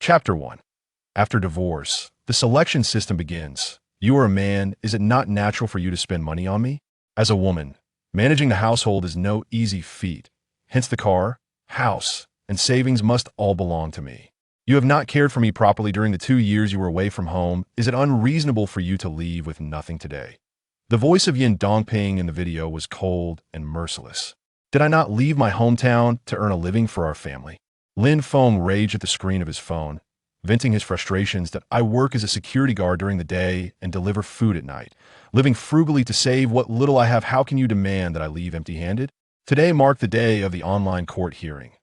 Chapter 1. After divorce, the selection system begins. You are a man. Is it not natural for you to spend money on me? As a woman, managing the household is no easy feat. Hence the car, house, and savings must all belong to me. You have not cared for me properly during the 2 years you were away from home. Is it unreasonable for you to leave with nothing today? The voice of Yin Dongping in the video was cold and merciless. Did I not leave my hometown to earn a living for our family? Lin Feng raged at the screen of his phone, venting his frustrations that I work as a security guard during the day and deliver food at night. Living frugally to save what little I have, how can you demand that I leave empty-handed? Today marked the day of the online court hearing.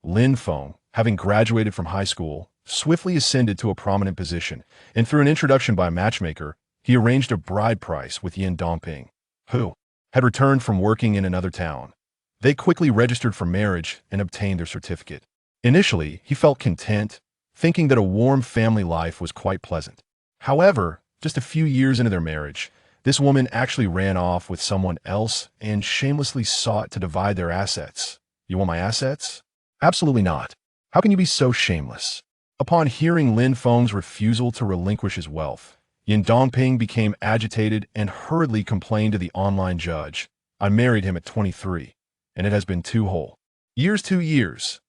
Lin Feng, having graduated from high school, swiftly ascended to a prominent position, and through an introduction by a matchmaker, he arranged a bride price with Yin Dongping, who had returned from working in another town. They quickly registered for marriage and obtained their certificate. Initially, he felt content, thinking that a warm family life was quite pleasant. However, just a few years into their marriage, this woman actually ran off with someone else and shamelessly sought to divide their assets. You want my assets? Absolutely not. How can you be so shameless? Upon hearing Lin Feng's refusal to relinquish his wealth, Yin Dongping became agitated and hurriedly complained to the online judge. I married him at 23, and it has been 2 whole years. 2 years.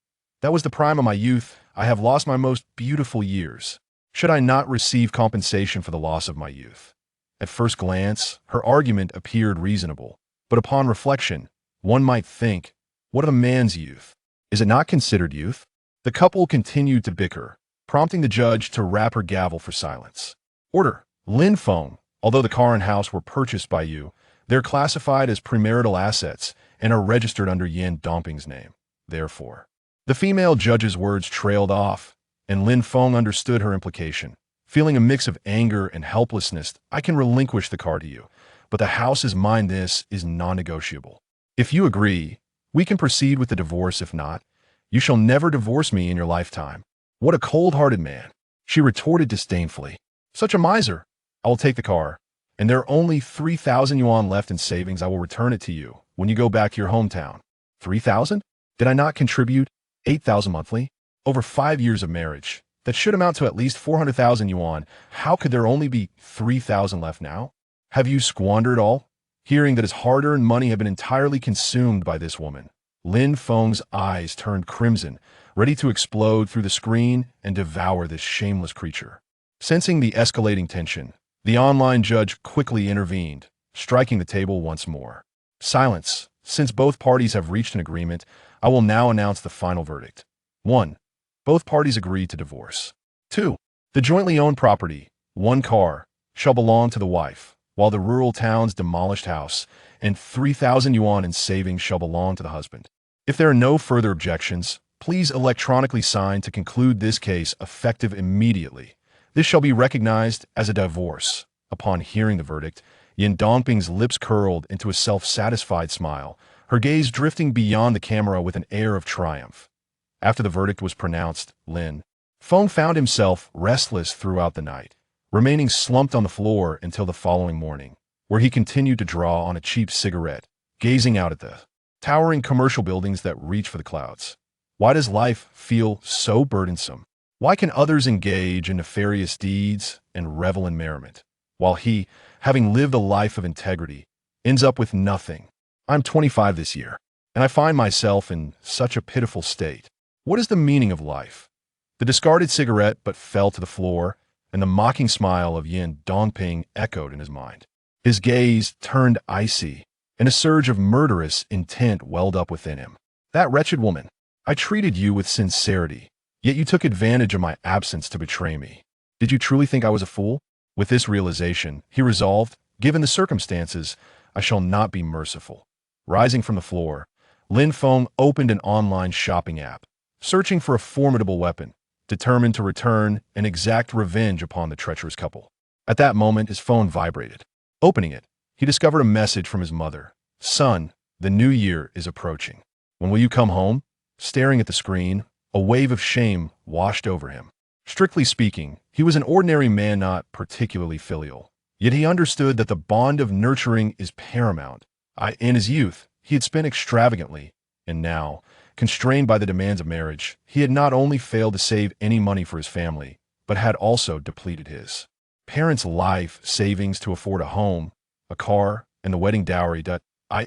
That was the prime of my youth. I have lost my most beautiful years. Should I not receive compensation for the loss of my youth? At first glance, her argument appeared reasonable, but upon reflection, one might think, what of a man's youth? Is it not considered youth? The couple continued to bicker, prompting the judge to rap her gavel for silence. Order. Lin Feng, although the car and house were purchased by you, they're classified as premarital assets and are registered under Yin Dongping's name. Therefore, the female judge's words trailed off, and Lin Feng understood her implication. Feeling a mix of anger and helplessness, I can relinquish the car to you, but the house is mine. This is non-negotiable. If you agree, we can proceed with the divorce. If not, you shall never divorce me in your lifetime. What a cold-hearted man, she retorted disdainfully. Such a miser. I will take the car, and there are only 3,000 yuan left in savings. I will return it to you when you go back to your hometown. 3,000? Did I not contribute 8,000 monthly? Over 5 years of marriage. That should amount to at least 400,000 yuan. How could there only be 3,000 left now? Have you squandered all? Hearing that his hard-earned money had been entirely consumed by this woman, Lin Feng's eyes turned crimson, ready to explode through the screen and devour this shameless creature. Sensing the escalating tension, the online judge quickly intervened, striking the table once more. Silence. Since both parties have reached an agreement, I will now announce the final verdict. 1. Both parties agree to divorce. 2. The jointly owned property, 1 car, shall belong to the wife, while the rural town's demolished house and 3,000 yuan in savings shall belong to the husband. If there are no further objections, please electronically sign to conclude this case effective immediately. This shall be recognized as a divorce. Upon hearing the verdict, Yin Dongping's lips curled into a self-satisfied smile, her gaze drifting beyond the camera with an air of triumph. After the verdict was pronounced, Lin Feng found himself restless throughout the night, remaining slumped on the floor until the following morning, where he continued to draw on a cheap cigarette, gazing out at the towering commercial buildings that reach for the clouds. Why does life feel so burdensome? Why can others engage in nefarious deeds and revel in merriment, while he, having lived a life of integrity, ends up with nothing? I'm 25 this year, and I find myself in such a pitiful state. What is the meaning of life? The discarded cigarette but fell to the floor, and the mocking smile of Yin Dongping echoed in his mind. His gaze turned icy, and a surge of murderous intent welled up within him. That wretched woman. I treated you with sincerity, yet you took advantage of my absence to betray me. Did you truly think I was a fool? With this realization, he resolved, given the circumstances, I shall not be merciful. Rising from the floor, Lin Feng opened an online shopping app, searching for a formidable weapon, determined to return and exact revenge upon the treacherous couple. At that moment, his phone vibrated. Opening it, he discovered a message from his mother. Son, the new year is approaching. When will you come home? Staring at the screen, a wave of shame washed over him. Strictly speaking, he was an ordinary man, not particularly filial. Yet he understood that the bond of nurturing is paramount. In his youth, he had spent extravagantly, and now, Constrained by the demands of marriage, he had not only failed to save any money for his family, but had also depleted his parents' life savings to afford a home, a car, and the wedding dowry.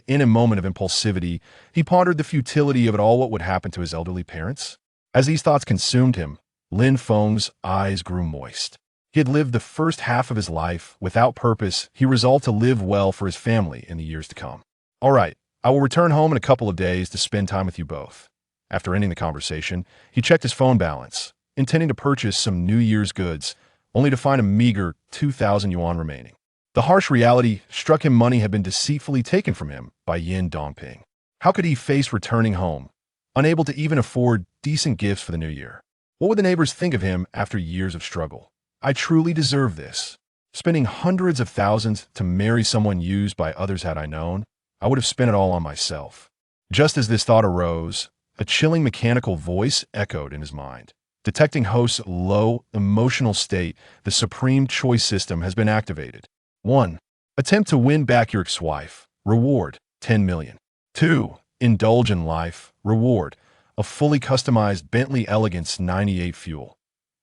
In a moment of impulsivity, he pondered the futility of it all. What would happen to his elderly parents? As these thoughts consumed him, Lin Feng's eyes grew moist. He had lived the first half of his life without purpose. He resolved to live well for his family in the years to come. All right, I will return home in a couple of days to spend time with you both. After ending the conversation, he checked his phone balance, intending to purchase some New Year's goods, only to find a meager 2,000 yuan remaining. The harsh reality struck him. Money had been deceitfully taken from him by Yin Dongping. How could he face returning home, unable to even afford decent gifts for the new year? What would the neighbors think of him after years of struggle? I truly deserve this. Spending hundreds of thousands to marry someone used by others. Had I known, I would have spent it all on myself. Just as this thought arose, a chilling mechanical voice echoed in his mind. Detecting host's low emotional state, the supreme choice system has been activated. 1. Attempt to win back your ex-wife. Reward, 10 million. 2. Indulge in life. Reward, a fully customized Bentley Elegance 98 fuel.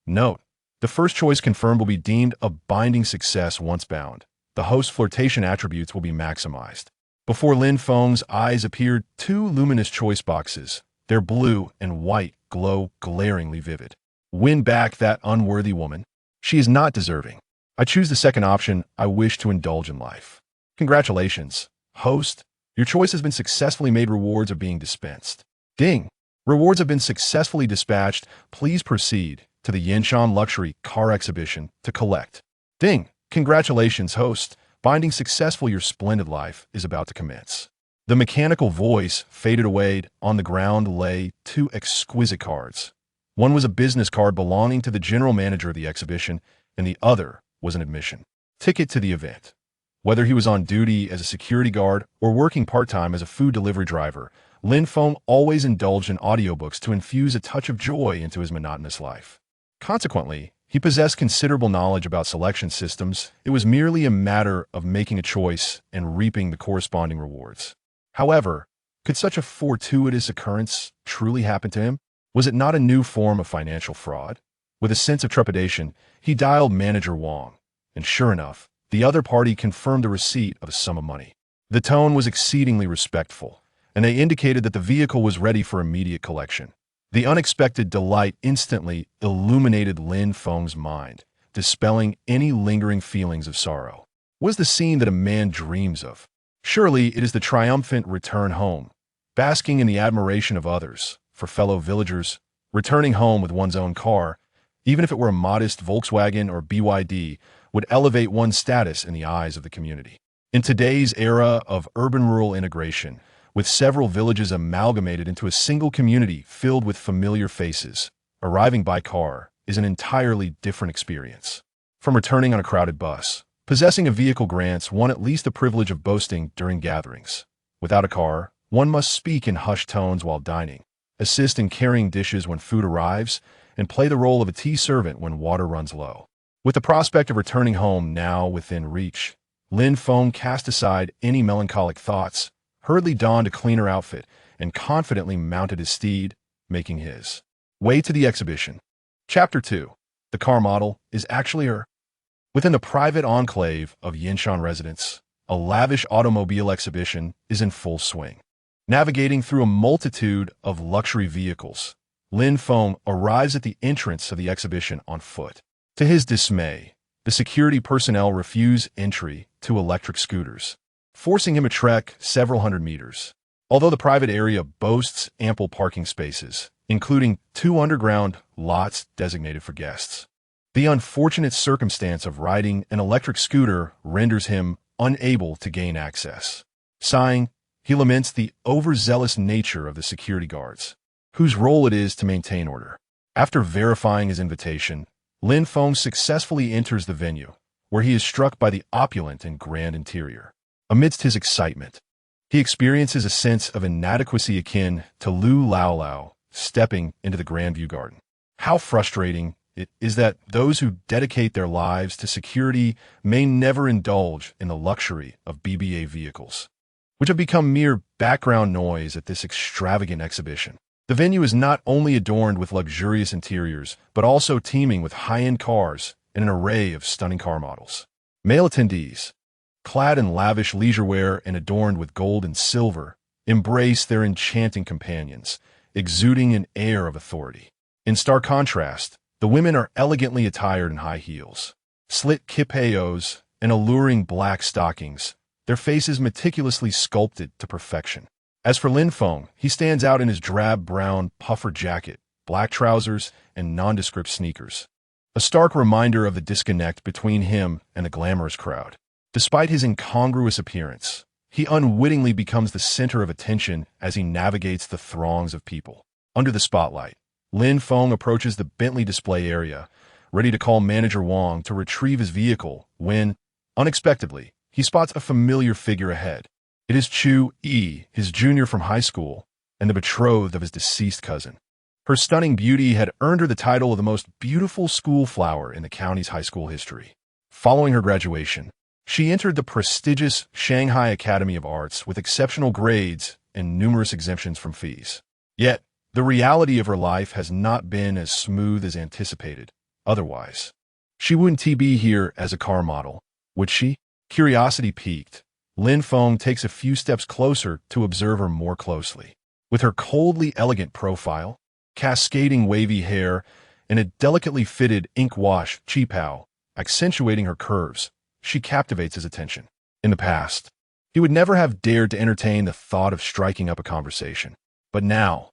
Note: the first choice confirmed will be deemed a binding success once bound. The host's flirtation attributes will be maximized. Before Lin Feng's eyes appeared two luminous choice boxes. Their blue and white glow glaringly vivid. Win back that unworthy woman. She is not deserving. I choose the second option. I wish to indulge in life. Congratulations, host. Your choice has been successfully made. Rewards are being dispensed. Ding. Rewards have been successfully dispatched. Please proceed to the Yinshan Luxury Car Exhibition to collect. Ding. Congratulations, host. Binding successful. Your splendid life is about to commence. The mechanical voice faded away. On the ground lay two exquisite cards. One was a business card belonging to the general manager of the exhibition, and the other was an admission ticket to the event. Whether he was on duty as a security guard or working part-time as a food delivery driver, Lin Feng always indulged in audiobooks to infuse a touch of joy into his monotonous life. Consequently, he possessed considerable knowledge about selection systems. It was merely a matter of making a choice and reaping the corresponding rewards. However, could such a fortuitous occurrence truly happen to him? Was it not a new form of financial fraud? With a sense of trepidation, he dialed Manager Wang, and sure enough, the other party confirmed the receipt of a sum of money. The tone was exceedingly respectful, and they indicated that the vehicle was ready for immediate collection. The unexpected delight instantly illuminated Lin Feng's mind, dispelling any lingering feelings of sorrow. Was the scene that a man dreams of? Surely it is the triumphant return home, basking in the admiration of others. For fellow villagers, returning home with one's own car, even if it were a modest Volkswagen or BYD, would elevate one's status in the eyes of the community. In today's era of urban-rural integration, with several villages amalgamated into a single community filled with familiar faces, arriving by car is an entirely different experience. From returning on a crowded bus, possessing a vehicle grants one at least the privilege of boasting during gatherings. Without a car, one must speak in hushed tones while dining, assist in carrying dishes when food arrives, and play the role of a tea servant when water runs low. With the prospect of returning home now within reach, Lin Feng cast aside any melancholic thoughts, hurriedly donned a cleaner outfit, and confidently mounted his steed, making his way to the exhibition. Chapter 2. The car model is actually her. Within the private enclave of Yinshan residence, a lavish automobile exhibition is in full swing. Navigating through a multitude of luxury vehicles, Lin Feng arrives at the entrance of the exhibition on foot. To his dismay, the security personnel refuse entry to electric scooters, forcing him to trek several hundred meters. Although the private area boasts ample parking spaces, including 2 underground lots designated for guests, the unfortunate circumstance of riding an electric scooter renders him unable to gain access. Sighing, he laments the overzealous nature of the security guards, whose role it is to maintain order. After verifying his invitation, Lin Feng successfully enters the venue, where he is struck by the opulent and grand interior. Amidst his excitement, he experiences a sense of inadequacy akin to Lu Lao Lao stepping into the Grandview Garden. How frustrating it is that those who dedicate their lives to security may never indulge in the luxury of BBA vehicles, which have become mere background noise at this extravagant exhibition. The venue is not only adorned with luxurious interiors, but also teeming with high-end cars and an array of stunning car models. Male attendees, clad in lavish leisure wear and adorned with gold and silver, embrace their enchanting companions, exuding an air of authority. In stark contrast, the women are elegantly attired in high heels, slit kipayos, and alluring black stockings, their faces meticulously sculpted to perfection. As for Lin Feng, he stands out in his drab brown puffer jacket, black trousers, and nondescript sneakers. A stark reminder of the disconnect between him and the glamorous crowd. Despite his incongruous appearance, he unwittingly becomes the center of attention as he navigates the throngs of people. Under the spotlight, Lin Feng approaches the Bentley display area, ready to call manager Wang to retrieve his vehicle when, unexpectedly, he spots a familiar figure ahead. It is Chu Yi, his junior from high school, and the betrothed of his deceased cousin. Her stunning beauty had earned her the title of the most beautiful school flower in the county's high school history. Following her graduation, she entered the prestigious Shanghai Academy of Arts with exceptional grades and numerous exemptions from fees. Yet, the reality of her life has not been as smooth as anticipated. Otherwise, she wouldn't be here as a car model, would she? Curiosity piqued, Lin Feng takes a few steps closer to observe her more closely. With her coldly elegant profile, cascading wavy hair, and a delicately fitted ink-wash qipao accentuating her curves, she captivates his attention. In the past, he would never have dared to entertain the thought of striking up a conversation. But now,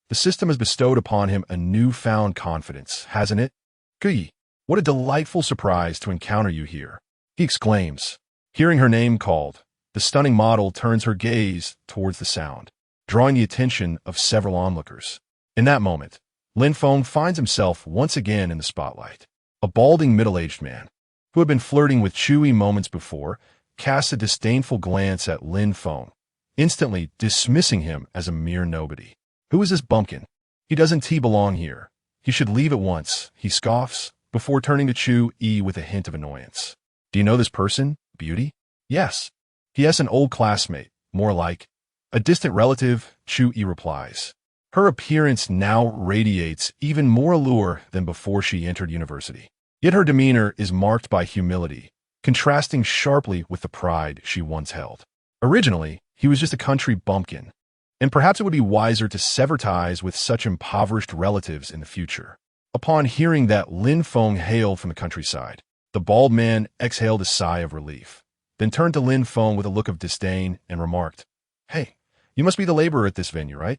the system has bestowed upon him a newfound confidence, hasn't it? Gui, what a delightful surprise to encounter you here, he exclaims. Hearing her name called, the stunning model turns her gaze towards the sound, drawing the attention of several onlookers. In that moment, Lin Feng finds himself once again in the spotlight. A balding middle-aged man, who had been flirting with Chewy moments before, casts a disdainful glance at Lin Feng, instantly dismissing him as a mere nobody. Who is this bumpkin? He doesn't belong here. He should leave at once, he scoffs, before turning to Chu Yi with a hint of annoyance. Do you know this person, beauty? Yes. He has an old classmate, more like a distant relative, Chu Yi replies. Her appearance now radiates even more allure than before she entered university. Yet her demeanor is marked by humility, contrasting sharply with the pride she once held. Originally, he was just a country bumpkin, and perhaps it would be wiser to sever ties with such impoverished relatives in the future. Upon hearing that Lin Feng hailed from the countryside, the bald man exhaled a sigh of relief, then turned to Lin Feng with a look of disdain and remarked, Hey, you must be the laborer at this venue, right?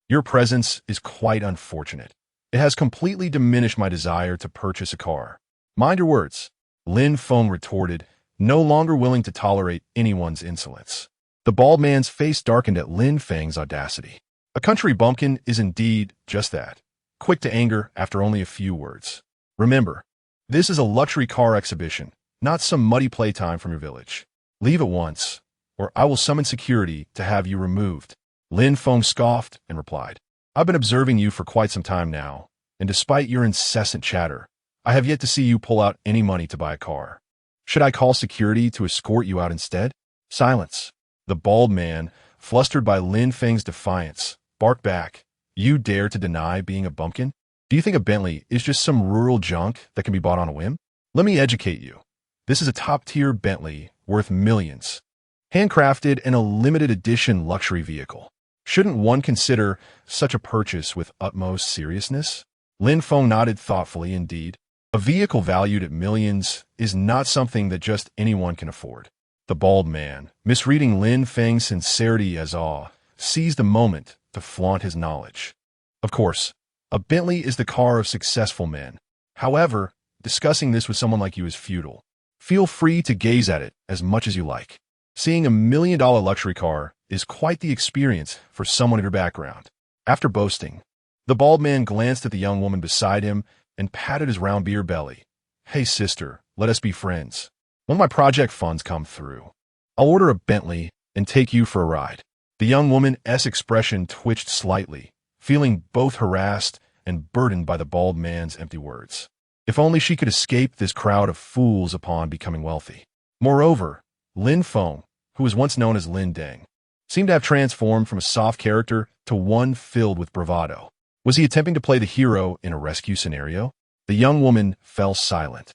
Your presence is quite unfortunate. It has completely diminished my desire to purchase a car. Mind your words, Lin Feng retorted, no longer willing to tolerate anyone's insolence. The bald man's face darkened at Lin Feng's audacity. A country bumpkin is indeed just that, quick to anger after only a few words. Remember, this is a luxury car exhibition, not some muddy playtime from your village. Leave at once, or I will summon security to have you removed. Lin Feng scoffed and replied, I've been observing you for quite some time now, and despite your incessant chatter, I have yet to see you pull out any money to buy a car. Should I call security to escort you out instead? Silence. The bald man, flustered by Lin Feng's defiance, barked back, You dare to deny being a bumpkin? Do you think a Bentley is just some rural junk that can be bought on a whim? Let me educate you. This is a top-tier Bentley worth millions, handcrafted and a limited edition luxury vehicle. Shouldn't one consider such a purchase with utmost seriousness? Lin Feng nodded thoughtfully indeed. A vehicle valued at millions is not something that just anyone can afford. The bald man, misreading Lin Feng's sincerity as awe, seized the moment to flaunt his knowledge. Of course, a Bentley is the car of successful men. However, discussing this with someone like you is futile. Feel free to gaze at it as much as you like. Seeing $1 million luxury car is quite the experience for someone of your background. After boasting, the bald man glanced at the young woman beside him and patted his round beer belly. Hey sister, let us be friends. When my project funds come through, I'll order a Bentley and take you for a ride. The young woman's expression twitched slightly, feeling both harassed and burdened by the bald man's empty words. If only she could escape this crowd of fools upon becoming wealthy. Moreover, Lin Feng, who was once known as Lin Deng, seemed to have transformed from a soft character to one filled with bravado. Was he attempting to play the hero in a rescue scenario? The young woman fell silent,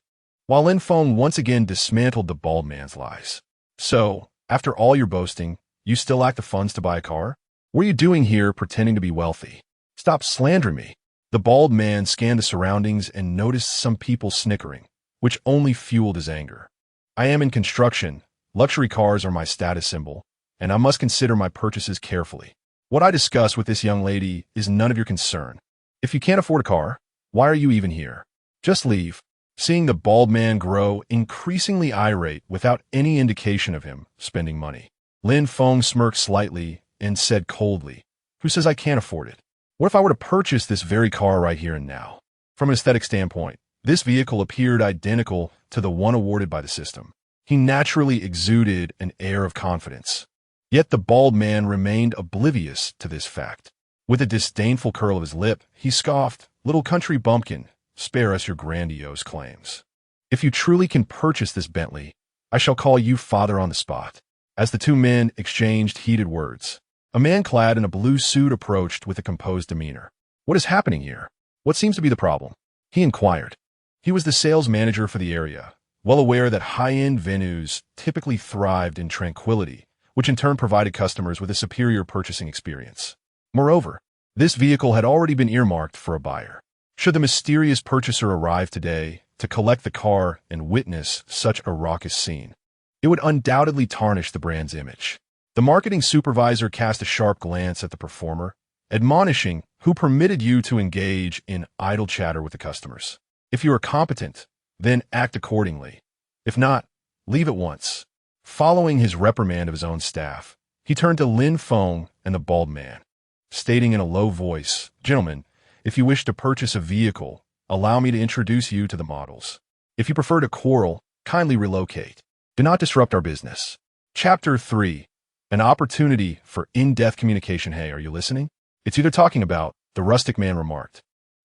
while Lin Feng once again dismantled the bald man's lies. So, after all your boasting, you still lack the funds to buy a car? What are you doing here pretending to be wealthy? Stop slandering me. The bald man scanned the surroundings and noticed some people snickering, which only fueled his anger. I am in construction. Luxury cars are my status symbol, and I must consider my purchases carefully. What I discuss with this young lady is none of your concern. If you can't afford a car, why are you even here? Just leave. Seeing the bald man grow increasingly irate without any indication of him spending money, Lin Feng smirked slightly and said coldly, "Who says I can't afford it? What if I were to purchase this very car right here and now?" From an aesthetic standpoint, this vehicle appeared identical to the one awarded by the system. He naturally exuded an air of confidence. Yet the bald man remained oblivious to this fact. With a disdainful curl of his lip, he scoffed, "Little country bumpkin, spare us your grandiose claims. If you truly can purchase this Bentley, I shall call you father on the spot." As the two men exchanged heated words, a man clad in a blue suit approached with a composed demeanor. "What is happening here? What seems to be the problem?" he inquired. He was the sales manager for the area, well aware that high-end venues typically thrived in tranquility, which in turn provided customers with a superior purchasing experience. Moreover, this vehicle had already been earmarked for a buyer. Should the mysterious purchaser arrive today to collect the car and witness such a raucous scene, it would undoubtedly tarnish the brand's image. The marketing supervisor cast a sharp glance at the performer, admonishing, "Who permitted you to engage in idle chatter with the customers? If you are competent, then act accordingly. If not, leave at once." Following his reprimand of his own staff, he turned to Lin Feng and the bald man, stating in a low voice, "Gentlemen, if you wish to purchase a vehicle, allow me to introduce you to the models. If you prefer to quarrel, kindly relocate. Do not disrupt our business." Chapter 3. An opportunity for in-depth communication. "Hey, are you listening? It's you they're talking about," the rustic man remarked.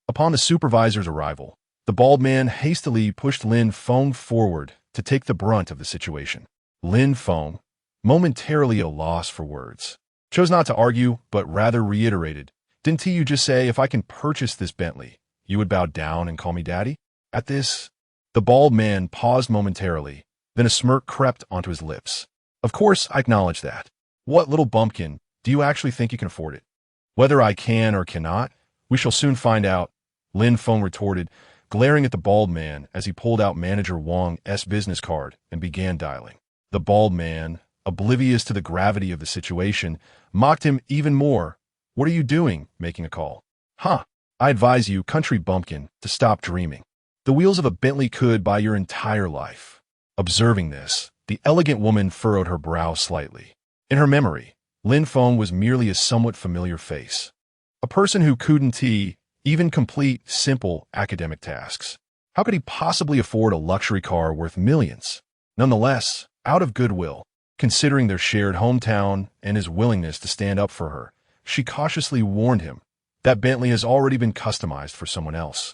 Upon the supervisor's arrival, the bald man hastily pushed Lin Feng forward to take the brunt of the situation. Lin Feng, momentarily at a loss for words, chose not to argue, but rather reiterated, "Didn't you just say if I can purchase this Bentley, you would bow down and call me daddy?" At this, the bald man paused momentarily, then a smirk crept onto his lips. "Of course, I acknowledge that. What, little bumpkin, do you actually think you can afford it?" "Whether I can or cannot, we shall soon find out," Lin Feng retorted, glaring at the bald man as he pulled out Manager Wang's business card and began dialing. The bald man, oblivious to the gravity of the situation, mocked him even more. "What are you doing, making a call? Huh, I advise you, country bumpkin, to stop dreaming. The wheels of a Bentley could buy your entire life." Observing this, the elegant woman furrowed her brow slightly. In her memory, Lin Feng was merely a somewhat familiar face. A person who couldn't even complete simple academic tasks. How could he possibly afford a luxury car worth millions? Nonetheless, out of goodwill, considering their shared hometown and his willingness to stand up for her, she cautiously warned him that Bentley has already been customized for someone else.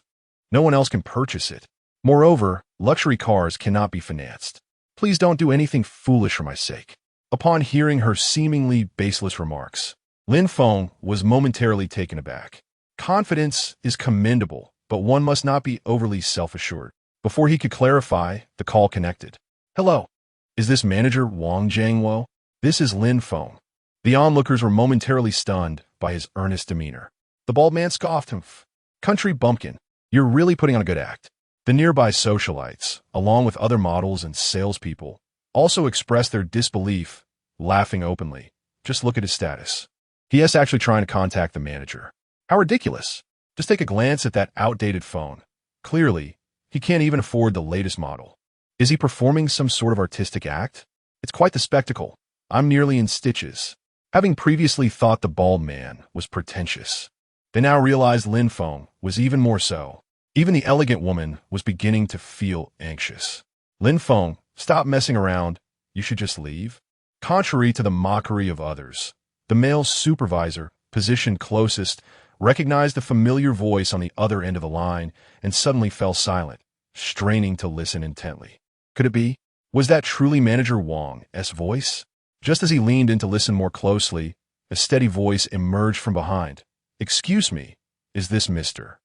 No one else can purchase it. Moreover, luxury cars cannot be financed. Please don't do anything foolish for my sake. Upon hearing her seemingly baseless remarks, Lin Feng was momentarily taken aback. Confidence is commendable, but one must not be overly self-assured. Before he could clarify, the call connected. "Hello. Is this Manager Wang Jiangwo?" "This is Lin Feng." The onlookers were momentarily stunned by his earnest demeanor. The bald man scoffed him. "Country bumpkin, you're really putting on a good act." The nearby socialites, along with other models and salespeople, also expressed their disbelief, laughing openly. "Just look at his status. He is actually trying to contact the manager. How ridiculous. Just take a glance at that outdated phone. Clearly, he can't even afford the latest model. Is he performing some sort of artistic act? It's quite the spectacle. I'm nearly in stitches." Having previously thought the bald man was pretentious, they now realized Lin Feng was even more so. Even the elegant woman was beginning to feel anxious. "Lin Feng, stop messing around. You should just leave." Contrary to the mockery of others, the male supervisor, positioned closest, recognized the familiar voice on the other end of the line and suddenly fell silent, straining to listen intently. Could it be? Was that truly Manager Wang's voice? Just as he leaned in to listen more closely, a steady voice emerged from behind. "Excuse me, is this Mr.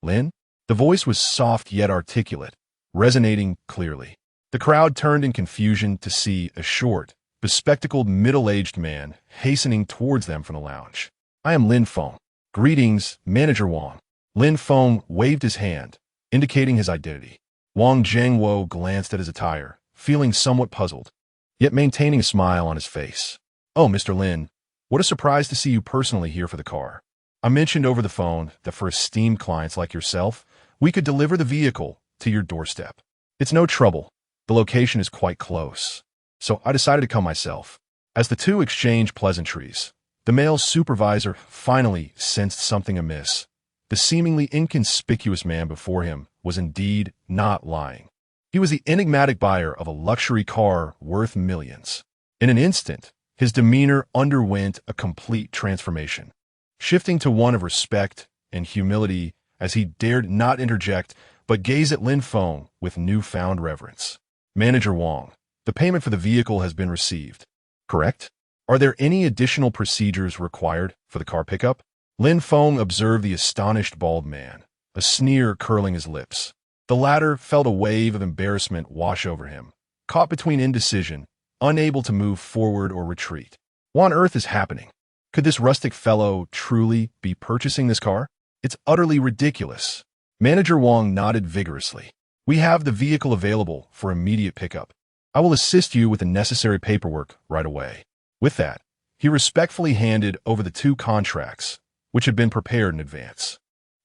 Lin?" The voice was soft yet articulate, resonating clearly. The crowd turned in confusion to see a short, bespectacled middle-aged man hastening towards them from the lounge. "I am Lin Feng. Greetings, Manager Wang." Lin Feng waved his hand, indicating his identity. Wang Zhengwo glanced at his attire, feeling somewhat puzzled, yet maintaining a smile on his face. "Oh, Mr. Lin, what a surprise to see you personally here for the car. I mentioned over the phone that for esteemed clients like yourself, we could deliver the vehicle to your doorstep. It's no trouble. The location is quite close. So I decided to come myself." As the two exchanged pleasantries, the male supervisor finally sensed something amiss. The seemingly inconspicuous man before him was indeed not lying. He was the enigmatic buyer of a luxury car worth millions. In an instant, his demeanor underwent a complete transformation, shifting to one of respect and humility as he dared not interject but gaze at Lin Feng with newfound reverence. "Manager Wang, the payment for the vehicle has been received, correct? Are there any additional procedures required for the car pickup?" Lin Feng observed the astonished bald man, a sneer curling his lips. The latter felt a wave of embarrassment wash over him, caught between indecision, unable to move forward or retreat. What on earth is happening? Could this rustic fellow truly be purchasing this car? It's utterly ridiculous. Manager Wang nodded vigorously. "We have the vehicle available for immediate pickup. I will assist you with the necessary paperwork right away." With that, he respectfully handed over the two contracts, which had been prepared in advance.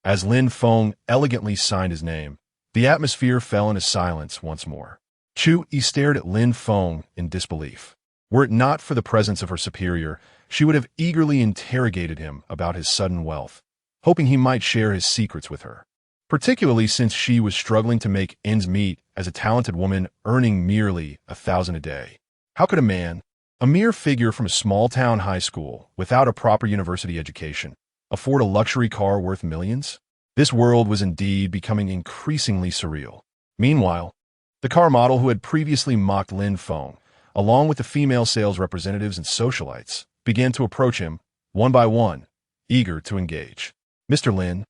As Lin Feng elegantly signed his name, the atmosphere fell into silence once more. Chu-yi stared at Lin Feng in disbelief. Were it not for the presence of her superior, she would have eagerly interrogated him about his sudden wealth, hoping he might share his secrets with her, particularly since she was struggling to make ends meet as a talented woman earning merely 1,000 a day. How could a mere figure from a small-town high school without a proper university education, afford a luxury car worth millions? This world was indeed becoming increasingly surreal. Meanwhile, the car model who had previously mocked Lin Feng, along with the female sales representatives and socialites, began to approach him, one by one, eager to engage. "Mr. Lin,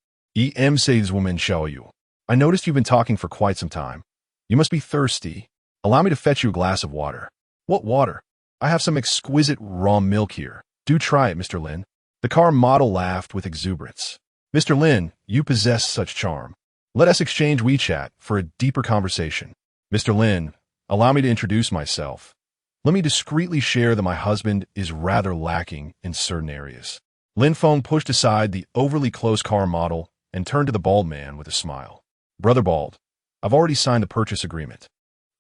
says woman Xiaoyu. I noticed you've been talking for quite some time. You must be thirsty. Allow me to fetch you a glass of water." "What water? I have some exquisite raw milk here. Do try it, Mr. Lin." The car model laughed with exuberance. "Mr. Lin, you possess such charm. Let us exchange WeChat for a deeper conversation. Mr. Lin, allow me to introduce myself. Let me discreetly share that my husband is rather lacking in certain areas." Lin Feng pushed aside the overly close car model and turned to the bald man with a smile. "Brother Bald, I've already signed the purchase agreement.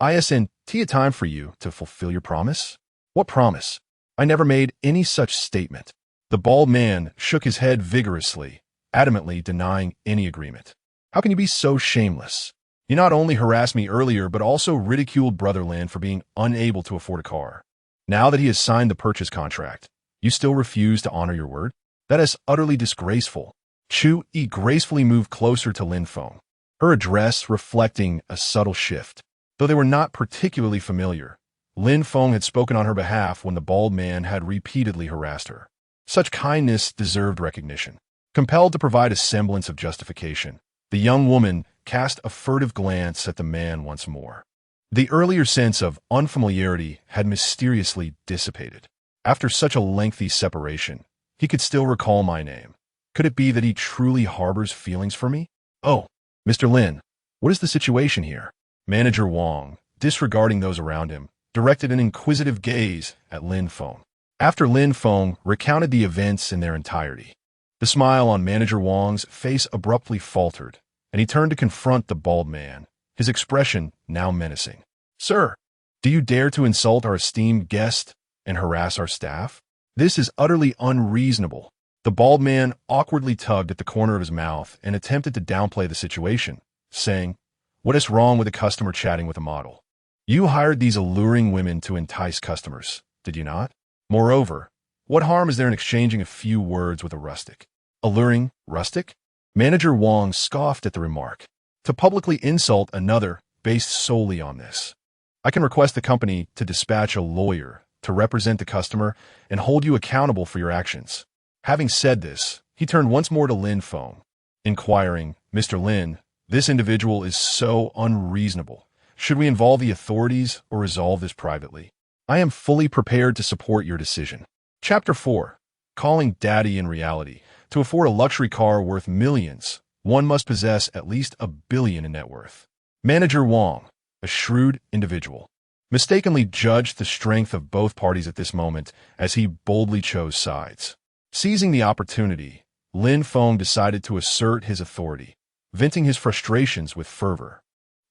Isn't it time for you to fulfill your promise?" "What promise? I never made any such statement." The bald man shook his head vigorously, adamantly denying any agreement. "How can you be so shameless? You not only harassed me earlier, but also ridiculed Brother Lin for being unable to afford a car. Now that he has signed the purchase contract, you still refuse to honor your word? That is utterly disgraceful." Chu-yi gracefully moved closer to Lin Feng, her address reflecting a subtle shift. Though they were not particularly familiar, Lin Feng had spoken on her behalf when the bald man had repeatedly harassed her. Such kindness deserved recognition. Compelled to provide a semblance of justification, the young woman cast a furtive glance at the man once more. The earlier sense of unfamiliarity had mysteriously dissipated. After such a lengthy separation, he could still recall my name. Could it be that he truly harbors feelings for me? "Oh, Mr. Lin, what is the situation here?" Manager Wang, disregarding those around him, directed an inquisitive gaze at Lin Feng. After Lin Feng recounted the events in their entirety, the smile on Manager Wang's face abruptly faltered, and he turned to confront the bald man, his expression now menacing. "Sir, do you dare to insult our esteemed guest and harass our staff? This is utterly unreasonable." The bald man awkwardly tugged at the corner of his mouth and attempted to downplay the situation, saying, "What is wrong with a customer chatting with a model? You hired these alluring women to entice customers, did you not? Moreover, what harm is there in exchanging a few words with a rustic?" "Alluring rustic?" Manager Wang scoffed at the remark. "To publicly insult another based solely on this. I can request the company to dispatch a lawyer to represent the customer and hold you accountable for your actions. Having said this, he turned once more to Lin Feng, inquiring, "Mr. Lin, this individual is so unreasonable. Should we involve the authorities or resolve this privately? I am fully prepared to support your decision." Chapter 4. Calling Daddy in Reality. To afford a luxury car worth millions, one must possess at least $1 billion in net worth. Manager Wang, a shrewd individual, mistakenly judged the strength of both parties at this moment as he boldly chose sides. Seizing the opportunity, Lin Feng decided to assert his authority, venting his frustrations with fervor.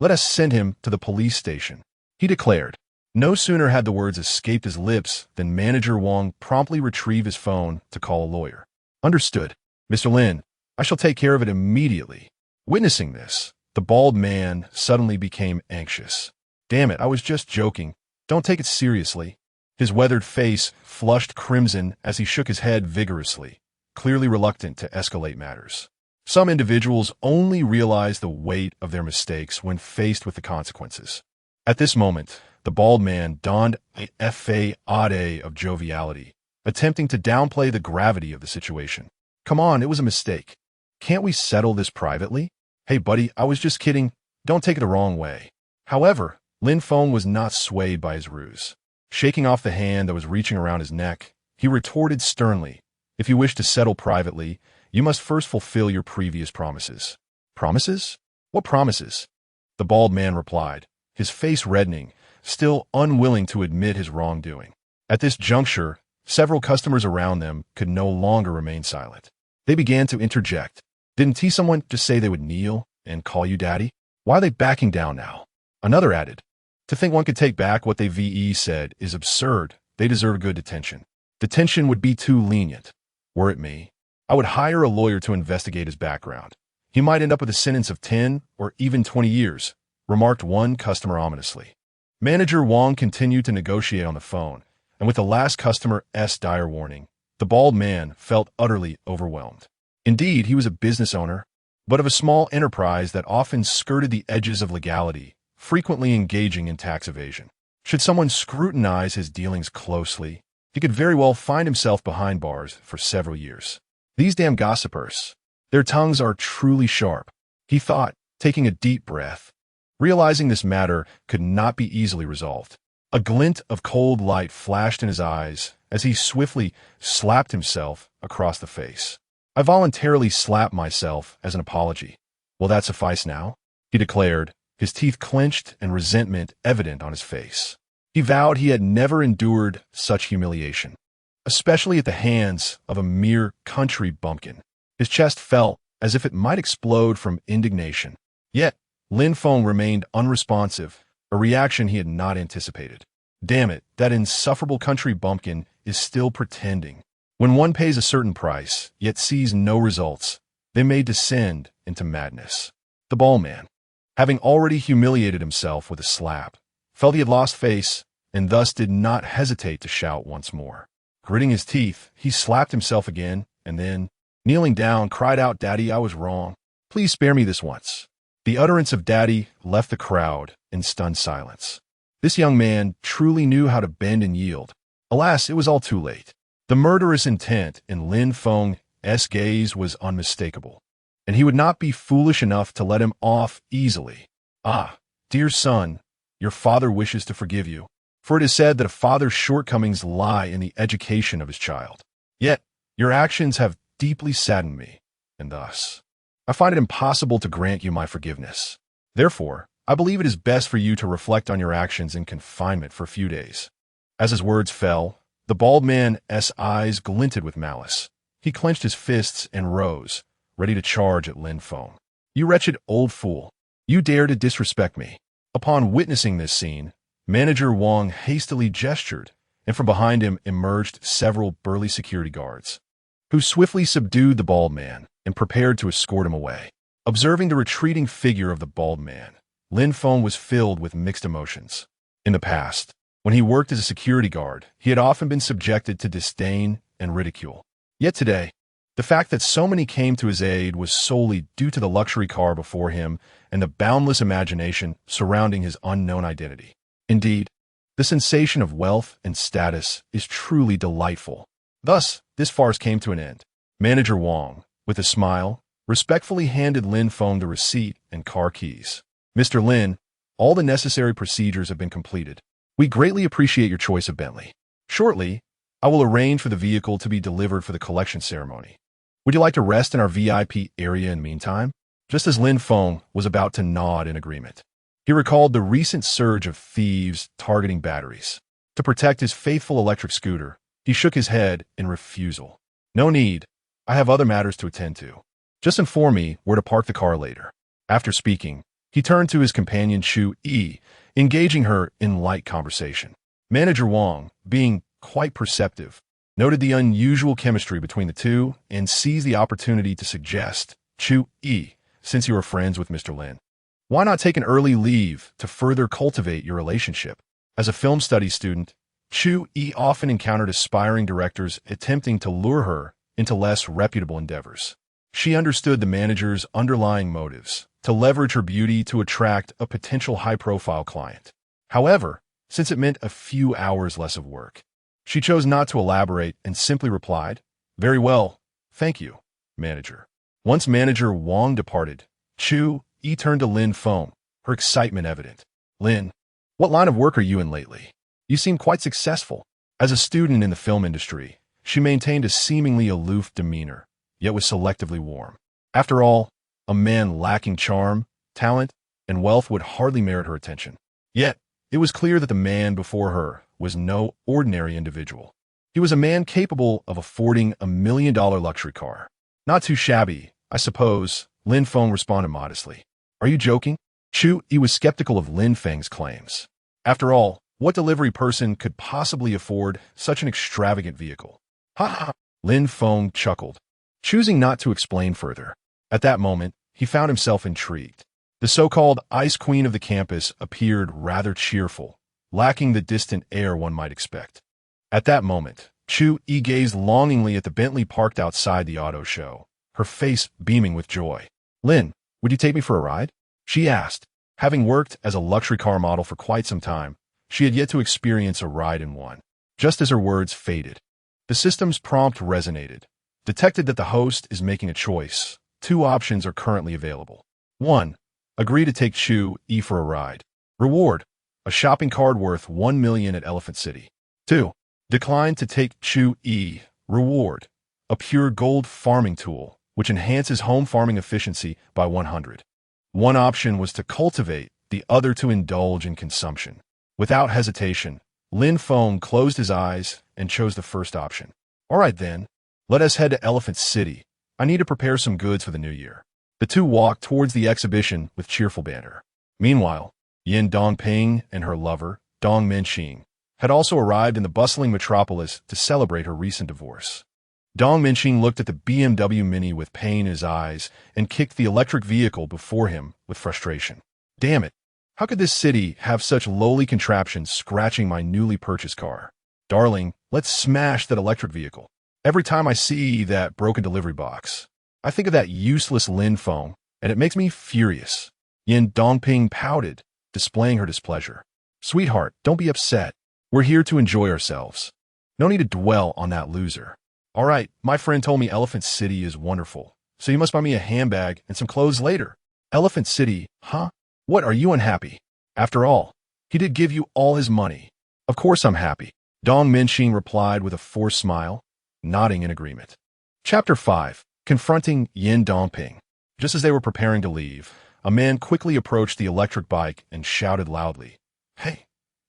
"Let us send him to the police station," he declared. No sooner had the words escaped his lips than Manager Wang promptly retrieved his phone to call a lawyer. "Understood, Mr. Lin. I shall take care of it immediately." Witnessing this, the bald man suddenly became anxious. "Damn it, I was just joking. Don't take it seriously." His weathered face flushed crimson as he shook his head vigorously, clearly reluctant to escalate matters. Some individuals only realize the weight of their mistakes when faced with the consequences. At this moment, the bald man donned a facade of joviality, attempting to downplay the gravity of the situation. "Come on, it was a mistake. Can't we settle this privately? Hey, buddy, I was just kidding. Don't take it the wrong way." However, Lin Feng was not swayed by his ruse. Shaking off the hand that was reaching around his neck, he retorted sternly, "If you wish to settle privately, you must first fulfill your previous promises." "Promises? What promises?" The bald man replied, his face reddening, still unwilling to admit his wrongdoing. At this juncture, several customers around them could no longer remain silent. They began to interject. "Didn't someone just say they would kneel and call you daddy? Why are they backing down now?" Another added, "To think one could take back what they said is absurd. They deserve good detention." "Detention would be too lenient. Were it me, I would hire a lawyer to investigate his background. He might end up with a sentence of 10 or even 20 years, remarked one customer ominously. Manager Wang continued to negotiate on the phone, and with the last customer's dire warning, the bald man felt utterly overwhelmed. Indeed, he was a business owner, but of a small enterprise that often skirted the edges of legality, frequently engaging in tax evasion. Should someone scrutinize his dealings closely, he could very well find himself behind bars for several years. "These damn gossipers, their tongues are truly sharp," he thought, taking a deep breath. Realizing this matter could not be easily resolved, a glint of cold light flashed in his eyes as he swiftly slapped himself across the face. "I voluntarily slapped myself as an apology. Will that suffice now?" he declared, his teeth clenched and resentment evident on his face. He vowed he had never endured such humiliation, especially at the hands of a mere country bumpkin. His chest felt as if it might explode from indignation. Yet, Lin Feng remained unresponsive, a reaction he had not anticipated. Damn it, that insufferable country bumpkin is still pretending. When one pays a certain price, yet sees no results, they may descend into madness. The bald man, having already humiliated himself with a slap, felt he had lost face, and thus did not hesitate to shout once more. Gritting his teeth, he slapped himself again, and then, kneeling down, cried out, "Daddy, I was wrong. Please spare me this once." The utterance of "Daddy" left the crowd in stunned silence. This young man truly knew how to bend and yield. Alas, it was all too late. The murderous intent in Lin Feng's gaze was unmistakable, and he would not be foolish enough to let him off easily. "Ah, dear son, your father wishes to forgive you, for it is said that a father's shortcomings lie in the education of his child. Yet, your actions have deeply saddened me, and thus I find it impossible to grant you my forgiveness. Therefore, I believe it is best for you to reflect on your actions in confinement for a few days." As his words fell, the bald man's eyes glinted with malice. He clenched his fists and rose, ready to charge at Lin Feng. "You wretched old fool! You dare to disrespect me!" Upon witnessing this scene, Manager Wang hastily gestured, and from behind him emerged several burly security guards, who swiftly subdued the bald man and prepared to escort him away. Observing the retreating figure of the bald man, Lin Feng was filled with mixed emotions. In the past, when he worked as a security guard, he had often been subjected to disdain and ridicule. Yet today, the fact that so many came to his aid was solely due to the luxury car before him and the boundless imagination surrounding his unknown identity. Indeed, The sensation of wealth and status is truly delightful. Thus, this farce came to an end. Manager Wang, with a smile, respectfully handed Lin Feng the receipt and car keys. Mr. Lin, all the necessary procedures have been completed. We greatly appreciate your choice of Bentley. Shortly, I will arrange for the vehicle to be delivered for the collection ceremony. Would you like to rest in our VIP area in the meantime? Just as Lin Feng was about to nod in agreement, he recalled the recent surge of thieves targeting batteries. To protect his faithful electric scooter, he shook his head in refusal. No need. I have other matters to attend to. Just inform me where to park the car later. After speaking, he turned to his companion Chu Yi, engaging her in light conversation. Manager Wang, being quite perceptive, noted the unusual chemistry between the two and seized the opportunity to suggest, Chu Yi, since you are friends with Mr. Lin, why not take an early leave to further cultivate your relationship? As a film studies student, Chu Yi often encountered aspiring directors attempting to lure her into less reputable endeavors. She understood the manager's underlying motives to leverage her beauty to attract a potential high-profile client. However, since it meant a few hours less of work, she chose not to elaborate and simply replied, "Very well, thank you, manager." Once Manager Wang departed, Chu Yi turned to Lin Feng, her excitement evident. "Lin, what line of work are you in lately? You seem quite successful." As a student in the film industry, she maintained a seemingly aloof demeanor, yet was selectively warm. After all, a man lacking charm, talent, and wealth would hardly merit her attention. Yet, it was clear that the man before her was no ordinary individual. He was a man capable of affording $1 million luxury car. "Not too shabby, I suppose," Lin Feng responded modestly. "Are you joking?" Chu Yi was skeptical of Lin Feng's claims. After all, what delivery person could possibly afford such an extravagant vehicle? "Ha ha!" Lin Feng chuckled, choosing not to explain further. At that moment, he found himself intrigued. The so-called ice queen of the campus appeared rather cheerful, lacking the distant air one might expect. At that moment, Chu Yi gazed longingly at the Bentley parked outside the auto show, her face beaming with joy. "Lin, would you take me for a ride?" she asked. Having worked as a luxury car model for quite some time, she had yet to experience a ride in one. Just as her words faded, the system's prompt resonated. Detected that the host is making a choice. 2 options are currently available. 1. Agree to take Chu Yi for a ride. Reward: a shopping card worth $1 million at Elephant City. 2. Decline to take Chu Yi. Reward: a pure gold farming tool, which enhances home farming efficiency by 100. One option was to cultivate, the other to indulge in consumption. Without hesitation, Lin Feng closed his eyes and chose the first option. "All right then, let us head to Elephant City. I need to prepare some goods for the new year." The two walked towards the exhibition with cheerful banter. Meanwhile, Yin Dongping and her lover, Dong Minxing, had also arrived in the bustling metropolis to celebrate her recent divorce. Dong Minxing looked at the BMW Mini with pain in his eyes and kicked the electric vehicle before him with frustration. "Damn it! How could this city have such lowly contraptions scratching my newly purchased car? Darling, let's smash that electric vehicle. Every time I see that broken delivery box, I think of that useless Lin Feng, and it makes me furious." Yin Dongping pouted, displaying her displeasure. "Sweetheart, don't be upset. We're here to enjoy ourselves. No need to dwell on that loser. All right, my friend told me Elephant City is wonderful, so you must buy me a handbag and some clothes later." "Elephant City, huh? What, are you unhappy? After all, he did give you all his money." "Of course I'm happy," Dong Minxing replied with a forced smile, nodding in agreement. Chapter 5. Confronting Yin Dongping. Just as they were preparing to leave, a man quickly approached the electric bike and shouted loudly, "Hey,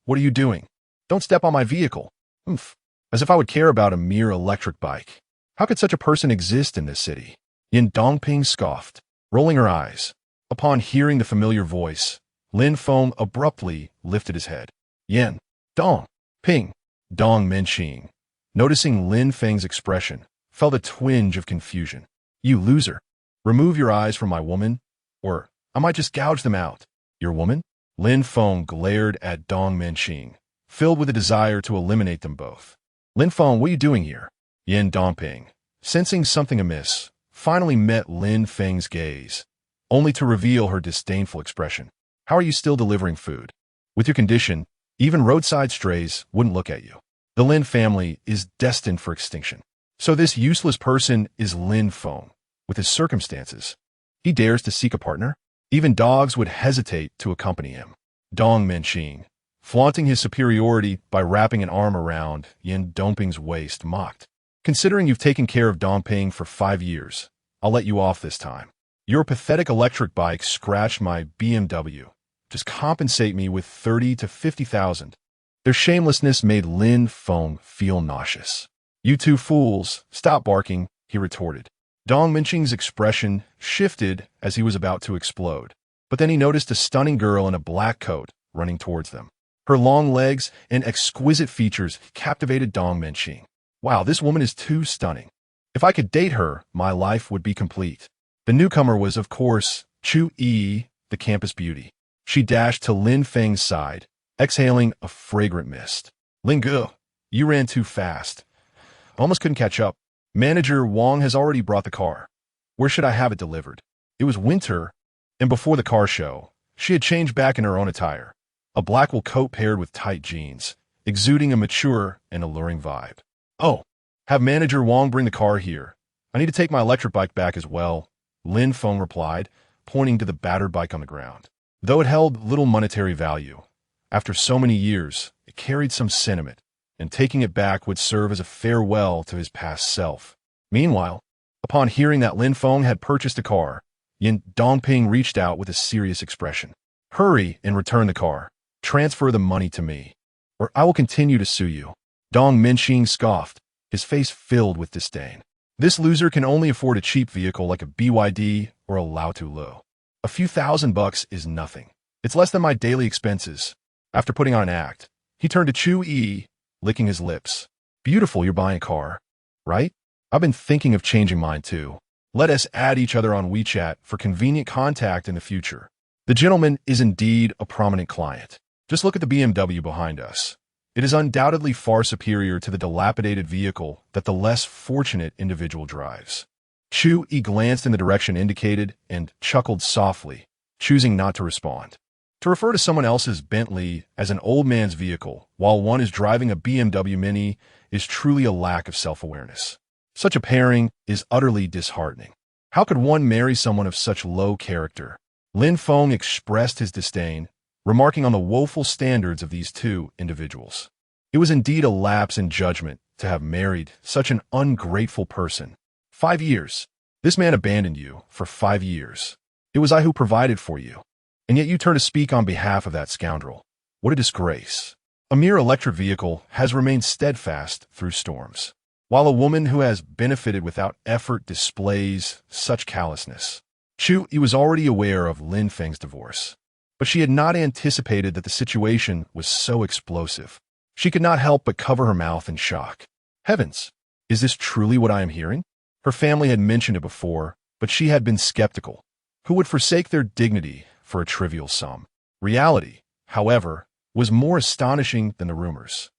what are you doing? Don't step on my vehicle." "Oomph. As if I would care about a mere electric bike. How could such a person exist in this city?" Yin Dongping scoffed, rolling her eyes. Upon hearing the familiar voice, Lin Feng abruptly lifted his head. "Yin Dongping." Dong Minxing, noticing Lin Feng's expression, felt a twinge of confusion. "You loser. Remove your eyes from my woman, or I might just gouge them out." "Your woman?" Lin Feng glared at Dong Minxing, filled with a desire to eliminate them both. "Lin Feng, what are you doing here?" Yin Dongping, sensing something amiss, finally met Lin Feng's gaze, only to reveal her disdainful expression. "How are you still delivering food? With your condition, Even roadside strays wouldn't look at you. The Lin family is destined for extinction. So this useless person is Lin Feng. With his circumstances, he dares to seek a partner? Even dogs would hesitate to accompany him. Dong Menqing, flaunting his superiority by wrapping an arm around Yin Dongping's waist, mocked. Considering you've taken care of Dongping for 5 years, I'll let you off this time. Your pathetic electric bike scratched my BMW. Just compensate me with 30 to 50,000. Their shamelessness made Lin Feng feel nauseous. You two fools, stop barking, he retorted. Dong Menqing's expression shifted as he was about to explode, but then he noticed a stunning girl in a black coat running towards them. Her long legs and exquisite features captivated Dong Menqing. Wow, this woman is too stunning. If I could date her, my life would be complete. The newcomer was, of course, Chu Yi, the campus beauty. She dashed to Lin Feng's side, exhaling a fragrant mist. Ling Gu, you ran too fast. Almost couldn't catch up. Manager Wang has already brought the car. Where should I have it delivered? It was winter, and before the car show, she had changed back in her own attire. A black wool coat paired with tight jeans, exuding a mature and alluring vibe. Oh, have Manager Wang bring the car here. I need to take my electric bike back as well, Lin Feng replied, pointing to the battered bike on the ground. Though it held little monetary value, after so many years, it carried some sentiment, and taking it back would serve as a farewell to his past self. Meanwhile, upon hearing that Lin Feng had purchased a car, Yin Dongping reached out with a serious expression. Hurry and return the car. Transfer the money to me, or I will continue to sue you. Dong Menqing scoffed, his face filled with disdain. This loser can only afford a cheap vehicle like a BYD or a Lao Tu Lo. A few $1,000 is nothing. It's less than my daily expenses. After putting on an act, he turned to Chu Yi, licking his lips. Beautiful, you're buying a car, right? I've been thinking of changing mine too. Let us add each other on WeChat for convenient contact in the future. The gentleman is indeed a prominent client. Just look at the BMW behind us. It is undoubtedly far superior to the dilapidated vehicle that the less fortunate individual drives. Chu Yi glanced in the direction indicated and chuckled softly, choosing not to respond. To refer to someone else's Bentley as an old man's vehicle while one is driving a BMW Mini is truly a lack of self-awareness. Such a pairing is utterly disheartening. How could one marry someone of such low character? Lin Feng expressed his disdain, remarking on the woeful standards of these two individuals. It was indeed a lapse in judgment to have married such an ungrateful person. 5 years. This man abandoned you for 5 years. It was I who provided for you. And yet you turn to speak on behalf of that scoundrel. What a disgrace. A mere electric vehicle has remained steadfast through storms, while a woman who has benefited without effort displays such callousness. Chu Yi was already aware of Lin Feng's divorce, but she had not anticipated that the situation was so explosive. She could not help but cover her mouth in shock. Heavens, is this truly what I am hearing? Her family had mentioned it before, but she had been skeptical. Who would forsake their dignity for a trivial sum? Reality, however, was more astonishing than the rumors.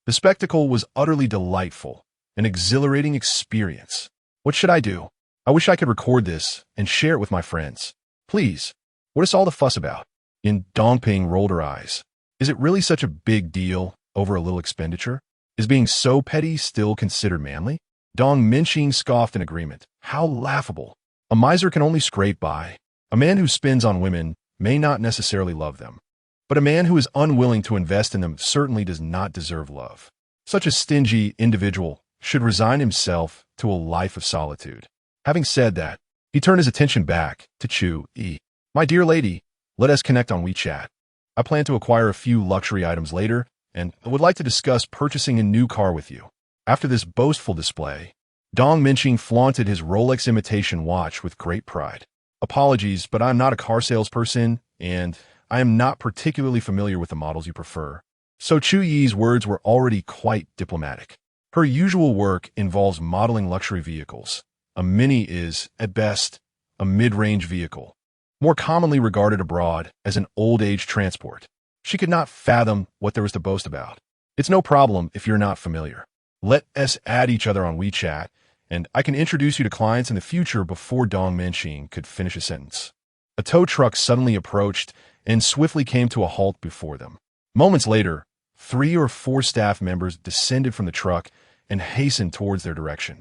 The spectacle was utterly delightful, an exhilarating experience. What should I do? I wish I could record this and share it with my friends. Please, what is all the fuss about? Yin Dongping rolled her eyes. Is it really such a big deal over a little expenditure? Is being so petty still considered manly? Dong Menqing scoffed in agreement. How laughable. A miser can only scrape by. A man who spends on women may not necessarily love them, but a man who is unwilling to invest in them certainly does not deserve love. Such a stingy individual should resign himself to a life of solitude. Having said that, he turned his attention back to Chu Yi. My dear lady, let us connect on WeChat. I plan to acquire a few luxury items later, and I would like to discuss purchasing a new car with you. After this boastful display, Dong Menqing flaunted his Rolex imitation watch with great pride. Apologies, but I'm not a car salesperson, and I am not particularly familiar with the models you prefer. So Chu Yi's words were already quite diplomatic. Her usual work involves modeling luxury vehicles. A Mini is, at best, a mid-range vehicle, more commonly regarded abroad as an old-age transport. She could not fathom what there was to boast about. It's no problem if you're not familiar. Let us add each other on WeChat, and I can introduce you to clients in the future. Before Dong Menqing could finish a sentence, a tow truck suddenly approached and swiftly came to a halt before them. Moments later, 3 or 4 staff members descended from the truck and hastened towards their direction.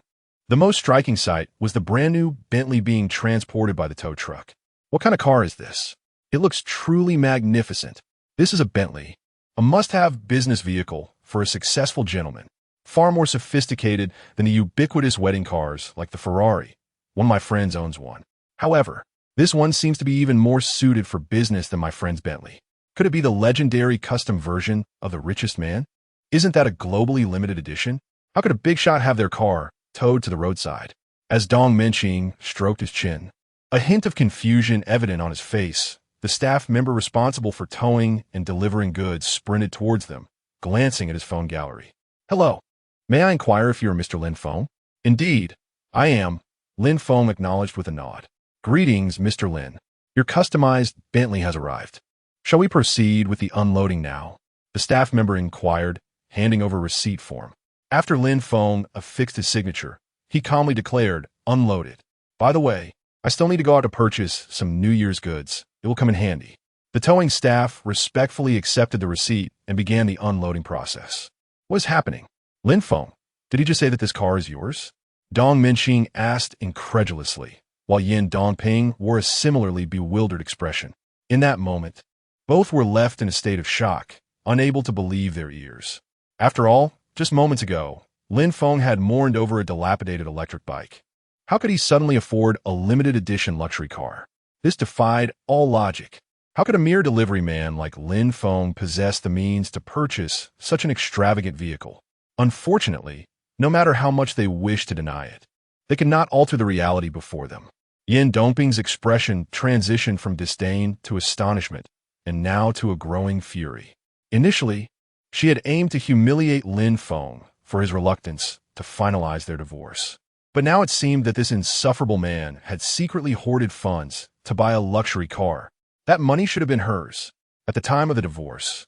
The most striking sight was the brand new Bentley being transported by the tow truck. What kind of car is this? It looks truly magnificent. This is a Bentley, a must-have business vehicle for a successful gentleman, far more sophisticated than the ubiquitous wedding cars like the Ferrari. One of my friends owns one. However, this one seems to be even more suited for business than my friend's Bentley. Could it be the legendary custom version of the richest man? Isn't that a globally limited edition? How could a big shot have their car towed to the roadside? As Dong Minqing stroked his chin, a hint of confusion evident on his face, the staff member responsible for towing and delivering goods sprinted towards them, glancing at his phone gallery. "Hello. May I inquire if you are Mr. Lin Feng?" "Indeed, I am," Lin Feng acknowledged with a nod. "Greetings, Mr. Lin. Your customized Bentley has arrived. Shall we proceed with the unloading now?" The staff member inquired, handing over a receipt form. After Lin Feng affixed his signature, he calmly declared, "Unloaded. By the way, I still need to go out to purchase some New Year's goods. It will come in handy." The towing staff respectfully accepted the receipt and began the unloading process. "What is happening? Lin Feng, did he just say that this car is yours?" Dong Minqing asked incredulously, while Yin Dongping wore a similarly bewildered expression. In that moment, both were left in a state of shock, unable to believe their ears. After all, just moments ago, Lin Feng had mourned over a dilapidated electric bike. How could he suddenly afford a limited edition luxury car? This defied all logic. How could a mere delivery man like Lin Feng possess the means to purchase such an extravagant vehicle? Unfortunately, no matter how much they wished to deny it, they could not alter the reality before them. Yin Dongping's expression transitioned from disdain to astonishment, and now to a growing fury. Initially, she had aimed to humiliate Lin Feng for his reluctance to finalize their divorce. But now it seemed that this insufferable man had secretly hoarded funds to buy a luxury car. That money should have been hers at the time of the divorce.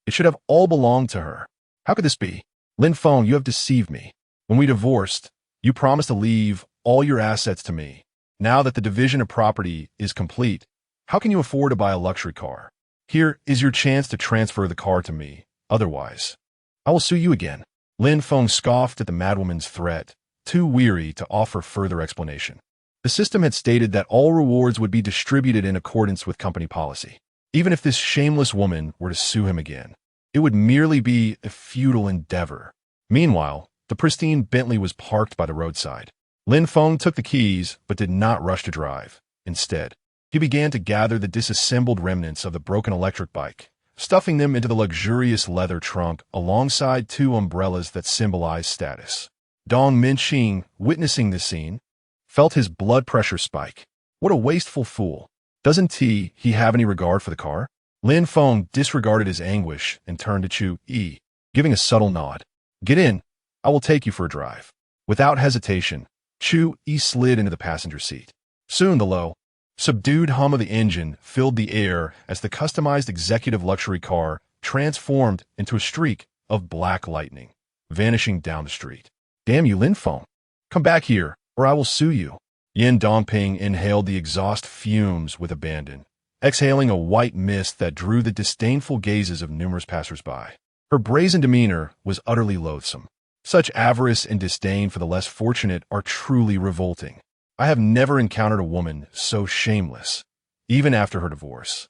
It should have all belonged to her. How could this be? Lin Feng, you have deceived me. When we divorced, you promised to leave all your assets to me. Now that the division of property is complete, how can you afford to buy a luxury car? Here is your chance to transfer the car to me. Otherwise, I will sue you again. Lin Feng scoffed at the madwoman's threat, too weary to offer further explanation. The system had stated that all rewards would be distributed in accordance with company policy. Even if this shameless woman were to sue him again, it would merely be a futile endeavor. Meanwhile, the pristine Bentley was parked by the roadside. Lin Feng took the keys but did not rush to drive. Instead, he began to gather the disassembled remnants of the broken electric bike, stuffing them into the luxurious leather trunk alongside 2 umbrellas that symbolized status. Dong Minqing, witnessing this scene, felt his blood pressure spike. What a wasteful fool. Doesn't he have any regard for the car? Lin Feng disregarded his anguish and turned to Chu Yi, giving a subtle nod. "Get in. I will take you for a drive." Without hesitation, Chu Yi slid into the passenger seat. Soon the low, subdued hum of the engine filled the air as the customized executive luxury car transformed into a streak of black lightning, vanishing down the street. "Damn you, Lin Feng. Come back here, or I will sue you." Yin Dongping inhaled the exhaust fumes with abandon, exhaling a white mist that drew the disdainful gazes of numerous passers-by. Her brazen demeanor was utterly loathsome. Such avarice and disdain for the less fortunate are truly revolting. I have never encountered a woman so shameless. Even after her divorce,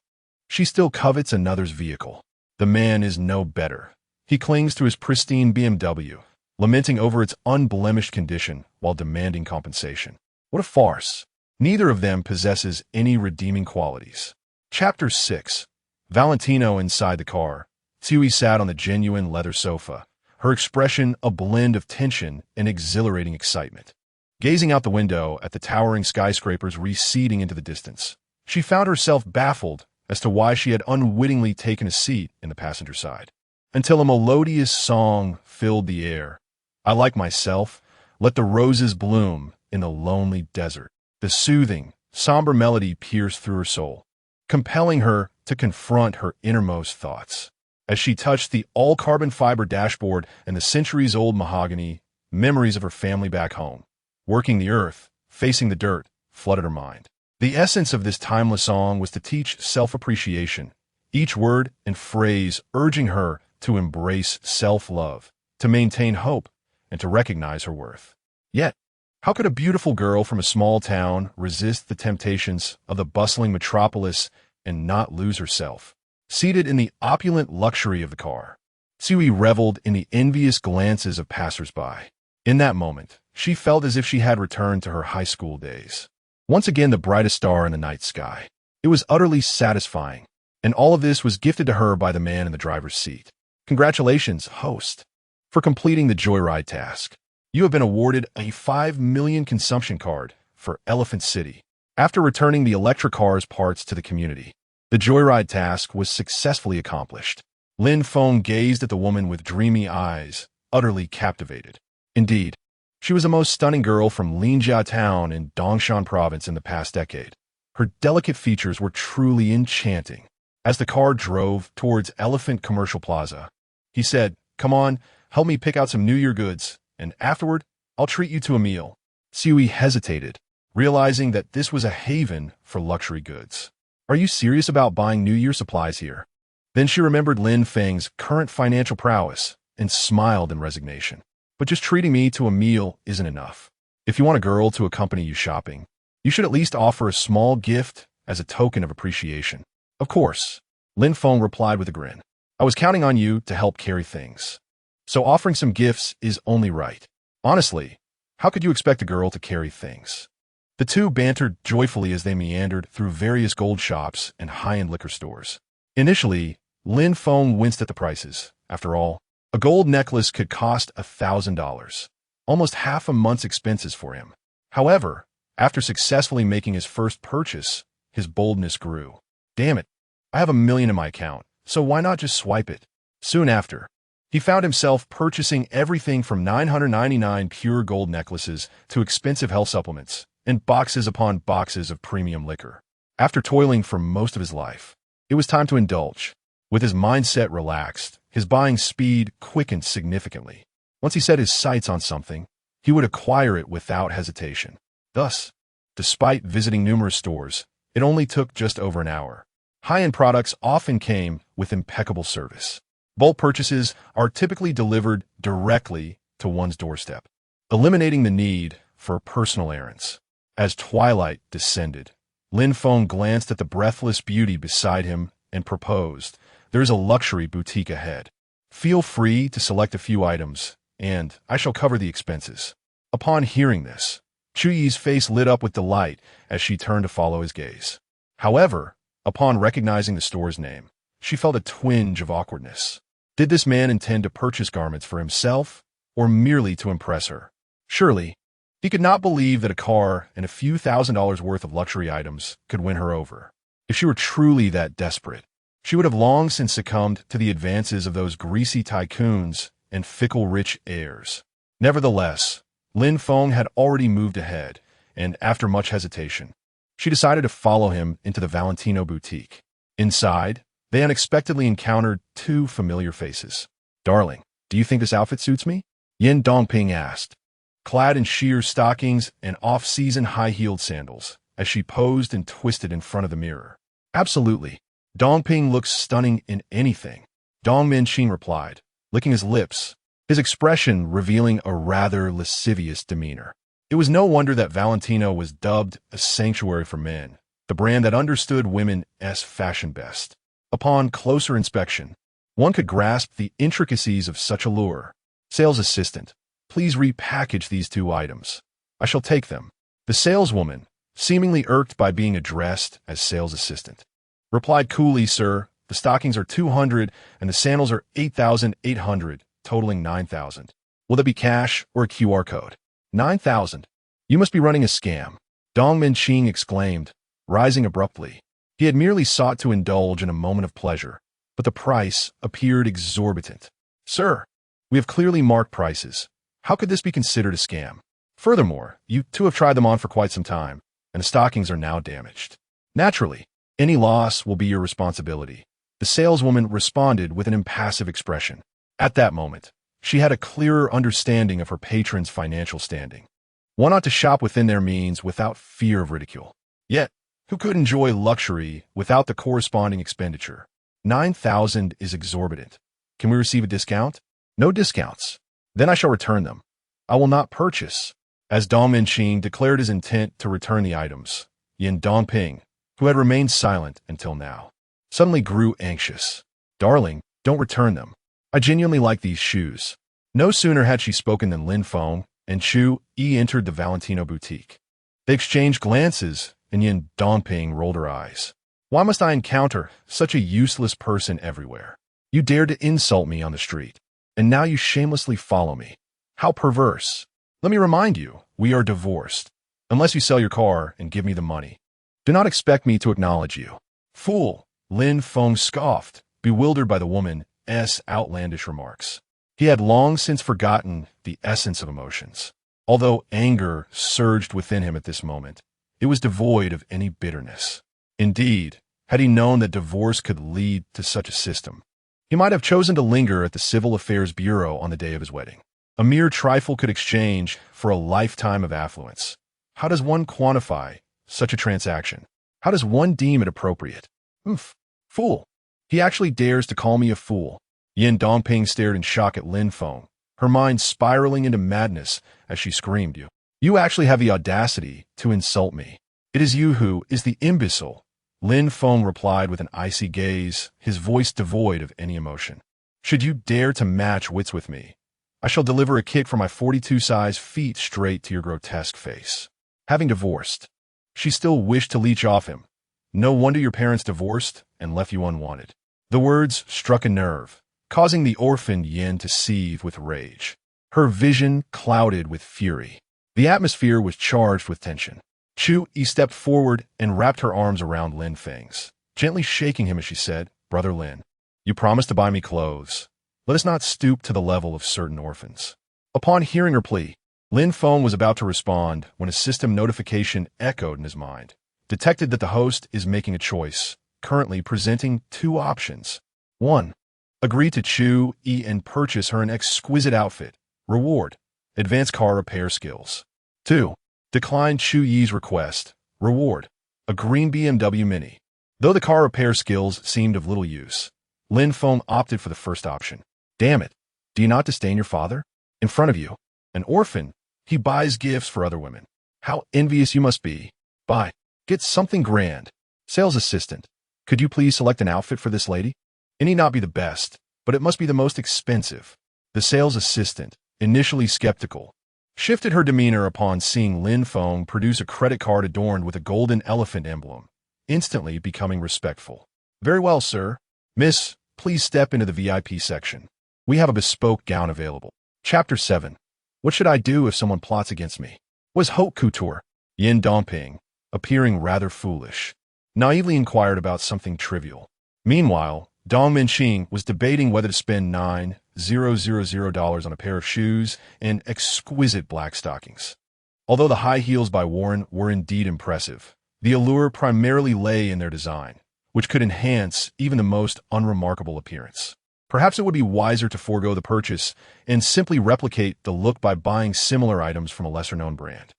she still covets another's vehicle. The man is no better. He clings to his pristine BMW, lamenting over its unblemished condition while demanding compensation. What a farce. Neither of them possesses any redeeming qualities. Chapter 6. Valentino inside the car. Tsui sat on the genuine leather sofa, her expression a blend of tension and exhilarating excitement. Gazing out the window at the towering skyscrapers receding into the distance, she found herself baffled as to why she had unwittingly taken a seat in the passenger side. Until a melodious song filled the air. I like myself, let the roses bloom in the lonely desert. The soothing, somber melody pierced through her soul, compelling her to confront her innermost thoughts. As she touched the all-carbon fiber dashboard and the centuries-old mahogany, memories of her family back home, working the earth, facing the dirt, flooded her mind. The essence of this timeless song was to teach self-appreciation, each word and phrase urging her to embrace self-love, to maintain hope, and to recognize her worth. Yet, how could a beautiful girl from a small town resist the temptations of the bustling metropolis and not lose herself? Seated in the opulent luxury of the car, Sui reveled in the envious glances of passers-by. In that moment, she felt as if she had returned to her high school days. Once again the brightest star in the night sky. It was utterly satisfying, and all of this was gifted to her by the man in the driver's seat. Congratulations, host, for completing the joyride task. You have been awarded a 5 million consumption card for Elephant City. After returning the electric car's parts to the community, the joyride task was successfully accomplished. Lin Feng gazed at the woman with dreamy eyes, utterly captivated. Indeed, she was the most stunning girl from Linjia Town in Dongshan Province in the past decade. Her delicate features were truly enchanting. As the car drove towards Elephant Commercial Plaza, he said, "Come on, help me pick out some New Year goods, and afterward, I'll treat you to a meal." Sui hesitated, realizing that this was a haven for luxury goods. "Are you serious about buying New Year supplies here?" Then she remembered Lin Feng's current financial prowess and smiled in resignation. "But just treating me to a meal isn't enough. If you want a girl to accompany you shopping, you should at least offer a small gift as a token of appreciation." "Of course," Lin Feng replied with a grin. "I was counting on you to help carry things. So offering some gifts is only right. Honestly, how could you expect a girl to carry things?" The two bantered joyfully as they meandered through various gold shops and high-end liquor stores. Initially, Lin Feng winced at the prices. After all, a gold necklace could cost $1,000, almost half a month's expenses for him. However, after successfully making his first purchase, his boldness grew. "Damn it, I have $1 million in my account, so why not just swipe it?" Soon after, he found himself purchasing everything from 999 pure gold necklaces to expensive health supplements and boxes upon boxes of premium liquor. After toiling for most of his life, it was time to indulge. With his mindset relaxed, his buying speed quickened significantly. Once he set his sights on something, he would acquire it without hesitation. Thus, despite visiting numerous stores, it only took just over an hour. High-end products often came with impeccable service. Bulk purchases are typically delivered directly to one's doorstep, eliminating the need for personal errands. As twilight descended, Lin Feng glanced at the breathless beauty beside him and proposed, "There's a luxury boutique ahead. Feel free to select a few items, and I shall cover the expenses." Upon hearing this, Chuyi's face lit up with delight as she turned to follow his gaze. However, upon recognizing the store's name, she felt a twinge of awkwardness. Did this man intend to purchase garments for himself, or merely to impress her? Surely, he could not believe that a car and a few $1,000s worth of luxury items could win her over. If she were truly that desperate, she would have long since succumbed to the advances of those greasy tycoons and fickle rich heirs. Nevertheless, Lin Feng had already moved ahead, and after much hesitation, she decided to follow him into the Valentino boutique. Inside, they unexpectedly encountered two familiar faces. "Darling, do you think this outfit suits me?" Yin Dongping asked, clad in sheer stockings and off-season high-heeled sandals, as she posed and twisted in front of the mirror. "Absolutely. Dongping looks stunning in anything," Dong Minqing replied, licking his lips, his expression revealing a rather lascivious demeanor. It was no wonder that Valentino was dubbed a sanctuary for men, the brand that understood women's fashion best. Upon closer inspection, one could grasp the intricacies of such allure. "Sales assistant, please repackage these two items. I shall take them." The saleswoman, seemingly irked by being addressed as sales assistant, replied coolly, "Sir, the stockings are 200 and the sandals are 8,800, totaling 9,000. Will that be cash or a QR code?" 9,000. You must be running a scam," Dong Minqing exclaimed, rising abruptly. He had merely sought to indulge in a moment of pleasure, but the price appeared exorbitant. "Sir, we have clearly marked prices. How could this be considered a scam? Furthermore, you two have tried them on for quite some time, and the stockings are now damaged. Naturally, any loss will be your responsibility," the saleswoman responded with an impassive expression. At that moment, she had a clearer understanding of her patron's financial standing. One ought to shop within their means without fear of ridicule. Yet, who could enjoy luxury without the corresponding expenditure? 9,000 is exorbitant. Can we receive a discount? No discounts. Then I shall return them. I will not purchase. As Dong Minqing declared his intent to return the items, Yin Dongping, who had remained silent until now, suddenly grew anxious. Darling, don't return them. I genuinely like these shoes. No sooner had she spoken than Lin Feng and Chu Yi entered the Valentino boutique. They exchanged glances, and Yin Dongping rolled her eyes. Why must I encounter such a useless person everywhere? You dared to insult me on the street, and now you shamelessly follow me. How perverse. Let me remind you, we are divorced. Unless you sell your car and give me the money. Do not expect me to acknowledge you. Fool, Lin Feng scoffed, bewildered by the woman's outlandish remarks. He had long since forgotten the essence of emotions. Although anger surged within him at this moment, it was devoid of any bitterness. Indeed, had he known that divorce could lead to such a system, he might have chosen to linger at the Civil Affairs Bureau on the day of his wedding. A mere trifle could exchange for a lifetime of affluence. How does one quantify such a transaction? How does one deem it appropriate? Fool. He actually dares to call me a fool. Yin Dongping stared in shock at Lin Feng, her mind spiraling into madness as she screamed, You actually have the audacity to insult me. It is you who is the imbecile. Lin Feng replied with an icy gaze, his voice devoid of any emotion. Should you dare to match wits with me, I shall deliver a kick from my 42 size feet straight to your grotesque face. Having divorced, she still wished to leech off him. No wonder your parents divorced and left you unwanted. The words struck a nerve, causing the orphaned Yin to seethe with rage. Her vision clouded with fury. The atmosphere was charged with tension. Chu Yi stepped forward and wrapped her arms around Lin Feng's, gently shaking him as she said, Brother Lin, you promised to buy me clothes. Let us not stoop to the level of certain orphans. Upon hearing her plea, Lin Feng was about to respond when a system notification echoed in his mind. Detected that the host is making a choice, currently presenting two options. 1. Agree to Chu Yi and purchase her an exquisite outfit. Reward. Advanced car repair skills. 2. Decline Chu Yi's request. Reward. A green BMW Mini. Though the car repair skills seemed of little use, Lin Feng opted for the first option. Damn it. Do you not disdain your father? In front of you, an orphan, he buys gifts for other women. How envious you must be. Buy. Get something grand. Sales assistant. Could you please select an outfit for this lady? It need not be the best, but it must be the most expensive. The sales assistant, initially skeptical, shifted her demeanor upon seeing Lin Feng produce a credit card adorned with a golden elephant emblem, instantly becoming respectful. Very well, sir. Miss, please step into the VIP section. We have a bespoke gown available. Chapter 7. What should I do if someone plots against me? Was haute couture. Yin Dongping, appearing rather foolish, naively inquired about something trivial. Meanwhile, Dong Minqing was debating whether to spend $9,000 on a pair of shoes and exquisite black stockings. Although the high heels by Warren were indeed impressive, the allure primarily lay in their design, which could enhance even the most unremarkable appearance. Perhaps it would be wiser to forego the purchase and simply replicate the look by buying similar items from a lesser-known brand.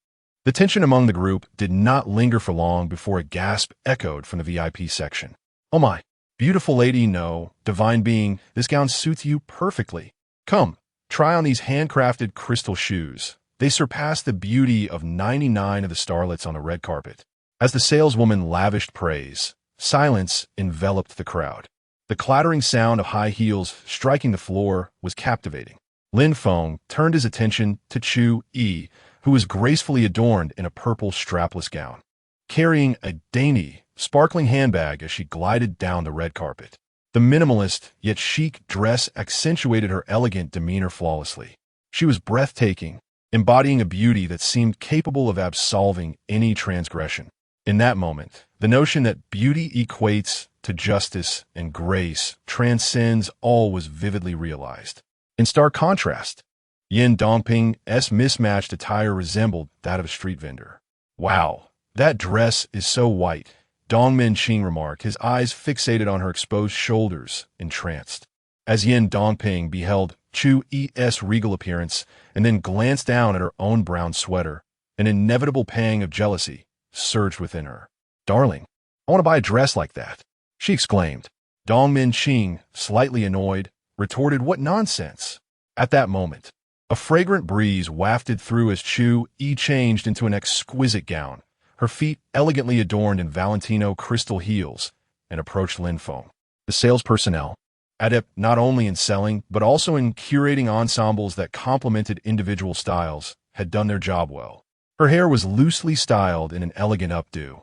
The tension among the group did not linger for long before a gasp echoed from the VIP section. Oh my, beautiful lady, no, divine being, this gown suits you perfectly. Come, try on these handcrafted crystal shoes. They surpass the beauty of 99 of the starlets on a red carpet. As the saleswoman lavished praise, silence enveloped the crowd. The clattering sound of high heels striking the floor was captivating. Lin Feng turned his attention to Chu Yi, who was gracefully adorned in a purple strapless gown, carrying a dainty, sparkling handbag as she glided down the red carpet. The minimalist yet chic dress accentuated her elegant demeanor flawlessly. She was breathtaking, embodying a beauty that seemed capable of absolving any transgression. In that moment, the notion that beauty equates to justice and grace transcends all was vividly realized. In stark contrast, Yin Dongping's mismatched attire resembled that of a street vendor. Wow, that dress is so white, Dong Minqing remarked, his eyes fixated on her exposed shoulders, entranced. As Yin Dongping beheld Chu Yi's regal appearance and then glanced down at her own brown sweater, an inevitable pang of jealousy surged within her. Darling, I want to buy a dress like that, she exclaimed. Dong Minqing, slightly annoyed, retorted, "What nonsense." At that moment, a fragrant breeze wafted through as Chu Yi changed into an exquisite gown, her feet elegantly adorned in Valentino crystal heels, and approached Lin Feng. The sales personnel, adept not only in selling but also in curating ensembles that complemented individual styles, had done their job well. Her hair was loosely styled in an elegant updo,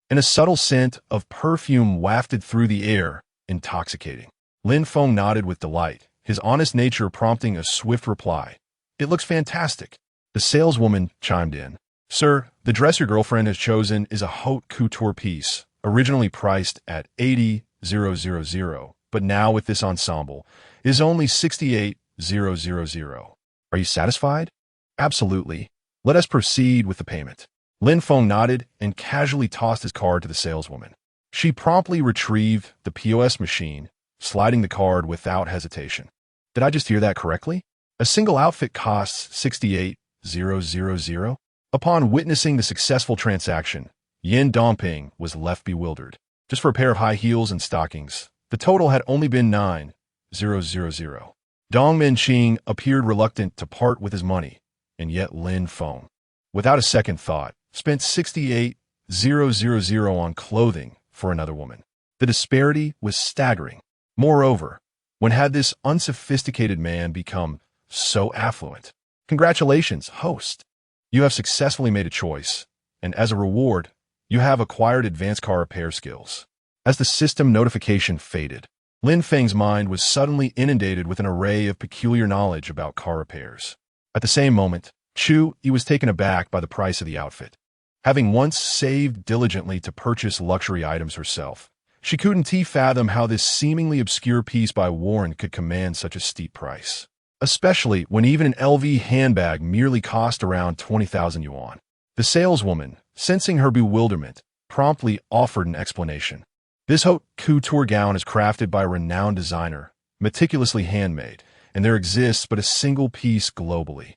and a subtle scent of perfume wafted through the air, intoxicating. Lin Feng nodded with delight, his honest nature prompting a swift reply. "It looks fantastic." The saleswoman chimed in. "Sir, the dress your girlfriend has chosen is a haute couture piece, originally priced at 80,000, but now with this ensemble is only 68,000. Are you satisfied?" "Absolutely. Let us proceed with the payment." Lin Feng nodded and casually tossed his card to the saleswoman. She promptly retrieved the POS machine, sliding the card without hesitation. "Did I just hear that correctly? A single outfit costs 68,000? Upon witnessing the successful transaction, Yin Dongping was left bewildered. Just for a pair of high heels and stockings, the total had only been 9,000. Dong Minqing appeared reluctant to part with his money, and yet Lin Feng, without a second thought, spent 68,000 on clothing for another woman. The disparity was staggering. Moreover, when had this unsophisticated man become so affluent? "Congratulations, host. You have successfully made a choice, and as a reward, you have acquired advanced car repair skills." As the system notification faded, Lin Feng's mind was suddenly inundated with an array of peculiar knowledge about car repairs. At the same moment, Chu Yi was taken aback by the price of the outfit. Having once saved diligently to purchase luxury items herself, she couldn't fathom how this seemingly obscure piece by Warren could command such a steep price, especially when even an LV handbag merely cost around 20,000 yuan. The saleswoman, sensing her bewilderment, promptly offered an explanation. "This haute couture gown is crafted by a renowned designer, meticulously handmade, and there exists but a single piece globally.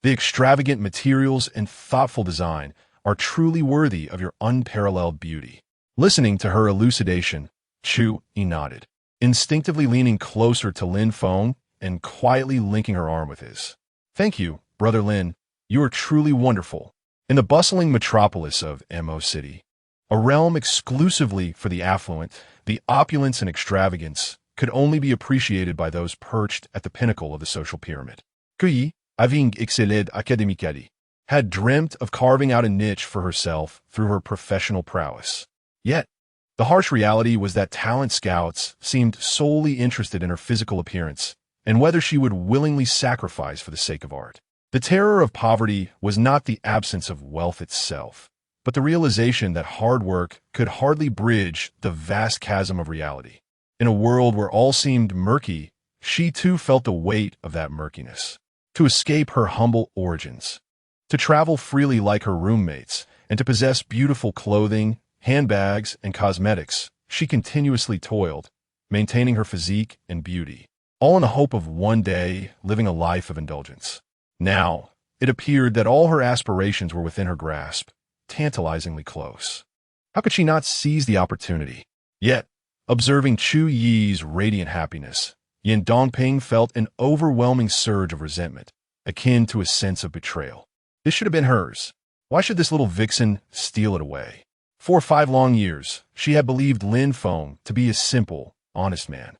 The extravagant materials and thoughtful design are truly worthy of your unparalleled beauty." Listening to her elucidation, Chu Yi nodded, instinctively leaning closer to Lin Feng and quietly linking her arm with his. "Thank you, Brother Lin. You are truly wonderful." In the bustling metropolis of Mo City, a realm exclusively for the affluent, the opulence and extravagance could only be appreciated by those perched at the pinnacle of the social pyramid. Kuyi, having excelled academically, had dreamt of carving out a niche for herself through her professional prowess. Yet, the harsh reality was that talent scouts seemed solely interested in her physical appearance and whether she would willingly sacrifice for the sake of art. The terror of poverty was not the absence of wealth itself, but the realization that hard work could hardly bridge the vast chasm of reality. In a world where all seemed murky, she too felt the weight of that murkiness. To escape her humble origins, to travel freely like her roommates, and to possess beautiful clothing, handbags, and cosmetics, she continuously toiled, maintaining her physique and beauty, all in the hope of one day living a life of indulgence. Now, it appeared that all her aspirations were within her grasp, tantalizingly close. How could she not seize the opportunity? Yet, observing Chu Yi's radiant happiness, Yin Dongping felt an overwhelming surge of resentment, akin to a sense of betrayal. This should have been hers. Why should this little vixen steal it away? For 5 long years, she had believed Lin Feng to be a simple, honest man,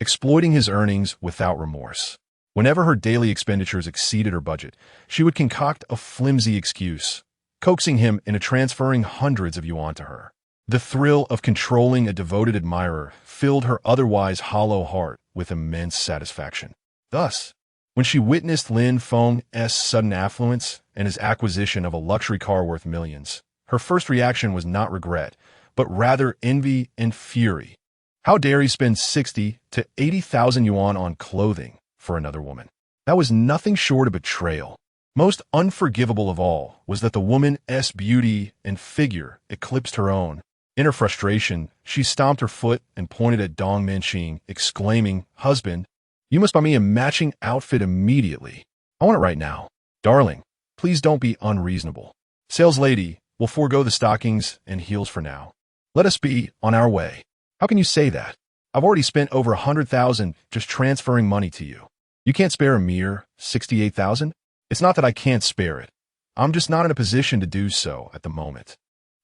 exploiting his earnings without remorse. Whenever her daily expenditures exceeded her budget, she would concoct a flimsy excuse, coaxing him into transferring hundreds of yuan to her. The thrill of controlling a devoted admirer filled her otherwise hollow heart with immense satisfaction. Thus, when she witnessed Lin Feng's sudden affluence and his acquisition of a luxury car worth millions, her first reaction was not regret, but rather envy and fury. How dare he spend 60 to 80,000 yuan on clothing for another woman? That was nothing short of betrayal. Most unforgivable of all was that the woman's beauty and figure eclipsed her own. In her frustration, she stomped her foot and pointed at Dong Minqing, exclaiming, "Husband, you must buy me a matching outfit immediately. I want it right now. Darling, please don't be unreasonable. Sales lady, we'll forego the stockings and heels for now. Let us be on our way." "How can you say that? I've already spent over 100,000 just transferring money to you. You can't spare a mere 68,000? It's not that I can't spare it. I'm just not in a position to do so at the moment.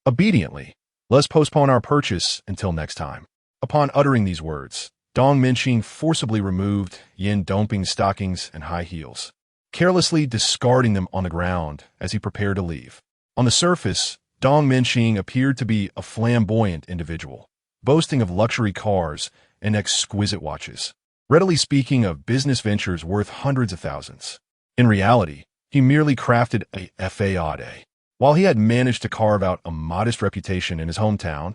Obediently, let's postpone our purchase until next time. Upon uttering these words, Dong Minxing forcibly removed Yin Dongping's stockings and high heels, carelessly discarding them on the ground as he prepared to leave. On the surface, Dong Minxing appeared to be a flamboyant individual, boasting of luxury cars and exquisite watches, readily speaking of business ventures worth hundreds of thousands. In reality, he merely crafted a fade. While he had managed to carve out a modest reputation in his hometown,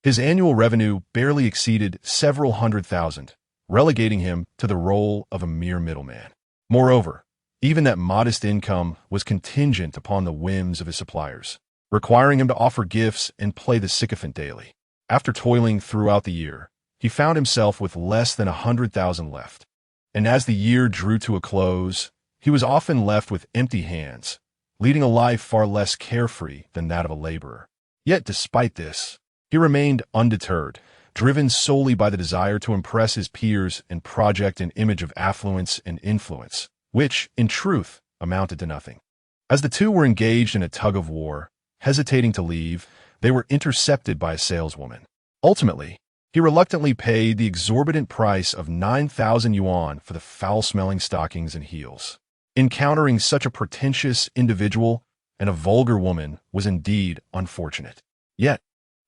his annual revenue barely exceeded several hundred thousand, relegating him to the role of a mere middleman. Moreover, even that modest income was contingent upon the whims of his suppliers, requiring him to offer gifts and play the sycophant daily. After toiling throughout the year, he found himself with less than 100,000 left. And as the year drew to a close, he was often left with empty hands, leading a life far less carefree than that of a laborer. Yet despite this, he remained undeterred, driven solely by the desire to impress his peers and project an image of affluence and influence, which, in truth, amounted to nothing. As the two were engaged in a tug-of-war, hesitating to leave, they were intercepted by a saleswoman. Ultimately, he reluctantly paid the exorbitant price of 9,000 yuan for the foul-smelling stockings and heels. Encountering such a pretentious individual and a vulgar woman was indeed unfortunate. Yet,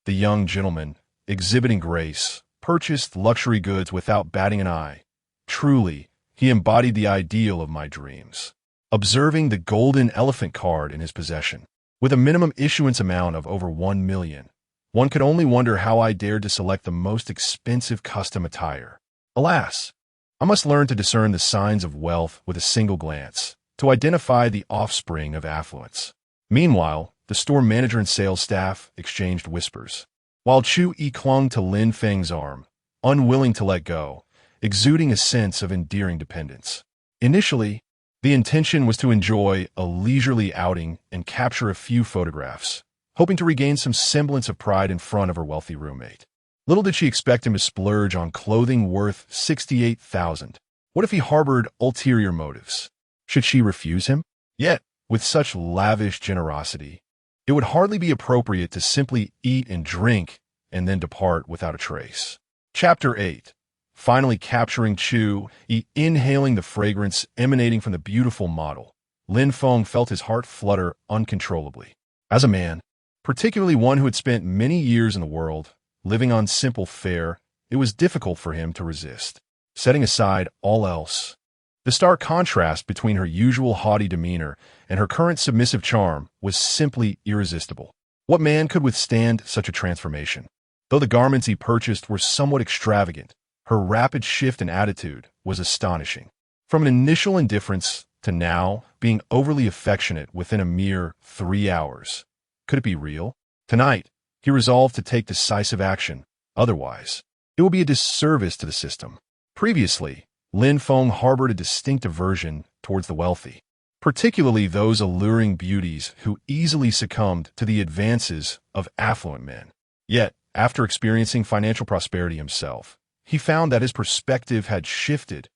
the young gentleman, exhibiting grace, purchased luxury goods without batting an eye. Truly, he embodied the ideal of my dreams. Observing the golden elephant card in his possession, with a minimum issuance amount of over 1 million, one could only wonder how I dared to select the most expensive custom attire. Alas, I must learn to discern the signs of wealth with a single glance, to identify the offspring of affluence. Meanwhile, the store manager and sales staff exchanged whispers, while Chu Yi clung to Lin Feng's arm, unwilling to let go, exuding a sense of endearing dependence. Initially, the intention was to enjoy a leisurely outing and capture a few photographs, hoping to regain some semblance of pride in front of her wealthy roommate. Little did she expect him to splurge on clothing worth 68,000. What if he harbored ulterior motives? Should she refuse him? Yet, with such lavish generosity, it would hardly be appropriate to simply eat and drink and then depart without a trace. Chapter 8. Finally capturing Chu Yi, inhaling the fragrance emanating from the beautiful model, Lin Feng felt his heart flutter uncontrollably. As a man, particularly one who had spent many years in the world, living on simple fare, it was difficult for him to resist. Setting aside all else, the stark contrast between her usual haughty demeanor and her current submissive charm was simply irresistible. What man could withstand such a transformation? Though the garments he purchased were somewhat extravagant, her rapid shift in attitude was astonishing. From an initial indifference to now being overly affectionate within a mere 3 hours. Could it be real? Tonight, he resolved to take decisive action. Otherwise, it would be a disservice to the system. Previously, Lin Feng harbored a distinct aversion towards the wealthy, particularly those alluring beauties who easily succumbed to the advances of affluent men. Yet, after experiencing financial prosperity himself, he found that his perspective had shifted.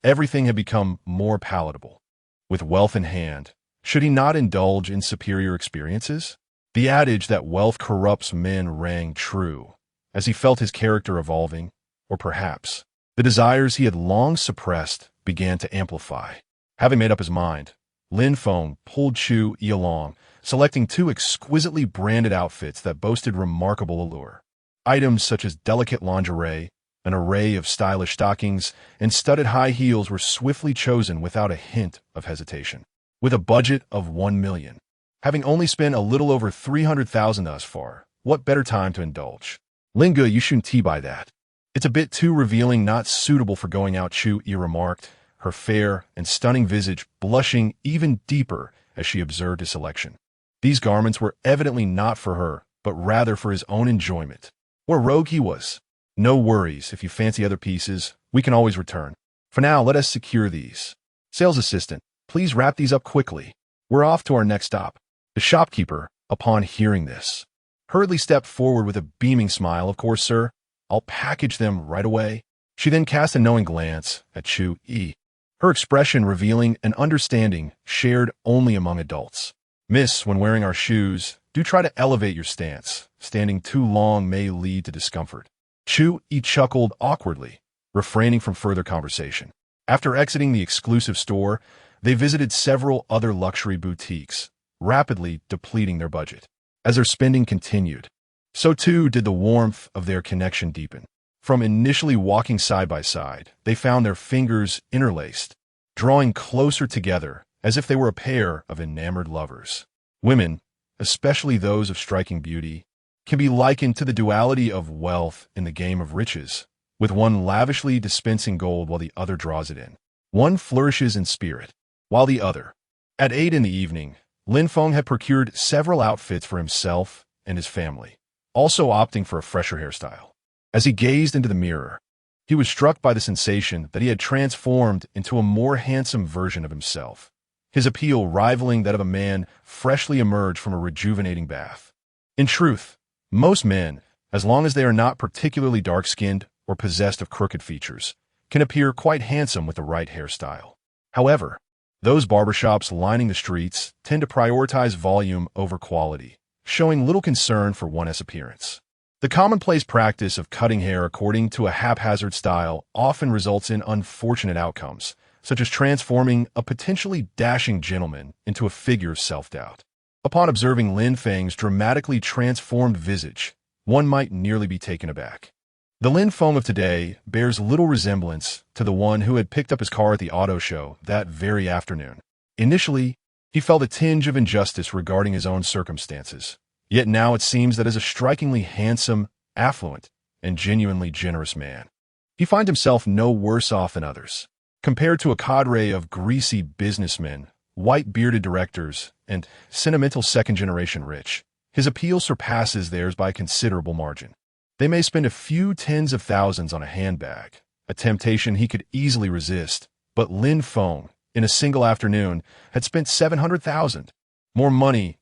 Everything had become more palatable. With wealth in hand, should he not indulge in superior experiences? The adage that wealth corrupts men rang true, as he felt his character evolving, or perhaps the desires he had long suppressed began to amplify. Having made up his mind, Lin Feng pulled Chu Yi along, selecting 2 exquisitely branded outfits that boasted remarkable allure. Items such as delicate lingerie, an array of stylish stockings, and studded high heels were swiftly chosen without a hint of hesitation. With a budget of 1 million, having only spent a little over 300,000 thus far, what better time to indulge? Linga, you shouldn't buy that. It's a bit too revealing, not suitable for going out, Chu Yi remarked, her fair and stunning visage blushing even deeper as she observed his selection. These garments were evidently not for her, but rather for his own enjoyment. What a rogue he was. No worries, if you fancy other pieces, we can always return. For now, let us secure these. Sales assistant, please wrap these up quickly. We're off to our next stop. The shopkeeper, upon hearing this, hurriedly stepped forward with a beaming smile. Of course, sir. I'll package them right away. She then cast a knowing glance at Chu Yi, her expression revealing an understanding shared only among adults. Miss, when wearing our shoes, do try to elevate your stance. Standing too long may lead to discomfort. Chu Yi chuckled awkwardly, refraining from further conversation. After exiting the exclusive store, they visited several other luxury boutiques, rapidly depleting their budget. As their spending continued, so too did the warmth of their connection deepen. From initially walking side by side, they found their fingers interlaced, drawing closer together as if they were a pair of enamored lovers. Women, especially those of striking beauty, can be likened to the duality of wealth in the game of riches, with one lavishly dispensing gold while the other draws it in. One flourishes in spirit, while the other. At 8 in the evening, Lin Feng had procured several outfits for himself and his family, also opting for a fresher hairstyle. As he gazed into the mirror, he was struck by the sensation that he had transformed into a more handsome version of himself, his appeal rivaling that of a man freshly emerged from a rejuvenating bath. In truth, most men, as long as they are not particularly dark-skinned or possessed of crooked features, can appear quite handsome with the right hairstyle. However, those barbershops lining the streets tend to prioritize volume over quality, showing little concern for one's appearance. The commonplace practice of cutting hair according to a haphazard style often results in unfortunate outcomes, such as transforming a potentially dashing gentleman into a figure of self-doubt. Upon observing Lin Feng's dramatically transformed visage, one might nearly be taken aback. The Lin Feng of today bears little resemblance to the one who had picked up his car at the auto show that very afternoon. Initially, he felt a tinge of injustice regarding his own circumstances. Yet now it seems that as a strikingly handsome, affluent, and genuinely generous man, he finds himself no worse off than others. Compared to a cadre of greasy businessmen, white-bearded directors, and sentimental second-generation rich, his appeal surpasses theirs by a considerable margin. They may spend a few tens of thousands on a handbag, a temptation he could easily resist, but Lin Feng, in a single afternoon, had spent 700,000. More money,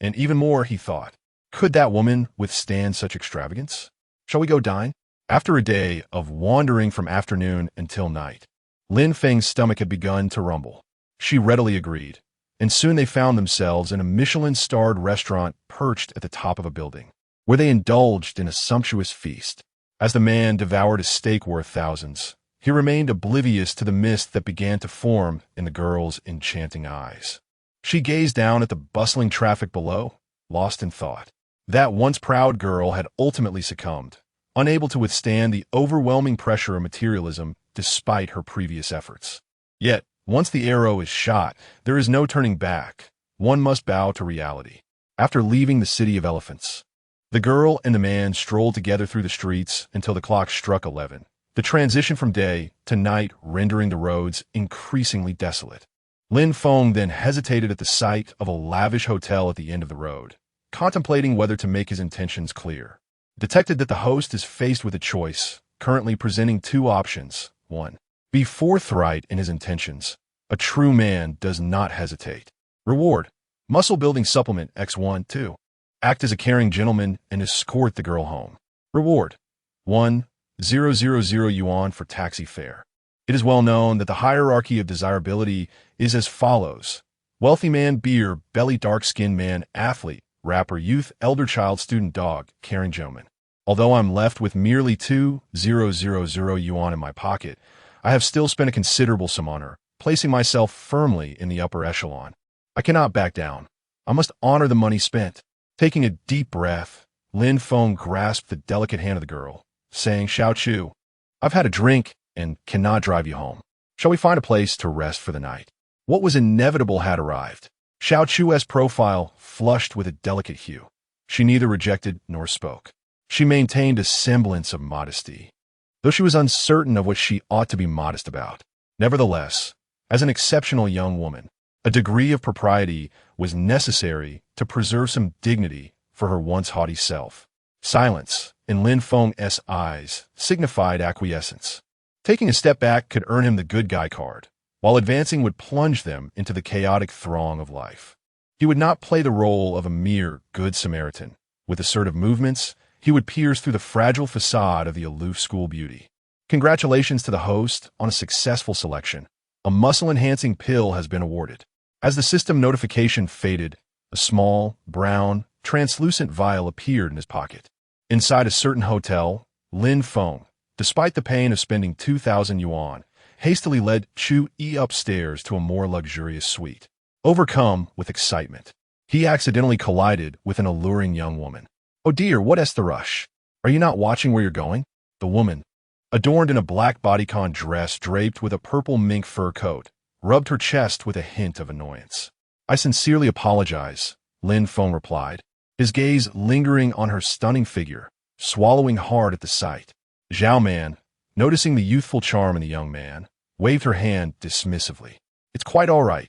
and even more, he thought. Could that woman withstand such extravagance? Shall we go dine? After a day of wandering from afternoon until night, Lin Feng's stomach had begun to rumble. She readily agreed, and soon they found themselves in a Michelin-starred restaurant perched at the top of a building, where they indulged in a sumptuous feast. As the man devoured a steak worth thousands, he remained oblivious to the mist that began to form in the girl's enchanting eyes. She gazed down at the bustling traffic below, lost in thought. That once proud girl had ultimately succumbed, unable to withstand the overwhelming pressure of materialism despite her previous efforts. Yet, once the arrow is shot, there is no turning back. One must bow to reality. After leaving the city of elephants, the girl and the man strolled together through the streets until the clock struck 11, the transition from day to night rendering the roads increasingly desolate. Lin Feng then hesitated at the sight of a lavish hotel at the end of the road, contemplating whether to make his intentions clear. Detected that the host is faced with a choice, currently presenting two options. 1. Be forthright in his intentions. A true man does not hesitate. Reward. Muscle-building supplement X1, 2. Act as a caring gentleman and escort the girl home. Reward. 1,000 yuan for taxi fare. It is well known that the hierarchy of desirability is as follows. Wealthy man, beer, belly, dark-skinned man, athlete, rapper, youth, elder child, student, dog, caring gentleman. Although I'm left with merely 2,000 yuan in my pocket, I have still spent a considerable sum on her, placing myself firmly in the upper echelon. I cannot back down. I must honor the money spent. Taking a deep breath, Lin Feng grasped the delicate hand of the girl, saying, Xiao Chu, I've had a drink and cannot drive you home. Shall we find a place to rest for the night? What was inevitable had arrived. Xiao Chu's profile flushed with a delicate hue. She neither rejected nor spoke. She maintained a semblance of modesty, though she was uncertain of what she ought to be modest about. Nevertheless, as an exceptional young woman, a degree of propriety was necessary to preserve some dignity for her once haughty self. Silence, in Lin Feng's eyes, signified acquiescence. Taking a step back could earn him the good guy card, while advancing would plunge them into the chaotic throng of life. He would not play the role of a mere good Samaritan. With assertive movements, he would pierce through the fragile facade of the aloof school beauty. Congratulations to the host on a successful selection. A muscle-enhancing pill has been awarded. As the system notification faded, a small, brown, translucent vial appeared in his pocket. Inside a certain hotel, Lin Feng, despite the pain of spending 2,000 yuan, hastily led Chu Yi upstairs to a more luxurious suite. Overcome with excitement, he accidentally collided with an alluring young woman. "Oh dear, what's the rush? Are you not watching where you're going?" The woman, adorned in a black bodycon dress draped with a purple mink fur coat, rubbed her chest with a hint of annoyance. "I sincerely apologize," Lin Feng replied, his gaze lingering on her stunning figure, swallowing hard at the sight. Zhao Man, noticing the youthful charm in the young man, waved her hand dismissively. "It's quite all right.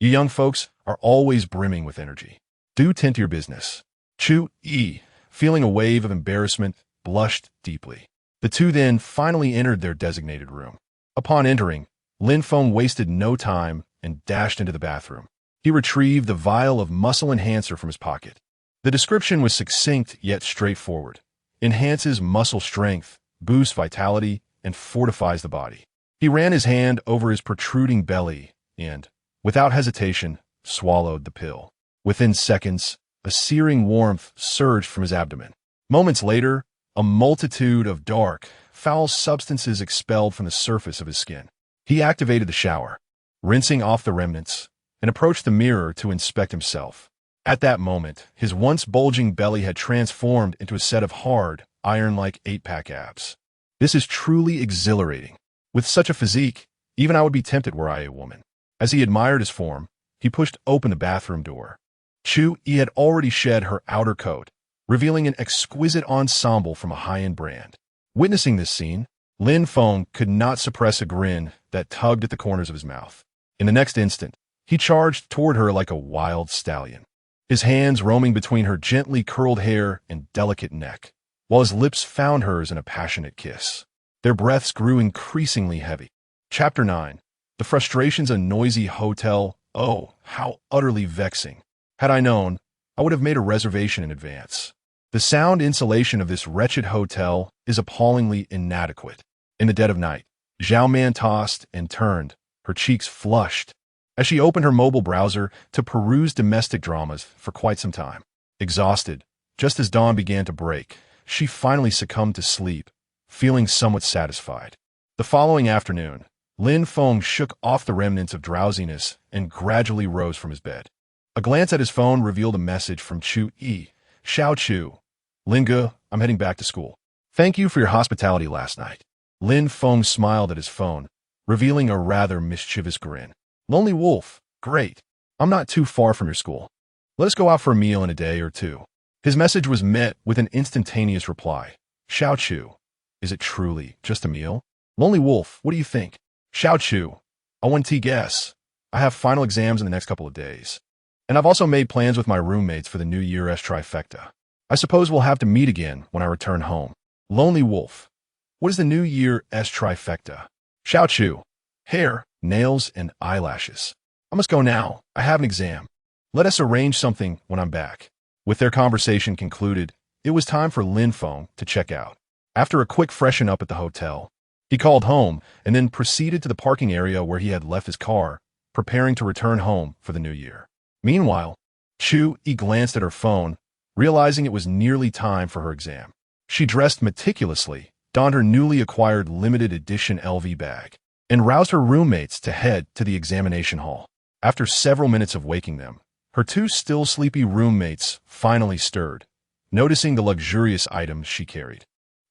You young folks are always brimming with energy. Do tend to your business." Chu Yi, feeling a wave of embarrassment, blushed deeply. The two then finally entered their designated room. Upon entering, Lin Feng wasted no time and dashed into the bathroom. He retrieved the vial of muscle enhancer from his pocket. The description was succinct yet straightforward. Enhances muscle strength, boosts vitality, and fortifies the body. He ran his hand over his protruding belly and, without hesitation, swallowed the pill. Within seconds, a searing warmth surged from his abdomen. Moments later, a multitude of dark, foul substances expelled from the surface of his skin. He activated the shower, rinsing off the remnants, and approached the mirror to inspect himself. At that moment, his once bulging belly had transformed into a set of hard, iron-like 8-pack abs. This is truly exhilarating. With such a physique, even I would be tempted were I a woman. As he admired his form, he pushed open the bathroom door. Chu Yi had already shed her outer coat, revealing an exquisite ensemble from a high-end brand. Witnessing this scene, Lin Feng could not suppress a grin that tugged at the corners of his mouth. In the next instant, he charged toward her like a wild stallion, his hands roaming between her gently curled hair and delicate neck, while his lips found hers in a passionate kiss. Their breaths grew increasingly heavy. Chapter 9. The frustrations of a noisy hotel. Oh, how utterly vexing. Had I known, I would have made a reservation in advance. The sound insulation of this wretched hotel is appallingly inadequate. In the dead of night, Zhao Man tossed and turned, her cheeks flushed, as she opened her mobile browser to peruse domestic dramas for quite some time. Exhausted, just as dawn began to break, she finally succumbed to sleep, feeling somewhat satisfied. The following afternoon, Lin Feng shook off the remnants of drowsiness and gradually rose from his bed. A glance at his phone revealed a message from Chu Yi. "Xiao Chu. Linge, I'm heading back to school. Thank you for your hospitality last night." Lin Feng smiled at his phone, revealing a rather mischievous grin. "Lonely Wolf, great. I'm not too far from your school. Let us go out for a meal in a day or two." His message was met with an instantaneous reply. "Xiao Chu, is it truly just a meal? Lonely Wolf, what do you think?" "Xiao Chu, I want to guess. I have final exams in the next couple of days. And I've also made plans with my roommates for the New Year's trifecta. I suppose we'll have to meet again when I return home." Lonely Wolf, what is the New Year's trifecta? "Xiao Chu, hair, nails, and eyelashes. I must go now. I have an exam. Let us arrange something when I'm back." With their conversation concluded, it was time for Lin Feng to check out. After a quick freshen up at the hotel, he called home and then proceeded to the parking area where he had left his car, preparing to return home for the new year. Meanwhile, Chu Yi glanced at her phone, realizing it was nearly time for her exam. She dressed meticulously, donned her newly acquired limited edition LV bag, and roused her roommates to head to the examination hall. After several minutes of waking them, her two still sleepy roommates finally stirred, noticing the luxurious items she carried.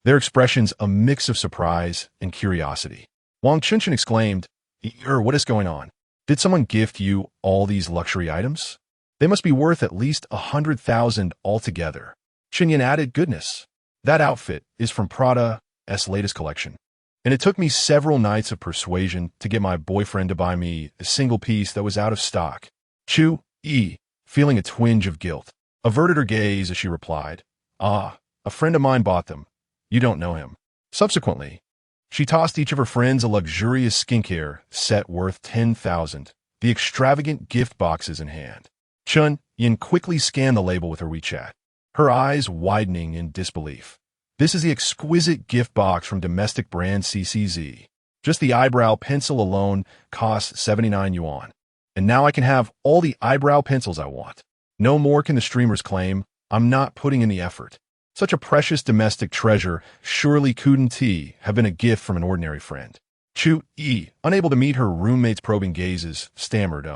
Their expressions a mix of surprise and curiosity. Wang Chunshan exclaimed, What is going on? Did someone gift you all these luxury items? They must be worth at least 100,000 altogether." Xinyan added, "Goodness, that outfit is from Prada's latest collection. And it took me several nights of persuasion to get my boyfriend to buy me a single piece that was out of stock." Chu Yi, feeling a twinge of guilt, averted her gaze as she replied, "Ah, a friend of mine bought them. You don't know him." Subsequently, she tossed each of her friends a luxurious skincare set worth 10,000, the extravagant gift boxes in hand. Chun Yin quickly scanned the label with her WeChat. her eyes widening in disbelief. This is the exquisite gift box from domestic brand CCZ. Just the eyebrow pencil alone costs 79 yuan. And now I can have all the eyebrow pencils I want. No more can the streamers claim I'm not putting in the effort. Such a precious domestic treasure surely couldn't have been a gift from an ordinary friend. Chu-yi, unable to meet her roommate's probing gazes, stammered,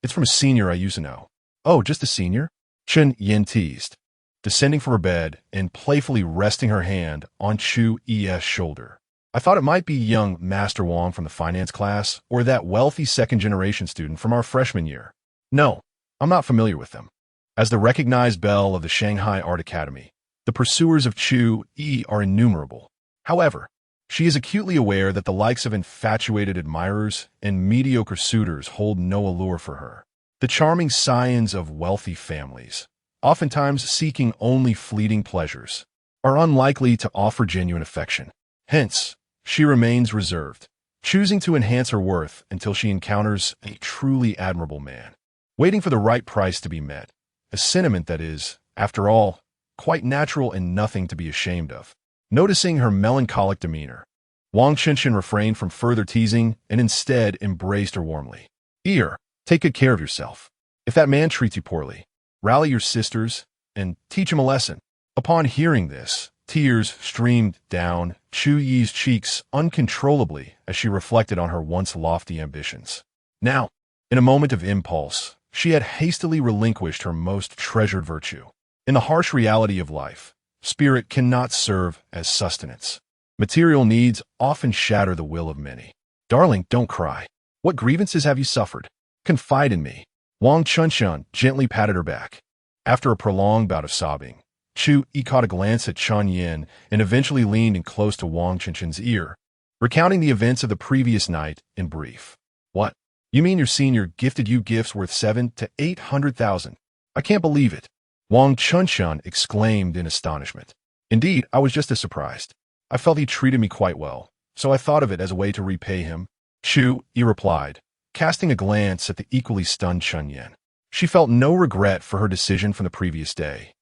It's from a senior I used to know. Oh, just a senior? Chen-yin teased, descending from her bed and playfully resting her hand on Chu-yi's shoulder. I thought it might be young Master Wang from the finance class or that wealthy second-generation student from our freshman year. No, I'm not familiar with them. As the recognized belle of the Shanghai Art Academy, the pursuers of Chu-yi are innumerable. However, she is acutely aware that the likes of infatuated admirers and mediocre suitors hold no allure for her. The charming scions of wealthy families, oftentimes seeking only fleeting pleasures, are unlikely to offer genuine affection. Hence, she remains reserved, choosing to enhance her worth until she encounters a truly admirable man, waiting for the right price to be met, a sentiment that is, after all, quite natural and nothing to be ashamed of. Noticing her melancholic demeanor, Wang Qinshan refrained from further teasing and instead embraced her warmly. Here, take good care of yourself. If that man treats you poorly, rally your sisters and teach him a lesson. Upon hearing this, tears streamed down Chu-yi's cheeks uncontrollably as she reflected on her once lofty ambitions. Now, in a moment of impulse, she had hastily relinquished her most treasured virtue. In the harsh reality of life, spirit cannot serve as sustenance. Material needs often shatter the will of many. Darling, don't cry. What grievances have you suffered? Confide in me. Wang Qinshan gently patted her back. After a prolonged bout of sobbing, Chu-yi caught a glance at Chen Yin and eventually leaned in close to Wang Qinshan's ear, recounting the events of the previous night in brief. What? You mean your senior gifted you gifts worth 700,000 to 800,000? I can't believe it. Wang Qinshan exclaimed in astonishment. Indeed, I was just as surprised. I felt he treated me quite well, so I thought of it as a way to repay him. Chu-yi replied, casting a glance at the equally stunned Chen Yin. She felt no regret for her decision from the previous day.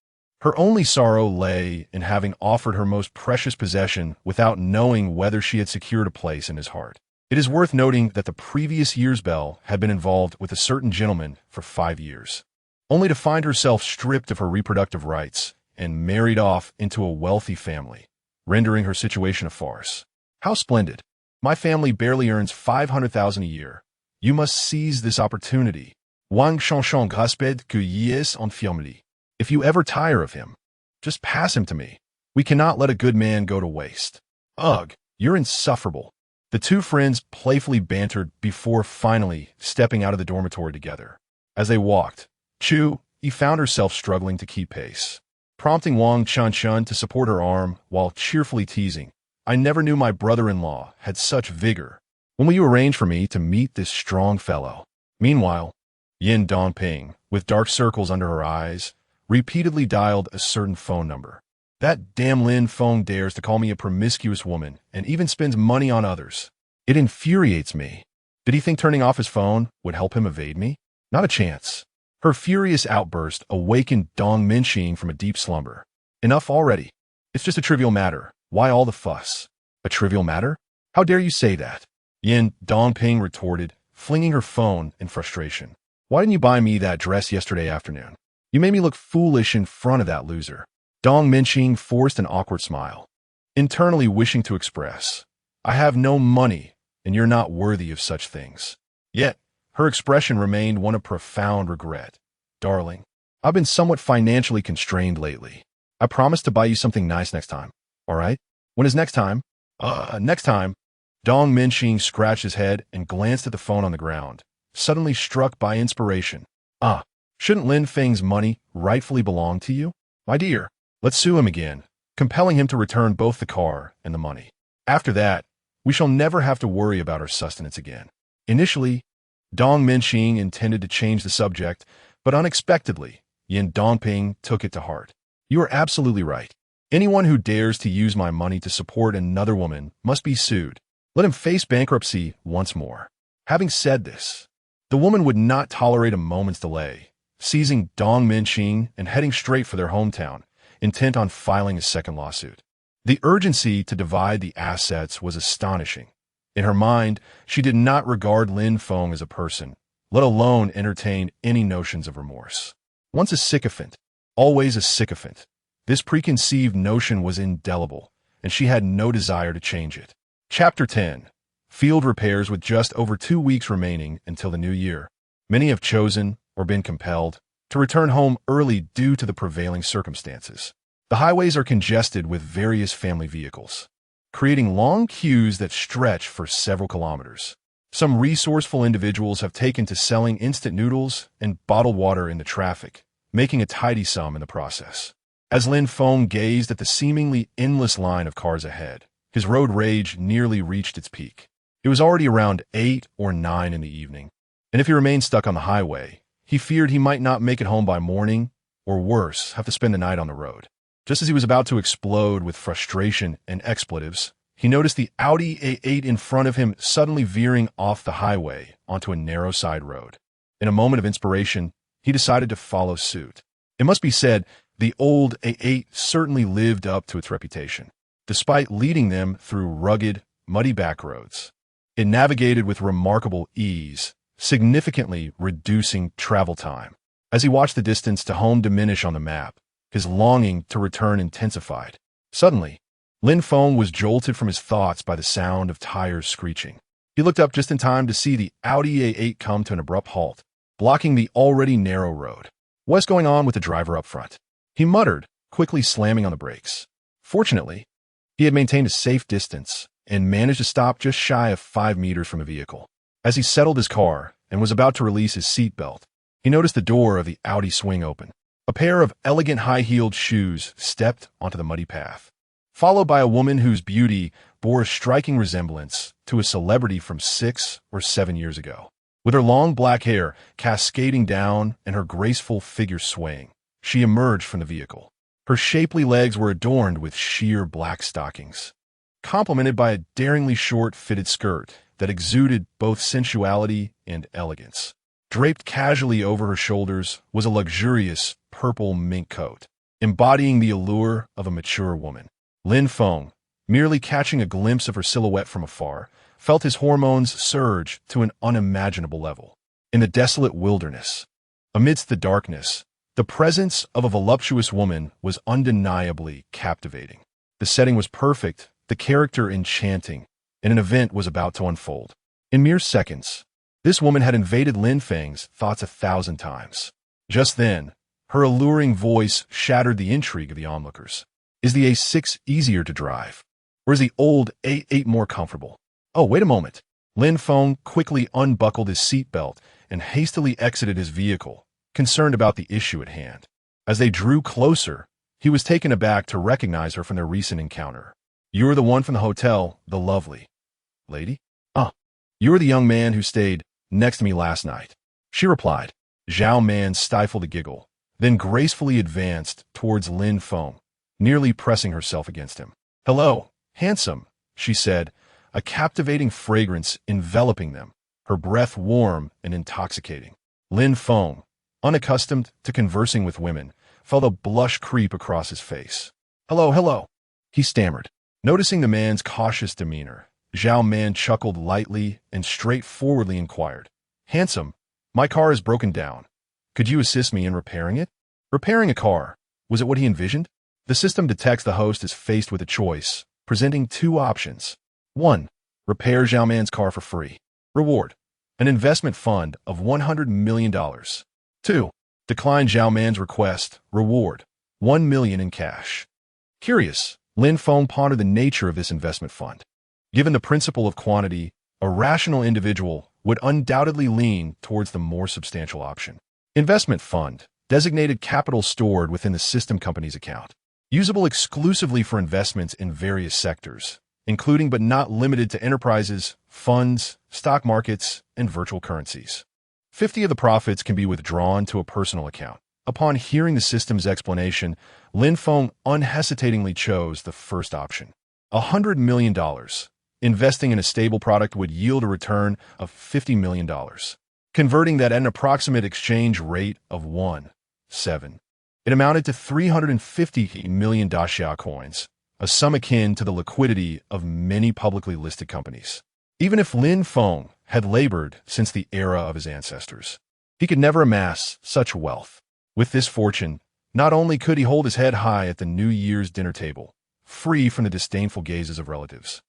Her only sorrow lay in having offered her most precious possession without knowing whether she had secured a place in his heart. It is worth noting that the previous year's belle had been involved with a certain gentleman for 5 years, only to find herself stripped of her reproductive rights and married off into a wealthy family, rendering her situation a farce. How splendid! My family barely earns 500,000 a year. You must seize this opportunity. Wang Qinshan gasped que yes infirmity. If you ever tire of him, just pass him to me. We cannot let a good man go to waste. Ugh, you're insufferable. The two friends playfully bantered before finally stepping out of the dormitory together. As they walked, Chu-yi found herself struggling to keep pace, prompting Wang Qinshan to support her arm while cheerfully teasing. I never knew my brother-in-law had such vigor. When will you arrange for me to meet this strong fellow? Meanwhile, Yin Dongping, with dark circles under her eyes, repeatedly dialed a certain phone number. That damn Lin Feng dares to call me a promiscuous woman and even spends money on others. It infuriates me. Did he think turning off his phone would help him evade me? Not a chance. Her furious outburst awakened Dong Minxing from a deep slumber. Enough already. It's just a trivial matter. Why all the fuss? A trivial matter? How dare you say that? Yin Dongping retorted, flinging her phone in frustration. Why didn't you buy me that dress yesterday afternoon? You made me look foolish in front of that loser. Dong Minxing forced an awkward smile, internally wishing to express, I have no money, and you're not worthy of such things. Yet, her expression remained one of profound regret. Darling, I've been somewhat financially constrained lately. I promise to buy you something nice next time, all right? When is next time? Next time. Dong Minxing scratched his head and glanced at the phone on the ground, suddenly struck by inspiration. Shouldn't Lin Feng's money rightfully belong to you? My dear, let's sue him again, compelling him to return both the car and the money. After that, we shall never have to worry about our sustenance again. Initially, Dong Minxing intended to change the subject, but unexpectedly, Yin Dongping took it to heart. You are absolutely right. Anyone who dares to use my money to support another woman must be sued. Let him face bankruptcy once more. Having said this, the woman would not tolerate a moment's delay, seizing Dong Minqing and heading straight for their hometown, intent on filing a second lawsuit. The urgency to divide the assets was astonishing. In her mind, she did not regard Lin Feng as a person, let alone entertain any notions of remorse. Once a sycophant, always a sycophant. This preconceived notion was indelible, and she had no desire to change it. Chapter 10. Field repairs. With just over 2 weeks remaining until the new year, many have chosen, or been compelled, to return home early due to the prevailing circumstances. The highways are congested with various family vehicles, creating long queues that stretch for several kilometers. Some resourceful individuals have taken to selling instant noodles and bottled water in the traffic, making a tidy sum in the process. As Lin Feng gazed at the seemingly endless line of cars ahead, his road rage nearly reached its peak. It was already around 8 or 9 in the evening, and if he remained stuck on the highway, he feared he might not make it home by morning, or worse, have to spend the night on the road. Just as he was about to explode with frustration and expletives, he noticed the Audi A8 in front of him suddenly veering off the highway onto a narrow side road. In a moment of inspiration, he decided to follow suit. It must be said, the old A8 certainly lived up to its reputation. Despite leading them through rugged, muddy back roads, it navigated with remarkable ease, significantly reducing travel time. As he watched the distance to home diminish on the map, his longing to return intensified. Suddenly, Lin Feng was jolted from his thoughts by the sound of tires screeching. He looked up just in time to see the Audi A8 come to an abrupt halt, blocking the already narrow road. What's going on with the driver up front? He muttered, quickly slamming on the brakes. Fortunately, he had maintained a safe distance and managed to stop just shy of 5 meters from the vehicle. As he settled his car and was about to release his seatbelt, he noticed the door of the Audi swing open. A pair of elegant high-heeled shoes stepped onto the muddy path, followed by a woman whose beauty bore a striking resemblance to a celebrity from 6 or 7 years ago. With her long black hair cascading down and her graceful figure swaying, she emerged from the vehicle. Her shapely legs were adorned with sheer black stockings, complemented by a daringly short fitted skirt that exuded both sensuality and elegance. Draped casually over her shoulders was a luxurious purple mink coat, embodying the allure of a mature woman. Lin Feng, merely catching a glimpse of her silhouette from afar, felt his hormones surge to an unimaginable level. In the desolate wilderness, amidst the darkness, the presence of a voluptuous woman was undeniably captivating. The setting was perfect, the character enchanting, and an event was about to unfold. In mere seconds, this woman had invaded Lin Feng's thoughts 1,000 times. Just then, her alluring voice shattered the intrigue of the onlookers. Is the A6 easier to drive? Or is the old A8 more comfortable? Oh, wait a moment. Lin Feng quickly unbuckled his seatbelt and hastily exited his vehicle, concerned about the issue at hand. As they drew closer, he was taken aback to recognize her from their recent encounter. "You're the one from the hotel, the lovely lady? You're the young man who stayed next to me last night," she replied. Zhao Man stifled a giggle, then gracefully advanced towards Lin Feng, nearly pressing herself against him. "Hello, handsome," she said, a captivating fragrance enveloping them, her breath warm and intoxicating. Lin Feng, unaccustomed to conversing with women, felt a blush creep across his face. Hello, he stammered. Noticing the man's cautious demeanor, Zhao Man chuckled lightly and straightforwardly inquired, "Handsome, my car is broken down. Could you assist me in repairing it?" Repairing a car, was it what he envisioned? The system detects the host is faced with a choice, presenting 2 options. 1. Repair Zhao Man's car for free. Reward: an investment fund of $100 million. 2. Decline Zhao Man's request. Reward: $1 million in cash. Curious, Lin Feng pondered the nature of this investment fund. Given the principle of quantity, a rational individual would undoubtedly lean towards the more substantial option. Investment fund, designated capital stored within the system company's account, usable exclusively for investments in various sectors, including but not limited to enterprises, funds, stock markets, and virtual currencies. 50 of the profits can be withdrawn to a personal account. Upon hearing the system's explanation, Lin Feng unhesitatingly chose the first option. $100 million. Investing in a stable product would yield a return of $50 million. converting that at an approximate exchange rate of 1.7. It amounted to 350 million Daxia coins, a sum akin to the liquidity of many publicly listed companies. Even if Lin Feng had labored since the era of his ancestors, he could never amass such wealth. With this fortune, not only could he hold his head high at the New Year's dinner table, free from the disdainful gazes of relatives,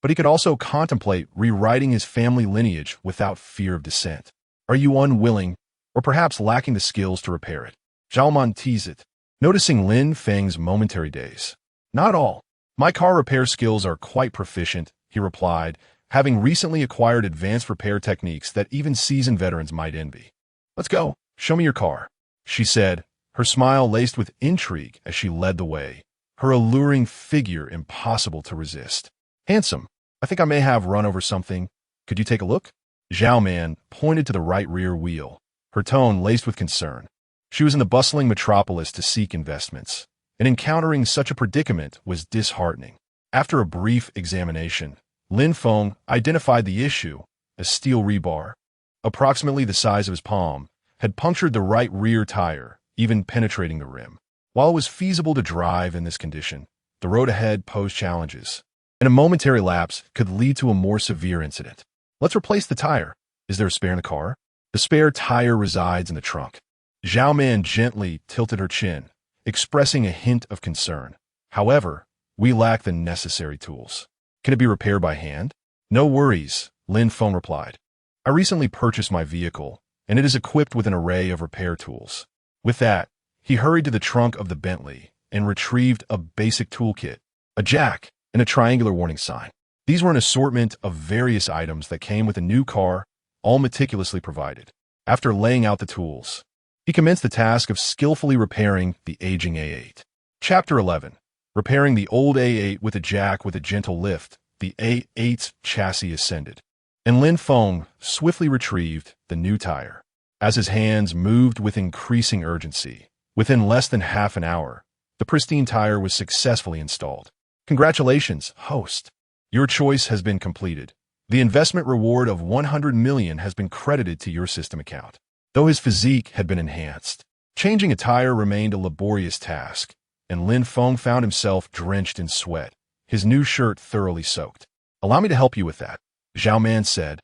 but he could also contemplate rewriting his family lineage without fear of dissent. Are you unwilling, or perhaps lacking the skills to repair it? Zhaoman teased it, noticing Lin Feng's momentary daze. Not all. My car repair skills are quite proficient, he replied, having recently acquired advanced repair techniques that even seasoned veterans might envy. Let's go. Show me your car, she said, her smile laced with intrigue as she led the way, her alluring figure impossible to resist. Handsome, I think I may have run over something. Could you take a look? Zhao Man pointed to the right rear wheel, her tone laced with concern. She was in the bustling metropolis to seek investments, and encountering such a predicament was disheartening. After a brief examination, Lin Feng identified the issue as steel rebar, approximately the size of his palm, had punctured the right rear tire, even penetrating the rim. While it was feasible to drive in this condition, the road ahead posed challenges, and a momentary lapse could lead to a more severe incident. Let's replace the tire. Is there a spare in the car? The spare tire resides in the trunk. Zhao Man gently tilted her chin, expressing a hint of concern. However, we lack the necessary tools. Can it be repaired by hand? No worries, Lin Feng replied. I recently purchased my vehicle, and it is equipped with an array of repair tools. With that, he hurried to the trunk of the Bentley and retrieved a basic toolkit, a jack, and a triangular warning sign. These were an assortment of various items that came with a new car, all meticulously provided. After laying out the tools, he commenced the task of skillfully repairing the aging A8. Chapter 11. Repairing the old A8 with a jack with a gentle lift, the A8's chassis ascended, and Lin Feng swiftly retrieved the new tire. As his hands moved with increasing urgency, within less than half an hour, the pristine tire was successfully installed. Congratulations, host. Your choice has been completed. The investment reward of 100 million has been credited to your system account. Though his physique had been enhanced, changing a tire remained a laborious task, and Lin Feng found himself drenched in sweat, his new shirt thoroughly soaked. Allow me to help you with that, Zhao Man said,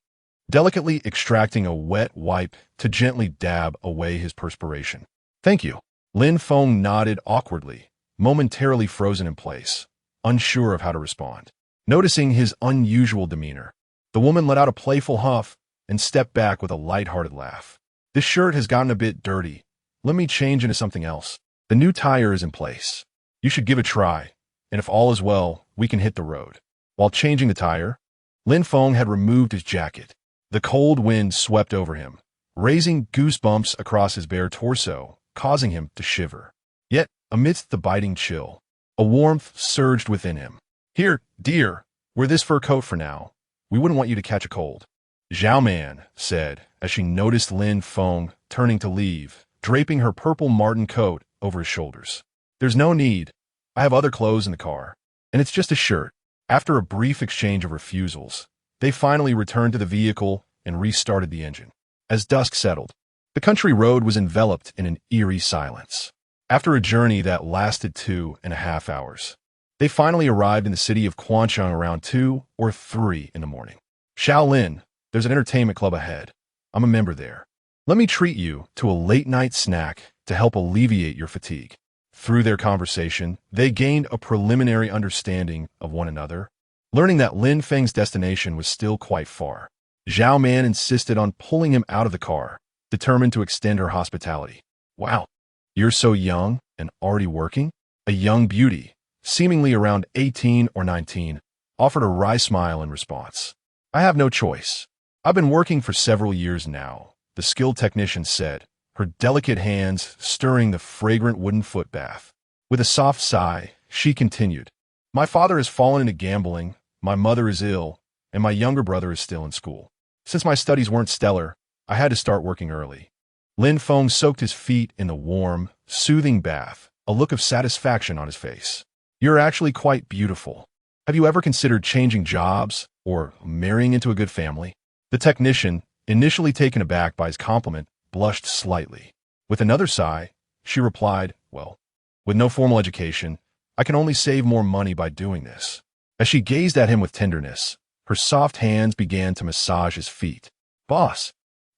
delicately extracting a wet wipe to gently dab away his perspiration. Thank you. Lin Feng nodded awkwardly, momentarily frozen in place, unsure of how to respond. Noticing his unusual demeanor, the woman let out a playful huff and stepped back with a light-hearted laugh. This shirt has gotten a bit dirty. Let me change into something else. The new tire is in place. You should give it a try, and if all is well, we can hit the road. While changing the tire, Lin Feng had removed his jacket. The cold wind swept over him, raising goosebumps across his bare torso, causing him to shiver. Yet, amidst the biting chill, a warmth surged within him. Here, dear, wear this fur coat for now. We wouldn't want you to catch a cold. Zhao Man said, as she noticed Lin Feng turning to leave, draping her purple marten coat over his shoulders. There's no need. I have other clothes in the car, and it's just a shirt. After a brief exchange of refusals, they finally returned to the vehicle and restarted the engine. As dusk settled, the country road was enveloped in an eerie silence. After a journey that lasted 2.5 hours, they finally arrived in the city of Quancheng around 2 or 3 in the morning. Shaolin, there's an entertainment club ahead. I'm a member there. Let me treat you to a late-night snack to help alleviate your fatigue. Through their conversation, they gained a preliminary understanding of one another, learning that Lin Feng's destination was still quite far. Zhao Man insisted on pulling him out of the car, determined to extend her hospitality. Wow, you're so young and already working? A young beauty, seemingly around 18 or 19, offered a wry smile in response. I have no choice. I've been working for several years now, the skilled technician said, her delicate hands stirring the fragrant wooden foot bath. With a soft sigh, she continued, My father has fallen into gambling, my mother is ill, and my younger brother is still in school. Since my studies weren't stellar, I had to start working early. Lin Feng soaked his feet in the warm, soothing bath, a look of satisfaction on his face. You're actually quite beautiful. Have you ever considered changing jobs or marrying into a good family? The technician, initially taken aback by his compliment, blushed slightly. With another sigh, she replied, "Well, with no formal education, I can only save more money by doing this." As she gazed at him with tenderness, her soft hands began to massage his feet. "Boss,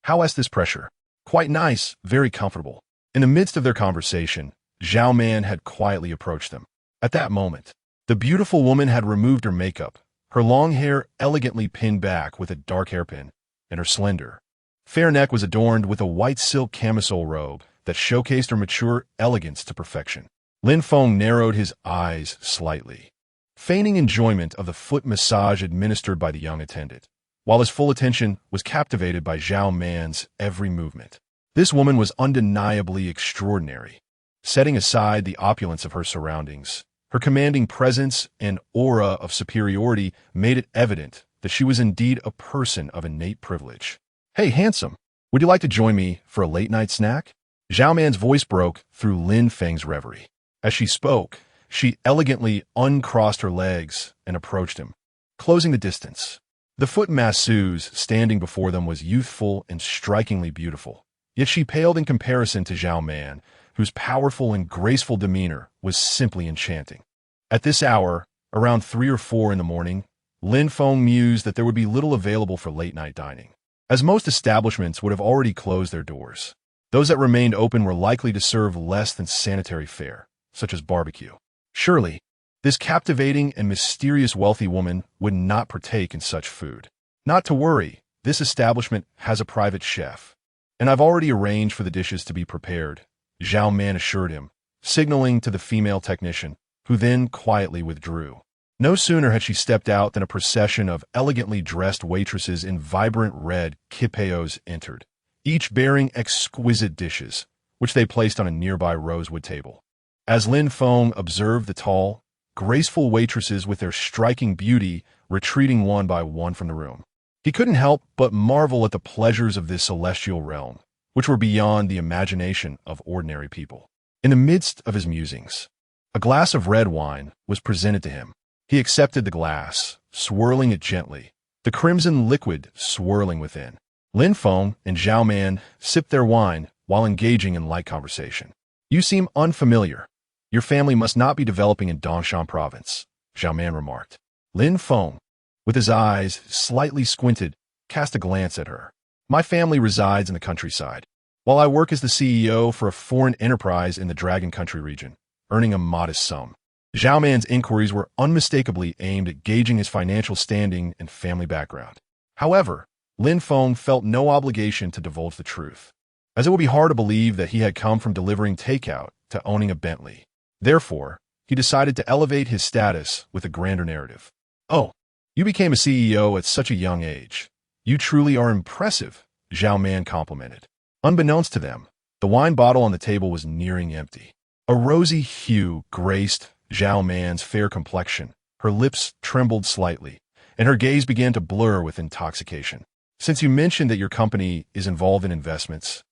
how is this pressure?" "Quite nice, very comfortable." In the midst of their conversation, Zhao Man had quietly approached them. At that moment, the beautiful woman had removed her makeup, her long hair elegantly pinned back with a dark hairpin, and her slender, fair neck was adorned with a white silk camisole robe that showcased her mature elegance to perfection. Lin Feng narrowed his eyes slightly, feigning enjoyment of the foot massage administered by the young attendant, while his full attention was captivated by Zhao Man's every movement. This woman was undeniably extraordinary. Setting aside the opulence of her surroundings, her commanding presence and aura of superiority made it evident that she was indeed a person of innate privilege. "Hey, handsome, would you like to join me for a late-night snack?" Zhao Man's voice broke through Lin Feng's reverie. As she spoke, she elegantly uncrossed her legs and approached him, closing the distance. The foot masseuse standing before them was youthful and strikingly beautiful, yet she paled in comparison to Zhao Man, whose powerful and graceful demeanor was simply enchanting. At this hour, around 3 or 4 in the morning, Lin Feng mused that there would be little available for late-night dining, as most establishments would have already closed their doors. Those that remained open were likely to serve less than sanitary fare, such as barbecue. Surely, this captivating and mysterious wealthy woman would not partake in such food. "Not to worry, this establishment has a private chef, and I've already arranged for the dishes to be prepared," Zhao Man assured him, signaling to the female technician, who then quietly withdrew. No sooner had she stepped out than a procession of elegantly dressed waitresses in vibrant red kipeos entered, each bearing exquisite dishes, which they placed on a nearby rosewood table. As Lin Feng observed the tall, graceful waitresses with their striking beauty retreating one by one from the room, he couldn't help but marvel at the pleasures of this celestial realm, which were beyond the imagination of ordinary people. In the midst of his musings, a glass of red wine was presented to him. He accepted the glass, swirling it gently, the crimson liquid swirling within. Lin Feng and Zhao Man sipped their wine while engaging in light conversation. "You seem unfamiliar. Your family must not be developing in Dongshan province," Zhao Man remarked. Lin Feng, with his eyes slightly squinted, cast a glance at her. "My family resides in the countryside, while I work as the CEO for a foreign enterprise in the Dragon Country region, earning a modest sum." Zhao Man's inquiries were unmistakably aimed at gauging his financial standing and family background. However, Lin Feng felt no obligation to divulge the truth, as it would be hard to believe that he had come from delivering takeout to owning a Bentley. Therefore, he decided to elevate his status with a grander narrative. "Oh, you became a CEO at such a young age. You truly are impressive," Zhao Man complimented. Unbeknownst to them, the wine bottle on the table was nearing empty. A rosy hue graced Zhao Man's fair complexion. Her lips trembled slightly, and her gaze began to blur with intoxication. "Since you mentioned that your company is involved in investments,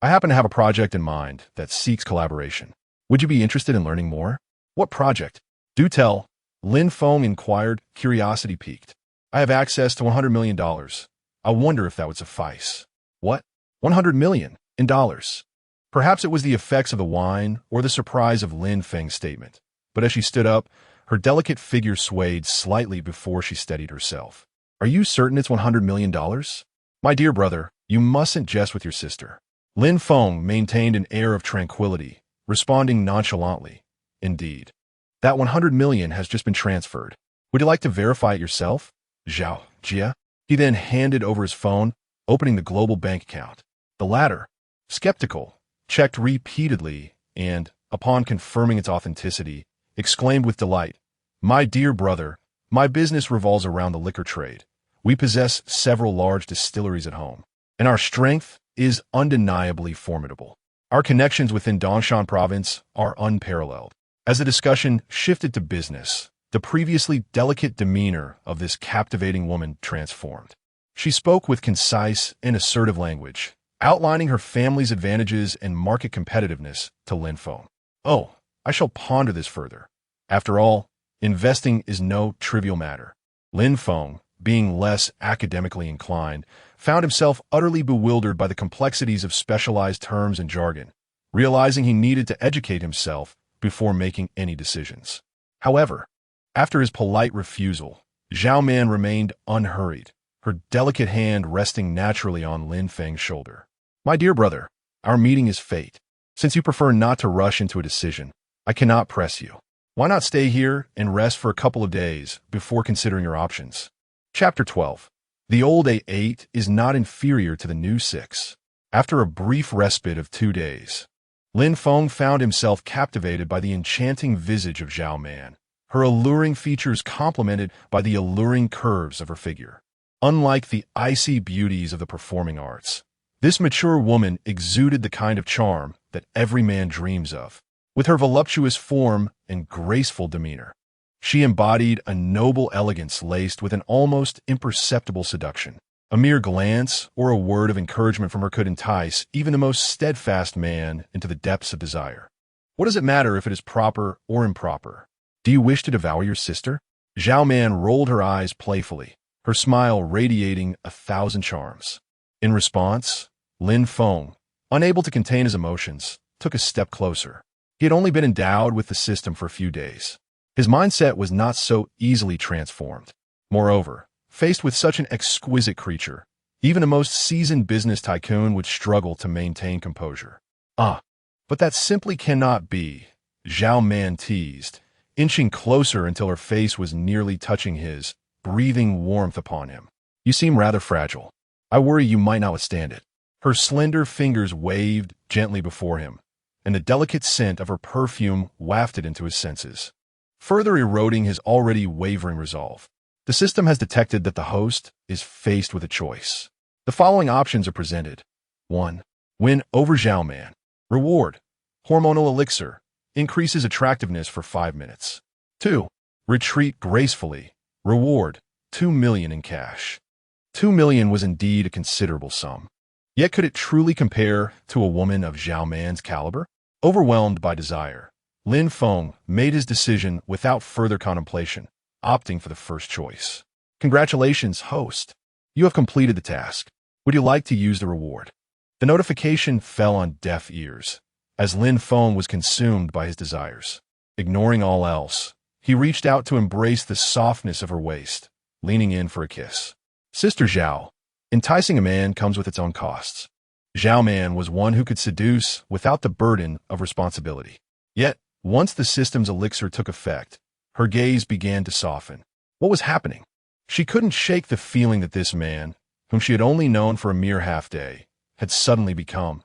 I happen to have a project in mind that seeks collaboration. Would you be interested in learning more?" "What project? Do tell," Lin Feng inquired, curiosity piqued. "I have access to $100 million. I wonder if that would suffice." "What? $100 million in dollars?" Perhaps it was the effects of the wine or the surprise of Lin Feng's statement, but as she stood up, her delicate figure swayed slightly before she steadied herself. "Are you certain it's $100 million? My dear brother, you mustn't jest with your sister." Lin Feng maintained an air of tranquility, responding nonchalantly, "Indeed, that $100 million has just been transferred. Would you like to verify it yourself?" "Zhao Jia." He then handed over his phone, opening the global bank account. The latter, skeptical, checked repeatedly and, upon confirming its authenticity, exclaimed with delight, "My dear brother, my business revolves around the liquor trade. We possess several large distilleries at home, and our strength is undeniably formidable. Our connections within Dongshan province are unparalleled." As the discussion shifted to business, the previously delicate demeanor of this captivating woman transformed. She spoke with concise and assertive language, outlining her family's advantages and market competitiveness to Lin Feng. "Oh, I shall ponder this further. After all, investing is no trivial matter." Lin Feng, being less academically inclined, found himself utterly bewildered by the complexities of specialized terms and jargon, realizing he needed to educate himself before making any decisions. However, after his polite refusal, Zhao Man remained unhurried, her delicate hand resting naturally on Lin Feng's shoulder. "My dear brother, our meeting is fate. Since you prefer not to rush into a decision, I cannot press you. Why not stay here and rest for a couple of days before considering your options?" Chapter 12. The old A8 is not inferior to the new 6. After a brief respite of 2 days, Lin Feng found himself captivated by the enchanting visage of Zhao Man, her alluring features complemented by the alluring curves of her figure. Unlike the icy beauties of the performing arts, this mature woman exuded the kind of charm that every man dreams of. With her voluptuous form and graceful demeanor, she embodied a noble elegance laced with an almost imperceptible seduction. A mere glance or a word of encouragement from her could entice even the most steadfast man into the depths of desire. What does it matter if it is proper or improper? Do you wish to devour your sister? Zhao Man rolled her eyes playfully, her smile radiating 1,000 charms. In response, Lin Feng, unable to contain his emotions, took a step closer. He had only been endowed with the system for a few days. His mindset was not so easily transformed. Moreover, faced with such an exquisite creature, even the most seasoned business tycoon would struggle to maintain composure. But that simply cannot be, Zhao Man teased, inching closer until her face was nearly touching his, breathing warmth upon him. "You seem rather fragile. I worry you might not withstand it." Her slender fingers waved gently before him, and the delicate scent of her perfume wafted into his senses, further eroding his already wavering resolve. The system has detected that the host is faced with a choice. The following options are presented. 1. Win over Zhao Man. Reward: hormonal elixir. Increases attractiveness for 5 minutes. 2. Retreat gracefully. Reward: 2 million in cash. 2 million was indeed a considerable sum. Yet could it truly compare to a woman of Zhao Man's caliber? Overwhelmed by desire, Lin Feng made his decision without further contemplation, opting for the first choice. "Congratulations, host. You have completed the task. Would you like to use the reward?" The notification fell on deaf ears, as Lin Feng was consumed by his desires. Ignoring all else, he reached out to embrace the softness of her waist, leaning in for a kiss. "Sister Zhao, enticing a man comes with its own costs." Zhao Man was one who could seduce without the burden of responsibility. Yet, once the system's elixir took effect, her gaze began to soften. What was happening? She couldn't shake the feeling that this man, whom she had only known for a mere half-day, had suddenly become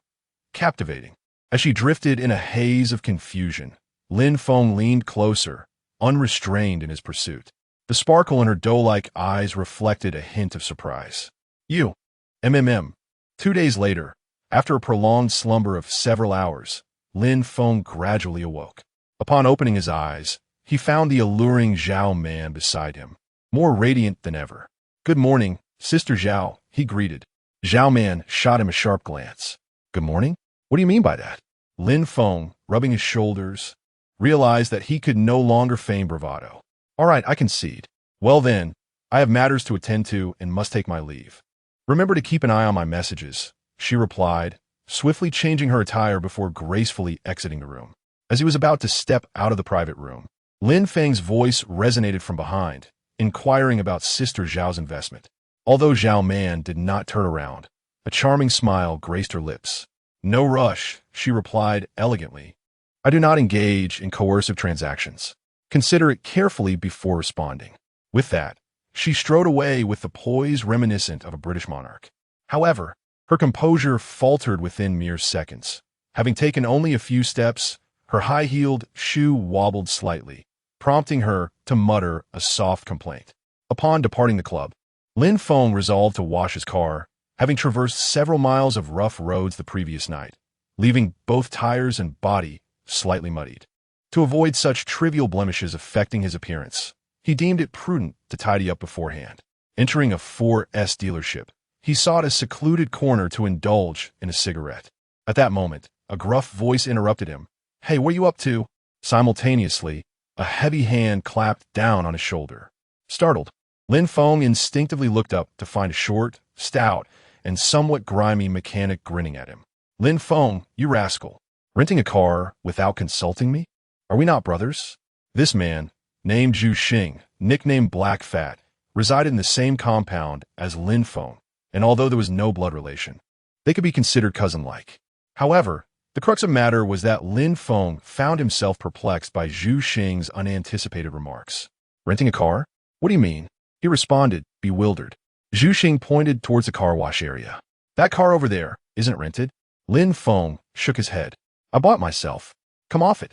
captivating. As she drifted in a haze of confusion, Lin Feng leaned closer, unrestrained in his pursuit. The sparkle in her doe-like eyes reflected a hint of surprise. "You, MMM." 2 days later, after a prolonged slumber of several hours, Lin Feng gradually awoke. Upon opening his eyes, he found the alluring Zhao Man beside him, more radiant than ever. "Good morning, Sister Zhao," he greeted. Zhao Man shot him a sharp glance. "Good morning? What do you mean by that?" Lin Feng, rubbing his shoulders, realized that he could no longer feign bravado. "All right, I concede. Well then, I have matters to attend to and must take my leave. Remember to keep an eye on my messages," she replied, swiftly changing her attire before gracefully exiting the room. As he was about to step out of the private room, Lin Feng's voice resonated from behind, inquiring about Sister Zhao's investment. Although Zhao Man did not turn around, a charming smile graced her lips. "No rush," she replied elegantly. "I do not engage in coercive transactions. Consider it carefully before responding." With that, she strode away with the poise reminiscent of a British monarch. However, her composure faltered within mere seconds. Having taken only a few steps, her high-heeled shoe wobbled slightly, prompting her to mutter a soft complaint. Upon departing the club, Lin Feng resolved to wash his car, having traversed several miles of rough roads the previous night, leaving both tires and body slightly muddied. To avoid such trivial blemishes affecting his appearance, he deemed it prudent to tidy up beforehand. Entering a 4S dealership, he sought a secluded corner to indulge in a cigarette. At that moment, a gruff voice interrupted him. "Hey, what are you up to?" Simultaneously, a heavy hand clapped down on his shoulder. Startled, Lin Feng instinctively looked up to find a short, stout, and somewhat grimy mechanic grinning at him. Lin Feng, you rascal. Renting a car without consulting me? Are we not brothers? This man, named Zhu Xing, nicknamed Black Fat, resided in the same compound as Lin Feng, and although there was no blood relation, they could be considered cousin-like. However, the crux of the matter was that Lin Feng found himself perplexed by Zhu Xing's unanticipated remarks. Renting a car? What do you mean? He responded, bewildered. Zhu Xing pointed towards the car wash area. That car over there isn't rented. Lin Feng shook his head. I bought myself. Come off it.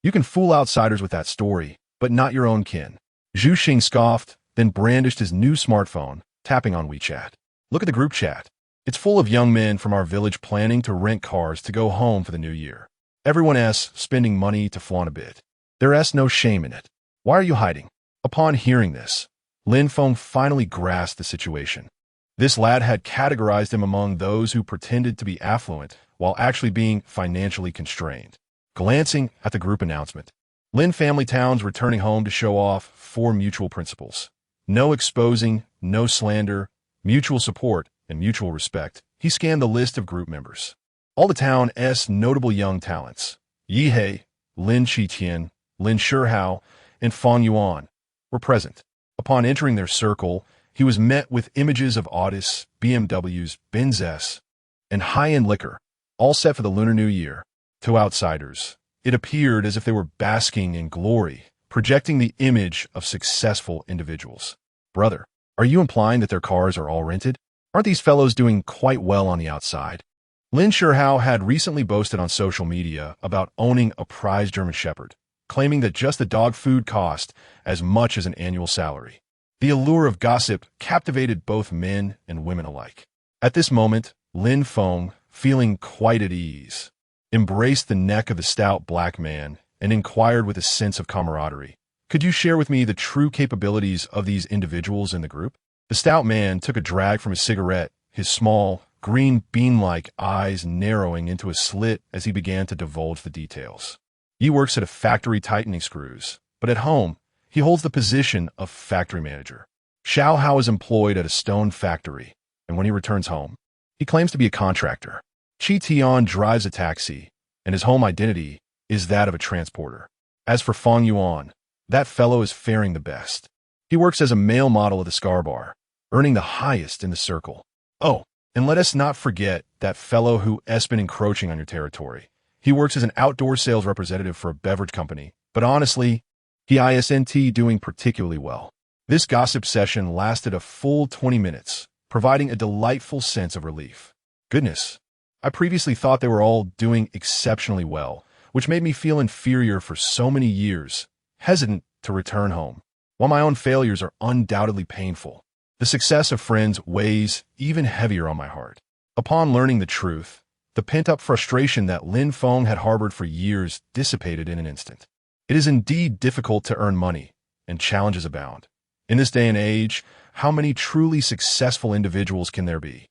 You can fool outsiders with that story, but not your own kin. Zhu Xing scoffed, then brandished his new smartphone, tapping on WeChat. Look at the group chat. It's full of young men from our village planning to rent cars to go home for the new year. Everyone's spending money to flaunt a bit. There's no shame in it. Why are you hiding? Upon hearing this, Lin Feng finally grasped the situation. This lad had categorized him among those who pretended to be affluent while actually being financially constrained. Glancing at the group announcement, Lin Family Town's returning home to show off 4 mutual principles. No exposing, no slander, mutual support, and mutual respect. He scanned the list of group members. All the town's notable young talents, Yi Hei, Lin Qitian, Lin Shihao, and Fang Yuan, were present. Upon entering their circle, he was met with images of Audis, BMWs, Benzes, and high-end liquor, all set for the Lunar New Year. To outsiders, it appeared as if they were basking in glory, projecting the image of successful individuals. Brother, are you implying that their cars are all rented? Aren't these fellows doing quite well on the outside? Lin Shihao had recently boasted on social media about owning a prize German Shepherd, claiming that just the dog food cost as much as an annual salary. The allure of gossip captivated both men and women alike. At this moment, Lin Feng, feeling quite at ease, embraced the neck of the stout black man and inquired with a sense of camaraderie. Could you share with me the true capabilities of these individuals in the group? The stout man took a drag from his cigarette, his small, green bean-like eyes narrowing into a slit as he began to divulge the details. He works at a factory tightening screws, but at home, he holds the position of factory manager. Xiao Hao is employed at a stone factory, and when he returns home, he claims to be a contractor. Qi Tian drives a taxi, and his home identity is that of a transporter. As for Fang Yuan, that fellow is faring the best. He works as a male model at the Scar Bar, earning the highest in the circle. Oh, and let us not forget that fellow who has been encroaching on your territory. He works as an outdoor sales representative for a beverage company, but honestly, he isn't doing particularly well. This gossip session lasted a full 20 minutes, providing a delightful sense of relief. Goodness, I previously thought they were all doing exceptionally well, which made me feel inferior for so many years, hesitant to return home. While my own failures are undoubtedly painful, the success of friends weighs even heavier on my heart. Upon learning the truth, the pent-up frustration that Lin Feng had harbored for years dissipated in an instant. It is indeed difficult to earn money, and challenges abound. In this day and age, how many truly successful individuals can there be?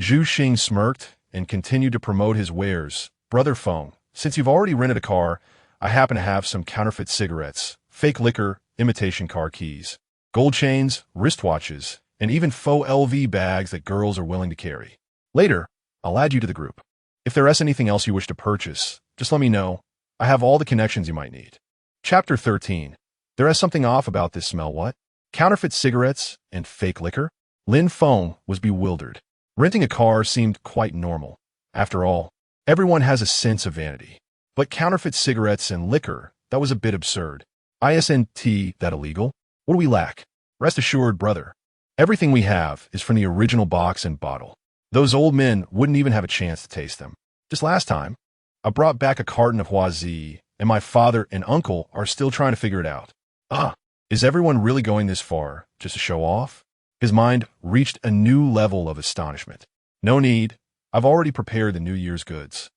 Zhu Xing smirked and continued to promote his wares. Brother Feng, since you've already rented a car, I happen to have some counterfeit cigarettes, fake liquor, imitation car keys, gold chains, wristwatches, and even faux LV bags that girls are willing to carry. Later, I'll add you to the group. If there is anything else you wish to purchase, just let me know. I have all the connections you might need. Chapter 13. There is something off about this smell, what? Counterfeit cigarettes and fake liquor? Lin Feng was bewildered. Renting a car seemed quite normal. After all, everyone has a sense of vanity. But counterfeit cigarettes and liquor, that was a bit absurd. Isn't that illegal? What do we lack? Rest assured, brother. Everything we have is from the original box and bottle. Those old men wouldn't even have a chance to taste them. Just last time, I brought back a carton of Huazi, and my father and uncle are still trying to figure it out. Is everyone really going this far just to show off? His mind reached a new level of astonishment. No need. I've already prepared the New Year's goods.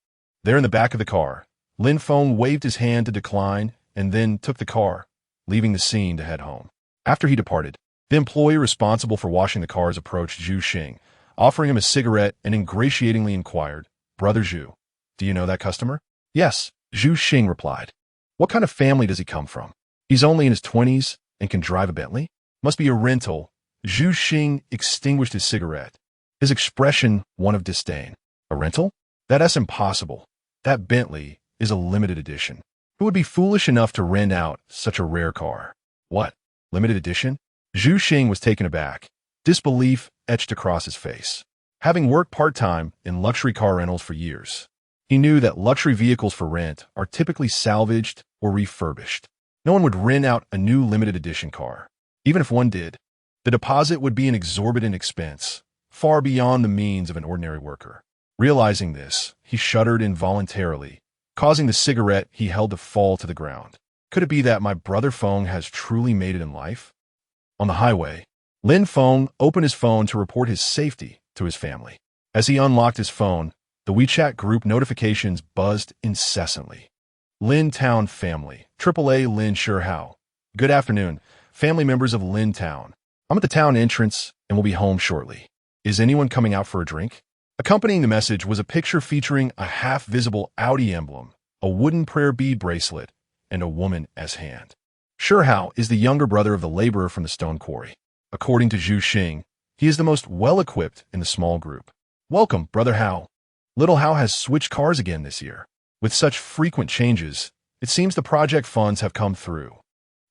There in the back of the car, Lin Feng waved his hand to decline and then took the car, leaving the scene to head home. After he departed, the employee responsible for washing the cars approached Zhu Xing, offering him a cigarette and ingratiatingly inquired, Brother Zhu, do you know that customer? Yes, Zhu Xing replied. What kind of family does he come from? He's only in his 20s and can drive a Bentley? Must be a rental, Zhu Xing extinguished his cigarette, his expression one of disdain. A rental? That's impossible. That Bentley is a limited edition. Who would be foolish enough to rent out such a rare car? What? Limited edition? Zhu Xing was taken aback, disbelief etched across his face. Having worked part-time in luxury car rentals for years, he knew that luxury vehicles for rent are typically salvaged or refurbished. No one would rent out a new limited edition car. Even if one did, the deposit would be an exorbitant expense, far beyond the means of an ordinary worker. Realizing this, he shuddered involuntarily, causing the cigarette he held to fall to the ground. Could it be that my brother Feng has truly made it in life? On the highway, Lin Feng opened his phone to report his safety to his family. As he unlocked his phone, the WeChat group notifications buzzed incessantly. Lin Town family, AAA Lin Shihao. Good afternoon, family members of Lin Town. I'm at the town entrance and will be home shortly. Is anyone coming out for a drink? Accompanying the message was a picture featuring a half-visible Audi emblem, a wooden prayer bead bracelet, and a woman as hand. Shihao is the younger brother of the laborer from the stone quarry. According to Zhu Xing, he is the most well-equipped in the small group. Welcome, Brother Hao. Little Hao has switched cars again this year. With such frequent changes, it seems the project funds have come through.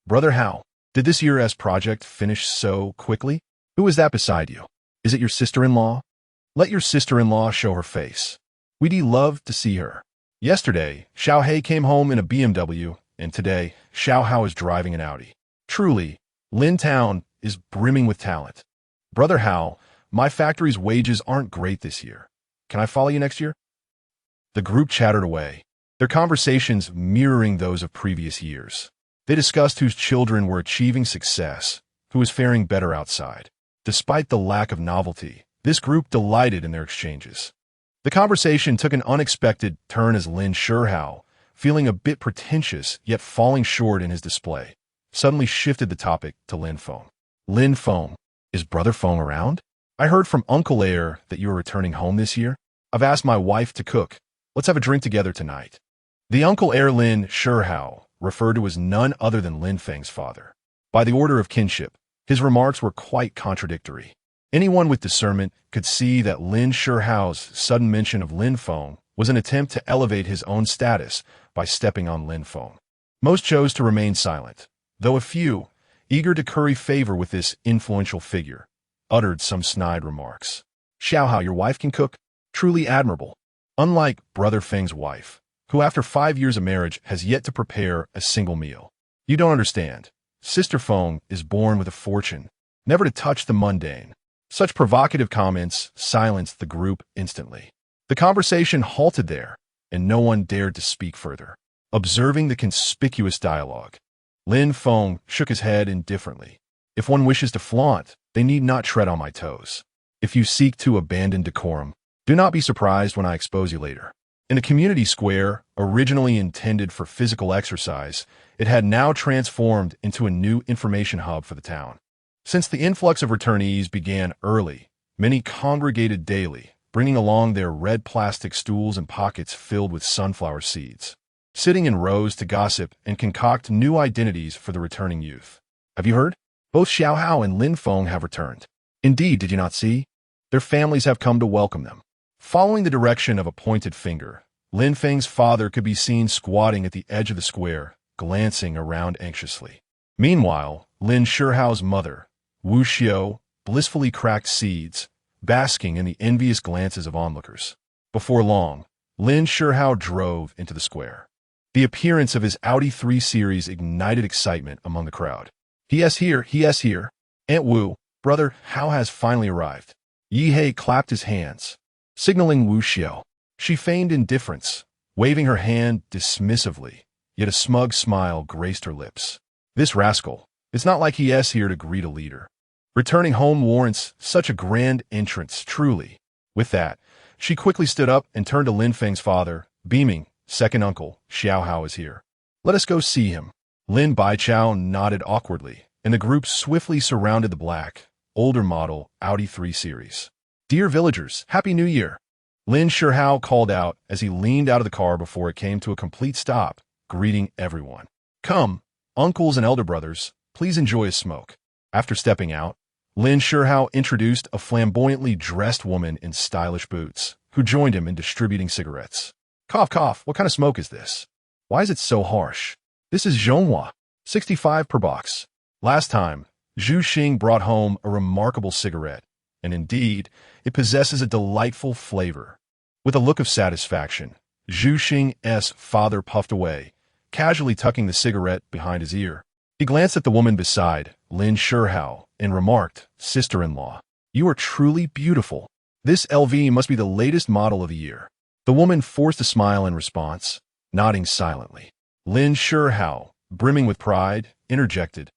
Brother Hao, did this year's project finish so quickly? Who is that beside you? Is it your sister-in-law? Let your sister-in-law show her face. We'd love to see her. Yesterday, Xiao He came home in a BMW, and today, Xiao Hao is driving an Audi. Truly, Lin Town is brimming with talent. Brother Hao, my factory's wages aren't great this year. Can I follow you next year? The group chattered away, their conversations mirroring those of previous years. They discussed whose children were achieving success, who was faring better outside. Despite the lack of novelty, this group delighted in their exchanges. The conversation took an unexpected turn as Lin Shihao, feeling a bit pretentious yet falling short in his display, suddenly shifted the topic to Lin Feng. Lin Feng, is Brother Feng around? I heard from Uncle Air that you are returning home this year. I've asked my wife to cook. Let's have a drink together tonight. The Uncle Air Lin Shihao referred to as none other than Lin Feng's father. By the order of kinship, his remarks were quite contradictory. Anyone with discernment could see that Lin Shihao's sudden mention of Lin Feng was an attempt to elevate his own status by stepping on Lin Feng. Most chose to remain silent, though a few, eager to curry favor with this influential figure, uttered some snide remarks. Xiaohao, your wife can cook? Truly admirable. Unlike Brother Feng's wife, who after 5 years of marriage has yet to prepare a single meal. You don't understand. Sister Feng is born with a fortune, never to touch the mundane. Such provocative comments silenced the group instantly. The conversation halted there, and no one dared to speak further. Observing the conspicuous dialogue, Lin Feng shook his head indifferently. If one wishes to flaunt, they need not tread on my toes. If you seek to abandon decorum, do not be surprised when I expose you later. In a community square, originally intended for physical exercise, it had now transformed into a new information hub for the town. Since the influx of returnees began early, many congregated daily, bringing along their red plastic stools and pockets filled with sunflower seeds, sitting in rows to gossip and concoct new identities for the returning youth. Have you heard? Both Xiaohao and Lin Feng have returned. Indeed, did you not see? Their families have come to welcome them. Following the direction of a pointed finger, Lin Feng's father could be seen squatting at the edge of the square, glancing around anxiously. Meanwhile, Lin Shihao's mother, Wu Xiao, blissfully cracked seeds, basking in the envious glances of onlookers. Before long, Lin Shihao drove into the square. The appearance of his Audi 3 Series ignited excitement among the crowd. He is here. Aunt Wu, Brother Hao has finally arrived. Yi Hei clapped his hands, signaling Wu Xiao. She feigned indifference, waving her hand dismissively, yet a smug smile graced her lips. This rascal, it's not like he is here to greet a leader. Returning home warrants such a grand entrance, truly. With that, she quickly stood up and turned to Lin Feng's father, beaming, second uncle, Xiaohao is here. Let us go see him. Lin Baichao nodded awkwardly, and the group swiftly surrounded the black, older model Audi 3 Series. Dear villagers, Happy New Year! Lin Shihao called out as he leaned out of the car before it came to a complete stop, greeting everyone. Come, uncles and elder brothers, please enjoy a smoke. After stepping out, Lin Sherhao introduced a flamboyantly dressed woman in stylish boots, who joined him in distributing cigarettes. Cough, cough, what kind of smoke is this? Why is it so harsh? This is Zhonghua, 65 per box. Last time, Zhu Xing brought home a remarkable cigarette, and indeed, it possesses a delightful flavor. With a look of satisfaction, Zhu Xing's father puffed away, casually tucking the cigarette behind his ear. He glanced at the woman beside, Lin Sherhao, and remarked, "Sister-in-law, you are truly beautiful. This LV must be the latest model of the year." The woman forced a smile in response, nodding silently. Lin Sherhao, brimming with pride, interjected,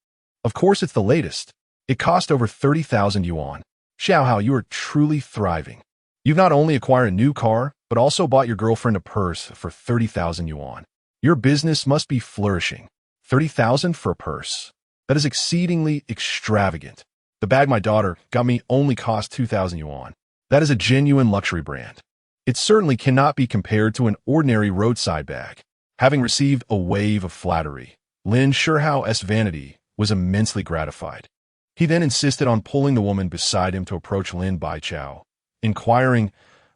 "Of course it's the latest. It cost over 30,000 yuan. Xiaohao, you are truly thriving. You've not only acquired a new car, but also bought your girlfriend a purse for 30,000 yuan. Your business must be flourishing. 30,000 for a purse. That is exceedingly extravagant. The bag my daughter got me only cost 2,000 yuan. That is a genuine luxury brand. It certainly cannot be compared to an ordinary roadside bag." Having received a wave of flattery, Lin Sherhao's vanity was immensely gratified. He then insisted on pulling the woman beside him to approach Lin Baichao, inquiring,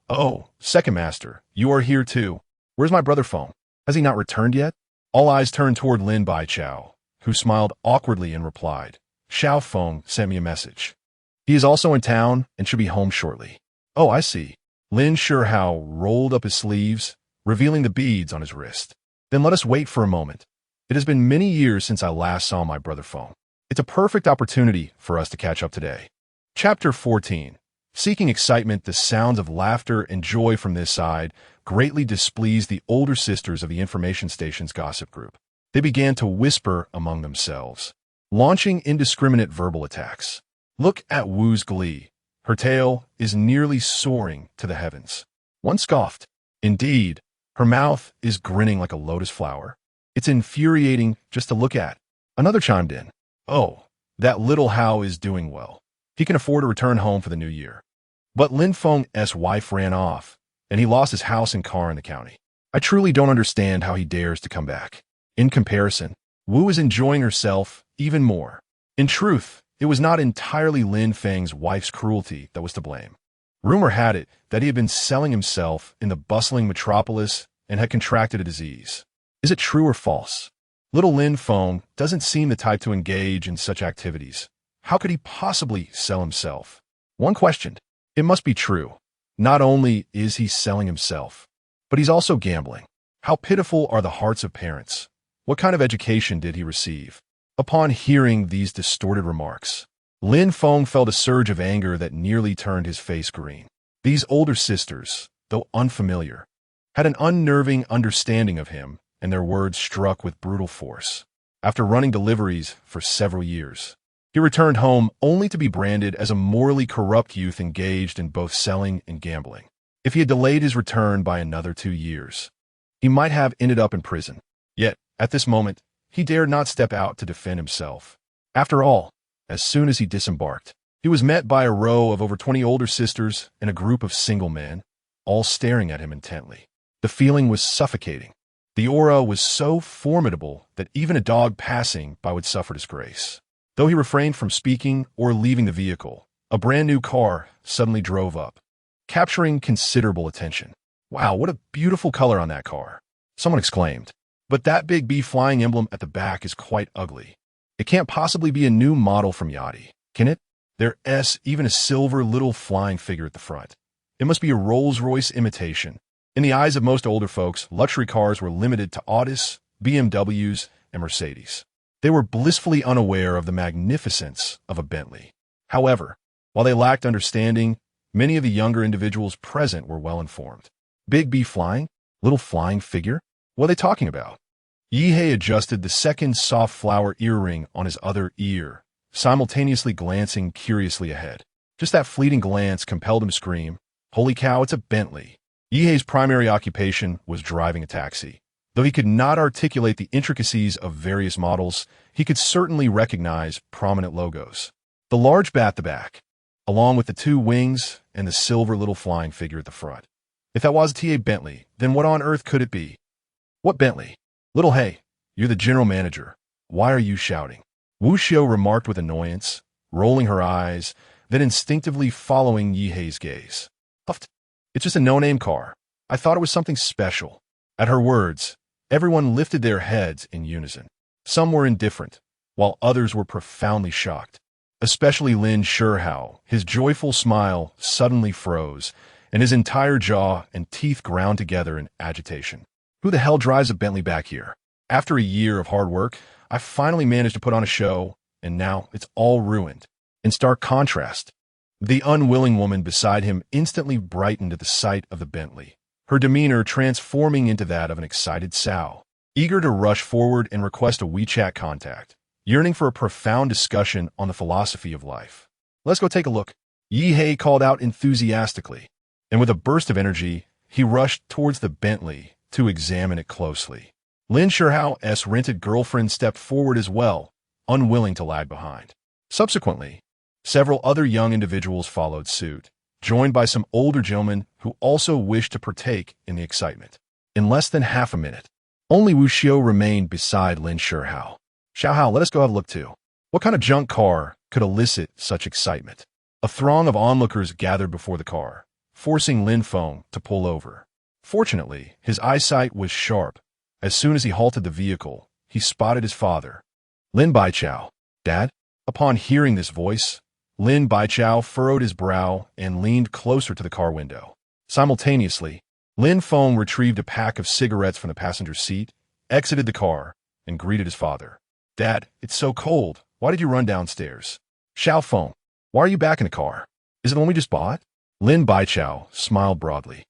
"Oh, second master, you are here too. Where's my brother Feng? Has he not returned yet?" All eyes turned toward Lin Baichao, who smiled awkwardly and replied, "Xiao Feng sent me a message. He is also in town and should be home shortly." "Oh, I see." Lin Sherhao rolled up his sleeves, revealing the beads on his wrist. "Then let us wait for a moment. It has been many years since I last saw my brother Feng. It's a perfect opportunity for us to catch up today." Chapter 14. Seeking excitement, the sounds of laughter and joy from this side greatly displeased the older sisters of the information station's gossip group. They began to whisper among themselves, launching indiscriminate verbal attacks. "Look at Wu's glee. Her tail is nearly soaring to the heavens." One scoffed. "Indeed, her mouth is grinning like a lotus flower. It's infuriating just to look at." Another chimed in, "Oh, that little Hao is doing well. He can afford to return home for the new year." But Lin Feng's wife ran off, and he lost his house and car in the county. "I truly don't understand how he dares to come back." In comparison, Wu is enjoying herself even more. In truth, it was not entirely Lin Feng's wife's cruelty that was to blame. Rumor had it that he had been selling himself in the bustling metropolis and had contracted a disease. Is it true or false? Little Lin Feng doesn't seem the type to engage in such activities. How could he possibly sell himself? One questioned. It must be true. Not only is he selling himself, but he's also gambling. How pitiful are the hearts of parents. What kind of education did he receive? Upon hearing these distorted remarks, Lin Feng felt a surge of anger that nearly turned his face green. These older sisters, though unfamiliar, had an unnerving understanding of him, and their words struck with brutal force. After running deliveries for several years, he returned home only to be branded as a morally corrupt youth engaged in both selling and gambling. If he had delayed his return by another 2 years, he might have ended up in prison. Yet, at this moment, he dared not step out to defend himself. After all, as soon as he disembarked, he was met by a row of over 20 older sisters and a group of single men, all staring at him intently. The feeling was suffocating. The aura was so formidable that even a dog passing by would suffer disgrace. Though he refrained from speaking or leaving the vehicle, a brand new car suddenly drove up, capturing considerable attention. "Wow, what a beautiful color on that car," someone exclaimed. "But that big bee flying emblem at the back is quite ugly. It can't possibly be a new model from Yachty, can it? There's even a silver little flying figure at the front. It must be a Rolls-Royce imitation." In the eyes of most older folks, luxury cars were limited to Audis, BMWs, and Mercedes. They were blissfully unaware of the magnificence of a Bentley. However, while they lacked understanding, many of the younger individuals present were well informed. Big bee flying? Little flying figure? What are they talking about? Yihei adjusted the second soft flower earring on his other ear, simultaneously glancing curiously ahead. Just that fleeting glance compelled him to scream, "Holy cow, it's a Bentley!" Yihei's primary occupation was driving a taxi. Though he could not articulate the intricacies of various models, he could certainly recognize prominent logos. The large bat at the back, along with the 2 wings and the silver little flying figure at the front. If that was a Bentley, then what on earth could it be? "What Bentley? Little Hey, you're the general manager. Why are you shouting?" Wu Xiu remarked with annoyance, rolling her eyes, then instinctively following Yihei's gaze. Huffed. It's just a no-name car. I thought it was something special. At her words, everyone lifted their heads in unison. Some were indifferent, while others were profoundly shocked. Especially Lin Feng. His joyful smile suddenly froze, and his entire jaw and teeth ground together in agitation. Who the hell drives a Bentley back here? After a year of hard work, I finally managed to put on a show, and now it's all ruined. In stark contrast, the unwilling woman beside him instantly brightened at the sight of the Bentley, her demeanor transforming into that of an excited sow, eager to rush forward and request a WeChat contact, yearning for a profound discussion on the philosophy of life. Let's go take a look, Yihei called out enthusiastically, and with a burst of energy, he rushed towards the Bentley to examine it closely. Lin Feng's rented girlfriend stepped forward as well, unwilling to lag behind. Subsequently, several other young individuals followed suit, joined by some older gentlemen who also wished to partake in the excitement. In less than half a minute, only Wu Xiao remained beside Lin Feng. Xiaohao, let us go have a look too. What kind of junk car could elicit such excitement? A throng of onlookers gathered before the car, forcing Lin Feng to pull over. Fortunately, his eyesight was sharp. As soon as he halted the vehicle, he spotted his father. Lin Baichao. Dad? Upon hearing this voice, Lin Baichao furrowed his brow and leaned closer to the car window. Simultaneously, Lin Feng retrieved a pack of cigarettes from the passenger seat, exited the car, and greeted his father. Dad, it's so cold. Why did you run downstairs? Xiao Feng, why are you back in the car? Is it the one we just bought? Lin Baichao smiled broadly,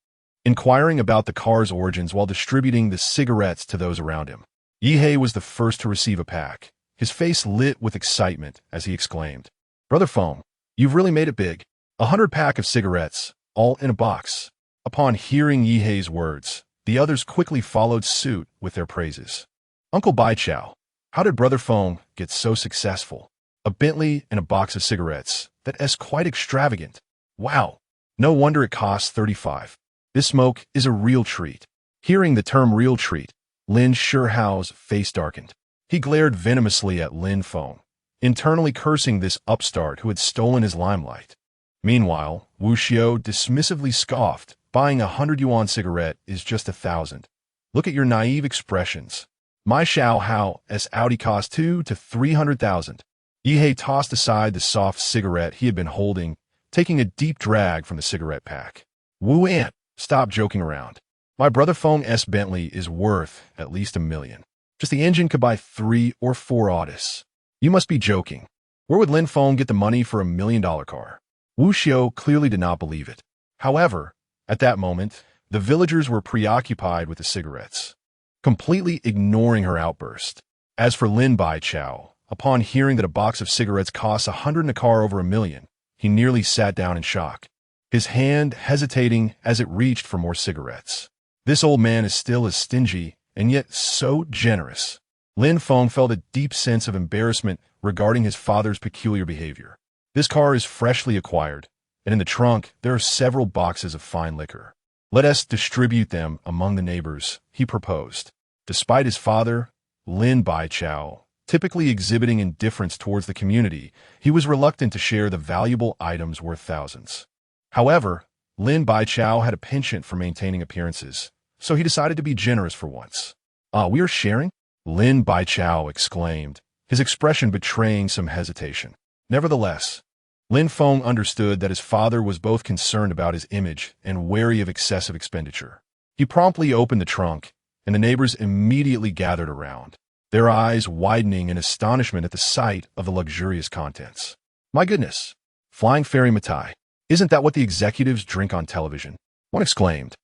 inquiring about the car's origins while distributing the cigarettes to those around him. Yihei was the first to receive a pack, his face lit with excitement as he exclaimed, Brother Feng, you've really made it big. 100 pack of cigarettes, all in a box. Upon hearing Yihei's words, the others quickly followed suit with their praises. Uncle Baichao, how did Brother Feng get so successful? A Bentley and a box of cigarettes. That's quite extravagant. Wow, no wonder it costs 35. This smoke is a real treat. Hearing the term real treat, Lin Feng's face darkened. He glared venomously at Lin Feng, internally cursing this upstart who had stolen his limelight. Meanwhile, Wu Xiao dismissively scoffed, buying 100 yuan cigarette is just 1,000. Look at your naive expressions. My Xiaohao's Audi cost 2 to 300,000. Yihei tossed aside the soft cigarette he had been holding, taking a deep drag from the cigarette pack. Wu An, stop joking around. My Brother Feng's Bentley is worth at least $1 million. Just the engine could buy 3 or 4 Audis. You must be joking. Where would Lin Feng get the money for $1 million car? Wu Xiao clearly did not believe it. However, at that moment, the villagers were preoccupied with the cigarettes, completely ignoring her outburst. As for Lin Baichao, upon hearing that a box of cigarettes costs 100 and a car over $1 million, he nearly sat down in shock, his hand hesitating as it reached for more cigarettes. This old man is still as stingy and yet so generous. Lin Feng felt a deep sense of embarrassment regarding his father's peculiar behavior. This car is freshly acquired, and in the trunk there are several boxes of fine liquor. Let us distribute them among the neighbors, he proposed. Despite his father, Lin Baichao, typically exhibiting indifference towards the community, he was reluctant to share the valuable items worth thousands. However, Lin Baichao had a penchant for maintaining appearances, so he decided to be generous for once. We are sharing? Lin Baichao exclaimed, his expression betraying some hesitation. Nevertheless, Lin Feng understood that his father was both concerned about his image and wary of excessive expenditure. He promptly opened the trunk, and the neighbors immediately gathered around, their eyes widening in astonishment at the sight of the luxurious contents. My goodness, flying fairy mitai. Isn't that what the executives drink on television? One exclaimed.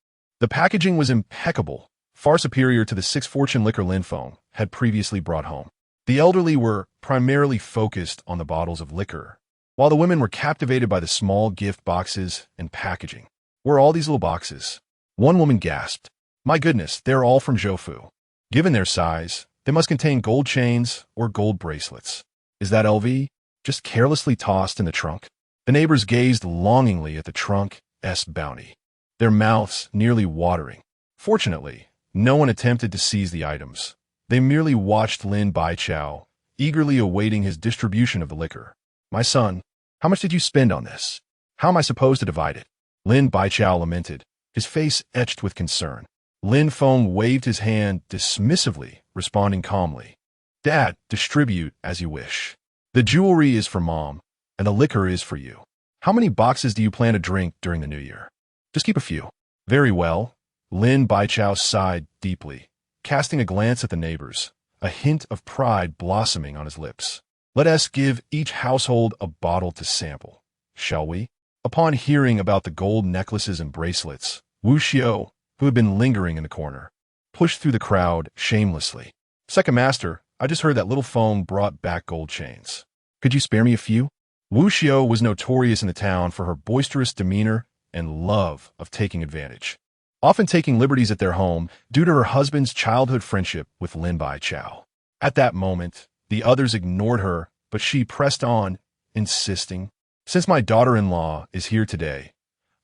The packaging was impeccable, far superior to the 6-fortune liquor Lin Feng had previously brought home. The elderly were primarily focused on the bottles of liquor, while the women were captivated by the small gift boxes and packaging. Where are all these little boxes? One woman gasped. My goodness, they're all from Zhoufu. Given their size, they must contain gold chains or gold bracelets. Is that LV? Just carelessly tossed in the trunk? The neighbors gazed longingly at the trunk's bounty, their mouths nearly watering. Fortunately, no one attempted to seize the items. They merely watched Lin Baichao, eagerly awaiting his distribution of the liquor. My son, how much did you spend on this? How am I supposed to divide it? Lin Baichao lamented, his face etched with concern. Lin Feng waved his hand dismissively, responding calmly. Dad, distribute as you wish. The jewelry is for Mom, and the liquor is for you. How many boxes do you plan to drink during the New Year? Just keep a few. Very well. Lin Baichao sighed deeply, casting a glance at the neighbors, a hint of pride blossoming on his lips. Let us give each household a bottle to sample, shall we? Upon hearing about the gold necklaces and bracelets, Wu Xiao, who had been lingering in the corner, pushed through the crowd shamelessly. Second master, I just heard that little Feng brought back gold chains. Could you spare me a few? Wu Xiao was notorious in the town for her boisterous demeanor and love of taking advantage, often taking liberties at their home due to her husband's childhood friendship with Lin Baichao. At that moment, the others ignored her, but she pressed on, insisting, Since my daughter-in-law is here today,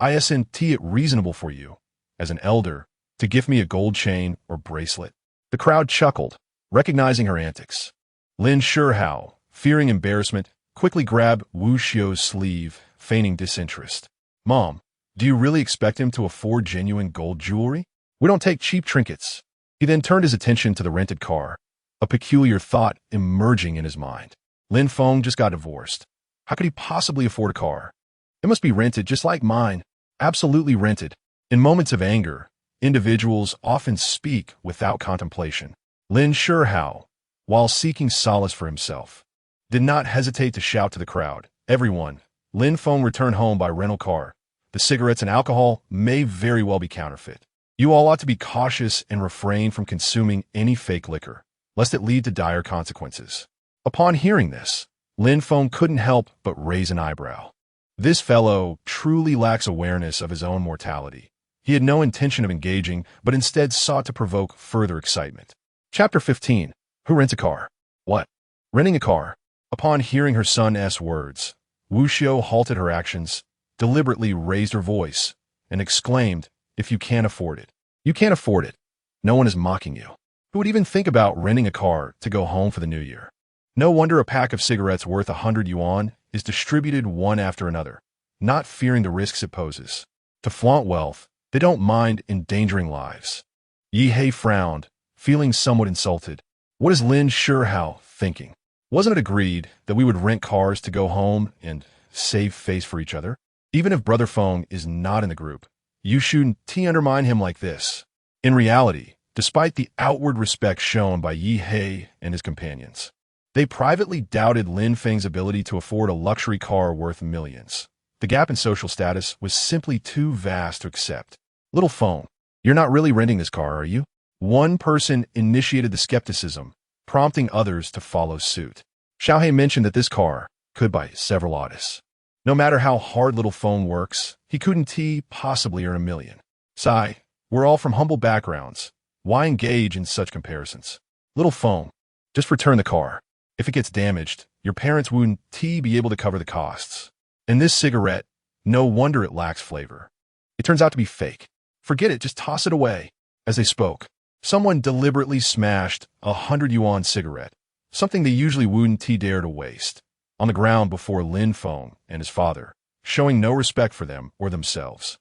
I isn't it reasonable for you, as an elder, to give me a gold chain or bracelet? The crowd chuckled, recognizing her antics. Lin Shihao, fearing embarrassment, quickly grabbed Wu Xiao's sleeve, feigning disinterest. Mom, do you really expect him to afford genuine gold jewelry? We don't take cheap trinkets. He then turned his attention to the rented car, a peculiar thought emerging in his mind. Lin Feng just got divorced. How could he possibly afford a car? It must be rented just like mine. Absolutely rented. In moments of anger, individuals often speak without contemplation. Lin Shihao, while seeking solace for himself, did not hesitate to shout to the crowd. Everyone, Lin Feng returned home by rental car. The cigarettes and alcohol may very well be counterfeit. You all ought to be cautious and refrain from consuming any fake liquor, lest it lead to dire consequences. Upon hearing this, Lin Feng couldn't help but raise an eyebrow. This fellow truly lacks awareness of his own mortality. He had no intention of engaging, but instead sought to provoke further excitement. Chapter 15. Who rents a car? What? Renting a car. Upon hearing her son's words, Wu Xiao halted her actions, deliberately raised her voice, and exclaimed, If you can't afford it, you can't afford it. No one is mocking you. Who would even think about renting a car to go home for the New Year? No wonder a pack of cigarettes worth 100 yuan is distributed one after another, not fearing the risks it poses. To flaunt wealth, they don't mind endangering lives. Yi Hei frowned, feeling somewhat insulted. What is Lin Shihao thinking? Wasn't it agreed that we would rent cars to go home and save face for each other? Even if Brother Feng is not in the group, you shouldn't undermine him like this. In reality, despite the outward respect shown by Yi Hei and his companions, they privately doubted Lin Feng's ability to afford a luxury car worth millions. The gap in social status was simply too vast to accept. Little Feng, you're not really renting this car, are you? One person initiated the skepticism, prompting others to follow suit. Xiaohei mentioned that this car could buy several artists. No matter how hard Little Feng works, he couldn't possibly earn $1 million. Sigh, we're all from humble backgrounds. Why engage in such comparisons? Little Feng, just return the car. If it gets damaged, your parents wouldn't be able to cover the costs. And this cigarette, no wonder it lacks flavor. It turns out to be fake. Forget it, just toss it away. As they spoke, someone deliberately smashed a 100 yuan cigarette, something they usually wouldn't dare to waste, on the ground before Lin Feng and his father, showing no respect for them or themselves.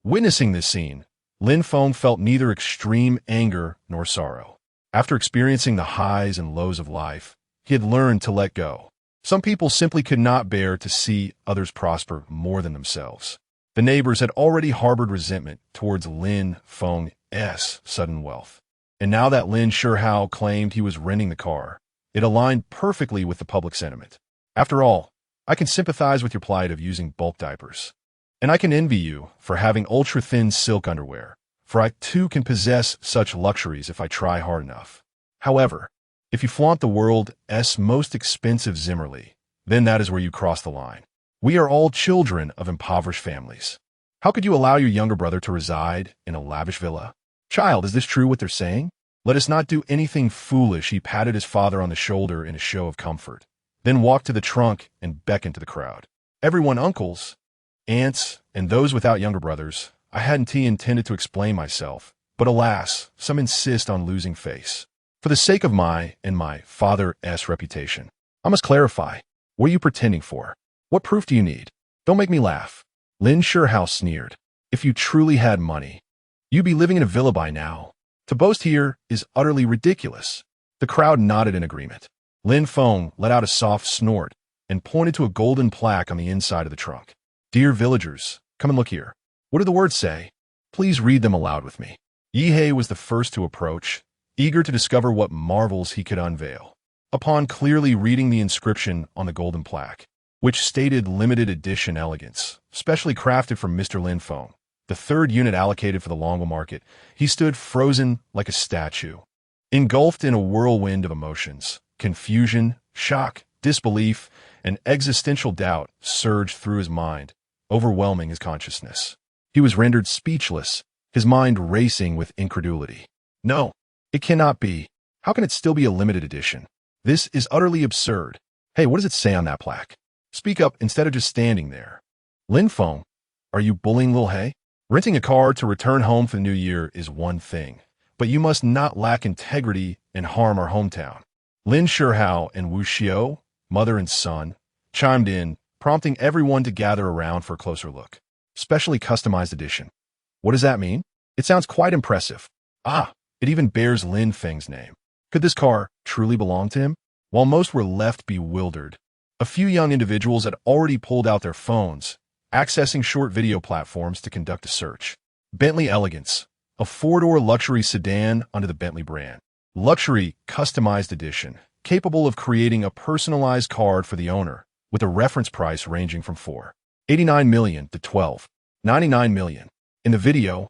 Witnessing this scene, Lin Feng felt neither extreme anger nor sorrow. After experiencing the highs and lows of life, he had learned to let go. Some people simply could not bear to see others prosper more than themselves. The neighbors had already harbored resentment towards Lin Feng's sudden wealth. And now that Lin Shihao claimed he was renting the car, it aligned perfectly with the public sentiment. After all, I can sympathize with your plight of using bulk diapers. And I can envy you for having ultra-thin silk underwear, for I too can possess such luxuries if I try hard enough. However, if you flaunt the world's most expensive Zimmerli, then that is where you cross the line. We are all children of impoverished families. How could you allow your younger brother to reside in a lavish villa? Child, is this true what they're saying? Let us not do anything foolish. He patted his father on the shoulder in a show of comfort, then walked to the trunk and beckoned to the crowd. Everyone, uncles, aunts, and those without younger brothers, I hadn't intended to explain myself, but alas, some insist on losing face. For the sake of my and my father's reputation, I must clarify. What are you pretending for? What proof do you need? Don't make me laugh. Lin Sherhow sneered. If you truly had money, you'd be living in a villa by now. To boast here is utterly ridiculous. The crowd nodded in agreement. Lin Feng let out a soft snort and pointed to a golden plaque on the inside of the trunk. Dear villagers, come and look here. What do the words say? Please read them aloud with me. Yihei was the first to approach, eager to discover what marvels he could unveil. Upon clearly reading the inscription on the golden plaque, which stated limited edition elegance, specially crafted for Mr. Lin Feng, the third unit allocated for the Longwell market, he stood frozen like a statue, engulfed in a whirlwind of emotions. Confusion, shock, disbelief, and existential doubt surged through his mind, overwhelming his consciousness. He was rendered speechless, his mind racing with incredulity. No, it cannot be. How can it still be a limited edition? This is utterly absurd. Hey, what does it say on that plaque? Speak up instead of just standing there. Lin Feng, are you bullying Lil He? Renting a car to return home for the new year is one thing, but you must not lack integrity and harm our hometown. Lin Sherhow and Wu Xiao, mother and son, chimed in, prompting everyone to gather around for a closer look. Specially customized edition. What does that mean? It sounds quite impressive. Ah, it even bears Lin Feng's name. Could this car truly belong to him? While most were left bewildered, a few young individuals had already pulled out their phones, accessing short video platforms to conduct a search. Bentley Elegance, a four-door luxury sedan under the Bentley brand. Luxury customized edition, capable of creating a personalized card for the owner, with a reference price ranging from $4.89 million to $12.99 million. In the video,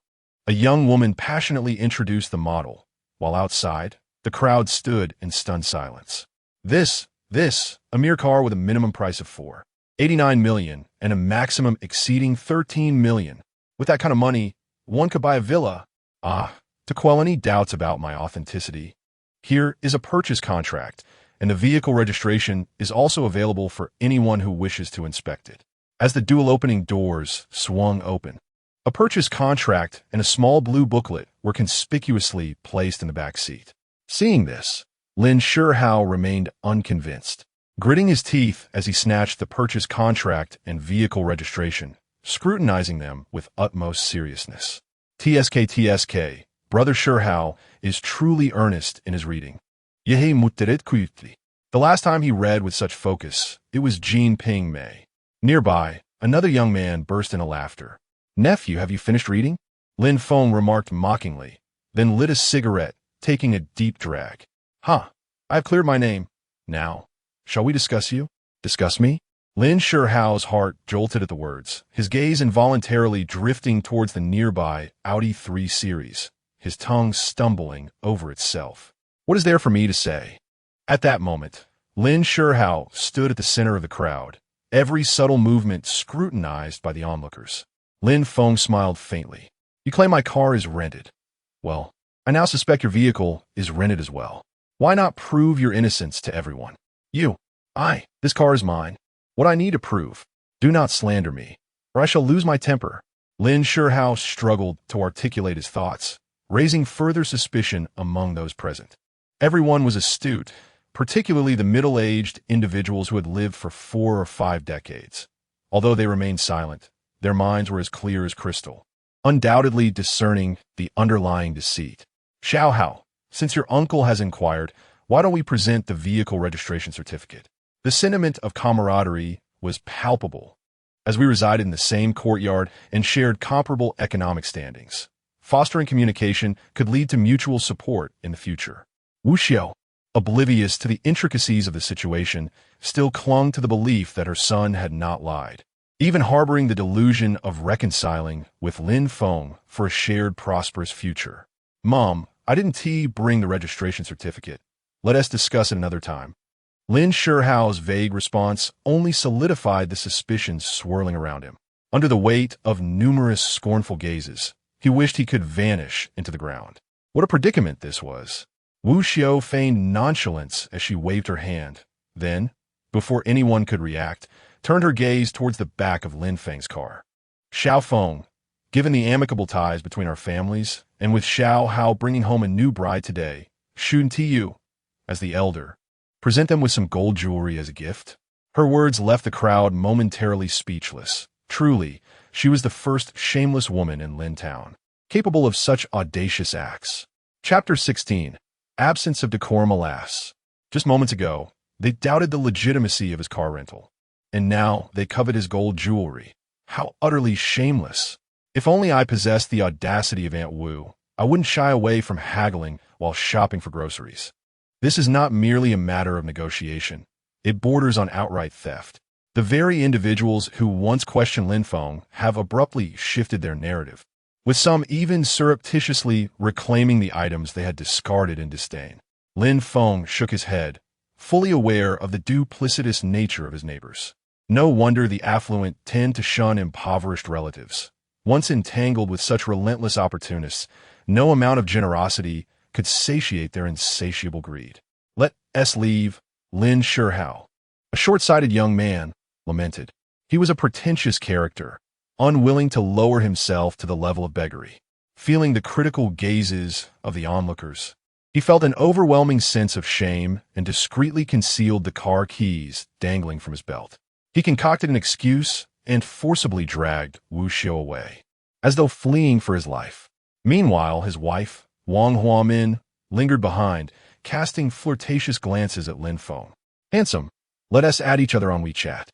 a young woman passionately introduced the model, while outside, the crowd stood in stunned silence. This, a mere car with a minimum price of $4.89 million and a maximum exceeding $13 million. With that kind of money, one could buy a villa. To quell any doubts about my authenticity, here is a purchase contract, and the vehicle registration is also available for anyone who wishes to inspect it. As the dual opening doors swung open, a purchase contract and a small blue booklet were conspicuously placed in the back seat. Seeing this, Lin Sherhow remained unconvinced, gritting his teeth as he snatched the purchase contract and vehicle registration, scrutinizing them with utmost seriousness. TSK, Brother Sherhow is truly earnest in his reading. The last time he read with such focus, it was Jean Ping Mei. Nearby, another young man burst into laughter. Nephew, have you finished reading? Lin Feng remarked mockingly, then lit a cigarette, taking a deep drag. I've cleared my name. Now, shall we discuss you? Discuss me? Lin Sherhow's heart jolted at the words, his gaze involuntarily drifting towards the nearby Audi 3 Series, his tongue stumbling over itself. What is there for me to say? At that moment, Lin Sherhow stood at the center of the crowd, every subtle movement scrutinized by the onlookers. Lin Feng smiled faintly. You claim my car is rented. Well, I now suspect your vehicle is rented as well. Why not prove your innocence to everyone? This car is mine. What I need to prove. Do not slander me, or I shall lose my temper. Lin Sherhow struggled to articulate his thoughts, raising further suspicion among those present. Everyone was astute, particularly the middle-aged individuals who had lived for 4 or 5 decades. Although they remained silent, their minds were as clear as crystal, undoubtedly discerning the underlying deceit. Xiaohao, since your uncle has inquired, why don't we present the vehicle registration certificate? The sentiment of camaraderie was palpable, as we resided in the same courtyard and shared comparable economic standings. Fostering communication could lead to mutual support in the future. Wu Xiao, oblivious to the intricacies of the situation, still clung to the belief that her son had not lied, even harboring the delusion of reconciling with Lin Feng for a shared prosperous future. Mom, I didn't bring the registration certificate. Let us discuss it another time. Lin Sherhow's vague response only solidified the suspicions swirling around him. Under the weight of numerous scornful gazes, he wished he could vanish into the ground. What a predicament this was. Wu Xiao feigned nonchalance as she waved her hand, then, before anyone could react, turned her gaze towards the back of Lin Feng's car. Xiao Feng, given the amicable ties between our families, and with Xiao Hao bringing home a new bride today, shouldn't you, as the elder, present them with some gold jewelry as a gift? Her words left the crowd momentarily speechless. Truly, she was the first shameless woman in Lin Town, capable of such audacious acts. Chapter 16. Absence of decorum. Alas. Just moments ago, they doubted the legitimacy of his car rental. And now they covet his gold jewelry. How utterly shameless. If only I possessed the audacity of Aunt Wu, I wouldn't shy away from haggling while shopping for groceries. This is not merely a matter of negotiation. It borders on outright theft. The very individuals who once questioned Lin Feng have abruptly shifted their narrative, with some even surreptitiously reclaiming the items they had discarded in disdain. Lin Feng shook his head, fully aware of the duplicitous nature of his neighbors. No wonder the affluent tend to shun impoverished relatives. Once entangled with such relentless opportunists, no amount of generosity could satiate their insatiable greed. Let us leave, Lin Shihao. A short-sighted young man lamented. He was a pretentious character, unwilling to lower himself to the level of beggary. Feeling the critical gazes of the onlookers, he felt an overwhelming sense of shame and discreetly concealed the car keys dangling from his belt. He concocted an excuse and forcibly dragged Wu Xiu away, as though fleeing for his life. Meanwhile, his wife, Wang Huamin, lingered behind, casting flirtatious glances at Lin Feng. Handsome, let us add each other on WeChat.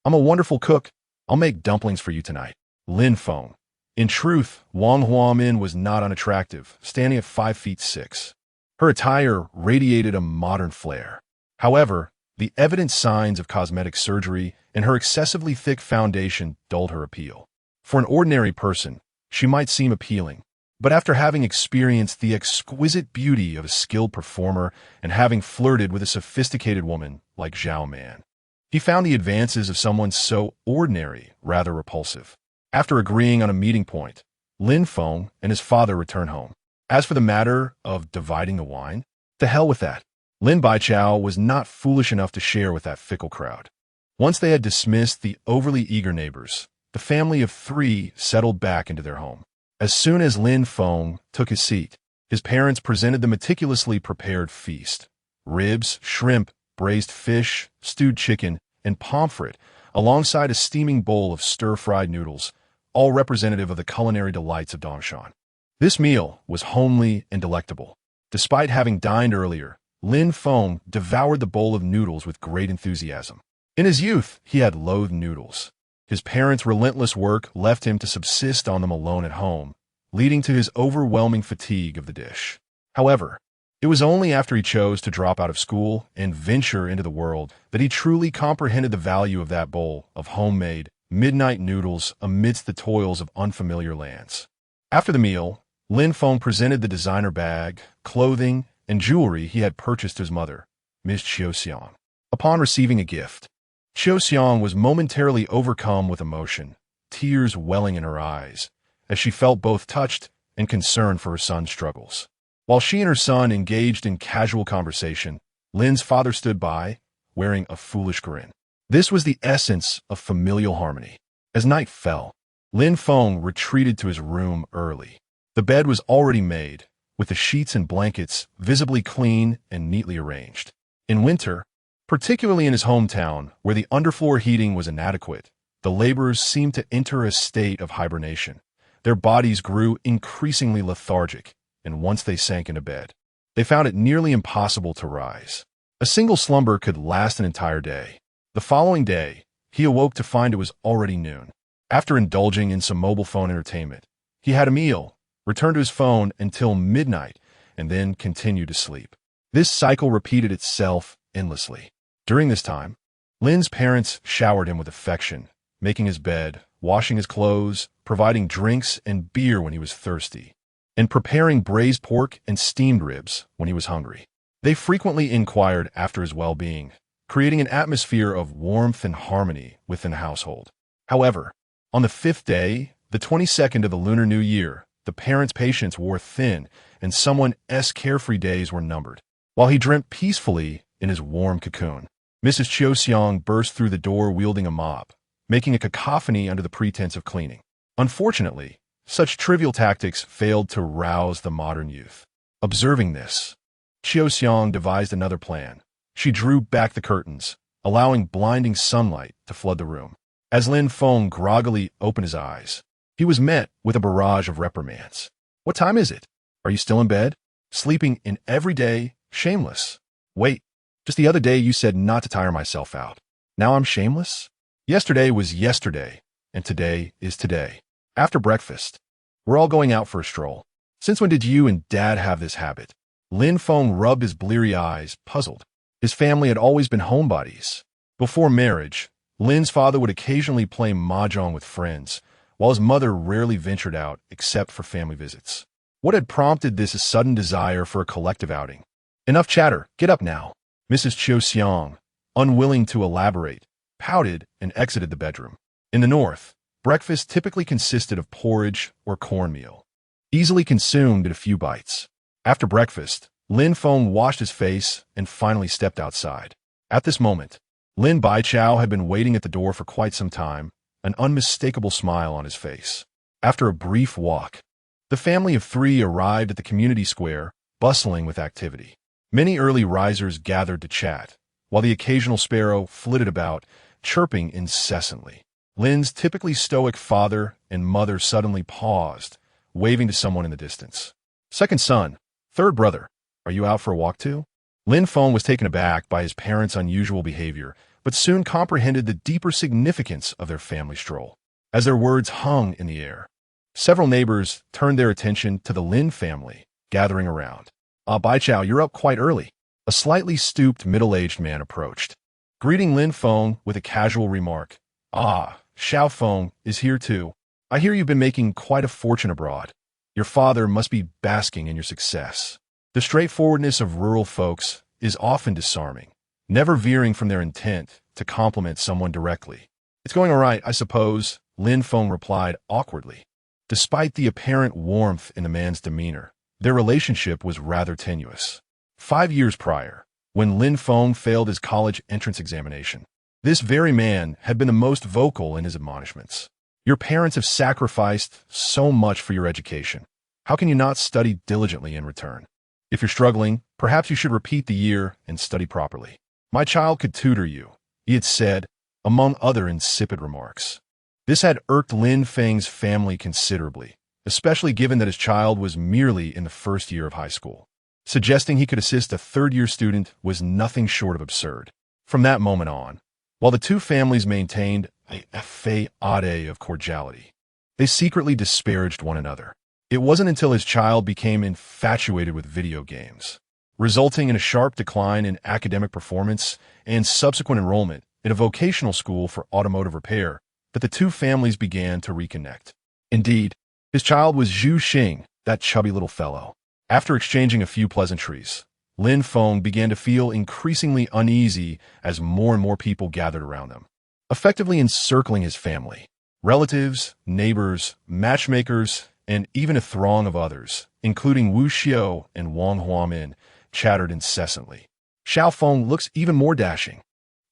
I'm a wonderful cook. I'll make dumplings for you tonight. Lin Feng. In truth, Wang Huamin was not unattractive, standing at 5'6". Her attire radiated a modern flair. However, the evident signs of cosmetic surgery and her excessively thick foundation dulled her appeal. For an ordinary person, she might seem appealing, but after having experienced the exquisite beauty of a skilled performer and having flirted with a sophisticated woman like Zhao Man, he found the advances of someone so ordinary rather repulsive. After agreeing on a meeting point, Lin Feng and his father returned home. As for the matter of dividing the wine, to hell with that. Lin Baichao was not foolish enough to share with that fickle crowd. Once they had dismissed the overly eager neighbors, the family of three settled back into their home. As soon as Lin Feng took his seat, his parents presented the meticulously prepared feast. Ribs, shrimp, braised fish, stewed chicken, and pomfret, alongside a steaming bowl of stir-fried noodles, all representative of the culinary delights of Dongshan. This meal was homely and delectable. Despite having dined earlier, Lin Feng devoured the bowl of noodles with great enthusiasm. In his youth, he had loathed noodles. His parents' relentless work left him to subsist on them alone at home, leading to his overwhelming fatigue of the dish. However, it was only after he chose to drop out of school and venture into the world that he truly comprehended the value of that bowl of homemade, midnight noodles amidst the toils of unfamiliar lands. After the meal, Lin Feng presented the designer bag, clothing, and jewelry he had purchased to his mother, Miss Xiaoxiang. Upon receiving a gift, Xiaoxiang was momentarily overcome with emotion, tears welling in her eyes, as she felt both touched and concerned for her son's struggles. While she and her son engaged in casual conversation, Lin's father stood by, wearing a foolish grin. This was the essence of familial harmony. As night fell, Lin Feng retreated to his room early. The bed was already made, with the sheets and blankets visibly clean and neatly arranged. In winter, particularly in his hometown, where the underfloor heating was inadequate, the laborers seemed to enter a state of hibernation. Their bodies grew increasingly lethargic, and once they sank into bed, they found it nearly impossible to rise. A single slumber could last an entire day. The following day, he awoke to find it was already noon. After indulging in some mobile phone entertainment, he had a meal, returned to his phone until midnight, and then continued to sleep. This cycle repeated itself endlessly. During this time, Lin's parents showered him with affection, making his bed, washing his clothes, providing drinks and beer when he was thirsty, and preparing braised pork and steamed ribs when he was hungry. They frequently inquired after his well-being, creating an atmosphere of warmth and harmony within the household. However, on the fifth day, the 22nd of the Lunar New Year, the parents' patience wore thin, and someone's carefree days were numbered. While he dreamt peacefully in his warm cocoon, Mrs. Xiaoxiang burst through the door wielding a mop, making a cacophony under the pretense of cleaning. Unfortunately, such trivial tactics failed to rouse the modern youth. Observing this, Xiaoxiang devised another plan. She drew back the curtains, allowing blinding sunlight to flood the room. As Lin Feng groggily opened his eyes, he was met with a barrage of reprimands. What time is it? Are you still in bed? Sleeping in every day? Shameless. Wait, just the other day you said not to tire myself out. Now I'm shameless? Yesterday was yesterday, and today is today. After breakfast, we're all going out for a stroll. Since when did you and Dad have this habit? Lin Feng rubbed his bleary eyes, puzzled. His family had always been homebodies. Before marriage, Lin's father would occasionally play mahjong with friends, while his mother rarely ventured out except for family visits. What had prompted this sudden desire for a collective outing? Enough chatter, get up now. Mrs. Chiu Xiang, unwilling to elaborate, pouted and exited the bedroom. In the north, breakfast typically consisted of porridge or cornmeal, easily consumed in a few bites. After breakfast, Lin Feng washed his face and finally stepped outside. At this moment, Lin Baichao had been waiting at the door for quite some time, an unmistakable smile on his face. After a brief walk, the family of three arrived at the community square, bustling with activity. Many early risers gathered to chat, while the occasional sparrow flitted about, chirping incessantly. Lin's typically stoic father and mother suddenly paused, waving to someone in the distance. Second son, third brother, are you out for a walk too? Lin Feng was taken aback by his parents' unusual behavior, but soon comprehended the deeper significance of their family stroll. As their words hung in the air, several neighbors turned their attention to the Lin family, gathering around. Baichao, you're up quite early. A slightly stooped middle-aged man approached, greeting Lin Feng with a casual remark. Xiao Feng is here too. I hear you've been making quite a fortune abroad. Your father must be basking in your success. The straightforwardness of rural folks is often disarming, never veering from their intent to compliment someone directly. It's going all right, I suppose, Lin Feng replied awkwardly. Despite the apparent warmth in the man's demeanor, their relationship was rather tenuous. 5 years prior, when Lin Feng failed his college entrance examination, this very man had been the most vocal in his admonishments. Your parents have sacrificed so much for your education. How can you not study diligently in return? If you're struggling, perhaps you should repeat the year and study properly. My child could tutor you, he had said, among other insipid remarks. This had irked Lin Feng's family considerably, especially given that his child was merely in the first year of high school. Suggesting he could assist a third-year student was nothing short of absurd. From that moment on, while the two families maintained a facade of cordiality, they secretly disparaged one another. It wasn't until his child became infatuated with video games, resulting in a sharp decline in academic performance and subsequent enrollment in a vocational school for automotive repair, that the two families began to reconnect. Indeed, his child was Zhu Xing, that chubby little fellow. After exchanging a few pleasantries, Lin Feng began to feel increasingly uneasy as more and more people gathered around them, effectively encircling his family. Relatives, neighbors, matchmakers, and even a throng of others, including Wu Xiao and Wang Huamin, chattered incessantly. Xiao Feng looks even more dashing.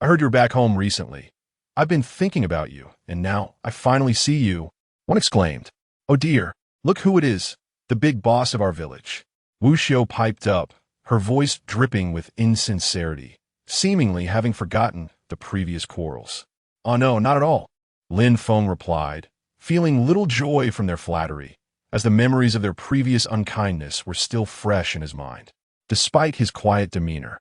I heard you're back home recently. I've been thinking about you, and now I finally see you, one exclaimed. Oh dear, look who it is, the big boss of our village. Wu Xiao piped up, her voice dripping with insincerity, seemingly having forgotten the previous quarrels. Oh no, not at all, Lin Feng replied, feeling little joy from their flattery, as the memories of their previous unkindness were still fresh in his mind. Despite his quiet demeanor,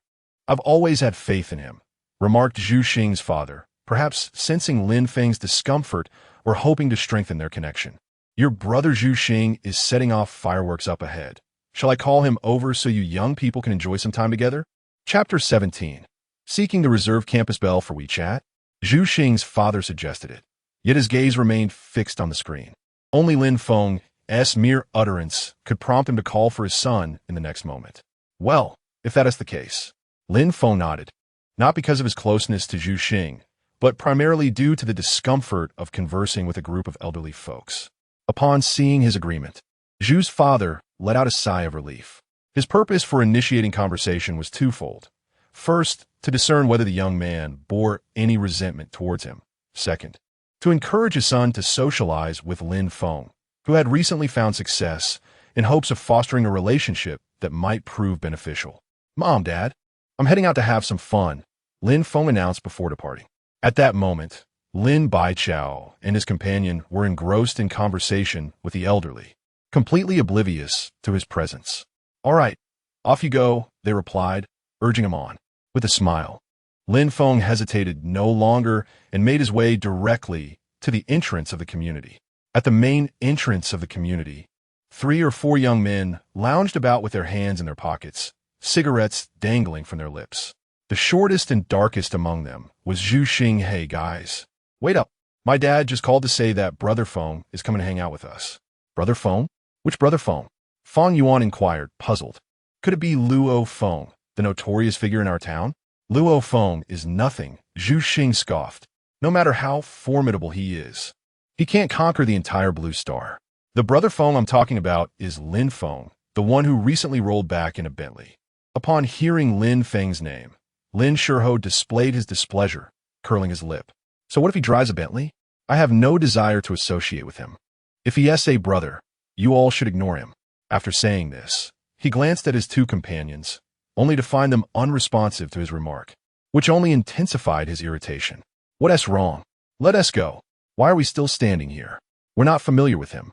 I've always had faith in him, remarked Zhu Xing's father, perhaps sensing Lin Feng's discomfort or hoping to strengthen their connection. Your brother Zhu Xing is setting off fireworks up ahead. Shall I call him over so you young people can enjoy some time together? Chapter 17. Seeking the reserve campus bell for WeChat? Zhu Xing's father suggested it, yet his gaze remained fixed on the screen. Only Lin Feng's mere utterance could prompt him to call for his son in the next moment. Well, if that is the case, Lin Feng nodded, not because of his closeness to Zhu Xing, but primarily due to the discomfort of conversing with a group of elderly folks. Upon seeing his agreement, Zhu's father let out a sigh of relief. His purpose for initiating conversation was twofold. First, to discern whether the young man bore any resentment towards him. Second, to encourage his son to socialize with Lin Feng, who had recently found success, in hopes of fostering a relationship that might prove beneficial. Mom, Dad, I'm heading out to have some fun. Lin Feng announced before departing. At that moment, Lin Baichao and his companion were engrossed in conversation with the elderly, completely oblivious to his presence. "All right, off you go," they replied, urging him on. With a smile, Lin Feng hesitated no longer and made his way directly to the entrance of the community. At the main entrance of the community, 3 or 4 young men lounged about with their hands in their pockets, cigarettes dangling from their lips. The shortest and darkest among them was Zhu Xing. "Hey, guys. Wait up. My dad just called to say that Brother Feng is coming to hang out with us." "Brother Feng? Which Brother Feng?" Feng Yuan inquired, puzzled. "Could it be Luo Feng, the notorious figure in our town?" "Luo Feng is nothing," Zhu Xing scoffed. "No matter how formidable he is, he can't conquer the entire Blue Star. The Brother Feng I'm talking about is Lin Feng, the one who recently rolled back in a Bentley." Upon hearing Lin Feng's name, Lin Shiho displayed his displeasure, curling his lip. "So what if he drives a Bentley? I have no desire to associate with him. If he is a brother, you all should ignore him." After saying this, he glanced at his 2 companions, only to find them unresponsive to his remark, which only intensified his irritation. "What's wrong? Let us go. Why are we still standing here? We're not familiar with him.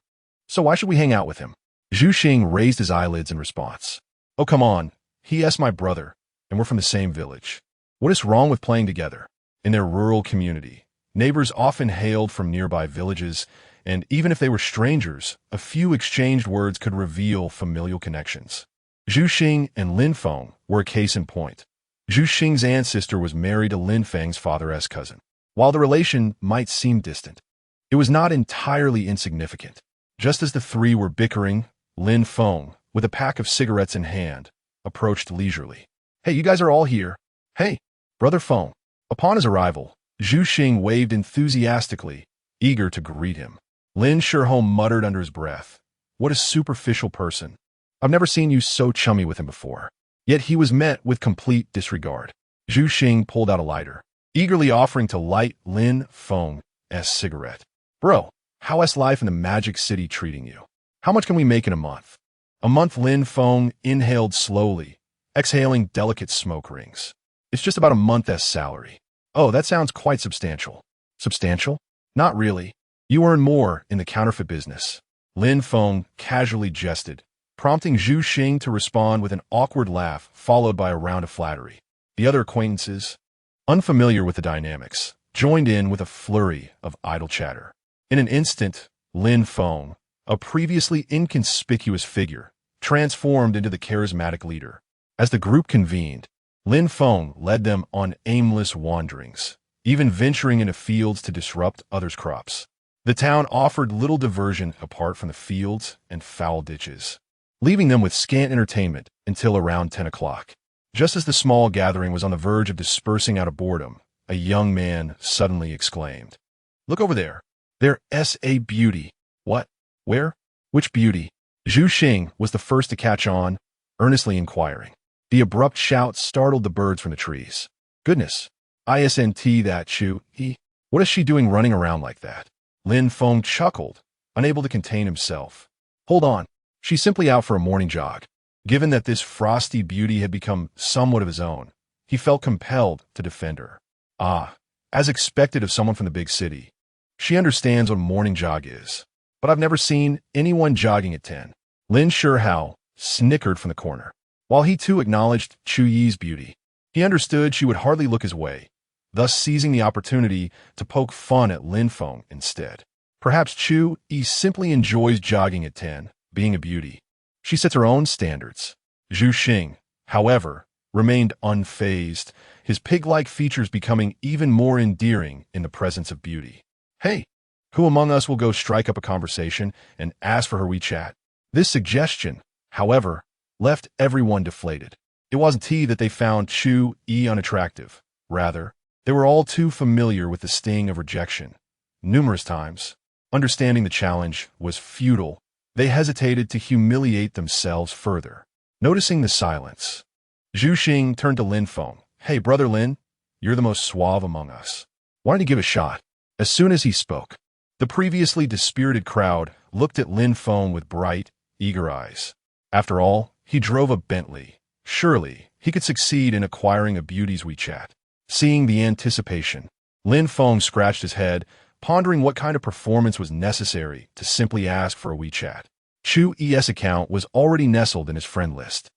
So why should we hang out with him?" Zhu Xing raised his eyelids in response. "Oh, come on. He is my brother, and we're from the same village. What is wrong with playing together?" In their rural community, neighbors often hailed from nearby villages, and even if they were strangers, a few exchanged words could reveal familial connections. Zhu Xing and Lin Feng were a case in point. Zhu Xing's ancestor was married to Lin Feng's father's cousin. While the relation might seem distant, it was not entirely insignificant. Just as the 3 were bickering, Lin Feng, with a pack of cigarettes in hand, approached leisurely. "Hey, you guys are all here. Hey, Brother Feng." Upon his arrival, Zhu Xing waved enthusiastically, eager to greet him. Lin Shiho muttered under his breath, "What a superficial person. I've never seen you so chummy with him before." Yet he was met with complete disregard. Zhu Xing pulled out a lighter, eagerly offering to light Lin Feng's cigarette. "Bro, how is life in the Magic City treating you? How much can we make in a month?" A month. Lin Feng inhaled slowly, exhaling delicate smoke rings. "It's just about a month's salary." "Oh, that sounds quite substantial." "Substantial? Not really. You earn more in the counterfeit business." Lin Feng casually jested, prompting Zhu Xing to respond with an awkward laugh followed by a round of flattery. The other acquaintances, unfamiliar with the dynamics, joined in with a flurry of idle chatter. In an instant, Lin Feng, a previously inconspicuous figure, transformed into the charismatic leader. As the group convened, Lin Feng led them on aimless wanderings, even venturing into fields to disrupt others' crops. The town offered little diversion apart from the fields and foul ditches, leaving them with scant entertainment until around 10 o'clock. Just as the small gathering was on the verge of dispersing out of boredom, a young man suddenly exclaimed, "Look over there. There's a beauty." "What? Where? Which beauty?" Zhu Xing was the first to catch on, earnestly inquiring. The abrupt shout startled the birds from the trees. "Goodness. Isn't that Chu? What is she doing running around like that?" Lin Feng chuckled, unable to contain himself. "Hold on. She's simply out for a morning jog." Given that this frosty beauty had become somewhat of his own, he felt compelled to defend her. "Ah, as expected of someone from the big city. She understands what a morning jog is. But I've never seen anyone jogging at 10. Lin Shiho snickered from the corner. While he too acknowledged Chu Yi's beauty, he understood she would hardly look his way, thus seizing the opportunity to poke fun at Lin Feng instead. Perhaps Chu Yi simply enjoys jogging at 10, being a beauty. She sets her own standards. Zhu Xing, however, remained unfazed, his pig-like features becoming even more endearing in the presence of beauty. "Hey, who among us will go strike up a conversation and ask for her WeChat?" This suggestion, however, left everyone deflated. It wasn't that they found Chu Yi unattractive. Rather, they were all too familiar with the sting of rejection. Numerous times, understanding the challenge was futile, they hesitated to humiliate themselves further. Noticing the silence, Zhu Xing turned to Lin Feng. "Hey, Brother Lin, you're the most suave among us. Why don't you give a shot?" As soon as he spoke, the previously dispirited crowd looked at Lin Feng with bright, eager eyes. After all, he drove a Bentley. Surely, he could succeed in acquiring a beauty's WeChat. Seeing the anticipation, Lin Feng scratched his head, pondering what kind of performance was necessary to simply ask for a WeChat. Chu E's account was already nestled in his friend list,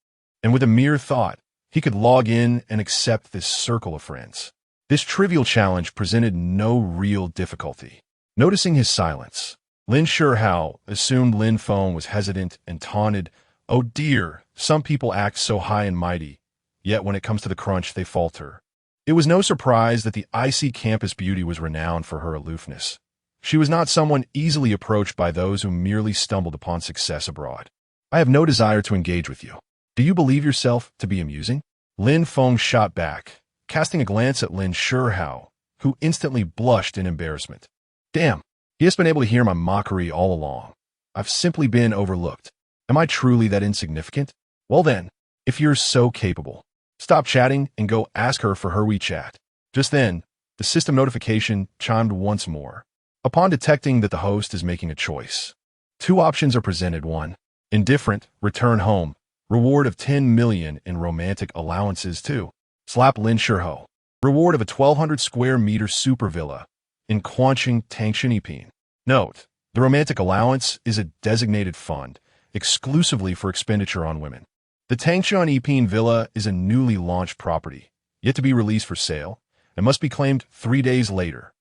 and with a mere thought, he could log in and accept this circle of friends. This trivial challenge presented no real difficulty. Noticing his silence, Lin Shihao assumed Lin Feng was hesitant and taunted, "Oh dear, some people act so high and mighty, yet when it comes to the crunch they falter." It was no surprise that the icy campus beauty was renowned for her aloofness. She was not someone easily approached by those who merely stumbled upon success abroad. "I have no desire to engage with you. Do you believe yourself to be amusing?" Lin Feng shot back, casting a glance at Lin Shihao, who instantly blushed in embarrassment. Damn, he has been able to hear my mockery all along. I've simply been overlooked. Am I truly that insignificant? Well then, if you're so capable, stop chatting and go ask her for her WeChat. Just then, the system notification chimed once more. Upon detecting that the host is making a choice, two options are presented. 1. Indifferent, return home, reward of 10 million in romantic allowances. 2. Slap Lin Shihao, reward of a 1,200 square meter super villa in Quanqing Tangshan. Note, the romantic allowance is a designated fund exclusively for expenditure on women. The Tangshan Epine villa is a newly launched property, yet to be released for sale, and must be claimed 3 days later.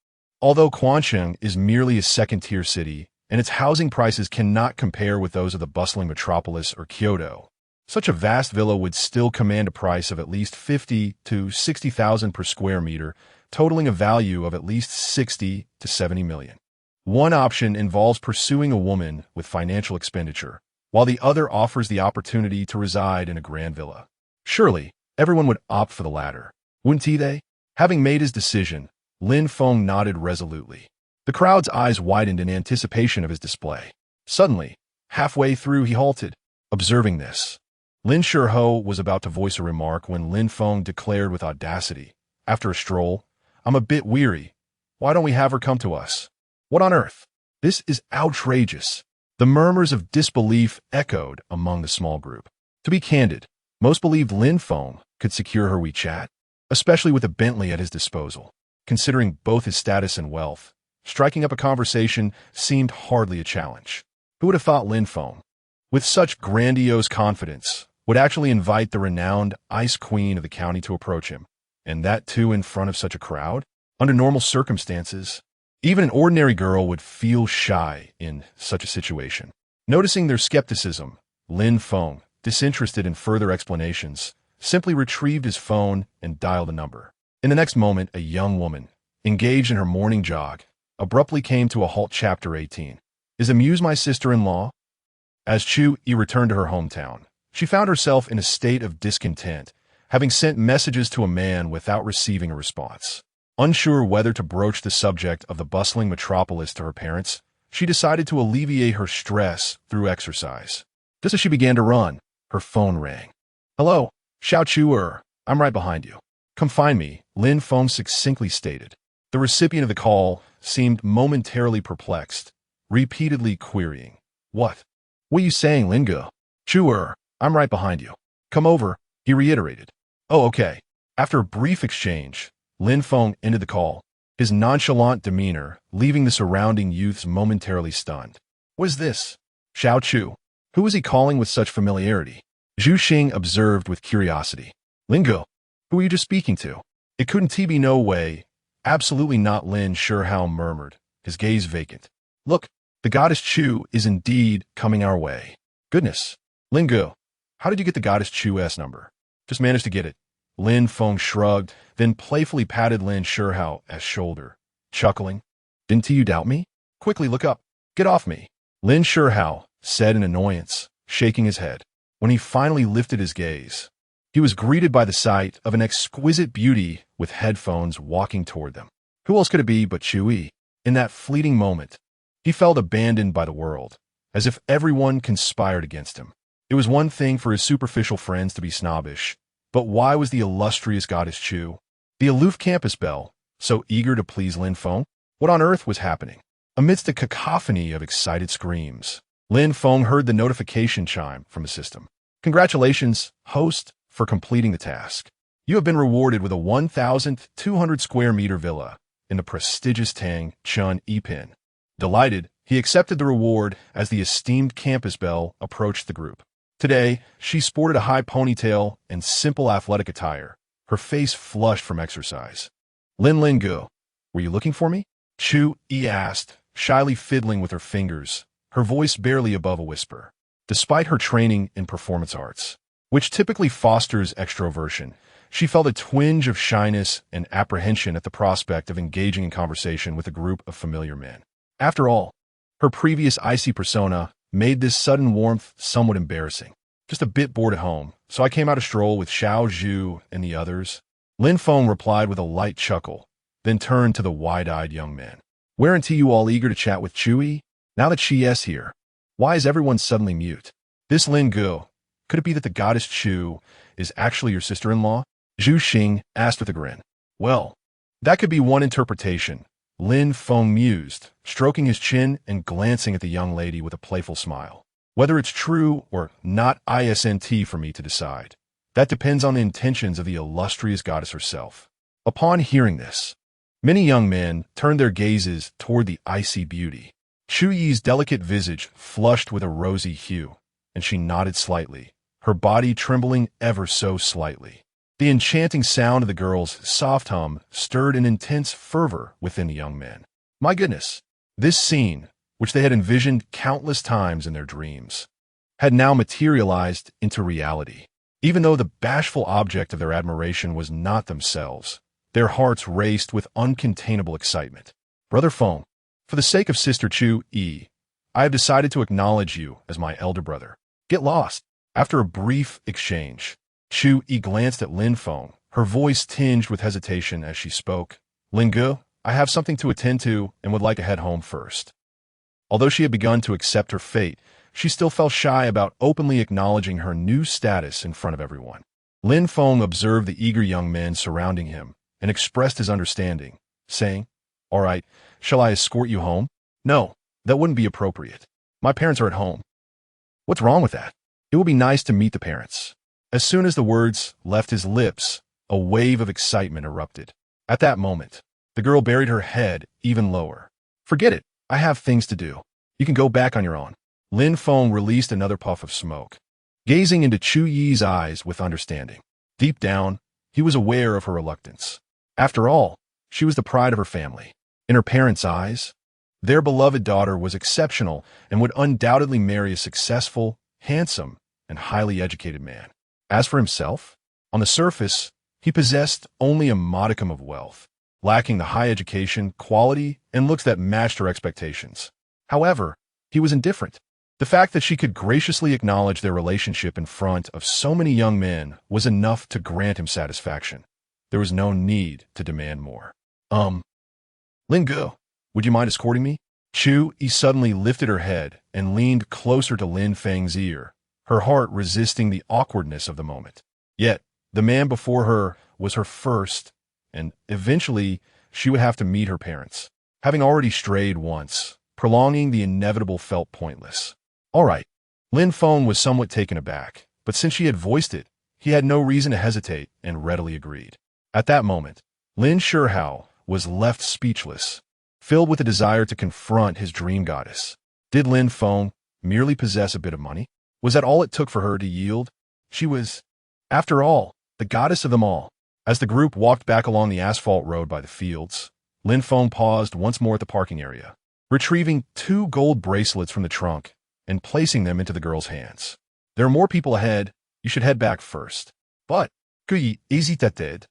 Although Quanqing is merely a second-tier city, and its housing prices cannot compare with those of the bustling metropolis or Kyoto, such a vast villa would still command a price of at least 50 to 60,000 per square meter, totaling a value of at least 60 to 70 million. One option involves pursuing a woman with financial expenditure, while the other offers the opportunity to reside in a grand villa. Surely, everyone would opt for the latter, wouldn't they? Having made his decision, Lin Feng nodded resolutely. The crowd's eyes widened in anticipation of his display. Suddenly, halfway through he halted. Observing this, Lin Shihao was about to voice a remark when Lin Feng declared with audacity, after a stroll, "I'm a bit weary. Why don't we have her come to us?" What on earth? This is outrageous. The murmurs of disbelief echoed among the small group. To be candid, most believed Lin Feng could secure her WeChat, especially with a Bentley at his disposal. Considering both his status and wealth, striking up a conversation seemed hardly a challenge. Who would have thought Lin Feng, with such grandiose confidence, would actually invite the renowned ice queen of the county to approach him, and that too in front of such a crowd? Under normal circumstances, even an ordinary girl would feel shy in such a situation. Noticing their skepticism, Lin Feng, disinterested in further explanations, simply retrieved his phone and dialed a number. In the next moment, a young woman, engaged in her morning jog, abruptly came to a halt. Chapter 18. Is Amuse my sister-in-law? As Chu E returned to her hometown, she found herself in a state of discontent, having sent messages to a man without receiving a response. Unsure whether to broach the subject of the bustling metropolis to her parents, she decided to alleviate her stress through exercise. Just as she began to run, her phone rang. "Hello, Xiao Chu, I'm right behind you. Come find me," Lin Feng succinctly stated. The recipient of the call seemed momentarily perplexed, repeatedly querying, What are you saying, Lingo? Chu, I'm right behind you. Come over," he reiterated. "Oh, okay." After a brief exchange, Lin Feng ended the call, his nonchalant demeanor leaving the surrounding youths momentarily stunned. "What is this? Xiao Chu? Who is he calling with such familiarity?" Zhu Xing observed with curiosity. "Lingo, who are you just speaking to?" "It couldn't be no way." "Absolutely not," Lin Shihao murmured, his gaze vacant. "Look, the goddess Chu is indeed coming our way." "Goodness. Lingo, how did you get the goddess Chu's number?" "Just managed to get it." Lin Feng shrugged, then playfully patted Lin Shihao's shoulder, chuckling. "Didn't you doubt me? Quickly look up. Get off me," Lin Shihao said in annoyance, shaking his head. When he finally lifted his gaze, he was greeted by the sight of an exquisite beauty with headphones walking toward them. Who else could it be but Chui? In that fleeting moment, he felt abandoned by the world, as if everyone conspired against him. It was one thing for his superficial friends to be snobbish, but why was the illustrious goddess Chu, the aloof campus belle, so eager to please Lin Feng? What on earth was happening? Amidst a cacophony of excited screams, Lin Feng heard the notification chime from the system. "Congratulations, host, for completing the task. You have been rewarded with a 1,200 square meter villa in the prestigious Tang Chun Epin. Delighted, he accepted the reward as the esteemed campus belle approached the group. Today, she sported a high ponytail and simple athletic attire, her face flushed from exercise. Lin Gu, were you looking for me? Chu Yi asked, shyly fiddling with her fingers, her voice barely above a whisper. Despite her training in performance arts, which typically fosters extroversion, she felt a twinge of shyness and apprehension at the prospect of engaging in conversation with a group of familiar men. After all, her previous icy persona made this sudden warmth somewhat embarrassing. Just a bit bored at home, so I came out to stroll with Xiao Zhu and the others. Lin Feng replied with a light chuckle, then turned to the wide-eyed young man. Weren't you all eager to chat with Chui? Now that she is here, why is everyone suddenly mute? This Lin Gu, could it be that the goddess Chu is actually your sister-in-law? Zhu Xing asked with a grin. Well, that could be one interpretation, Lin Feng mused, stroking his chin and glancing at the young lady with a playful smile. Whether it's true or not isn't for me to decide. That depends on the intentions of the illustrious goddess herself. Upon hearing this, many young men turned their gazes toward the icy beauty. Chu Yi's delicate visage flushed with a rosy hue, and she nodded slightly, her body trembling ever so slightly. The enchanting sound of the girl's soft hum stirred an intense fervor within the young men. My goodness, this scene, which they had envisioned countless times in their dreams, had now materialized into reality. Even though the bashful object of their admiration was not themselves, their hearts raced with uncontainable excitement. Brother Feng, for the sake of Sister Chu Yi, I have decided to acknowledge you as my elder brother. Get lost. After a brief exchange, Chu Yi glanced at Lin Feng, her voice tinged with hesitation as she spoke. Lin Gu, I have something to attend to and would like to head home first. Although she had begun to accept her fate, she still felt shy about openly acknowledging her new status in front of everyone. Lin Feng observed the eager young men surrounding him and expressed his understanding, saying, All right, shall I escort you home? No, that wouldn't be appropriate. My parents are at home. What's wrong with that? It would be nice to meet the parents. As soon as the words left his lips, a wave of excitement erupted. At that moment, the girl buried her head even lower. Forget it. I have things to do. You can go back on your own. Lin Feng released another puff of smoke, gazing into Chu Yi's eyes with understanding. Deep down, he was aware of her reluctance. After all, she was the pride of her family. In her parents' eyes, their beloved daughter was exceptional and would undoubtedly marry a successful, handsome, and highly educated man. As for himself, on the surface, he possessed only a modicum of wealth, lacking the high education, quality, and looks that matched her expectations. However, he was indifferent. The fact that she could graciously acknowledge their relationship in front of so many young men was enough to grant him satisfaction. There was no need to demand more. Lin Gu, would you mind escorting me? Chu Yi suddenly lifted her head and leaned closer to Lin Feng's ear, her heart resisting the awkwardness of the moment. Yet, the man before her was her first, and eventually she would have to meet her parents. Having already strayed once, prolonging the inevitable felt pointless. All right. Lin Feng was somewhat taken aback, but since she had voiced it, he had no reason to hesitate and readily agreed. At that moment, Lin Shihao was left speechless, filled with a desire to confront his dream goddess. Did Lin Feng merely possess a bit of money? Was that all it took for her to yield? She was, after all, the goddess of them all. As the group walked back along the asphalt road by the fields, Lin Feng paused once more at the parking area, retrieving 2 gold bracelets from the trunk and placing them into the girl's hands. There are more people ahead. You should head back first. But, Kuyi hesitated,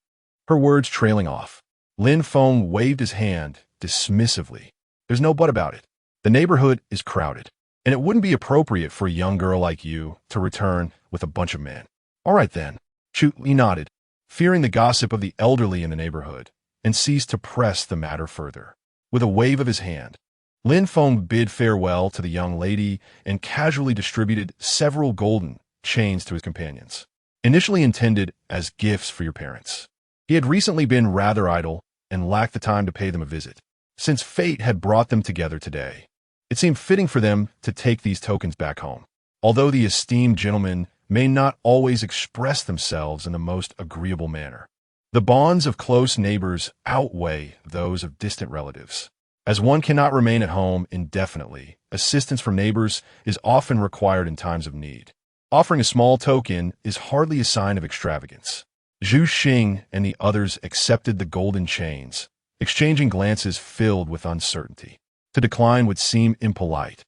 her words trailing off. Lin Feng waved his hand dismissively. There's no but about it. The neighborhood is crowded, and it wouldn't be appropriate for a young girl like you to return with a bunch of men. All right then. Chu Yi nodded, fearing the gossip of the elderly in the neighborhood, and ceased to press the matter further. With a wave of his hand, Lin Feng bid farewell to the young lady and casually distributed several golden chains to his companions, initially intended as gifts for your parents. He had recently been rather idle and lacked the time to pay them a visit. Since fate had brought them together today, it seemed fitting for them to take these tokens back home. Although the esteemed gentleman may not always express themselves in the most agreeable manner. The bonds of close neighbors outweigh those of distant relatives. As one cannot remain at home indefinitely, assistance from neighbors is often required in times of need. Offering a small token is hardly a sign of extravagance. Zhu Xing and the others accepted the golden chains, exchanging glances filled with uncertainty. To decline would seem impolite.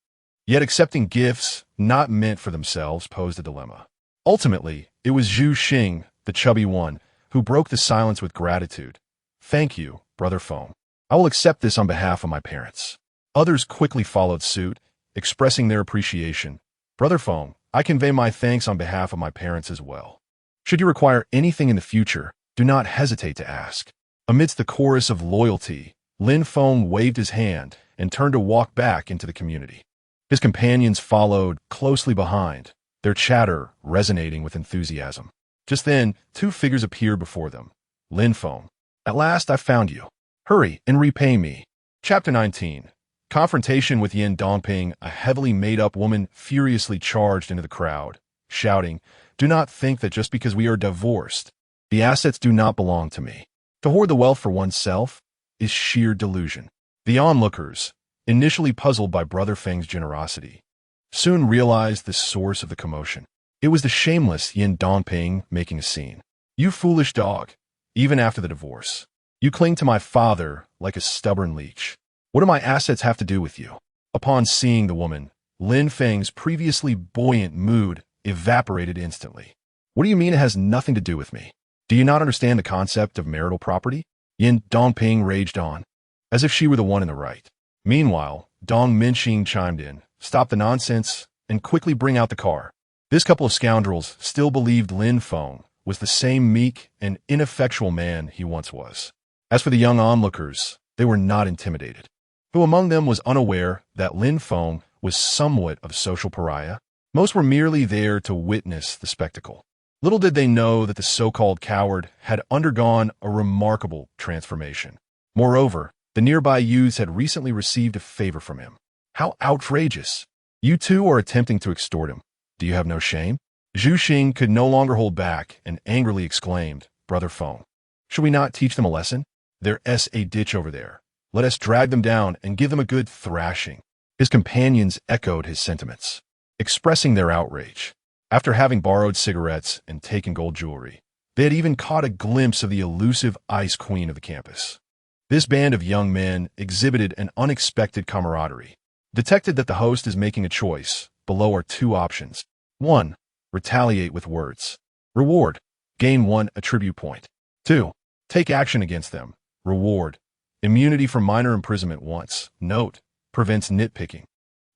Yet accepting gifts not meant for themselves posed a dilemma. Ultimately, it was Zhu Xing, the chubby one, who broke the silence with gratitude. "Thank you, Brother Feng. I will accept this on behalf of my parents." Others quickly followed suit, expressing their appreciation. "Brother Feng, I convey my thanks on behalf of my parents as well. Should you require anything in the future, do not hesitate to ask." Amidst the chorus of loyalty, Lin Feng waved his hand and turned to walk back into the community. His companions followed closely behind, their chatter resonating with enthusiasm. Just then, two figures appeared before them. "Lin Feng, at last I found you. Hurry and repay me." Chapter 19. Confrontation with Yin Dongping, a heavily made-up woman furiously charged into the crowd, shouting, "Do not think that just because we are divorced, the assets do not belong to me. To hoard the wealth for oneself is sheer delusion." The onlookers, initially puzzled by Brother Feng's generosity, soon realized the source of the commotion. It was the shameless Yin Dongping making a scene. "You foolish dog, even after the divorce, you cling to my father like a stubborn leech. What do my assets have to do with you?" Upon seeing the woman, Lin Feng's previously buoyant mood evaporated instantly. "What do you mean it has nothing to do with me? Do you not understand the concept of marital property?" Yin Dongping raged on, as if she were the one in the right. Meanwhile, Dong Minxing chimed in, "Stop the nonsense and quickly bring out the car." This couple of scoundrels still believed Lin Feng was the same meek and ineffectual man he once was. As for the young onlookers, they were not intimidated. Who among them was unaware that Lin Feng was somewhat of a social pariah? Most were merely there to witness the spectacle. Little did they know that the so-called coward had undergone a remarkable transformation. Moreover, the nearby youths had recently received a favor from him. How outrageous! You two are attempting to extort him. Do you have no shame? Zhu Xing could no longer hold back and angrily exclaimed, "Brother Feng, should we not teach them a lesson? There's a ditch over there. Let us drag them down and give them a good thrashing." His companions echoed his sentiments, expressing their outrage. After having borrowed cigarettes and taken gold jewelry, they had even caught a glimpse of the elusive ice queen of the campus. This band of young men exhibited an unexpected camaraderie. Detected that the host is making a choice. Below are two options. 1. Retaliate with words. Reward. Gain 1 attribute point. 2. Take action against them. Reward. Immunity from minor imprisonment once. Note. Prevents nitpicking.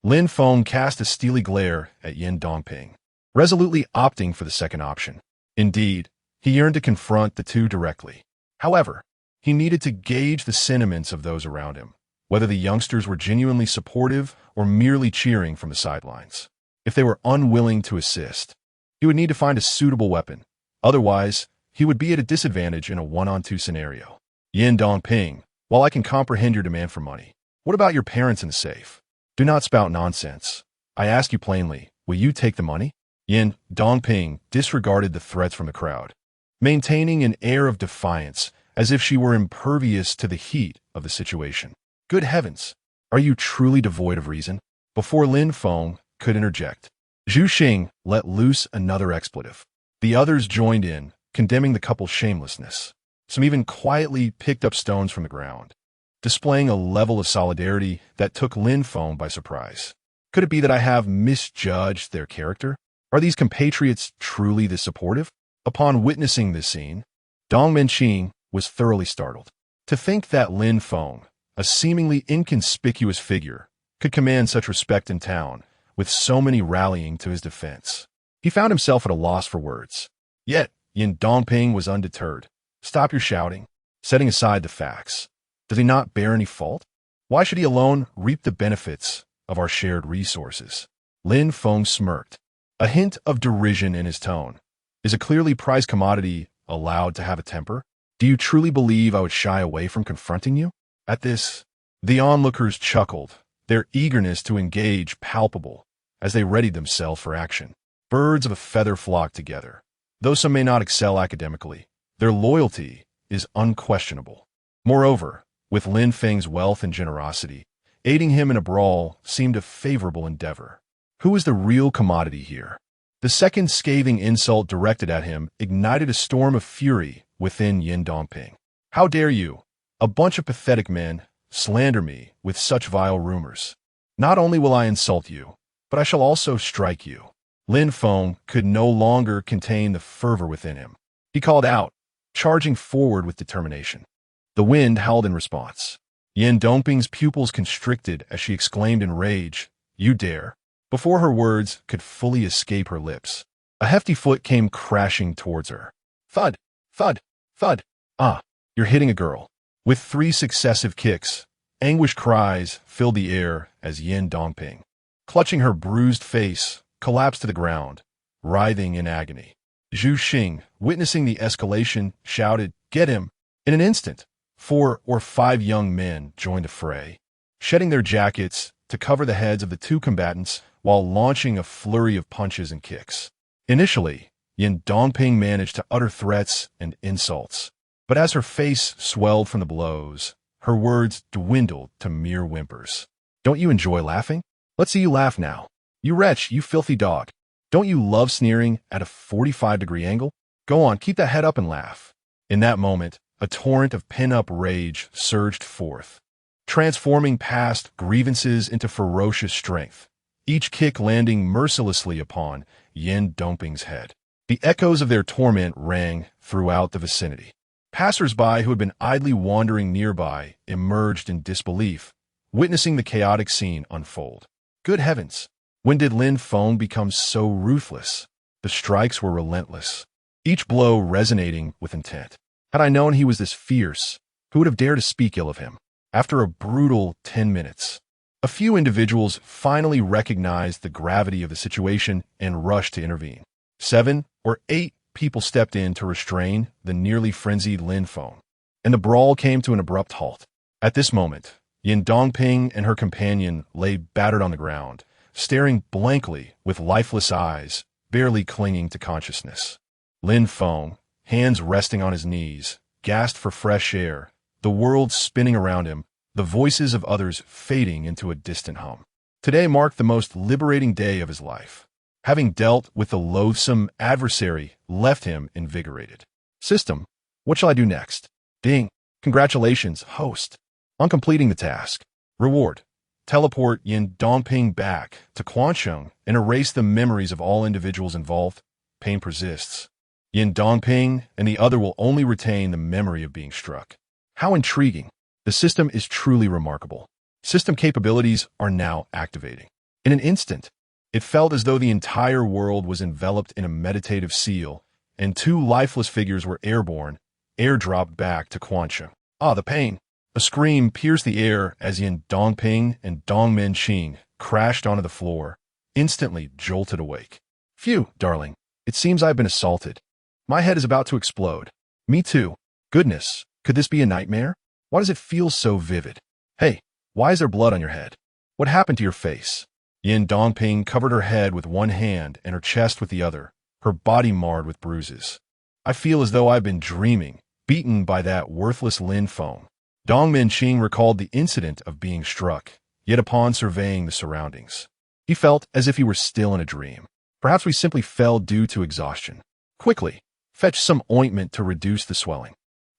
Lin Feng cast a steely glare at Yin Dongping, resolutely opting for the second option. Indeed, he yearned to confront the two directly. However, he needed to gauge the sentiments of those around him, whether the youngsters were genuinely supportive or merely cheering from the sidelines. If they were unwilling to assist, he would need to find a suitable weapon. Otherwise, he would be at a disadvantage in a one-on-two scenario. "Yin Dongping, while I can comprehend your demand for money, what about your parents in the safe? Do not spout nonsense. I ask you plainly, will you take the money?" Yin Dongping disregarded the threats from the crowd, maintaining an air of defiance as if she were impervious to the heat of the situation. "Good heavens, are you truly devoid of reason?" Before Lin Feng could interject, Zhu Xing let loose another expletive. The others joined in, condemning the couple's shamelessness. Some even quietly picked up stones from the ground, displaying a level of solidarity that took Lin Feng by surprise. Could it be that I have misjudged their character? Are these compatriots truly this supportive? Upon witnessing this scene, Dong Minxing was thoroughly startled. To think that Lin Feng, a seemingly inconspicuous figure, could command such respect in town, with so many rallying to his defense. He found himself at a loss for words. Yet, Yin Dongping was undeterred. "Stop your shouting. Setting aside the facts, does he not bear any fault? Why should he alone reap the benefits of our shared resources?" Lin Feng smirked, a hint of derision in his tone. "Is a clearly prized commodity allowed to have a temper? Do you truly believe I would shy away from confronting you?" At this, the onlookers chuckled, their eagerness to engage palpable as they readied themselves for action. Birds of a feather flock together. Though some may not excel academically, their loyalty is unquestionable. Moreover, with Lin Feng's wealth and generosity, aiding him in a brawl seemed a favorable endeavor. Who is the real commodity here? The second scathing insult directed at him ignited a storm of fury within Yin Dongping. How dare you, a bunch of pathetic men, slander me with such vile rumors? Not only will I insult you, but I shall also strike you. Lin Feng could no longer contain the fervor within him. He called out, charging forward with determination. The wind howled in response. Yin Dongping's pupils constricted as she exclaimed in rage, "You dare!" Before her words could fully escape her lips, a hefty foot came crashing towards her. Thud, thud, thud. Ah, you're hitting a girl. With 3 successive kicks, anguished cries filled the air as Yin Dongping, clutching her bruised face, collapsed to the ground, writhing in agony. Zhu Xing, witnessing the escalation, shouted, "Get him!" In an instant, 4 or 5 young men joined the fray, shedding their jackets to cover the heads of the 2 combatants while launching a flurry of punches and kicks. Initially, Yin Dongping managed to utter threats and insults, but as her face swelled from the blows, her words dwindled to mere whimpers. Don't you enjoy laughing? Let's see you laugh now. You wretch, you filthy dog. Don't you love sneering at a 45-degree angle? Go on, keep that head up and laugh. In that moment, a torrent of pin-up rage surged forth, transforming past grievances into ferocious strength, each kick landing mercilessly upon Yin Dongping's head. The echoes of their torment rang throughout the vicinity. Passers-by who had been idly wandering nearby emerged in disbelief, witnessing the chaotic scene unfold. Good heavens! When did Lin Feng become so ruthless? The strikes were relentless, each blow resonating with intent. Had I known he was this fierce, who would have dared to speak ill of him? After a brutal 10 minutes, a few individuals finally recognized the gravity of the situation and rushed to intervene. 7 or 8 people stepped in to restrain the nearly frenzied Lin Feng, and the brawl came to an abrupt halt. At this moment, Yin Dongping and her companion lay battered on the ground, staring blankly with lifeless eyes, barely clinging to consciousness. Lin Feng, hands resting on his knees, gasped for fresh air, the world spinning around him, the voices of others fading into a distant hum. Today marked the most liberating day of his life. Having dealt with the loathsome adversary left him invigorated. System, what shall I do next? Ding. Congratulations, host, on completing the task. Reward. Teleport Yin Dongping back to Quansheng and erase the memories of all individuals involved. Pain persists. Yin Dongping and the other will only retain the memory of being struck. How intriguing. The system is truly remarkable. System capabilities are now activating. In an instant, it felt as though the entire world was enveloped in a meditative seal, and 2 lifeless figures were airborne, airdropped back to Quansheng. Ah, the pain. A scream pierced the air as Yin Dongping and Dongmen Qing crashed onto the floor, instantly jolted awake. Phew, darling. It seems I've been assaulted. My head is about to explode. Me too. Goodness, could this be a nightmare? Why does it feel so vivid? Hey, why is there blood on your head? What happened to your face? Yin Dongping covered her head with one hand and her chest with the other, her body marred with bruises. I feel as though I've been dreaming, beaten by that worthless Lin Feng. Dongmen Qing recalled the incident of being struck, yet upon surveying the surroundings, he felt as if he were still in a dream. Perhaps we simply fell due to exhaustion. Quickly, fetch some ointment to reduce the swelling.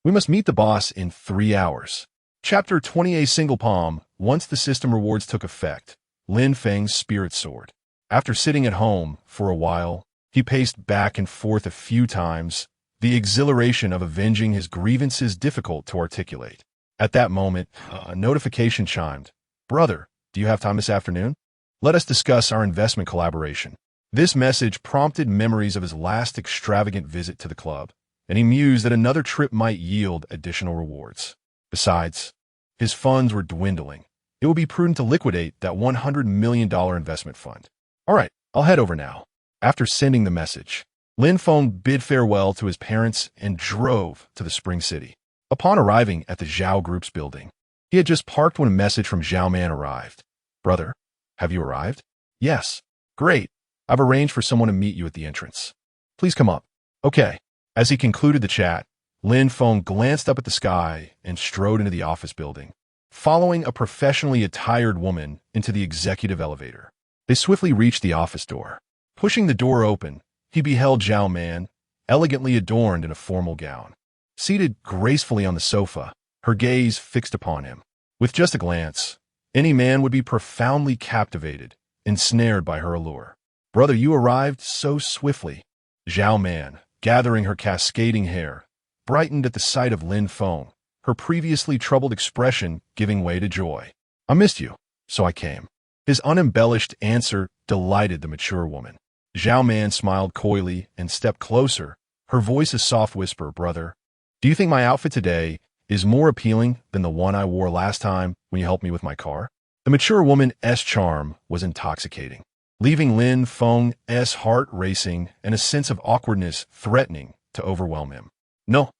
We must meet the boss in 3 hours. Chapter 28 Single Palm. Once the system rewards took effect, Lin Feng's spirit soared. After sitting at home for a while, he paced back and forth a few times, the exhilaration of avenging his grievances difficult to articulate. At that moment, a notification chimed. Brother, do you have time this afternoon? Let us discuss our investment collaboration. This message prompted memories of his last extravagant visit to the club, and he mused that another trip might yield additional rewards. Besides, his funds were dwindling. It would be prudent to liquidate that $100 million investment fund. All right, I'll head over now. After sending the message, Lin Feng bid farewell to his parents and drove to the Spring City. Upon arriving at the Zhao Group's building, he had just parked when a message from Zhao Man arrived. Brother, have you arrived? Yes. Great. I've arranged for someone to meet you at the entrance. Please come up. Okay. As he concluded the chat, Lin Feng glanced up at the sky and strode into the office building, following a professionally attired woman into the executive elevator. They swiftly reached the office door. Pushing the door open, he beheld Zhao Man, elegantly adorned in a formal gown. Seated gracefully on the sofa, her gaze fixed upon him. With just a glance, any man would be profoundly captivated, ensnared by her allure. Brother, you arrived so swiftly. Zhao Man, gathering her cascading hair, brightened at the sight of Lin Feng, her previously troubled expression giving way to joy. I missed you, so I came. His unembellished answer delighted the mature woman. Zhao Man smiled coyly and stepped closer, her voice a soft whisper, Brother, do you think my outfit today is more appealing than the one I wore last time when you helped me with my car? The mature woman's charm was intoxicating, leaving Lin Feng's heart racing and a sense of awkwardness threatening to overwhelm him. No,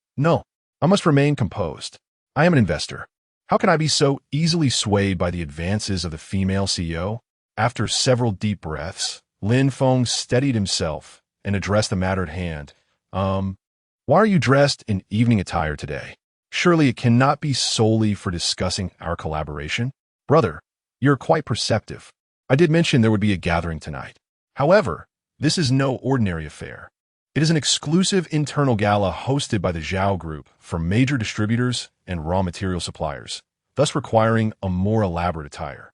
I must remain composed. I am an investor. How can I be so easily swayed by the advances of the female CEO? After several deep breaths, Lin Feng steadied himself and addressed the matter at hand. Why are you dressed in evening attire today? Surely it cannot be solely for discussing our collaboration? Brother, you're quite perceptive. I did mention there would be a gathering tonight. However, this is no ordinary affair. It is an exclusive internal gala hosted by the Zhao Group for major distributors and raw material suppliers, thus requiring a more elaborate attire.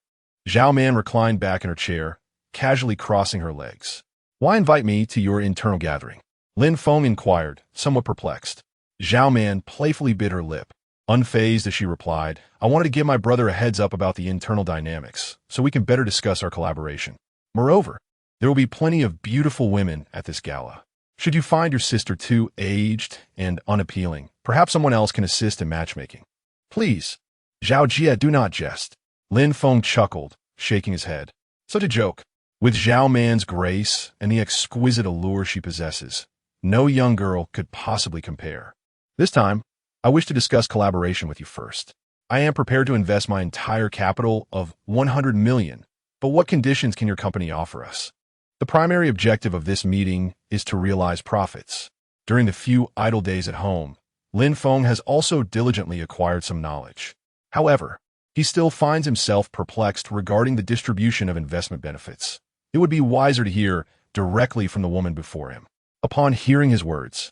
Zhao Man reclined back in her chair, casually crossing her legs. Why invite me to your internal gathering? Lin Feng inquired, somewhat perplexed. Zhao Man playfully bit her lip. Unfazed as she replied, I wanted to give my brother a heads up about the internal dynamics, so we can better discuss our collaboration. Moreover, there will be plenty of beautiful women at this gala. Should you find your sister too aged and unappealing, perhaps someone else can assist in matchmaking. Please, Zhao Jia, do not jest. Lin Feng chuckled, shaking his head. Such a joke. With Zhao Man's grace and the exquisite allure she possesses, no young girl could possibly compare. This time, I wish to discuss collaboration with you first. I am prepared to invest my entire capital of 100 million, but what conditions can your company offer us? The primary objective of this meeting is to realize profits. During the few idle days at home, Lin Feng has also diligently acquired some knowledge. However, he still finds himself perplexed regarding the distribution of investment benefits. It would be wiser to hear directly from the woman before him. Upon hearing his words,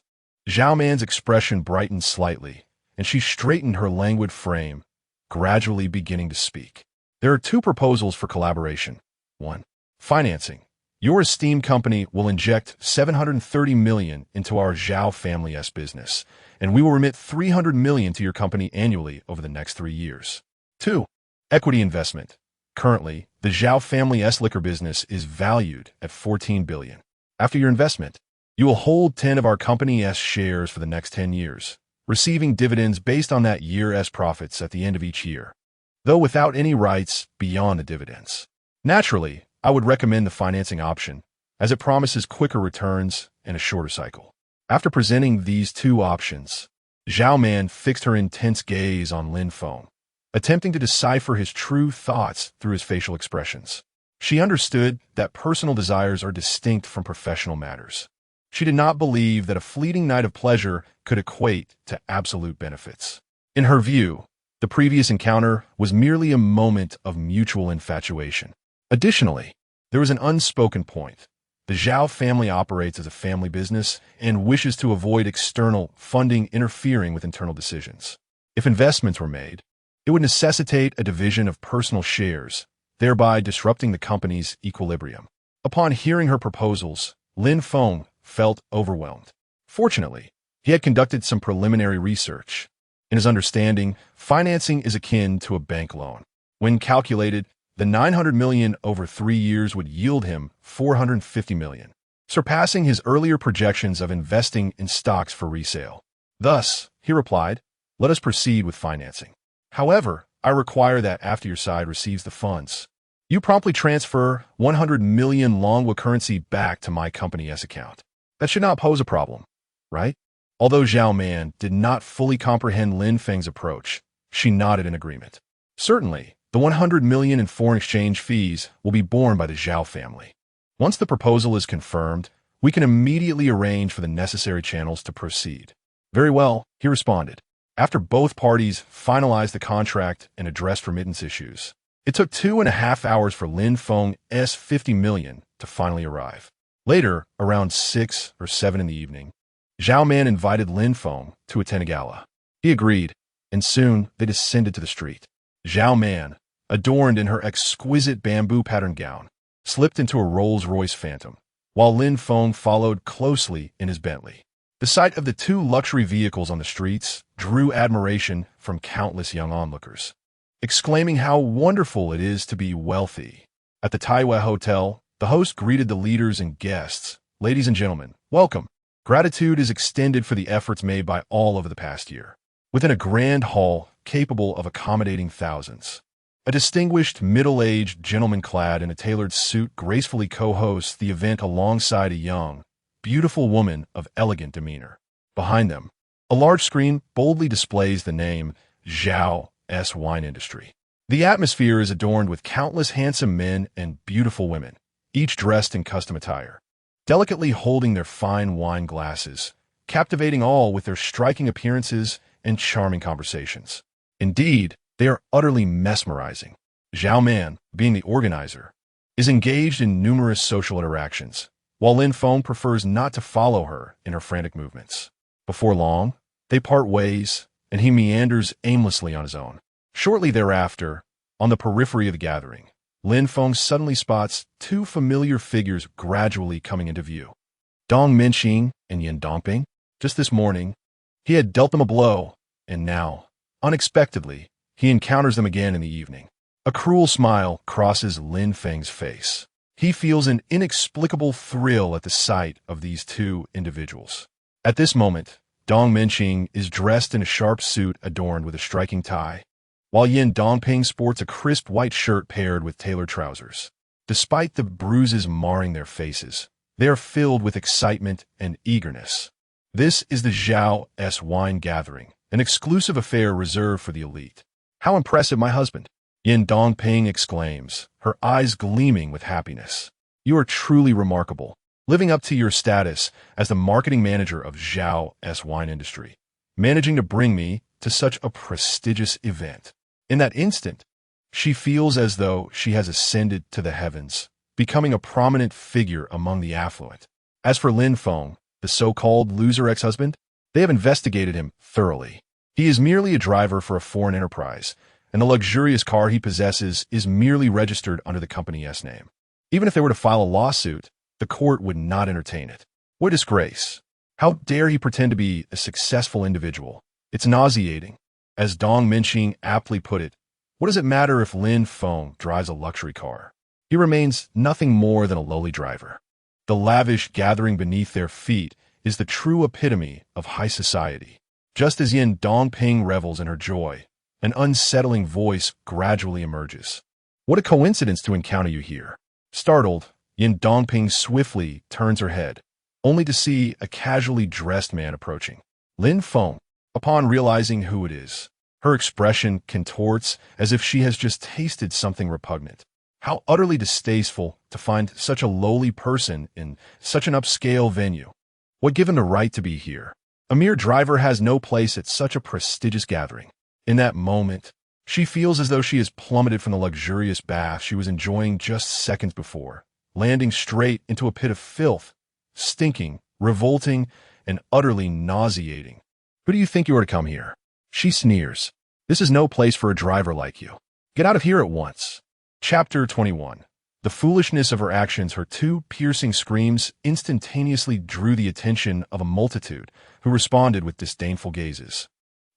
Zhao Man's expression brightened slightly, and she straightened her languid frame, gradually beginning to speak. There are two proposals for collaboration. 1. Financing. Your esteemed company will inject 730 million into our Zhao family's business, and we will remit 300 million to your company annually over the next 3 years. 2. Equity investment. Currently, the Zhao family's liquor business is valued at 14 billion. After your investment, you will hold 10 of our company's shares for the next 10 years, receiving dividends based on that year's profits at the end of each year, though without any rights beyond the dividends. Naturally, I would recommend the financing option, as it promises quicker returns and a shorter cycle. After presenting these two options, Zhao Man fixed her intense gaze on Lin Feng, attempting to decipher his true thoughts through his facial expressions. She understood that personal desires are distinct from professional matters. She did not believe that a fleeting night of pleasure could equate to absolute benefits. In her view, the previous encounter was merely a moment of mutual infatuation. Additionally, there was an unspoken point. The Zhao family operates as a family business and wishes to avoid external funding interfering with internal decisions. If investments were made, it would necessitate a division of personal shares, thereby disrupting the company's equilibrium. Upon hearing her proposals, Lin Feng felt overwhelmed. Fortunately, he had conducted some preliminary research. In his understanding, financing is akin to a bank loan. When calculated, the 900 million over 3 years would yield him 450 million, surpassing his earlier projections of investing in stocks for resale. Thus, he replied, let us proceed with financing. However, I require that after your side receives the funds, you promptly transfer 100 million Longwa currency back to my company's account. That should not pose a problem, right? Although Zhao Man did not fully comprehend Lin Feng's approach, she nodded in agreement. Certainly, the 100 million in foreign exchange fees will be borne by the Zhao family. Once the proposal is confirmed, we can immediately arrange for the necessary channels to proceed. Very well, he responded. After both parties finalized the contract and addressed remittance issues, it took 2.5 hours for Lin Feng's 50 million to finally arrive. Later, around 6 or 7 in the evening, Zhao Man invited Lin Feng to attend a gala. He agreed, and soon they descended to the street. Zhao Man, adorned in her exquisite bamboo pattern gown, slipped into a Rolls-Royce Phantom, while Lin Feng followed closely in his Bentley. The sight of the two luxury vehicles on the streets drew admiration from countless young onlookers, exclaiming how wonderful it is to be wealthy. At the Taiwan Hotel, the host greeted the leaders and guests. Ladies and gentlemen, welcome. Gratitude is extended for the efforts made by all over the past year. Within a grand hall capable of accommodating thousands, a distinguished middle-aged gentleman clad in a tailored suit gracefully co-hosts the event alongside a young, beautiful woman of elegant demeanor. Behind them, a large screen boldly displays the name Zhao's Wine Industry. The atmosphere is adorned with countless handsome men and beautiful women, each dressed in custom attire, delicately holding their fine wine glasses, captivating all with their striking appearances and charming conversations. Indeed, they are utterly mesmerizing. Zhao Man, being the organizer, is engaged in numerous social interactions, while Lin Feng prefers not to follow her in her frantic movements. Before long, they part ways, and he meanders aimlessly on his own. Shortly thereafter, on the periphery of the gathering, Lin Feng suddenly spots two familiar figures gradually coming into view. Dong Minqing and Yin Dongping. Just this morning, he had dealt them a blow, and now, unexpectedly, he encounters them again in the evening. A cruel smile crosses Lin Feng's face. He feels an inexplicable thrill at the sight of these two individuals. At this moment, Dong Minqing is dressed in a sharp suit adorned with a striking tie, while Yin Dongping sports a crisp white shirt paired with tailored trousers. Despite the bruises marring their faces, they are filled with excitement and eagerness. This is the Zhao's wine gathering, an exclusive affair reserved for the elite. How impressive, my husband! Yin Dongping exclaims, her eyes gleaming with happiness. You are truly remarkable, living up to your status as the marketing manager of Zhao's Wine Industry, managing to bring me to such a prestigious event. In that instant, she feels as though she has ascended to the heavens, becoming a prominent figure among the affluent. As for Lin Feng, the so-called loser ex-husband, they have investigated him thoroughly. He is merely a driver for a foreign enterprise, and the luxurious car he possesses is merely registered under the company's name. Even if they were to file a lawsuit, the court would not entertain it. What disgrace! How dare he pretend to be a successful individual? It's nauseating. As Dong Minqing aptly put it, what does it matter if Lin Feng drives a luxury car? He remains nothing more than a lowly driver. The lavish gathering beneath their feet is the true epitome of high society. Just as Yin Dongping revels in her joy, an unsettling voice gradually emerges. What a coincidence to encounter you here. Startled, Yin Dongping swiftly turns her head, only to see a casually dressed man approaching. Lin Feng, upon realizing who it is, her expression contorts as if she has just tasted something repugnant. How utterly distasteful to find such a lowly person in such an upscale venue. What gave him the right to be here? A mere driver has no place at such a prestigious gathering. In that moment, she feels as though she has plummeted from the luxurious bath she was enjoying just seconds before, landing straight into a pit of filth, stinking, revolting, and utterly nauseating. Who do you think you are to come here? She sneers. This is no place for a driver like you. Get out of here at once. Chapter 21. The foolishness of her actions, her two piercing screams instantaneously drew the attention of a multitude who responded with disdainful gazes,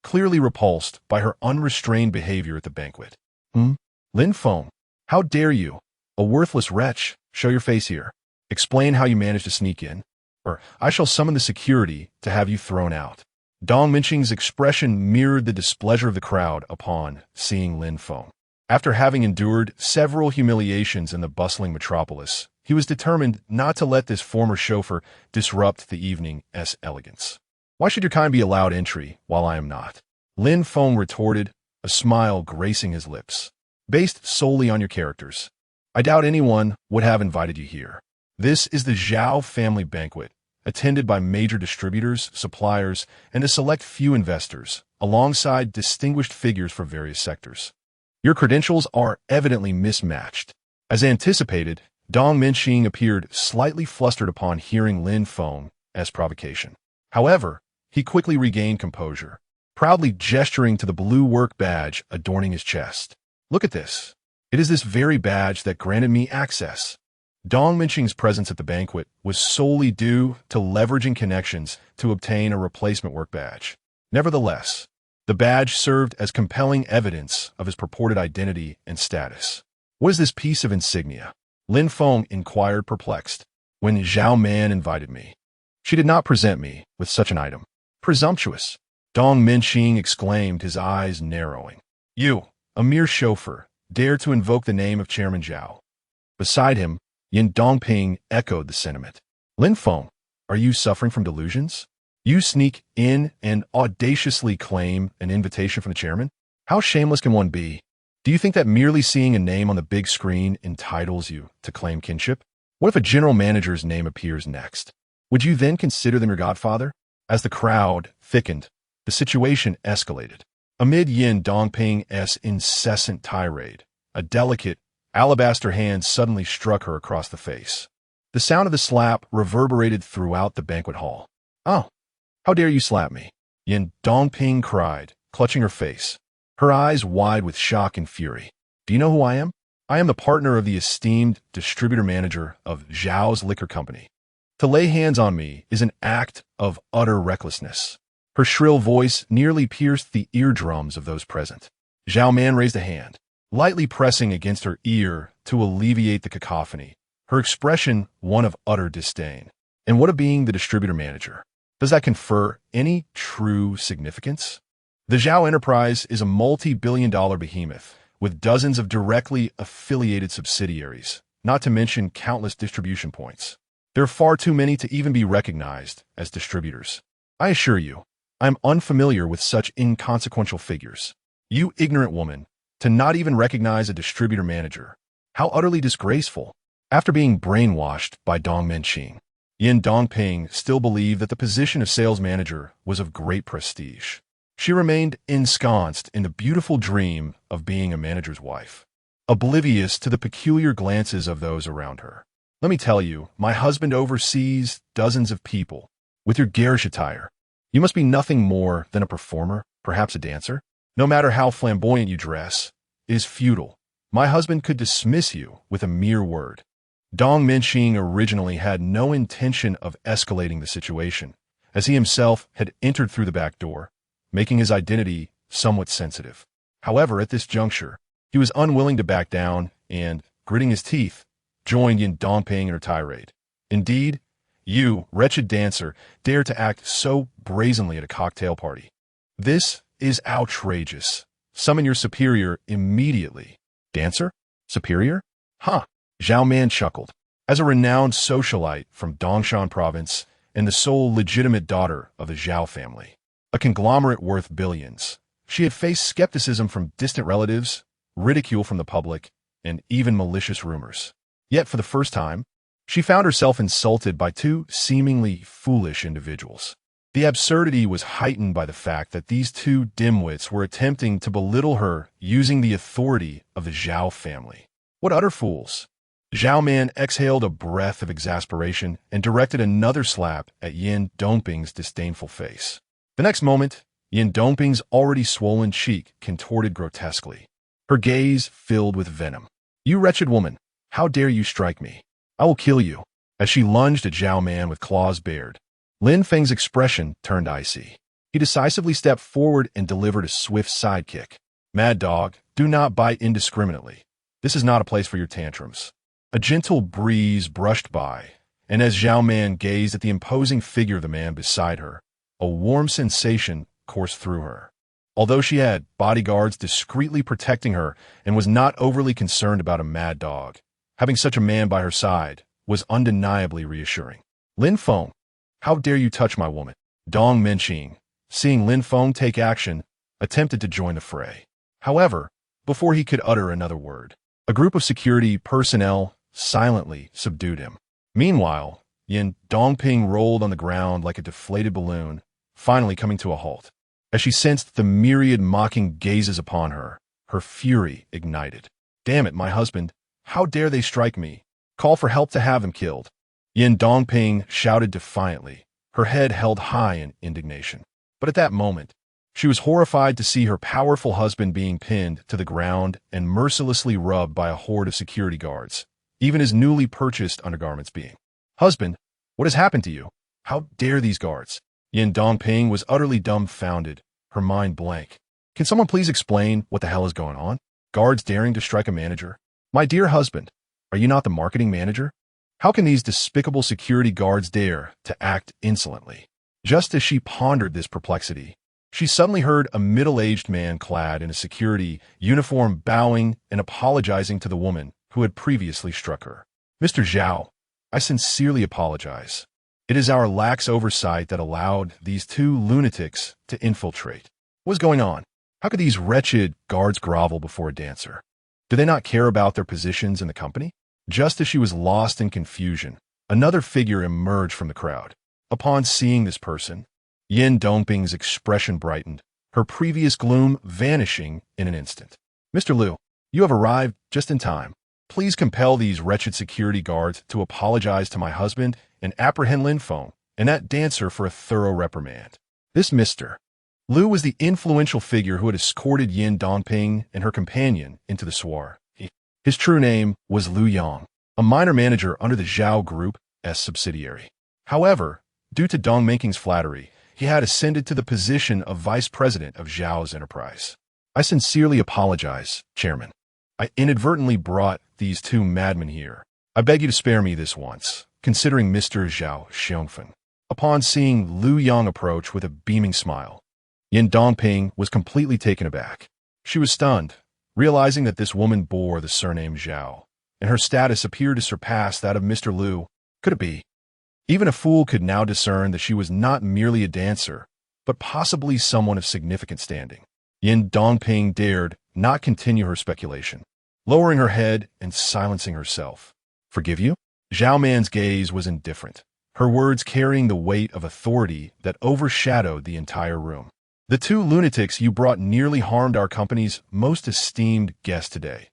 clearly repulsed by her unrestrained behavior at the banquet. Lin Feng, how dare you? A worthless wretch, show your face here. Explain how you managed to sneak in, or I shall summon the security to have you thrown out. Dong Minqing's expression mirrored the displeasure of the crowd upon seeing Lin Feng. After having endured several humiliations in the bustling metropolis, he was determined not to let this former chauffeur disrupt the evening's elegance. Why should your kind be allowed entry while I am not? Lin Feng retorted, a smile gracing his lips. Based solely on your characters, I doubt anyone would have invited you here. This is the Zhao family banquet, attended by major distributors, suppliers, and a select few investors, alongside distinguished figures from various sectors. Your credentials are evidently mismatched. As anticipated, Dong Minxing appeared slightly flustered upon hearing Lin Feng as provocation. However, he quickly regained composure, proudly gesturing to the blue work badge adorning his chest. Look at this. It is this very badge that granted me access. Dong Minxing's presence at the banquet was solely due to leveraging connections to obtain a replacement work badge. Nevertheless, the badge served as compelling evidence of his purported identity and status. What is this piece of insignia? Lin Feng inquired perplexed. When Zhao Man invited me, she did not present me with such an item. Presumptuous, Dong Minxing exclaimed, his eyes narrowing. You, a mere chauffeur, dare to invoke the name of Chairman Zhao. Beside him, Yin Dongping echoed the sentiment. Lin Feng, are you suffering from delusions? You sneak in and audaciously claim an invitation from the chairman? How shameless can one be? Do you think that merely seeing a name on the big screen entitles you to claim kinship? What if a general manager's name appears next? Would you then consider them your godfather? As the crowd thickened, the situation escalated. Amid Yin Dongping's incessant tirade, a delicate, alabaster hand suddenly struck her across the face. The sound of the slap reverberated throughout the banquet hall. Oh, how dare you slap me? Yin Dongping cried, clutching her face, her eyes wide with shock and fury. Do you know who I am? I am the partner of the esteemed distributor manager of Zhao's liquor company. To lay hands on me is an act of utter recklessness. Her shrill voice nearly pierced the eardrums of those present. Zhao Man raised a hand, lightly pressing against her ear to alleviate the cacophony, her expression one of utter disdain. And what of being the distributor manager? Does that confer any true significance? The Zhao enterprise is a multi-billion-dollar behemoth with dozens of directly affiliated subsidiaries, not to mention countless distribution points. There are far too many to even be recognized as distributors. I assure you, I am unfamiliar with such inconsequential figures. You ignorant woman, to not even recognize a distributor manager. How utterly disgraceful. After being brainwashed by Dong Minxing, Yin Dongping still believed that the position of sales manager was of great prestige. She remained ensconced in the beautiful dream of being a manager's wife, oblivious to the peculiar glances of those around her. Let me tell you, my husband oversees dozens of people. With your garish attire, you must be nothing more than a performer, perhaps a dancer. No matter how flamboyant you dress, it is futile. My husband could dismiss you with a mere word. Dong Minxing originally had no intention of escalating the situation, as he himself had entered through the back door, making his identity somewhat sensitive. However, at this juncture, he was unwilling to back down and, gritting his teeth, joined Yin Dongping in her tirade. Indeed, you, wretched dancer, dare to act so brazenly at a cocktail party. This is outrageous. Summon your superior immediately. Dancer? Superior? Huh. Zhao Man chuckled. As a renowned socialite from Dongshan province and the sole legitimate daughter of the Zhao family, a conglomerate worth billions, she had faced skepticism from distant relatives, ridicule from the public, and even malicious rumors. Yet for the first time, she found herself insulted by two seemingly foolish individuals. The absurdity was heightened by the fact that these two dimwits were attempting to belittle her using the authority of the Zhao family. What utter fools! Zhao Man exhaled a breath of exasperation and directed another slap at Yin Dongping's disdainful face. The next moment, Yin Dongping's already swollen cheek contorted grotesquely, her gaze filled with venom. You wretched woman, how dare you strike me? I will kill you. As she lunged at Zhao Man with claws bared, Lin Feng's expression turned icy. He decisively stepped forward and delivered a swift sidekick. Mad dog, do not bite indiscriminately. This is not a place for your tantrums. A gentle breeze brushed by, and as Zhao Man gazed at the imposing figure of the man beside her, a warm sensation coursed through her. Although she had bodyguards discreetly protecting her and was not overly concerned about a mad dog, having such a man by her side was undeniably reassuring. Lin Feng, how dare you touch my woman? Dong Minxing, seeing Lin Feng take action, attempted to join the fray. However, before he could utter another word, a group of security personnel silently subdued him. Meanwhile, Yin Dongping rolled on the ground like a deflated balloon, finally coming to a halt. As she sensed the myriad mocking gazes upon her, her fury ignited. Damn it, my husband! How dare they strike me? Call for help to have him killed. Yin Dongping shouted defiantly, her head held high in indignation. But at that moment, she was horrified to see her powerful husband being pinned to the ground and mercilessly rubbed by a horde of security guards, even his newly purchased undergarments being. Husband, what has happened to you? How dare these guards? Yin Dongping was utterly dumbfounded, her mind blank. Can someone please explain what the hell is going on? Guards daring to strike a manager? My dear husband, are you not the marketing manager? How can these despicable security guards dare to act insolently? Just as she pondered this perplexity, she suddenly heard a middle-aged man clad in a security uniform bowing and apologizing to the woman who had previously struck her. Mr. Zhao, I sincerely apologize. It is our lax oversight that allowed these two lunatics to infiltrate. What's going on? How could these wretched guards grovel before a dancer? Do they not care about their positions in the company? Just as she was lost in confusion, another figure emerged from the crowd. Upon seeing this person, Yin Dongping's expression brightened, her previous gloom vanishing in an instant. Mr. Liu, you have arrived just in time. Please compel these wretched security guards to apologize to my husband and apprehend Lin Feng and that dancer for a thorough reprimand. This Mr. Liu was the influential figure who had escorted Yin Dongping and her companion into the soiree. His true name was Liu Yang, a minor manager under the Zhao Group's subsidiary. However, due to Dongping's flattery, he had ascended to the position of vice president of Zhao's enterprise. I sincerely apologize, Chairman. I inadvertently brought these two madmen here. I beg you to spare me this once, considering Mr. Zhao Xiongfen. Upon seeing Liu Yang approach with a beaming smile, Yin Dongping was completely taken aback. She was stunned, realizing that this woman bore the surname Zhao, and her status appeared to surpass that of Mr. Liu. Could it be? Even a fool could now discern that she was not merely a dancer, but possibly someone of significant standing. Yin Dongping dared not continue her speculation, lowering her head and silencing herself. Forgive you? Zhao Man's gaze was indifferent, her words carrying the weight of authority that overshadowed the entire room. The two lunatics you brought nearly harmed our company's most esteemed guest today.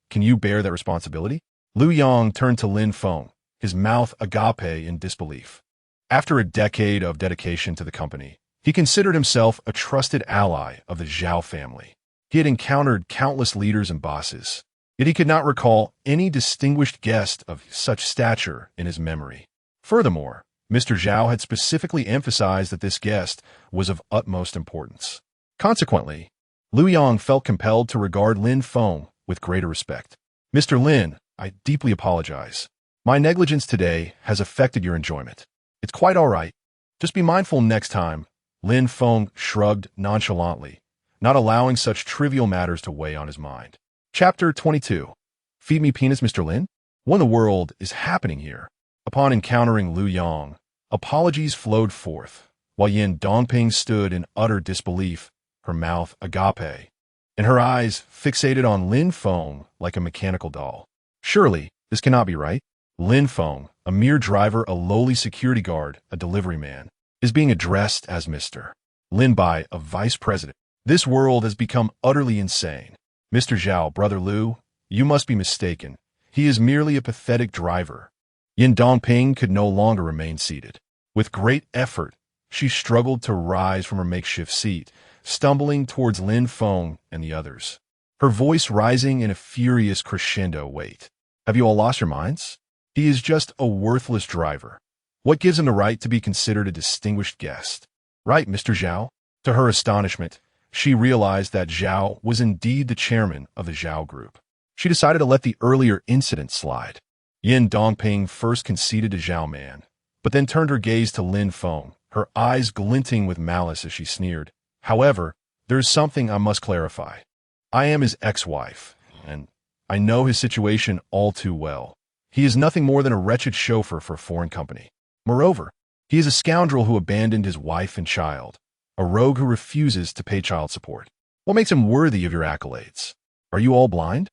Can you bear that responsibility? Liu Yang turned to Lin Feng, his mouth agape in disbelief. After a decade of dedication to the company, he considered himself a trusted ally of the Zhao family. He had encountered countless leaders and bosses, yet he could not recall any distinguished guest of such stature in his memory. Furthermore, Mr. Zhao had specifically emphasized that this guest was of utmost importance. Consequently, Liu Yang felt compelled to regard Lin Feng with greater respect. Mr. Lin, I deeply apologize. My negligence today has affected your enjoyment. It's quite all right. Just be mindful next time. Lin Feng shrugged nonchalantly, not allowing such trivial matters to weigh on his mind. Chapter 22. Feed me peanuts, Mr. Lin? What in the world is happening here? Upon encountering Liu Yang, apologies flowed forth, while Yin Dongping stood in utter disbelief, her mouth agape, and her eyes fixated on Lin Feng like a mechanical doll. Surely, this cannot be right. Lin Feng, a mere driver, a lowly security guard, a delivery man, is being addressed as Mr. Lin by a vice president. This world has become utterly insane. Mr. Zhao, brother Liu, you must be mistaken. He is merely a pathetic driver. Yin Dongping could no longer remain seated. With great effort, she struggled to rise from her makeshift seat, stumbling towards Lin Feng and the others, her voice rising in a furious crescendo. Wait, have you all lost your minds? He is just a worthless driver. What gives him the right to be considered a distinguished guest? Right, Mr. Zhao? To her astonishment, she realized that Zhao was indeed the chairman of the Zhao Group. She decided to let the earlier incident slide. Yin Dongping first conceded to Zhao Man, but then turned her gaze to Lin Feng, her eyes glinting with malice as she sneered. However, there is something I must clarify. I am his ex-wife, and I know his situation all too well. He is nothing more than a wretched chauffeur for a foreign company. Moreover, he is a scoundrel who abandoned his wife and child, a rogue who refuses to pay child support. What makes him worthy of your accolades? Are you all blind?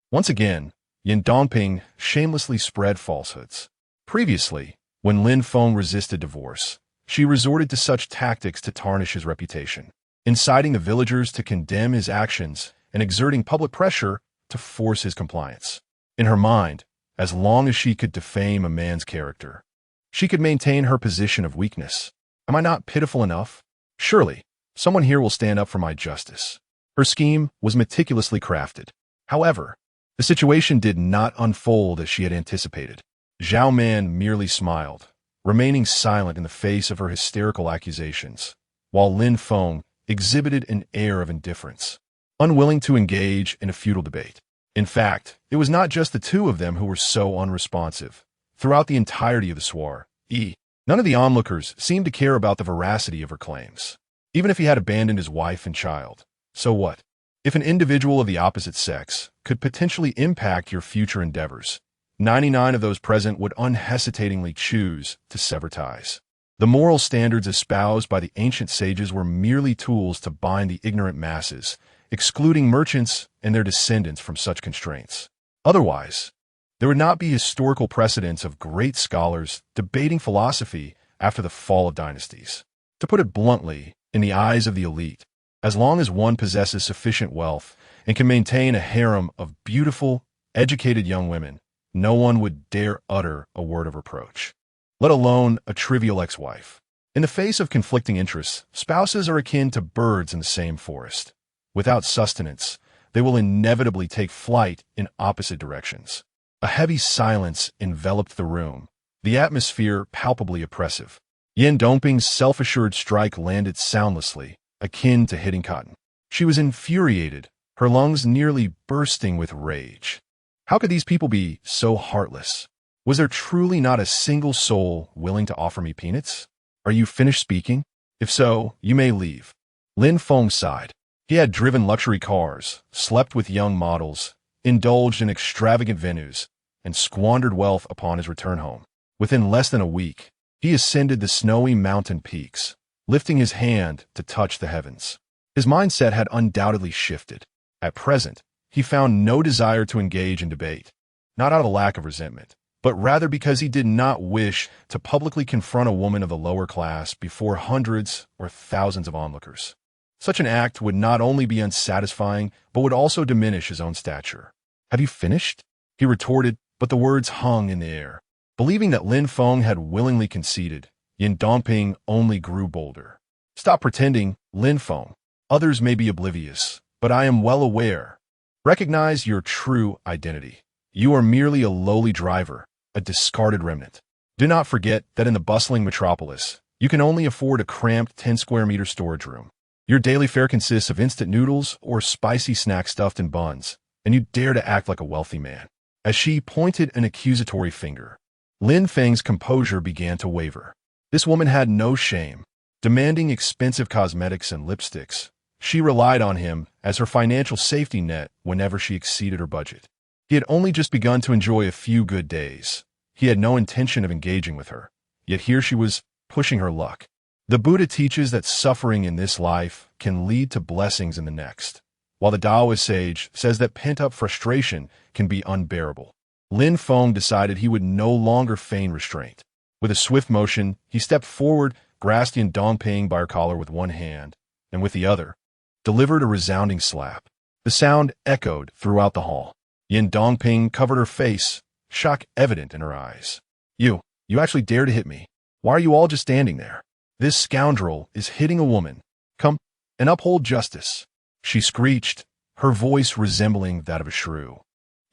Once again, Yin Dongping shamelessly spread falsehoods, Previously, when Lin Feng resisted divorce, she resorted to such tactics to tarnish his reputation, inciting the villagers to condemn his actions and exerting public pressure to force his compliance. In her mind, as long as she could defame a man's character, she could maintain her position of weakness. Am I not pitiful enough? Surely, someone here will stand up for my justice. Her scheme was meticulously crafted. However, the situation did not unfold as she had anticipated. Zhao Man merely smiled, remaining silent in the face of her hysterical accusations, while Lin Feng exhibited an air of indifference, unwilling to engage in a futile debate. In fact, it was not just the two of them who were so unresponsive. Throughout the entirety of the soiree, none of the onlookers seemed to care about the veracity of her claims. Even if he had abandoned his wife and child, so what? If an individual of the opposite sex could potentially impact your future endeavors, 99 of those present would unhesitatingly choose to sever ties. The moral standards espoused by the ancient sages were merely tools to bind the ignorant masses, excluding merchants and their descendants from such constraints. Otherwise, there would not be historical precedents of great scholars debating philosophy after the fall of dynasties. To put it bluntly, in the eyes of the elite, as long as one possesses sufficient wealth and can maintain a harem of beautiful, educated young women, no one would dare utter a word of reproach, let alone a trivial ex-wife. In the face of conflicting interests, spouses are akin to birds in the same forest. Without sustenance, they will inevitably take flight in opposite directions. A heavy silence enveloped the room, the atmosphere palpably oppressive. Yan Dongping's self-assured strike landed soundlessly, akin to hitting cotton. She was infuriated, her lungs nearly bursting with rage. How could these people be so heartless? Was there truly not a single soul willing to offer me peanuts? Are you finished speaking? If so, you may leave. Lin Feng sighed. He had driven luxury cars, slept with young models, indulged in extravagant venues, and squandered wealth upon his return home. Within less than a week, he ascended the snowy mountain peaks, lifting his hand to touch the heavens. His mindset had undoubtedly shifted. At present, he found no desire to engage in debate, not out of a lack of resentment, but rather because he did not wish to publicly confront a woman of the lower class before hundreds or thousands of onlookers. Such an act would not only be unsatisfying, but would also diminish his own stature. Have you finished? He retorted, but the words hung in the air. Believing that Lin Feng had willingly conceded, Yan Dongping only grew bolder. Stop pretending, Lin Feng. Others may be oblivious, but I am well aware. Recognize your true identity. You are merely a lowly driver, a discarded remnant. Do not forget that in the bustling metropolis, you can only afford a cramped 10-square-meter storage room. Your daily fare consists of instant noodles or spicy snacks stuffed in buns, and you dare to act like a wealthy man. As she pointed an accusatory finger, Lin Feng's composure began to waver. This woman had no shame. Demanding expensive cosmetics and lipsticks, she relied on him as her financial safety net whenever she exceeded her budget. He had only just begun to enjoy a few good days. He had no intention of engaging with her, yet here she was pushing her luck. The Buddha teaches that suffering in this life can lead to blessings in the next, while the Taoist sage says that pent-up frustration can be unbearable. Lin Feng decided he would no longer feign restraint. With a swift motion, he stepped forward, grasped Yan Dongping by her collar with one hand, and with the other, delivered a resounding slap. The sound echoed throughout the hall. Yan Dongping covered her face, shock evident in her eyes. You actually dare to hit me. Why are you all just standing there? This scoundrel is hitting a woman. Come and uphold justice, she screeched, her voice resembling that of a shrew.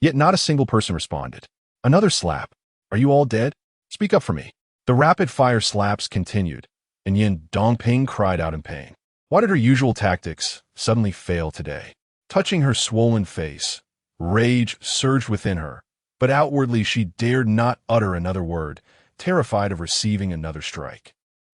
Yet not a single person responded. Another slap. Are you all dead? Speak up for me. The rapid-fire slaps continued, and Yan Dongping cried out in pain. Why did her usual tactics suddenly fail today? Touching her swollen face, rage surged within her, but outwardly she dared not utter another word, terrified of receiving another strike.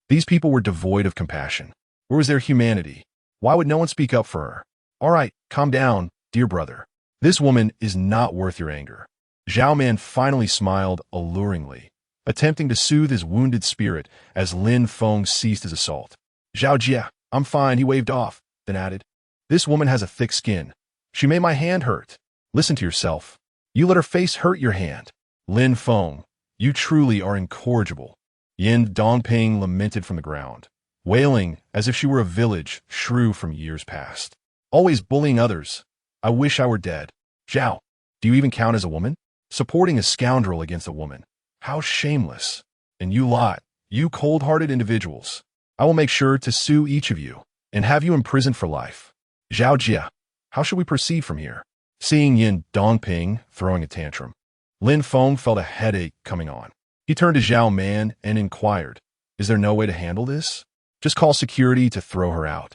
These people were devoid of compassion. Where was their humanity? Why would no one speak up for her? All right, calm down, dear brother. This woman is not worth your anger. Zhao Man finally smiled alluringly, attempting to soothe his wounded spirit as Lin Feng ceased his assault. Zhao Jia, I'm fine, he waved off, then added, this woman has a thick skin. She made my hand hurt. Listen to yourself. You let her face hurt your hand. Lin Feng, You truly are incorrigible. Yin Dongping lamented from the ground, wailing as if she were a village shrew from years past. Always bullying others. I wish I were dead. Zhao, do you even count as a woman? Supporting a scoundrel against a woman. How shameless. And you lot, you cold-hearted individuals. I will make sure to sue each of you and have you imprisoned for life. Zhao Jia, how should we proceed from here? Seeing Yin Dongping throwing a tantrum, Lin Feng felt a headache coming on. He turned to Zhao Man and inquired, is there no way to handle this? Just call security to throw her out.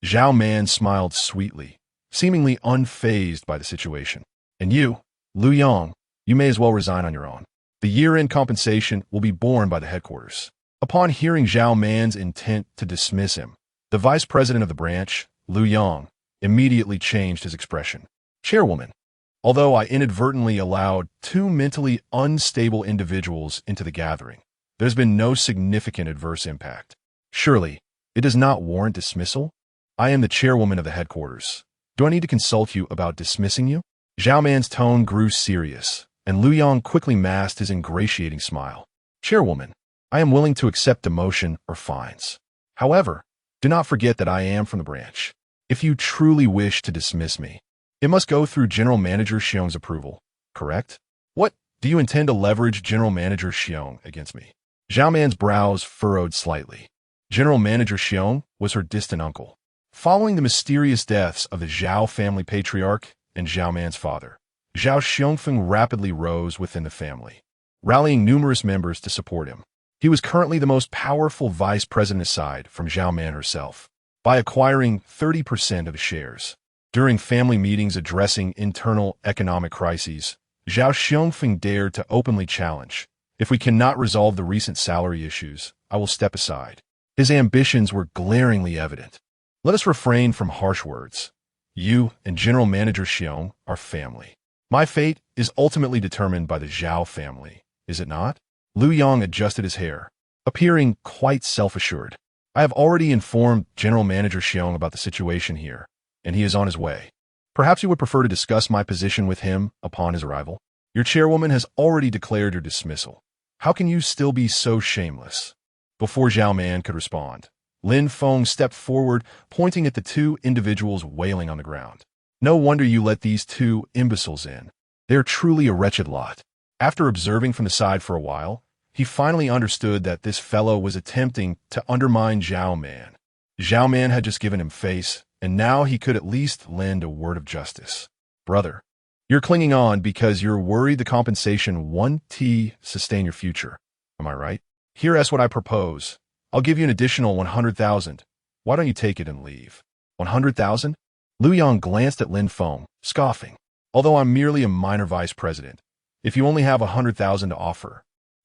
Zhao Man smiled sweetly, seemingly unfazed by the situation. And you, Lu Yang, you may as well resign on your own. The year-end compensation will be borne by the headquarters. Upon hearing Zhao Man's intent to dismiss him, the vice president of the branch, Lu Yang, immediately changed his expression. Chairwoman, although I inadvertently allowed 2 mentally unstable individuals into the gathering, there's been no significant adverse impact. Surely, it does not warrant dismissal? I am the chairwoman of the headquarters. Do I need to consult you about dismissing you? Zhao Man's tone grew serious, and Lu Yang quickly masked his ingratiating smile. Chairwoman, I am willing to accept demotion or fines. However, do not forget that I am from the branch. If you truly wish to dismiss me, it must go through General Manager Xiong's approval, correct? What, do you intend to leverage General Manager Xiong against me? Zhao Man's brows furrowed slightly. General Manager Xiong was her distant uncle. Following the mysterious deaths of the Zhao family patriarch and Zhao Man's father, Zhao Xiongfeng rapidly rose within the family, rallying numerous members to support him. He was currently the most powerful vice president aside from Zhao Man herself, by acquiring 30% of the shares. During family meetings addressing internal economic crises, Zhao Xiongfeng dared to openly challenge, if we cannot resolve the recent salary issues, I will step aside. His ambitions were glaringly evident. Let us refrain from harsh words. You and General Manager Xiong are family. My fate is ultimately determined by the Zhao family, is it not? Lu Yang adjusted his hair, appearing quite self-assured. I have already informed General Manager Xiong about the situation here, and he is on his way. Perhaps you would prefer to discuss my position with him upon his arrival? Your chairwoman has already declared your dismissal. How can you still be so shameless? Before Zhao Man could respond, Lin Feng stepped forward, pointing at the 2 individuals wailing on the ground. No wonder you let these 2 imbeciles in. They are truly a wretched lot. After observing from the side for a while, he finally understood that this fellow was attempting to undermine Zhao Man. Zhao Man had just given him face, and now he could at least lend a word of justice. Brother, you're clinging on because you're worried the compensation won't sustain your future. Am I right? Here's what I propose. I'll give you an additional 100,000. Why don't you take it and leave? 100,000? Lu Yang glanced at Lin Feng, scoffing. Although I'm merely a minor vice president, if you only have 100,000 to offer,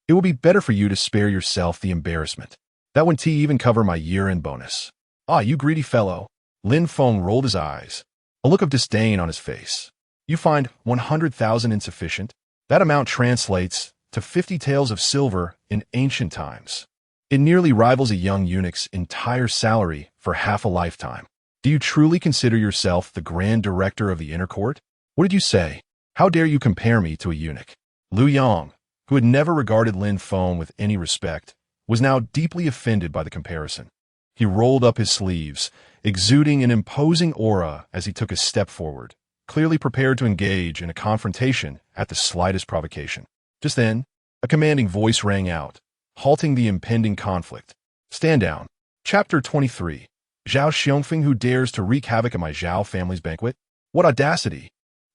it will be better for you to spare yourself the embarrassment. That wouldn't even cover my year-end bonus. Ah, you greedy fellow. Lin Feng rolled his eyes, a look of disdain on his face. You find 100,000 insufficient? That amount translates to 50 taels of silver in ancient times. It nearly rivals a young eunuch's entire salary for half a lifetime. Do you truly consider yourself the grand director of the inner court? What did you say? How dare you compare me to a eunuch? Lu Yang, who had never regarded Lin Feng with any respect, was now deeply offended by the comparison. He rolled up his sleeves, exuding an imposing aura as he took a step forward, clearly prepared to engage in a confrontation at the slightest provocation. Just then, a commanding voice rang out, halting the impending conflict. Stand down. Chapter 23. Zhao Xiongfeng who dares to wreak havoc at my Zhao family's banquet? What audacity!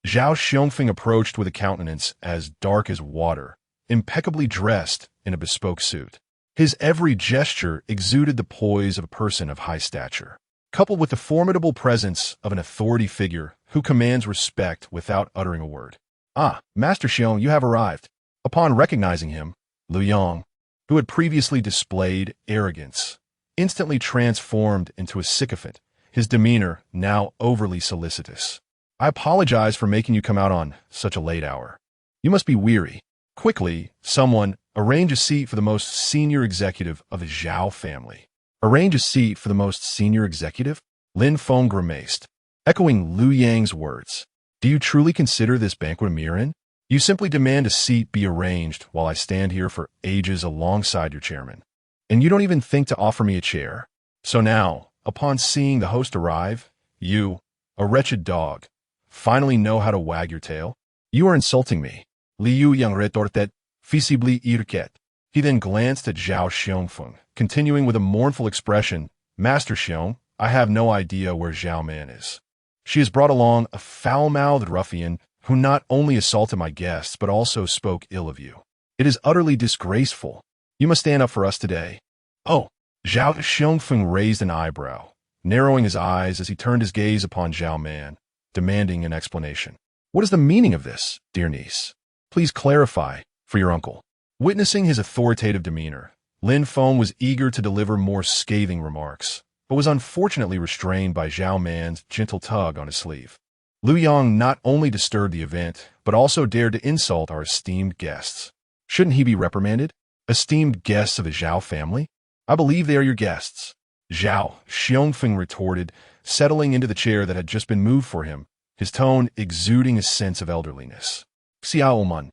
Zhao Xiongfeng approached with a countenance as dark as water, impeccably dressed in a bespoke suit. His every gesture exuded the poise of a person of high stature, coupled with the formidable presence of an authority figure who commands respect without uttering a word. Ah, Master Xiong, you have arrived. Upon recognizing him, Lu Yang, who had previously displayed arrogance, instantly transformed into a sycophant, his demeanor now overly solicitous. I apologize for making you come out on such a late hour. You must be weary. Quickly, someone, arrange a seat for the most senior executive of the Zhao family. Arrange a seat for the most senior executive? Lin Feng grimaced, echoing Lu Yang's words. Do you truly consider this banquet a mirror? You simply demand a seat be arranged while I stand here for ages alongside your chairman. And you don't even think to offer me a chair. So now, upon seeing the host arrive, you, a wretched dog, finally know how to wag your tail? You are insulting me. Liu Yang retorted, visibly irritated. He then glanced at Zhao Xiongfeng, continuing with a mournful expression, Master Xiong, I have no idea where Zhao Man is. She has brought along a foul-mouthed ruffian who not only assaulted my guests but also spoke ill of you. It is utterly disgraceful. You must stand up for us today. Oh, Zhao Xiongfeng raised an eyebrow, narrowing his eyes as he turned his gaze upon Zhao Man, demanding an explanation. What is the meaning of this, dear niece? Please clarify for your uncle. Witnessing his authoritative demeanor, Lin Feng was eager to deliver more scathing remarks, but was unfortunately restrained by Zhao Man's gentle tug on his sleeve. Liu Yang not only disturbed the event, but also dared to insult our esteemed guests. Shouldn't he be reprimanded? Esteemed guests of the Zhao family? I believe they are your guests. Zhao Xiongfeng retorted, settling into the chair that had just been moved for him, his tone exuding a sense of elderliness. Xiaoman,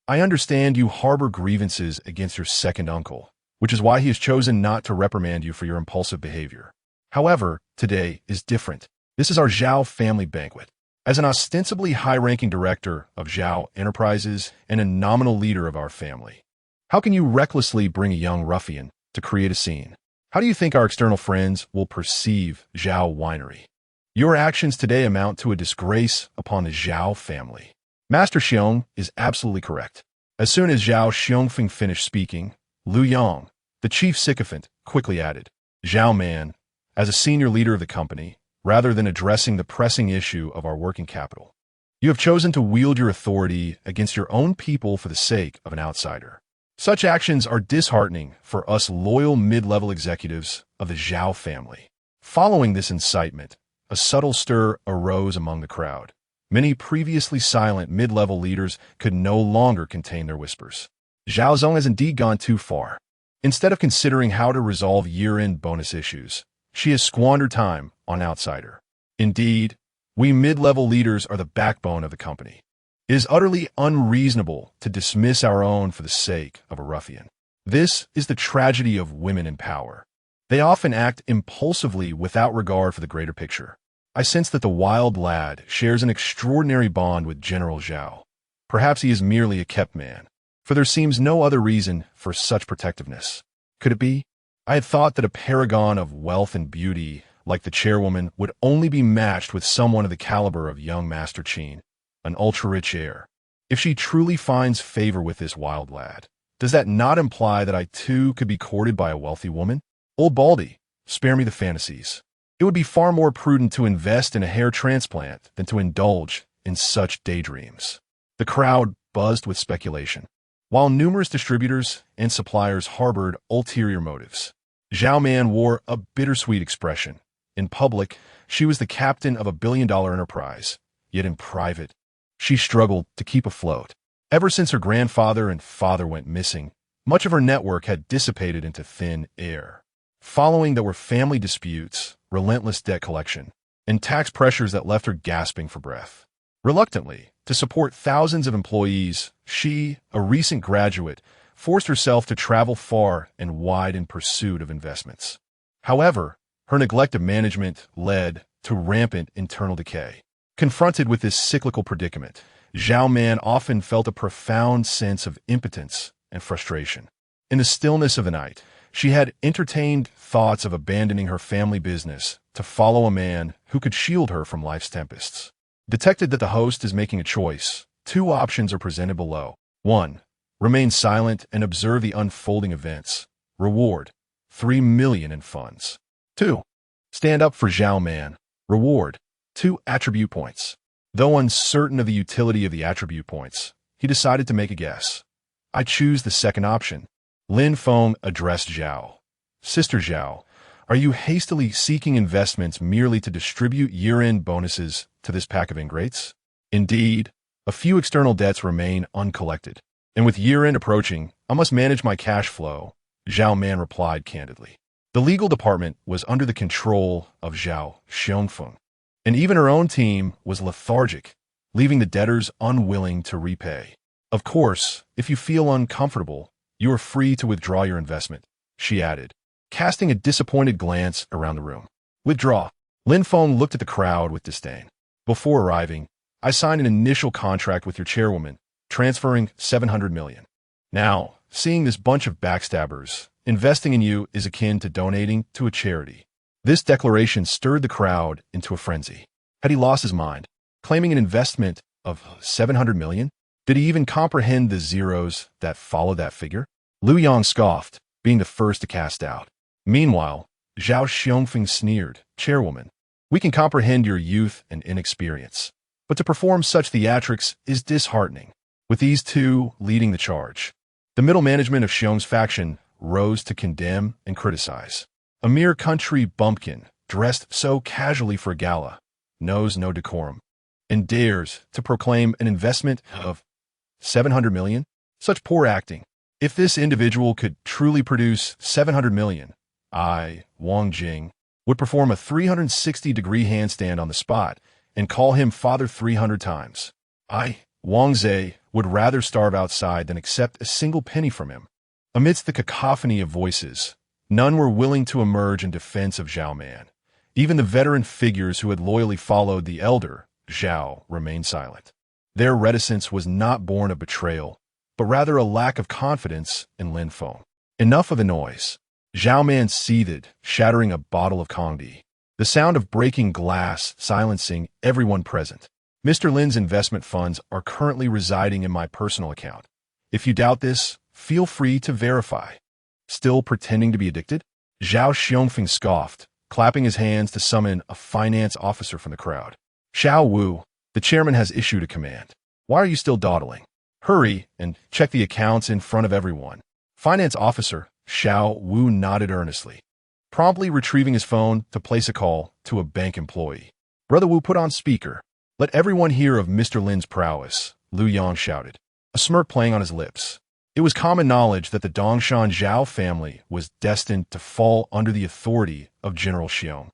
I understand you harbor grievances against your second uncle, which is why he has chosen not to reprimand you for your impulsive behavior. However, today is different. This is our Zhao family banquet. As an ostensibly high-ranking director of Zhao Enterprises and a nominal leader of our family, how can you recklessly bring a young ruffian to create a scene? How do you think our external friends will perceive Zhao Winery? Your actions today amount to a disgrace upon the Zhao family. Master Xiong is absolutely correct. As soon as Zhao Xiongfeng finished speaking, Liu Yang, the chief sycophant, quickly added, Zhao Man, as a senior leader of the company, rather than addressing the pressing issue of our working capital, you have chosen to wield your authority against your own people for the sake of an outsider. Such actions are disheartening for us loyal mid-level executives of the Zhao family. Following this incitement, a subtle stir arose among the crowd. Many previously silent mid-level leaders could no longer contain their whispers. Zhao Zong has indeed gone too far. Instead of considering how to resolve year-end bonus issues, she has squandered time on an outsider. Indeed, we mid-level leaders are the backbone of the company. It is utterly unreasonable to dismiss our own for the sake of a ruffian. This is the tragedy of women in power. They often act impulsively without regard for the greater picture. I sense that the wild lad shares an extraordinary bond with General Zhao. Perhaps he is merely a kept man, for there seems no other reason for such protectiveness. Could it be? I had thought that a paragon of wealth and beauty like the chairwoman would only be matched with someone of the caliber of young Master Qin, an ultra-rich heir. If she truly finds favor with this wild lad, does that not imply that I too could be courted by a wealthy woman? Old Baldy, spare me the fantasies. It would be far more prudent to invest in a hair transplant than to indulge in such daydreams. The crowd buzzed with speculation, while numerous distributors and suppliers harbored ulterior motives. Zhao Man wore a bittersweet expression. In public, she was the captain of a billion-dollar enterprise, yet in private, she struggled to keep afloat. Ever since her grandfather and father went missing, much of her network had dissipated into thin air. Following there were family disputes, relentless debt collection, and tax pressures that left her gasping for breath. Reluctantly, to support thousands of employees, she, a recent graduate, forced herself to travel far and wide in pursuit of investments. However, her neglect of management led to rampant internal decay. Confronted with this cyclical predicament, Zhao Man often felt a profound sense of impotence and frustration. In the stillness of the night, she had entertained thoughts of abandoning her family business to follow a man who could shield her from life's tempests. Detected that the host is making a choice, two options are presented below. 1. Remain silent and observe the unfolding events. Reward: 3 million in funds. 2. Stand up for Zhao Man. Reward: 2 attribute points. Though uncertain of the utility of the attribute points, he decided to make a guess. I choose the second option. Lin Feng addressed Zhao. Sister Zhao, are you hastily seeking investments merely to distribute year-end bonuses to this pack of ingrates? Indeed, a few external debts remain uncollected, and with year-end approaching, I must manage my cash flow, Zhao Man replied candidly. The legal department was under the control of Zhao Xiongfeng, and even her own team was lethargic, leaving the debtors unwilling to repay. Of course, if you feel uncomfortable, you are free to withdraw your investment, she added, casting a disappointed glance around the room. Withdraw. Lin Feng looked at the crowd with disdain. Before arriving, I signed an initial contract with your chairwoman, transferring 700 million. Now, seeing this bunch of backstabbers, investing in you is akin to donating to a charity. This declaration stirred the crowd into a frenzy. Had he lost his mind, claiming an investment of 700 million? Did he even comprehend the zeros that followed that figure? Liu Yang scoffed, being the first to cast out. Meanwhile, Zhao Xiongfeng sneered, Chairwoman, we can comprehend your youth and inexperience, but to perform such theatrics is disheartening. With these two leading the charge, the middle management of Xiong's faction rose to condemn and criticize. A mere country bumpkin, dressed so casually for a gala, knows no decorum, and dares to proclaim an investment of 700 million? Such poor acting. If this individual could truly produce 700 million, I, Wang Jing, would perform a 360-degree handstand on the spot and call him father 300 times. I, Wang Zhe, would rather starve outside than accept a single penny from him. Amidst the cacophony of voices, none were willing to emerge in defense of Zhao Man. Even the veteran figures who had loyally followed the elder, Zhao, remained silent. Their reticence was not born of betrayal, but rather a lack of confidence in Lin Feng. Enough of the noise. Zhao Man seethed, shattering a bottle of Congdi. The sound of breaking glass silencing everyone present. Mr. Lin's investment funds are currently residing in my personal account. If you doubt this, feel free to verify. Still pretending to be addicted? Zhao Xiongfeng scoffed, clapping his hands to summon a finance officer from the crowd. Xiao Wu, the chairman has issued a command. Why are you still dawdling? Hurry and check the accounts in front of everyone. Finance officer, Xiao Wu nodded earnestly, promptly retrieving his phone to place a call to a bank employee. Brother Wu, put on speaker. Let everyone hear of Mr. Lin's prowess, Liu Yang shouted, a smirk playing on his lips. It was common knowledge that the Dongshan Zhao family was destined to fall under the authority of General Xiong,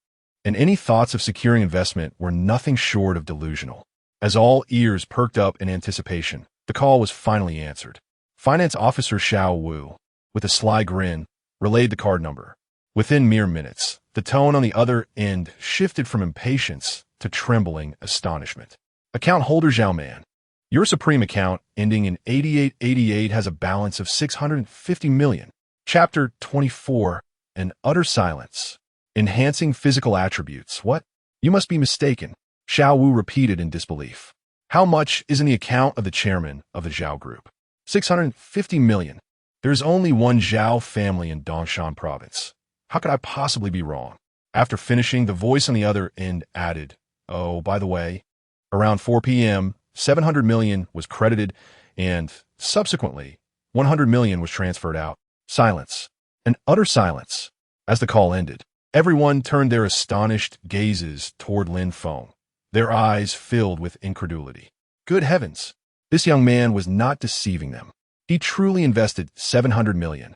and any thoughts of securing investment were nothing short of delusional. As all ears perked up in anticipation, the call was finally answered. Finance Officer Xiao Wu, with a sly grin, relayed the card number. Within mere minutes, the tone on the other end shifted from impatience to trembling astonishment. Account holder Zhao Man, your Supreme account ending in 8888 has a balance of 650 million. Chapter 24, An Utter Silence. Enhancing physical attributes. What? You must be mistaken. Xiao Wu repeated in disbelief. How much is in the account of the chairman of the Zhao Group? 650 million. There is only one Zhao family in Dongshan province. How could I possibly be wrong? After finishing, the voice on the other end added, oh, by the way, around 4 p.m., 700 million was credited and, subsequently, 100 million was transferred out. Silence. An utter silence. As the call ended, everyone turned their astonished gazes toward Lin Feng, their eyes filled with incredulity. Good heavens! This young man was not deceiving them. He truly invested 700 million.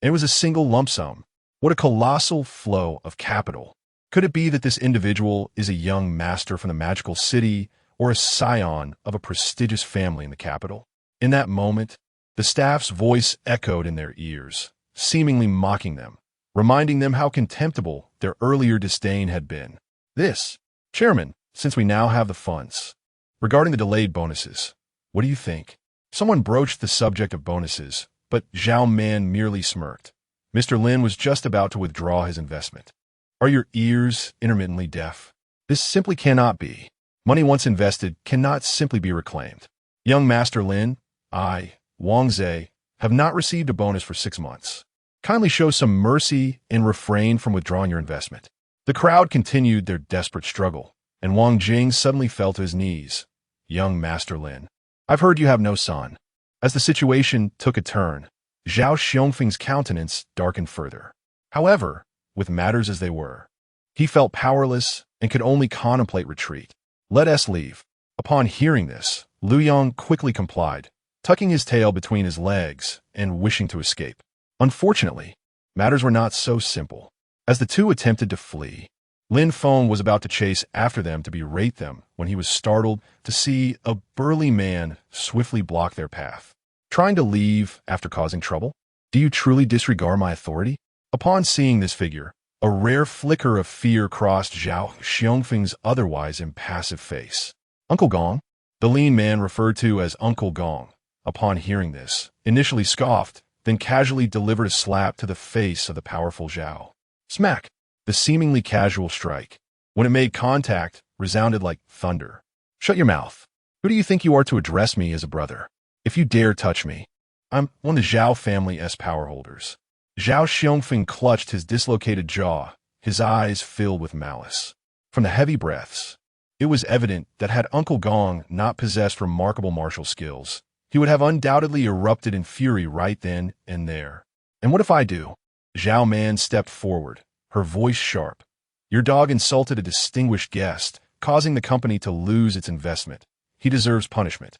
It was a single lump sum. What a colossal flow of capital. Could it be that this individual is a young master from the magical city or a scion of a prestigious family in the capital? In that moment, the staff's voice echoed in their ears, seemingly mocking them, reminding them how contemptible their earlier disdain had been. This, Chairman, since we now have the funds. Regarding the delayed bonuses, what do you think? Someone broached the subject of bonuses, but Zhao Man merely smirked. Mr. Lin was just about to withdraw his investment. Are your ears intermittently deaf? This simply cannot be. Money once invested cannot simply be reclaimed. Young Master Lin, I, Wang Zhe, have not received a bonus for 6 months. Kindly show some mercy and refrain from withdrawing your investment. The crowd continued their desperate struggle, and Wang Jing suddenly fell to his knees. Young Master Lin, I've heard you have no son. As the situation took a turn, Zhao Xiongfeng's countenance darkened further. However, with matters as they were, he felt powerless and could only contemplate retreat. Let us leave. Upon hearing this, Liu Yang quickly complied, tucking his tail between his legs and wishing to escape. Unfortunately, matters were not so simple. As the two attempted to flee, Lin Feng was about to chase after them to berate them when he was startled to see a burly man swiftly block their path. Trying to leave after causing trouble? Do you truly disregard my authority? Upon seeing this figure, a rare flicker of fear crossed Zhao Xiongfeng's otherwise impassive face. Uncle Gong? The lean man referred to as Uncle Gong, upon hearing this, initially scoffed, then casually delivered a slap to the face of the powerful Zhao. Smack! The seemingly casual strike, when it made contact, resounded like thunder. Shut your mouth. Who do you think you are to address me as a brother? If you dare touch me, I'm one of the Zhao family's power holders. Zhao Xiongfeng clutched his dislocated jaw, his eyes filled with malice. From the heavy breaths, it was evident that had Uncle Gong not possessed remarkable martial skills, he would have undoubtedly erupted in fury right then and there. And what if I do? Zhao Man stepped forward, her voice sharp. Your dog insulted a distinguished guest, causing the company to lose its investment. He deserves punishment.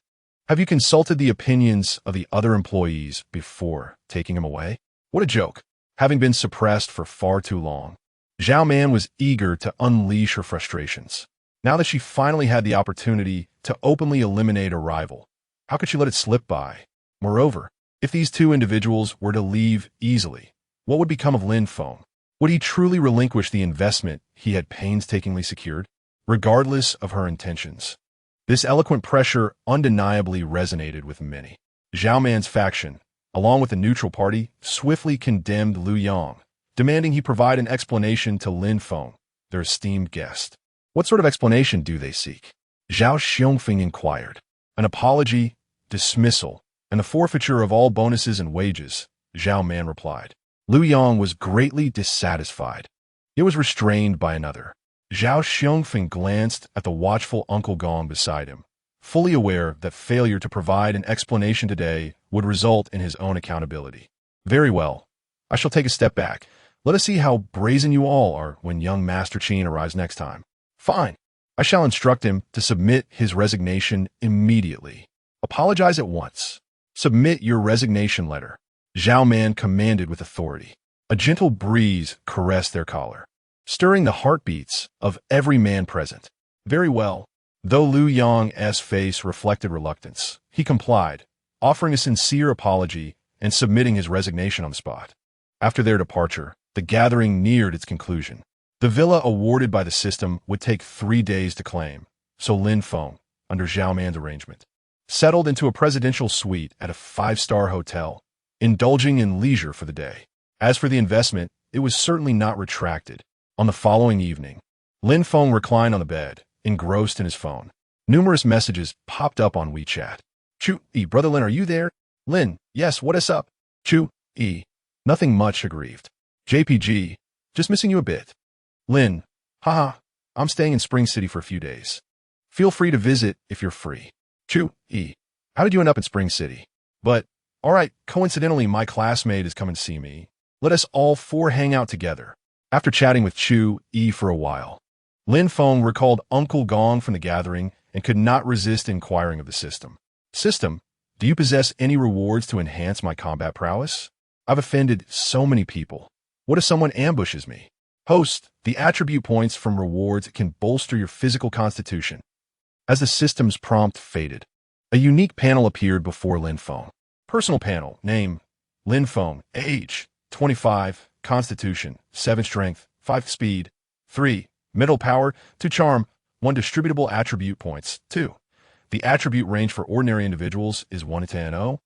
Have you consulted the opinions of the other employees before taking him away? What a joke, having been suppressed for far too long. Zhao Man was eager to unleash her frustrations. Now that she finally had the opportunity to openly eliminate a rival, how could she let it slip by? Moreover, if these two individuals were to leave easily, what would become of Lin Feng? Would he truly relinquish the investment he had painstakingly secured, regardless of her intentions? This eloquent pressure undeniably resonated with many. Zhao Man's faction, along with the neutral party, swiftly condemned Liu Yang, demanding he provide an explanation to Lin Feng, their esteemed guest. What sort of explanation do they seek? Zhao Xiongfeng inquired. An apology, dismissal, and the forfeiture of all bonuses and wages, Zhao Man replied. Liu Yang was greatly dissatisfied. It was restrained by another. Zhao Xiongfeng glanced at the watchful Uncle Gong beside him, fully aware that failure to provide an explanation today would result in his own accountability. Very well. I shall take a step back. Let us see how brazen you all are when young Master Qin arrives next time. Fine. I shall instruct him to submit his resignation immediately. Apologize at once. Submit your resignation letter. Zhao Man commanded with authority. A gentle breeze caressed their collar, stirring the heartbeats of every man present. Very well. Though Liu Yang's face reflected reluctance, he complied, offering a sincere apology and submitting his resignation on the spot. After their departure, the gathering neared its conclusion. The villa awarded by the system would take 3 days to claim, so Lin Feng, under Zhao Man's arrangement, settled into a presidential suite at a 5-star hotel, indulging in leisure for the day. As for the investment, it was certainly not retracted. On the following evening, Lin Feng reclined on the bed, engrossed in his phone. Numerous messages popped up on WeChat. Chu-E, Brother Lin, are you there? Lin, yes, what is up? Chu-E, nothing much, aggrieved. JPG, just missing you a bit. Lin, haha, I'm staying in Spring City for a few days. Feel free to visit if you're free. Chu-E, how did you end up in Spring City? But, alright, coincidentally my classmate is coming to see me. Let us all 4 hang out together. After chatting with Chu-E for a while, Lin Feng recalled Uncle Gong from the gathering and could not resist inquiring of the system. System, do you possess any rewards to enhance my combat prowess? I've offended so many people. What if someone ambushes me? Host, the attribute points from rewards can bolster your physical constitution. As the system's prompt faded, a unique panel appeared before Lin Feng. Personal panel, name, Lin Feng, age, 25, constitution, 7 strength, 5 speed, 3, mental power, 2 charm, 1 distributable attribute points, 2. The attribute range for ordinary individuals is 1 to 10.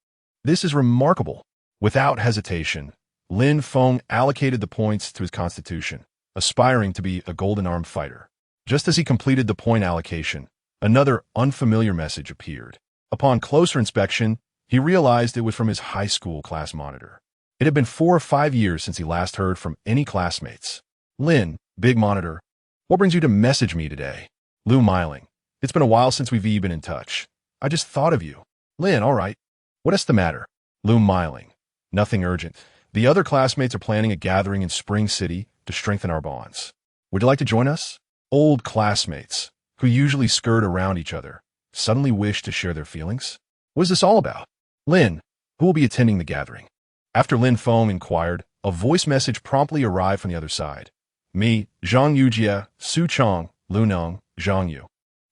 This is remarkable. Without hesitation, Lin Feng allocated the points to his constitution, aspiring to be a golden-armed fighter. Just as he completed the point allocation, another unfamiliar message appeared. Upon closer inspection, he realized it was from his high school class monitor. It had been 4 or 5 years since he last heard from any classmates. Lin, big monitor, what brings you to message me today? Liu Miling, it's been a while since we've been in touch. I just thought of you. Lin, all right. What is the matter? Liu Miling, nothing urgent. The other classmates are planning a gathering in Spring City to strengthen our bonds. Would you like to join us? Old classmates, who usually skirt around each other, suddenly wish to share their feelings? What is this all about? Lin, who will be attending the gathering? After Lin Feng inquired, a voice message promptly arrived from the other side. me, Zhang Yujia, Su Chong, Lu Nong, Zhang Yu.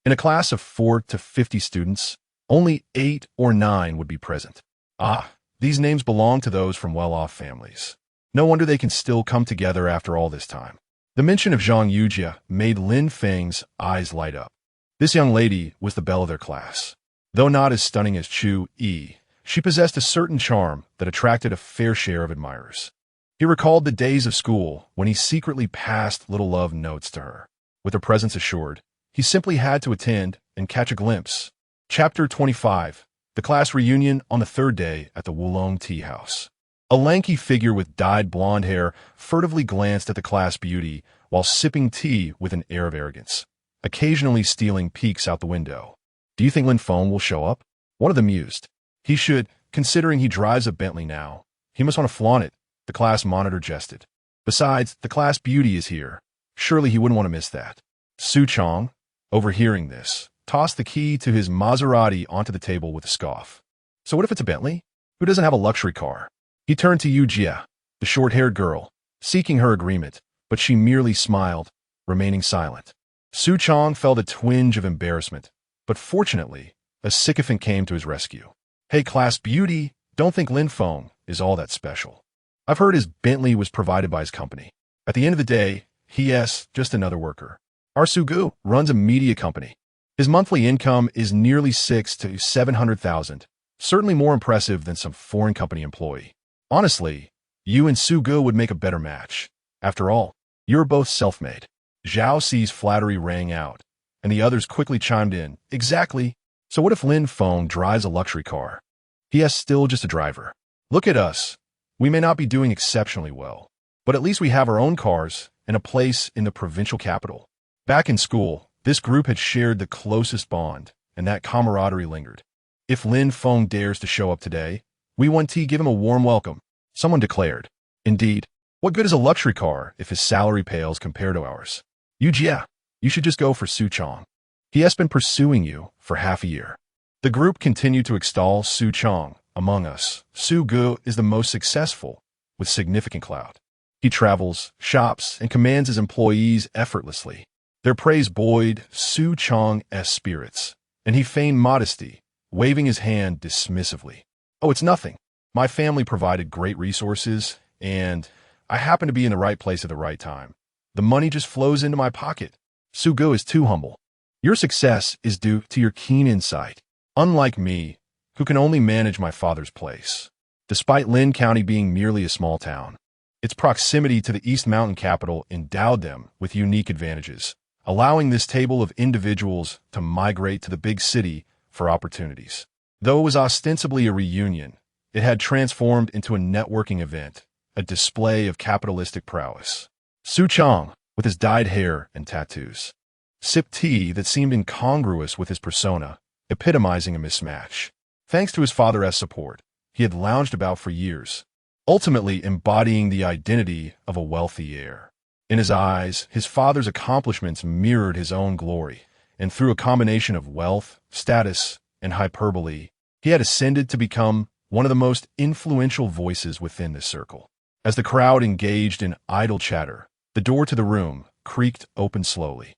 In a class of 4 to 50 students, only 8 or 9 would be present. Ah, these names belong to those from well-off families. No wonder they can still come together after all this time. The mention of Zhang Yujia made Lin Feng's eyes light up. This young lady was the belle of their class. Though not as stunning as Chu Yi, she possessed a certain charm that attracted a fair share of admirers. He recalled the days of school when he secretly passed little love notes to her. With her presence assured, he simply had to attend and catch a glimpse. Chapter 25. The class reunion on the third day at the Wulong Tea House. A lanky figure with dyed blonde hair furtively glanced at the class beauty while sipping tea with an air of arrogance, occasionally stealing peeks out the window. Do you think Lin Feng will show up? One of them mused. He should, considering he drives a Bentley now. He must want to flaunt it, the class monitor jested. Besides, the class beauty is here. Surely he wouldn't want to miss that. Su Chong, overhearing this, tossed the key to his Maserati onto the table with a scoff. So what if it's a Bentley? Who doesn't have a luxury car? He turned to Yu Jia, the short-haired girl, seeking her agreement, but she merely smiled, remaining silent. Su Chong felt a twinge of embarrassment, but fortunately, a sycophant came to his rescue. Hey, class beauty, don't think Lin Feng is all that special. I've heard his Bentley was provided by his company. At the end of the day, he's just another worker. Our Sugu runs a media company. His monthly income is nearly 6 to 700,000, certainly more impressive than some foreign company employee. Honestly, you and Sugu would make a better match. After all, you're both self-made. Zhao Ci's flattery rang out, and the others quickly chimed in. Exactly. So what if Lin Feng drives a luxury car? He is still just a driver. Look at us. We may not be doing exceptionally well, but at least we have our own cars and a place in the provincial capital. Back in school, this group had shared the closest bond, and that camaraderie lingered. If Lin Feng dares to show up today, we want to give him a warm welcome, someone declared. Indeed, what good is a luxury car if his salary pales compared to ours? Yu Jia, you should just go for Su Chong. He has been pursuing you for half a year. The group continued to extol Su Chong. Among us, Su Gu is the most successful, with significant clout. He travels, shops, and commands his employees effortlessly. Their praise buoyed Su Chong's spirits, and he feigned modesty, waving his hand dismissively. Oh, it's nothing. My family provided great resources, and I happen to be in the right place at the right time. The money just flows into my pocket. Su Gu is too humble. Your success is due to your keen insight. Unlike me, who can only manage my father's place. Despite Lin County being merely a small town, its proximity to the East Mountain capital endowed them with unique advantages, allowing this table of individuals to migrate to the big city for opportunities. Though it was ostensibly a reunion, it had transformed into a networking event, a display of capitalistic prowess. Su Chong, with his dyed hair and tattoos, sipped tea that seemed incongruous with his persona, epitomizing a mismatch. Thanks to his father's support, he had lounged about for years, ultimately embodying the identity of a wealthy heir. In his eyes, his father's accomplishments mirrored his own glory, and through a combination of wealth, status, and hyperbole, he had ascended to become one of the most influential voices within this circle. As the crowd engaged in idle chatter, the door to the room creaked open slowly.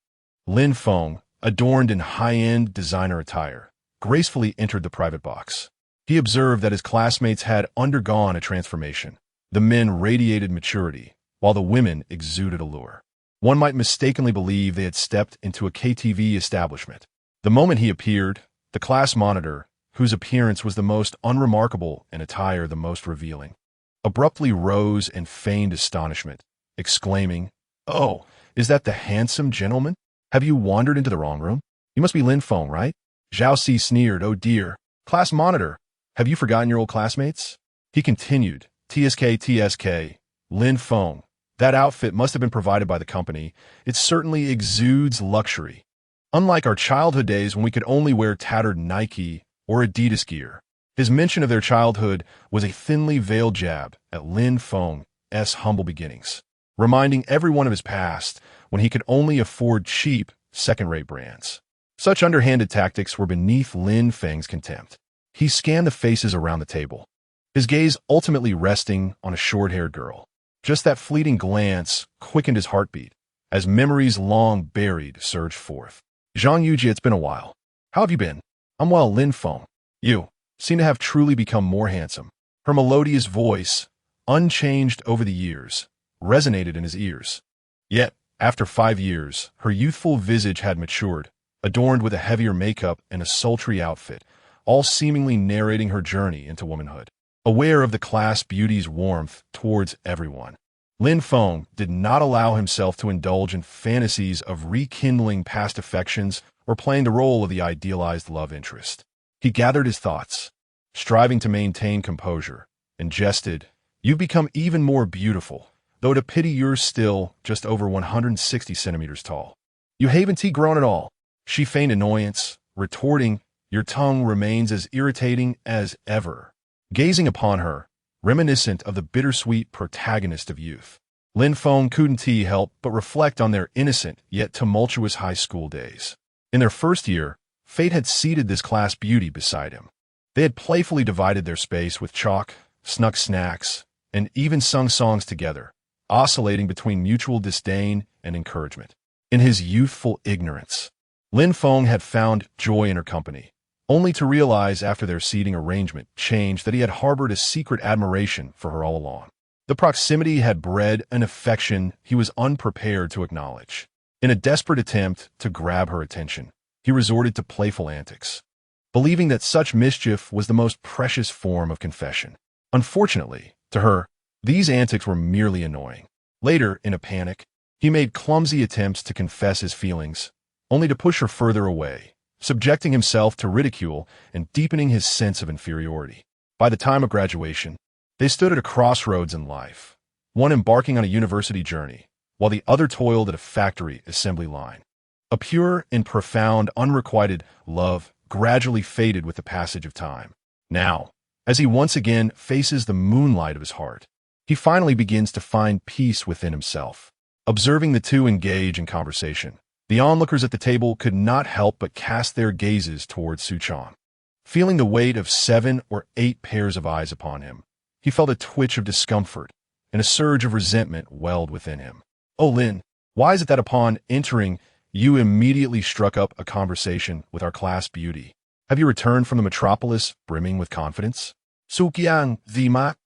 Lin Feng, adorned in high-end designer attire, gracefully entered the private box. He observed that his classmates had undergone a transformation. The men radiated maturity, while the women exuded allure. One might mistakenly believe they had stepped into a KTV establishment. The moment he appeared, the class monitor, whose appearance was the most unremarkable and attire the most revealing, abruptly rose in feigned astonishment, exclaiming, "Oh, is that the handsome gentleman? Have you wandered into the wrong room? You must be Lin Feng, right?" Zhao Ci sneered. "Oh dear. Class monitor, have you forgotten your old classmates?" He continued, TSK, Lin Feng. That outfit must have been provided by the company. It certainly exudes luxury. Unlike our childhood days when we could only wear tattered Nike or Adidas gear. His mention of their childhood was a thinly veiled jab at Lin Feng's humble beginnings, reminding everyone of his past when he could only afford cheap, second-rate brands. Such underhanded tactics were beneath Lin Feng's contempt. He scanned the faces around the table, his gaze ultimately resting on a short-haired girl. Just that fleeting glance quickened his heartbeat, as memories long buried surged forth. Zhang Yuji, it's been a while. How have you been? I'm well, Lin Feng. You seem to have truly become more handsome. Her melodious voice, unchanged over the years, resonated in his ears. Yet, after 5 years, her youthful visage had matured, adorned with a heavier makeup and a sultry outfit, all seemingly narrating her journey into womanhood. Aware of the class beauty's warmth towards everyone, Lin Feng did not allow himself to indulge in fantasies of rekindling past affections or playing the role of the idealized love interest. He gathered his thoughts, striving to maintain composure, and jested, "You've become even more beautiful, though to pity you're still just over 160 centimeters tall. You haven't grown at all." She feigned annoyance, retorting, "Your tongue remains as irritating as ever." Gazing upon her, reminiscent of the bittersweet protagonist of youth, Lin Feng couldn't help but reflect on their innocent yet tumultuous high school days. In their first year, fate had seated this class beauty beside him. They had playfully divided their space with chalk, snuck snacks, and even sung songs together, oscillating between mutual disdain and encouragement. In his youthful ignorance, Lin Feng had found joy in her company, only to realize after their seating arrangement changed that he had harbored a secret admiration for her all along. The proximity had bred an affection he was unprepared to acknowledge. In a desperate attempt to grab her attention, he resorted to playful antics, believing that such mischief was the most precious form of confession. Unfortunately, to her, these antics were merely annoying. Later, in a panic, he made clumsy attempts to confess his feelings, only to push her further away, subjecting himself to ridicule and deepening his sense of inferiority. By the time of graduation, they stood at a crossroads in life, one embarking on a university journey, while the other toiled at a factory assembly line. A pure and profound, unrequited love gradually faded with the passage of time. Now, as he once again faces the moonlight of his heart, he finally begins to find peace within himself. Observing the two engage in conversation, the onlookers at the table could not help but cast their gazes towards Suchong. Feeling the weight of 7 or 8 pairs of eyes upon him, he felt a twitch of discomfort, and a surge of resentment welled within him. "Oh, Lin, why is it that upon entering, you immediately struck up a conversation with our class beauty? Have you returned from the metropolis brimming with confidence?" Sukyang Zima,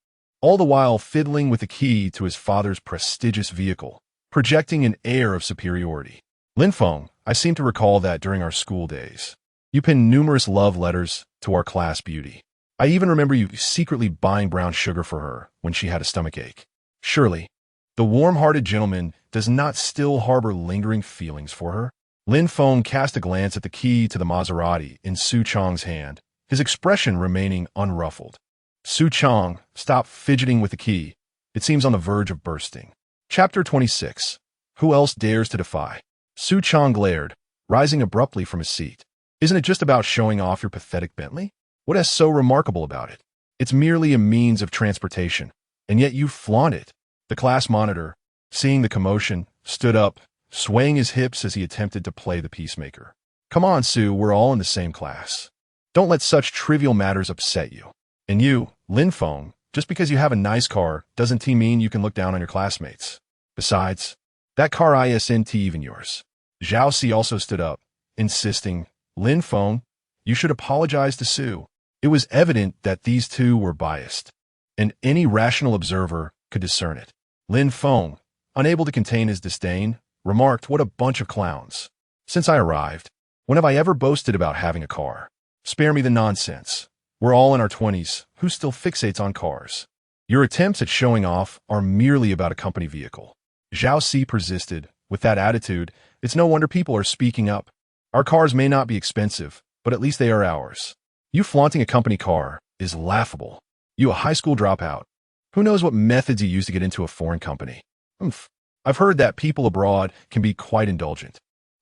all the while fiddling with the key to his father's prestigious vehicle, projecting an air of superiority. "Lin Feng, I seem to recall that during our school days, you penned numerous love letters to our class beauty. I even remember you secretly buying brown sugar for her when she had a stomachache. Surely, the warm-hearted gentleman does not still harbor lingering feelings for her?" Lin Feng cast a glance at the key to the Maserati in Suchong's hand, his expression remaining unruffled. Suchong stopped fidgeting with the key. It seems on the verge of bursting. Chapter 26. Who else dares to defy? Suchong glared, rising abruptly from his seat. "Isn't it just about showing off your pathetic Bentley? What is so remarkable about it? It's merely a means of transportation, and yet you flaunt it." The class monitor, seeing the commotion, stood up, swaying his hips as he attempted to play the peacemaker. "Come on, Sue, we're all in the same class. Don't let such trivial matters upset you. And you, Lin Feng, just because you have a nice car doesn't mean you can look down on your classmates. Besides, that car isn't even yours." Zhao Si also stood up, insisting, "Lin Feng, you should apologize to Sue." It was evident that these two were biased, and any rational observer could discern it. Lin Feng, unable to contain his disdain, remarked, "What a bunch of clowns. Since I arrived, when have I ever boasted about having a car? Spare me the nonsense. We're all in our 20s. Who still fixates on cars? Your attempts at showing off are merely about a company vehicle." Zhao Si persisted. "With that attitude, it's no wonder people are speaking up. Our cars may not be expensive, but at least they are ours. You flaunting a company car is laughable. You a high school dropout. Who knows what methods you use to get into a foreign company? Oomph. I've heard that people abroad can be quite indulgent.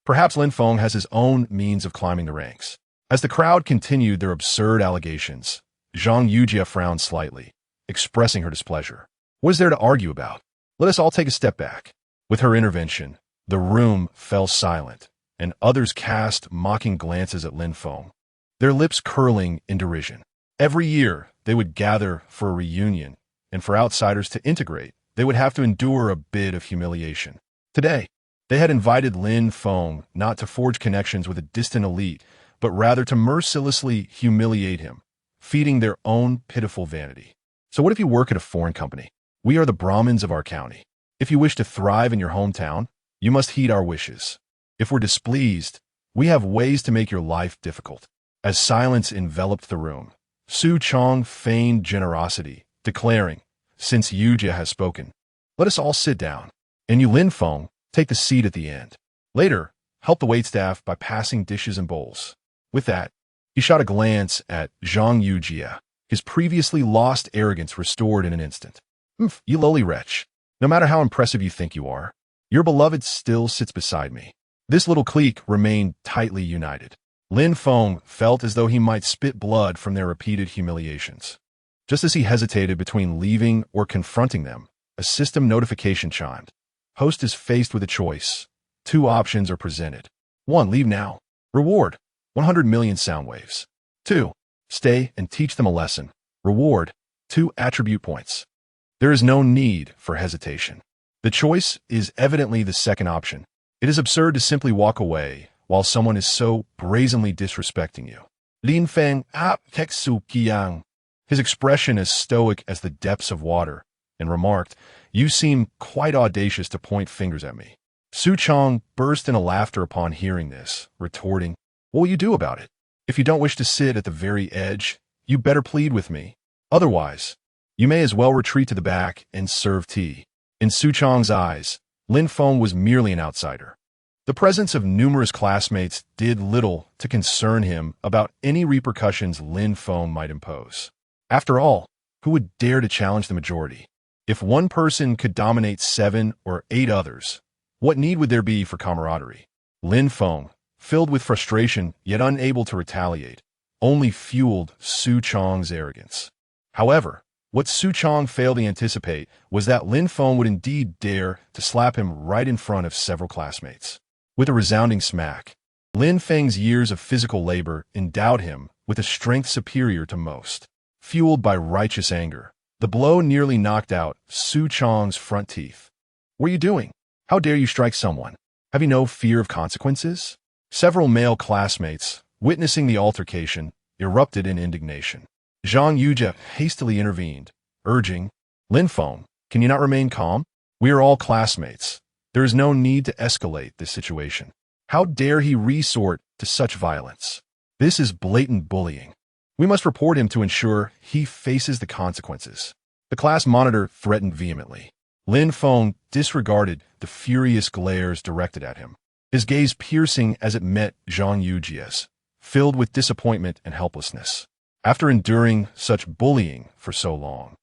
Perhaps Lin Feng has his own means of climbing the ranks." As the crowd continued their absurd allegations, Zhang Yujia frowned slightly, expressing her displeasure. "What is there to argue about? Let us all take a step back." With her intervention, the room fell silent, and others cast mocking glances at Lin Feng, their lips curling in derision. Every year, they would gather for a reunion and for outsiders to integrate they would have to endure a bit of humiliation. Today, they had invited Lin Feng not to forge connections with a distant elite, but rather to mercilessly humiliate him, feeding their own pitiful vanity. So what if you work at a foreign company? We are the Brahmins of our county. If you wish to thrive in your hometown, you must heed our wishes. If we're displeased, we have ways to make your life difficult. As silence enveloped the room, Su Chong feigned generosity, declaring, "Since Yujia has spoken, let us all sit down, and you, Lin Feng, take the seat at the end. Later, help the waitstaff by passing dishes and bowls." With that, he shot a glance at Zhang Yujia, his previously lost arrogance restored in an instant. You lowly wretch, no matter how impressive you think you are, your beloved still sits beside me." This little clique remained tightly united. Lin Feng felt as though he might spit blood from their repeated humiliations. Just as he hesitated between leaving or confronting them, a system notification chimed. Host is faced with a choice. 2 options are presented. 1. Leave now. Reward: 100 million sound waves. 2. Stay and teach them a lesson. Reward: 2 attribute points. There is no need for hesitation. The choice is evidently the second option. It is absurd to simply walk away while someone is so brazenly disrespecting you. Lin Feng teksu kiyang, his expression as stoic as the depths of water, and remarked, "You seem quite audacious to point fingers at me." Su Chong burst into laughter upon hearing this, retorting, "What will you do about it? If you don't wish to sit at the very edge, you better plead with me. Otherwise, you may as well retreat to the back and serve tea." In Su Chong's eyes, Lin Feng was merely an outsider. The presence of numerous classmates did little to concern him about any repercussions Lin Feng might impose. After all, who would dare to challenge the majority? If one person could dominate 7 or 8 others, what need would there be for camaraderie? Lin Feng, filled with frustration yet unable to retaliate, only fueled Su Chong's arrogance. However, what Su Chong failed to anticipate was that Lin Feng would indeed dare to slap him right in front of several classmates. With a resounding smack, Lin Feng's years of physical labor endowed him with a strength superior to most. Fueled by righteous anger, the blow nearly knocked out Su Chong's front teeth. "What are you doing? How dare you strike someone? Have you no fear of consequences?" Several male classmates, witnessing the altercation, erupted in indignation. Zhang Yujia hastily intervened, urging, "Lin Feng, can you not remain calm? We are all classmates. There is no need to escalate this situation. How dare he resort to such violence? This is blatant bullying. We must report him to ensure he faces the consequences." The class monitor threatened vehemently. Lin Feng disregarded the furious glares directed at him, his gaze piercing as it met Zhang Yujia's, filled with disappointment and helplessness. After enduring such bullying for so long,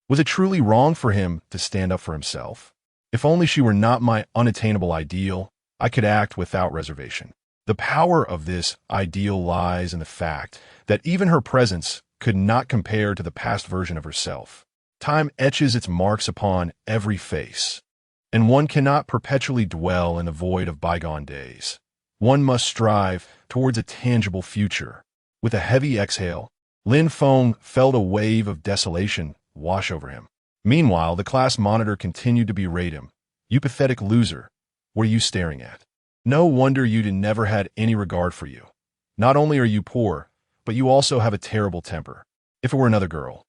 was it truly wrong for him to stand up for himself? If only she were not my unattainable ideal, I could act without reservation. The power of this ideal lies in the fact that even her presence could not compare to the past version of herself. Time etches its marks upon every face, and one cannot perpetually dwell in the void of bygone days. One must strive towards a tangible future. With a heavy exhale, Lin Feng felt a wave of desolation wash over him. Meanwhile, the class monitor continued to berate him. "You pathetic loser, what are you staring at? No wonder you'd never had any regard for you. Not only are you poor, but you also have a terrible temper. If it were another girl."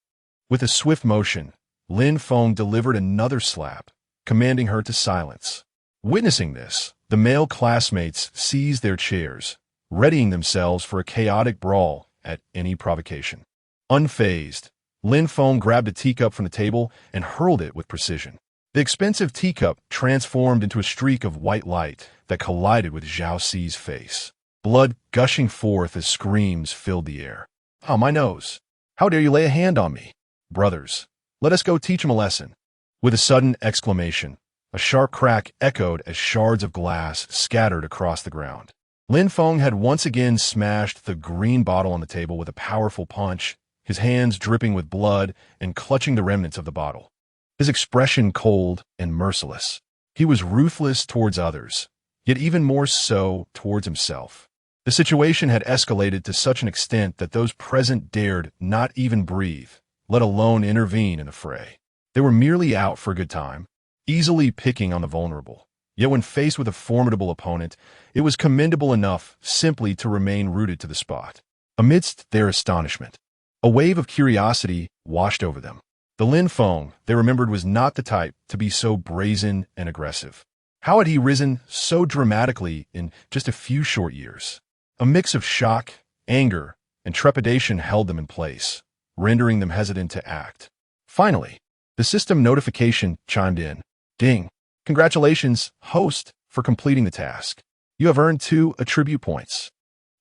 With a swift motion, Lin Feng delivered another slap, commanding her to silence. Witnessing this, the male classmates seized their chairs, readying themselves for a chaotic brawl at any provocation. Unfazed, Lin Feng grabbed a teacup from the table and hurled it with precision. The expensive teacup transformed into a streak of white light that collided with Zhao Ci's face, blood gushing forth as screams filled the air. "Oh, my nose! How dare you lay a hand on me? Brothers, let us go teach him a lesson." With a sudden exclamation, a sharp crack echoed as shards of glass scattered across the ground. Lin Feng had once again smashed the green bottle on the table with a powerful punch, his hands dripping with blood and clutching the remnants of the bottle. His expression cold and merciless. He was ruthless towards others, yet even more so towards himself. The situation had escalated to such an extent that those present dared not even breathe, let alone intervene in the fray. They were merely out for a good time, easily picking on the vulnerable. Yet when faced with a formidable opponent, it was commendable enough simply to remain rooted to the spot. Amidst their astonishment, a wave of curiosity washed over them. The Lin Feng, they remembered, was not the type to be so brazen and aggressive. How had he risen so dramatically in just a few short years? A mix of shock, anger, and trepidation held them in place, rendering them hesitant to act. Finally, the system notification chimed in. Ding! Congratulations, host, for completing the task. You have earned 2 attribute points.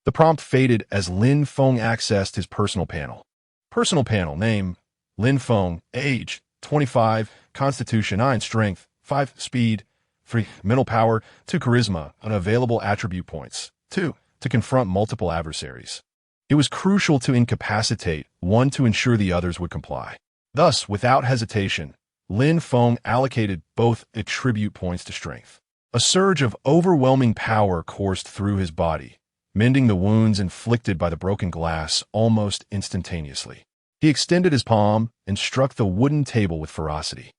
The prompt faded as Lin Feng accessed his personal panel. Personal panel name, Lin Feng, age, 25, constitution 9, strength, 5, speed, 3, mental power, 2, charisma, unavailable attribute points, 2, to confront multiple adversaries. It was crucial to incapacitate one to ensure the others would comply. Thus, without hesitation, Lin Feng allocated both attribute points to strength. A surge of overwhelming power coursed through his body, mending the wounds inflicted by the broken glass almost instantaneously. He extended his palm and struck the wooden table with ferocity.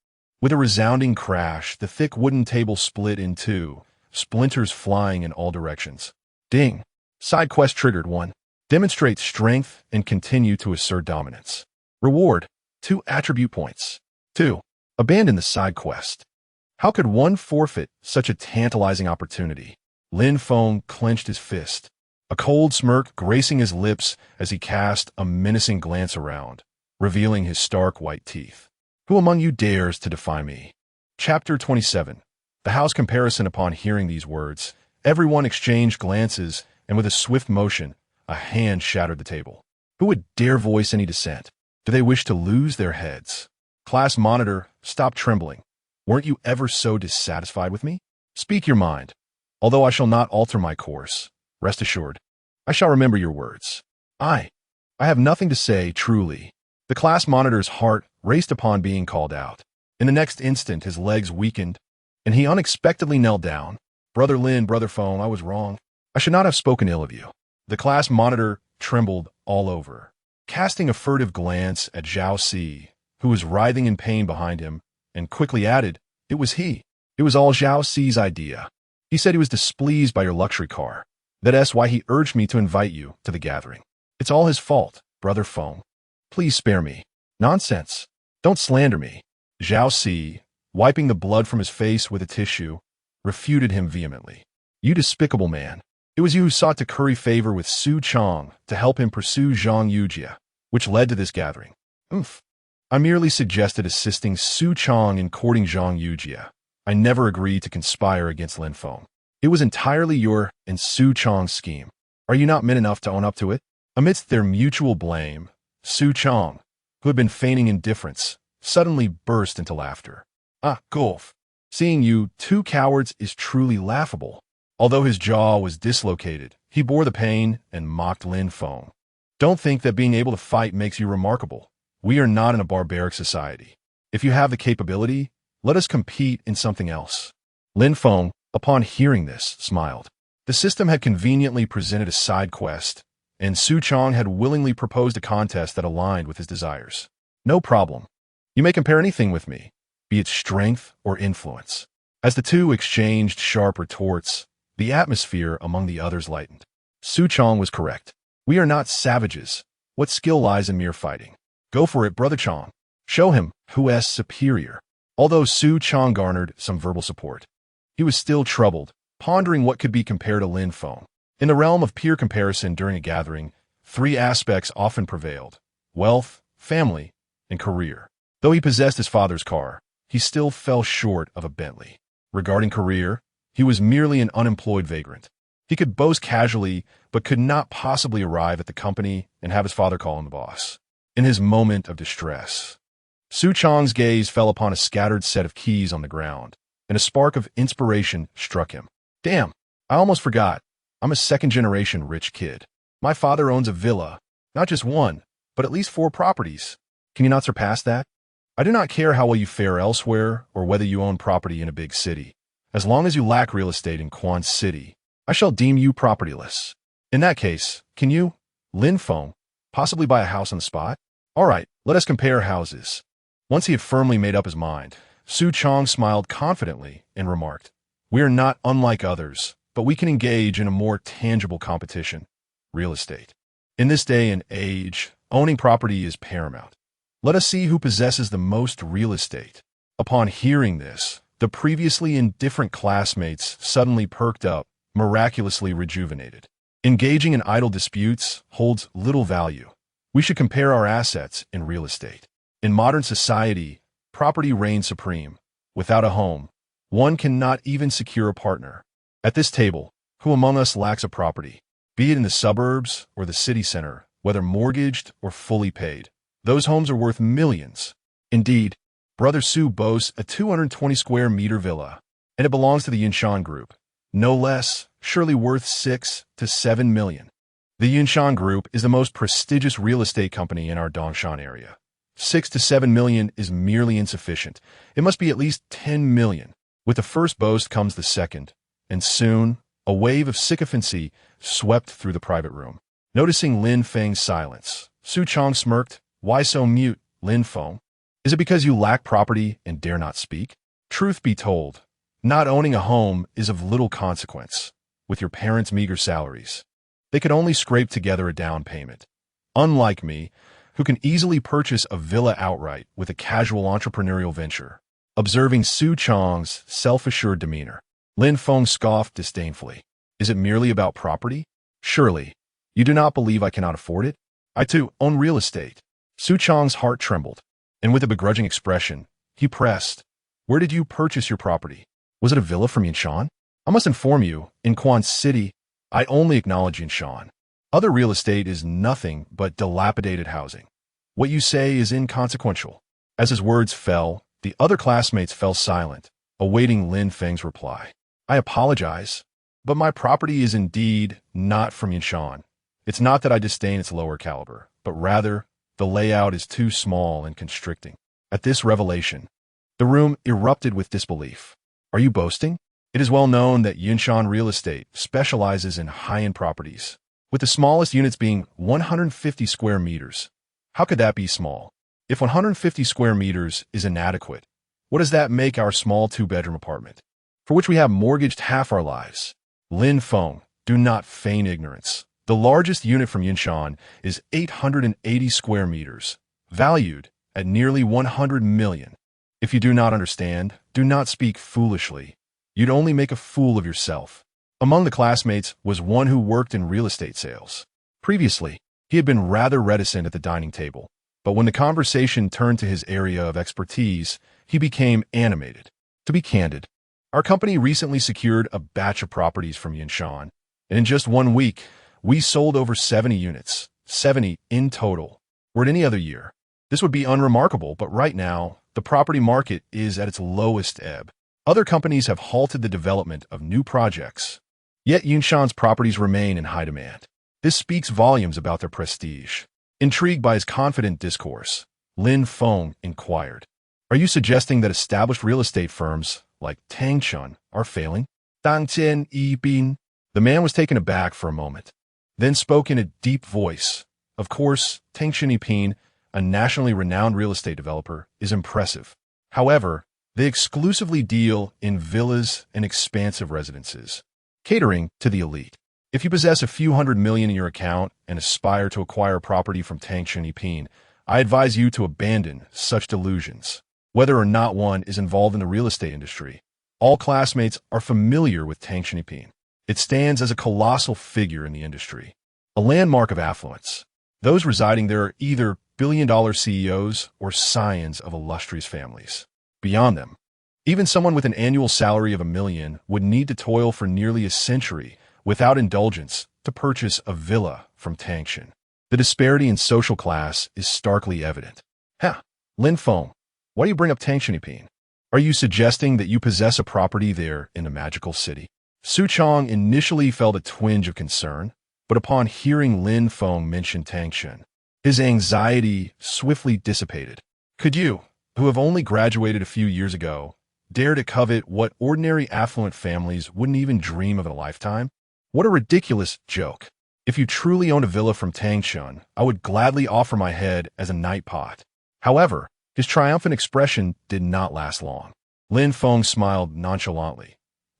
With a resounding crash, the thick wooden table split in two, splinters flying in all directions. Ding! Side quest triggered. 1. Demonstrate strength and continue to assert dominance. Reward: 2 attribute points. 2. Abandon the side quest. How could one forfeit such a tantalizing opportunity? Lin Feng clenched his fist, a cold smirk gracing his lips as he cast a menacing glance around, revealing his stark white teeth. Who among you dares to defy me? Chapter 27. The house comparison. Upon hearing these words, everyone exchanged glances, and with a swift motion, a hand shattered the table. Who would dare voice any dissent? Do they wish to lose their heads? Class monitor, stop trembling. Weren't you ever so dissatisfied with me? Speak your mind. Although I shall not alter my course, rest assured, I shall remember your words. I have nothing to say, truly. The class monitor's heart raced upon being called out. In the next instant, his legs weakened, and he unexpectedly knelt down. Brother Lin, Brother Feng, I was wrong. I should not have spoken ill of you. The class monitor trembled all over. Casting a furtive glance at Zhao Si, who was writhing in pain behind him, and quickly added, it was he. It was all Zhao Si's idea. He said he was displeased by your luxury car. That's why he urged me to invite you to the gathering. It's all his fault, Brother Feng. Please spare me. Nonsense. Don't slander me. Zhao Si, wiping the blood from his face with a tissue, refuted him vehemently. You despicable man. It was you who sought to curry favor with Su Chong to help him pursue Zhang Yujia, which led to this gathering. Oomph. I merely suggested assisting Su Chong in courting Zhang Yujia. I never agreed to conspire against Lin Feng. It was entirely your and Su Chong's scheme. Are you not men enough to own up to it? Amidst their mutual blame, Su Chong, who had been feigning indifference, suddenly burst into laughter. Ah, Gulf. Seeing you 2 cowards is truly laughable. Although his jaw was dislocated, he bore the pain and mocked Lin Feng. Don't think that being able to fight makes you remarkable. We are not in a barbaric society. If you have the capability, let us compete in something else. Lin Feng, upon hearing this, smiled. The system had conveniently presented a side quest, and Su Chong had willingly proposed a contest that aligned with his desires. No problem. You may compare anything with me, be it strength or influence. As the two exchanged sharp retorts, the atmosphere among the others lightened. Su Chong was correct. We are not savages. What skill lies in mere fighting? Go for it, Brother Chong. Show him who is superior. Although Su Chong garnered some verbal support, he was still troubled, pondering what could be compared to Lin Feng. In the realm of peer comparison during a gathering, 3 aspects often prevailed: wealth, family, and career. Though he possessed his father's car, he still fell short of a Bentley. Regarding career, he was merely an unemployed vagrant. He could boast casually, but could not possibly arrive at the company and have his father call him the boss. In his moment of distress, Su Chong's gaze fell upon a scattered set of keys on the ground, and a spark of inspiration struck him. Damn, I almost forgot. I'm a second-generation rich kid. My father owns a villa, not just 1, but at least 4 properties. Can you not surpass that? I do not care how well you fare elsewhere or whether you own property in a big city. As long as you lack real estate in Quan City, I shall deem you propertyless. In that case, can you, Lin Feng, possibly buy a house on the spot? All right, let us compare houses. Once he had firmly made up his mind, Su Chong smiled confidently and remarked, "We are not unlike others, but we can engage in a more tangible competition, real estate. In this day and age, owning property is paramount. Let us see who possesses the most real estate." Upon hearing this, the previously indifferent classmates suddenly perked up, miraculously rejuvenated. Engaging in idle disputes holds little value. We should compare our assets in real estate. In modern society, property reigns supreme. Without a home, one cannot even secure a partner. At this table, who among us lacks a property, be it in the suburbs or the city center, whether mortgaged or fully paid? Those homes are worth millions. Indeed, Brother Su boasts a 220 square meter villa, and it belongs to the Yunshan Group. No less, surely worth 6 to 7 million. The Yunshan Group is the most prestigious real estate company in our Dongshan area. 6 to 7 million is merely insufficient. It must be at least 10 million. With the first boast comes the second, and soon a wave of sycophancy swept through the private room. Noticing Lin Feng's silence, Su Chong smirked. "Why so mute, Lin Feng? Is it because you lack property and dare not speak? Truth be told, not owning a home is of little consequence. With your parents' meager salaries, they could only scrape together a down payment. Unlike me, who can easily purchase a villa outright with a casual entrepreneurial venture." Observing Su Chong's self-assured demeanor, Lin Feng scoffed disdainfully. "Is it merely about property? Surely, you do not believe I cannot afford it? I too own real estate." Su Chong's heart trembled, and with a begrudging expression, he pressed, "Where did you purchase your property? Was it a villa from Yanshan? I must inform you, in Quan City, I only acknowledge Yanshan. Other real estate is nothing but dilapidated housing. What you say is inconsequential." As his words fell, the other classmates fell silent, awaiting Lin Feng's reply. "I apologize, but my property is indeed not from Yanshan. It's not that I disdain its lower caliber, but rather the layout is too small and constricting." At this revelation, the room erupted with disbelief. "Are you boasting? It is well known that Yunshan Real Estate specializes in high-end properties, with the smallest units being 150 square meters. How could that be small? If 150 square meters is inadequate, what does that make our small two-bedroom apartment, for which we have mortgaged half our lives?" Lin Feng, do not feign ignorance. The largest unit from Yunshan is 880 square meters, valued at nearly 100 million. If you do not understand, do not speak foolishly. You'd only make a fool of yourself. Among the classmates was one who worked in real estate sales. Previously, he had been rather reticent at the dining table, but when the conversation turned to his area of expertise, he became animated. "To be candid, our company recently secured a batch of properties from Yanshan, and in just 1 week, we sold over 70 units, 70 in total. Were it any other year, this would be unremarkable, but right now, the property market is at its lowest ebb. Other companies have halted the development of new projects, yet Yunshan's properties remain in high demand. This speaks volumes about their prestige." Intrigued by his confident discourse, Lin Feng inquired, "Are you suggesting that established real estate firms like Tangchun are failing?" "Dang Qian Yi Bin." The man was taken aback for a moment, then spoke in a deep voice. "Of course, Tangchun Yipin, a nationally renowned real estate developer, is impressive. However, they exclusively deal in villas and expansive residences, catering to the elite. If you possess a few hundred million in your account and aspire to acquire property from Tangchun Yipin, I advise you to abandon such delusions. Whether or not one is involved in the real estate industry, all classmates are familiar with Tangchun Yipin. It stands as a colossal figure in the industry, a landmark of affluence. Those residing there are either billion-dollar CEOs or scions of illustrious families. Beyond them, even someone with an annual salary of $1 million would need to toil for nearly a century without indulgence to purchase a villa from Tangchun. The disparity in social class is starkly evident." Lin Feng, why do you bring up Tangchun Yipin? Are you suggesting that you possess a property there in the magical city? Su Chong initially felt a twinge of concern, but upon hearing Lin Feng mention Tangchun, his anxiety swiftly dissipated. "Could you, who have only graduated a few years ago, dare to covet what ordinary affluent families wouldn't even dream of in a lifetime? What a ridiculous joke. If you truly owned a villa from Tangchun, I would gladly offer my head as a night pot. However, His triumphant expression did not last long. Lin Feng smiled nonchalantly.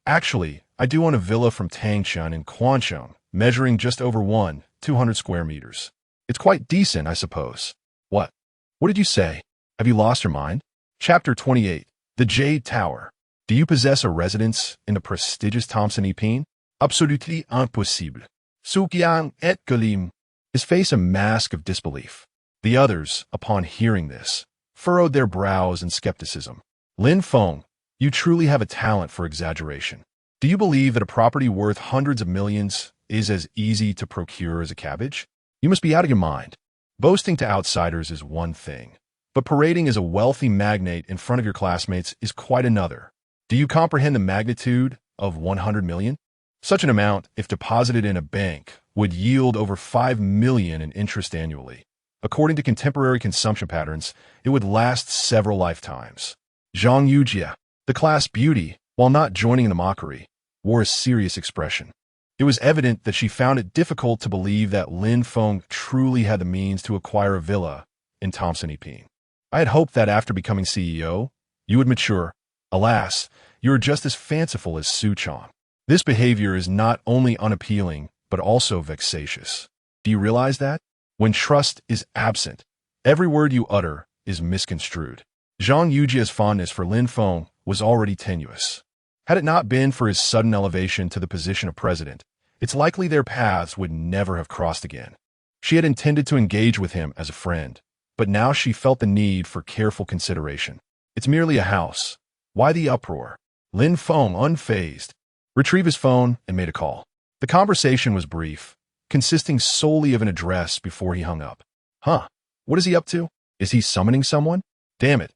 Actually, I do own a villa from Tangshan in Quancheng, measuring just over 200 square meters. It's quite decent, I suppose. What? What did you say? Have you lost your mind? Chapter 28. The Jade Tower. Do you possess a residence in the prestigious Thompson Epine? Absolutely impossible. Sukyang et Galim. His face a mask of disbelief. The others, upon hearing this, furrowed their brows in skepticism. Lin Feng, you truly have a talent for exaggeration. Do you believe that a property worth hundreds of millions is as easy to procure as a cabbage? You must be out of your mind. Boasting to outsiders is one thing, but parading as a wealthy magnate in front of your classmates is quite another. Do you comprehend the magnitude of 100 million? Such an amount, if deposited in a bank, would yield over 5 million in interest annually. According to contemporary consumption patterns, it would last several lifetimes. Zhang Yujia, the class beauty, while not joining in the mockery, wore a serious expression. It was evident that she found it difficult to believe that Lin Feng truly had the means to acquire a villa in Thompson Epine. I had hoped that after becoming CEO, you would mature. Alas, you are just as fanciful as Su Chong. This behavior is not only unappealing, but also vexatious. Do you realize that? When trust is absent, every word you utter is misconstrued. Zhang Yujia's fondness for Lin Feng was already tenuous. Had it not been for his sudden elevation to the position of president, it's likely their paths would never have crossed again. She had intended to engage with him as a friend, but now she felt the need for careful consideration. It's merely a house. Why the uproar? Lin Feng, unfazed, retrieved his phone and made a call. The conversation was brief, consisting solely of an address before he hung up. Huh? What is he up to? Is he summoning someone? Damn it.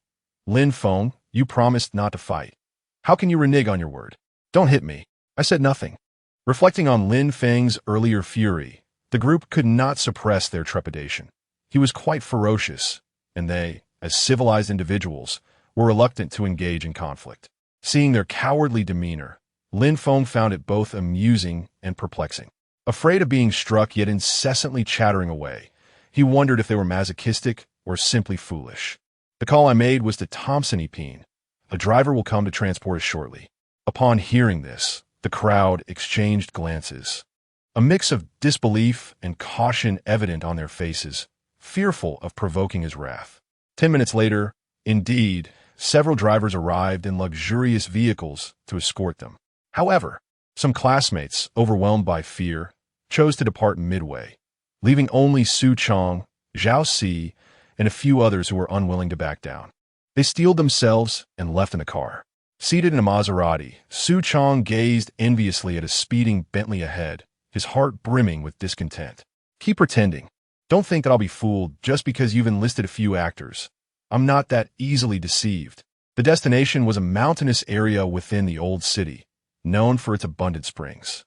Lin Feng, you promised not to fight. How can you renege on your word? Don't hit me. I said nothing. Reflecting on Lin Feng's earlier fury, the group could not suppress their trepidation. He was quite ferocious, and they, as civilized individuals, were reluctant to engage in conflict. Seeing their cowardly demeanor, Lin Feng found it both amusing and perplexing. Afraid of being struck yet incessantly chattering away, he wondered if they were masochistic or simply foolish. The call I made was to Thompson Epine. A driver will come to transport us shortly. Upon hearing this, the crowd exchanged glances. A mix of disbelief and caution evident on their faces, fearful of provoking his wrath. 10 minutes later, indeed, several drivers arrived in luxurious vehicles to escort them. However, some classmates, overwhelmed by fear, chose to depart midway, leaving only Su Chong, Zhao Si, and a few others who were unwilling to back down. They steeled themselves and left in the car. Seated in a Maserati, Su Chong gazed enviously at a speeding Bentley ahead, his heart brimming with discontent. Keep pretending. Don't think that I'll be fooled just because you've enlisted a few actors. I'm not that easily deceived. The destination was a mountainous area within the old city, known for its abundant springs.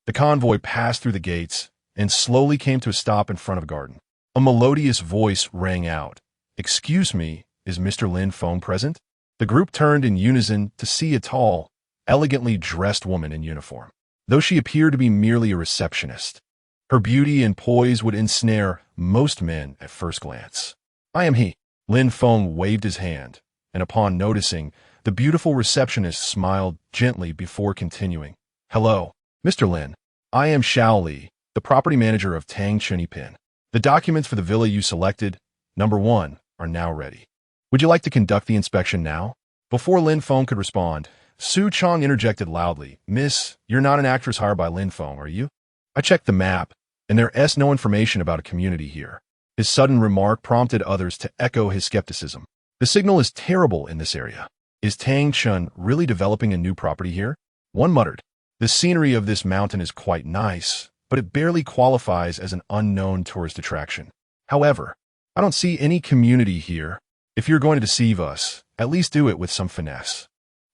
The convoy passed through the gates and slowly came to a stop in front of a garden. A melodious voice rang out. Excuse me, is Mr. Lin Feng present? The group turned in unison to see a tall, elegantly dressed woman in uniform. Though she appeared to be merely a receptionist, her beauty and poise would ensnare most men at first glance. I am he. Lin Feng waved his hand, and upon noticing, the beautiful receptionist smiled gently before continuing. Hello, Mr. Lin. I am Xiao Li, the property manager of Tangshan Epine. The documents for the villa you selected, number 1, are now ready. Would you like to conduct the inspection now? Before Lin Feng could respond, Su Chong interjected loudly. Miss, you're not an actress hired by Lin Feng, are you? I checked the map, and there's no information about a community here. His sudden remark prompted others to echo his skepticism. The signal is terrible in this area. Is Tangshan really developing a new property here? One muttered. The scenery of this mountain is quite nice, but it barely qualifies as an unknown tourist attraction. However, I don't see any community here. If you're going to deceive us, at least do it with some finesse.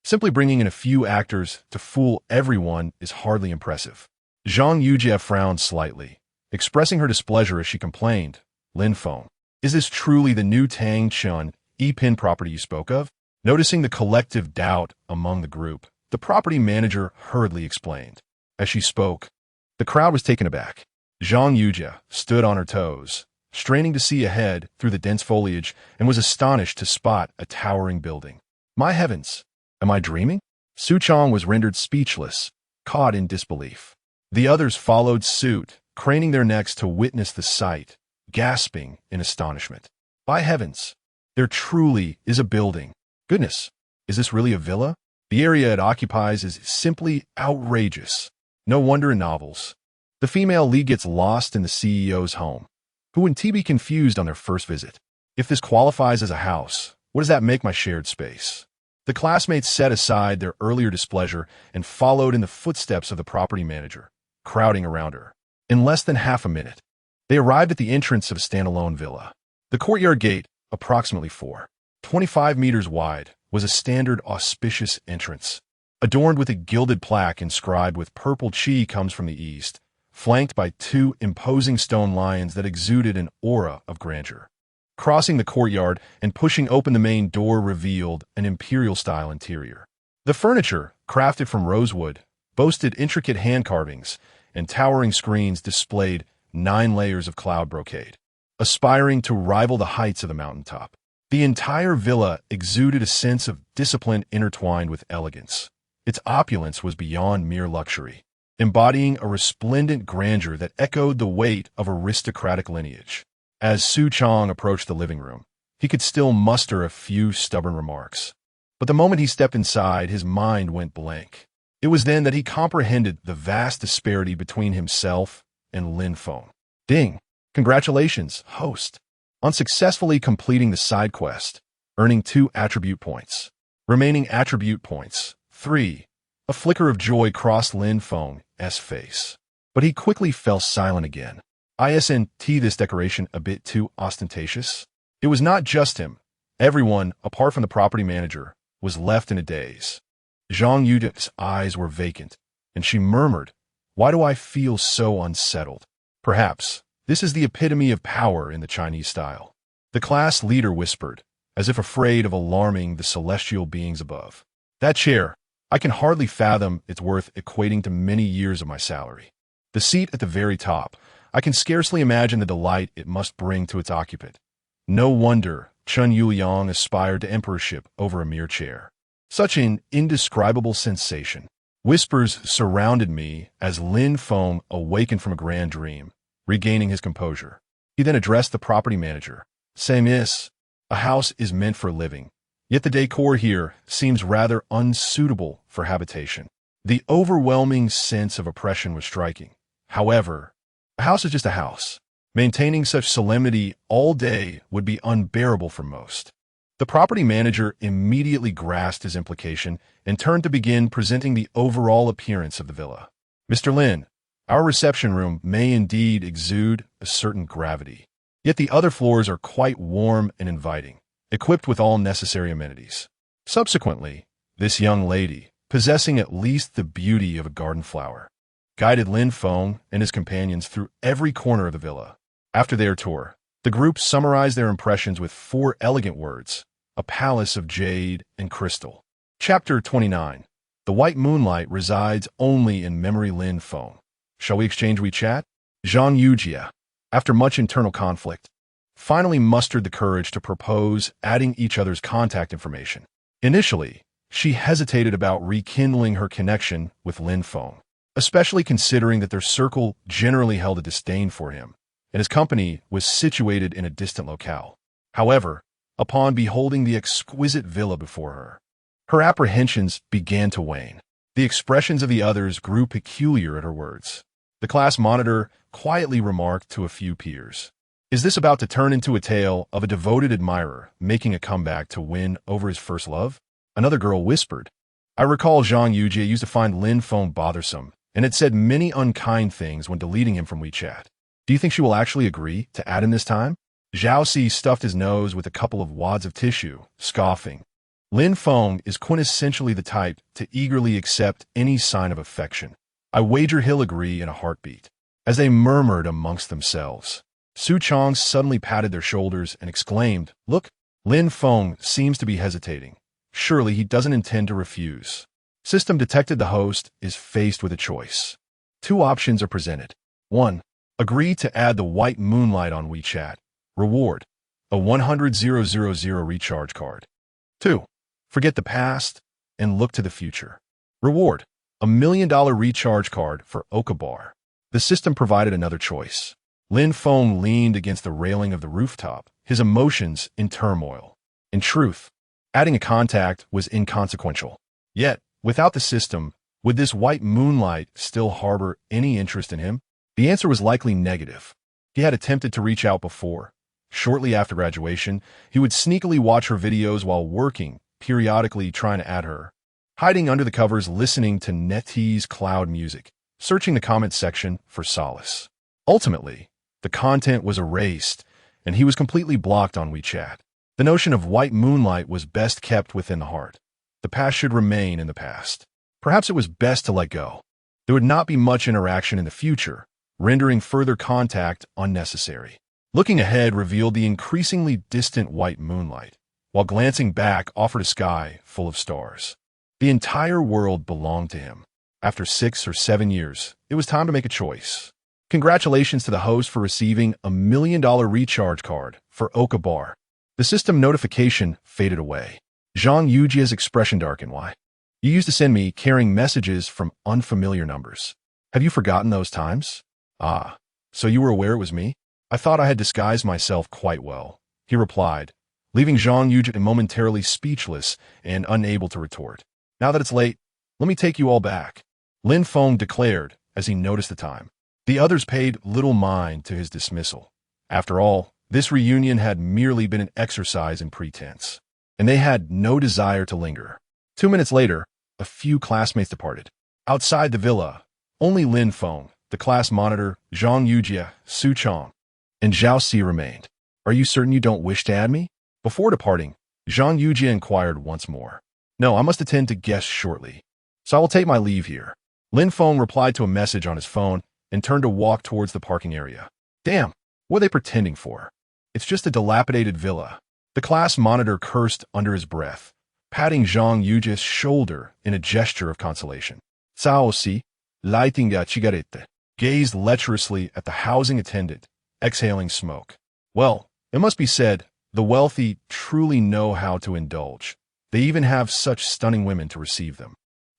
Simply bringing in a few actors to fool everyone is hardly impressive. Zhang Yujie frowned slightly, expressing her displeasure as she complained. Lin Feng, is this truly the new Tangshan Epine property you spoke of? Noticing the collective doubt among the group, the property manager hurriedly explained. As she spoke, the crowd was taken aback. Zhang Yujie stood on her toes, straining to see ahead through the dense foliage, and was astonished to spot a towering building. My heavens! Am I dreaming? Su Chong was rendered speechless, caught in disbelief. The others followed suit, craning their necks to witness the sight, gasping in astonishment. By heavens! There truly is a building. Goodness, is this really a villa? The area it occupies is simply outrageous. No wonder in novels. The female lead gets lost in the CEO's home. Who wouldn't be confused on their first visit? If this qualifies as a house, what does that make my shared space? The classmates set aside their earlier displeasure and followed in the footsteps of the property manager, crowding around her. In less than half a minute, they arrived at the entrance of a standalone villa. The courtyard gate, approximately 25 meters wide, was a standard auspicious entrance, adorned with a gilded plaque inscribed with purple chi comes from the east, flanked by two imposing stone lions that exuded an aura of grandeur. Crossing the courtyard and pushing open the main door revealed an imperial-style interior. The furniture, crafted from rosewood, boasted intricate hand carvings, and towering screens displayed 9 layers of cloud brocade, aspiring to rival the heights of the mountaintop. The entire villa exuded a sense of discipline intertwined with elegance. Its opulence was beyond mere luxury, embodying a resplendent grandeur that echoed the weight of aristocratic lineage. As Su Chong approached the living room, he could still muster a few stubborn remarks. But the moment he stepped inside, his mind went blank. It was then that he comprehended the vast disparity between himself and Lin Feng. Ding! Congratulations, host, on successfully completing the side quest, earning 2 attribute points. Remaining attribute points, 3. A flicker of joy crossed Lin Feng's face, but he quickly fell silent again. Isn't this decoration a bit too ostentatious? It was not just him. Everyone, apart from the property manager, was left in a daze. Zhang Yu's eyes were vacant, and she murmured, "Why do I feel so unsettled?" Perhaps this is the epitome of power in the Chinese style. The class leader whispered, as if afraid of alarming the celestial beings above. That chair, I can hardly fathom its worth equating to many years of my salary. The seat at the very top, I can scarcely imagine the delight it must bring to its occupant. No wonder Chun Yuliang aspired to emperorship over a mere chair. Such an indescribable sensation. Whispers surrounded me as Lin Feng awakened from a grand dream, regaining his composure. He then addressed the property manager. "Say, miss, a house is meant for living, yet the decor here seems rather unsuitable for habitation." The overwhelming sense of oppression was striking. However, a house is just a house. Maintaining such solemnity all day would be unbearable for most. The property manager immediately grasped his implication and turned to begin presenting the overall appearance of the villa. "Mr. Lin, our reception room may indeed exude a certain gravity, yet the other floors are quite warm and inviting, equipped with all necessary amenities." Subsequently, this young lady, possessing at least the beauty of a garden flower, guided Lin Feng and his companions through every corner of the villa. After their tour, the group summarized their impressions with 4 elegant words: a palace of jade and crystal. Chapter 29. The white moonlight resides only in memory. Lin Feng. Shall we exchange WeChat? Zhang Yujia, after much internal conflict, finally mustered the courage to propose adding each other's contact information. Initially, she hesitated about rekindling her connection with Lin Feng, especially considering that their circle generally held a disdain for him, and his company was situated in a distant locale. However, upon beholding the exquisite villa before her, her apprehensions began to wane. The expressions of the others grew peculiar at her words. The class monitor quietly remarked to a few peers, "Is this about to turn into a tale of a devoted admirer making a comeback to win over his first love?" Another girl whispered, "I recall Zhang Yujie used to find Lin Feng bothersome and had said many unkind things when deleting him from WeChat. Do you think she will actually agree to add him this time?" Zhao Si stuffed his nose with a couple of wads of tissue, scoffing. Lin Feng is quintessentially the type to eagerly accept any sign of affection. I wager he'll agree in a heartbeat. As they murmured amongst themselves, Su Chong suddenly patted their shoulders and exclaimed, "Look, Lin Feng seems to be hesitating. Surely he doesn't intend to refuse." System detected. The host is faced with a choice. 2 options are presented. 1. Agree to add the white moonlight on WeChat, Reward: a 100,000 recharge card. 2. Forget the past and look to the future. Reward: a $1,000,000 recharge card for Okabar. The system provided another choice. Lin Feng leaned against the railing of the rooftop, his emotions in turmoil. In truth, adding a contact was inconsequential. Yet, without the system, would this white moonlight still harbor any interest in him? The answer was likely negative. He had attempted to reach out before. Shortly after graduation, he would sneakily watch her videos while working, periodically trying to add her. Hiding under the covers listening to NetEase cloud music, searching the comments section for solace. Ultimately, the content was erased, and he was completely blocked on WeChat. The notion of white moonlight was best kept within the heart. The past should remain in the past. Perhaps it was best to let go. There would not be much interaction in the future, rendering further contact unnecessary. Looking ahead revealed the increasingly distant white moonlight, while glancing back offered a sky full of stars. The entire world belonged to him. After 6 or 7 years, it was time to make a choice. Congratulations to the host for receiving a $1,000,000 recharge card for Okabar. The system notification faded away. Zhang Yujia's expression darkened. Why? You used to send me carrying messages from unfamiliar numbers. Have you forgotten those times? Ah, so you were aware it was me? I thought I had disguised myself quite well, he replied, leaving Zhang Yujia momentarily speechless and unable to retort. Now that it's late, let me take you all back, Lin Feng declared as he noticed the time. The others paid little mind to his dismissal. After all, this reunion had merely been an exercise in pretense, and they had no desire to linger. 2 minutes later, a few classmates departed. Outside the villa, only Lin Feng, the class monitor, Zhang Yujia, Su Chang, and Zhao Si remained. Are you certain you don't wish to add me? Before departing, Zhang Yujia inquired once more. No, I must attend to guests shortly, so I will take my leave here. Lin Feng replied to a message on his phone and turned to walk towards the parking area. Damn, what are they pretending for? It's just a dilapidated villa. The class monitor cursed under his breath, patting Zhang Yujia's shoulder in a gesture of consolation. Cao Si, lighting a cigarette, gazed lecherously at the housing attendant, exhaling smoke. Well, it must be said, the wealthy truly know how to indulge. They even have such stunning women to receive them.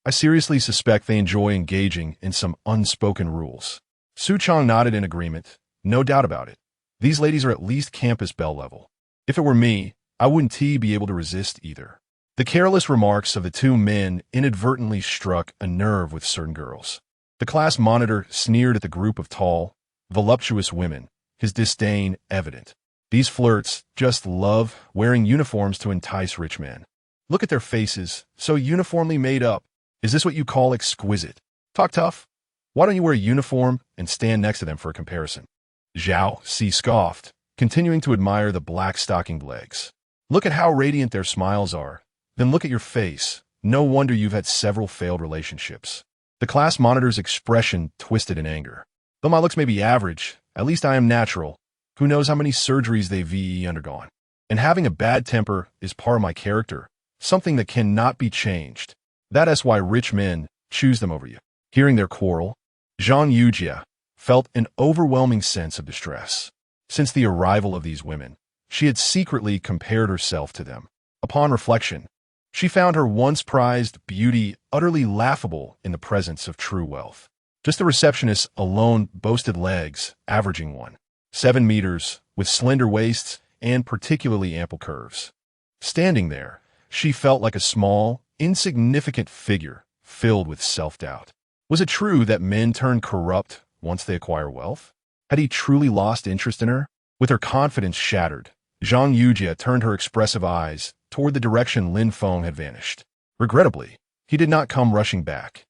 I seriously suspect they enjoy engaging in some unspoken rules. Su Chang nodded in agreement. No doubt about it. These ladies are at least campus belle level. If it were me, I wouldn't be able to resist either. The careless remarks of the two men inadvertently struck a nerve with certain girls. The class monitor sneered at the group of tall, voluptuous women, his disdain evident. These flirts just love wearing uniforms to entice rich men. Look at their faces, so uniformly made up. Is this what you call exquisite? Talk tough? Why don't you wear a uniform and stand next to them for a comparison? Zhao Si scoffed, continuing to admire the black-stockinged legs. Look at how radiant their smiles are. Then look at your face. No wonder you've had several failed relationships. The class monitor's expression twisted in anger. Though my looks may be average, at least I am natural. Who knows how many surgeries they've undergone? And having a bad temper is part of my character, something that cannot be changed. That's why rich men choose them over you. Hearing their quarrel, Zhang Yujia felt an overwhelming sense of distress. Since the arrival of these women, she had secretly compared herself to them. Upon reflection, she found her once prized beauty utterly laughable in the presence of true wealth. Just the receptionist alone boasted legs averaging 1.7 meters, with slender waists and particularly ample curves. Standing there, she felt like a small, insignificant figure filled with self-doubt. Was it true that men turn corrupt once they acquire wealth? Had he truly lost interest in her? With her confidence shattered, Zhang Yujia turned her expressive eyes toward the direction Lin Feng had vanished. Regrettably, he did not come rushing back,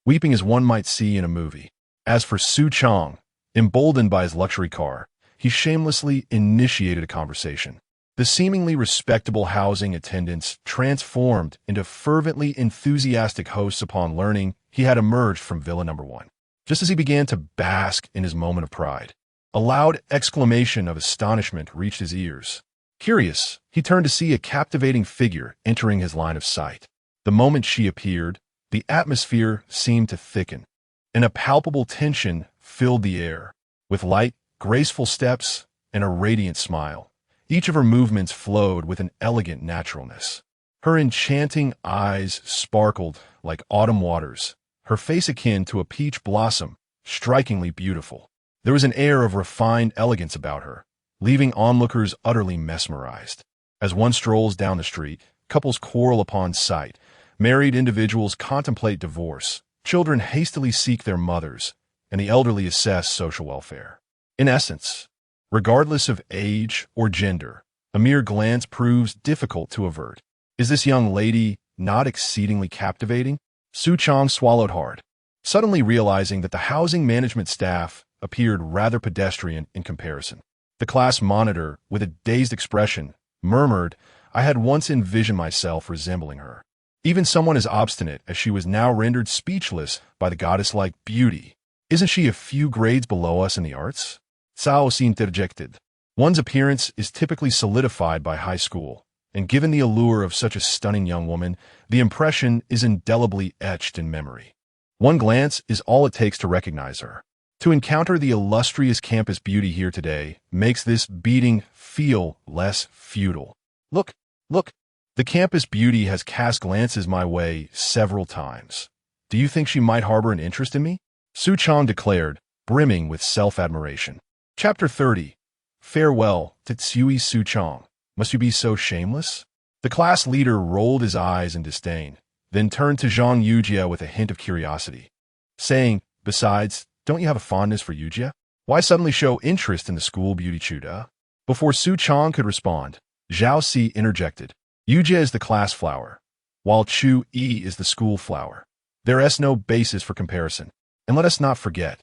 weeping as one might see in a movie. As for Su Chang, emboldened by his luxury car, he shamelessly initiated a conversation. The seemingly respectable housing attendants transformed into fervently enthusiastic hosts upon learning he had emerged from Villa No. 1. Just as he began to bask in his moment of pride, a loud exclamation of astonishment reached his ears. Curious, he turned to see a captivating figure entering his line of sight. The moment she appeared, the atmosphere seemed to thicken, and a palpable tension filled the air. With light, graceful steps, and a radiant smile. Each of her movements flowed with an elegant naturalness. Her enchanting eyes sparkled like autumn waters, her face akin to a peach blossom, strikingly beautiful. There was an air of refined elegance about her, leaving onlookers utterly mesmerized. As one strolls down the street, couples quarrel upon sight, married individuals contemplate divorce, children hastily seek their mothers, and the elderly assess social welfare. In essence, regardless of age or gender, a mere glance proves difficult to avert. Is this young lady not exceedingly captivating? Su Chong swallowed hard, suddenly realizing that the housing management staff appeared rather pedestrian in comparison. The class monitor, with a dazed expression, murmured, "I had once envisioned myself resembling her." Even someone as obstinate as she was now rendered speechless by the goddess-like beauty. "Isn't she a few grades below us in the arts?" Cao Xin interjected. "One's appearance is typically solidified by high school, and given the allure of such a stunning young woman, the impression is indelibly etched in memory. One glance is all it takes to recognize her. To encounter the illustrious campus beauty here today makes this beating feel less futile. Look, look, the campus beauty has cast glances my way several times. Do you think she might harbor an interest in me?" Su Chong declared, brimming with self-admiration. Chapter 30. Farewell to Tsui Su Chong. Must you be so shameless? The class leader rolled his eyes in disdain, then turned to Zhang Yujia with a hint of curiosity, saying, "Besides, don't you have a fondness for Yujia? Why suddenly show interest in the school beauty Chuda?" Before Su Chong could respond, Zhao Si interjected. "Yujia is the class flower, while Chu Yi is the school flower. There is no basis for comparison. And let us not forget,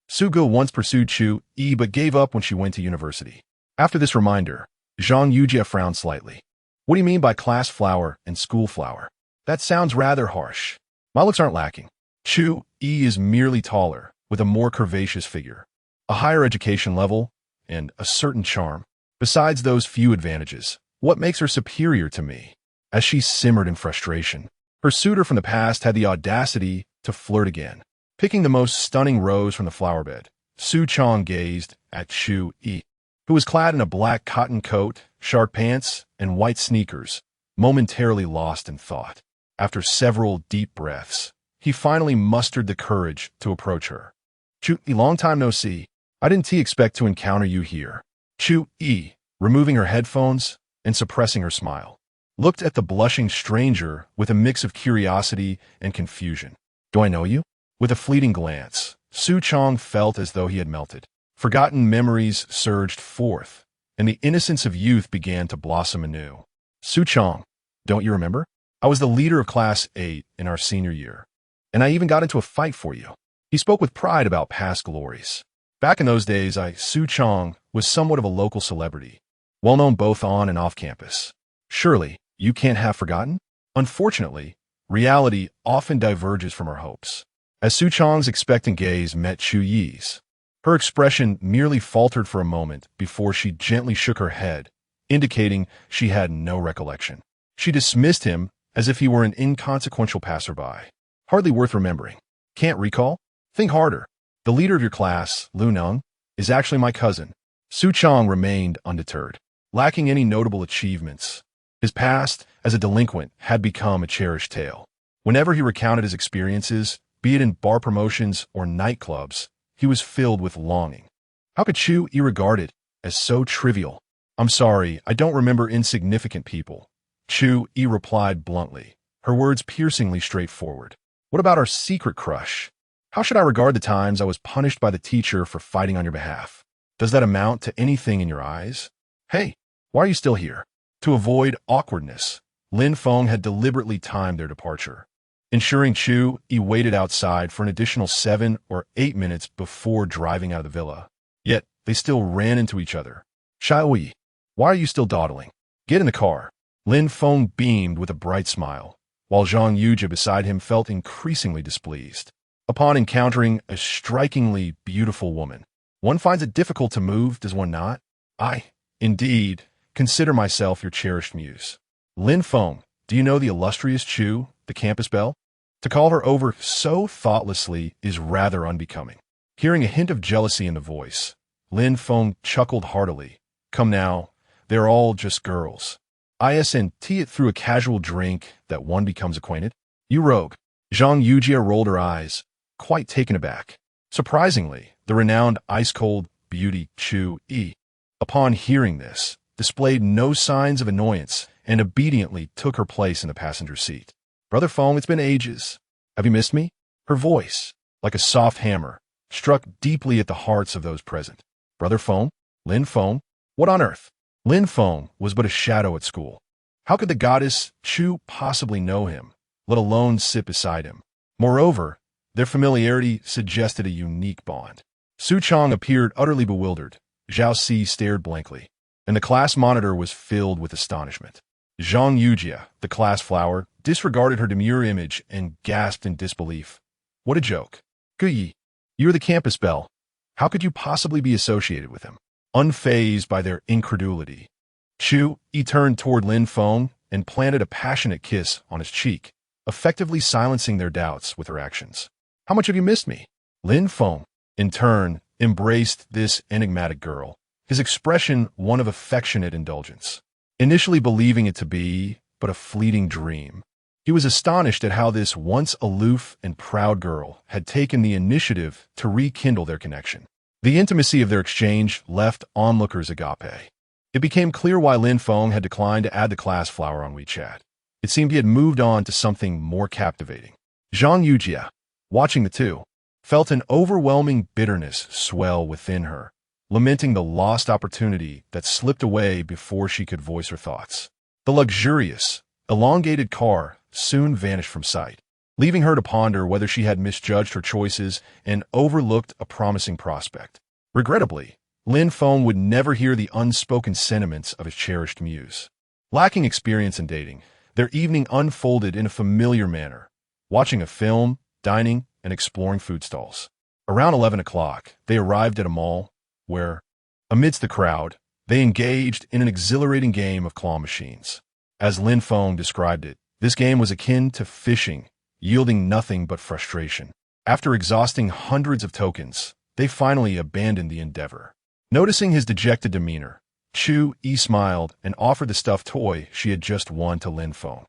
Su Ge once pursued Chu Yi but gave up when she went to university." After this reminder, Zhang Yujia frowned slightly. "What do you mean by class flower and school flower? That sounds rather harsh. My looks aren't lacking. Chu Yi is merely taller, with a more curvaceous figure, a higher education level, and a certain charm. Besides those few advantages, what makes her superior to me?" As she simmered in frustration, her suitor from the past had the audacity to flirt again. Picking the most stunning rose from the flower bed, Su Chong gazed at Chu Yi, who was clad in a black cotton coat, sharp pants, and white sneakers, momentarily lost in thought. After several deep breaths, he finally mustered the courage to approach her. "Chu Yi, long time no see. I didn't expect to encounter you here." Chu Yi, removing her headphones and suppressing her smile, looked at the blushing stranger with a mix of curiosity and confusion. "Do I know you?" With a fleeting glance, Su Chong felt as though he had melted. Forgotten memories surged forth, and the innocence of youth began to blossom anew. "Su Chong, don't you remember? I was the leader of Class 8 in our senior year, and I even got into a fight for you." He spoke with pride about past glories. "Back in those days, Su Chong, was somewhat of a local celebrity, well known both on and off campus. Surely, you can't have forgotten?" Unfortunately, reality often diverges from our hopes. As Su Chong's expectant gaze met Chu Yi's, her expression merely faltered for a moment before she gently shook her head, indicating she had no recollection. She dismissed him as if he were an inconsequential passerby, hardly worth remembering. "Can't recall? Think harder. The leader of your class, Lu Neng, is actually my cousin." Su Chong remained undeterred, lacking any notable achievements. His past as a delinquent had become a cherished tale. Whenever he recounted his experiences, be it in bar promotions or nightclubs, he was filled with longing. How could Chu Yi regard it as so trivial? "I'm sorry, I don't remember insignificant people," Chu Yi replied bluntly, her words piercingly straightforward. "What about our secret crush? How should I regard the times I was punished by the teacher for fighting on your behalf? Does that amount to anything in your eyes? Hey, why are you still here?" To avoid awkwardness, Lin Feng had deliberately timed their departure, ensuring Chu Yi waited outside for an additional 7 or 8 minutes before driving out of the villa. Yet, they still ran into each other. "Xiaoyi, why are you still dawdling? Get in the car." Lin Feng beamed with a bright smile, while Zhang Yujia beside him felt increasingly displeased. Upon encountering a strikingly beautiful woman, one finds it difficult to move, does one not? "I, indeed, consider myself your cherished muse. Lin Feng, do you know the illustrious Chu, the campus belle? To call her over so thoughtlessly is rather unbecoming." Hearing a hint of jealousy in the voice, Lin Feng chuckled heartily. Come now, they're all just girls. Isn't it through a casual drink that one becomes acquainted? You rogue. Zhang Yujia rolled her eyes, quite taken aback. Surprisingly, the renowned ice-cold beauty Chu Yi, upon hearing this, displayed no signs of annoyance and obediently took her place in the passenger seat. Brother Feng, it's been ages. Have you missed me? Her voice, like a soft hammer, struck deeply at the hearts of those present. Brother Feng? Lin Feng? What on earth? Lin Feng was but a shadow at school. How could the goddess Chu possibly know him, let alone sit beside him? Moreover, their familiarity suggested a unique bond. Su Chang appeared utterly bewildered. Zhao Si stared blankly, and the class monitor was filled with astonishment. Zhang Yujia, the class flower, disregarded her demure image and gasped in disbelief. What a joke. Guyi, you're the campus belle. How could you possibly be associated with him? Unfazed by their incredulity, Chu Yi turned toward Lin Feng and planted a passionate kiss on his cheek, effectively silencing their doubts with her actions. How much have you missed me? Lin Feng, in turn, embraced this enigmatic girl, his expression one of affectionate indulgence. Initially believing it to be but a fleeting dream, he was astonished at how this once aloof and proud girl had taken the initiative to rekindle their connection. The intimacy of their exchange left onlookers agape. It became clear why Lin Feng had declined to add the class flower on WeChat. It seemed he had moved on to something more captivating. Zhang Yujia, watching the two, felt an overwhelming bitterness swell within her, lamenting the lost opportunity that slipped away before she could voice her thoughts. The luxurious, elongated car soon vanished from sight, leaving her to ponder whether she had misjudged her choices and overlooked a promising prospect. Regrettably, Lin Feng would never hear the unspoken sentiments of his cherished muse. Lacking experience in dating, their evening unfolded in a familiar manner, watching a film, dining, and exploring food stalls. Around 11 o'clock, they arrived at a mall where, amidst the crowd, they engaged in an exhilarating game of claw machines. As Lin Feng described it, this game was akin to fishing, yielding nothing but frustration. After exhausting hundreds of tokens, they finally abandoned the endeavor. Noticing his dejected demeanor, Chu Yi smiled and offered the stuffed toy she had just won to Lin Feng.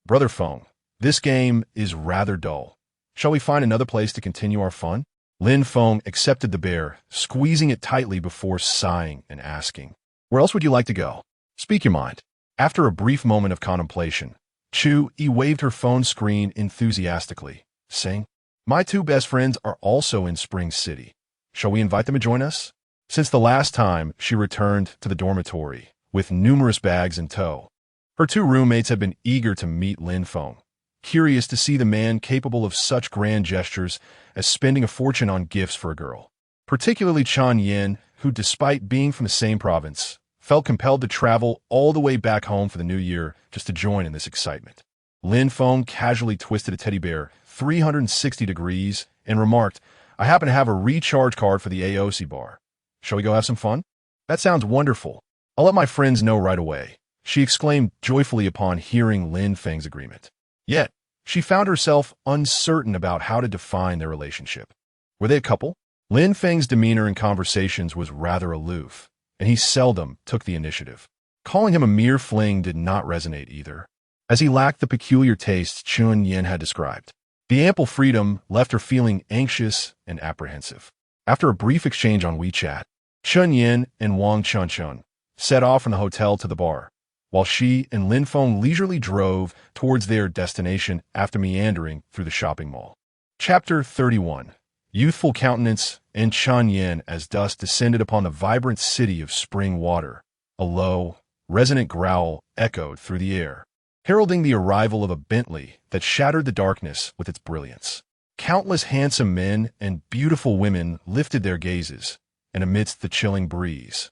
Brother Feng, this game is rather dull. Shall we find another place to continue our fun? Lin Feng accepted the bear, squeezing it tightly before sighing and asking, where else would you like to go? Speak your mind. After a brief moment of contemplation, Chu Yi waved her phone screen enthusiastically, saying, my two best friends are also in Spring City. Shall we invite them to join us? Since the last time she returned to the dormitory, with numerous bags in tow, her two roommates had been eager to meet Lin Feng, curious to see the man capable of such grand gestures as spending a fortune on gifts for a girl. Particularly Chan Yin, who, despite being from the same province, felt compelled to travel all the way back home for the new year just to join in this excitement. Lin Feng casually twisted a teddy bear 360 degrees and remarked, I happen to have a recharge card for the AOC bar. Shall we go have some fun? That sounds wonderful. I'll let my friends know right away, she exclaimed joyfully upon hearing Lin Feng's agreement. Yet, she found herself uncertain about how to define their relationship. Were they a couple? Lin Feng's demeanor in conversations was rather aloof, and he seldom took the initiative. Calling him a mere fling did not resonate either, as he lacked the peculiar tastes Chun Yin had described. The ample freedom left her feeling anxious and apprehensive. After a brief exchange on WeChat, Chun Yin and Wang Chunchun set off from the hotel to the bar, while she and Lin Feng leisurely drove towards their destination after meandering through the shopping mall. Chapter 31. Youthful countenance and Chun Yin as dust descended upon the vibrant city of spring water. A low, resonant growl echoed through the air, heralding the arrival of a Bentley that shattered the darkness with its brilliance. Countless handsome men and beautiful women lifted their gazes, and amidst the chilling breeze,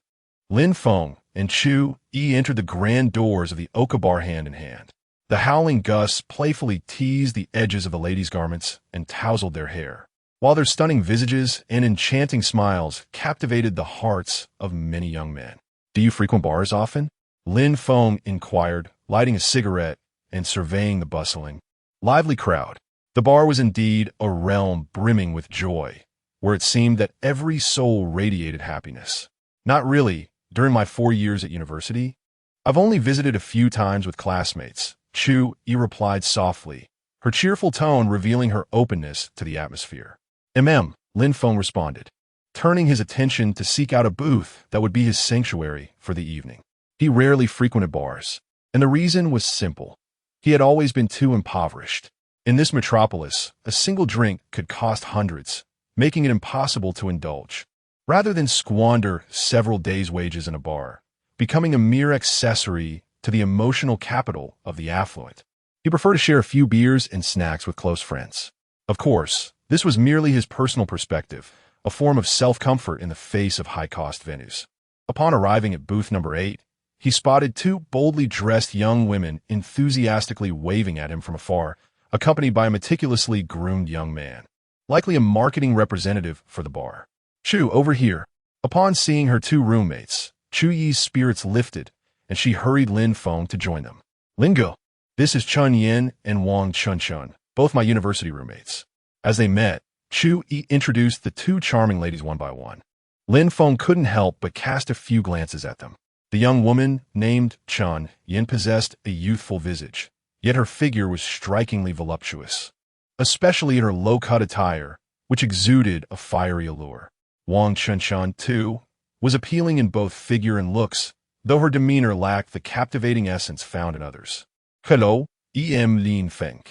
Lin Feng and Chu Yi entered the grand doors of the Oka bar hand in hand. The howling gusts playfully teased the edges of the ladies' garments and tousled their hair, while their stunning visages and enchanting smiles captivated the hearts of many young men. Do you frequent bars often? Lin Feng inquired, lighting a cigarette and surveying the bustling, lively crowd. The bar was indeed a realm brimming with joy, where it seemed that every soul radiated happiness. Not really. During my 4 years at university, I've only visited a few times with classmates, Chu Yi replied softly, her cheerful tone revealing her openness to the atmosphere. Lin Feng responded, turning his attention to seek out a booth that would be his sanctuary for the evening. He rarely frequented bars, and the reason was simple. He had always been too impoverished. In this metropolis, a single drink could cost hundreds, making it impossible to indulge. Rather than squander several days' wages in a bar, becoming a mere accessory to the emotional capital of the affluent, he preferred to share a few beers and snacks with close friends. Of course, this was merely his personal perspective, a form of self-comfort in the face of high-cost venues. Upon arriving at booth number 8, he spotted 2 boldly dressed young women enthusiastically waving at him from afar, accompanied by a meticulously groomed young man, likely a marketing representative for the bar. Chu, over here. Upon seeing her 2 roommates, Chu Yi's spirits lifted, and she hurried Lin Feng to join them. Lingo, this is Chun Yin and Wang Chun, both my university roommates. As they met, Chu Yi introduced the 2 charming ladies one by one. Lin Feng couldn't help but cast a few glances at them. The young woman, named Chun Yin, possessed a youthful visage, yet her figure was strikingly voluptuous, especially in her low-cut attire, which exuded a fiery allure. Wang Chun, too, was appealing in both figure and looks, though her demeanor lacked the captivating essence found in others. Hello, Lin Feng.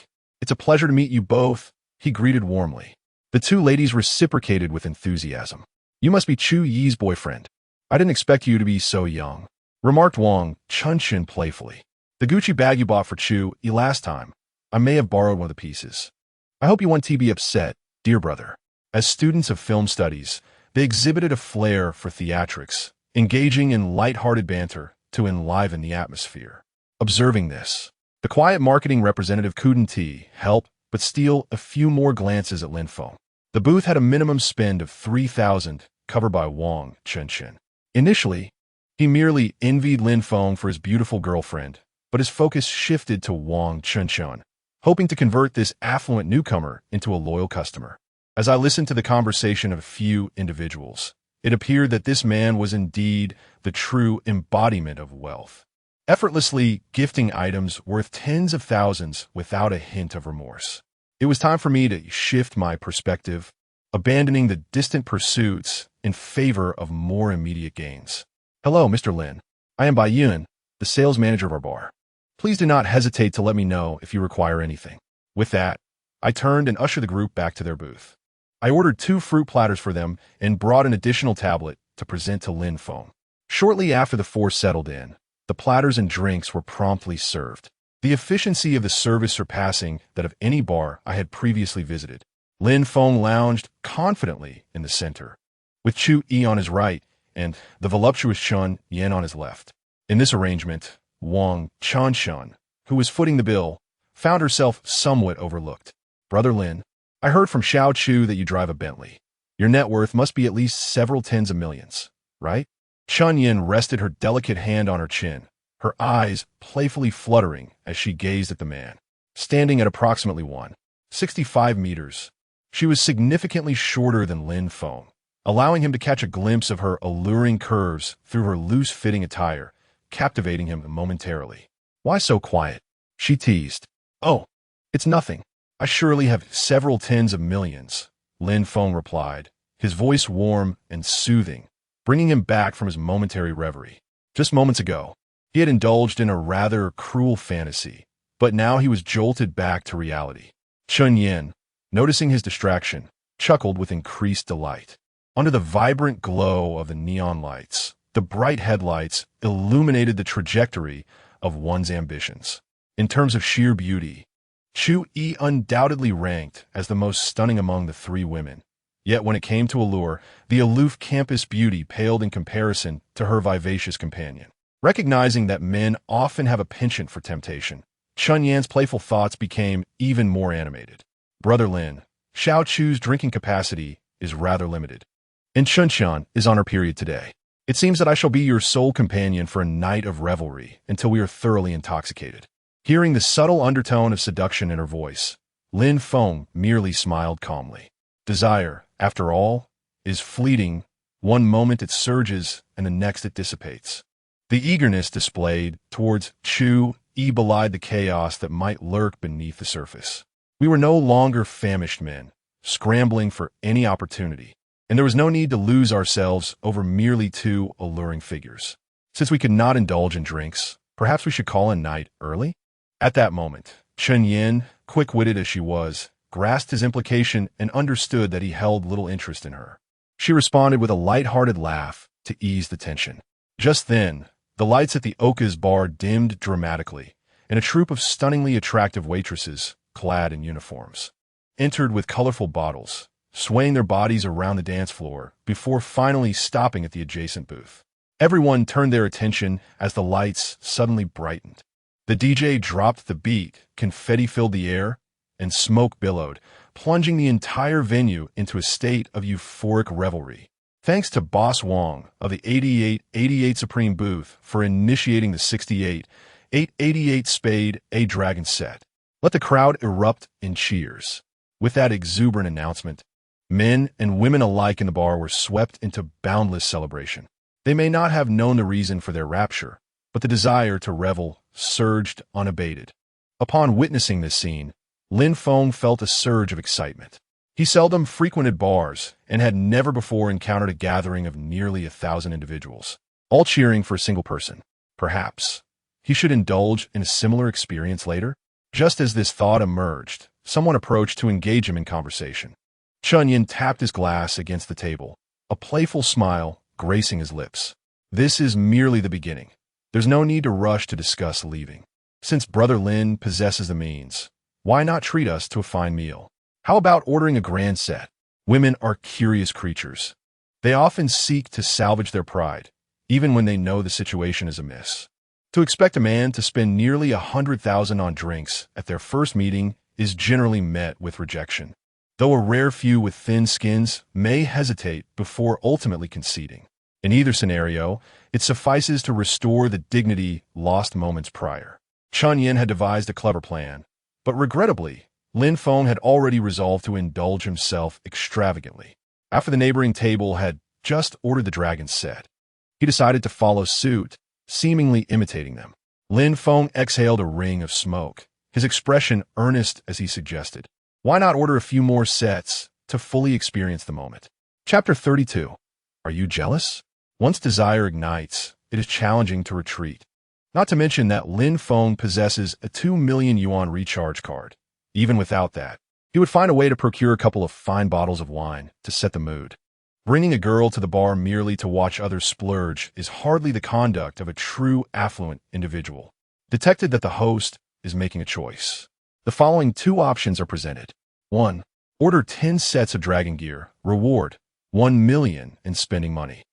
It's a pleasure to meet you both, he greeted warmly. The 2 ladies reciprocated with enthusiasm. You must be Chu Yi's boyfriend. I didn't expect you to be so young, remarked Wang Chun playfully. The Gucci bag you bought for Chu Yi last time. I may have borrowed one of the pieces. I hope you won't be upset, dear brother. As students of film studies, they exhibited a flair for theatrics, engaging in light-hearted banter to enliven the atmosphere. Observing this, the quiet marketing representative couldn't help but steal a few more glances at Lin Feng. The booth had a minimum spend of 3,000, covered by Wang Chun. Initially, he merely envied Lin Feng for his beautiful girlfriend, but his focus shifted to Wang Chun, hoping to convert this affluent newcomer into a loyal customer. As I listened to the conversation of a few individuals, it appeared that this man was indeed the true embodiment of wealth, effortlessly gifting items worth tens of thousands without a hint of remorse. It was time for me to shift my perspective, abandoning the distant pursuits in favor of more immediate gains. Hello, Mr. Lin. I am Yuan, the sales manager of our bar. Please do not hesitate to let me know if you require anything. With that, I turned and ushered the group back to their booth. I ordered 2 fruit platters for them and brought an additional tablet to present to Lin Feng. Shortly after the 4 settled in, the platters and drinks were promptly served, the efficiency of the service surpassing that of any bar I had previously visited. Lin Feng lounged confidently in the center, with Chu Yi on his right and the voluptuous Chun Yin on his left. In this arrangement, Wang Chun, who was footing the bill, found herself somewhat overlooked. Brother Lin, I heard from Xiao Chu that you drive a Bentley. Your net worth must be at least several tens of millions, right? Chun Yin rested her delicate hand on her chin, her eyes playfully fluttering as she gazed at the man. Standing at approximately 165 meters, she was significantly shorter than Lin Feng, allowing him to catch a glimpse of her alluring curves through her loose-fitting attire, captivating him momentarily. Why so quiet? She teased. Oh, it's nothing. I surely have several tens of millions, Lin Feng replied, his voice warm and soothing, bringing him back from his momentary reverie. Just moments ago, he had indulged in a rather cruel fantasy, but now he was jolted back to reality. Chun Yin, noticing his distraction, chuckled with increased delight. Under the vibrant glow of the neon lights, the bright headlights illuminated the trajectory of one's ambitions. In terms of sheer beauty, Chu Yi undoubtedly ranked as the most stunning among the 3 women. Yet when it came to allure, the aloof campus beauty paled in comparison to her vivacious companion. Recognizing that men often have a penchant for temptation, Chun Yan's playful thoughts became even more animated. Brother Lin, Xiao Chu's drinking capacity is rather limited, and Chun is on her period today. It seems that I shall be your sole companion for a night of revelry until we are thoroughly intoxicated. Hearing the subtle undertone of seduction in her voice, Lin Feng merely smiled calmly. Desire, after all, is fleeting. One moment it surges, and the next it dissipates. The eagerness displayed towards Chu belied the chaos that might lurk beneath the surface. We were no longer famished men, scrambling for any opportunity, and there was no need to lose ourselves over merely two alluring figures. Since we could not indulge in drinks, perhaps we should call a night early? At that moment, Chen Yin, quick-witted as she was, grasped his implication and understood that he held little interest in her. She responded with a light-hearted laugh to ease the tension. Just then, the lights at the Oka's bar dimmed dramatically, and a troupe of stunningly attractive waitresses, clad in uniforms, entered with colorful bottles, swaying their bodies around the dance floor before finally stopping at the adjacent booth. Everyone turned their attention as the lights suddenly brightened. The DJ dropped the beat, confetti filled the air, and smoke billowed, plunging the entire venue into a state of euphoric revelry. Thanks to Boss Wong of the 8888 Supreme booth for initiating the 68-888 Spade A Dragon set. Let the crowd erupt in cheers. With that exuberant announcement, men and women alike in the bar were swept into boundless celebration. They may not have known the reason for their rapture, but the desire to revel surged unabated. Upon witnessing this scene, Lin Feng felt a surge of excitement. He seldom frequented bars and had never before encountered a gathering of nearly 1,000 individuals, all cheering for a single person. Perhaps he should indulge in a similar experience later? Just as this thought emerged, someone approached to engage him in conversation. Chun Yin tapped his glass against the table, a playful smile gracing his lips. This is merely the beginning. There's no need to rush to discuss leaving. Since Brother Lin possesses the means, why not treat us to a fine meal? How about ordering a grand set? Women are curious creatures. They often seek to salvage their pride, even when they know the situation is amiss. To expect a man to spend nearly 100,000 on drinks at their first meeting is generally met with rejection, though a rare few with thin skins may hesitate before ultimately conceding. In either scenario, it suffices to restore the dignity lost moments prior. Chun Yin had devised a clever plan, but regrettably, Lin Feng had already resolved to indulge himself extravagantly. After the neighboring table had just ordered the dragon set, he decided to follow suit, seemingly imitating them. Lin Feng exhaled a ring of smoke, his expression earnest as he suggested, "Why not order a few more sets to fully experience the moment?" Chapter 32. Are you jealous? Once desire ignites, it is challenging to retreat. Not to mention that Lin Feng possesses a 2 million yuan recharge card. Even without that, he would find a way to procure a couple of fine bottles of wine to set the mood. Bringing a girl to the bar merely to watch others splurge is hardly the conduct of a true affluent individual. Detected that the host is making a choice. The following two options are presented. 1. Order 10 sets of dragon gear. Reward 1 million in spending money.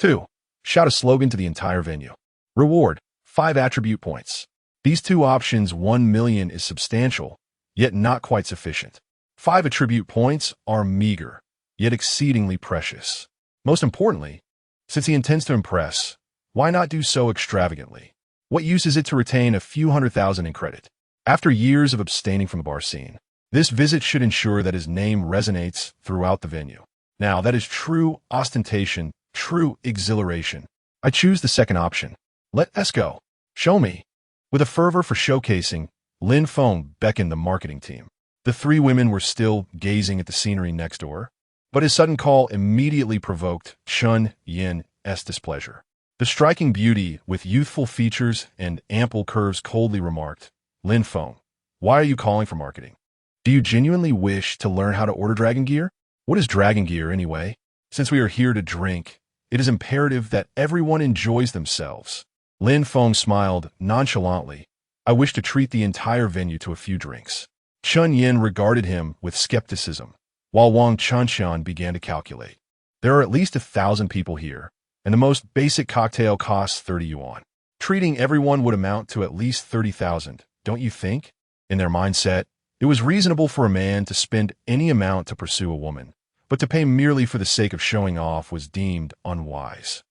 2. Shout a slogan to the entire venue. Reward 5 attribute points. These two options, 1 million is substantial, yet not quite sufficient. 5 attribute points are meager, yet exceedingly precious. Most importantly, since he intends to impress, why not do so extravagantly? What use is it to retain a few 100,000 in credit? After years of abstaining from the bar scene, this visit should ensure that his name resonates throughout the venue. Now, that is true ostentation, true exhilaration. I choose the second option. Let us go. Show me. With a fervor for showcasing, Lin Feng beckoned the marketing team. The three women were still gazing at the scenery next door, but his sudden call immediately provoked Chun Yin's displeasure. The striking beauty with youthful features and ample curves coldly remarked, "Lin Feng, why are you calling for marketing? Do you genuinely wish to learn how to order dragon gear? What is dragon gear anyway? Since we are here to drink, it is imperative that everyone enjoys themselves." Lin Feng smiled nonchalantly. "I wish to treat the entire venue to a few drinks." Chun Yin regarded him with skepticism, while Wang Chunxian began to calculate. There are at least 1,000 people here, and the most basic cocktail costs 30 yuan. Treating everyone would amount to at least 30,000, don't you think? In their mindset, it was reasonable for a man to spend any amount to pursue a woman, but to pay merely for the sake of showing off was deemed unwise.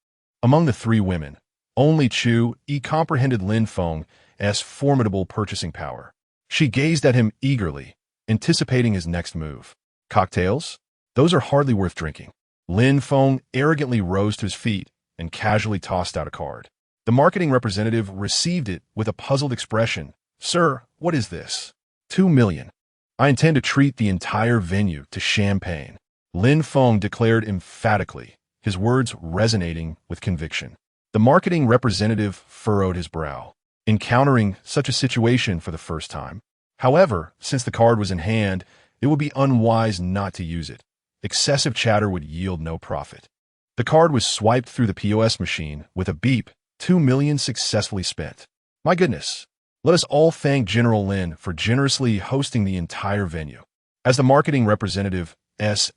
Among the three women, only Chu comprehended Lin Feng's formidable purchasing power. She gazed at him eagerly, anticipating his next move. Cocktails? Those are hardly worth drinking. Lin Feng arrogantly rose to his feet and casually tossed out a card. The marketing representative received it with a puzzled expression. Sir, what is this? 2 million. I intend to treat the entire venue to champagne. Lin Feng declared emphatically, his words resonating with conviction. The marketing representative furrowed his brow, encountering such a situation for the first time. However, since the card was in hand, it would be unwise not to use it. Excessive chatter would yield no profit. The card was swiped through the POS machine with a beep. 2 million successfully spent. My goodness. Let us all thank General Lin for generously hosting the entire venue. As the marketing representative's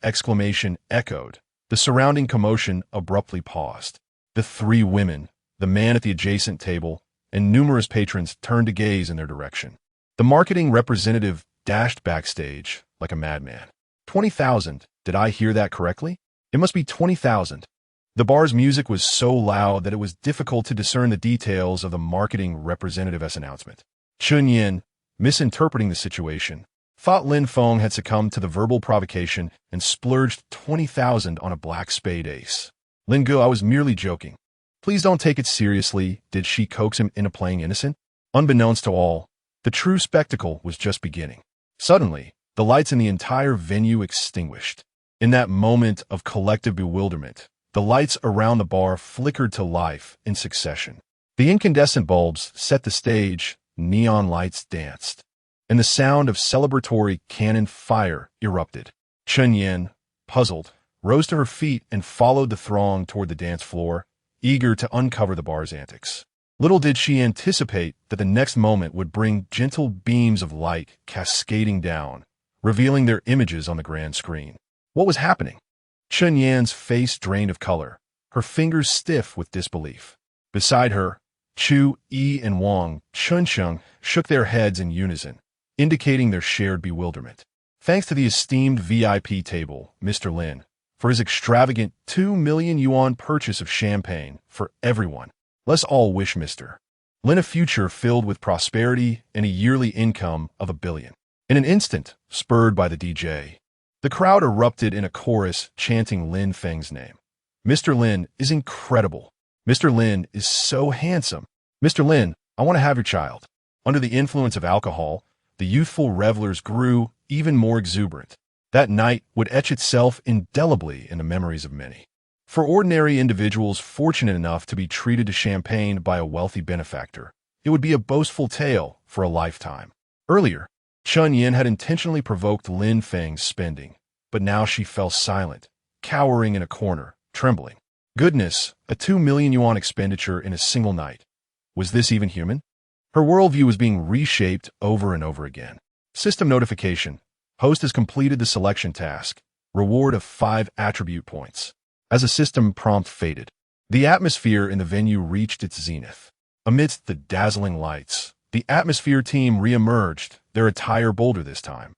exclamation echoed, the surrounding commotion abruptly paused. The three women, the man at the adjacent table, and numerous patrons turned to gaze in their direction. The marketing representative dashed backstage like a madman. 20,000. Did I hear that correctly? It must be 20,000. The bar's music was so loud that it was difficult to discern the details of the marketing representative's announcement. Chun Yin, misinterpreting the situation, thought Lin Feng had succumbed to the verbal provocation and splurged 20,000 on a black spade ace. Lin Gu, I was merely joking. Please don't take it seriously, did she coax him into playing innocent? Unbeknownst to all, the true spectacle was just beginning. Suddenly, the lights in the entire venue extinguished. In that moment of collective bewilderment, the lights around the bar flickered to life in succession. The incandescent bulbs set the stage, neon lights danced, and the sound of celebratory cannon fire erupted. Chun Yin, puzzled, rose to her feet and followed the throng toward the dance floor, eager to uncover the bar's antics. Little did she anticipate that the next moment would bring gentle beams of light cascading down, revealing their images on the grand screen. What was happening? Chun Yan's face drained of color, her fingers stiff with disbelief. Beside her, Chu, Yi, and Wang Chuncheng shook their heads in unison, indicating their shared bewilderment. Thanks to the esteemed VIP table, Mr. Lin, for his extravagant 2 million yuan purchase of champagne for everyone. Let's all wish Mr. Lin a future filled with prosperity and a yearly income of $1 billion. In an instant, spurred by the DJ, the crowd erupted in a chorus chanting Lin Feng's name. Mr. Lin is incredible. Mr. Lin is so handsome. Mr. Lin, I want to have your child. Under the influence of alcohol, the youthful revelers grew even more exuberant. That night would etch itself indelibly in the memories of many. For ordinary individuals fortunate enough to be treated to champagne by a wealthy benefactor, it would be a boastful tale for a lifetime. Earlier, Chun Yin had intentionally provoked Lin Feng's spending, but now she fell silent, cowering in a corner, trembling. Goodness, a 2 million yuan expenditure in a single night. Was this even human? Her worldview was being reshaped over and over again. System notification. Host has completed the selection task. Reward of 5 attribute points. As a system prompt faded, the atmosphere in the venue reached its zenith. Amidst the dazzling lights, the atmosphere team re-emerged, their attire bolder this time.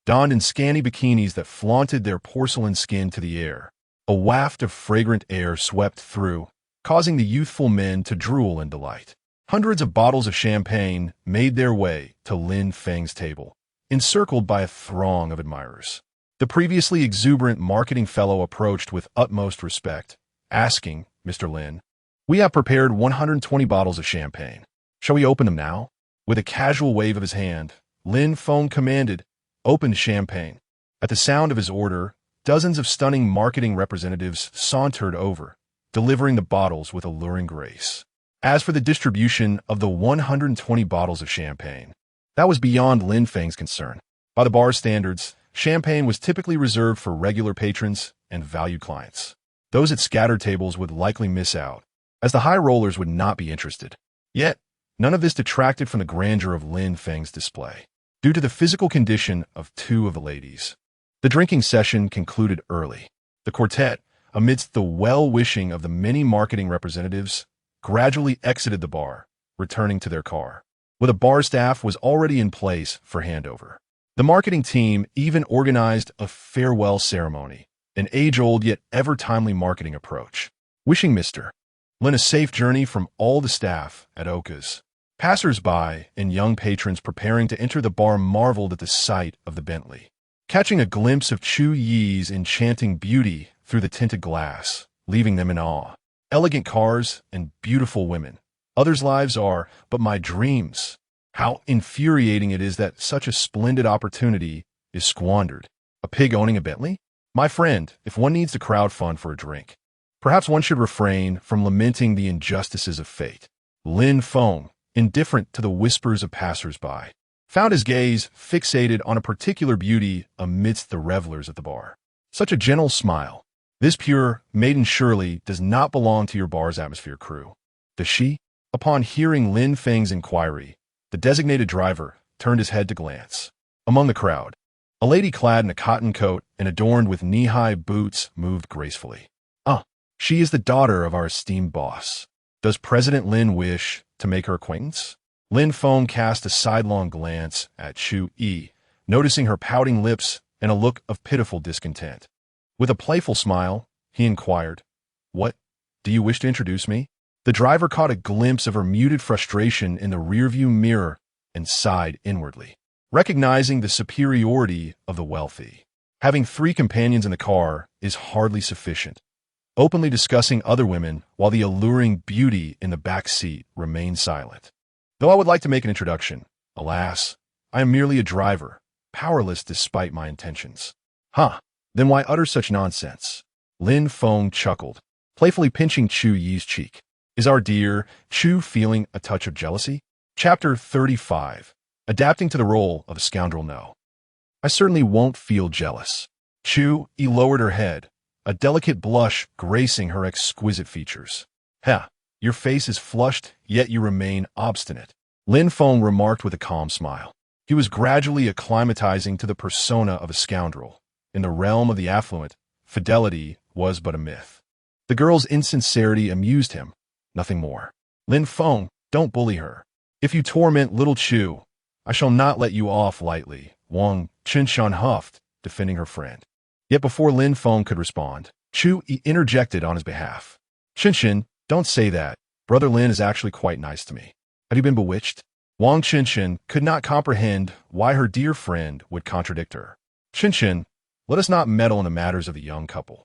Donned in scanty bikinis that flaunted their porcelain skin to the air, a waft of fragrant air swept through, causing the youthful men to drool in delight. Hundreds of bottles of champagne made their way to Lin Feng's table, encircled by a throng of admirers. The previously exuberant marketing fellow approached with utmost respect, asking, Mr. Lin, we have prepared 120 bottles of champagne. Shall we open them now? With a casual wave of his hand, Lin Feng commanded, open champagne. At the sound of his order, dozens of stunning marketing representatives sauntered over, delivering the bottles with alluring grace. As for the distribution of the 120 bottles of champagne, that was beyond Lin Feng's concern. By the bar's standards, champagne was typically reserved for regular patrons and valued clients. Those at scattered tables would likely miss out, as the high rollers would not be interested. Yet, none of this detracted from the grandeur of Lin Feng's display. Due to the physical condition of 2 of the ladies, the drinking session concluded early. The quartet, amidst the well-wishing of the many marketing representatives, gradually exited the bar, returning to their car, where the bar staff was already in place for handover. The marketing team even organized a farewell ceremony, an age-old yet ever-timely marketing approach, wishing Mr. Lin a safe journey from all the staff at Oka's. Passers-by and young patrons preparing to enter the bar marveled at the sight of the Bentley. catching a glimpse of Chu Yi's enchanting beauty through the tinted glass, leaving them in awe. Elegant cars and beautiful women. Others' lives are but my dreams. How infuriating it is that such a splendid opportunity is squandered. A pig owning a Bentley? My friend, if one needs to crowdfund for a drink, perhaps one should refrain from lamenting the injustices of fate. Lin Feng, indifferent to the whispers of passers-by, found his gaze fixated on a particular beauty amidst the revelers at the bar. Such a gentle smile. This pure maiden surely does not belong to your bar's atmosphere crew. Does she? Upon hearing Lin Feng's inquiry, the designated driver turned his head to glance. Among the crowd, a lady clad in a cotton coat and adorned with knee-high boots moved gracefully. She is the daughter of our esteemed boss. Does President Lin wish to make her acquaintance? Lin Feng cast a sidelong glance at Chu Yi, noticing her pouting lips and a look of pitiful discontent. With a playful smile, he inquired, "What? Do you wish to introduce me?" The driver caught a glimpse of her muted frustration in the rearview mirror and sighed inwardly, recognizing the superiority of the wealthy. Having 3 companions in the car is hardly sufficient. Openly discussing other women while the alluring beauty in the back seat remained silent. Though I would like to make an introduction, alas, I am merely a driver, powerless despite my intentions. Then why utter such nonsense? Lin Feng chuckled, playfully pinching Chu Yi's cheek. Is our dear Chu feeling a touch of jealousy? Chapter 35. Adapting to the role of a scoundrel. No. I certainly won't feel jealous. Chu Yi lowered her head, a delicate blush gracing her exquisite features. Your face is flushed, yet you remain obstinate. Lin Feng remarked with a calm smile. He was gradually acclimatizing to the persona of a scoundrel. In the realm of the affluent, fidelity was but a myth. The girl's insincerity amused him, nothing more. Lin Feng, don't bully her. If you torment little Chu, I shall not let you off lightly, Wang Qinshan huffed, defending her friend. Yet before Lin Feng could respond, Chu Yi interjected on his behalf. Qinshan, don't say that. Brother Lin is actually quite nice to me. Have you been bewitched? Wang Qinshan could not comprehend why her dear friend would contradict her. Qinshan, let us not meddle in the matters of the young couple.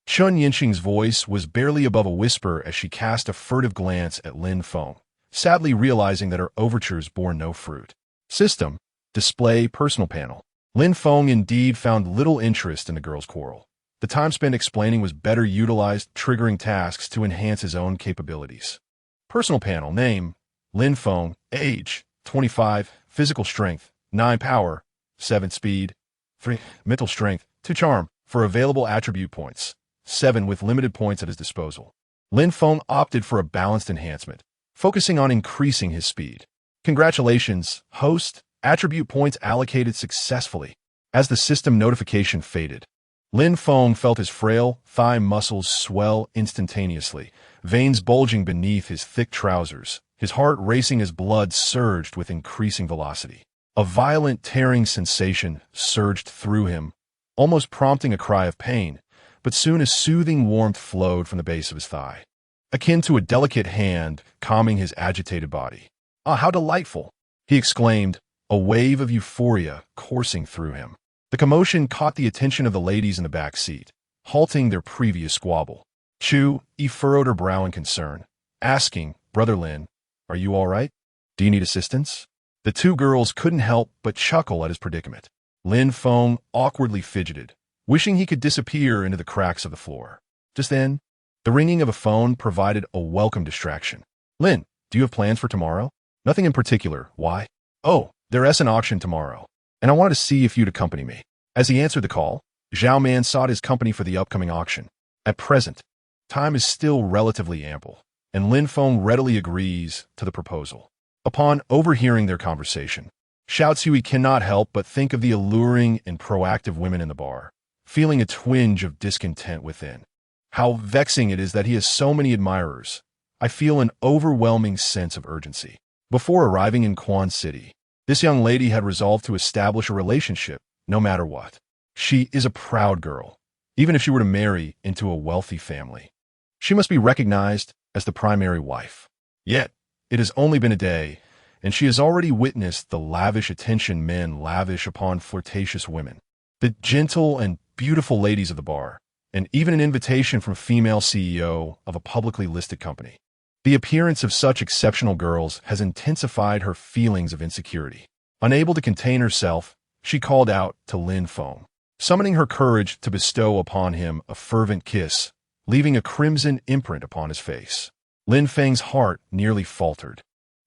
Chun Yinxing's voice was barely above a whisper as she cast a furtive glance at Lin Feng, sadly realizing that her overtures bore no fruit. System, display, personal panel. Lin Feng indeed found little interest in the girl's quarrel. The time spent explaining was better utilized triggering tasks to enhance his own capabilities. Personal panel. Name, Lin Feng. Age, 25. Physical strength, 9 power, 7 speed, 3 mental strength, 2 charm. For available attribute points, 7 with limited points at his disposal. Lin Feng opted for a balanced enhancement, focusing on increasing his speed. Congratulations, host. Attribute points allocated successfully. As the system notification faded, Lin Feng felt his frail thigh muscles swell instantaneously, veins bulging beneath his thick trousers, his heart racing as blood surged with increasing velocity. A violent tearing sensation surged through him, almost prompting a cry of pain, but soon a soothing warmth flowed from the base of his thigh, akin to a delicate hand calming his agitated body. How delightful! He exclaimed, a wave of euphoria coursing through him. The commotion caught the attention of the ladies in the back seat, halting their previous squabble. Chu Yi furrowed her brow in concern, asking, Brother Lin, are you all right? Do you need assistance? The 2 girls couldn't help but chuckle at his predicament. Lin Feng awkwardly fidgeted, wishing he could disappear into the cracks of the floor. Just then, the ringing of a phone provided a welcome distraction. Lin, do you have plans for tomorrow? Nothing in particular. Why? Oh, there's an auction tomorrow, and I wanted to see if you'd accompany me. As he answered the call, Zhao Man sought his company for the upcoming auction. At present, time is still relatively ample, and Lin Feng readily agrees to the proposal. Upon overhearing their conversation, Xiao Tsui cannot help but think of the alluring and proactive women in the bar, feeling a twinge of discontent within. How vexing it is that he has so many admirers. I feel an overwhelming sense of urgency. Before arriving in Quan City, this young lady had resolved to establish a relationship, no matter what. She is a proud girl, even if she were to marry into a wealthy family. She must be recognized as the primary wife. Yet, it has only been a day, and she has already witnessed the lavish attention men lavish upon flirtatious women. the gentle and beautiful ladies of the bar, and even an invitation from a female CEO of a publicly listed company. The appearance of such exceptional girls has intensified her feelings of insecurity. Unable to contain herself, she called out to Lin Feng, summoning her courage to bestow upon him a fervent kiss, leaving a crimson imprint upon his face. Lin Feng's heart nearly faltered,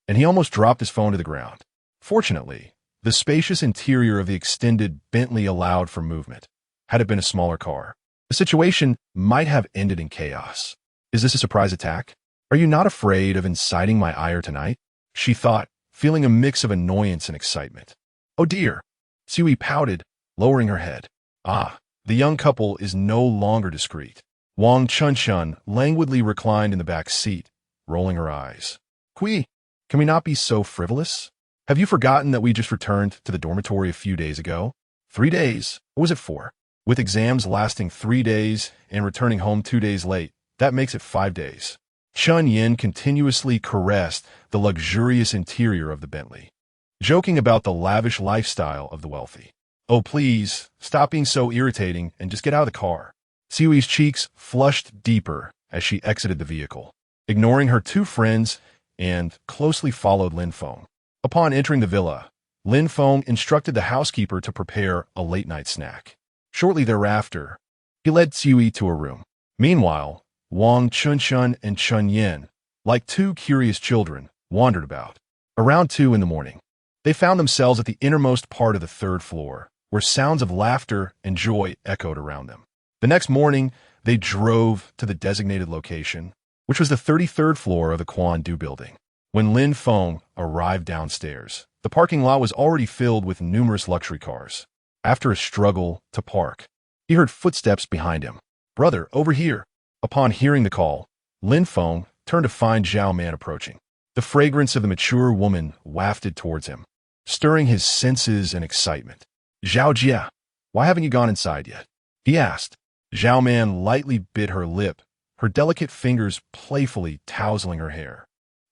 and he almost dropped his phone to the ground. Fortunately, the spacious interior of the extended Bentley allowed for movement. Had it been a smaller car, the situation might have ended in chaos. Is this a surprise attack? Are you not afraid of inciting my ire tonight? She thought, feeling a mix of annoyance and excitement. Oh dear! Sui pouted, lowering her head. Ah, the young couple is no longer discreet. Wang Chunchun languidly reclined in the back seat, rolling her eyes. Kui, can we not be so frivolous? Have you forgotten that we just returned to the dormitory a few days ago? 3 days? What was it for? With exams lasting 3 days and returning home 2 days late, that makes it 5 days. Chun Yin continuously caressed the luxurious interior of the Bentley, joking about the lavish lifestyle of the wealthy. Oh please, stop being so irritating and just get out of the car. Siui's cheeks flushed deeper as she exited the vehicle, ignoring her 2 friends and closely followed Lin Feng. Upon entering the villa, Lin Feng instructed the housekeeper to prepare a late-night snack. Shortly thereafter, he led Siui to her room. Meanwhile, Wang Chunchun and Chun Yin, like 2 curious children, wandered about. Around 2 in the morning, they found themselves at the innermost part of the 3rd floor, where sounds of laughter and joy echoed around them. The next morning, they drove to the designated location, which was the 33rd floor of the Quan Du building. When Lin Feng arrived downstairs, the parking lot was already filled with numerous luxury cars. After a struggle to park, he heard footsteps behind him. Brother, over here. Upon hearing the call, Lin Feng turned to find Zhao Man approaching. The fragrance of the mature woman wafted towards him, stirring his senses and excitement. Zhao Jia, why haven't you gone inside yet? He asked. Zhao Man lightly bit her lip, her delicate fingers playfully tousling her hair,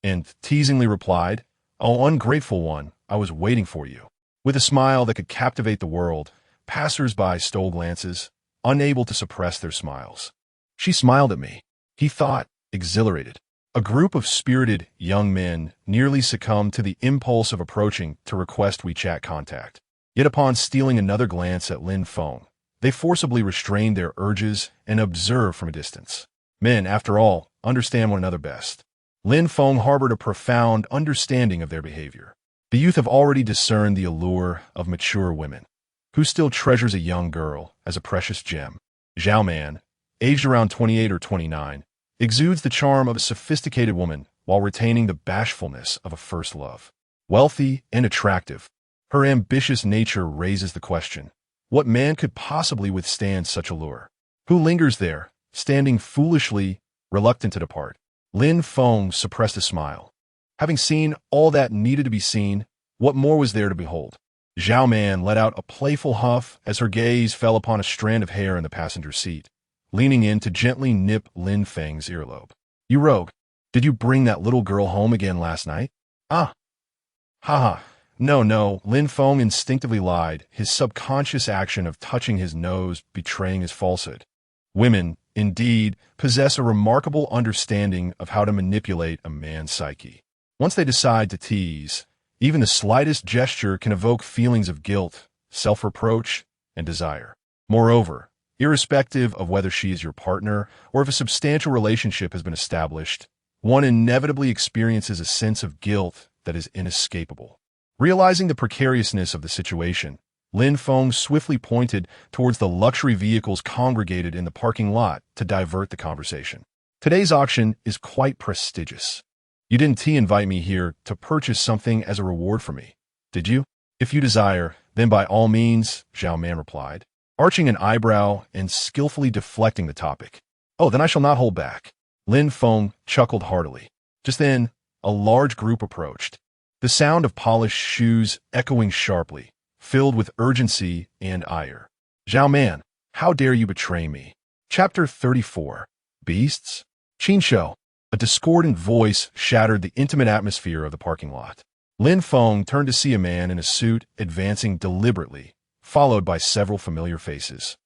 and teasingly replied, Oh, ungrateful one, I was waiting for you. With a smile that could captivate the world, passers-by stole glances, unable to suppress their smiles. She smiled at me, he thought, exhilarated. A group of spirited young men nearly succumbed to the impulse of approaching to request WeChat contact. Yet upon stealing another glance at Lin Feng, they forcibly restrained their urges and observed from a distance. Men, after all, understand one another best. Lin Feng harbored a profound understanding of their behavior. The youth have already discerned the allure of mature women, who still treasures a young girl as a precious gem. Zhao Man, aged around 28 or 29, exudes the charm of a sophisticated woman while retaining the bashfulness of a first love. Wealthy and attractive, her ambitious nature raises the question, what man could possibly withstand such allure? Who lingers there, standing foolishly, reluctant to depart? Lin Feng suppressed a smile. Having seen all that needed to be seen, what more was there to behold? Zhao Man let out a playful huff as her gaze fell upon a strand of hair in the passenger seat, leaning in to gently nip Lin Feng's earlobe. You rogue, did you bring that little girl home again last night? Ah. Haha. No, Lin Feng instinctively lied, his subconscious action of touching his nose betraying his falsehood. Women, indeed, possess a remarkable understanding of how to manipulate a man's psyche. Once they decide to tease, even the slightest gesture can evoke feelings of guilt, self-reproach, and desire. Moreover, irrespective of whether she is your partner or if a substantial relationship has been established, one inevitably experiences a sense of guilt that is inescapable. Realizing the precariousness of the situation, Lin Feng swiftly pointed towards the luxury vehicles congregated in the parking lot to divert the conversation. Today's auction is quite prestigious. You didn't invite me here to purchase something as a reward for me, did you? If you desire, then by all means, Zhao Man replied, arching an eyebrow and skillfully deflecting the topic. Oh, then I shall not hold back. Lin Feng chuckled heartily. Just then, a large group approached, the sound of polished shoes echoing sharply, filled with urgency and ire. Zhao Man, how dare you betray me? Chapter 34. Beasts? Qinshou. A discordant voice shattered the intimate atmosphere of the parking lot. Lin Feng turned to see a man in a suit advancing deliberately, followed by several familiar faces,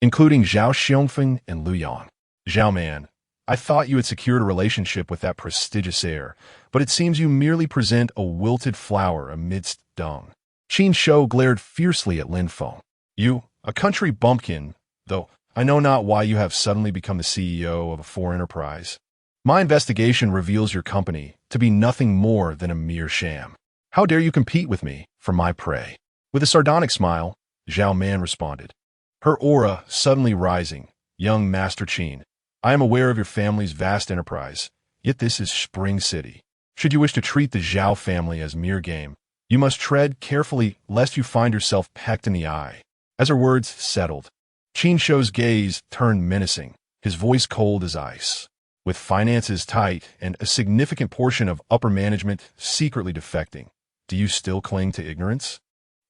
including Zhao Xiongfeng and Lu Yang. Zhao Man, I thought you had secured a relationship with that prestigious heir, but it seems you merely present a wilted flower amidst dung. Qin Shou glared fiercely at Lin Feng. You, a country bumpkin, though I know not why you have suddenly become the CEO of a foreign enterprise. My investigation reveals your company to be nothing more than a mere sham. How dare you compete with me for my prey? With a sardonic smile, Zhao Man responded, her aura suddenly rising. Young Master Qin, I am aware of your family's vast enterprise, yet this is Spring City. Should you wish to treat the Zhao family as mere game, you must tread carefully lest you find yourself pecked in the eye. As her words settled, Qin Shou's gaze turned menacing, his voice cold as ice. With finances tight and a significant portion of upper management secretly defecting, do you still cling to ignorance?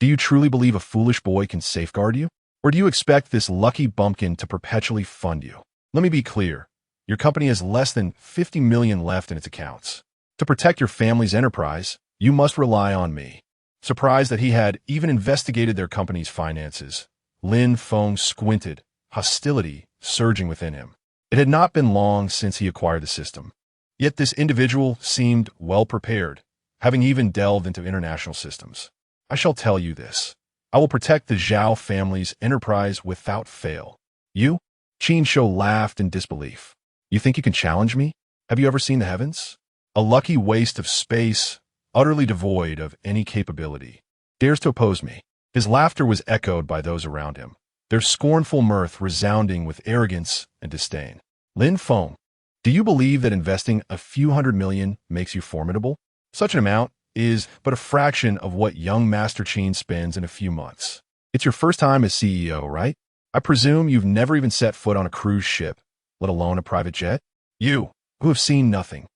Do you truly believe a foolish boy can safeguard you? Or do you expect this lucky bumpkin to perpetually fund you? Let me be clear. Your company has less than 50 million left in its accounts. To protect your family's enterprise, you must rely on me. Surprised that he had even investigated their company's finances, Lin Feng squinted, hostility surging within him. It had not been long since he acquired the system. Yet this individual seemed well prepared, having even delved into international systems. I shall tell you this. I will protect the Zhao family's enterprise without fail. You? Qin Shou laughed in disbelief. You think you can challenge me? Have you ever seen the heavens? A lucky waste of space, utterly devoid of any capability, dares to oppose me. His laughter was echoed by those around him, their scornful mirth resounding with arrogance and disdain. Lin Feng, do you believe that investing a few $100 million makes you formidable? Such an amount is but a fraction of what young Master Qin spends in a few months. It's your first time as CEO, right? I presume you've never even set foot on a cruise ship, let alone a private jet? You, who have seen nothing,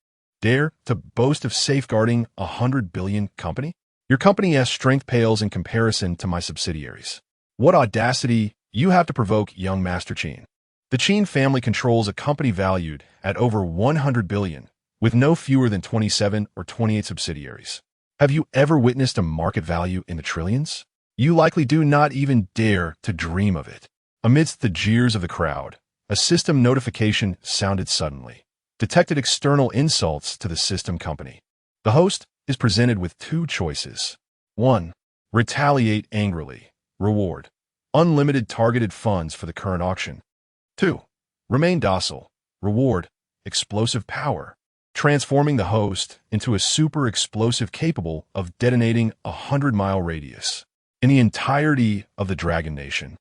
dare to boast of safeguarding a $100 billion company? Your company has strength pales in comparison to my subsidiaries. What audacity you have to provoke young Master Qin. The Qin family controls a company valued at over $100 billion, with no fewer than 27 or 28 subsidiaries. Have you ever witnessed a market value in the trillions? You likely do not even dare to dream of it. Amidst the jeers of the crowd, a system notification sounded suddenly, detected external insults to the system company. The host is presented with two choices. 1. Retaliate angrily. Reward: unlimited targeted funds for the current auction. 2. Remain docile. Reward: explosive power, transforming the host into a super explosive capable of detonating a 100-mile radius. In the entirety of the Dragon Nation,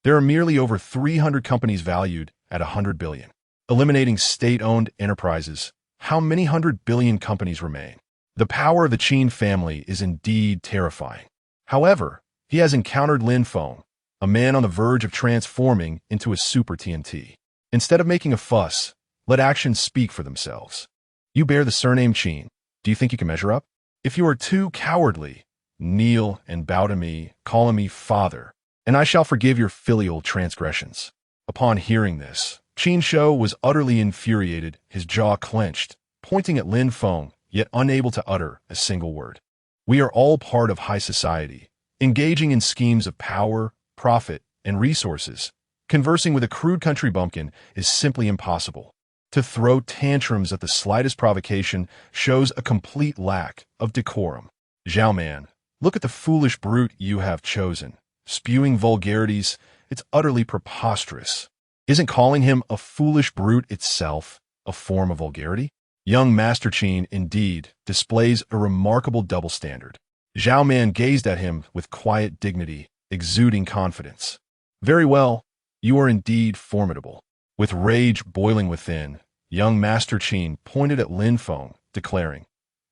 there are merely over 300 companies valued at $100 billion. Eliminating state-owned enterprises, how many 100 billion companies remain? The power of the Qin family is indeed terrifying. However, he has encountered Lin Feng, a man on the verge of transforming into a super TNT. Instead of making a fuss, let actions speak for themselves. You bear the surname Qin. Do you think you can measure up? If you are too cowardly, kneel and bow to me, calling me father, and I shall forgive your filial transgressions. Upon hearing this, Qin Shou was utterly infuriated, his jaw clenched, pointing at Lin Feng, yet unable to utter a single word. We are all part of high society, engaging in schemes of power, profit, and resources. Conversing with a crude country bumpkin is simply impossible. To throw tantrums at the slightest provocation shows a complete lack of decorum. Zhao Man, look at the foolish brute you have chosen. Spewing vulgarities, it's utterly preposterous. Isn't calling him a foolish brute itself a form of vulgarity? Young Master Qin, indeed, displays a remarkable double standard. Zhao Man gazed at him with quiet dignity, exuding confidence. Very well, you are indeed formidable. With rage boiling within, young Master Qin pointed at Lin Feng, declaring,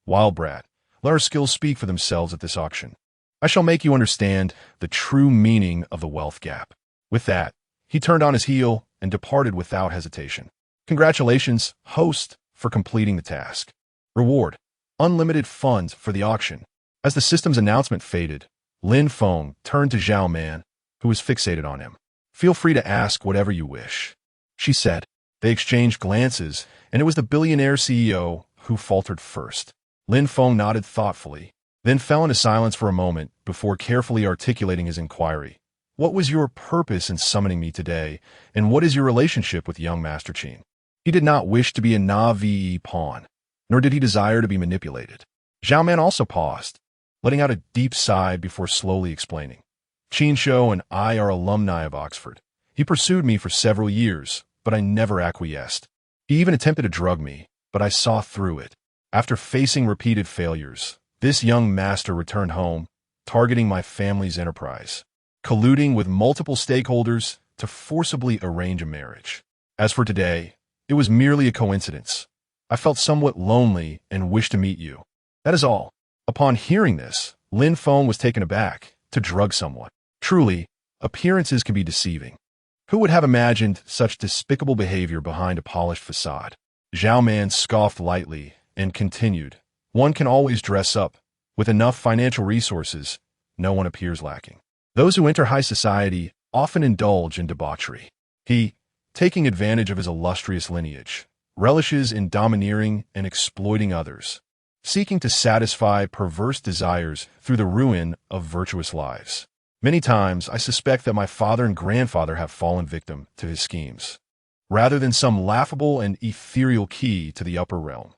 Wild brat, let our skills speak for themselves at this auction. I shall make you understand the true meaning of the wealth gap. With that, he turned on his heel and departed without hesitation. Congratulations, host, for completing the task. Reward: unlimited funds for the auction. As the system's announcement faded, Lin Feng turned to Zhao Man, who was fixated on him. Feel free to ask whatever you wish, she said. They exchanged glances, and it was the billionaire CEO who faltered first. Lin Feng nodded thoughtfully, then fell into silence for a moment before carefully articulating his inquiry. What was your purpose in summoning me today, and what is your relationship with young Master Qin? He did not wish to be a Na'vi pawn, nor did he desire to be manipulated. Zhao Man also paused, letting out a deep sigh before slowly explaining. Qin Shou and I are alumni of Oxford. He pursued me for several years, but I never acquiesced. He even attempted to drug me, but I saw through it. After facing repeated failures, this young master returned home, targeting my family's enterprise, colluding with multiple stakeholders to forcibly arrange a marriage. As for today, it was merely a coincidence. I felt somewhat lonely and wished to meet you. That is all. Upon hearing this, Lin Feng was taken aback. To drug someone. Truly, appearances can be deceiving. Who would have imagined such despicable behavior behind a polished facade? Zhao Man scoffed lightly and continued, one can always dress up. With enough financial resources, no one appears lacking. Those who enter high society often indulge in debauchery. He, taking advantage of his illustrious lineage, relishes in domineering and exploiting others, seeking to satisfy perverse desires through the ruin of virtuous lives. Many times, I suspect that my father and grandfather have fallen victim to his schemes, rather than some laughable and ethereal key to the upper realm.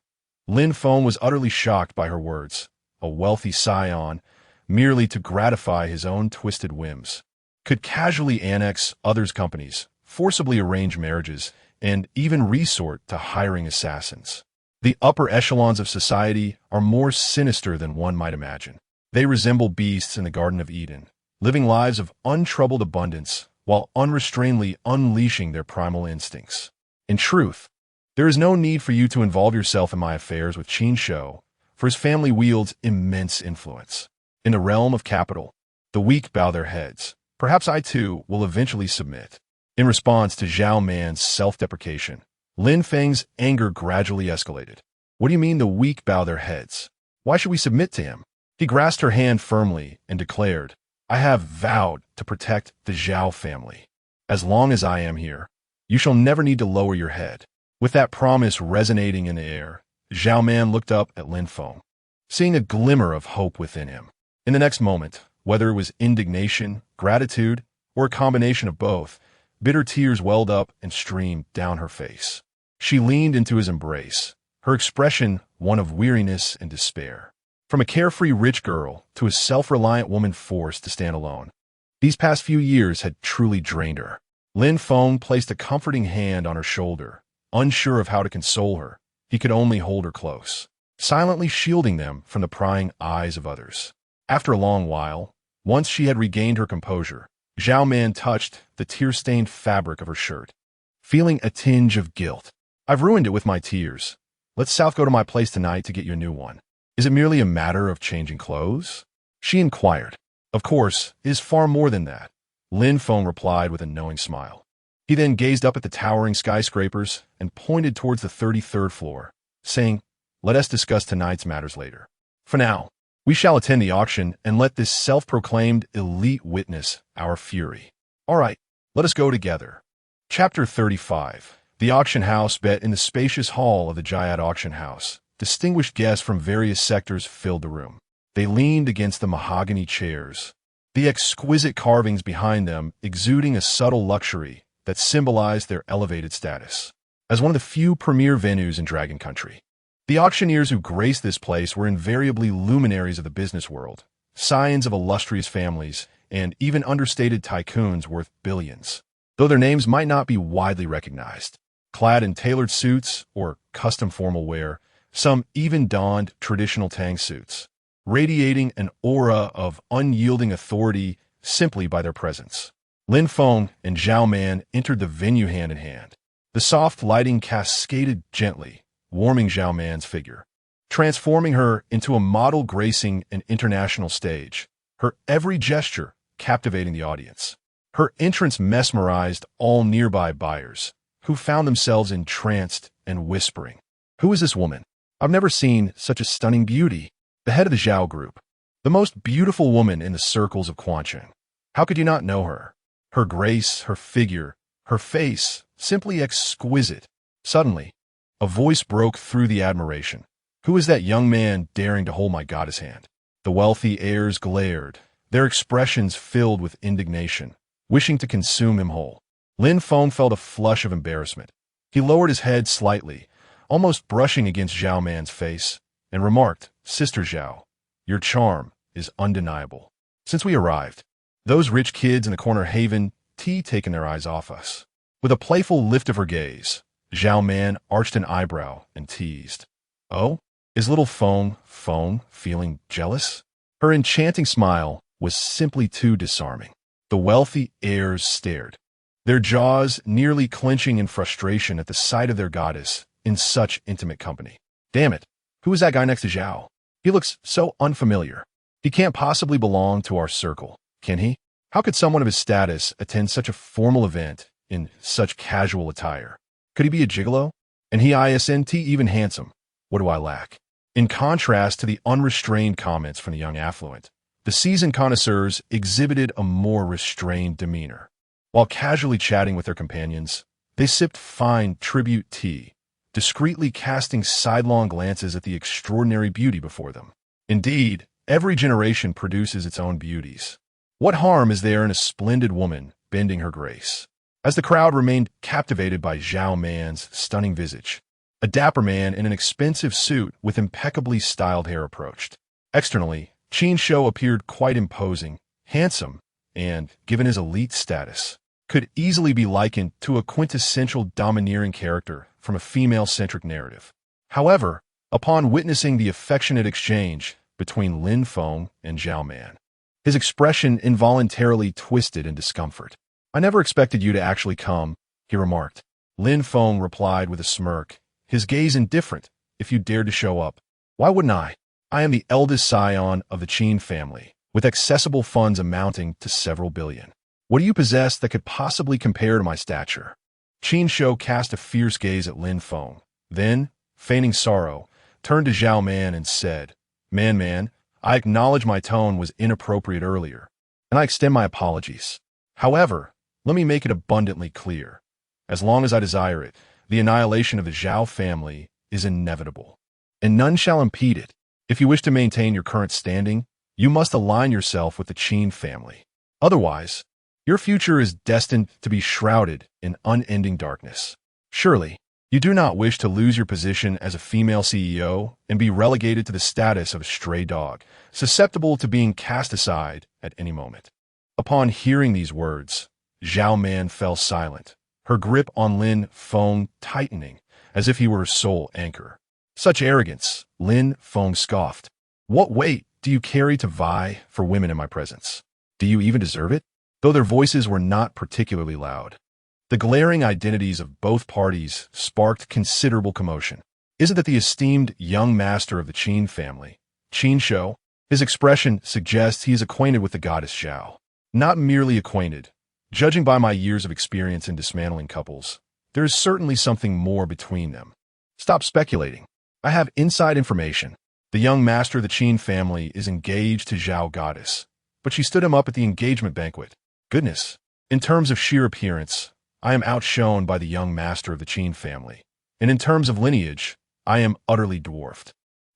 Lin Feng was utterly shocked by her words. A wealthy scion, merely to gratify his own twisted whims, could casually annex others' companies, forcibly arrange marriages, and even resort to hiring assassins. The upper echelons of society are more sinister than one might imagine. They resemble beasts in the Garden of Eden, living lives of untroubled abundance while unrestrainedly unleashing their primal instincts. In truth, there is no need for you to involve yourself in my affairs with Qin Shou, for his family wields immense influence. In the realm of capital, the weak bow their heads. Perhaps I too will eventually submit. In response to Zhao Man's self-deprecation, Lin Feng's anger gradually escalated. What do you mean the weak bow their heads? Why should we submit to him? He grasped her hand firmly and declared, I have vowed to protect the Zhao family. As long as I am here, you shall never need to lower your head. With that promise resonating in the air, Zhao Man looked up at Lin Feng, seeing a glimmer of hope within him. In the next moment, whether it was indignation, gratitude, or a combination of both, bitter tears welled up and streamed down her face. She leaned into his embrace, her expression one of weariness and despair. From a carefree rich girl to a self-reliant woman forced to stand alone, these past few years had truly drained her. Lin Feng placed a comforting hand on her shoulder. Unsure of how to console her, he could only hold her close, silently shielding them from the prying eyes of others. After a long while, once she had regained her composure, Zhao Man touched the tear-stained fabric of her shirt, feeling a tinge of guilt. I've ruined it with my tears. Let's South go to my place tonight to get you a new one. Is it merely a matter of changing clothes? She inquired. Of course, it is far more than that. Lin Feng replied with a knowing smile. He then gazed up at the towering skyscrapers and pointed towards the 33rd floor, saying, let us discuss tonight's matters later. For now, we shall attend the auction and let this self-proclaimed elite witness our fury. All right, let us go together. Chapter 35. The auction house bet in the spacious hall of the Jayat auction house. Distinguished guests from various sectors filled the room. They leaned against the mahogany chairs, the exquisite carvings behind them exuding a subtle luxury that symbolized their elevated status. As one of the few premier venues in Dragon Country, the auctioneers who graced this place were invariably luminaries of the business world, scions of illustrious families, and even understated tycoons worth billions, though their names might not be widely recognized. Clad in tailored suits or custom formal wear, some even donned traditional tang suits, radiating an aura of unyielding authority simply by their presence. Lin Feng and Zhao Man entered the venue hand in hand. The soft lighting cascaded gently, warming Zhao Man's figure, transforming her into a model gracing an international stage, her every gesture captivating the audience. Her entrance mesmerized all nearby buyers, who found themselves entranced and whispering, who is this woman? I've never seen such a stunning beauty. The head of the Zhao group, the most beautiful woman in the circles of Quancheng. How could you not know her? Her grace, her figure, her face, simply exquisite. Suddenly, a voice broke through the admiration. Who is that young man daring to hold my goddess hand? The wealthy heirs glared, their expressions filled with indignation. wishing to consume him whole. Lin Feng felt a flush of embarrassment. He lowered his head slightly, almost brushing against Zhao Man's face, and remarked, "Sister Zhao, your charm is undeniable. Since we arrived, those rich kids in the corner haven taken their eyes off us." With a playful lift of her gaze, Zhao Man arched an eyebrow and teased, "Oh, is little Feng feeling jealous?" Her enchanting smile was simply too disarming. The wealthy heirs stared, their jaws nearly clenching in frustration at the sight of their goddess in such intimate company. Damn it, who is that guy next to Zhao? He looks so unfamiliar. He can't possibly belong to our circle, can he? How could someone of his status attend such a formal event in such casual attire? Could he be a gigolo? And he isn't even handsome. What do I lack? In contrast to the unrestrained comments from the young affluent, the seasoned connoisseurs exhibited a more restrained demeanor. While casually chatting with their companions, they sipped fine tribute tea, discreetly casting sidelong glances at the extraordinary beauty before them. Indeed, every generation produces its own beauties. What harm is there in a splendid woman bending her grace? As the crowd remained captivated by Zhao Man's stunning visage, a dapper man in an expensive suit with impeccably styled hair approached. Externally, Qin Shou appeared quite imposing, handsome, and, given his elite status, could easily be likened to a quintessential domineering character from a female-centric narrative. However, upon witnessing the affectionate exchange between Lin Feng and Zhao Man, his expression involuntarily twisted in discomfort. "I never expected you to actually come," he remarked. Lin Feng replied with a smirk, his gaze indifferent. "If you dared to show up, why wouldn't I? I am the eldest scion of the Qin family, with accessible funds amounting to several billion. What do you possess that could possibly compare to my stature?" Qin Shou cast a fierce gaze at Lin Feng, then, feigning sorrow, turned to Zhao Man and said, Man, I acknowledge my tone was inappropriate earlier, and I extend my apologies. However, let me make it abundantly clear. As long as I desire it, the annihilation of the Zhao family is inevitable, and none shall impede it. If you wish to maintain your current standing, you must align yourself with the Qin family. Otherwise, your future is destined to be shrouded in unending darkness. Surely, you do not wish to lose your position as a female CEO and be relegated to the status of a stray dog, susceptible to being cast aside at any moment. Upon hearing these words, Zhao Man fell silent, her grip on Lin Feng tightening, as if he were her sole anchor. Such arrogance, Lin Feng scoffed. What weight do you carry to vie for women in my presence? Do you even deserve it? Though their voices were not particularly loud, the glaring identities of both parties sparked considerable commotion. Isn't that the esteemed young master of the Qin family, Qin Shou? His expression suggests he is acquainted with the goddess Zhao. Not merely acquainted. Judging by my years of experience in dismantling couples, there is certainly something more between them. Stop speculating. I have inside information. The young master of the Qin family is engaged to Zhao goddess, but she stood him up at the engagement banquet. Goodness, in terms of sheer appearance, I am outshone by the young master of the Qin family, and in terms of lineage, I am utterly dwarfed.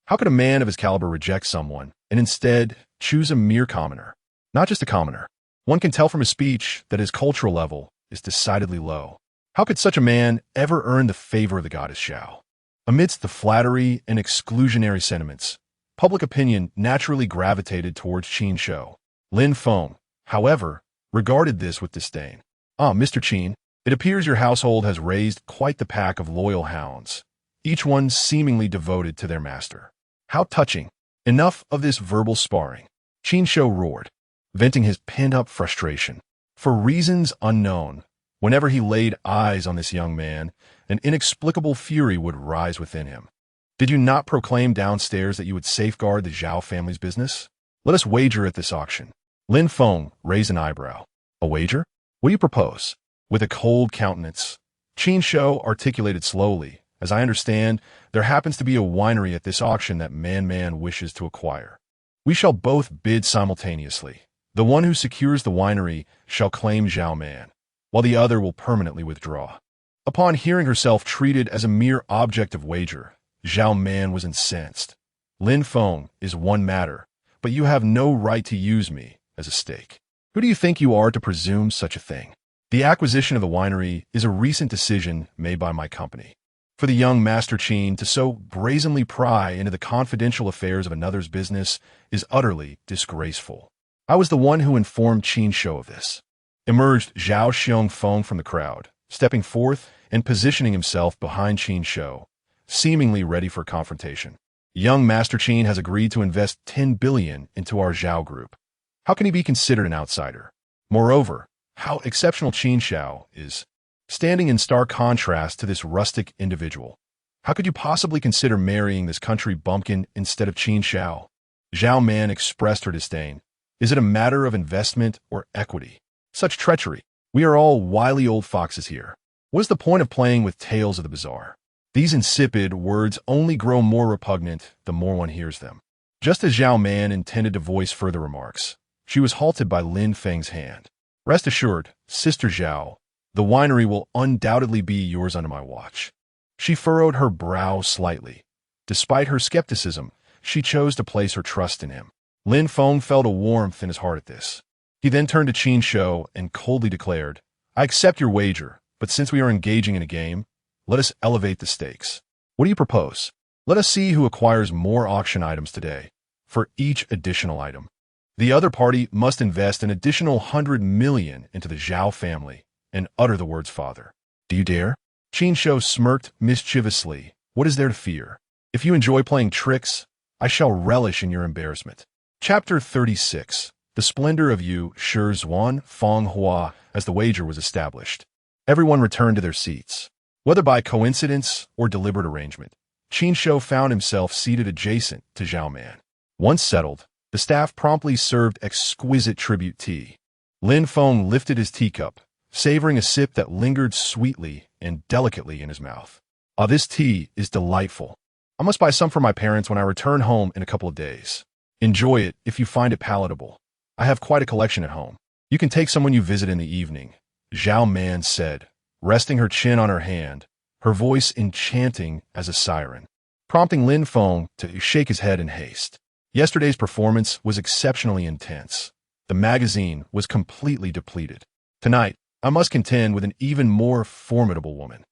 How could a man of his caliber reject someone and instead choose a mere commoner? Not just a commoner. One can tell from his speech that his cultural level is decidedly low. How could such a man ever earn the favor of the goddess Zhao? Amidst the flattery and exclusionary sentiments, public opinion naturally gravitated towards Qin Shou. Lin Feng, however, regarded this with disdain. "Ah, Mr. Qin, it appears your household has raised quite the pack of loyal hounds, each one seemingly devoted to their master. How touching! Enough of this verbal sparring." Qin Shou roared, venting his pent-up frustration. For reasons unknown, whenever he laid eyes on this young man, an inexplicable fury would rise within him. "Did you not proclaim downstairs that you would safeguard the Zhao family's business? Let us wager at this auction." Lin Feng raised an eyebrow. "A wager? What do you propose?" With a cold countenance, Qin Shou articulated slowly, "As I understand, there happens to be a winery at this auction that Man wishes to acquire. We shall both bid simultaneously. The one who secures the winery shall claim Zhao Man, while the other will permanently withdraw." Upon hearing herself treated as a mere object of wager, Zhao Man was incensed. "Lin Feng is one matter, but you have no right to use me as a stake. Who do you think you are to presume such a thing? The acquisition of the winery is a recent decision made by my company. For the young Master Qin to so brazenly pry into the confidential affairs of another's business is utterly disgraceful. I was the one who informed Qin Shou of this. Emerged Zhao Xiongfeng from the crowd, stepping forth and positioning himself behind Qin Shou, seemingly ready for confrontation. Young Master Qin has agreed to invest 10 billion into our Zhao group. How can he be considered an outsider? Moreover, how exceptional Qin Shou is, standing in stark contrast to this rustic individual. How could you possibly consider marrying this country bumpkin instead of Qin Shou? Zhao Man expressed her disdain. Is it a matter of investment or equity? Such treachery. We are all wily old foxes here. What is the point of playing with tales of the bizarre? These insipid words only grow more repugnant the more one hears them. Just as Zhao Man intended to voice further remarks, she was halted by Lin Feng's hand. Rest assured, Sister Zhao, the winery will undoubtedly be yours under my watch. She furrowed her brow slightly. Despite her skepticism, she chose to place her trust in him. Lin Feng felt a warmth in his heart at this. He then turned to Qin Shou and coldly declared, I accept your wager, but since we are engaging in a game, let us elevate the stakes. What do you propose? Let us see who acquires more auction items today. For each additional item, the other party must invest an additional 100 million into the Zhao family and utter the words father. Do you dare? Qin Shou smirked mischievously. What is there to fear? If you enjoy playing tricks, I shall relish in your embarrassment. Chapter 36. The Splendor of Yu Shi Zuan Feng Hua. As the wager was established, everyone returned to their seats. Whether by coincidence or deliberate arrangement, Qin Shou found himself seated adjacent to Zhao Man. Once settled, the staff promptly served exquisite tribute tea. Lin Feng lifted his teacup, savoring a sip that lingered sweetly and delicately in his mouth. Ah, this tea is delightful. I must buy some for my parents when I return home in a couple of days. Enjoy it if you find it palatable. I have quite a collection at home. You can take some when you visit in the evening, Zhao Man said, resting her chin on her hand, her voice enchanting as a siren, prompting Lin Feng to shake his head in haste. Yesterday's performance was exceptionally intense. The magazine was completely depleted. Tonight, I must contend with an even more formidable woman.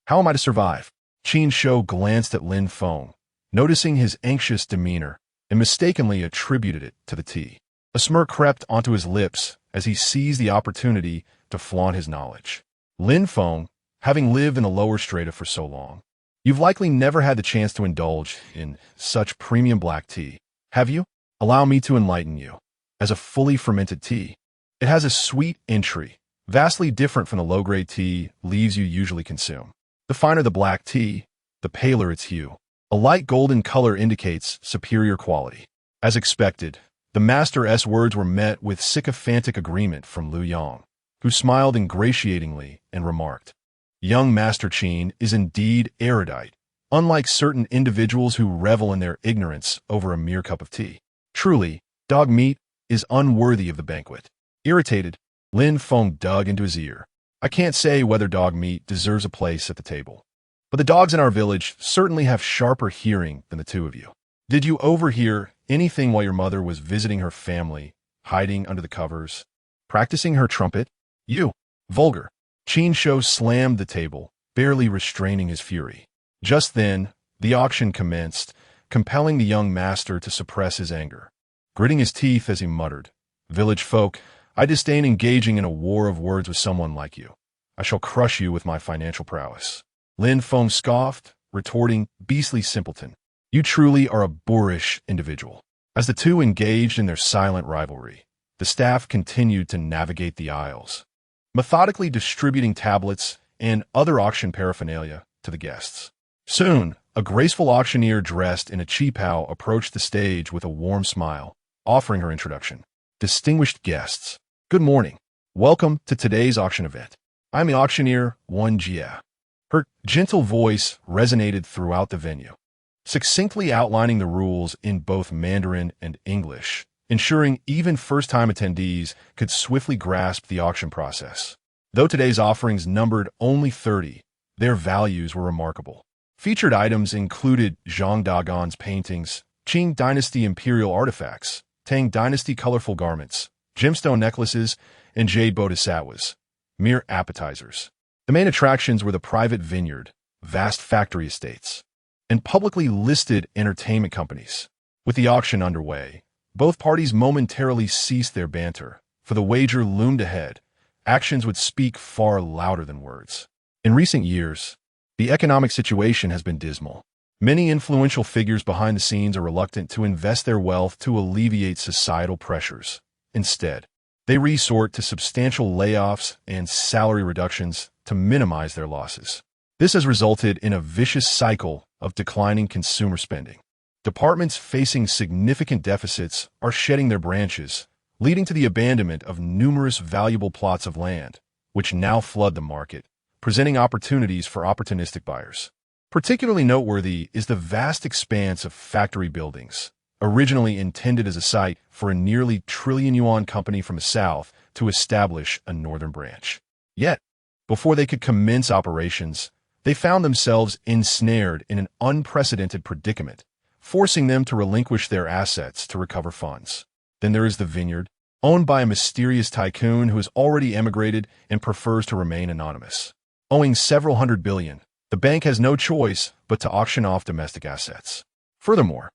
How am I to survive? Qin Shou glanced at Lin Feng, noticing his anxious demeanor, and mistakenly attributed it to the tea. A smirk crept onto his lips as he seized the opportunity to flaunt his knowledge. Lin Feng, having lived in the lower strata for so long, you've likely never had the chance to indulge in such premium black tea, have you? Allow me to enlighten you. As a fully fermented tea, it has a sweet entry, vastly different from the low-grade tea leaves you usually consume. The finer the black tea, the paler its hue. A light golden color indicates superior quality. As expected, the Master's words were met with sycophantic agreement from Lu Yang, who smiled ingratiatingly and remarked, Young Master Qin is indeed erudite, unlike certain individuals who revel in their ignorance over a mere cup of tea. Truly, dog meat is unworthy of the banquet. Irritated, Lin Feng dug into his ear. I can't say whether dog meat deserves a place at the table, but the dogs in our village certainly have sharper hearing than the two of you. Did you overhear anything while your mother was visiting her family, hiding under the covers, practicing her trumpet? You, vulgar. Qin Shou slammed the table, barely restraining his fury. Just then, the auction commenced, compelling the young master to suppress his anger. Gritting his teeth as he muttered, Village folk, I disdain engaging in a war of words with someone like you. I shall crush you with my financial prowess. Lin Feng scoffed, retorting, Beastly simpleton. You truly are a boorish individual. As the two engaged in their silent rivalry, the staff continued to navigate the aisles, methodically distributing tablets and other auction paraphernalia to the guests. Soon, a graceful auctioneer dressed in a qipao approached the stage with a warm smile, offering her introduction. Distinguished guests, good morning. Welcome to today's auction event. I'm the auctioneer, Wan Jia. Her gentle voice resonated throughout the venue, succinctly outlining the rules in both Mandarin and English, ensuring even first-time attendees could swiftly grasp the auction process. Though today's offerings numbered only 30, their values were remarkable. Featured items included Zhang Dagon's paintings, Qing Dynasty imperial artifacts, Tang Dynasty colorful garments, gemstone necklaces, and jade bodhisattvas, mere appetizers. The main attractions were the private vineyard, vast factory estates, and publicly listed entertainment companies. With the auction underway, both parties momentarily ceased their banter, for the wager loomed ahead. Actions would speak far louder than words. In recent years, the economic situation has been dismal. Many influential figures behind the scenes are reluctant to invest their wealth to alleviate societal pressures. Instead, they resort to substantial layoffs and salary reductions to minimize their losses. This has resulted in a vicious cycle of declining consumer spending. Departments facing significant deficits are shedding their branches, leading to the abandonment of numerous valuable plots of land, which now flood the market, presenting opportunities for opportunistic buyers. Particularly noteworthy is the vast expanse of factory buildings, originally intended as a site for a nearly trillion yuan company from the south to establish a northern branch. Yet, before they could commence operations, they found themselves ensnared in an unprecedented predicament, forcing them to relinquish their assets to recover funds. Then there is the vineyard, owned by a mysterious tycoon who has already emigrated and prefers to remain anonymous. Owing several hundred billion, the bank has no choice but to auction off domestic assets. Furthermore,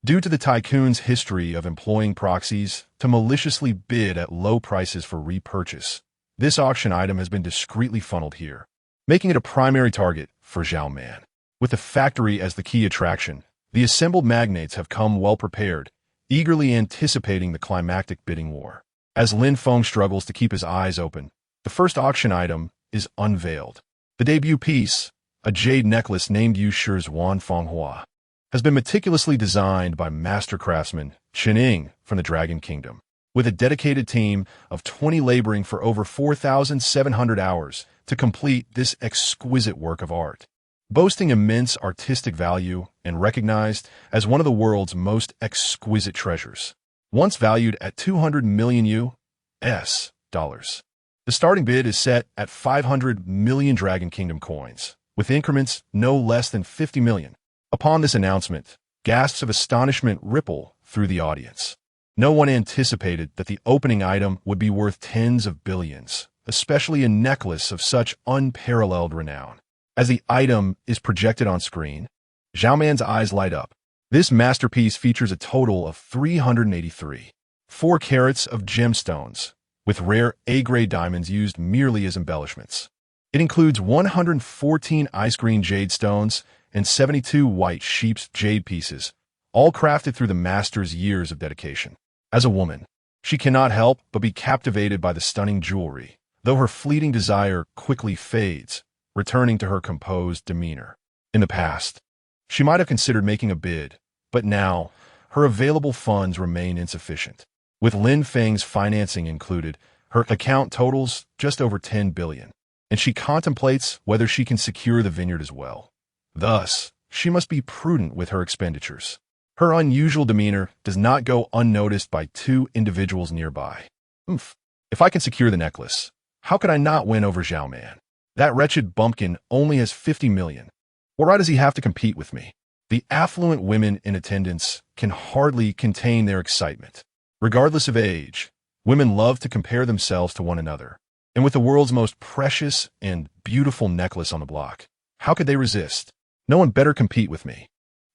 due to the tycoon's history of employing proxies to maliciously bid at low prices for repurchase, this auction item has been discreetly funneled here, making it a primary target for Zhao Man. With the factory as the key attraction, the assembled magnates have come well prepared, eagerly anticipating the climactic bidding war. As Lin Feng struggles to keep his eyes open, the first auction item is unveiled. The debut piece, a jade necklace named Yushi's Yuan Fenghua, has been meticulously designed by master craftsman Qining from the Dragon Kingdom. With a dedicated team of 20 laboring for over 4,700 hours to complete this exquisite work of art. Boasting immense artistic value and recognized as one of the world's most exquisite treasures. Once valued at 200 million US dollars. The starting bid is set at 500 million Dragon Kingdom coins, with increments no less than 50 million. Upon this announcement, gasps of astonishment ripple through the audience. No one anticipated that the opening item would be worth tens of billions, especially a necklace of such unparalleled renown. As the item is projected on screen, Zhao Man's eyes light up. This masterpiece features a total of 383, 4 carats of gemstones, with rare A-grade diamonds used merely as embellishments. It includes 114 ice green jade stones and 72 white sheep's jade pieces, all crafted through the master's years of dedication. As a woman, she cannot help but be captivated by the stunning jewelry, though her fleeting desire quickly fades, returning to her composed demeanor. In the past, she might have considered making a bid, but now, her available funds remain insufficient. With Lin Feng's financing included, her account totals just over 10 billion, and she contemplates whether she can secure the vineyard as well. Thus, she must be prudent with her expenditures. Her unusual demeanor does not go unnoticed by 2 individuals nearby. If I can secure the necklace, how could I not win over Zhao Man? That wretched bumpkin only has 50 million. What right does he have to compete with me? The affluent women in attendance can hardly contain their excitement. Regardless of age, women love to compare themselves to one another. And with the world's most precious and beautiful necklace on the block, how could they resist? No one better compete with me.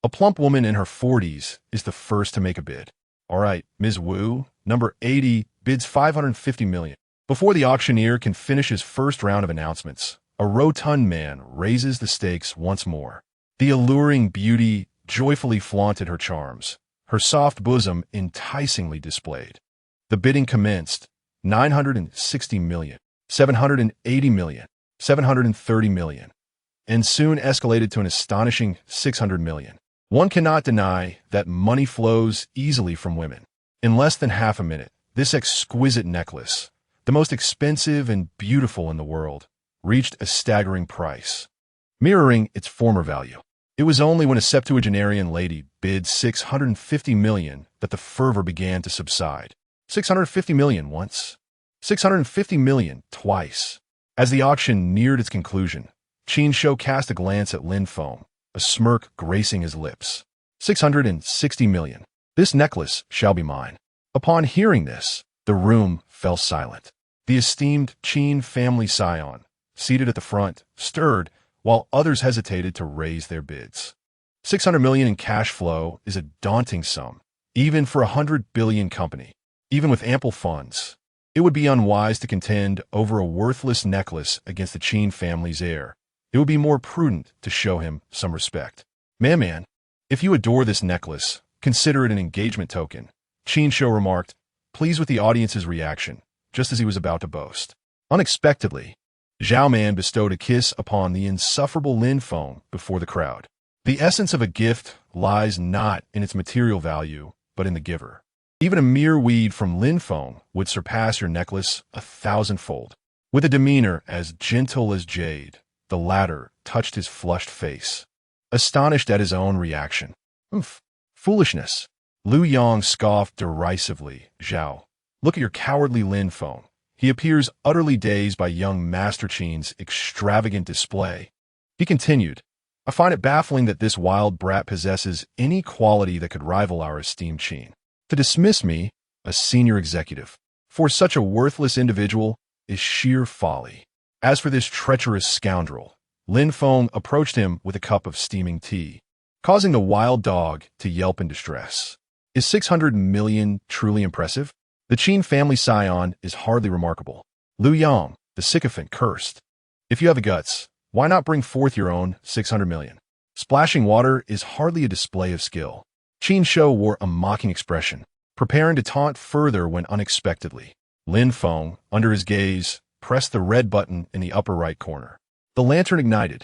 A plump woman in her 40s is the first to make a bid. All right, Ms. Wu, number 80, bids 550 million. Before the auctioneer can finish his first round of announcements, a rotund man raises the stakes once more. The alluring beauty joyfully flaunted her charms, her soft bosom enticingly displayed. The bidding commenced, 960 million, 780 million, 730 million, and soon escalated to an astonishing 600 million. One cannot deny that money flows easily from women. In less than half a minute, this exquisite necklace, the most expensive and beautiful in the world, reached a staggering price, mirroring its former value. It was only when a septuagenarian lady bid 650 million that the fervor began to subside. 650 million once, 650 million twice. As the auction neared its conclusion, Qin Shou cast a glance at Lin Feng, a smirk gracing his lips. 660 million. This necklace shall be mine. Upon hearing this, The room fell silent. The esteemed Qin family scion, seated at the front, stirred, while others hesitated to raise their bids. 600 million in cash flow is a daunting sum, even for a 100 billion company. Even with ample funds, it would be unwise to contend over a worthless necklace against the Qin family's heir. It would be more prudent to show him some respect. Man, if you adore this necklace, consider it an engagement token, Qin Shou remarked, pleased with the audience's reaction, just as he was about to boast. Unexpectedly, Zhao Man bestowed a kiss upon the insufferable Lin Feng before the crowd. The essence of a gift lies not in its material value, but in the giver. Even a mere weed from Lin Feng would surpass your necklace 1,000-fold. With a demeanor as gentle as jade, the latter touched his flushed face, astonished at his own reaction. Foolishness. Lu Yang scoffed derisively. Zhao, look at your cowardly Lin Feng. He appears utterly dazed by young Master Qin's extravagant display. He continued, I find it baffling that this wild brat possesses any quality that could rival our esteemed Qin. To dismiss me, a senior executive, for such a worthless individual is sheer folly. As for this treacherous scoundrel, Lin Feng approached him with a cup of steaming tea, causing the wild dog to yelp in distress. Is 600 million truly impressive? The Qin family scion is hardly remarkable. Lu Yang, the sycophant, cursed. If you have the guts, why not bring forth your own 600 million? Splashing water is hardly a display of skill. Qin Shou wore a mocking expression, preparing to taunt further when unexpectedly, Lin Feng, under his gaze, pressed the red button in the upper right corner. The lantern ignited.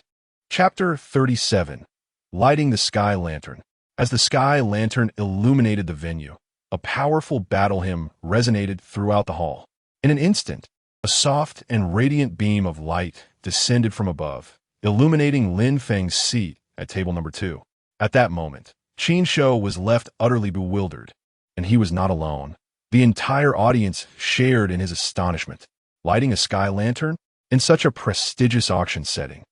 Chapter 37. Lighting the Sky Lantern. As the sky lantern illuminated the venue, a powerful battle hymn resonated throughout the hall. In an instant, a soft and radiant beam of light descended from above, illuminating Lin Feng's seat at table number 2. At that moment, Qin Shou was left utterly bewildered, and he was not alone. The entire audience shared in his astonishment. Lighting a sky lantern in such a prestigious auction setting.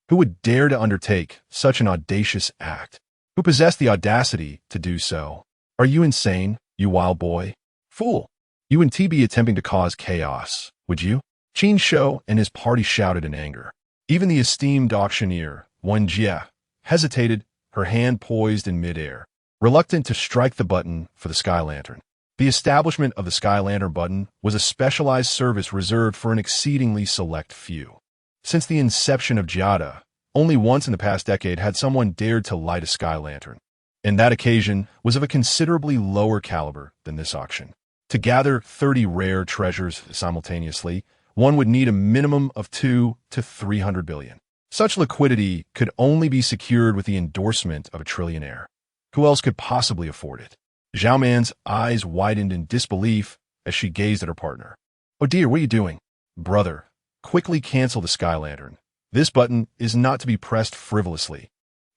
Who would dare to undertake such an audacious act? Who possessed the audacity to do so? Are you insane, you wild boy? Fool! You wouldn't be attempting to cause chaos, would you? Qin Shou and his party shouted in anger. Even the esteemed auctioneer, Wen Jie, hesitated, her hand poised in midair, reluctant to strike the button for the sky lantern. The establishment of the sky lantern button was a specialized service reserved for an exceedingly select few. Since the inception of Jiada, only once in the past decade had someone dared to light a sky lantern, and that occasion was of a considerably lower caliber than this auction. To gather 30 rare treasures simultaneously, one would need a minimum of 2 to 300 billion. Such liquidity could only be secured with the endorsement of a trillionaire. Who else could possibly afford it? Zhao Man's eyes widened in disbelief as she gazed at her partner. Oh dear, what are you doing? Brother, quickly cancel the sky lantern. This button is not to be pressed frivolously.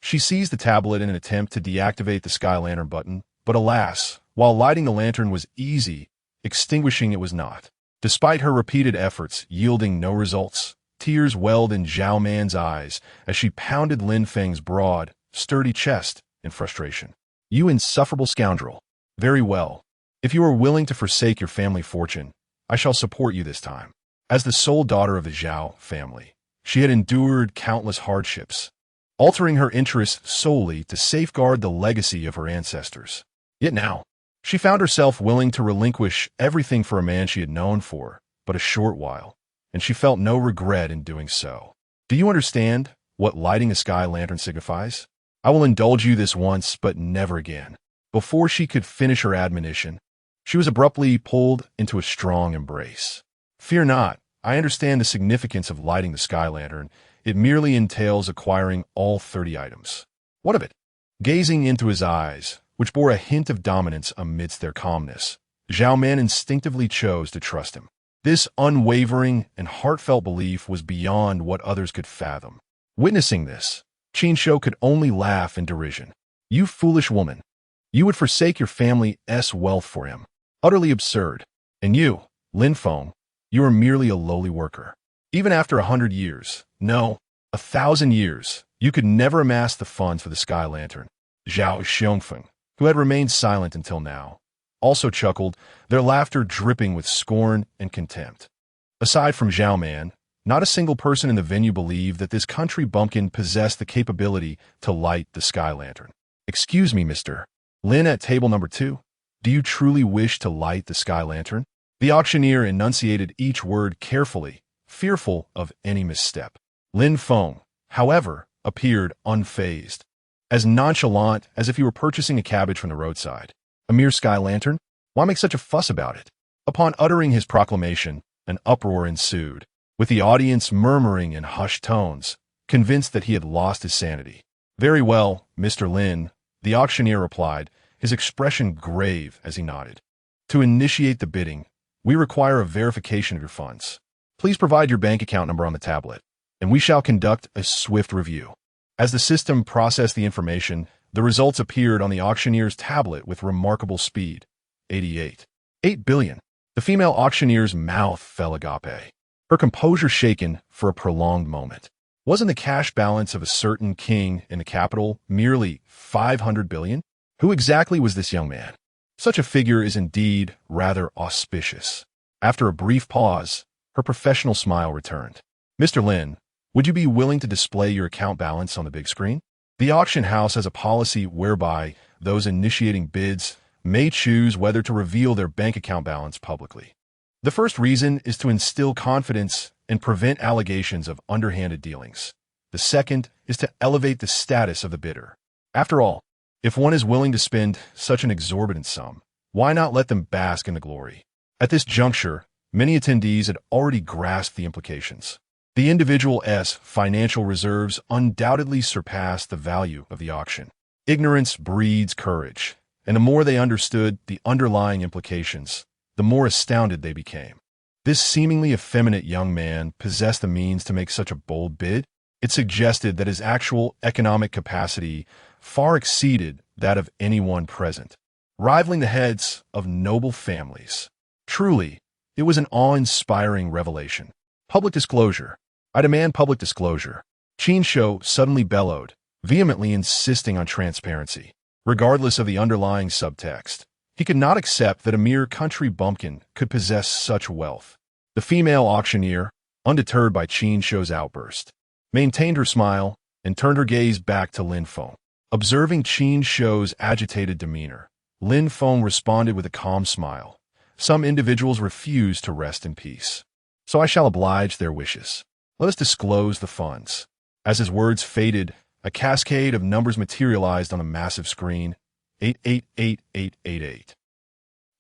She seized the tablet in an attempt to deactivate the sky lantern button, but alas, while lighting the lantern was easy, extinguishing it was not. Despite her repeated efforts yielding no results, tears welled in Zhao Man's eyes as she pounded Lin Feng's broad, sturdy chest in frustration. You insufferable scoundrel. Very well. If you are willing to forsake your family fortune, I shall support you this time. As the sole daughter of the Zhao family, she had endured countless hardships, altering her interests solely to safeguard the legacy of her ancestors. Yet now, she found herself willing to relinquish everything for a man she had known for but a short while, and she felt no regret in doing so. Do you understand what lighting a sky lantern signifies? I will indulge you this once, but never again. Before she could finish her admonition, she was abruptly pulled into a strong embrace. Fear not. I understand the significance of lighting the sky lantern. It merely entails acquiring all 30 items. What of it? Gazing into his eyes, which bore a hint of dominance amidst their calmness, Zhao Man instinctively chose to trust him. This unwavering and heartfelt belief was beyond what others could fathom. Witnessing this, Qin Shou could only laugh in derision. You foolish woman. You would forsake your family's wealth for him. Utterly absurd. And you, Lin Feng, you are merely a lowly worker. Even after 100 years, no, 1,000 years, you could never amass the funds for the sky lantern. Zhao Xiongfeng, who had remained silent until now, also chuckled, their laughter dripping with scorn and contempt. Aside from Zhao Man, not a single person in the venue believed that this country bumpkin possessed the capability to light the sky lantern. "Excuse me, Mr. Lin at table number 2. Do you truly wish to light the sky lantern?" The auctioneer enunciated each word carefully, fearful of any misstep. Lin Feng, however, appeared unfazed, as nonchalant as if he were purchasing a cabbage from the roadside. "A mere sky lantern? Why make such a fuss about it?" Upon uttering his proclamation, an uproar ensued, with the audience murmuring in hushed tones, convinced that he had lost his sanity. "Very well, Mr. Lin," the auctioneer replied, his expression grave as he nodded. "To initiate the bidding, we require a verification of your funds. Please provide your bank account number on the tablet, and we shall conduct a swift review." As the system processed the information, the results appeared on the auctioneer's tablet with remarkable speed. 8 billion. The female auctioneer's mouth fell agape, her composure shaken for a prolonged moment. Wasn't the cash balance of a certain king in the capital merely 500 billion? Who exactly was this young man? Such a figure is indeed rather auspicious. After a brief pause, her professional smile returned. "Mr. Lin, would you be willing to display your account balance on the big screen?" The auction house has a policy whereby those initiating bids may choose whether to reveal their bank account balance publicly. The first reason is to instill confidence and prevent allegations of underhanded dealings. The second is to elevate the status of the bidder. After all, if one is willing to spend such an exorbitant sum, why not let them bask in the glory? At this juncture, many attendees had already grasped the implications. The individual's financial reserves undoubtedly surpassed the value of the auction. Ignorance breeds courage, and the more they understood the underlying implications, the more astounded they became. This seemingly effeminate young man possessed the means to make such a bold bid. It suggested that his actual economic capacity far exceeded that of anyone present, rivaling the heads of noble families. Truly, it was an awe-inspiring revelation. "Public disclosure. I demand public disclosure," Qin Shou suddenly bellowed, vehemently insisting on transparency. Regardless of the underlying subtext, he could not accept that a mere country bumpkin could possess such wealth. The female auctioneer, undeterred by Qin Shou's outburst, maintained her smile and turned her gaze back to Lin Feng. Observing Qin Shou's agitated demeanor, Lin Feng responded with a calm smile. "Some individuals refuse to rest in peace, so I shall oblige their wishes. Let us disclose the funds." As his words faded, a cascade of numbers materialized on a massive screen. 888888.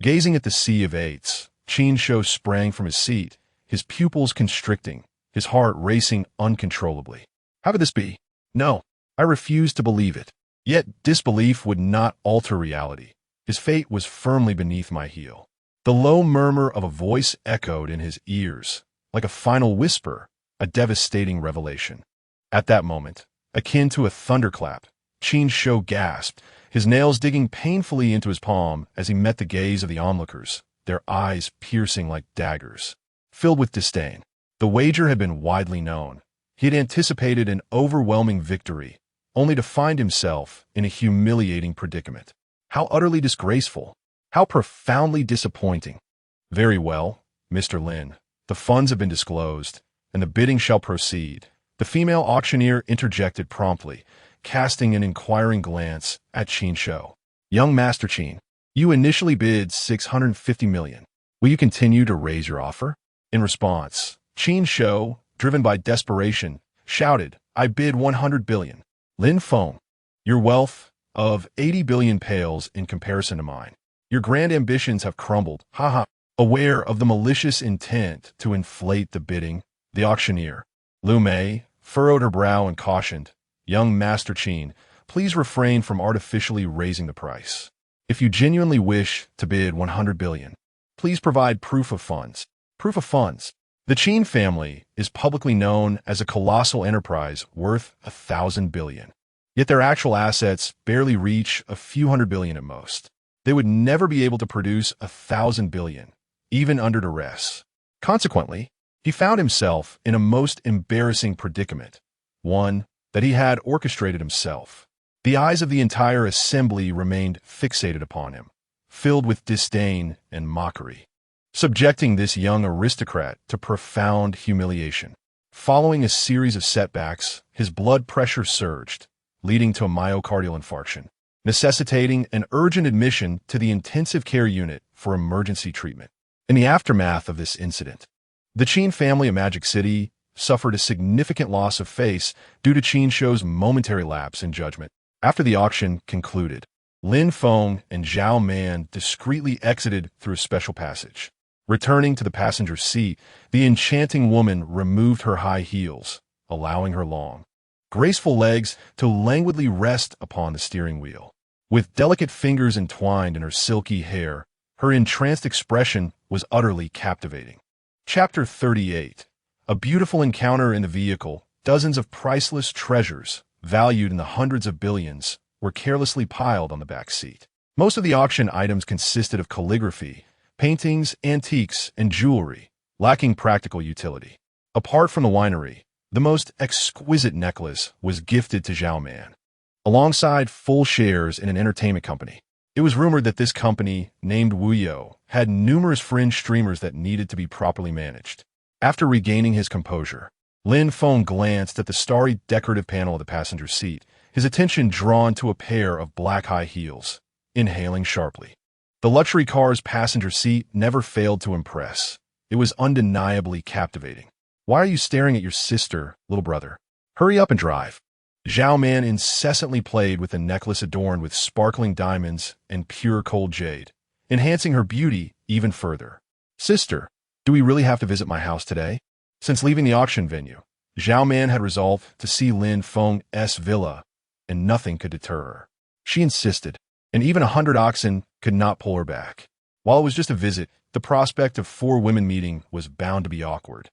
Gazing at the sea of eights, Qin Shou sprang from his seat, his pupils constricting, his heart racing uncontrollably. How could this be? No, I refused to believe it. Yet disbelief would not alter reality. His fate was firmly beneath my heel. The low murmur of a voice echoed in his ears, like a final whisper, a devastating revelation. At that moment, akin to a thunderclap, Qin Shou gasped, his nails digging painfully into his palm as he met the gaze of the onlookers, their eyes piercing like daggers. Filled with disdain, the wager had been widely known. He had anticipated an overwhelming victory, only to find himself in a humiliating predicament. How utterly disgraceful! How profoundly disappointing! "Very well, Mr. Lin. The funds have been disclosed, and the bidding shall proceed," the female auctioneer interjected promptly, casting an inquiring glance at Qin Shou. "Young Master Qin, you initially bid 650 million. Will you continue to raise your offer?" In response, Qin Shou, driven by desperation, shouted, "I bid 100 billion. Lin Feng, your wealth of 80 billion pales in comparison to mine. Your grand ambitions have crumbled. Haha." Aware of the malicious intent to inflate the bidding, the auctioneer, Lu Mei, furrowed her brow and cautioned, "Young Master Qin, please refrain from artificially raising the price. If you genuinely wish to bid 100 billion, please provide proof of funds." Proof of funds. The Qin family is publicly known as a colossal enterprise worth 1,000 billion. Yet their actual assets barely reach a few hundred billion at most. They would never be able to produce 1,000 billion, even under duress. Consequently, he found himself in a most embarrassing predicament, one that he had orchestrated himself. The eyes of the entire assembly remained fixated upon him, filled with disdain and mockery, subjecting this young aristocrat to profound humiliation. Following a series of setbacks, his blood pressure surged, leading to a myocardial infarction, necessitating an urgent admission to the intensive care unit for emergency treatment. In the aftermath of this incident, the Qin family of Magic City suffered a significant loss of face due to Qin Shou's momentary lapse in judgment. After the auction concluded, Lin Feng and Zhao Man discreetly exited through a special passage. Returning to the passenger seat, the enchanting woman removed her high heels, allowing her long, graceful legs to languidly rest upon the steering wheel. With delicate fingers entwined in her silky hair, her entranced expression was utterly captivating. Chapter 38. A beautiful encounter in the vehicle. Dozens of priceless treasures, valued in the hundreds of billions, were carelessly piled on the back seat. Most of the auction items consisted of calligraphy, paintings, antiques, and jewelry, lacking practical utility. Apart from the winery, the most exquisite necklace was gifted to Zhao Man, alongside full shares in an entertainment company. It was rumored that this company, named Wuyo, had numerous fringe streamers that needed to be properly managed. After regaining his composure, Lin Feng glanced at the starry decorative panel of the passenger seat, his attention drawn to a pair of black high heels, inhaling sharply. The luxury car's passenger seat never failed to impress. It was undeniably captivating. "Why are you staring at your sister, little brother? Hurry up and drive." Zhao Man incessantly played with the necklace adorned with sparkling diamonds and pure cold jade, enhancing her beauty even further. "Sister, do we really have to visit my house today?" Since leaving the auction venue, Zhao Man had resolved to see Lin Feng's villa, and nothing could deter her. She insisted, and even 100 oxen could not pull her back. While it was just a visit, the prospect of 4 women meeting was bound to be awkward.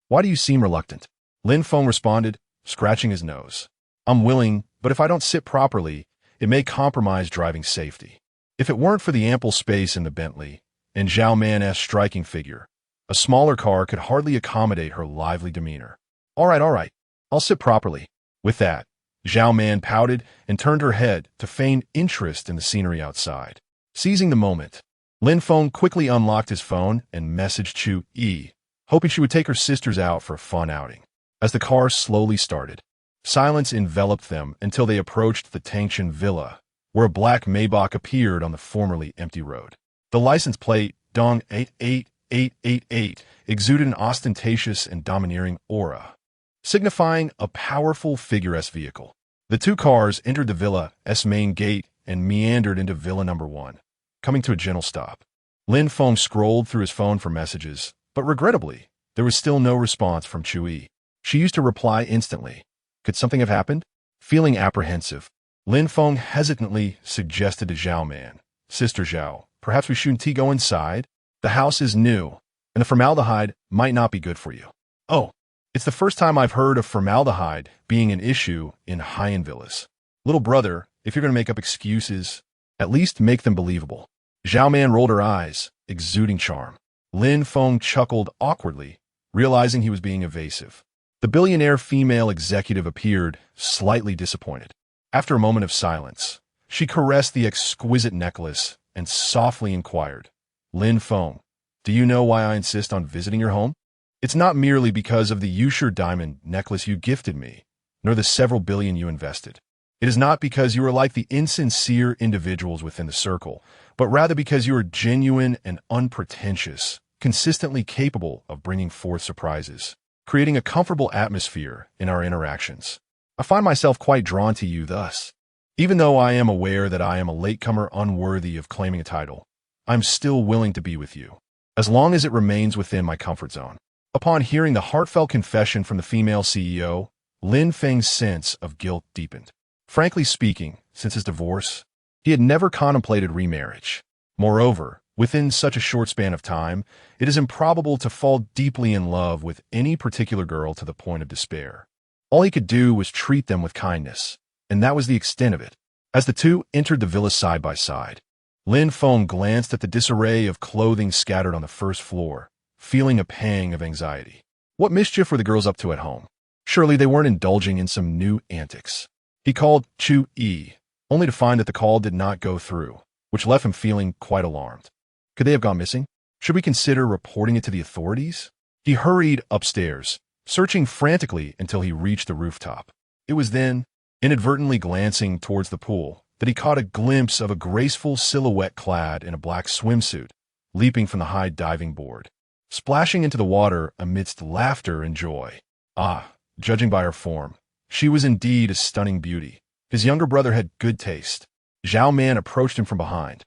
Why do you seem reluctant?" Lin Feng responded, scratching his nose. "I'm willing, but if I don't sit properly, it may compromise driving safety." If it weren't for the ample space in the Bentley and Zhao Man's striking figure, a smaller car could hardly accommodate her lively demeanor. All right, I'll sit properly." With that, Zhao Man pouted and turned her head to feign interest in the scenery outside. Seizing the moment, Lin Feng quickly unlocked his phone and messaged Chu Yi, hoping she would take her sisters out for a fun outing. As the car slowly started, silence enveloped them until they approached the Tangshan villa, where a black Maybach appeared on the formerly empty road. The license plate, Dong 88888, exuded an ostentatious and domineering aura, signifying a powerful figure-esque vehicle. The 2 cars entered the villa's main gate and meandered into Villa Number 1, coming to a gentle stop. Lin Feng scrolled through his phone for messages, but regrettably, there was still no response from Chu Yi. She used to reply instantly. Could something have happened? Feeling apprehensive, Lin Feng hesitantly suggested to Zhao Man, "Sister Zhao, perhaps we shouldn't go inside? The house is new, and the formaldehyde might not be good for you." "Oh, it's the first time I've heard of formaldehyde being an issue in high-end villas. Little brother, if you're going to make up excuses, at least make them believable." Zhao Man rolled her eyes, exuding charm. Lin Feng chuckled awkwardly, realizing he was being evasive. The billionaire female executive appeared slightly disappointed. After a moment of silence, she caressed the exquisite necklace and softly inquired, "Lin Feng, do you know why I insist on visiting your home? It's not merely because of the Yusher diamond necklace you gifted me, nor the several billion you invested. It is not because you are like the insincere individuals within the circle, but rather because you are genuine and unpretentious, consistently capable of bringing forth surprises, creating a comfortable atmosphere in our interactions. I find myself quite drawn to you thus. Even though I am aware that I am a latecomer unworthy of claiming a title, I'm still willing to be with you, as long as it remains within my comfort zone." Upon hearing the heartfelt confession from the female CEO, Lin Feng's sense of guilt deepened. Frankly speaking, since his divorce, he had never contemplated remarriage. Moreover, within such a short span of time, it is improbable to fall deeply in love with any particular girl to the point of despair. All he could do was treat them with kindness, and that was the extent of it. As the 2 entered the villa side by side, Lin Feng glanced at the disarray of clothing scattered on the first floor, feeling a pang of anxiety. What mischief were the girls up to at home? Surely they weren't indulging in some new antics. He called Chu Yi, only to find that the call did not go through. which left him feeling quite alarmed. Could they have gone missing? Should we consider reporting it to the authorities? He hurried upstairs, searching frantically until he reached the rooftop. It was then, inadvertently glancing towards the pool, that he caught a glimpse of a graceful silhouette clad in a black swimsuit, leaping from the high diving board, splashing into the water amidst laughter and joy. Ah, judging by her form, she was indeed a stunning beauty. His younger brother had good taste. Zhao Man approached him from behind,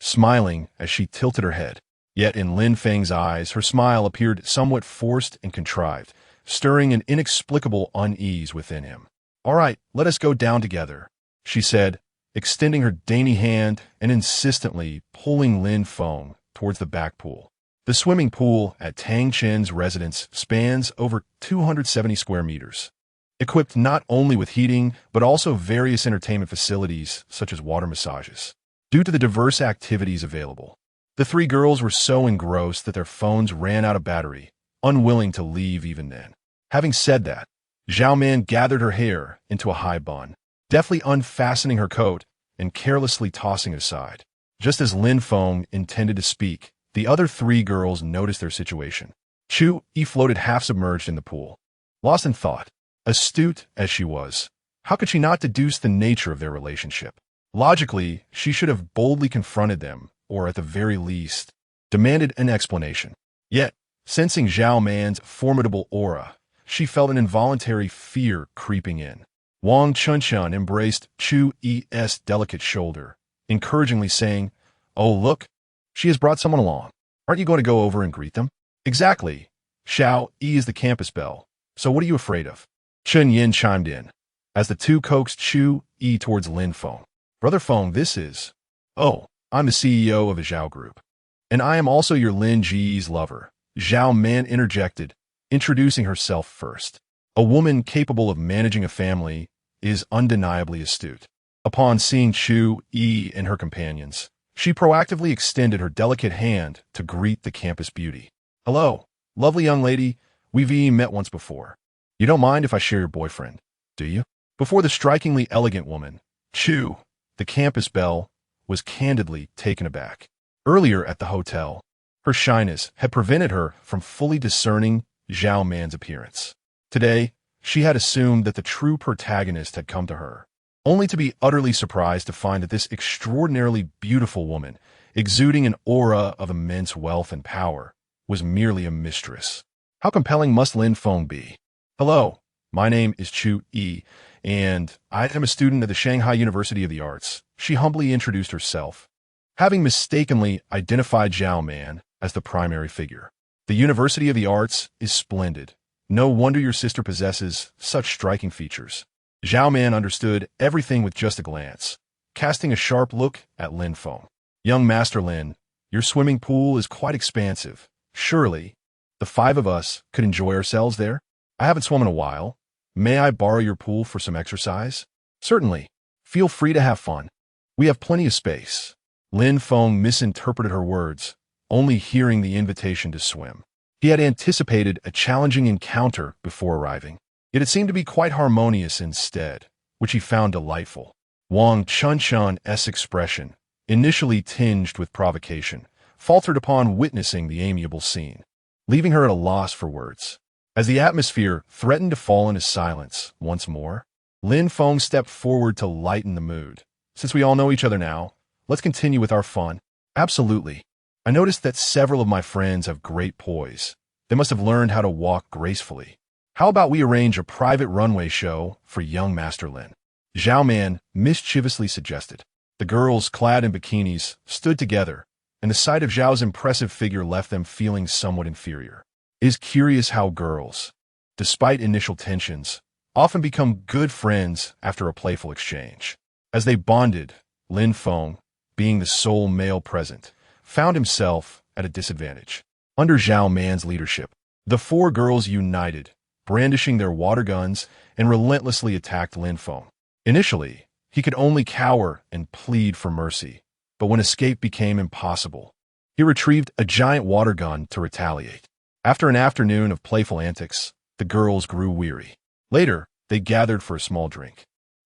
smiling as she tilted her head. Yet in Lin Feng's eyes, her smile appeared somewhat forced and contrived, stirring an inexplicable unease within him. "All right, let us go down together," she said, extending her dainty hand and insistently pulling Lin Feng towards the back pool. The swimming pool at Tang Chen's residence spans over 270 square meters, equipped not only with heating but also various entertainment facilities such as water massages. Due to the diverse activities available, the three girls were so engrossed that their phones ran out of battery, unwilling to leave even then. Having said that, Zhao Man gathered her hair into a high bun, deftly unfastening her coat and carelessly tossing it aside. Just as Lin Feng intended to speak, the other three girls noticed their situation. Chu Yi floated half-submerged in the pool, lost in thought. Astute as she was, how could she not deduce the nature of their relationship? Logically, she should have boldly confronted them, or at the very least, demanded an explanation. Yet, sensing Zhao Man's formidable aura, she felt an involuntary fear creeping in. Wang Chunchun embraced Chu Yi's delicate shoulder, encouragingly saying, "Oh, look, she has brought someone along. Aren't you going to go over and greet them?" "Exactly. Xiao Yi is the campus belle, so what are you afraid of?" Chen Yin chimed in, as the two coaxed Chu Yi towards Lin Feng. "Brother Feng, this is..." "Oh, I'm the CEO of the Zhao Group. And I am also your Lin Ji's lover," Zhao Man interjected, introducing herself first. A woman capable of managing a family is undeniably astute. Upon seeing Chu Yi and her companions, she proactively extended her delicate hand to greet the campus beauty. "Hello, lovely young lady, we've met once before. You don't mind if I share your boyfriend, do you?" Before the strikingly elegant woman, Chu, the campus belle, was candidly taken aback. Earlier at the hotel, her shyness had prevented her from fully discerning Zhao Man's appearance. Today, she had assumed that the true protagonist had come to her, only to be utterly surprised to find that this extraordinarily beautiful woman, exuding an aura of immense wealth and power, was merely a mistress. How compelling must Lin Feng be? "Hello, my name is Chu Yi, and I am a student at the Shanghai University of the Arts," she humbly introduced herself, having mistakenly identified Zhao Man as the primary figure. "The University of the Arts is splendid. No wonder your sister possesses such striking features." Zhao Man understood everything with just a glance, casting a sharp look at Lin Feng. "Young Master Lin, your swimming pool is quite expansive. Surely, the five of us could enjoy ourselves there? I haven't swum in a while. May I borrow your pool for some exercise?" "Certainly. Feel free to have fun. We have plenty of space." Lin Feng misinterpreted her words, only hearing the invitation to swim. He had anticipated a challenging encounter before arriving. It had seemed to be quite harmonious instead, which he found delightful. Wang Chunchun's expression, initially tinged with provocation, faltered upon witnessing the amiable scene, leaving her at a loss for words. As the atmosphere threatened to fall into silence once more, Lin Feng stepped forward to lighten the mood. "Since we all know each other now, let's continue with our fun." "Absolutely. I noticed that several of my friends have great poise. They must have learned how to walk gracefully. How about we arrange a private runway show for young Master Lin?" Zhao Man mischievously suggested. The girls, clad in bikinis, stood together, and the sight of Zhao's impressive figure left them feeling somewhat inferior. It is curious how girls, despite initial tensions, often become good friends after a playful exchange. As they bonded, Lin Feng, being the sole male present, found himself at a disadvantage. Under Zhao Man's leadership, the four girls united, brandishing their water guns, and relentlessly attacked Lin Feng. Initially, he could only cower and plead for mercy, but when escape became impossible, he retrieved a giant water gun to retaliate. After an afternoon of playful antics, the girls grew weary. Later, they gathered for a small drink.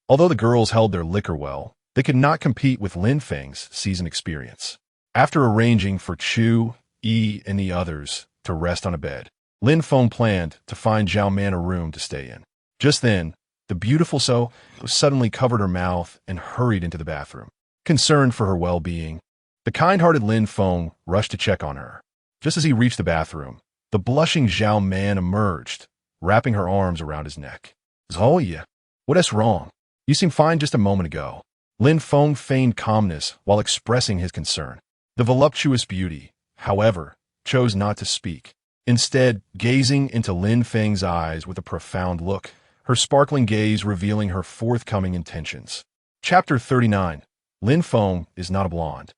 Although the girls held their liquor well, They could not compete with Lin Feng's seasoned experience. After arranging for Chu, Yi, and the others to rest on a bed, Lin Feng planned to find Zhao Man a room to stay in. Just then, the beautiful So suddenly covered her mouth and hurried into the bathroom. Concerned for her well-being, the kind-hearted Lin Feng rushed to check on her. Just as he reached the bathroom, the blushing Zhao Man emerged, wrapping her arms around his neck. Zoya, what is wrong? You seemed fine just a moment ago. Lin Feng feigned calmness while expressing his concern. The voluptuous beauty, however, chose not to speak. Instead, gazing into Lin Feng's eyes with a profound look, her sparkling gaze revealing her forthcoming intentions. Chapter 39. Lin Feng is not a blonde,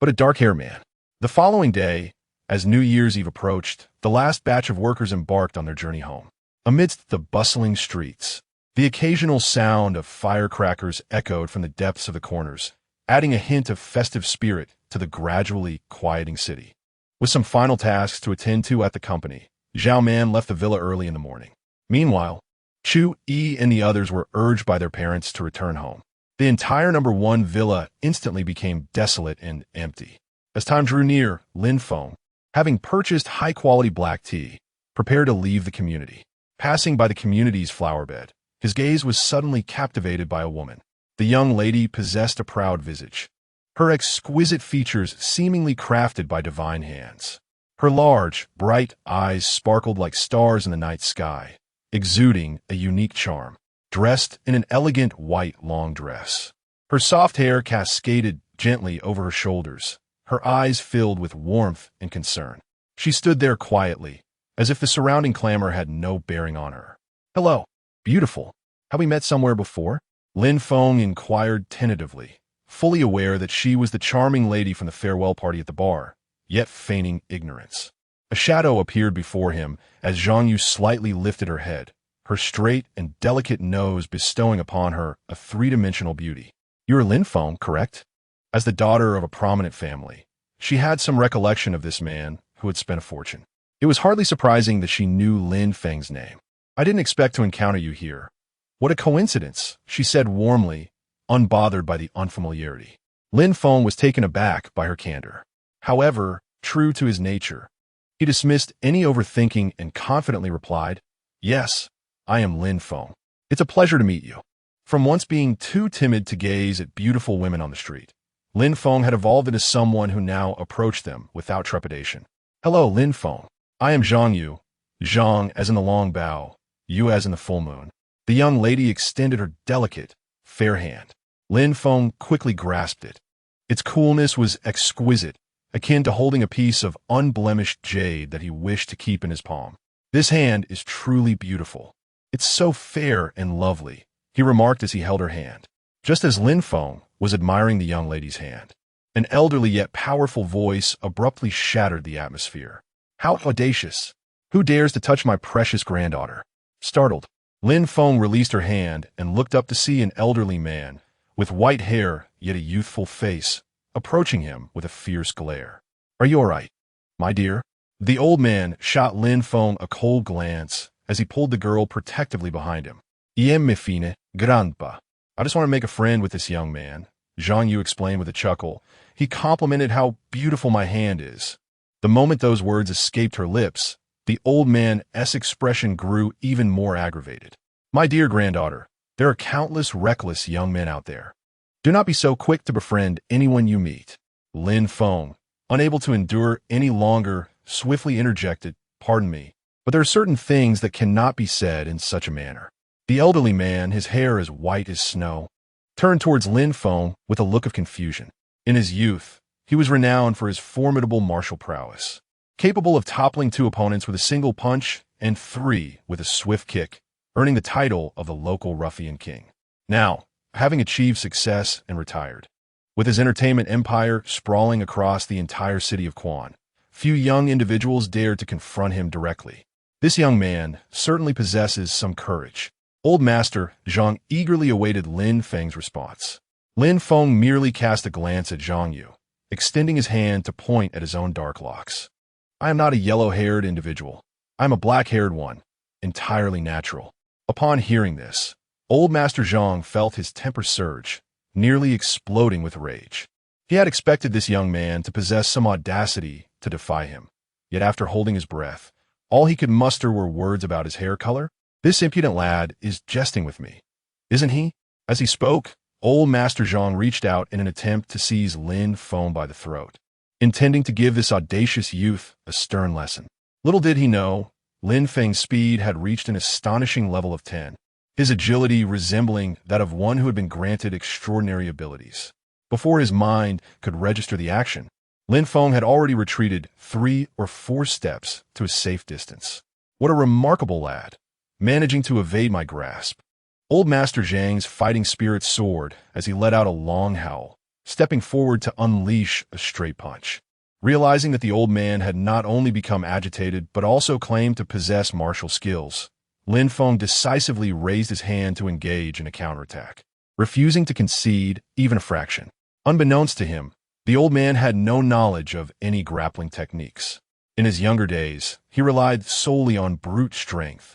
but a dark-haired man. The following day, as New Year's Eve approached, the last batch of workers embarked on their journey home. Amidst the bustling streets, the occasional sound of firecrackers echoed from the depths of the corners, adding a hint of festive spirit to the gradually quieting city. With some final tasks to attend to at the company, Zhao Man left the villa early in the morning. Meanwhile, Chu, Yi, and the others were urged by their parents to return home. The entire number 1 villa instantly became desolate and empty. As time drew near, Lin Feng, having purchased high-quality black tea, prepared to leave the community. Passing by the community's flower bed, his gaze was suddenly captivated by a woman. The young lady possessed a proud visage, her exquisite features seemingly crafted by divine hands. Her large, bright eyes sparkled like stars in the night sky, exuding a unique charm. Dressed in an elegant white long dress, her soft hair cascaded gently over her shoulders, her eyes filled with warmth and concern. She stood there quietly, as if the surrounding clamor had no bearing on her. "Hello, beautiful. Have we met somewhere before?" Lin Feng inquired tentatively, fully aware that she was the charming lady from the farewell party at the bar, yet feigning ignorance. A shadow appeared before him as Zhang Yu slightly lifted her head, her straight and delicate nose bestowing upon her a three-dimensional beauty. "You are Lin Feng, correct?" As the daughter of a prominent family, she had some recollection of this man who had spent a fortune. It was hardly surprising that she knew Lin Feng's name. "I didn't expect to encounter you here. What a coincidence," she said warmly, unbothered by the unfamiliarity. Lin Feng was taken aback by her candor. However, true to his nature, he dismissed any overthinking and confidently replied, "Yes, I am Lin Feng. It's a pleasure to meet you." From once being too timid to gaze at beautiful women on the street, Lin Feng had evolved into someone who now approached them without trepidation. "Hello, Lin Feng. I am Zhang Yu." Zhang as in the long bow, Yu as in the full moon. The young lady extended her delicate, fair hand. Lin Feng quickly grasped it. Its coolness was exquisite, akin to holding a piece of unblemished jade that he wished to keep in his palm. "This hand is truly beautiful. It's so fair and lovely," he remarked as he held her hand. Just as Lin Feng was admiring the young lady's hand, an elderly yet powerful voice abruptly shattered the atmosphere. "How audacious! Who dares to touch my precious granddaughter?" Startled, Lin Feng released her hand and looked up to see an elderly man, with white hair yet a youthful face, approaching him with a fierce glare. "Are you all right, my dear?" The old man shot Lin Feng a cold glance as he pulled the girl protectively behind him. "Iem me fine, grandpa. I just want to make a friend with this young man," Zhang Yu explained with a chuckle. He complimented how beautiful my hand is. The moment those words escaped her lips, the old man's expression grew even more aggravated. "My dear granddaughter, there are countless reckless young men out there. Do not be so quick to befriend anyone you meet." Lin Feng, unable to endure any longer, swiftly interjected, "Pardon me, but there are certain things that cannot be said in such a manner." The elderly man, his hair as white as snow, turned towards Lin Feng with a look of confusion. In his youth, he was renowned for his formidable martial prowess, capable of toppling 2 opponents with a single punch and 3 with a swift kick, earning the title of the local ruffian king. Now, having achieved success and retired, with his entertainment empire sprawling across the entire city of Quan, few young individuals dared to confront him directly. This young man certainly possesses some courage. Old Master Zhang eagerly awaited Lin Feng's response. Lin Feng merely cast a glance at Zhang Yu, extending his hand to point at his own dark locks. "I am not a yellow-haired individual. I am a black-haired one, entirely natural." Upon hearing this, Old Master Zhang felt his temper surge, nearly exploding with rage. He had expected this young man to possess some audacity to defy him. Yet after holding his breath, all he could muster were words about his hair color. This impudent lad is jesting with me, isn't he? As he spoke, old Master Zhang reached out in an attempt to seize Lin Feng by the throat, intending to give this audacious youth a stern lesson. Little did he know, Lin Feng's speed had reached an astonishing level of 10, his agility resembling that of one who had been granted extraordinary abilities. Before his mind could register the action, Lin Feng had already retreated 3 or 4 steps to a safe distance. What a remarkable lad, managing to evade my grasp. Old Master Zhang's fighting spirit soared as he let out a long howl, stepping forward to unleash a straight punch. Realizing that the old man had not only become agitated but also claimed to possess martial skills, Lin Feng decisively raised his hand to engage in a counterattack, refusing to concede even a fraction. Unbeknownst to him, the old man had no knowledge of any grappling techniques. In his younger days, he relied solely on brute strength,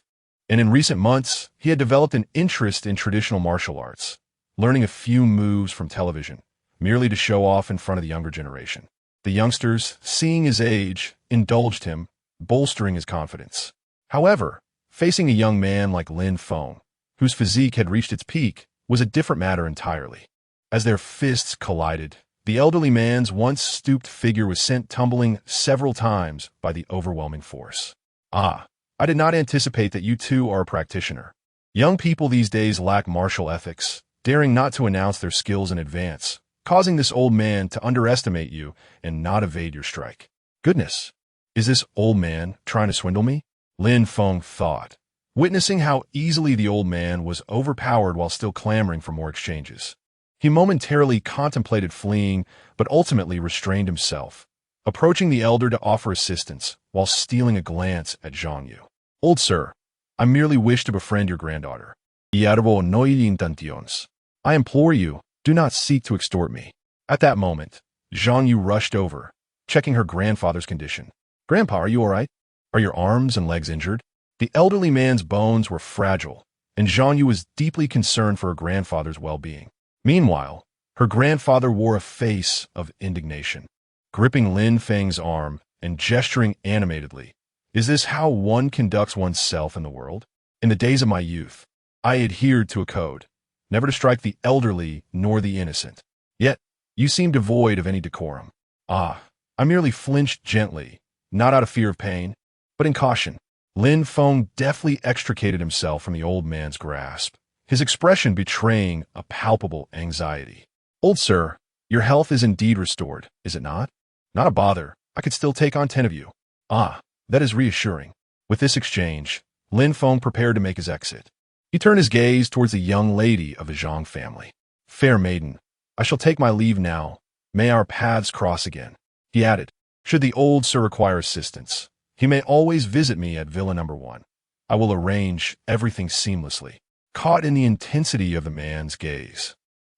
and in recent months, he had developed an interest in traditional martial arts, learning a few moves from television, merely to show off in front of the younger generation. The youngsters, seeing his age, indulged him, bolstering his confidence. However, facing a young man like Lin Feng, whose physique had reached its peak, was a different matter entirely. As their fists collided, the elderly man's once stooped figure was sent tumbling several times by the overwhelming force. Ah, I did not anticipate that you two are a practitioner. Young people these days lack martial ethics, daring not to announce their skills in advance, causing this old man to underestimate you and not evade your strike. Goodness, is this old man trying to swindle me? Lin Feng thought, witnessing how easily the old man was overpowered while still clamoring for more exchanges. He momentarily contemplated fleeing, but ultimately restrained himself, approaching the elder to offer assistance while stealing a glance at Zhang Yu. Old sir, I merely wish to befriend your granddaughter. I implore you, do not seek to extort me. At that moment, Zhang Yu rushed over, checking her grandfather's condition. Grandpa, are you all right? Are your arms and legs injured? The elderly man's bones were fragile, and Zhang Yu was deeply concerned for her grandfather's well-being. Meanwhile, her grandfather wore a face of indignation, gripping Lin Feng's arm and gesturing animatedly. Is this how one conducts oneself in the world? In the days of my youth, I adhered to a code, never to strike the elderly nor the innocent. Yet, you seem devoid of any decorum. Ah, I merely flinched gently, not out of fear of pain, but in caution. Lin Feng deftly extricated himself from the old man's grasp, his expression betraying a palpable anxiety. Old sir, your health is indeed restored, is it not? Not a bother, I could still take on 10 of you. Ah, that is reassuring. With this exchange, Lin Feng prepared to make his exit. He turned his gaze towards the young lady of the Zhang family. Fair maiden, I shall take my leave now. May our paths cross again. He added, should the old sir require assistance, he may always visit me at Villa No. 1. I will arrange everything seamlessly. Caught in the intensity of the man's gaze,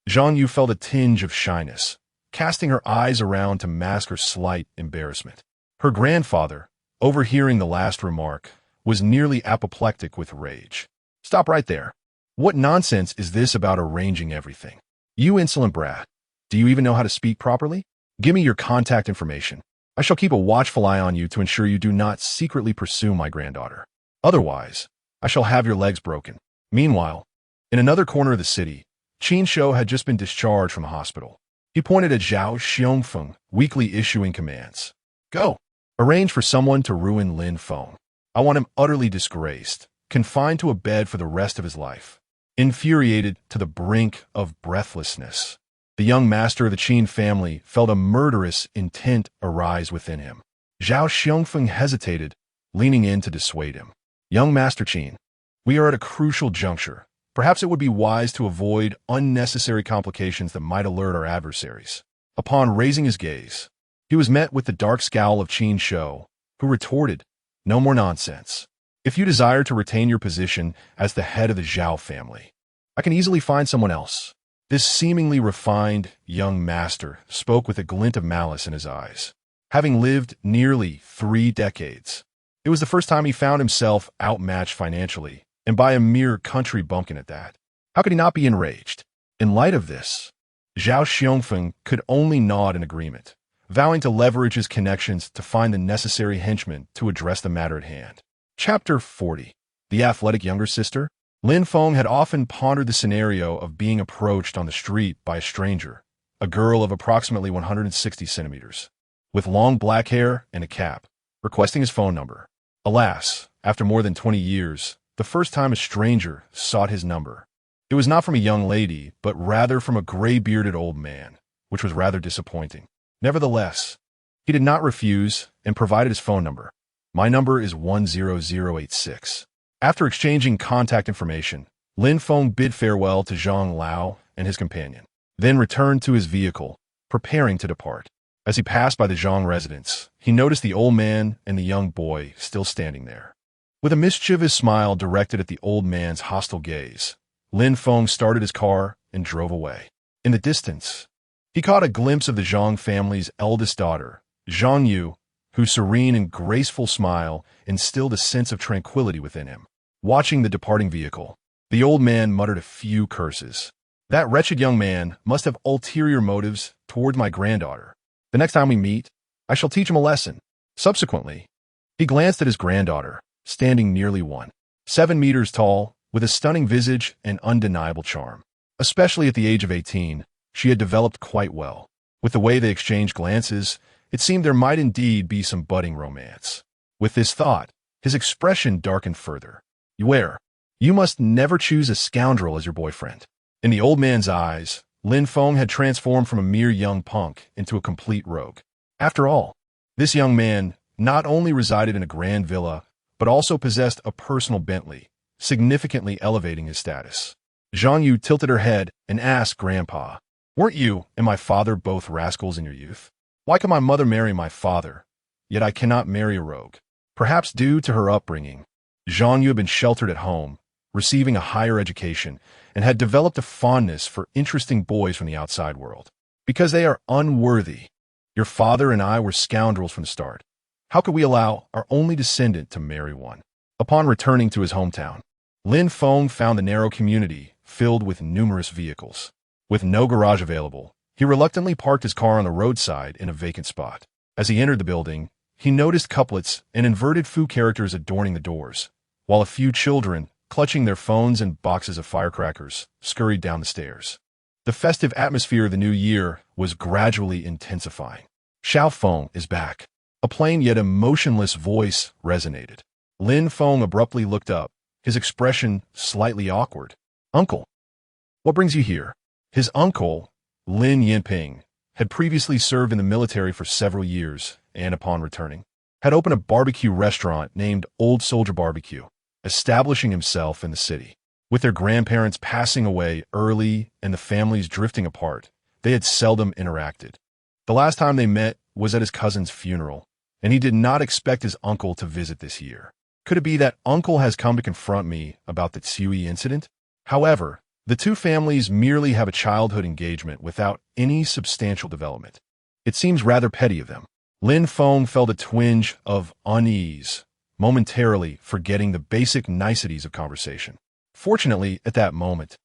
Zhang Yu felt a tinge of shyness, casting her eyes around to mask her slight embarrassment. Her grandfather, overhearing the last remark, was nearly apoplectic with rage. Stop right there. What nonsense is this about arranging everything? You insolent brat. Do you even know how to speak properly? Give me your contact information. I shall keep a watchful eye on you to ensure you do not secretly pursue my granddaughter. Otherwise, I shall have your legs broken. Meanwhile, in another corner of the city, Qin Shou had just been discharged from the hospital. He pointed at Zhao Xiongfeng, weakly issuing commands. Go! Arrange for someone to ruin Lin Feng. I want him utterly disgraced, confined to a bed for the rest of his life. Infuriated to the brink of breathlessness, the young master of the Qin family felt a murderous intent arise within him. Zhao Xiongfeng hesitated, leaning in to dissuade him. Young Master Qin, we are at a crucial juncture. Perhaps it would be wise to avoid unnecessary complications that might alert our adversaries. Upon raising his gaze, he was met with the dark scowl of Qin Shou, who retorted, no more nonsense. If you desire to retain your position as the head of the Zhao family, I can easily find someone else. This seemingly refined young master spoke with a glint of malice in his eyes. Having lived nearly 3 decades, it was the first time he found himself outmatched financially, and by a mere country bumpkin at that. How could he not be enraged? In light of this, Zhao Xiongfeng could only nod in agreement, vowing to leverage his connections to find the necessary henchmen to address the matter at hand. Chapter 40. The athletic younger sister? Lin Feng had often pondered the scenario of being approached on the street by a stranger, a girl of approximately 160 centimeters, with long black hair and a cap, requesting his phone number. Alas, after more than 20 years, the first time a stranger sought his number, it was not from a young lady, but rather from a gray-bearded old man, which was rather disappointing. Nevertheless, he did not refuse and provided his phone number. My number is 10086. After exchanging contact information, Lin Feng bid farewell to Zhang Lao and his companion, then returned to his vehicle, preparing to depart. As he passed by the Zhang residence, he noticed the old man and the young boy still standing there. With a mischievous smile directed at the old man's hostile gaze, Lin Feng started his car and drove away. In the distance, he caught a glimpse of the Zhang family's eldest daughter, Zhang Yu, whose serene and graceful smile instilled a sense of tranquility within him. Watching the departing vehicle, the old man muttered a few curses. That wretched young man must have ulterior motives toward my granddaughter. The next time we meet, I shall teach him a lesson. Subsequently, he glanced at his granddaughter, standing nearly 1.7 meters tall, with a stunning visage and undeniable charm. Especially at the age of 18, she had developed quite well. With the way they exchanged glances, it seemed there might indeed be some budding romance. With this thought, his expression darkened further. You must never choose a scoundrel as your boyfriend. In the old man's eyes, Lin Feng had transformed from a mere young punk into a complete rogue. After all, this young man not only resided in a grand villa, but also possessed a personal Bentley, significantly elevating his status. Zhang Yu tilted her head and asked Grandpa, "Weren't you and my father both rascals in your youth? Why can my mother marry my father, yet I cannot marry a rogue?" Perhaps due to her upbringing, Zhang Yu had been sheltered at home, receiving a higher education, and had developed a fondness for interesting boys from the outside world. Because they are unworthy. Your father and I were scoundrels from the start. How could we allow our only descendant to marry one? Upon returning to his hometown, Lin Feng found the narrow community filled with numerous vehicles. With no garage available, he reluctantly parked his car on the roadside in a vacant spot. As he entered the building, he noticed couplets and inverted Fu characters adorning the doors, while a few children, clutching their phones and boxes of firecrackers, scurried down the stairs. The festive atmosphere of the new year was gradually intensifying. "Xiao Feng is back." A plain yet emotionless voice resonated. Lin Feng abruptly looked up, his expression slightly awkward. "Uncle, what brings you here?" His uncle, Lin Yinping, had previously served in the military for several years and, upon returning, had opened a barbecue restaurant named Old Soldier Barbecue, establishing himself in the city. With their grandparents passing away early and the families drifting apart, they had seldom interacted. The last time they met was at his cousin's funeral, and he did not expect his uncle to visit this year. Could it be that uncle has come to confront me about the Tsui incident? However, the two families merely have a childhood engagement without any substantial development. It seems rather petty of them. Lin Feng felt a twinge of unease, momentarily forgetting the basic niceties of conversation. Fortunately, at that moment,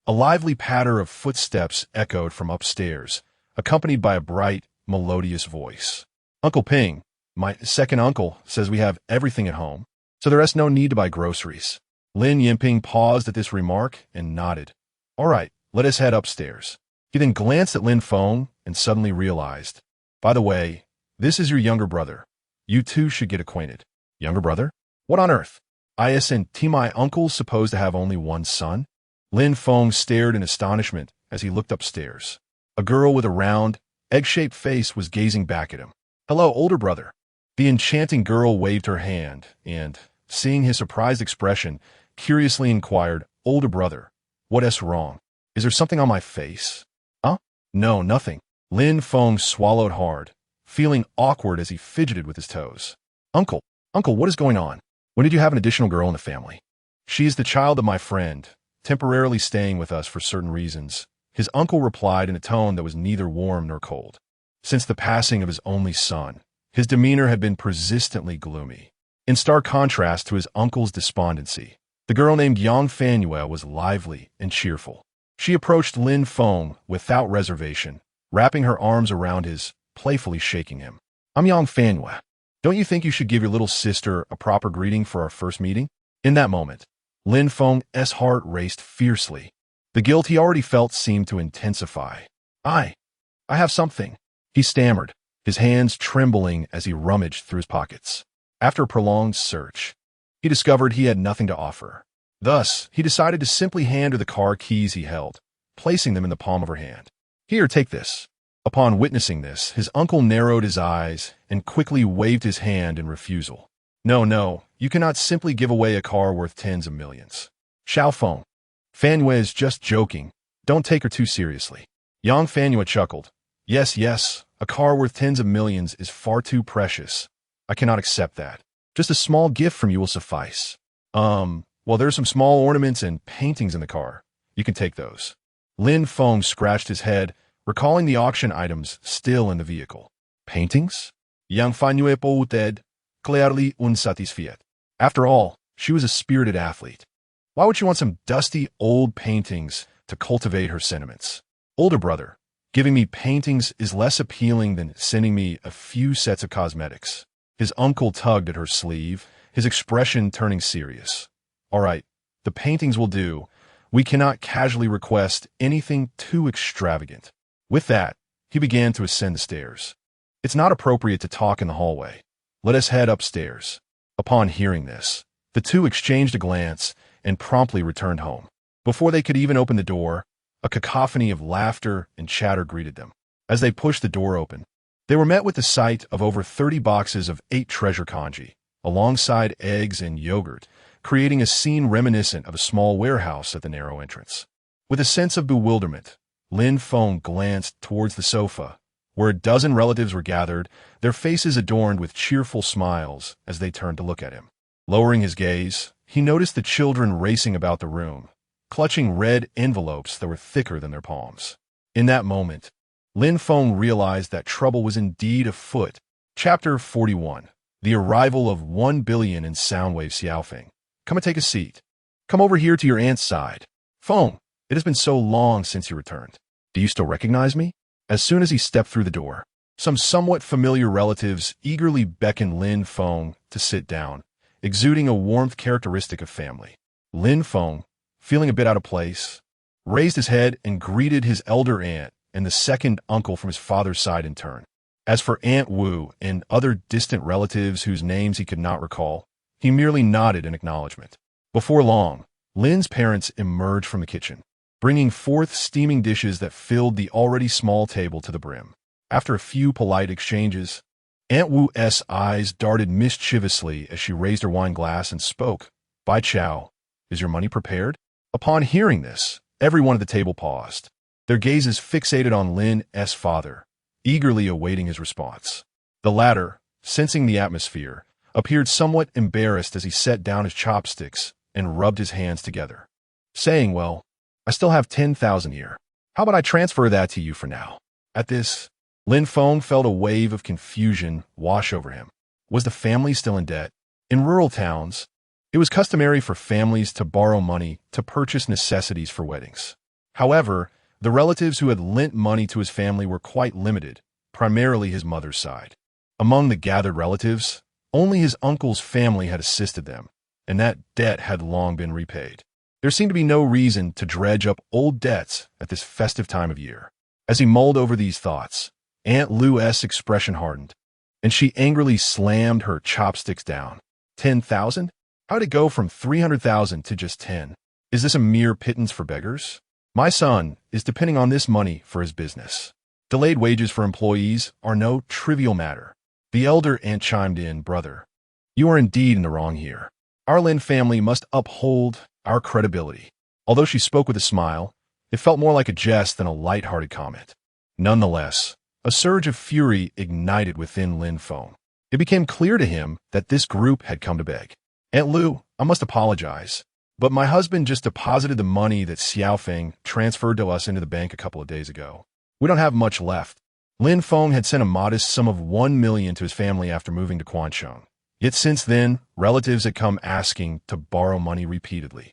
a lively patter of footsteps echoed from upstairs, accompanied by a bright, melodious voice. "Uncle Ping, my second uncle, says we have everything at home, so there is no need to buy groceries." Lin Yinping paused at this remark and nodded. "All right, let us head upstairs." He then glanced at Lin Feng and suddenly realized, "By the way, this is your younger brother. You two should get acquainted." "Younger brother? What on earth? Isn't my uncle supposed to have only one son?" Lin Feng stared in astonishment as he looked upstairs. A girl with a round, egg-shaped face was gazing back at him. "Hello, older brother." The enchanting girl waved her hand and, seeing his surprised expression, curiously inquired, "Older brother, what's wrong? Is there something on my face?" "Huh? No, nothing." Lin Feng swallowed hard, feeling awkward as he fidgeted with his toes. Uncle, what is going on? When did you have an additional girl in the family?" "She is the child of my friend, temporarily staying with us for certain reasons," his uncle replied in a tone that was neither warm nor cold. Since the passing of his only son, his demeanor had been persistently gloomy. In stark contrast to his uncle's despondency, the girl named Yang Fanuel was lively and cheerful. She approached Lin Feng without reservation, wrapping her arms around his, playfully shaking him. I'm Yang Fanhua. Don't you think you should give your little sister a proper greeting for our first meeting? In that moment, Lin Feng's heart raced fiercely. The guilt he already felt seemed to intensify. I have something, he stammered, his hands trembling as he rummaged through his pockets. After a prolonged search, he discovered he had nothing to offer. Thus, he decided to simply hand her the car keys he held, placing them in the palm of her hand. Here, take this. Upon witnessing this, his uncle narrowed his eyes and quickly waved his hand in refusal. No, you cannot simply give away a car worth tens of millions. Xiao Fanhua is just joking. Don't take her too seriously. Yang Fanhua chuckled. Yes, a car worth tens of millions is far too precious. I cannot accept that. Just a small gift from you will suffice. Well, there's some small ornaments and paintings in the car. You can take those. Lin Feng scratched his head, recalling the auction items still in the vehicle. Paintings? Yang Fanhua pouted, clearly unsatisfied. After all, she was a spirited athlete. Why would she want some dusty old paintings to cultivate her sentiments? Older brother, giving me paintings is less appealing than sending me a few sets of cosmetics. His uncle tugged at her sleeve, his expression turning serious. All right, the paintings will do. We cannot casually request anything too extravagant. With that, he began to ascend the stairs. It's not appropriate to talk in the hallway. Let us head upstairs. Upon hearing this, the two exchanged a glance and promptly returned home. Before they could even open the door, a cacophony of laughter and chatter greeted them. As they pushed the door open, they were met with the sight of over 30 boxes of 8 treasure kanji, alongside eggs and yogurt, creating a scene reminiscent of a small warehouse at the narrow entrance. With a sense of bewilderment, Lin Feng glanced towards the sofa, where a dozen relatives were gathered, their faces adorned with cheerful smiles as they turned to look at him. Lowering his gaze, he noticed the children racing about the room, clutching red envelopes that were thicker than their palms. In that moment, Lin Feng realized that trouble was indeed afoot. Chapter 41. The Arrival of 1 Billion in Soundwave Xiaofeng. Come and take a seat. Come over here to your aunt's side. Feng, it has been so long since you returned. Do you still recognize me? As soon as he stepped through the door, some somewhat familiar relatives eagerly beckoned Lin Feng to sit down, exuding a warmth characteristic of family. Lin Feng, feeling a bit out of place, raised his head and greeted his elder aunt and the second uncle from his father's side in turn. As for Aunt Wu and other distant relatives whose names he could not recall, he merely nodded in acknowledgement. Before long, Lin's parents emerged from the kitchen, bringing forth steaming dishes that filled the already small table to the brim. After a few polite exchanges, Aunt Wu's eyes darted mischievously as she raised her wine glass and spoke. Bai Chao, is your money prepared? Upon hearing this, everyone at the table paused, their gazes fixated on Lin's father, eagerly awaiting his response. The latter, sensing the atmosphere, appeared somewhat embarrassed as he set down his chopsticks and rubbed his hands together, saying, well, I still have 10,000 here. How about I transfer that to you for now? At this, Lin Feng felt a wave of confusion wash over him. Was the family still in debt? In rural towns, it was customary for families to borrow money to purchase necessities for weddings. However, the relatives who had lent money to his family were quite limited, primarily his mother's side. Among the gathered relatives, only his uncle's family had assisted them, and that debt had long been repaid. There seemed to be no reason to dredge up old debts at this festive time of year. As he mulled over these thoughts, Aunt Lu's expression hardened, and she angrily slammed her chopsticks down. 10,000? How'd it go from 300,000 to just 10? Is this a mere pittance for beggars? My son is depending on this money for his business. Delayed wages for employees are no trivial matter. The elder aunt chimed in, brother, you are indeed in the wrong here. Our Lin family must uphold our credibility. Although she spoke with a smile, it felt more like a jest than a light-hearted comment. Nonetheless, a surge of fury ignited within Lin Feng. It became clear to him that this group had come to beg. Aunt Lu, I must apologize, but my husband just deposited the money that Xiaofeng transferred to us into the bank a couple of days ago. We don't have much left. Lin Feng had sent a modest sum of 1 million to his family after moving to Quansheng. Yet since then, relatives had come asking to borrow money repeatedly.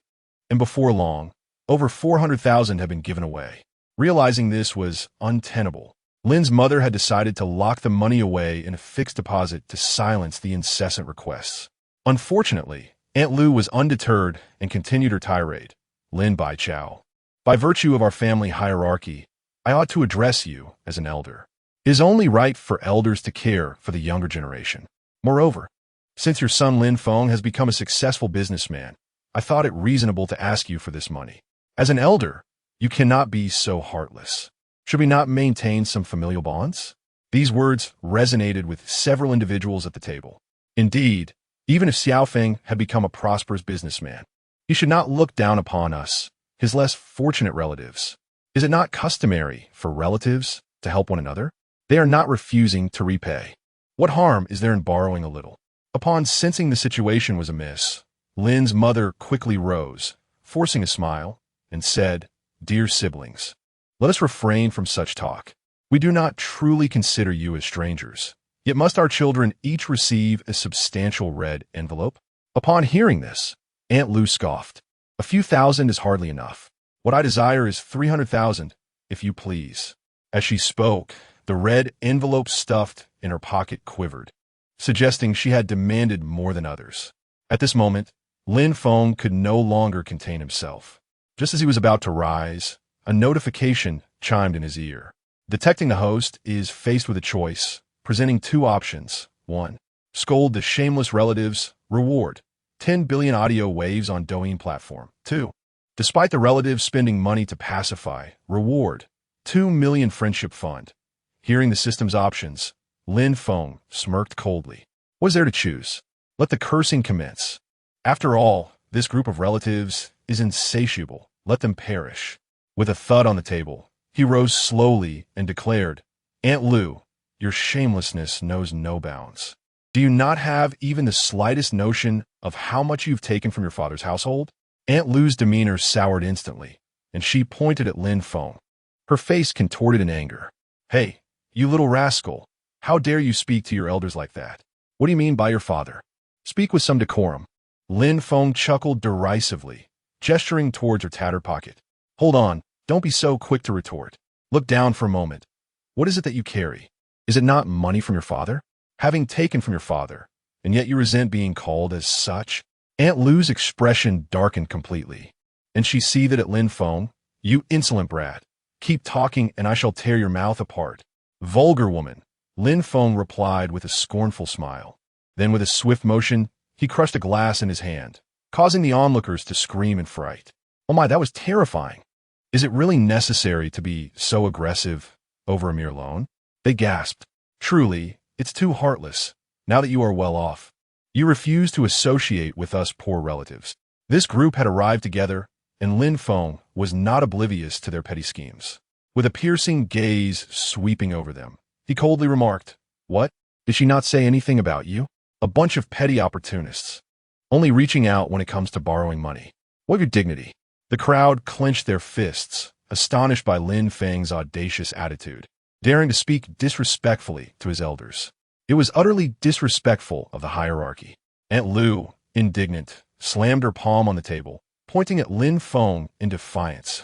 And before long, Over 400,000 had been given away. Realizing this was untenable, Lin's mother had decided to lock the money away in a fixed deposit to silence the incessant requests. Unfortunately, Aunt Lu was undeterred and continued her tirade. Lin Bai Chao. By virtue of our family hierarchy, I ought to address you as an elder. It is only right for elders to care for the younger generation. Moreover, since your son Lin Feng has become a successful businessman, I thought it reasonable to ask you for this money. As an elder, you cannot be so heartless. Should we not maintain some familial bonds? These words resonated with several individuals at the table. Indeed, even if Xiao Feng had become a prosperous businessman, he should not look down upon us, his less fortunate relatives. Is it not customary for relatives to help one another? They are not refusing to repay. What harm is there in borrowing a little? Upon sensing the situation was amiss, Lin's mother quickly rose, forcing a smile, and said, "Dear siblings, let us refrain from such talk. We do not truly consider you as strangers. Yet must our children each receive a substantial red envelope?" Upon hearing this, Aunt Lu scoffed. "A few thousand is hardly enough. What I desire is 300,000, if you please." As she spoke, the red envelope stuffed in her pocket quivered, suggesting she had demanded more than others. At this moment, Lin Feng could no longer contain himself. Just as he was about to rise, a notification chimed in his ear. Detecting the host is faced with a choice, presenting two options. 1. Scold the shameless relatives. Reward 10 billion audio waves on Douyin platform. 2. Despite the relatives spending money to pacify. Reward 2 million friendship fund. Hearing the system's options, Lin Feng smirked coldly. What is there to choose? Let the cursing commence. After all, this group of relatives is insatiable. Let them perish. With a thud on the table, he rose slowly and declared, "Aunt Lu, your shamelessness knows no bounds. Do you not have even the slightest notion of how much you've taken from your father's household?" Aunt Lu's demeanor soured instantly, and she pointed at Lin Feng. Her face contorted in anger. "Hey, you little rascal, how dare you speak to your elders like that? What do you mean by your father? Speak with some decorum." Lin Feng chuckled derisively, gesturing towards her tattered pocket. "Hold on, don't be so quick to retort. Look down for a moment. What is it that you carry? Is it not money from your father? Having taken from your father, and yet you resent being called as such?" Aunt Lu's expression darkened completely, and she seethed at Lin Feng. "You insolent brat. Keep talking and I shall tear your mouth apart." "Vulgar woman," Lin Feng replied with a scornful smile. Then with a swift motion, he crushed a glass in his hand, causing the onlookers to scream in fright. "Oh my, that was terrifying. Is it really necessary to be so aggressive over a mere loan?" They gasped. "Truly, it's too heartless. Now that you are well off, you refuse to associate with us poor relatives." This group had arrived together, and Lin Feng was not oblivious to their petty schemes. With a piercing gaze sweeping over them, he coldly remarked, "What? Did she not say anything about you? A bunch of petty opportunists, only reaching out when it comes to borrowing money. What of your dignity?" The crowd clenched their fists, astonished by Lin Feng's audacious attitude, daring to speak disrespectfully to his elders. It was utterly disrespectful of the hierarchy. Aunt Lu, indignant, slammed her palm on the table, pointing at Lin Feng in defiance.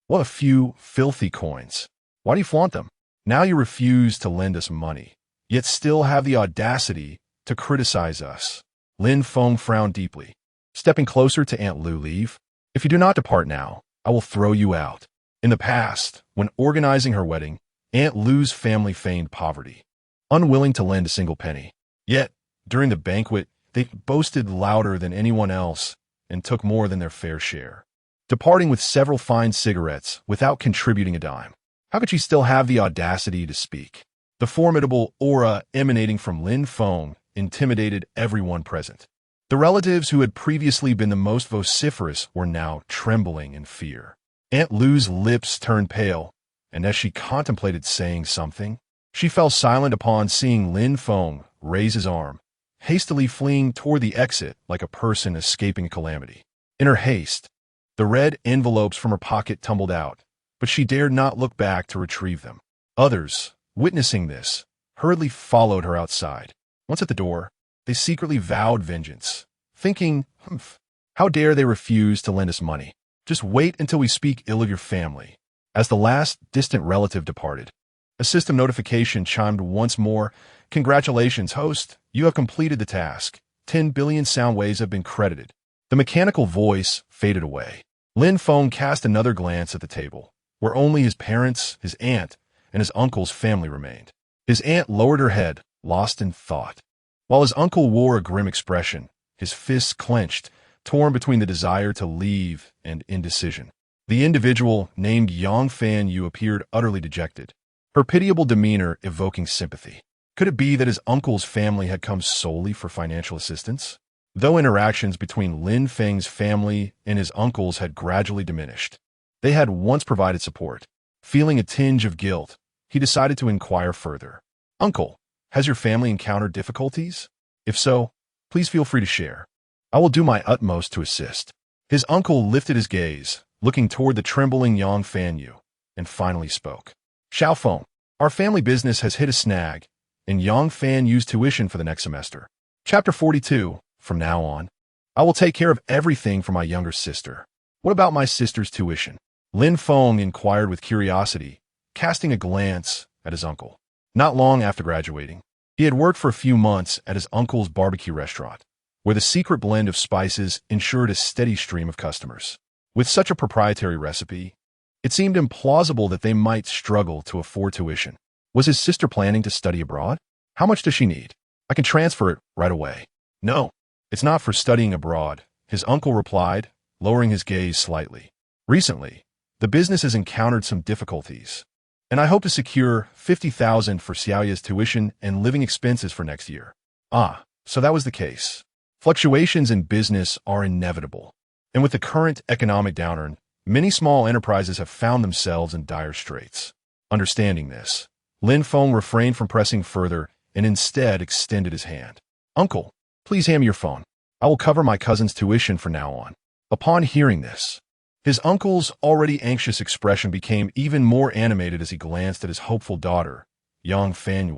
"What a few filthy coins. Why do you flaunt them? Now you refuse to lend us money, yet still have the audacity to criticize us." Lin Feng frowned deeply, stepping closer to Aunt Lu. "Leave. If you do not depart now, I will throw you out." In the past, when organizing her wedding, Aunt Lu's family feigned poverty, unwilling to lend a single penny. Yet, during the banquet, they boasted louder than anyone else and took more than their fair share, departing with several fine cigarettes without contributing a dime. How could she still have the audacity to speak? The formidable aura emanating from Lin Feng intimidated everyone present. The relatives who had previously been the most vociferous were now trembling in fear. Aunt Lu's lips turned pale, and as she contemplated saying something, she fell silent upon seeing Lin Feng raise his arm, hastily fleeing toward the exit like a person escaping a calamity. In her haste, the red envelopes from her pocket tumbled out, but she dared not look back to retrieve them. Others, witnessing this, hurriedly followed her outside. Once at the door, they secretly vowed vengeance, thinking, how dare they refuse to lend us money? Just wait until we speak ill of your family. As the last distant relative departed, a system notification chimed once more. Congratulations, host. You have completed the task. 10 billion sound waves have been credited. The mechanical voice faded away. Lin Feng cast another glance at the table, where only his parents, his aunt, and his uncle's family remained. His aunt lowered her head, lost in thought, while his uncle wore a grim expression, his fists clenched, torn between the desire to leave and indecision. The individual, named Yang Fan appeared utterly dejected, her pitiable demeanor evoking sympathy. Could it be that his uncle's family had come solely for financial assistance? Though interactions between Lin Feng's family and his uncle's had gradually diminished, they had once provided support. Feeling a tinge of guilt, he decided to inquire further. Uncle, has your family encountered difficulties? If so, please feel free to share. I will do my utmost to assist. His uncle lifted his gaze, looking toward the trembling Yang Fan, and finally spoke. Xiaofeng, our family business has hit a snag, and Yang Fan's tuition for the next semester. Chapter 42. From now on, I will take care of everything for my younger sister. What about my sister's tuition? Lin Feng inquired with curiosity, casting a glance at his uncle. Not long after graduating, he had worked for a few months at his uncle's barbecue restaurant, where the secret blend of spices ensured a steady stream of customers. With such a proprietary recipe, it seemed implausible that they might struggle to afford tuition. Was his sister planning to study abroad? How much does she need? I can transfer it right away. No, it's not for studying abroad, his uncle replied, lowering his gaze slightly. Recently, the business has encountered some difficulties, and I hope to secure 50,000 for Xiaoya's tuition and living expenses for next year. Ah, so that was the case. Fluctuations in business are inevitable, and with the current economic downturn, many small enterprises have found themselves in dire straits. Understanding this, Lin Feng refrained from pressing further and instead extended his hand. Uncle, please hand me your phone. I will cover my cousin's tuition from now on. Upon hearing this, his uncle's already anxious expression became even more animated as he glanced at his hopeful daughter, Yang Fan,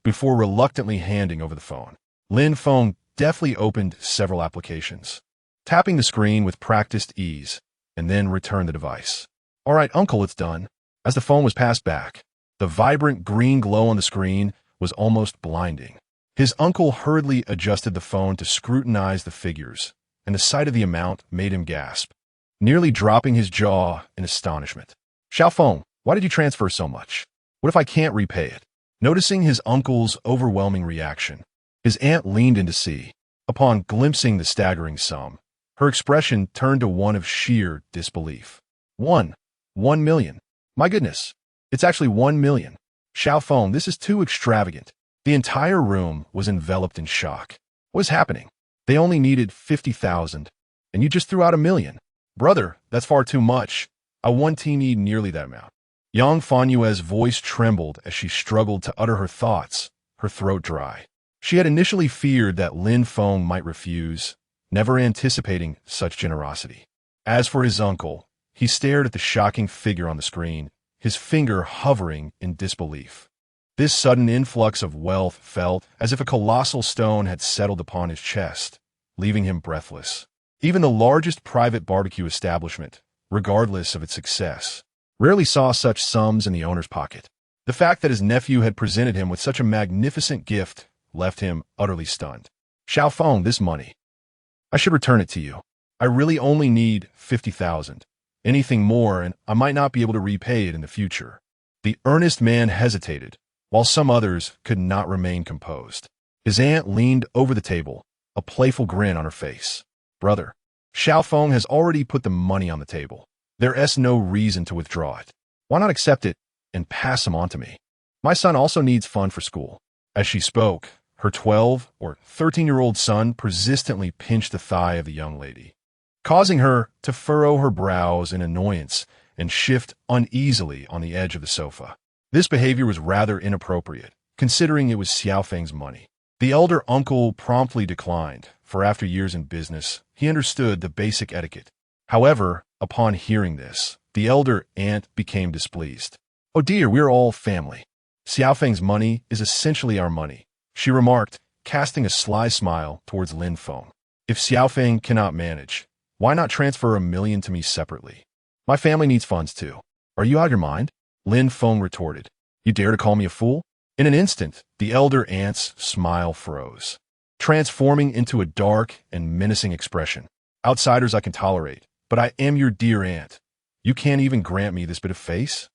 before reluctantly handing over the phone. Lin Feng deftly opened several applications, tapping the screen with practiced ease, and then returned the device. All right, uncle, it's done. As the phone was passed back, the vibrant green glow on the screen was almost blinding. His uncle hurriedly adjusted the phone to scrutinize the figures, and the sight of the amount made him gasp, nearly dropping his jaw in astonishment. Xiaofeng, why did you transfer so much? What if I can't repay it? Noticing his uncle's overwhelming reaction, his aunt leaned in to see. Upon glimpsing the staggering sum, her expression turned to one of sheer disbelief. 1 million. My goodness, it's actually 1 million. Xiaofeng, this is too extravagant. The entire room was enveloped in shock. What is happening? They only needed 50,000, and you just threw out 1 million. Brother, that's far too much. I want to need nearly that amount. Yang Fanue's voice trembled as she struggled to utter her thoughts, her throat dry. She had initially feared that Lin Feng might refuse, never anticipating such generosity. As for his uncle, he stared at the shocking figure on the screen, his finger hovering in disbelief. This sudden influx of wealth felt as if a colossal stone had settled upon his chest, leaving him breathless. Even the largest private barbecue establishment, regardless of its success, rarely saw such sums in the owner's pocket. The fact that his nephew had presented him with such a magnificent gift left him utterly stunned. Xiaofeng, this money. I should return it to you. I really only need 50,000. Anything more, and I might not be able to repay it in the future. The earnest man hesitated, while some others could not remain composed. His aunt leaned over the table, a playful grin on her face. Brother, Xiaofeng has already put the money on the table. There is no reason to withdraw it. Why not accept it and pass them on to me? My son also needs funds for school. As she spoke, her 12 or 13-year-old son persistently pinched the thigh of the young lady, causing her to furrow her brows in annoyance and shift uneasily on the edge of the sofa. This behavior was rather inappropriate, considering it was Xiaofeng's money. The elder uncle promptly declined, for after years in business, he understood the basic etiquette. However, upon hearing this, the elder aunt became displeased. Oh dear, we're all family. Xiaofeng's money is essentially our money, she remarked, casting a sly smile towards Lin Feng. If Xiaofeng cannot manage, Why not transfer 1 million to me separately? My family needs funds too. Are you out of your mind? Lin Feng retorted. You dare to call me a fool? In an instant, the elder aunt's smile froze, transforming into a dark and menacing expression. Outsiders I can tolerate, but I am your dear aunt. You can't even grant me this bit of face?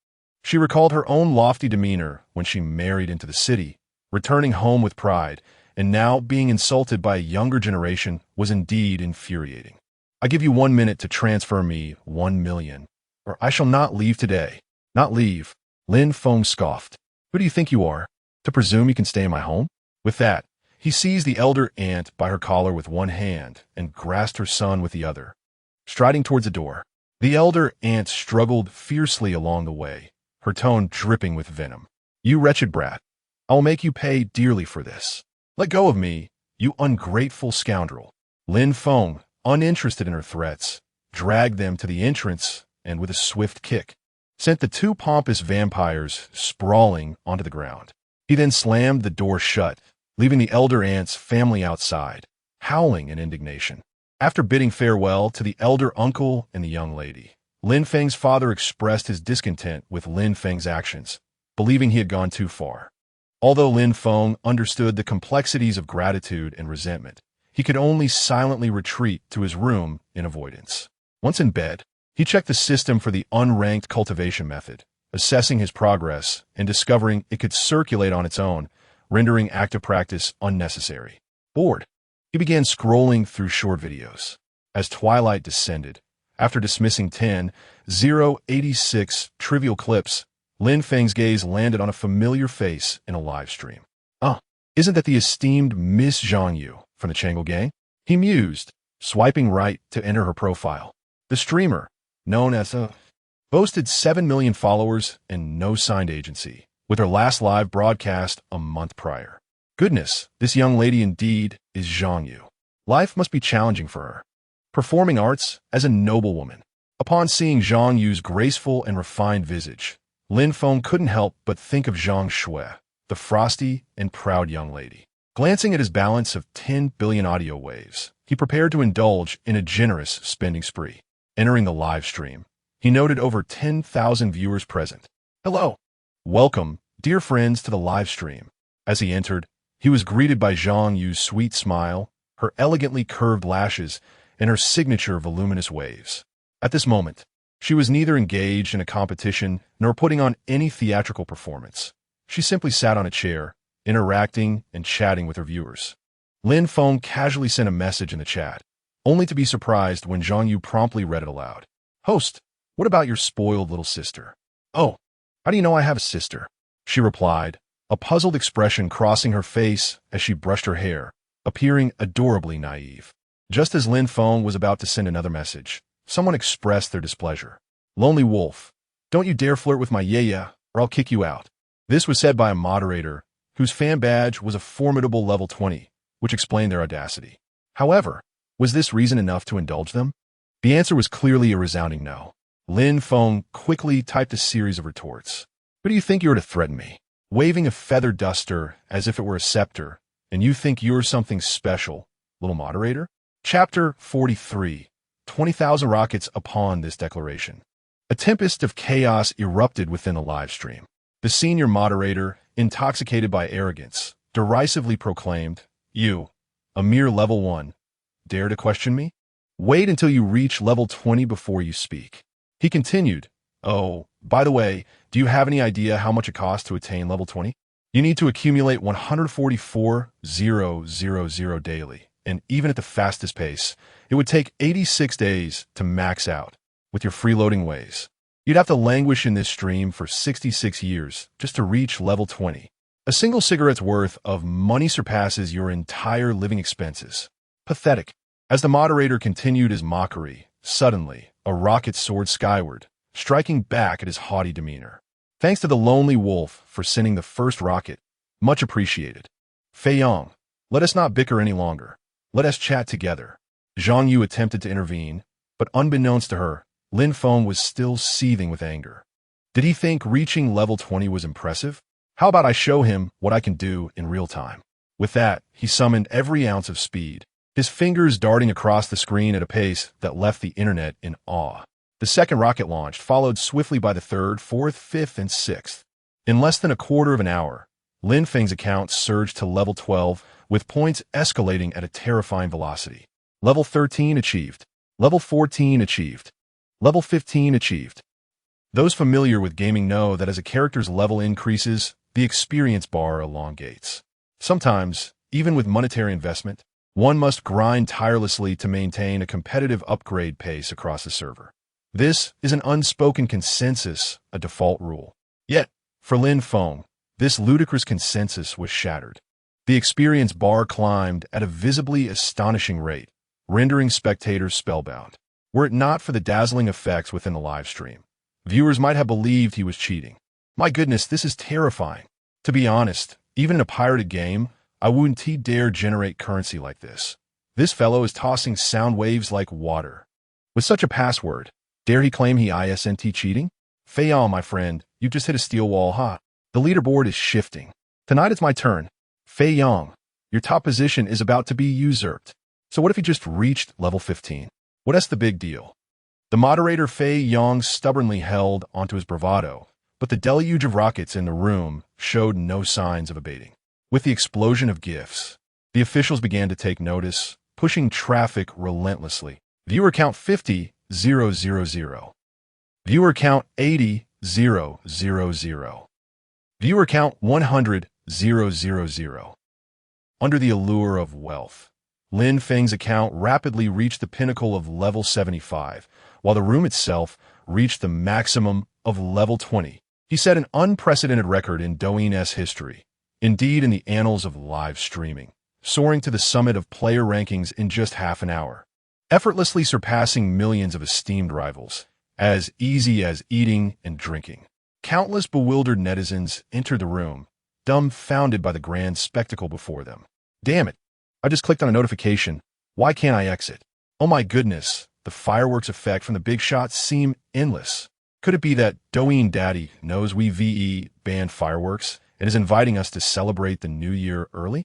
She recalled her own lofty demeanor when she married into the city, returning home with pride, and now being insulted by a younger generation was indeed infuriating. I give you 1 minute to transfer me 1 million, or I shall not leave today. Not leave, Lin Feng scoffed. Who do you think you are, to presume you can stay in my home? With that, he seized the elder aunt by her collar with one hand and grasped her son with the other. Striding towards the door, the elder aunt struggled fiercely along the way, her tone dripping with venom. You wretched brat, I will make you pay dearly for this. Let go of me, you ungrateful scoundrel. Lin Feng, uninterested in her threats, dragged them to the entrance and with a swift kick, sent the two pompous vampires sprawling onto the ground. He then slammed the door shut, leaving the elder aunt's family outside, howling in indignation. After bidding farewell to the elder uncle and the young lady, Lin Feng's father expressed his discontent with Lin Feng's actions, believing he had gone too far. Although Lin Feng understood the complexities of gratitude and resentment, he could only silently retreat to his room in avoidance. Once in bed, he checked the system for the unranked cultivation method, assessing his progress and discovering it could circulate on its own, rendering active practice unnecessary. Bored, he began scrolling through short videos. As twilight descended, after dismissing 10,086 trivial clips, Lin Feng's gaze landed on a familiar face in a live stream. Isn't that the esteemed Miss Zhang Yu from the Changle Gang? He mused, swiping right to enter her profile. The streamer, known as boasted 7 million followers and no signed agency, with her last live broadcast a month prior. Goodness, this young lady indeed is Zhang Yu. Life must be challenging for her. Performing arts as a noblewoman. Upon seeing Zhang Yu's graceful and refined visage, Lin Feng couldn't help but think of Zhang Shui, the frosty and proud young lady. Glancing at his balance of 10 billion audio waves, he prepared to indulge in a generous spending spree. Entering the live stream, he noted over 10,000 viewers present. Hello. Welcome, dear friends, to the live stream. As he entered, he was greeted by Zhang Yu's sweet smile, her elegantly curved lashes, and her signature voluminous waves. At this moment, she was neither engaged in a competition nor putting on any theatrical performance. She simply sat on a chair, interacting and chatting with her viewers. Lin Feng casually sent a message in the chat, only to be surprised when Zhang Yu promptly read it aloud. Host, what about your spoiled little sister? Oh, how do you know I have a sister? She replied, a puzzled expression crossing her face as she brushed her hair, appearing adorably naive. Just as Lin Feng was about to send another message, someone expressed their displeasure. Lonely Wolf, don't you dare flirt with my yaya, or I'll kick you out. This was said by a moderator, whose fan badge was a formidable level 20, which explained their audacity. However, was this reason enough to indulge them? The answer was clearly a resounding no. Lin Feng quickly typed a series of retorts. Who do you think you are to threaten me? Waving a feather duster as if it were a scepter, and you think you're something special, little moderator? Chapter 43, 20,000 rockets upon this declaration. A tempest of chaos erupted within the live stream. The senior moderator, intoxicated by arrogance, derisively proclaimed, You, a mere level 1, dare to question me? Wait until you reach level 20 before you speak. He continued, Oh, by the way, do you have any idea how much it costs to attain level 20? You need to accumulate 144,000 daily, and even at the fastest pace, it would take 86 days to max out with your freeloading ways. You'd have to languish in this stream for 66 years just to reach level 20. A single cigarette's worth of money surpasses your entire living expenses. Pathetic. As the moderator continued his mockery, suddenly, a rocket soared skyward, striking back at his haughty demeanor. Thanks to the Lonely Wolf for sending the first rocket. Much appreciated. Fei Yong, let us not bicker any longer. Let us chat together. Zhang Yu attempted to intervene, but unbeknownst to her, Lin Feng was still seething with anger. Did he think reaching level 20 was impressive? How about I show him what I can do in real time? With that, he summoned every ounce of speed, his fingers darting across the screen at a pace that left the internet in awe. The second rocket launched, followed swiftly by the third, fourth, fifth, and sixth. In less than a quarter of an hour, Lin Feng's account surged to level 12, with points escalating at a terrifying velocity. Level 13 achieved. Level 14 achieved. Level 15 achieved. Those familiar with gaming know that as a character's level increases, the experience bar elongates. Sometimes, even with monetary investment, one must grind tirelessly to maintain a competitive upgrade pace across the server. This is an unspoken consensus, a default rule. Yet, for Lin Feng, this ludicrous consensus was shattered. The experience bar climbed at a visibly astonishing rate, rendering spectators spellbound. Were it not for the dazzling effects within the live stream, viewers might have believed he was cheating. My goodness, this is terrifying. To be honest, even in a pirated game, I wouldn't dare generate currency like this. This fellow is tossing sound waves like water. With such a password, dare he claim he isn't cheating? Fei Yang, my friend, you just hit a steel wall, huh? The leaderboard is shifting. Tonight it's my turn. Fei Yang, your top position is about to be usurped. So what if he just reached level 15? What's the big deal? The moderator Fei Yang stubbornly held onto his bravado, but the deluge of rockets in the room showed no signs of abating. With the explosion of gifts, the officials began to take notice, pushing traffic relentlessly. Viewer count 50, 000. Viewer count 80, 000. Viewer count 100, 000. Under the allure of wealth, Lin Feng's account rapidly reached the pinnacle of level 75, while the room itself reached the maximum of level 20. He set an unprecedented record in Douyin's history, indeed in the annals of live streaming, soaring to the summit of player rankings in just half an hour, effortlessly surpassing millions of esteemed rivals, as easy as eating and drinking. Countless bewildered netizens entered the room, dumbfounded by the grand spectacle before them. Damn it! I just clicked on a notification. Why can't I exit? Oh my goodness, the fireworks effect from the big shots seem endless. Could it be that Douyin Daddy knows we VE banned fireworks and is inviting us to celebrate the new year early?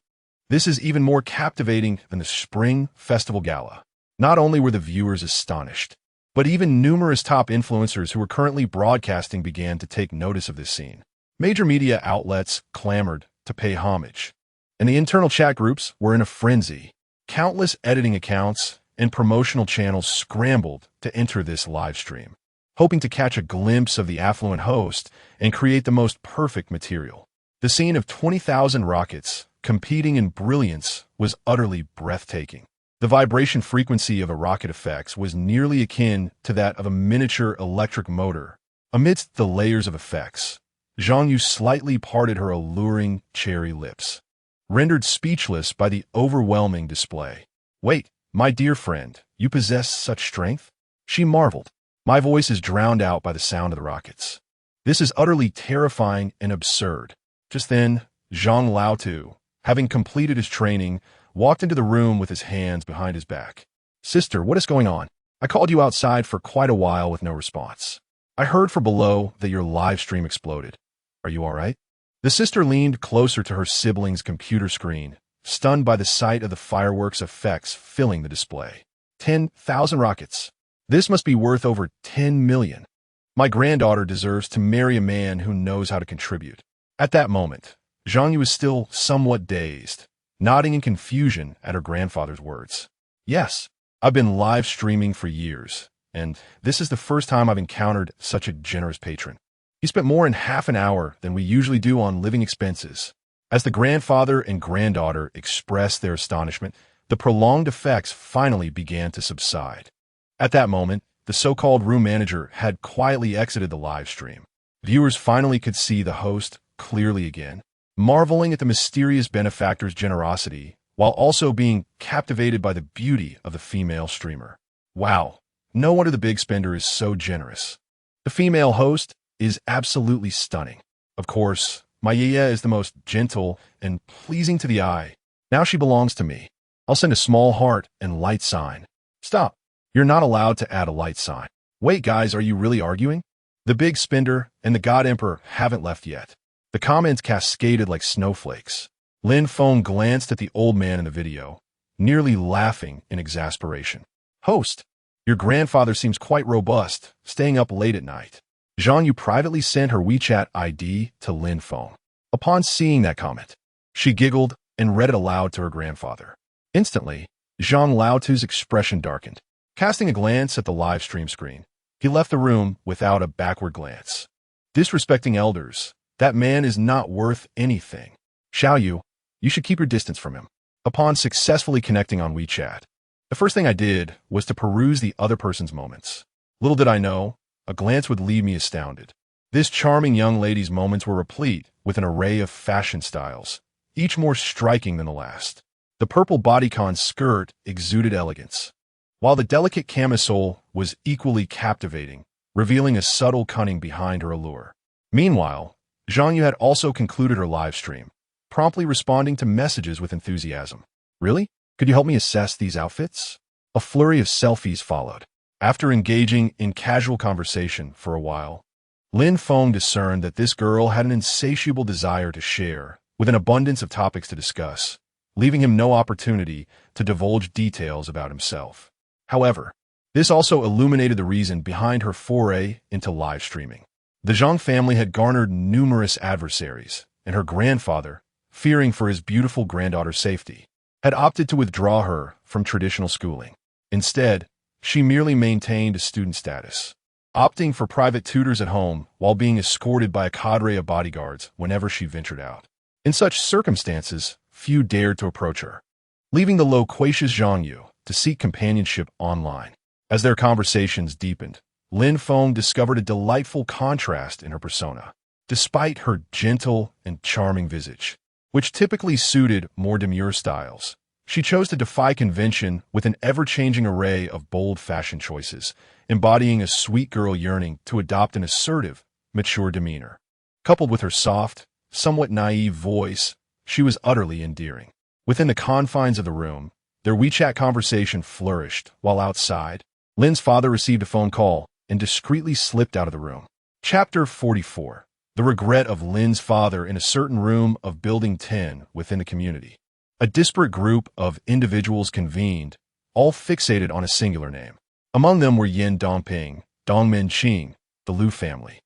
This is even more captivating than the Spring Festival Gala. Not only were the viewers astonished, but even numerous top influencers who were currently broadcasting began to take notice of this scene. Major media outlets clamored to pay homage, and the internal chat groups were in a frenzy. Countless editing accounts and promotional channels scrambled to enter this live stream, hoping to catch a glimpse of the affluent host and create the most perfect material. The scene of 20,000 rockets competing in brilliance was utterly breathtaking. The vibration frequency of a rocket effects was nearly akin to that of a miniature electric motor. Amidst the layers of effects, Zhang Yu slightly parted her alluring cherry lips, rendered speechless by the overwhelming display. Wait, my dear friend, you possess such strength? She marveled. My voice is drowned out by the sound of the rockets. This is utterly terrifying and absurd. Just then, Zhang Laotu, having completed his training, walked into the room with his hands behind his back. Sister, what is going on? I called you outside for quite a while with no response. I heard from below that your live stream exploded. Are you all right? The sister leaned closer to her sibling's computer screen, stunned by the sight of the fireworks effects filling the display. 10,000 rockets. This must be worth over 10 million. My granddaughter deserves to marry a man who knows how to contribute. At that moment, Zhang Yu was still somewhat dazed, nodding in confusion at her grandfather's words. Yes, I've been live streaming for years, and this is the first time I've encountered such a generous patron. He spent more than half an hour than we usually do on living expenses. As the grandfather and granddaughter expressed their astonishment, the prolonged effects finally began to subside. At that moment, the so-called room manager had quietly exited the live stream. Viewers finally could see the host clearly again, marveling at the mysterious benefactor's generosity, while also being captivated by the beauty of the female streamer. Wow, no wonder the big spender is so generous. The female host is absolutely stunning. Of course, my Yaya is the most gentle and pleasing to the eye. Now she belongs to me. I'll send a small heart and light sign. Stop. You're not allowed to add a light sign. Wait, guys, are you really arguing? The big spender and the God Emperor haven't left yet. The comments cascaded like snowflakes. Lin Feng glanced at the old man in the video, nearly laughing in exasperation. Host, your grandfather seems quite robust, staying up late at night. Zhang Yu privately sent her WeChat ID to Lin Feng. Upon seeing that comment, she giggled and read it aloud to her grandfather. Instantly, Zhang Laotu's expression darkened. Casting a glance at the live stream screen, he left the room without a backward glance. Disrespecting elders, that man is not worth anything. Xiaoyu, you should keep your distance from him. Upon successfully connecting on WeChat, the first thing I did was to peruse the other person's moments. Little did I know, a glance would leave me astounded. This charming young lady's moments were replete with an array of fashion styles, each more striking than the last. The purple bodycon skirt exuded elegance, while the delicate camisole was equally captivating, revealing a subtle cunning behind her allure. Meanwhile, Zhang Yu had also concluded her live stream, promptly responding to messages with enthusiasm. Really? Could you help me assess these outfits? A flurry of selfies followed. After engaging in casual conversation for a while, Lin Feng discerned that this girl had an insatiable desire to share, with an abundance of topics to discuss, leaving him no opportunity to divulge details about himself. However, this also illuminated the reason behind her foray into live streaming. The Zhang family had garnered numerous adversaries, and her grandfather, fearing for his beautiful granddaughter's safety, had opted to withdraw her from traditional schooling. Instead, she merely maintained a student status, opting for private tutors at home while being escorted by a cadre of bodyguards whenever she ventured out. In such circumstances, few dared to approach her, leaving the loquacious Zhang Yu to seek companionship online. As their conversations deepened, Lin Feng discovered a delightful contrast in her persona. Despite her gentle and charming visage, which typically suited more demure styles, she chose to defy convention with an ever-changing array of bold fashion choices, embodying a sweet girl yearning to adopt an assertive, mature demeanor. Coupled with her soft, somewhat naive voice, she was utterly endearing. Within the confines of the room, their WeChat conversation flourished, while outside, Lin's father received a phone call and discreetly slipped out of the room. Chapter 44. The regret of Lin's father in a certain room of Building 10 within the community. A disparate group of individuals convened, all fixated on a singular name. Among them were Yin Dongping, Dongmen Qing, the Liu family,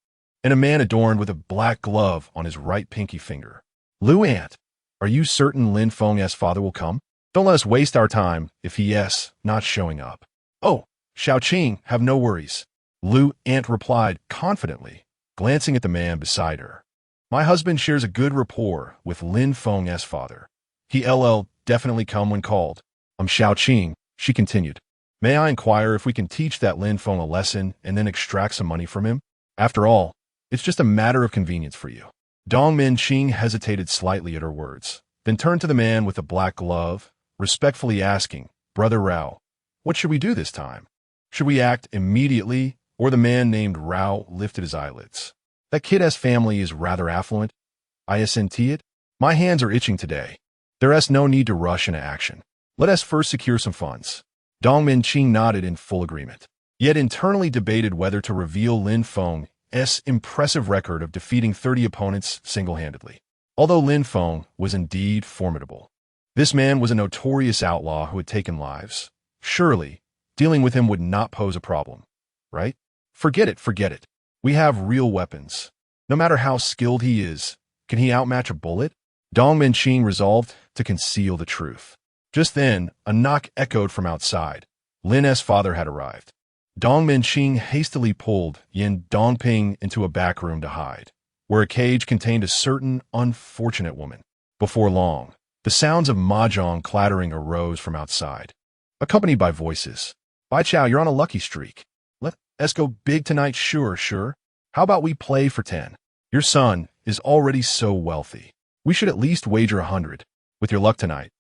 and a man adorned with a black glove on his right pinky finger. Liu Aunt, are you certain Lin Feng's father will come? Don't let us waste our time if he is not showing up. Oh, Xiaoqing, have no worries. Liu Aunt replied confidently, glancing at the man beside her. My husband shares a good rapport with Lin Feng's father. He'll definitely come when called. Xiaoqing, she continued. May I inquire if we can teach that Lin Feng a lesson and then extract some money from him? After all, it's just a matter of convenience for you. Dongmen Qing hesitated slightly at her words, then turned to the man with the black glove, respectfully asking, Brother Rao, what should we do this time? Should we act immediately, or the man named Rao lifted his eyelids? That kid's family is rather affluent. I assent it. My hands are itching today. There is no need to rush into action. Let us first secure some funds. Dongmen Qing nodded in full agreement, yet internally debated whether to reveal Lin Feng's impressive record of defeating 30 opponents single-handedly. Although Lin Feng was indeed formidable, this man was a notorious outlaw who had taken lives. Surely, dealing with him would not pose a problem, right? Forget it. We have real weapons. No matter how skilled he is, can he outmatch a bullet? Dongmen Qing resolved to conceal the truth. Just then, a knock echoed from outside. Lin's father had arrived. Dongmen Qing hastily pulled Yin Dongping into a back room to hide, where a cage contained a certain unfortunate woman. Before long, the sounds of mahjong clattering arose from outside, accompanied by voices. Bai Chao, you're on a lucky streak. Let's go big tonight, sure. How about we play for 10? Your son is already so wealthy. We should at least wager 100. With your luck tonight,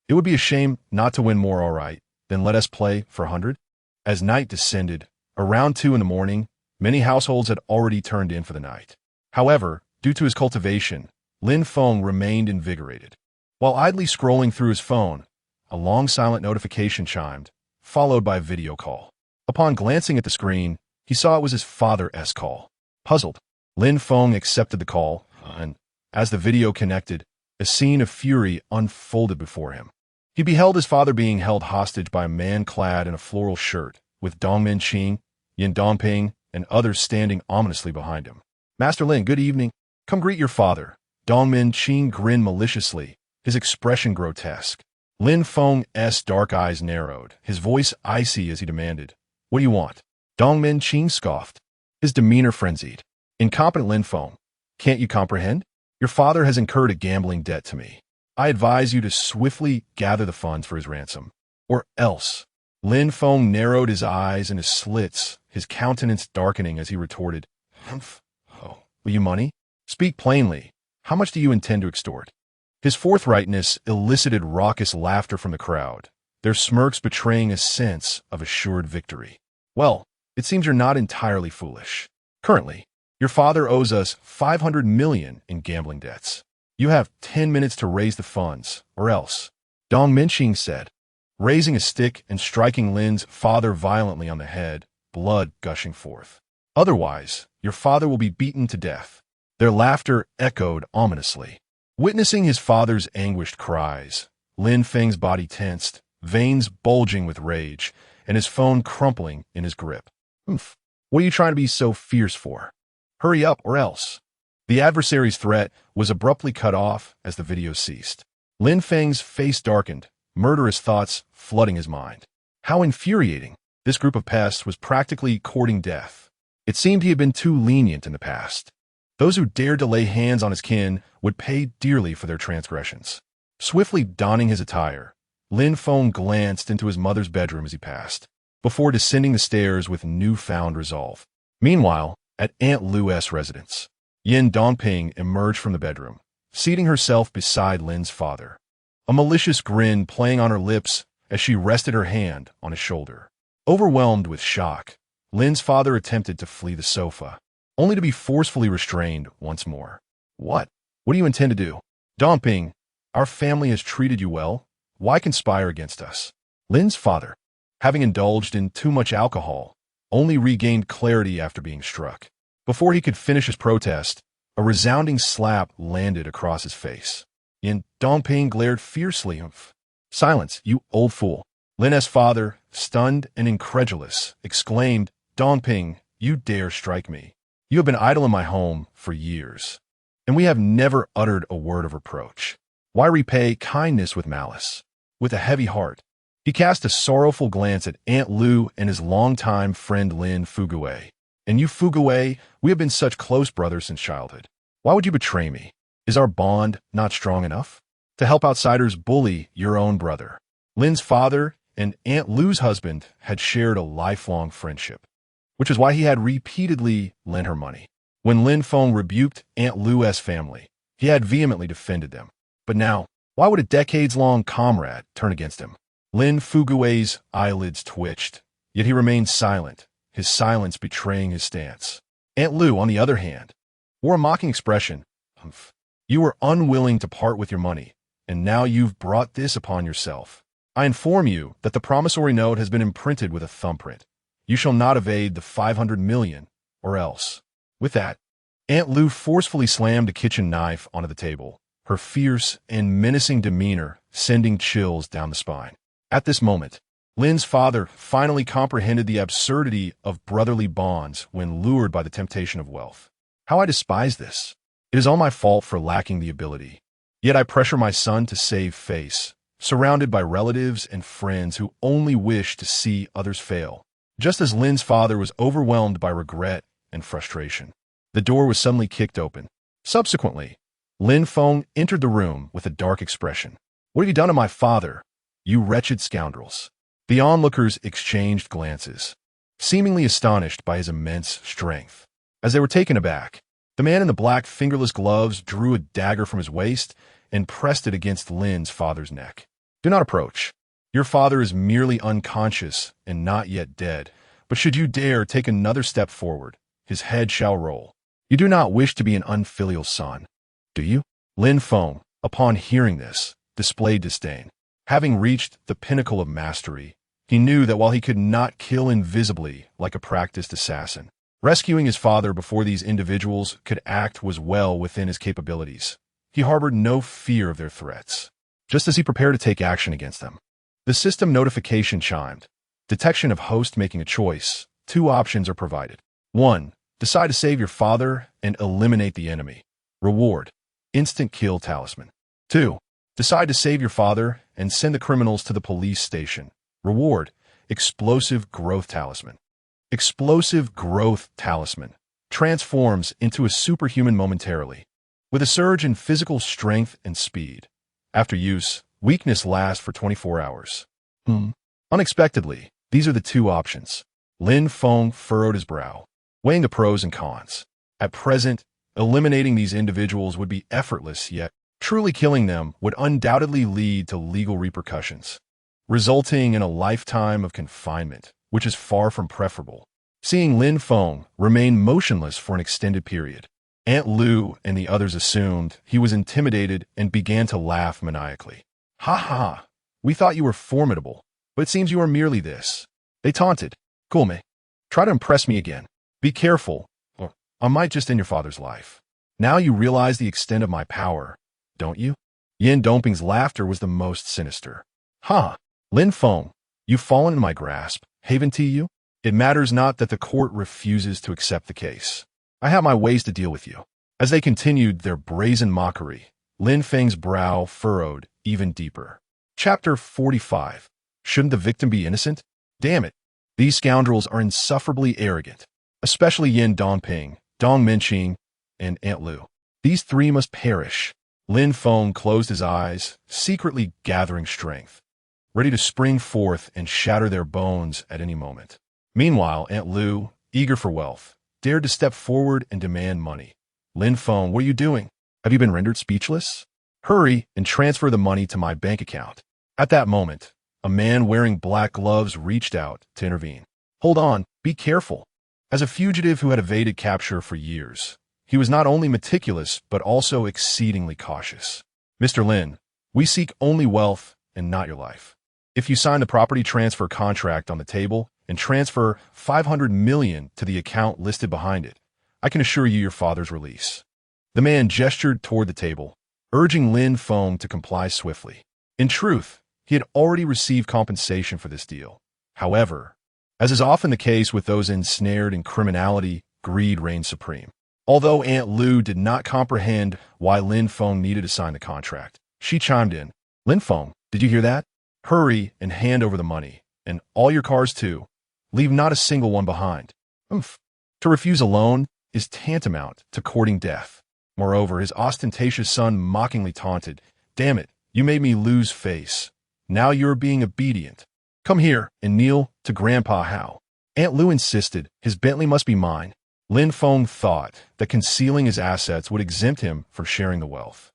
it would be a shame not to win more, all right. Then let us play for 100. As night descended, around 2 in the morning, many households had already turned in for the night. However, due to his cultivation, Lin Feng remained invigorated. While idly scrolling through his phone, a long silent notification chimed, followed by a video call. Upon glancing at the screen, he saw it was his father's call. Puzzled, Lin Feng accepted the call, and as the video connected, a scene of fury unfolded before him. He beheld his father being held hostage by a man clad in a floral shirt, with Dongmin Qing, Yin Dongping, and others standing ominously behind him. Master Lin, good evening. Come greet your father. Dongmin Qing grinned maliciously, his expression grotesque. Lin Feng's dark eyes narrowed, his voice icy as he demanded, "What do you want?" Dongmin Qing scoffed, his demeanor frenzied. "Incompetent Lin Feng, can't you comprehend? Your father has incurred a gambling debt to me. I advise you to swiftly gather the funds for his ransom. Or else." Lin Feng narrowed his eyes and his slits, his countenance darkening as he retorted, "Humph. Oh, will you money? Speak plainly. How much do you intend to extort?" His forthrightness elicited raucous laughter from the crowd, their smirks betraying a sense of assured victory. "Well, it seems you're not entirely foolish. Currently, your father owes us 500 million in gambling debts. You have 10 minutes to raise the funds, or else," Dong Minqing said, raising a stick and striking Lin's father violently on the head, blood gushing forth. "Otherwise, your father will be beaten to death." Their laughter echoed ominously. Witnessing his father's anguished cries, Lin Feng's body tensed, veins bulging with rage, and his phone crumpling in his grip. "Humph, what are you trying to be so fierce for? Hurry up or else." The adversary's threat was abruptly cut off as the video ceased. Lin Feng's face darkened, murderous thoughts flooding his mind. How infuriating. This group of pests was practically courting death. It seemed he had been too lenient in the past. Those who dared to lay hands on his kin would pay dearly for their transgressions. Swiftly donning his attire, Lin Feng glanced into his mother's bedroom as he passed, before descending the stairs with newfound resolve. Meanwhile, at Aunt Lu's residence, Yin Dongping emerged from the bedroom, seating herself beside Lin's father, a malicious grin playing on her lips as she rested her hand on his shoulder. Overwhelmed with shock, Lin's father attempted to flee the sofa, only to be forcefully restrained once more. What do you intend to do? Dongping, our family has treated you well. Why conspire against us?" Lin's father, having indulged in too much alcohol, only regained clarity after being struck. Before he could finish his protest, a resounding slap landed across his face. Yin Dongping glared fiercely. "Silence, you old fool." Lin's father, stunned and incredulous, exclaimed, "Dongping, you dare strike me? You have been idle in my home for years, and we have never uttered a word of reproach. Why repay kindness with malice?" With a heavy heart, he cast a sorrowful glance at Aunt Lu and his longtime friend Lin Fugui. "And you, Fugui, we have been such close brothers since childhood. Why would you betray me? Is our bond not strong enough to help outsiders bully your own brother?" Lin's father and Aunt Lu's husband had shared a lifelong friendship, which is why he had repeatedly lent her money. When Lin Feng rebuked Aunt Lu's family, he had vehemently defended them. But now, why would a decades-long comrade turn against him? Lin Fugui's eyelids twitched, yet he remained silent, his silence betraying his stance. Aunt Lu, on the other hand, wore a mocking expression. "Humph. You were unwilling to part with your money, and now you've brought this upon yourself. I inform you that the promissory note has been imprinted with a thumbprint. You shall not evade the 500 million, or else." With that, Aunt Lu forcefully slammed a kitchen knife onto the table, her fierce and menacing demeanor sending chills down the spine. At this moment, Lin's father finally comprehended the absurdity of brotherly bonds when lured by the temptation of wealth. "How I despise this! It is all my fault for lacking the ability. Yet I pressure my son to save face, surrounded by relatives and friends who only wish to see others fail." Just as Lin's father was overwhelmed by regret and frustration, the door was suddenly kicked open. Subsequently, Lin Feng entered the room with a dark expression. "What have you done to my father, you wretched scoundrels?" The onlookers exchanged glances, seemingly astonished by his immense strength. As they were taken aback, the man in the black fingerless gloves drew a dagger from his waist and pressed it against Lin's father's neck. "Do not approach. Your father is merely unconscious and not yet dead, but should you dare take another step forward, his head shall roll. You do not wish to be an unfilial son, do you?" Lin Feng, upon hearing this, displayed disdain. Having reached the pinnacle of mastery, he knew that while he could not kill invisibly like a practiced assassin, rescuing his father before these individuals could act was well within his capabilities. He harbored no fear of their threats. just as he prepared to take action against them. The system notification chimed. Detection of host making a choice. 2 options are provided. 1. Decide to save your father and eliminate the enemy. Reward: instant kill talisman. 2. Decide to save your father and send the criminals to the police station. Reward: explosive growth talisman. Explosive growth talisman transforms into a superhuman momentarily, with a surge in physical strength and speed. After use, weakness lasts for 24 hours. Unexpectedly, these are the 2 options. Lin Feng furrowed his brow, weighing the pros and cons. At present, eliminating these individuals would be effortless, yet truly killing them would undoubtedly lead to legal repercussions, resulting in a lifetime of confinement, which is far from preferable. Seeing Lin Feng remain motionless for an extended period, Aunt Lu and the others assumed he was intimidated and began to laugh maniacally. "Ha ha! We thought you were formidable, but it seems you are merely this." They taunted. "Cool, mate. Try to impress me again. Be careful, or I might just end your father's life. Now you realize the extent of my power, don't you?" Yin Dongping's laughter was the most sinister. "Ha! Lin Feng, you've fallen in my grasp. Haven to you? It matters not that the court refuses to accept the case. I have my ways to deal with you." As they continued their brazen mockery, Lin Feng's brow furrowed even deeper. Chapter 45. Shouldn't the victim be innocent? Damn it. These scoundrels are insufferably arrogant, especially Yin Dongping, Dong Minqing, and Aunt Lu. These 3 must perish. Lin Feng closed his eyes, secretly gathering strength, ready to spring forth and shatter their bones at any moment. Meanwhile, Aunt Lu, eager for wealth, dared to step forward and demand money. "Lin Feng, what are you doing? Have you been rendered speechless? Hurry and transfer the money to my bank account." At that moment, a man wearing black gloves reached out to intervene. "Hold on, be careful." As a fugitive who had evaded capture for years, he was not only meticulous but also exceedingly cautious. "Mr. Lin, we seek only wealth and not your life. If you sign the property transfer contract on the table and transfer 500 million to the account listed behind it, I can assure you your father's release." The man gestured toward the table, urging Lin Feng to comply swiftly. In truth, he had already received compensation for this deal. However, as is often the case with those ensnared in criminality, greed reigned supreme. Although Aunt Lu did not comprehend why Lin Feng needed to sign the contract, she chimed in. "Lin Feng, did you hear that? Hurry and hand over the money, and all your cars too. Leave not a single one behind." To refuse a loan is tantamount to courting death. Moreover, his ostentatious son mockingly taunted, "Damn it, you made me lose face. Now you're being obedient. Come here and kneel to Grandpa Hao." Aunt Lu insisted his Bentley must be mine. Lin Feng thought that concealing his assets would exempt him from sharing the wealth.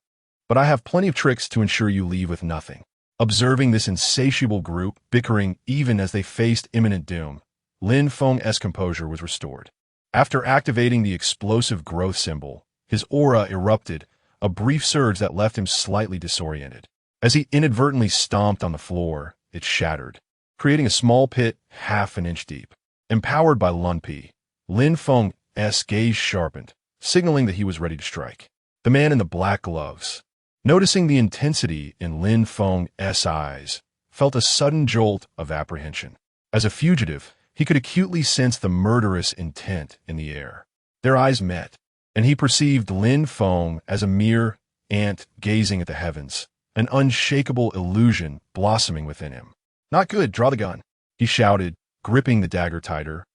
"But I have plenty of tricks to ensure you leave with nothing." Observing this insatiable group bickering even as they faced imminent doom, Lin Feng's composure was restored. After activating the explosive growth symbol, his aura erupted, a brief surge that left him slightly disoriented. As he inadvertently stomped on the floor, it shattered, creating a small pit half an inch deep. Empowered by Lunpi, Lin Feng's gaze sharpened, signaling that he was ready to strike. The man in the black gloves, noticing the intensity in Lin Feng's eyes, felt a sudden jolt of apprehension. As a fugitive, he could acutely sense the murderous intent in the air. Their eyes met, and he perceived Lin Feng as a mere ant gazing at the heavens, an unshakable illusion blossoming within him. "Not good, draw the gun," he shouted, gripping the dagger tighter.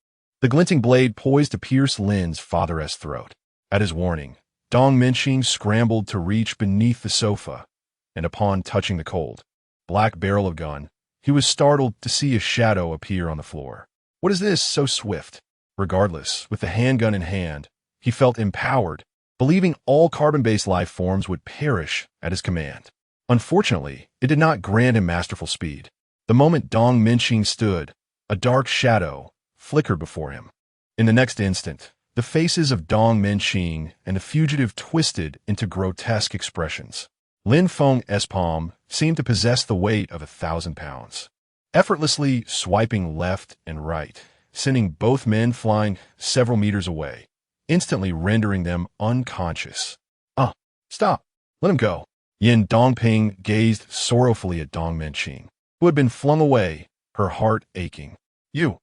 The glinting blade poised to pierce Lin's father's throat. At his warning, Dong Minqing scrambled to reach beneath the sofa, and upon touching the cold, black barrel of gun, he was startled to see a shadow appear on the floor. What is this, so swift? Regardless, with the handgun in hand, he felt empowered, believing all carbon-based life forms would perish at his command. Unfortunately, it did not grant him masterful speed. The moment Dong Minqing stood, a dark shadow flickered before him. In the next instant, the faces of Dong Minqing and the fugitive twisted into grotesque expressions. Lin Feng's palm seemed to possess the weight of 1,000 pounds. Effortlessly swiping left and right, sending both men flying several meters away, instantly rendering them unconscious. Stop! Let him go! Yin Dongping gazed sorrowfully at Dong Menqing, who had been flung away, her heart aching. You,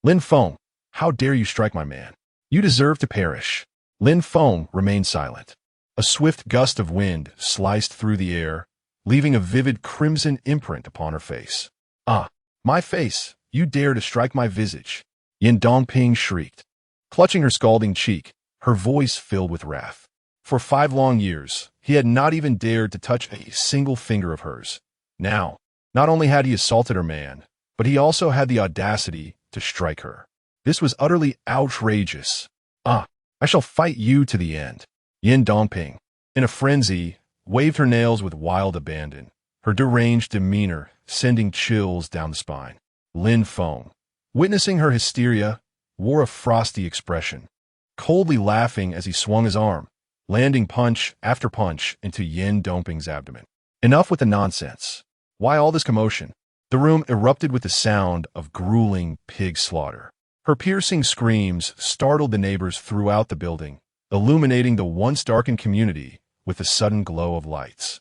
Lin Feng, how dare you strike my man? You deserve to perish. Lin Feng remained silent. A swift gust of wind sliced through the air, leaving a vivid crimson imprint upon her face. Ah, my face, you dare to strike my visage. Yin Dongping shrieked, clutching her scalding cheek, her voice filled with wrath. For 5 long years, he had not even dared to touch a single finger of hers. Now, not only had he assaulted her man, but he also had the audacity to strike her. This was utterly outrageous. Ah, I shall fight you to the end. Yin Dongping, in a frenzy, waved her nails with wild abandon, her deranged demeanor sending chills down the spine. Lin Feng, witnessing her hysteria, wore a frosty expression, coldly laughing as he swung his arm, landing punch after punch into Yin Dongping's abdomen. Enough with the nonsense. Why all this commotion? The room erupted with the sound of grueling pig slaughter. Her piercing screams startled the neighbors throughout the building, illuminating the once darkened community with a sudden glow of lights.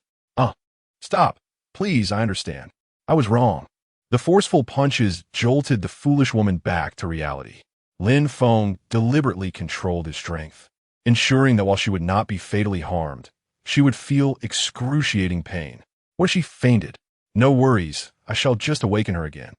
Stop. Please, I understand. I was wrong. The forceful punches jolted the foolish woman back to reality. Lin Feng deliberately controlled his strength, ensuring that while she would not be fatally harmed, she would feel excruciating pain. What if she fainted? No worries, I shall just awaken her again.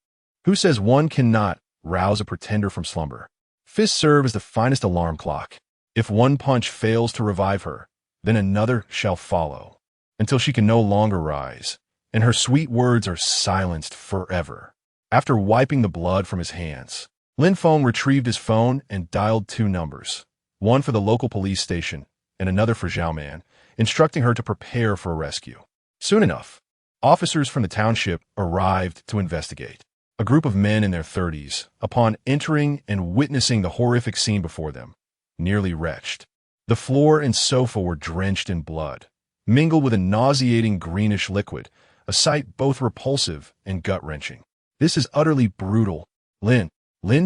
Who says one cannot rouse a pretender from slumber? Fists serve as the finest alarm clock. If one punch fails to revive her, then another shall follow, until she can no longer rise, and her sweet words are silenced forever. After wiping the blood from his hands, Lin Feng retrieved his phone and dialed 2 numbers, one for the local police station and another for Zhao Man, instructing her to prepare for a rescue. Soon enough, officers from the township arrived to investigate. A group of men in their 30s, upon entering and witnessing the horrific scene before them, nearly retched. The floor and sofa were drenched in blood, mingled with a nauseating greenish liquid, a sight both repulsive and gut-wrenching. This is utterly brutal. Lin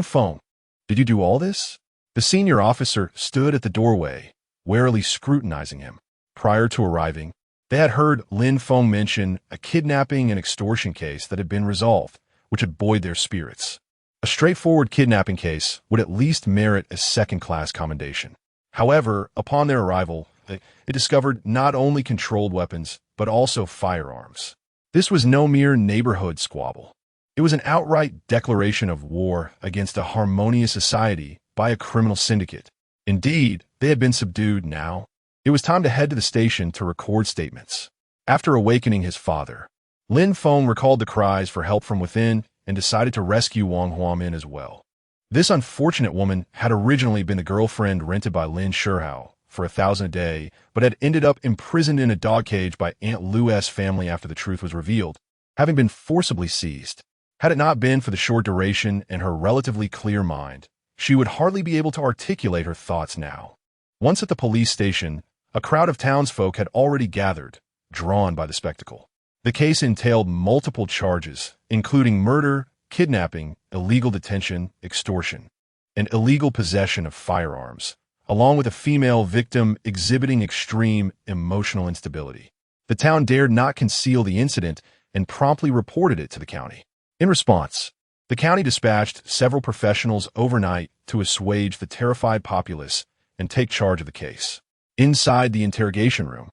Feng, did you do all this? The senior officer stood at the doorway, warily scrutinizing him. Prior to arriving, they had heard Lin Feng mention a kidnapping and extortion case that had been resolved, which had buoyed their spirits. A straightforward kidnapping case would at least merit a second-class commendation. However, upon their arrival, they discovered not only controlled weapons, but also firearms. This was no mere neighborhood squabble. It was an outright declaration of war against a harmonious society by a criminal syndicate. Indeed, they had been subdued now. It was time to head to the station to record statements. After awakening his father, Lin Feng recalled the cries for help from within and decided to rescue Wang Huamin as well. This unfortunate woman had originally been the girlfriend rented by Lin Shihao for 1,000 a day, but had ended up imprisoned in a dog cage by Aunt Lu's family after the truth was revealed, having been forcibly seized. Had it not been for the short duration and her relatively clear mind, she would hardly be able to articulate her thoughts now. Once at the police station, a crowd of townsfolk had already gathered, drawn by the spectacle. The case entailed multiple charges, including murder, kidnapping, illegal detention, extortion, and illegal possession of firearms, along with a female victim exhibiting extreme emotional instability. The town dared not conceal the incident and promptly reported it to the county. In response, the county dispatched several professionals overnight to assuage the terrified populace and take charge of the case. Inside the interrogation room,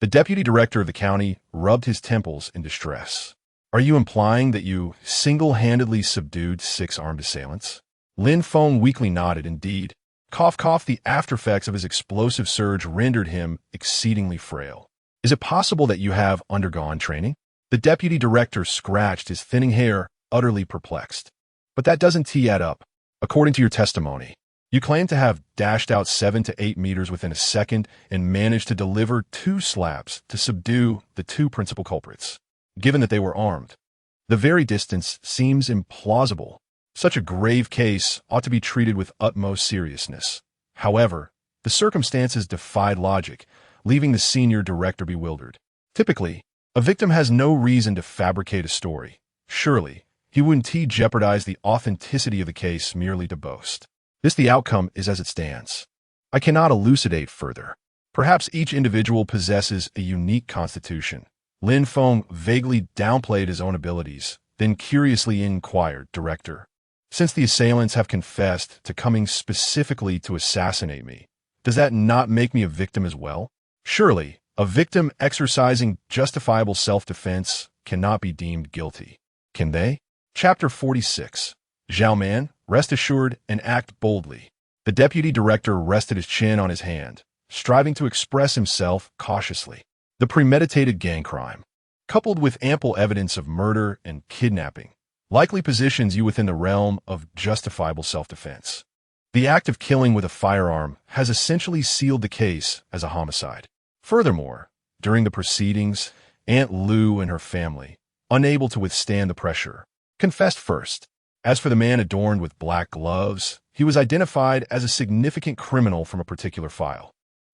the deputy director of the county rubbed his temples in distress. Are you implying that you single-handedly subdued 6 armed assailants? Lin Feng weakly nodded. Indeed. Cough, cough, the aftereffects of his explosive surge rendered him exceedingly frail. Is it possible that you have undergone training? The deputy director scratched his thinning hair, utterly perplexed. But that doesn't add up. According to your testimony, you claim to have dashed out 7 to 8 meters within a second and managed to deliver 2 slaps to subdue the 2 principal culprits. Given that they were armed, the very distance seems implausible. Such a grave case ought to be treated with utmost seriousness. However, the circumstances defied logic, leaving the senior director bewildered. Typically, a victim has no reason to fabricate a story. Surely, he wouldn't jeopardize the authenticity of the case merely to boast. The outcome is as it stands. I cannot elucidate further. Perhaps each individual possesses a unique constitution. Lin Feng vaguely downplayed his own abilities, then curiously inquired, Director, since the assailants have confessed to coming specifically to assassinate me, does that not make me a victim as well? Surely, a victim exercising justifiable self-defense cannot be deemed guilty. Can they? Chapter 46. Zhao Man, rest assured and act boldly. The deputy director rested his chin on his hand, striving to express himself cautiously. The premeditated gang crime, coupled with ample evidence of murder and kidnapping, likely positions you within the realm of justifiable self-defense. The act of killing with a firearm has essentially sealed the case as a homicide. Furthermore, during the proceedings, Aunt Lu and her family, unable to withstand the pressure, confessed first. As for the man adorned with black gloves, he was identified as a significant criminal from a particular file.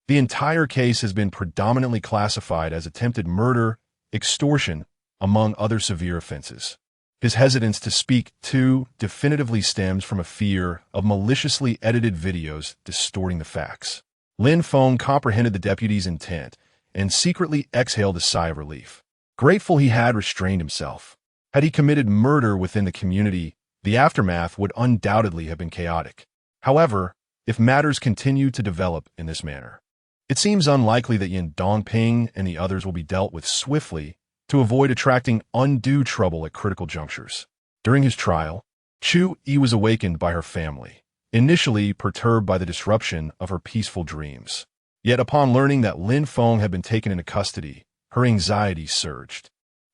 The entire case has been predominantly classified as attempted murder, extortion, among other severe offenses. His hesitance to speak, too, definitively stems from a fear of maliciously edited videos distorting the facts. Lin Feng comprehended the deputy's intent and secretly exhaled a sigh of relief. Grateful he had restrained himself. Had he committed murder within the community, the aftermath would undoubtedly have been chaotic. However, if matters continue to develop in this manner, it seems unlikely that Yin Dongping and the others will be dealt with swiftly to avoid attracting undue trouble at critical junctures. During his trial, Chu Yi was awakened by her family, initially perturbed by the disruption of her peaceful dreams. Yet upon learning that Lin Feng had been taken into custody, her anxiety surged.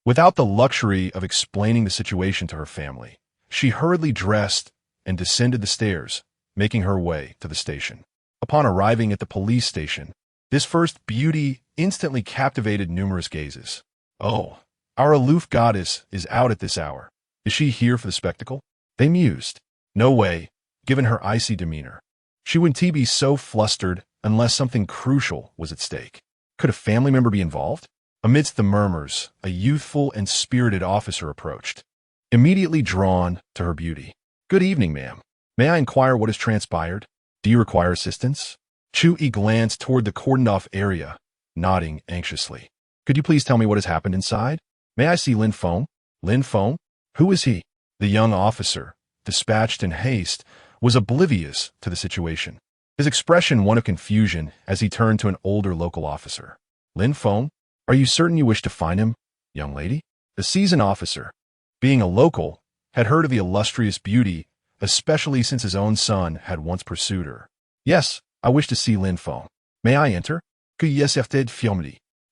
Without the luxury of explaining the situation to her family, she hurriedly dressed and descended the stairs, making her way to the station. Upon arriving at the police station, this first beauty instantly captivated numerous gazes. Oh, our aloof goddess is out at this hour. Is she here for the spectacle? They mused. No way, given her icy demeanor. She wouldn't be so flustered unless something crucial was at stake. Could a family member be involved? Amidst the murmurs, a youthful and spirited officer approached, immediately drawn to her beauty. Good evening, ma'am. May I inquire what has transpired? Do you require assistance? Chu Yi glanced toward the cordoned-off area, nodding anxiously. Could you please tell me what has happened inside? May I see Lin Feng? Lin Feng? Who is he? The young officer, dispatched in haste, was oblivious to the situation. His expression one of confusion as he turned to an older local officer. Lin Feng? Are you certain you wish to find him, young lady? The seasoned officer, being a local, had heard of the illustrious beauty, especially since his own son had once pursued her. Yes, I wish to see Lin Feng. May I enter?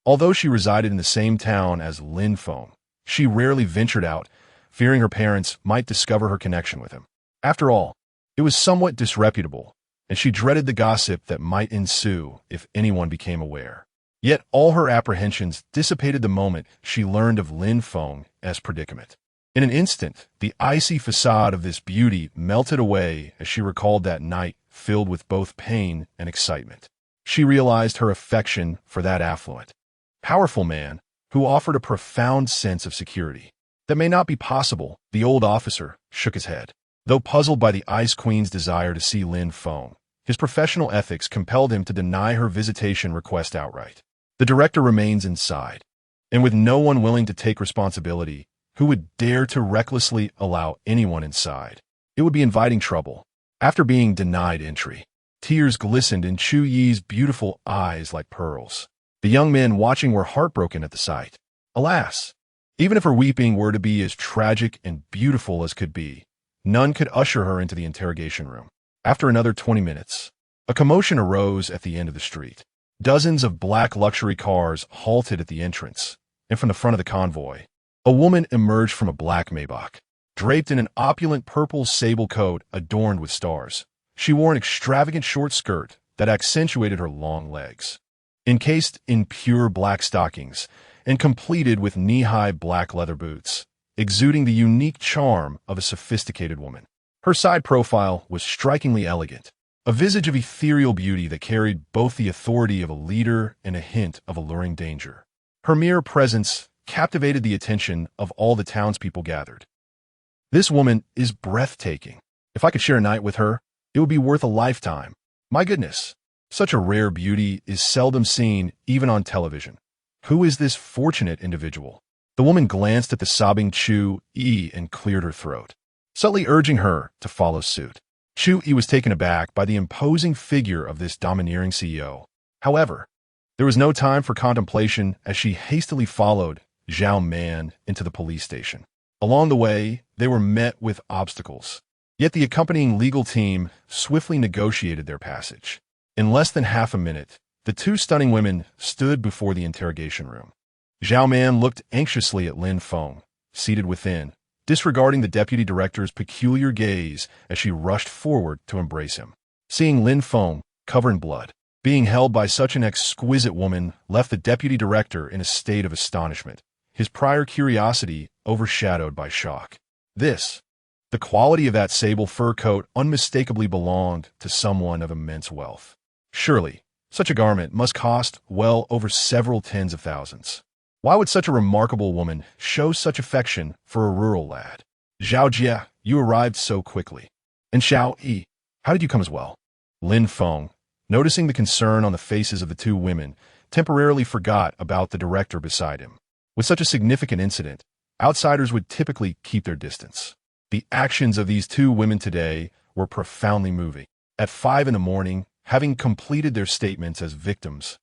Although she resided in the same town as Lin Feng, she rarely ventured out, fearing her parents might discover her connection with him. After all, it was somewhat disreputable, and she dreaded the gossip that might ensue if anyone became aware. Yet all her apprehensions dissipated the moment she learned of Lin Feng's predicament. In an instant, the icy facade of this beauty melted away as she recalled that night filled with both pain and excitement. She realized her affection for that affluent, powerful man who offered a profound sense of security. That may not be possible, the old officer shook his head. Though puzzled by the Ice Queen's desire to see Lin Feng, his professional ethics compelled him to deny her visitation request outright. The director remains inside, and with no one willing to take responsibility, who would dare to recklessly allow anyone inside? It would be inviting trouble. After being denied entry, tears glistened in Chu Yi's beautiful eyes like pearls. The young men watching were heartbroken at the sight. Alas, even if her weeping were to be as tragic and beautiful as could be, none could usher her into the interrogation room. After another 20 minutes, a commotion arose at the end of the street. Dozens of black luxury cars halted at the entrance, and from the front of the convoy, a woman emerged from a black Maybach. Draped in an opulent purple sable coat adorned with stars, she wore an extravagant short skirt that accentuated her long legs. Encased in pure black stockings and completed with knee-high black leather boots, exuding the unique charm of a sophisticated woman. Her side profile was strikingly elegant, a visage of ethereal beauty that carried both the authority of a leader and a hint of alluring danger. Her mere presence captivated the attention of all the townspeople gathered. This woman is breathtaking. If I could share a night with her, it would be worth a lifetime. My goodness, Such a rare beauty is seldom seen even on television. Who is this fortunate individual? The woman glanced at the sobbing Chu Yi and cleared her throat, subtly urging her to follow suit. Chu Yi was taken aback by the imposing figure of this domineering CEO. However, there was no time for contemplation as she hastily followed Zhao Man into the police station. Along the way, they were met with obstacles. Yet the accompanying legal team swiftly negotiated their passage. In less than half a minute, the two stunning women stood before the interrogation room. Zhao Man looked anxiously at Lin Feng, seated within, disregarding the deputy director's peculiar gaze as she rushed forward to embrace him. Seeing Lin Feng covered in blood, being held by such an exquisite woman left the deputy director in a state of astonishment, his prior curiosity overshadowed by shock. The quality of that sable fur coat unmistakably belonged to someone of immense wealth. Surely, such a garment must cost well over several tens of thousands. Why would such a remarkable woman show such affection for a rural lad? Zhao Jie, you arrived so quickly. And Xiao Yi, how did you come as well? Lin Feng, noticing the concern on the faces of the two women, temporarily forgot about the director beside him. With such a significant incident, outsiders would typically keep their distance. The actions of these two women today were profoundly moving. At 5 in the morning, having completed their statements as victims,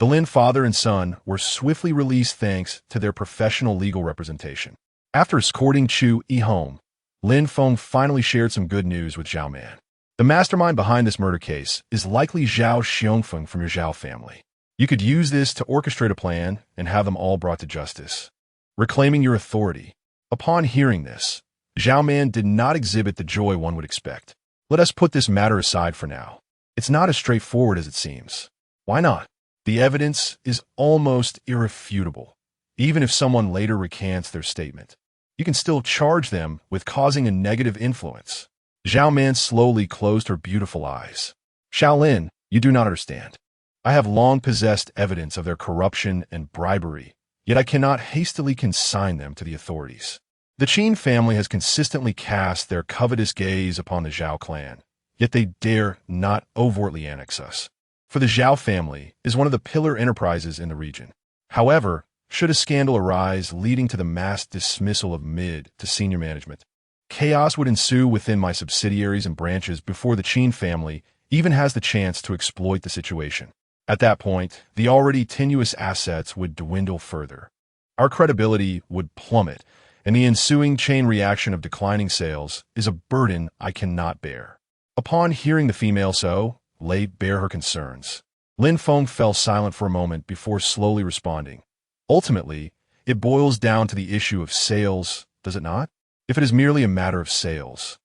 the Lin father and son were swiftly released thanks to their professional legal representation. After escorting Chu Yi home, Lin Feng finally shared some good news with Zhao Man. The mastermind behind this murder case is likely Zhao Xiongfeng from your Zhao family. You could use this to orchestrate a plan and have them all brought to justice, reclaiming your authority. Upon hearing this, Zhao Man did not exhibit the joy one would expect. Let us put this matter aside for now. It's not as straightforward as it seems. Why not? The evidence is almost irrefutable. Even if someone later recants their statement, you can still charge them with causing a negative influence. Zhao Man slowly closed her beautiful eyes. Shaolin, you do not understand. I have long possessed evidence of their corruption and bribery, yet I cannot hastily consign them to the authorities. The Qin family has consistently cast their covetous gaze upon the Zhao clan, yet they dare not overtly annex us. For the Zhao family is one of the pillar enterprises in the region. However, should a scandal arise leading to the mass dismissal of mid to senior management, chaos would ensue within my subsidiaries and branches before the Qin family even has the chance to exploit the situation. At that point, the already tenuous assets would dwindle further. Our credibility would plummet, and the ensuing chain reaction of declining sales is a burden I cannot bear. Upon hearing the female so lay bare her concerns, Lin Feng fell silent for a moment before slowly responding. Ultimately, it boils down to the issue of sales, does it not? If it is merely a matter of sales,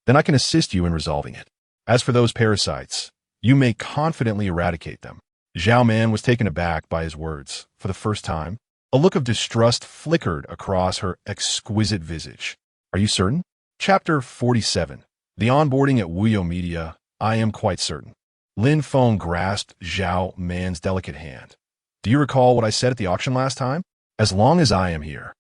then I can assist you in resolving it. As for those parasites, you may confidently eradicate them. Zhao Man was taken aback by his words. For the first time, a look of distrust flickered across her exquisite visage. Are you certain? Chapter 47. The onboarding at Wuyo Media, I am quite certain. Lin Feng grasped Zhao Man's delicate hand. Do you recall what I said at the auction last time? As long as I am here,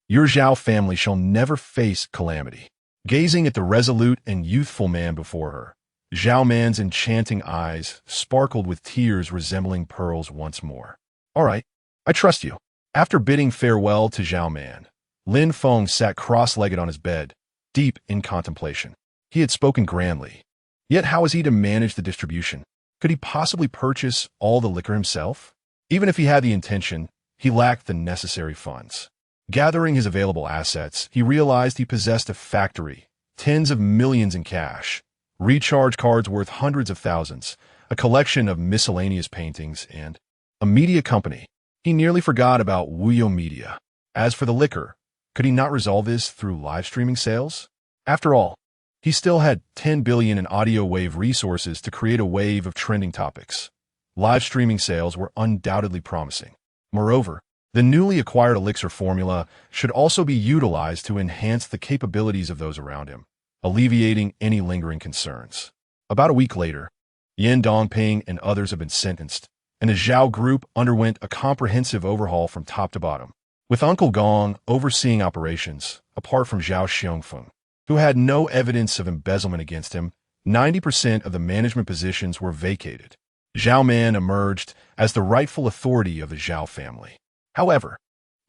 your Zhao family shall never face calamity. Gazing at the resolute and youthful man before her, Zhao Man's enchanting eyes sparkled with tears resembling pearls once more. All right, I trust you. After bidding farewell to Zhao Man, Lin Feng sat cross-legged on his bed, deep in contemplation. He had spoken grandly. Yet how was he to manage the distribution? Could he possibly purchase all the liquor himself? Even if he had the intention, he lacked the necessary funds. Gathering his available assets, he realized he possessed a factory, tens of millions in cash, recharge cards worth hundreds of thousands, a collection of miscellaneous paintings, and a media company. He nearly forgot about Wuyo Media. As for the liquor, could he not resolve this through live streaming sales? After all, he still had 10 billion in audio wave resources to create a wave of trending topics. Live streaming sales were undoubtedly promising. Moreover, the newly acquired elixir formula should also be utilized to enhance the capabilities of those around him, alleviating any lingering concerns. About a week later, Yan Dongping and others have been sentenced, and the Zhao group underwent a comprehensive overhaul from top to bottom, with Uncle Gong overseeing operations, apart from Zhao Xiongfeng, who had no evidence of embezzlement against him. 90% of the management positions were vacated. Zhao Man emerged as the rightful authority of the Zhao family. However,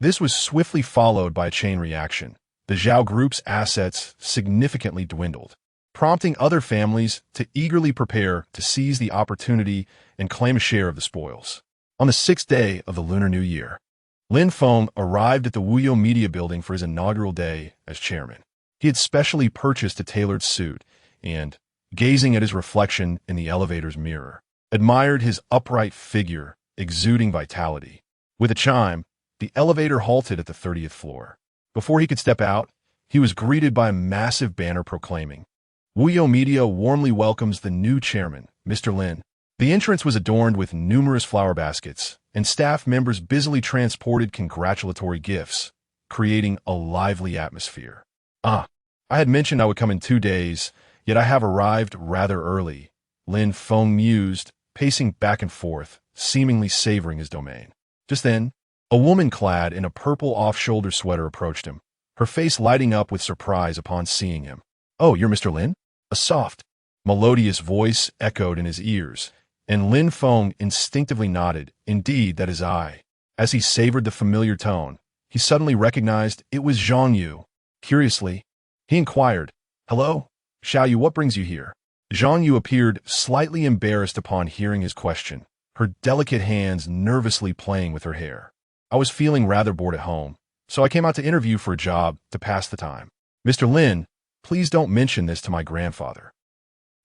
this was swiftly followed by a chain reaction. The Zhao group's assets significantly dwindled, prompting other families to eagerly prepare to seize the opportunity and claim a share of the spoils. On the 6th day of the Lunar New Year, Lin Feng arrived at the Wuyo Media Building for his inaugural day as chairman. He had specially purchased a tailored suit and, gazing at his reflection in the elevator's mirror, admired his upright figure exuding vitality. With a chime, the elevator halted at the 30th floor. Before he could step out, he was greeted by a massive banner proclaiming, "Wuyo Media warmly welcomes the new chairman, Mr. Lin." The entrance was adorned with numerous flower baskets, and staff members busily transported congratulatory gifts, creating a lively atmosphere. "I had mentioned I would come in 2 days, yet I have arrived rather early," Lin Feng mused, pacing back and forth, seemingly savoring his domain. Just then, a woman clad in a purple off-shoulder sweater approached him, her face lighting up with surprise upon seeing him. "Oh, you're Mr. Lin?" A soft, melodious voice echoed in his ears, and Lin Feng instinctively nodded. Indeed, that is I. As he savored the familiar tone, he suddenly recognized it was Zhang Yu. Curiously, he inquired, "Hello, Xiao Yu, what brings you here?" Zhang Yu appeared slightly embarrassed upon hearing his question, her delicate hands nervously playing with her hair. "I was feeling rather bored at home, so I came out to interview for a job to pass the time. Mr. Lin, please don't mention this to my grandfather."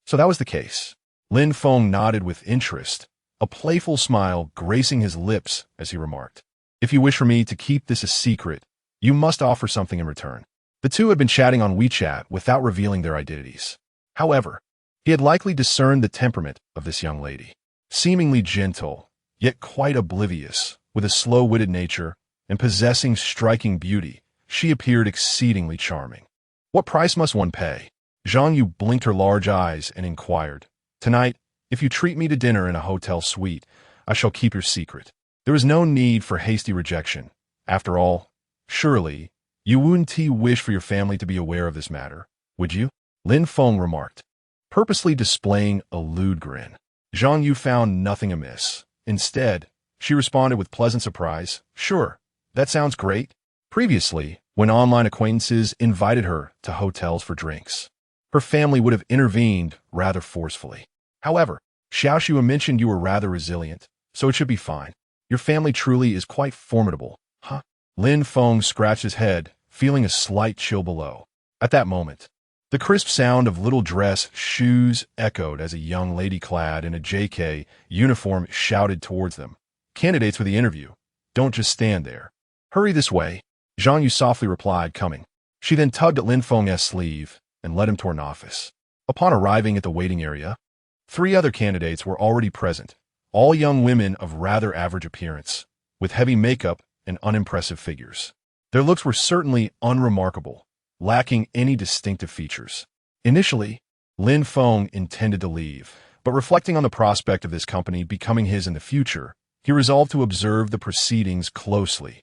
So that was the case. Lin Feng nodded with interest, a playful smile gracing his lips as he remarked, "If you wish for me to keep this a secret, you must offer something in return." The two had been chatting on WeChat without revealing their identities. However, he had likely discerned the temperament of this young lady. Seemingly gentle, yet quite oblivious, with a slow-witted nature and possessing striking beauty, she appeared exceedingly charming. "What price must one pay?" Zhang Yu blinked her large eyes and inquired. "Tonight, if you treat me to dinner in a hotel suite, I shall keep your secret." There was no need for hasty rejection. After all, surely, you wouldn't wish for your family to be aware of this matter, would you? Lin Feng remarked, purposely displaying a lewd grin. Zhang Yu found nothing amiss. Instead, she responded with pleasant surprise, "Sure, that sounds great." Previously, when online acquaintances invited her to hotels for drinks, her family would have intervened rather forcefully. However, Xiao Xue mentioned you were rather resilient, so it should be fine. Your family truly is quite formidable, huh? Lin Feng scratched his head, feeling a slight chill below. At that moment, the crisp sound of little dress shoes echoed as a young lady clad in a JK uniform shouted towards them. "Candidates for the interview, don't just stand there. Hurry this way," Zhang Yu softly replied, coming. She then tugged at Lin Feng's sleeve and led him toward an office. Upon arriving at the waiting area, 3 other candidates were already present, all young women of rather average appearance, with heavy makeup and unimpressive figures. Their looks were certainly unremarkable, lacking any distinctive features. Initially, Lin Feng intended to leave, but reflecting on the prospect of this company becoming his in the future, he resolved to observe the proceedings closely,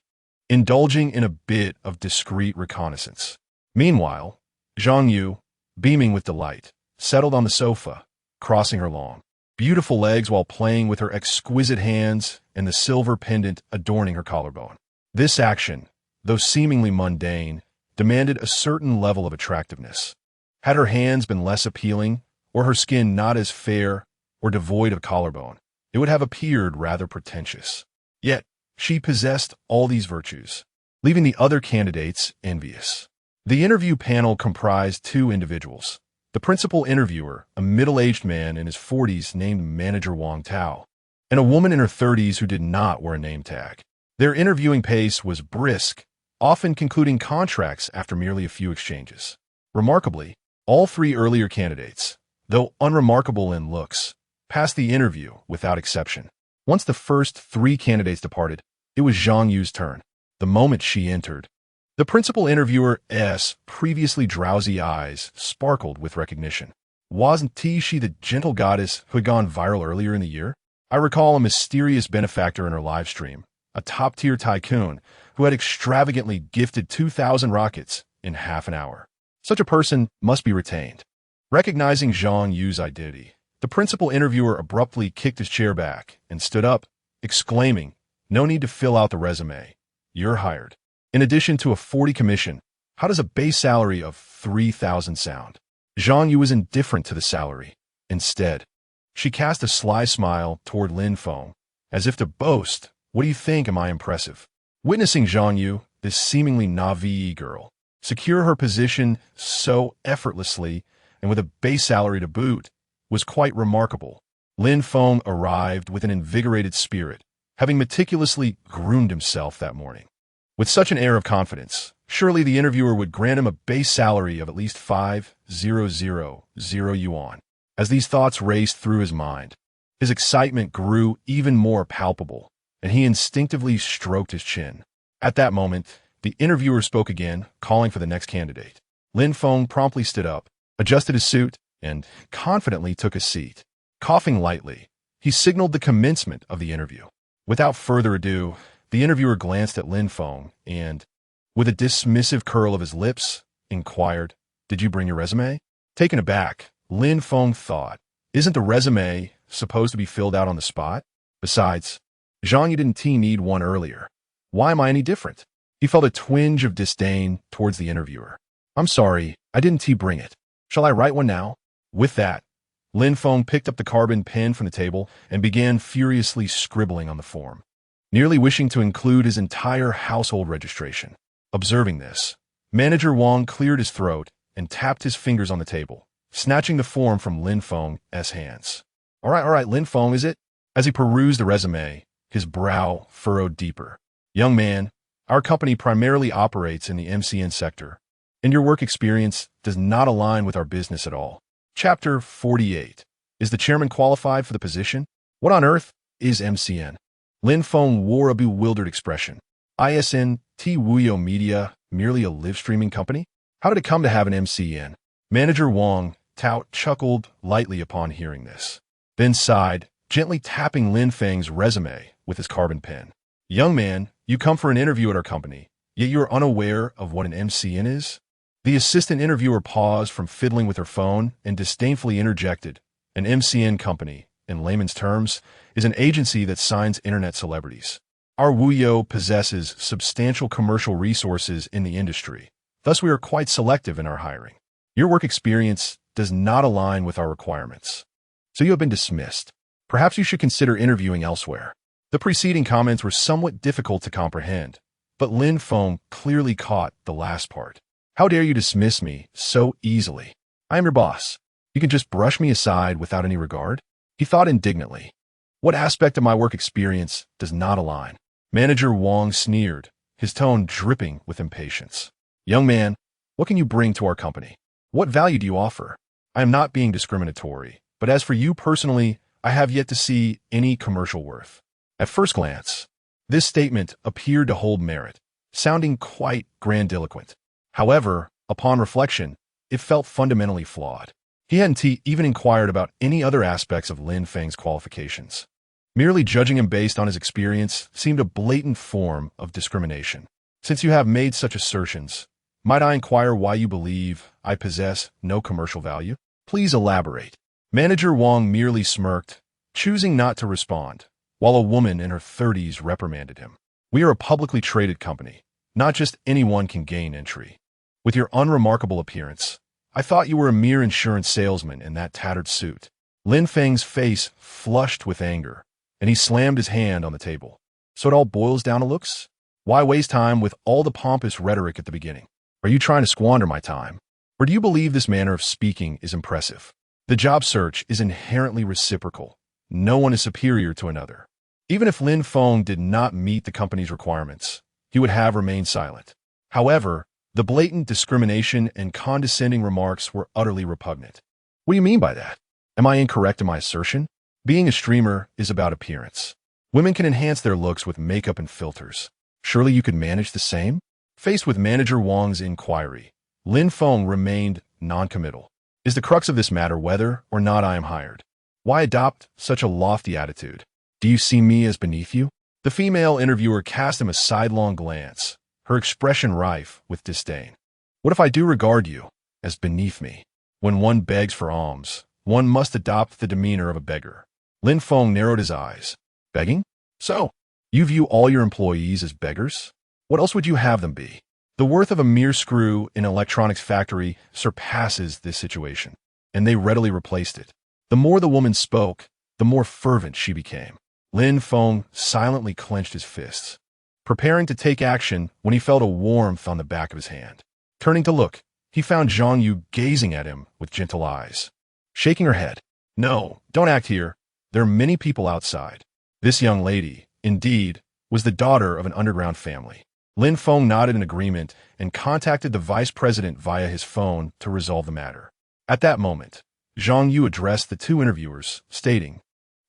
indulging in a bit of discreet reconnaissance. Meanwhile, Zhang Yu, beaming with delight, settled on the sofa, crossing her long, beautiful legs while playing with her exquisite hands and the silver pendant adorning her collarbone. This action, though seemingly mundane, demanded a certain level of attractiveness. Had her hands been less appealing, or her skin not as fair or devoid of collarbone, it would have appeared rather pretentious. Yet, she possessed all these virtues, leaving the other candidates envious. The interview panel comprised 2 individuals. The principal interviewer, a middle-aged man in his 40s named Manager Wang Tao, and a woman in her 30s who did not wear a name tag. Their interviewing pace was brisk, often concluding contracts after merely a few exchanges. Remarkably, all 3 earlier candidates, though unremarkable in looks, passed the interview without exception. Once the first 3 candidates departed, it was Zhang Yu's turn. The moment she entered, the principal interviewer's previously drowsy eyes sparkled with recognition. Wasn't she the gentle goddess who had gone viral earlier in the year? I recall a mysterious benefactor in her livestream, a top-tier tycoon who had extravagantly gifted 2,000 rockets in half an hour. Such a person must be retained. Recognizing Zhang Yu's identity, The principal interviewer abruptly kicked his chair back and stood up, exclaiming, "No need to fill out the resume. You're hired." In addition to a 40 commission, how does a base salary of 3,000 sound? Zhang Yu was indifferent to the salary. Instead, she cast a sly smile toward Lin Feng, as if to boast, "What do you think? Am I impressive?" Witnessing Zhang Yu, this seemingly naive girl, secure her position so effortlessly and with a base salary to boot was quite remarkable. Lin Feng arrived with an invigorated spirit, having meticulously groomed himself that morning. With such an air of confidence, surely the interviewer would grant him a base salary of at least 5,000 yuan. As these thoughts raced through his mind, his excitement grew even more palpable, and he instinctively stroked his chin. At that moment, the interviewer spoke again, calling for the next candidate. Lin Feng promptly stood up, adjusted his suit, and confidently took a seat. Coughing lightly, he signaled the commencement of the interview. Without further ado, the interviewer glanced at Lin Feng and, with a dismissive curl of his lips, inquired, "Did you bring your resume?" Taken aback, Lin Feng thought, "Isn't the resume supposed to be filled out on the spot? Besides, Zhang Yu didn't need one earlier. Why am I any different?" He felt a twinge of disdain towards the interviewer. "I'm sorry, I didn't bring it. Shall I write one now?" With that, Lin Feng picked up the carbon pen from the table and began furiously scribbling on the form, nearly wishing to include his entire household registration. Observing this, Manager Wang cleared his throat and tapped his fingers on the table, snatching the form from Lin Feng's hands. All right, Lin Feng, is it?" As he perused the resume, his brow furrowed deeper. "Young man, our company primarily operates in the MCN sector, and your work experience does not align with our business at all." Chapter 48. Is the chairman qualified for the position? What on earth is MCN? Lin Feng wore a bewildered expression. ISN T Wuyo Media, merely a live streaming company? How did it come to have an MCN? Manager Wang chuckled lightly upon hearing this, then sighed, gently tapping Lin Feng's resume with his carbon pen. "Young man, you come for an interview at our company, yet you are unaware of what an MCN is?" The assistant interviewer paused from fiddling with her phone and disdainfully interjected, "An MCN company, in layman's terms, is an agency that signs internet celebrities. Our Wuyo possesses substantial commercial resources in the industry. Thus, we are quite selective in our hiring. Your work experience does not align with our requirements, so you have been dismissed. Perhaps you should consider interviewing elsewhere." The preceding comments were somewhat difficult to comprehend, but Lin Feng clearly caught the last part. "How dare you dismiss me so easily? I am your boss. You can just brush me aside without any regard?" He thought indignantly. "What aspect of my work experience does not align?" Manager Wang sneered, his tone dripping with impatience. "Young man, what can you bring to our company? What value do you offer? I am not being discriminatory, but as for you personally, I have yet to see any commercial worth." At first glance, this statement appeared to hold merit, sounding quite grandiloquent. However, upon reflection, it felt fundamentally flawed. He hadn't even inquired about any other aspects of Lin Feng's qualifications. Merely judging him based on his experience seemed a blatant form of discrimination. "Since you have made such assertions, might I inquire why you believe I possess no commercial value? Please elaborate." Manager Wang merely smirked, choosing not to respond, while a woman in her 30s reprimanded him. "We are a publicly traded company. Not just anyone can gain entry. With your unremarkable appearance, I thought you were a mere insurance salesman in that tattered suit." Lin Feng's face flushed with anger, and he slammed his hand on the table. "So it all boils down to looks? Why waste time with all the pompous rhetoric at the beginning? Are you trying to squander my time? Or do you believe this manner of speaking is impressive? The job search is inherently reciprocal. No one is superior to another." Even if Lin Feng did not meet the company's requirements, he would have remained silent. However, the blatant discrimination and condescending remarks were utterly repugnant. "What do you mean by that? Am I incorrect in my assertion? Being a streamer is about appearance. Women can enhance their looks with makeup and filters. Surely you could manage the same?" Faced with Manager Wang's inquiry, Lin Feng remained noncommittal. "Is the crux of this matter whether or not I am hired? Why adopt such a lofty attitude? Do you see me as beneath you?" The female interviewer cast him a sidelong glance, her expression rife with disdain. "What if I do regard you as beneath me? When one begs for alms, one must adopt the demeanor of a beggar. Lin Feng narrowed his eyes. Begging? So, you view all your employees as beggars? What else would you have them be? The worth of a mere screw in an electronics factory surpasses this situation, and they readily replaced it. The more the woman spoke, the more fervent she became. Lin Feng silently clenched his fists, preparing to take action when he felt a warmth on the back of his hand. Turning to look, he found Zhang Yu gazing at him with gentle eyes. Shaking her head. No, don't act here. There are many people outside. This young lady, indeed, was the daughter of an underground family. Lin Feng nodded in agreement and contacted the vice president via his phone to resolve the matter. At that moment, Zhang Yu addressed the two interviewers, stating,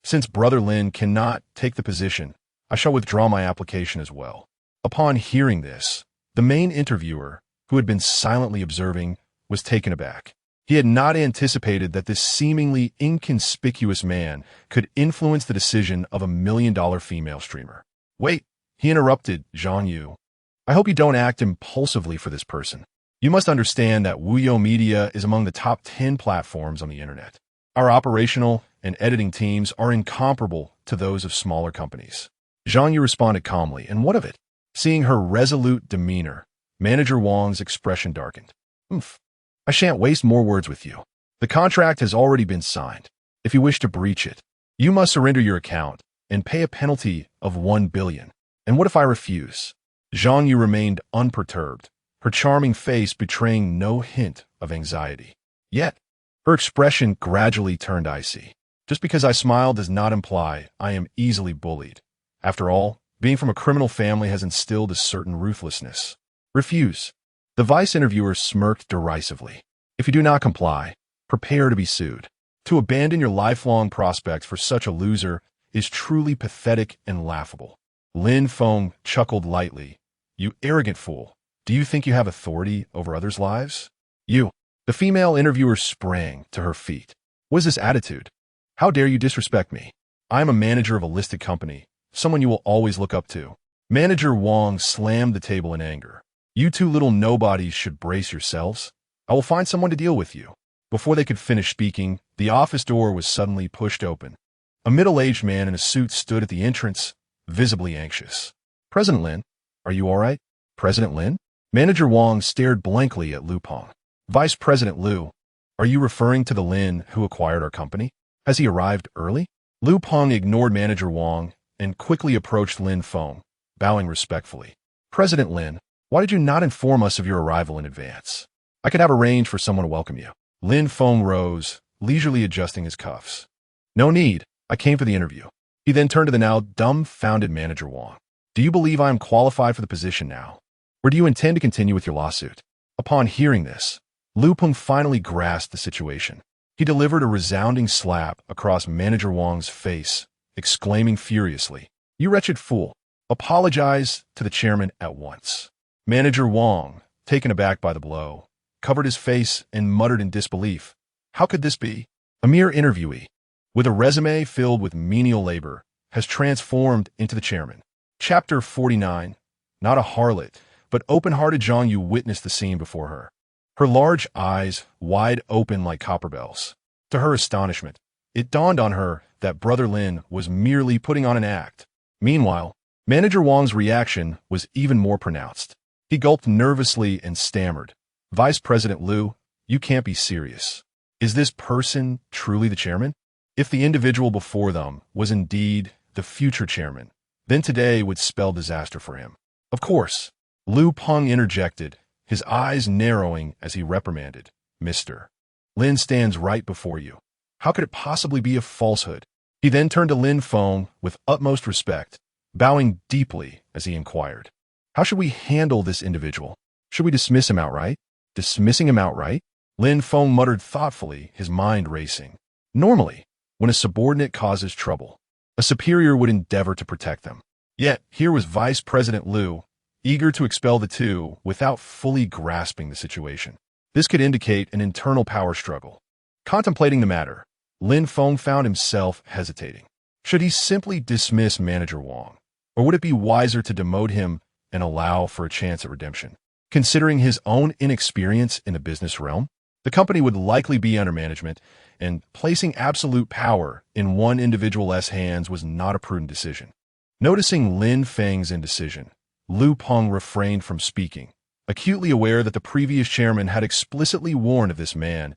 "Since Brother Lin cannot take the position, I shall withdraw my application as well." Upon hearing this, the main interviewer, who had been silently observing, was taken aback. He had not anticipated that this seemingly inconspicuous man could influence the decision of a $1 million female streamer. Wait, he interrupted Zhang Yu. I hope you don't act impulsively for this person. You must understand that Wuyo Media is among the top 10 platforms on the internet. Our operational and editing teams are incomparable to those of smaller companies. Zhang Yu responded calmly, and what of it? Seeing her resolute demeanor, Manager Wang's expression darkened. I shan't waste more words with you. The contract has already been signed. If you wish to breach it, you must surrender your account and pay a penalty of 1 billion. And what if I refuse? Zhang Yu remained unperturbed, her charming face betraying no hint of anxiety. Yet, her expression gradually turned icy. Just because I smile does not imply I am easily bullied. After all, being from a criminal family has instilled a certain ruthlessness. Refuse. The vice interviewer smirked derisively. If you do not comply, prepare to be sued. To abandon your lifelong prospects for such a loser is truly pathetic and laughable. Lin Feng chuckled lightly. You arrogant fool. Do you think you have authority over others' lives? You. The female interviewer sprang to her feet. What is this attitude? How dare you disrespect me? I am a manager of a listed company, someone you will always look up to. Manager Wang slammed the table in anger. You two little nobodies should brace yourselves. I will find someone to deal with you. Before they could finish speaking, the office door was suddenly pushed open. A middle-aged man in a suit stood at the entrance, visibly anxious. President Lin, are you all right? President Lin? Manager Wang stared blankly at Lu Peng. Vice President Lu, are you referring to the Lin who acquired our company? Has he arrived early? Lu Peng ignored Manager Wang and quickly approached Lin Feng, bowing respectfully. President Lin, why did you not inform us of your arrival in advance? I could have arranged for someone to welcome you. Lin Feng rose, leisurely adjusting his cuffs. No need. I came for the interview. He then turned to the now dumbfounded Manager Wang. Do you believe I am qualified for the position now? Or do you intend to continue with your lawsuit? Upon hearing this, Lu Peng finally grasped the situation. He delivered a resounding slap across Manager Wang's face, exclaiming furiously, You wretched fool! Apologize to the chairman at once. Manager Wang, taken aback by the blow, covered his face and muttered in disbelief. How could this be? A mere interviewee, with a resume filled with menial labor, has transformed into the chairman. Chapter 49. Not a harlot, but open-hearted Zhang Yu witnessed the scene before her. Her large eyes wide open like copper bells. To her astonishment, it dawned on her that Brother Lin was merely putting on an act. Meanwhile, Manager Wang's reaction was even more pronounced. He gulped nervously and stammered. Vice President Lu, you can't be serious. Is this person truly the chairman? If the individual before them was indeed the future chairman, then today would spell disaster for him. Of course, Lu Peng interjected, his eyes narrowing as he reprimanded. Mr. Lin stands right before you. How could it possibly be a falsehood? He then turned to Lin Feng with utmost respect, bowing deeply as he inquired. How should we handle this individual? Should we dismiss him outright? Dismissing him outright? Lin Feng muttered thoughtfully, his mind racing. Normally, when a subordinate causes trouble, a superior would endeavor to protect them. Yet, here was Vice President Lu, eager to expel the two without fully grasping the situation. This could indicate an internal power struggle. Contemplating the matter, Lin Feng found himself hesitating. Should he simply dismiss Manager Wang, or would it be wiser to demote him and allow for a chance at redemption? Considering his own inexperience in the business realm, The company would likely be under management, and placing absolute power in one individual's hands was not a prudent decision. Noticing Lin Feng's indecision, Liu Peng refrained from speaking, acutely aware that the previous chairman had explicitly warned of this man's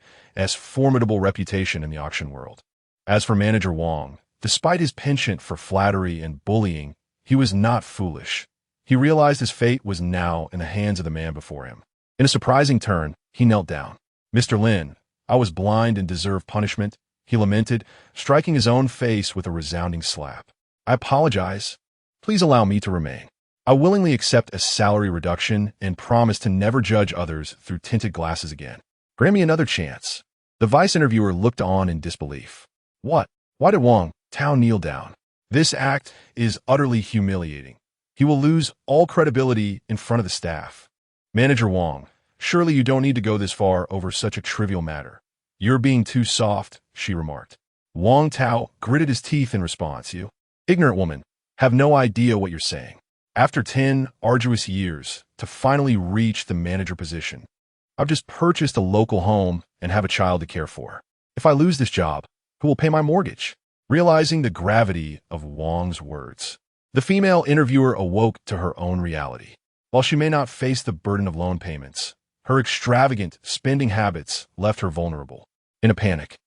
formidable reputation in the auction world. As for Manager Wang, despite his penchant for flattery and bullying, he was not foolish. He realized his fate was now in the hands of the man before him. In a surprising turn, he knelt down. "Mr. Lin, I was blind and deserve punishment," he lamented, striking his own face with a resounding slap. "I apologize. Please allow me to remain. I willingly accept a salary reduction and promise to never judge others through tinted glasses again. Grant me another chance." The vice interviewer looked on in disbelief. "What? Why did Wang Tao kneel down? This act is utterly humiliating. He will lose all credibility in front of the staff." "Manager Wang, surely you don't need to go this far over such a trivial matter. You're being too soft," she remarked. Wang Tao gritted his teeth in response. "You ignorant woman, have no idea what you're saying. After 10 arduous years to finally reach the manager position, I've just purchased a local home and have a child to care for. If I lose this job, who will pay my mortgage?" Realizing the gravity of Wang's words, the female interviewer awoke to her own reality. While she may not face the burden of loan payments, her extravagant spending habits left her vulnerable. In a panic,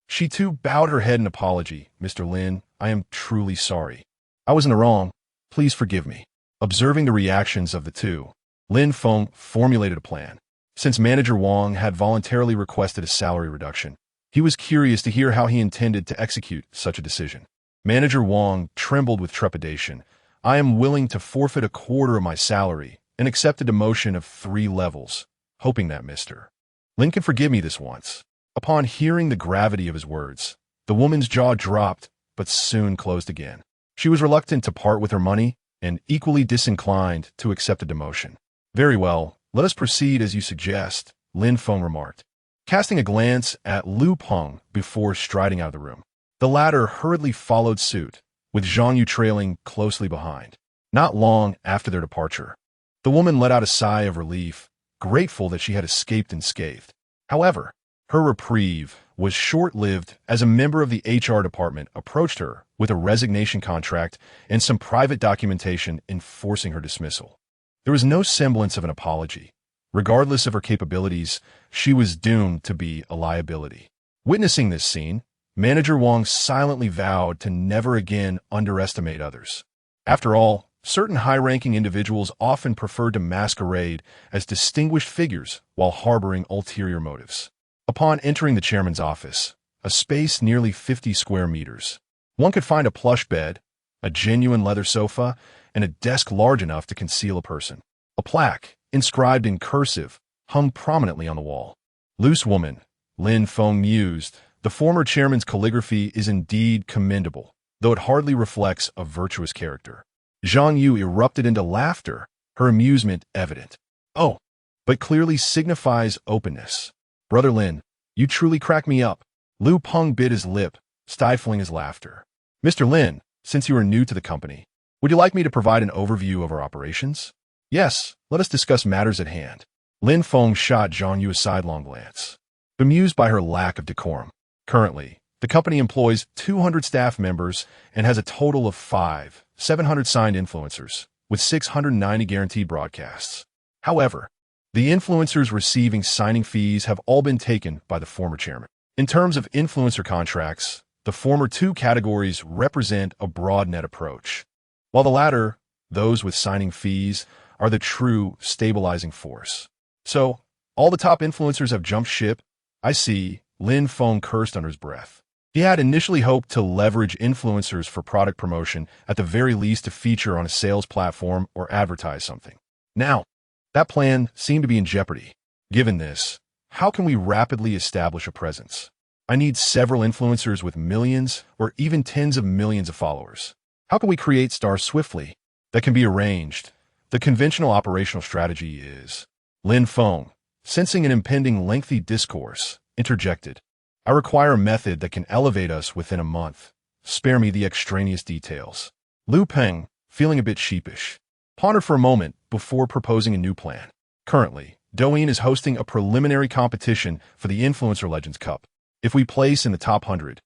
she too bowed her head in apology. "Mr. Lin, I am truly sorry. I was in the wrong. Please forgive me." Observing the reactions of the two, Lin Feng formulated a plan. Since Manager Wang had voluntarily requested a salary reduction, he was curious to hear how he intended to execute such a decision. Manager Wang trembled with trepidation. "I am willing to forfeit a quarter of my salary and accept a demotion of 3 levels, hoping that Mr. Lin can forgive me this once." Upon hearing the gravity of his words, the woman's jaw dropped, but soon closed again. She was reluctant to part with her money and equally disinclined to accept a demotion. "Very well, let us proceed as you suggest," Lin Feng remarked, casting a glance at Liu Peng before striding out of the room. The latter hurriedly followed suit, with Zhang Yu trailing closely behind. Not long after their departure, the woman let out a sigh of relief, grateful that she had escaped unscathed. However, her reprieve was short-lived as a member of the HR department approached her with a resignation contract and some private documentation enforcing her dismissal. There was no semblance of an apology. Regardless of her capabilities, she was doomed to be a liability. Witnessing this scene, Manager Wang silently vowed to never again underestimate others. After all, certain high-ranking individuals often preferred to masquerade as distinguished figures while harboring ulterior motives. Upon entering the chairman's office, a space nearly 50 square meters, one could find a plush bed, a genuine leather sofa, and a desk large enough to conceal a person. A plaque, inscribed in cursive, hung prominently on the wall. "Loose woman," Lin Feng mused, "the former chairman's calligraphy is indeed commendable, though it hardly reflects a virtuous character." Zhang Yu erupted into laughter, her amusement evident. "Oh, but clearly signifies openness. Brother Lin, you truly crack me up." Liu Peng bit his lip, stifling his laughter. "Mr. Lin, since you are new to the company, would you like me to provide an overview of our operations?" "Yes, let us discuss matters at hand." Lin Feng shot Zhang Yu a sidelong glance, bemused by her lack of decorum. Currently, the company employs 200 staff members and has a total of 700 signed influencers, with 690 guaranteed broadcasts. However, the influencers receiving signing fees have all been taken by the former chairman. In terms of influencer contracts, the former 2 categories represent a broad net approach, while the latter, those with signing fees, are the true stabilizing force. "So, all the top influencers have jumped ship? I see," Lin Feng cursed under his breath. He had initially hoped to leverage influencers for product promotion, at the very least to feature on a sales platform or advertise something. Now, that plan seemed to be in jeopardy. Given this, how can we rapidly establish a presence? I need several influencers with millions or even tens of millions of followers. How can we create stars swiftly? That can be arranged. The conventional operational strategy is... Lin Feng, sensing an impending lengthy discourse, interjected. "I require a method that can elevate us within a month. Spare me the extraneous details." Liu Peng, feeling a bit sheepish, pondered for a moment before proposing a new plan. Currently, Douyin is hosting a preliminary competition for the Influencer Legends Cup. If we place in the top 100,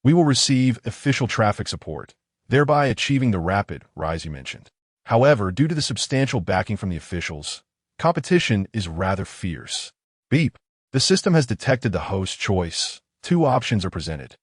we will receive official traffic support, thereby achieving the rapid rise you mentioned. However, due to the substantial backing from the officials, competition is rather fierce. Beep. The system has detected the host choice. 2 options are presented.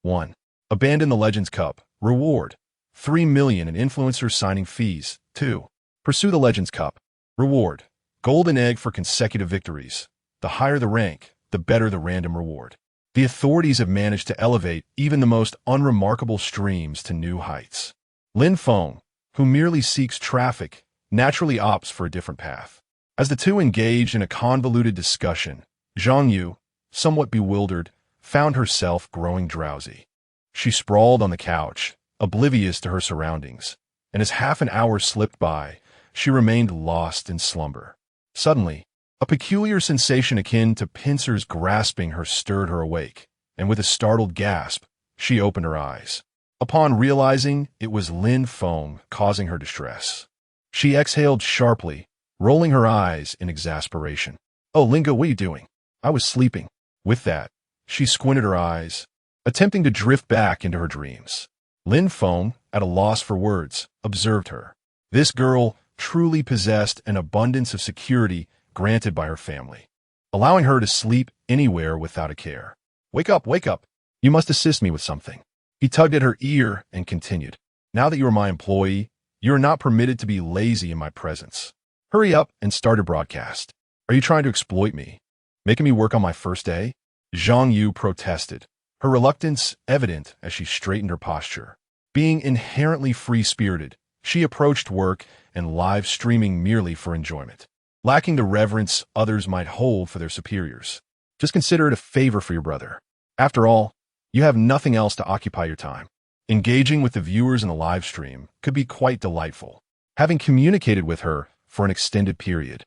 1. Abandon the Legends Cup. Reward. 3 million in influencer signing fees. 2. Pursue the Legends Cup. Reward. Golden egg for consecutive victories. The higher the rank, the better the random reward. The authorities have managed to elevate even the most unremarkable streams to new heights. Lin Feng, who merely seeks traffic, naturally opts for a different path. As the two engaged in a convoluted discussion, Zhang Yu, somewhat bewildered, found herself growing drowsy. She sprawled on the couch, oblivious to her surroundings, and as half an hour slipped by, she remained lost in slumber. Suddenly, a peculiar sensation akin to pincers grasping her stirred her awake, and with a startled gasp, she opened her eyes. Upon realizing it was Lin Feng causing her distress, she exhaled sharply, rolling her eyes in exasperation. "Oh, Linga, what are you doing? I was sleeping." With that, she squinted her eyes, attempting to drift back into her dreams. Lin Feng, at a loss for words, observed her. This girl truly possessed an abundance of security granted by her family, allowing her to sleep anywhere without a care. Wake up, wake up. You must assist me with something." He tugged at her ear and continued. "Now that you are my employee, you are not permitted to be lazy in my presence. Hurry up and start a broadcast. Are you trying to exploit me? Making me work on my first day?" Zhang Yu protested, her reluctance evident as she straightened her posture. Being inherently free-spirited, she approached work and live streaming merely for enjoyment, lacking the reverence others might hold for their superiors. Just consider it a favor for your brother. After all, you have nothing else to occupy your time. Engaging with the viewers in the live stream could be quite delightful. Having communicated with her for an extended period,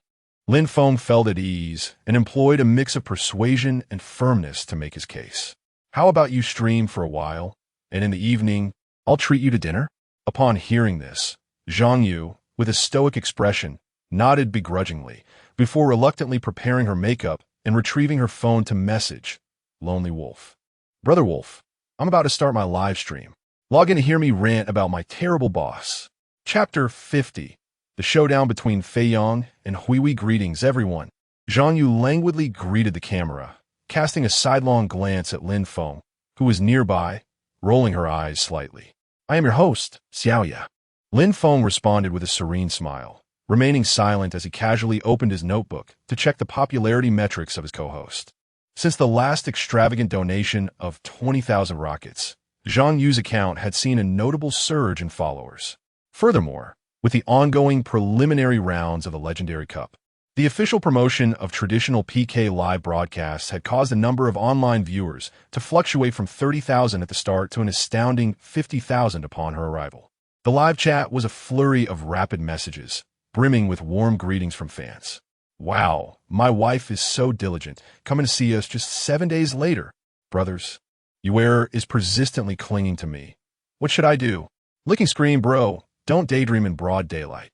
Lin Feng felt at ease and employed a mix of persuasion and firmness to make his case. "How about you stream for a while, and in the evening, I'll treat you to dinner?" Upon hearing this, Zhang Yu, with a stoic expression, nodded begrudgingly, before reluctantly preparing her makeup and retrieving her phone to message Lonely Wolf. "Brother Wolf, I'm about to start my live stream. Log in to hear me rant about my terrible boss." Chapter 50. The Showdown Between Fei Yang and Huihui. Greetings, everyone. Zhang Yu languidly greeted the camera, casting a sidelong glance at Lin Feng, who was nearby, rolling her eyes slightly. "I am your host, Xiaoya." Lin Feng responded with a serene smile, remaining silent as he casually opened his notebook to check the popularity metrics of his co-host. Since the last extravagant donation of 20,000 rockets, Zhang Yu's account had seen a notable surge in followers. Furthermore, with the ongoing preliminary rounds of the Legendary Cup, the official promotion of traditional PK live broadcasts had caused a number of online viewers to fluctuate from 30,000 at the start to an astounding 50,000 upon her arrival. The live chat was a flurry of rapid messages, brimming with warm greetings from fans. "Wow, my wife is so diligent, coming to see us just 7 days later. Brothers, Yuan is persistently clinging to me. What should I do? Licking screen, bro, don't daydream in broad daylight.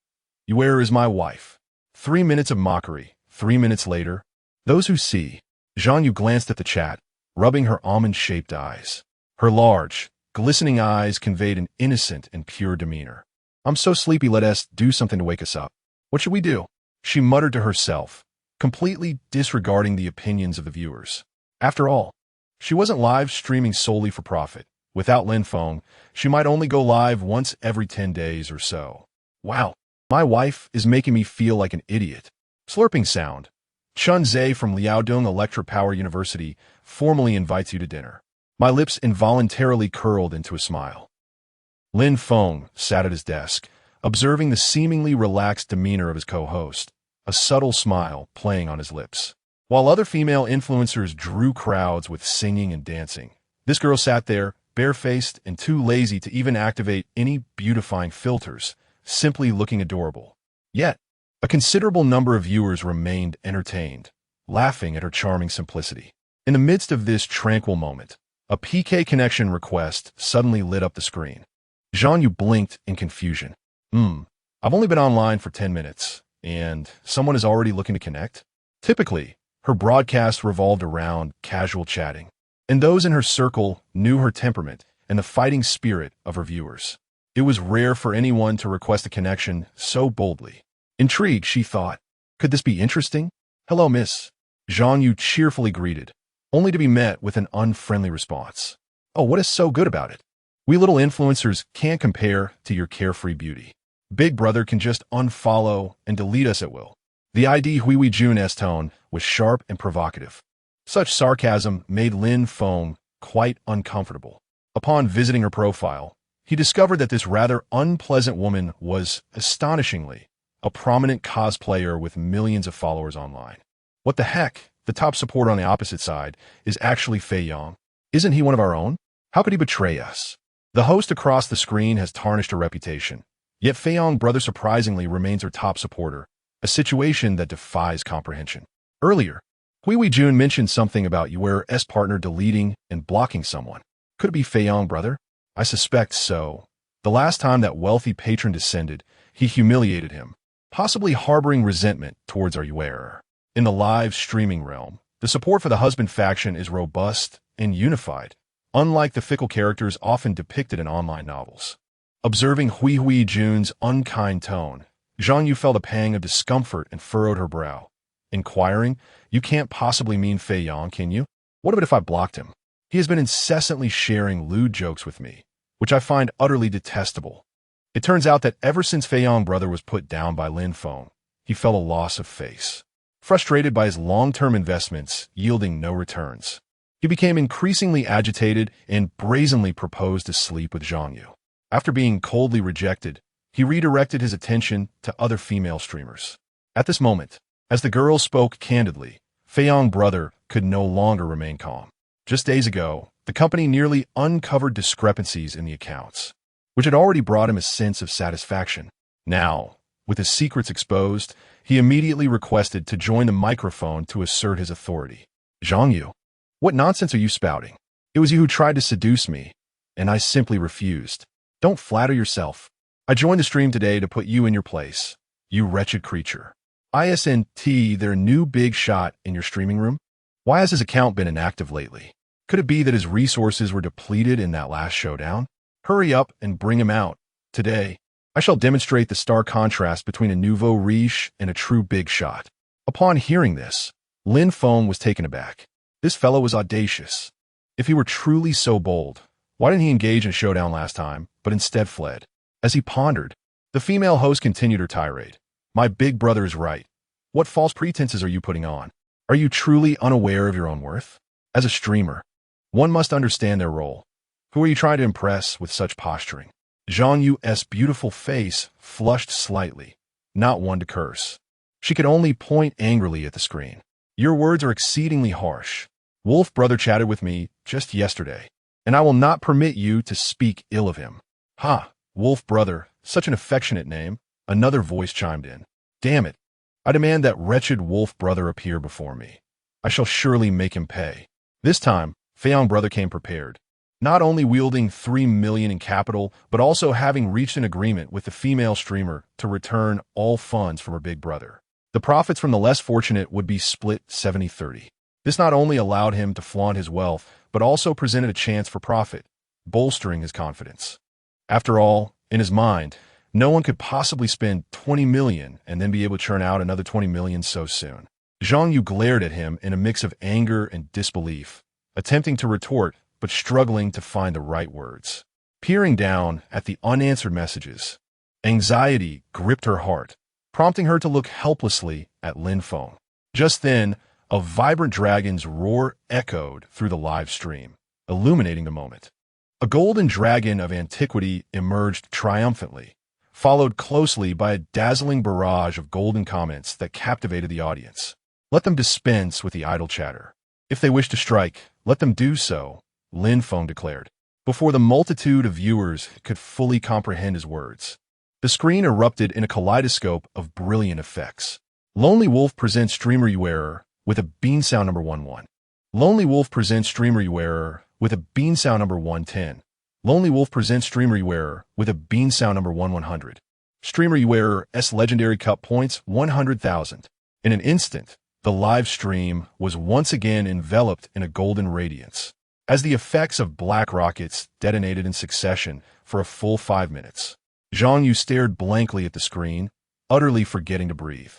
Yuan is my wife." 3 minutes of mockery, 3 minutes later. Those who see. Zhang Yu glanced at the chat, rubbing her almond-shaped eyes. Her large, glistening eyes conveyed an innocent and pure demeanor. "I'm so sleepy, let us do something to wake us up. What should we do?" She muttered to herself, completely disregarding the opinions of the viewers. After all, she wasn't live streaming solely for profit. Without Lin Feng, she might only go live once every 10 days or so. "Wow, my wife is making me feel like an idiot." Slurping sound. Chun Zhe from Liaodong Electra Power University formally invites you to dinner. My lips involuntarily curled into a smile. Lin Feng sat at his desk, observing the seemingly relaxed demeanor of his co-host, a subtle smile playing on his lips. While other female influencers drew crowds with singing and dancing, this girl sat there, barefaced and too lazy to even activate any beautifying filters, simply looking adorable. Yet, a considerable number of viewers remained entertained, laughing at her charming simplicity. In the midst of this tranquil moment, a PK connection request suddenly lit up the screen. Zhang Yu blinked in confusion. I've only been online for 10 minutes, and someone is already looking to connect? Typically, her broadcast revolved around casual chatting, and those in her circle knew her temperament and the fighting spirit of her viewers. It was rare for anyone to request a connection so boldly. Intrigued, she thought, could this be interesting? Hello, miss. Zhang Yu cheerfully greeted, only to be met with an unfriendly response. Oh, what is so good about it? We little influencers can't compare to your carefree beauty. Big Brother can just unfollow and delete us at will. The ID Hui Jun's tone was sharp and provocative. Such sarcasm made Lin Feng quite uncomfortable. Upon visiting her profile, he discovered that this rather unpleasant woman was, astonishingly, a prominent cosplayer with millions of followers online. What the heck? The top supporter on the opposite side is actually Fei Yang. Isn't he one of our own? How could he betray us? The host across the screen has tarnished her reputation, yet Fei Yang Brother surprisingly remains her top supporter, a situation that defies comprehension. Earlier, Hui Jun mentioned something about Yuer's partner deleting and blocking someone. Could it be Fei Yang Brother? I suspect so. The last time that wealthy patron descended, he humiliated him, possibly harboring resentment towards our Yuer. In the live streaming realm, the support for the husband faction is robust and unified, unlike the fickle characters often depicted in online novels. Observing Hui Jun's unkind tone, Zhang Yu felt a pang of discomfort and furrowed her brow. Inquiring, you can't possibly mean Fei Yang, can you? What if I blocked him? He has been incessantly sharing lewd jokes with me, which I find utterly detestable. It turns out that ever since Fei Yang Brother was put down by Lin Feng, he felt a loss of face. Frustrated by his long-term investments yielding no returns, he became increasingly agitated and brazenly proposed to sleep with Zhang Yu. After being coldly rejected, he redirected his attention to other female streamers. At this moment, as the girl spoke candidly, Fei Yang Brother could no longer remain calm. Just days ago, the company nearly uncovered discrepancies in the accounts, which had already brought him a sense of satisfaction. Now, with his secrets exposed, he immediately requested to join the microphone to assert his authority. Zhang Yu, what nonsense are you spouting? It was you who tried to seduce me, and I simply refused. Don't flatter yourself. I joined the stream today to put you in your place, you wretched creature. ISNT, their new big shot in your streaming room? Why has his account been inactive lately? Could it be that his resources were depleted in that last showdown? Hurry up and bring him out. Today, I shall demonstrate the stark contrast between a nouveau riche and a true big shot. Upon hearing this, Lin Feng was taken aback. This fellow was audacious. If he were truly so bold, why didn't he engage in a showdown last time, but instead fled? As he pondered, the female host continued her tirade. My big brother is right. What false pretenses are you putting on? Are you truly unaware of your own worth? As a streamer, one must understand their role. Who are you trying to impress with such posturing? Zhang Yu's beautiful face flushed slightly, not one to curse. She could only point angrily at the screen. Your words are exceedingly harsh. Wolf Brother chatted with me just yesterday, and I will not permit you to speak ill of him. Ha! Wolf Brother, such an affectionate name, another voice chimed in. Damn it. I demand that wretched Wolf Brother appear before me. I shall surely make him pay. This time, Fei Yang Brother came prepared, not only wielding 3 million in capital, but also having reached an agreement with the female streamer to return all funds from her big brother. The profits from the less fortunate would be split 70-30. This not only allowed him to flaunt his wealth, but also presented a chance for profit, bolstering his confidence. After all, in his mind, no one could possibly spend 20 million and then be able to churn out another 20 million so soon. Zhang Yu glared at him in a mix of anger and disbelief, attempting to retort, but struggling to find the right words. Peering down at the unanswered messages, anxiety gripped her heart, prompting her to look helplessly at Lin Feng. Just then, a vibrant dragon's roar echoed through the live stream, illuminating the moment. A golden dragon of antiquity emerged triumphantly, followed closely by a dazzling barrage of golden comments that captivated the audience. Let them dispense with the idle chatter. If they wish to strike, let them do so, Lin Feng declared, before the multitude of viewers could fully comprehend his words. The screen erupted in a kaleidoscope of brilliant effects. Lonely Wolf presents streamer Yuer'er with a bean sound number 11. Lonely Wolf presents streamer Yuer'er with a bean sound number 110. Lonely Wolf presents streamer Yuer'er with a bean sound number 1100. Streamer Yuer'er's legendary cup points 100,000. In an instant, The live stream was once again enveloped in a golden radiance, as the effects of black rockets detonated in succession for a full 5 minutes. Zhang Yu stared blankly at the screen, utterly forgetting to breathe.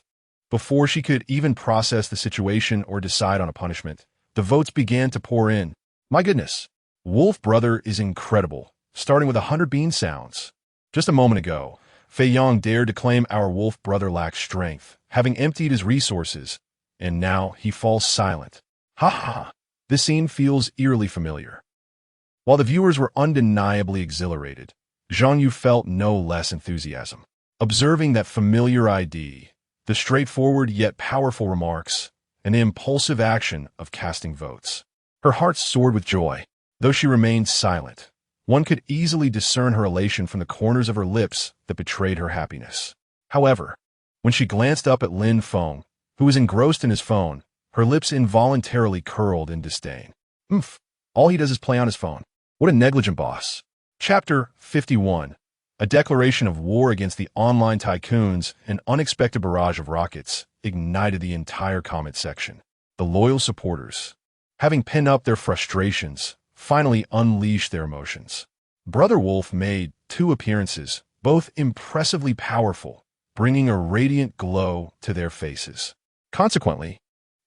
Before she could even process the situation or decide on a punishment, the votes began to pour in. My goodness, Wolf Brother is incredible, starting with 100 bean sounds. Just a moment ago, Fei Yang dared to claim our Wolf Brother lacks strength, having emptied his resources, and now he falls silent. Ha ha! This scene feels eerily familiar. While the viewers were undeniably exhilarated, Zhang Yu felt no less enthusiasm. Observing that familiar ID, the straightforward yet powerful remarks, and the impulsive action of casting votes, her heart soared with joy. Though she remained silent, one could easily discern her elation from the corners of her lips that betrayed her happiness. However, when she glanced up at Lin Feng, who was engrossed in his phone, her lips involuntarily curled in disdain. All he does is play on his phone. What a negligent boss. Chapter 51. A declaration of war against the online tycoons, an unexpected barrage of rockets, ignited the entire comment section. The loyal supporters, having pinned up their frustrations, finally unleashed their emotions. Brother Wolf made 2 appearances, both impressively powerful, bringing a radiant glow to their faces. Consequently,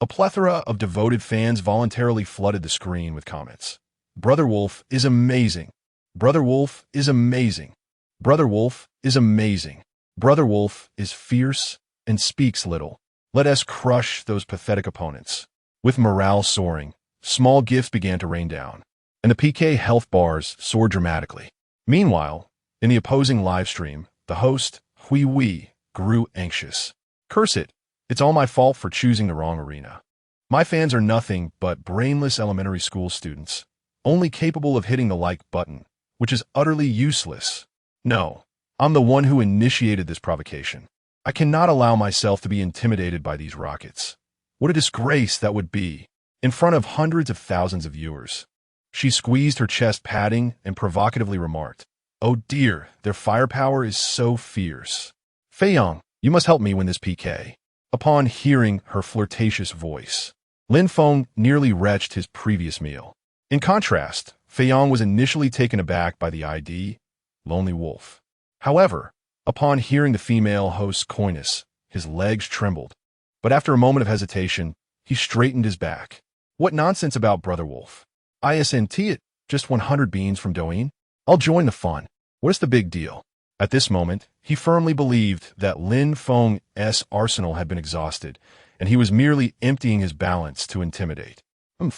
a plethora of devoted fans voluntarily flooded the screen with comments. Brother Wolf is amazing. Brother Wolf is amazing. Brother Wolf is amazing. Brother Wolf is fierce and speaks little. Let us crush those pathetic opponents. With morale soaring, small gifts began to rain down, and the PK health bars soared dramatically. Meanwhile, in the opposing live stream, the host, Hui Wei, grew anxious. Curse it, it's all my fault for choosing the wrong arena. My fans are nothing but brainless elementary school students, only capable of hitting the like button, which is utterly useless. No, I'm the one who initiated this provocation. I cannot allow myself to be intimidated by these rockets. What a disgrace that would be, in front of hundreds of thousands of viewers. She squeezed her chest padding and provocatively remarked, "Oh dear, their firepower is so fierce. Fei Yang, you must help me win this PK." Upon hearing her flirtatious voice, Lin Feng nearly retched his previous meal. In contrast, Fei Yang was initially taken aback by the ID, Lonely Wolf. However, upon hearing the female host's coyness, his legs trembled. But after a moment of hesitation, he straightened his back. What nonsense about Brother Wolf? ISNT it, just 100 beans from Douyin? I'll join the fun. What is the big deal? At this moment, he firmly believed that Lin Feng's arsenal had been exhausted, and he was merely emptying his balance to intimidate. You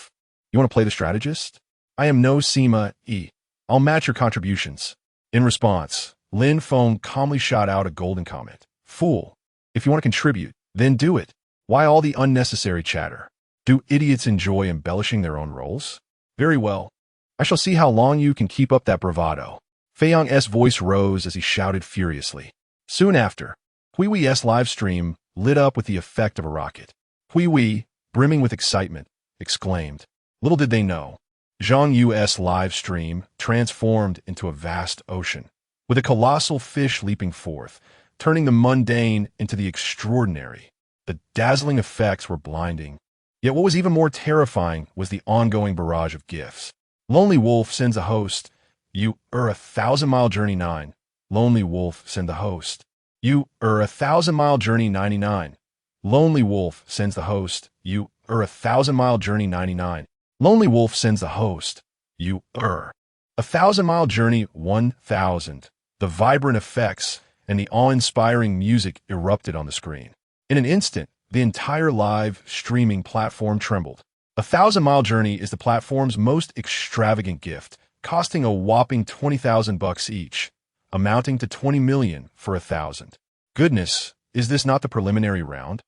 want to play the strategist? I am no Sima E. I'll match your contributions. In response, Lin Feng calmly shot out a golden comment. Fool, if you want to contribute, then do it. Why all the unnecessary chatter? Do idiots enjoy embellishing their own roles? Very well. I shall see how long you can keep up that bravado. Fei Yang's voice rose as he shouted furiously. Soon after, Hui Wei's live stream lit up with the effect of a rocket. Hui Wei, brimming with excitement, exclaimed. Little did they know, Zhang Yu's live stream transformed into a vast ocean, with a colossal fish leaping forth, turning the mundane into the extraordinary. The dazzling effects were blinding. Yet what was even more terrifying was the ongoing barrage of gifts. Lonely Wolf sends the host, "You 1,000-mile journey 9. Lonely Wolf send the host. You 1,000-mile journey 99. Lonely Wolf sends the host. You 1,000-mile journey 99. Lonely Wolf sends the host. You 1,000-mile journey 1000. The vibrant effects and the awe-inspiring music erupted on the screen. In an instant, the entire live streaming platform trembled. 1,000-mile journey is the platform's most extravagant gift, costing a whopping $20,000 each, amounting to 20 million for 1,000. Goodness, is this not the preliminary round?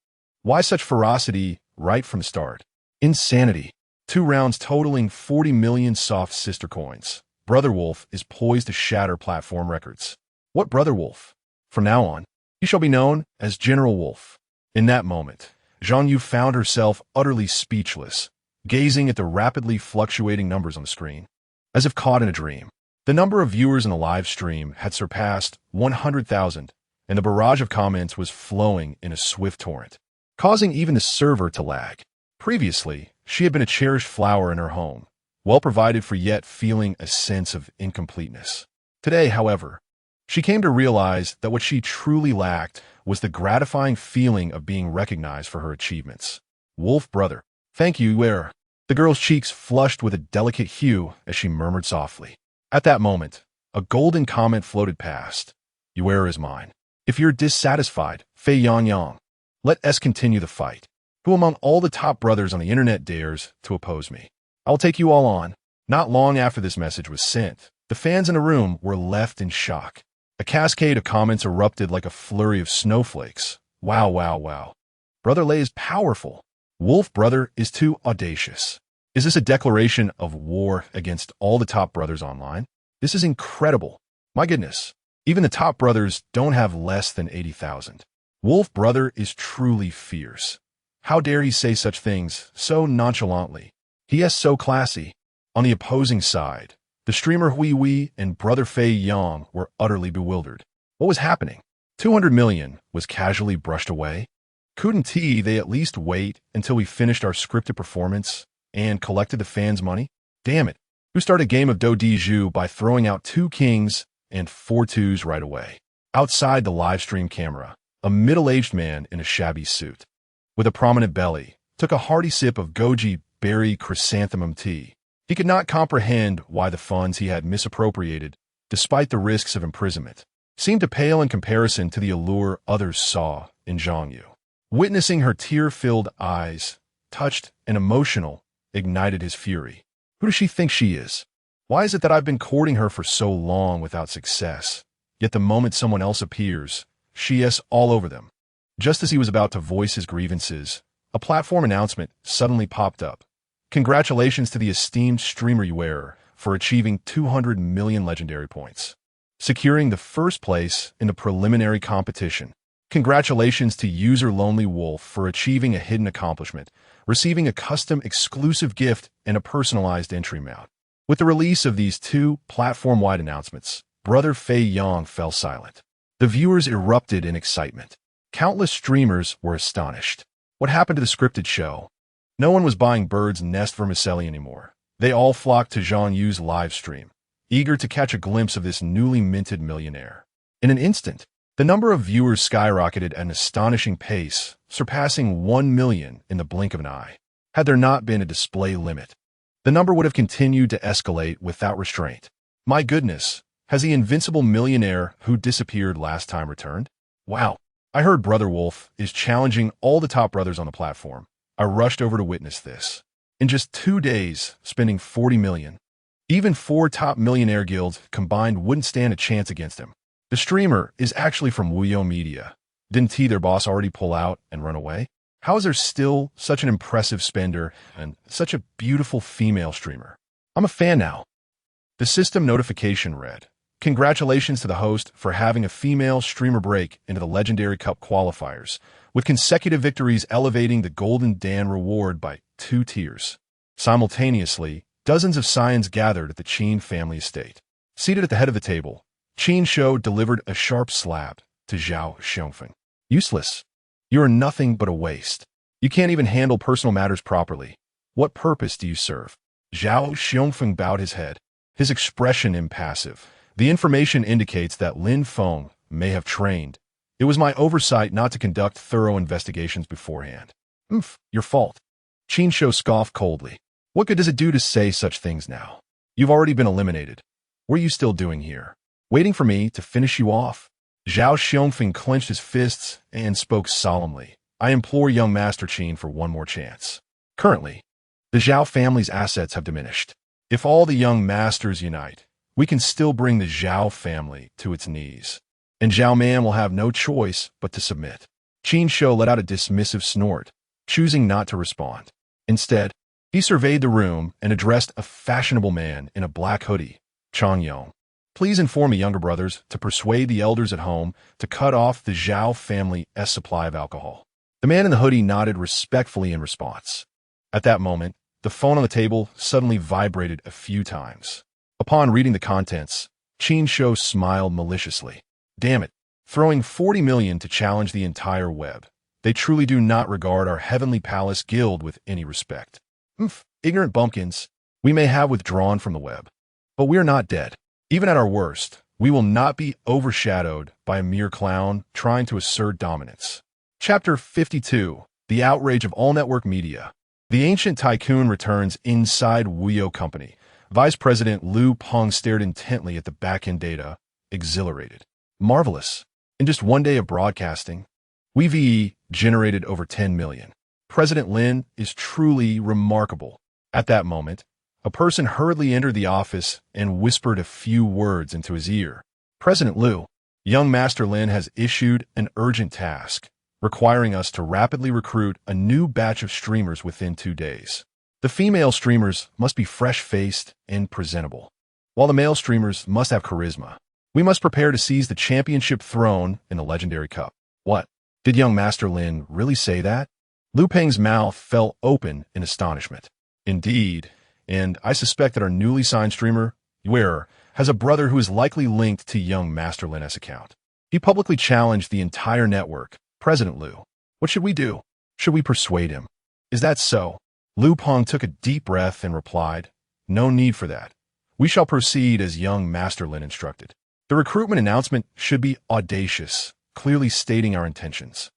Why such ferocity right from the start? Insanity. 2 rounds totaling 40 million soft sister coins. Brother Wolf is poised to shatter platform records. What Brother Wolf? From now on, he shall be known as General Wolf. In that moment, Zhang Yu found herself utterly speechless, gazing at the rapidly fluctuating numbers on the screen. As if caught in a dream, the number of viewers in the live stream had surpassed 100,000, and the barrage of comments was flowing in a swift torrent. causing even the server to lag. Previously, she had been a cherished flower in her home, well provided for yet feeling a sense of incompleteness. Today, however, she came to realize that what she truly lacked was the gratifying feeling of being recognized for her achievements. Wolf brother, thank you, where? The girl's cheeks flushed with a delicate hue as she murmured softly. At that moment, a golden comment floated past. Yuan is mine. If you're dissatisfied, Fei Yang, let us continue the fight. Who among all the top brothers on the internet dares to oppose me? I'll take you all on. Not long after this message was sent, the fans in the room were left in shock. A cascade of comments erupted like a flurry of snowflakes. Wow, wow, wow. Brother Lei is powerful. Wolf brother is too audacious. Is this a declaration of war against all the top brothers online? This is incredible. My goodness. Even the top brothers don't have less than 80,000. Wolf brother is truly fierce. How dare he say such things so nonchalantly? He is so classy. On the opposing side, the streamer Hui and brother Fei Yang were utterly bewildered. What was happening? 200 million was casually brushed away. Couldn't they at least wait until we finished our scripted performance and collected the fans' money? Damn it. Who started a game of Do Di Zhu by throwing out 2 kings and 4 twos right away? Outside the live stream camera, a middle-aged man in a shabby suit, with a prominent belly, took a hearty sip of goji berry chrysanthemum tea. He could not comprehend why the funds he had misappropriated, despite the risks of imprisonment, seemed to pale in comparison to the allure others saw in Zhangyu. Witnessing her tear-filled eyes, touched and emotional, ignited his fury. Who does she think she is? Why is it that I've been courting her for so long without success? Yet the moment someone else appears, she is all over them. Just as he was about to voice his grievances, a platform announcement suddenly popped up. Congratulations to the esteemed streamer Yuan for achieving 200 million legendary points, securing the first place in the preliminary competition. Congratulations to user Lonely Wolf for achieving a hidden accomplishment, receiving a custom exclusive gift and a personalized entry mount. With the release of these 2 platform-wide announcements, brother Fei Yang fell silent. The viewers erupted in excitement. Countless streamers were astonished. What happened to the scripted show? No one was buying Bird's Nest vermicelli anymore. They all flocked to Zhang Yu's live stream, eager to catch a glimpse of this newly minted millionaire. In an instant, the number of viewers skyrocketed at an astonishing pace, surpassing 1 million in the blink of an eye. Had there not been a display limit, the number would have continued to escalate without restraint. My goodness, has the invincible millionaire who disappeared last time returned? Wow, I heard Brother Wolf is challenging all the top brothers on the platform. I rushed over to witness this. In just 2 days, spending 40 million. Even 4 top millionaire guilds combined wouldn't stand a chance against him. The streamer is actually from Wuyo Media. Didn't their boss already pull out and run away? How is there still such an impressive spender and such a beautiful female streamer? I'm a fan now. The system notification read, congratulations to the host for having a female streamer break into the Legendary Cup qualifiers, with consecutive victories elevating the Golden Dan reward by 2 tiers. Simultaneously, dozens of Saiyans gathered at the Qin family estate. Seated at the head of the table, Qin Shou delivered a sharp slap to Zhao Xiongfeng. Useless. You are nothing but a waste. You can't even handle personal matters properly. What purpose do you serve? Zhao Xiongfeng bowed his head, his expression impassive. The information indicates that Lin Feng may have trained. It was my oversight not to conduct thorough investigations beforehand. Your fault. Qin Shou scoffed coldly. What good does it do to say such things now? You've already been eliminated. What are you still doing here? Waiting for me to finish you off? Zhao Xiongfeng clenched his fists and spoke solemnly. I implore young Master Qin for one more chance. Currently, the Zhao family's assets have diminished. If all the young masters unite, we can still bring the Zhao family to its knees. And Zhao Man will have no choice but to submit. Qin Shou let out a dismissive snort, choosing not to respond. Instead, he surveyed the room and addressed a fashionable man in a black hoodie, Chang Yong. Please inform me, younger brothers, to persuade the elders at home to cut off the Zhao family's supply of alcohol. The man in the hoodie nodded respectfully in response. At that moment, the phone on the table suddenly vibrated a few times. Upon reading the contents, Qin Shou smiled maliciously. Damn it, throwing 40 million to challenge the entire web. They truly do not regard our heavenly palace guild with any respect. Ignorant bumpkins, we may have withdrawn from the web, but we are not dead. Even at our worst, we will not be overshadowed by a mere clown trying to assert dominance. Chapter 52. The Outrage of All Network Media. The ancient tycoon returns inside Wuyo Company. Vice President Lin Feng stared intently at the back-end data, exhilarated. Marvelous. In just one day of broadcasting, we generated over 10 million. President Lin is truly remarkable. At that moment, a person hurriedly entered the office and whispered a few words into his ear. President Liu, young Master Lin has issued an urgent task, requiring us to rapidly recruit a new batch of streamers within 2 days. The female streamers must be fresh-faced and presentable, while the male streamers must have charisma. We must prepare to seize the championship throne in the Legendary Cup. What? Did young Master Lin really say that? Liu Peng's mouth fell open in astonishment. Indeed, and I suspect that our newly signed streamer, Wearer, has a brother who is likely linked to young Master Lin's account. He publicly challenged the entire network. President Liu, what should we do? Should we persuade him? Is that so? Liu Peng took a deep breath and replied, no need for that. We shall proceed as young Master Lin instructed. The recruitment announcement should be audacious, clearly stating our intentions.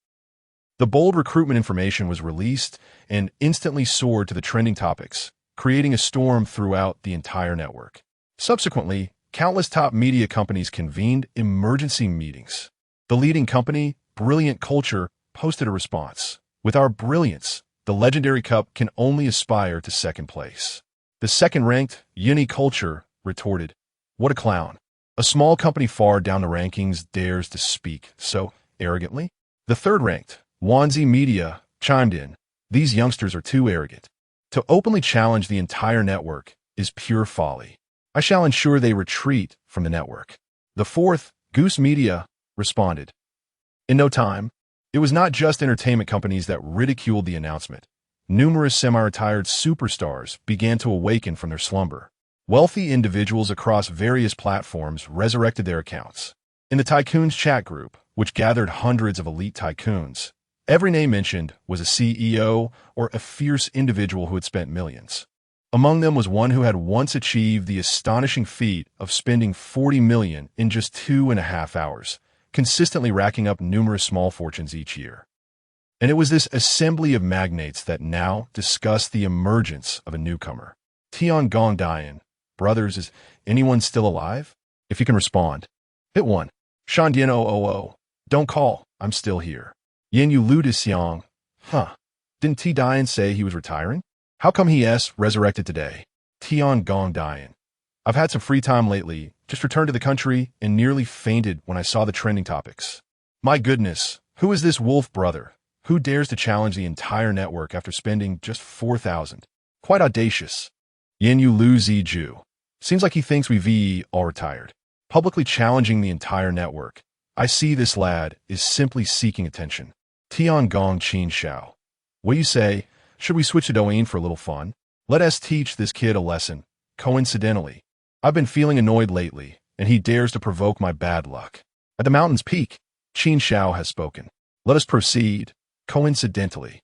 The bold recruitment information was released and instantly soared to the trending topics, creating a storm throughout the entire network. Subsequently, countless top media companies convened emergency meetings. The leading company, Brilliant Culture, posted a response. With our brilliance, the Legendary Cup can only aspire to second place. The second-ranked, Uni Culture, retorted, what a clown. A small company far down the rankings dares to speak so arrogantly? The third-ranked, Wanzi Media, chimed in, these youngsters are too arrogant. To openly challenge the entire network is pure folly. I shall ensure they retreat from the network. The fourth, Goose Media, responded. In no time, it was not just entertainment companies that ridiculed the announcement. Numerous semi-retired superstars began to awaken from their slumber. Wealthy individuals across various platforms resurrected their accounts. In the Tycoons chat group, which gathered hundreds of elite tycoons, every name mentioned was a CEO or a fierce individual who had spent millions. Among them was one who had once achieved the astonishing feat of spending 40 million in just 2.5 hours, consistently racking up numerous small fortunes each year. And it was this assembly of magnates that now discussed the emergence of a newcomer. Tiangong Dian, brothers, is anyone still alive? If you can respond. Hit 1. Shandian 000, don't call, I'm still here. Yin Yu Lu Disiang, didn't T. Dian say he was retiring? How come he resurrected today? Tiangong Dian, I've had some free time lately, just returned to the country and nearly fainted when I saw the trending topics. My goodness, who is this wolf brother? Who dares to challenge the entire network after spending just 4,000? Quite audacious. Yin Yu Lu Ziju. Seems like he thinks we all retired. Publicly challenging the entire network. I see this lad is simply seeking attention. Tiangong Qin Xiao. What do you say? Should we switch to Douyin for a little fun? Let us teach this kid a lesson. Coincidentally, I've been feeling annoyed lately, and he dares to provoke my bad luck. At the mountain's peak, Qin Xiao has spoken. Let us proceed. Coincidentally,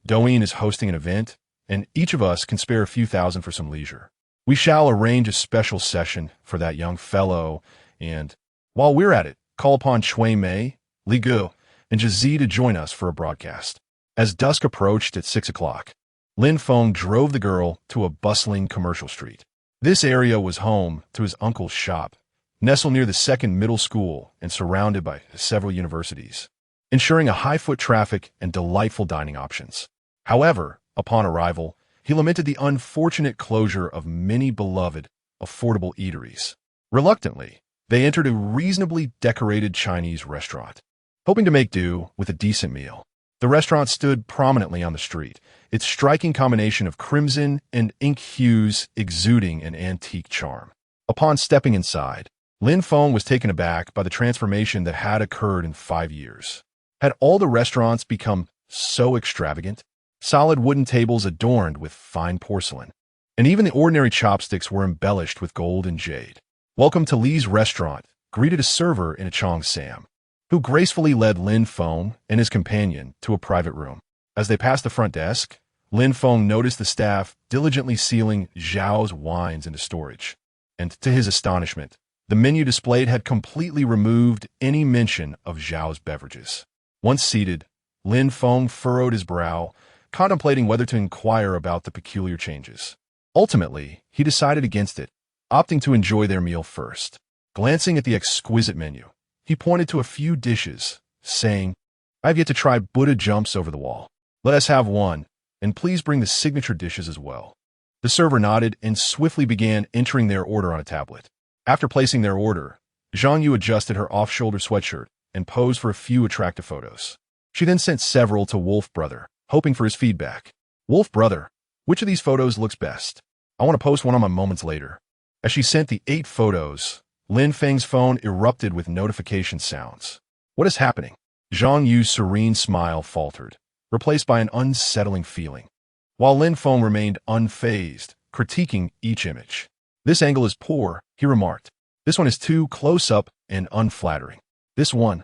Douyin is hosting an event, and each of us can spare a few thousand for some leisure. We shall arrange a special session for that young fellow, and, while we're at it, call upon Chui Mei, Li Gu, and Jizi to join us for a broadcast. As dusk approached at 6 o'clock, Lin Feng drove the girl to a bustling commercial street. This area was home to his uncle's shop, nestled near the second middle school and surrounded by several universities, ensuring a high-foot traffic and delightful dining options. However, upon arrival, he lamented the unfortunate closure of many beloved, affordable eateries. Reluctantly, they entered a reasonably decorated Chinese restaurant, hoping to make do with a decent meal. The restaurant stood prominently on the street, its striking combination of crimson and ink hues exuding an antique charm. Upon stepping inside, Lin Feng was taken aback by the transformation that had occurred in 5 years. Had all the restaurants become so extravagant? Solid wooden tables adorned with fine porcelain, and even the ordinary chopsticks were embellished with gold and jade. Welcome to Li's restaurant, greeted a server in a Chong Sam. who gracefully led Lin Feng and his companion to a private room. As they passed the front desk, Lin Feng noticed the staff diligently sealing Zhao's wines into storage. And to his astonishment, the menu displayed had completely removed any mention of Zhao's beverages. Once seated, Lin Feng furrowed his brow, contemplating whether to inquire about the peculiar changes. Ultimately, he decided against it, opting to enjoy their meal first. Glancing at the exquisite menu, he pointed to a few dishes, saying, "I've yet to try Buddha jumps over the wall. Let us have one, and please bring the signature dishes as well." The server nodded and swiftly began entering their order on a tablet. After placing their order, Zhang Yu adjusted her off-shoulder sweatshirt and posed for a few attractive photos. She then sent several to Wolf Brother, hoping for his feedback. "Wolf Brother, which of these photos looks best? I want to post one on my moments later." As she sent the 8 photos, Lin Feng's phone erupted with notification sounds. "What is happening?" Zhang Yu's serene smile faltered, replaced by an unsettling feeling, while Lin Feng remained unfazed, critiquing each image. "This angle is poor," he remarked. "This one is too close-up and unflattering. This one,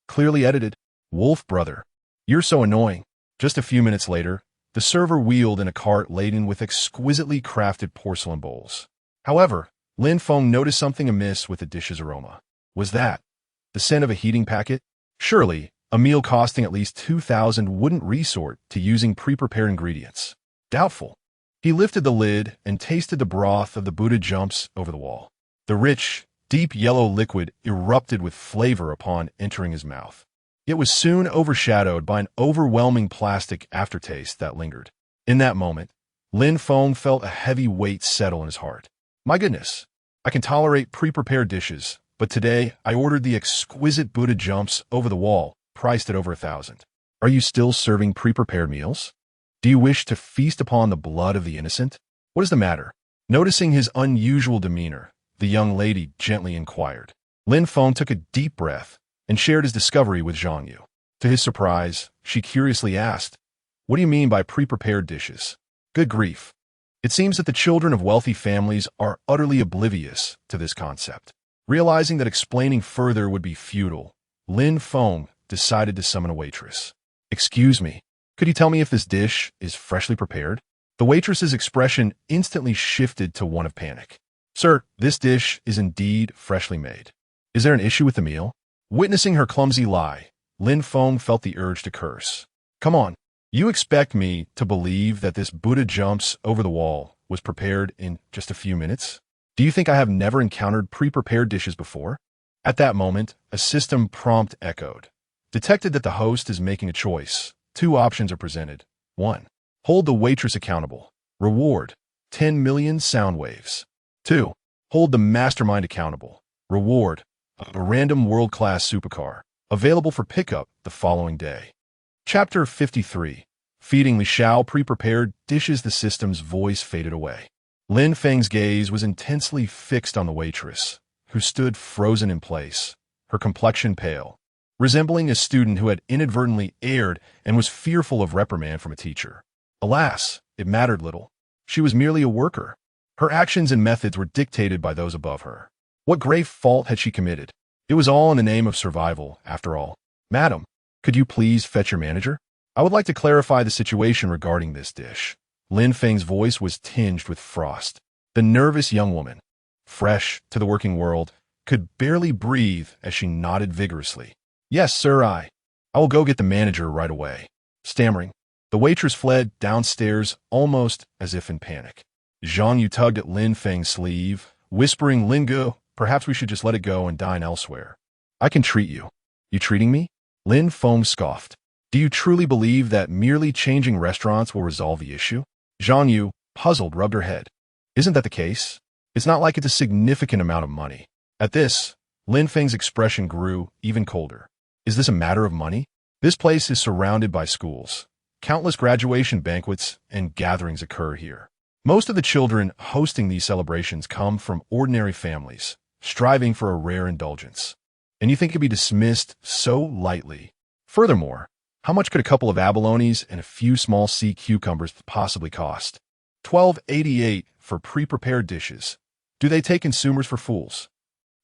clearly edited. Wolf Brother, you're so annoying." Just a few minutes later, the server wheeled in a cart laden with exquisitely crafted porcelain bowls. However, Lin Feng noticed something amiss with the dish's aroma. Was that the scent of a heating packet? Surely, a meal costing at least 2,000 wouldn't resort to using pre-prepared ingredients. Doubtful. He lifted the lid and tasted the broth of the Buddha jumps over the wall. The rich, deep yellow liquid erupted with flavor upon entering his mouth. It was soon overshadowed by an overwhelming plastic aftertaste that lingered. In that moment, Lin Feng felt a heavy weight settle in his heart. "My goodness, I can tolerate pre-prepared dishes, but today I ordered the exquisite Buddha jumps over the wall, priced at over 1,000. Are you still serving pre-prepared meals? Do you wish to feast upon the blood of the innocent? What is the matter?" Noticing his unusual demeanor, the young lady gently inquired. Lin Feng took a deep breath and shared his discovery with Zhang Yu. To his surprise, she curiously asked, "What do you mean by pre-prepared dishes?" Good grief. It seems that the children of wealthy families are utterly oblivious to this concept. Realizing that explaining further would be futile, Lin Feng decided to summon a waitress. "Excuse me, could you tell me if this dish is freshly prepared?" The waitress's expression instantly shifted to one of panic. "Sir, this dish is indeed freshly made. Is there an issue with the meal?" Witnessing her clumsy lie, Lin Feng felt the urge to curse. "Come on, you expect me to believe that this Buddha jumps over the wall was prepared in just a few minutes? Do you think I have never encountered pre-prepared dishes before?" At that moment, a system prompt echoed. Detected that the host is making a choice. 2 options are presented. 1. Hold the waitress accountable. Reward, 10 million sound waves. 2. Hold the mastermind accountable. Reward, a random world-class supercar, available for pickup the following day. Chapter 53. Feeding Li Xiao pre-prepared dishes. The system's voice faded away. Lin Feng's gaze was intensely fixed on the waitress, who stood frozen in place, her complexion pale, resembling a student who had inadvertently erred and was fearful of reprimand from a teacher. Alas, it mattered little. She was merely a worker. Her actions and methods were dictated by those above her. What grave fault had she committed? It was all in the name of survival, after all. "Madam, could you please fetch your manager? I would like to clarify the situation regarding this dish." Lin Feng's voice was tinged with frost. The nervous young woman, fresh to the working world, could barely breathe as she nodded vigorously. "Yes, sir, I will go get the manager right away." Stammering, the waitress fled downstairs almost as if in panic. Zhang Yu tugged at Lin Feng's sleeve, whispering, "Lingo, perhaps we should just let it go and dine elsewhere." "I can treat you." "You treating me?" Lin Feng scoffed. "Do you truly believe that merely changing restaurants will resolve the issue?" Zhang Yu, puzzled, rubbed her head. "Isn't that the case? It's not like it's a significant amount of money." At this, Lin Feng's expression grew even colder. "Is this a matter of money? This place is surrounded by schools. Countless graduation banquets and gatherings occur here. Most of the children hosting these celebrations come from ordinary families, striving for a rare indulgence. And you think it could be dismissed so lightly? Furthermore, how much could a couple of abalones and a few small sea cucumbers possibly cost? $12.88 for pre-prepared dishes. Do they take consumers for fools?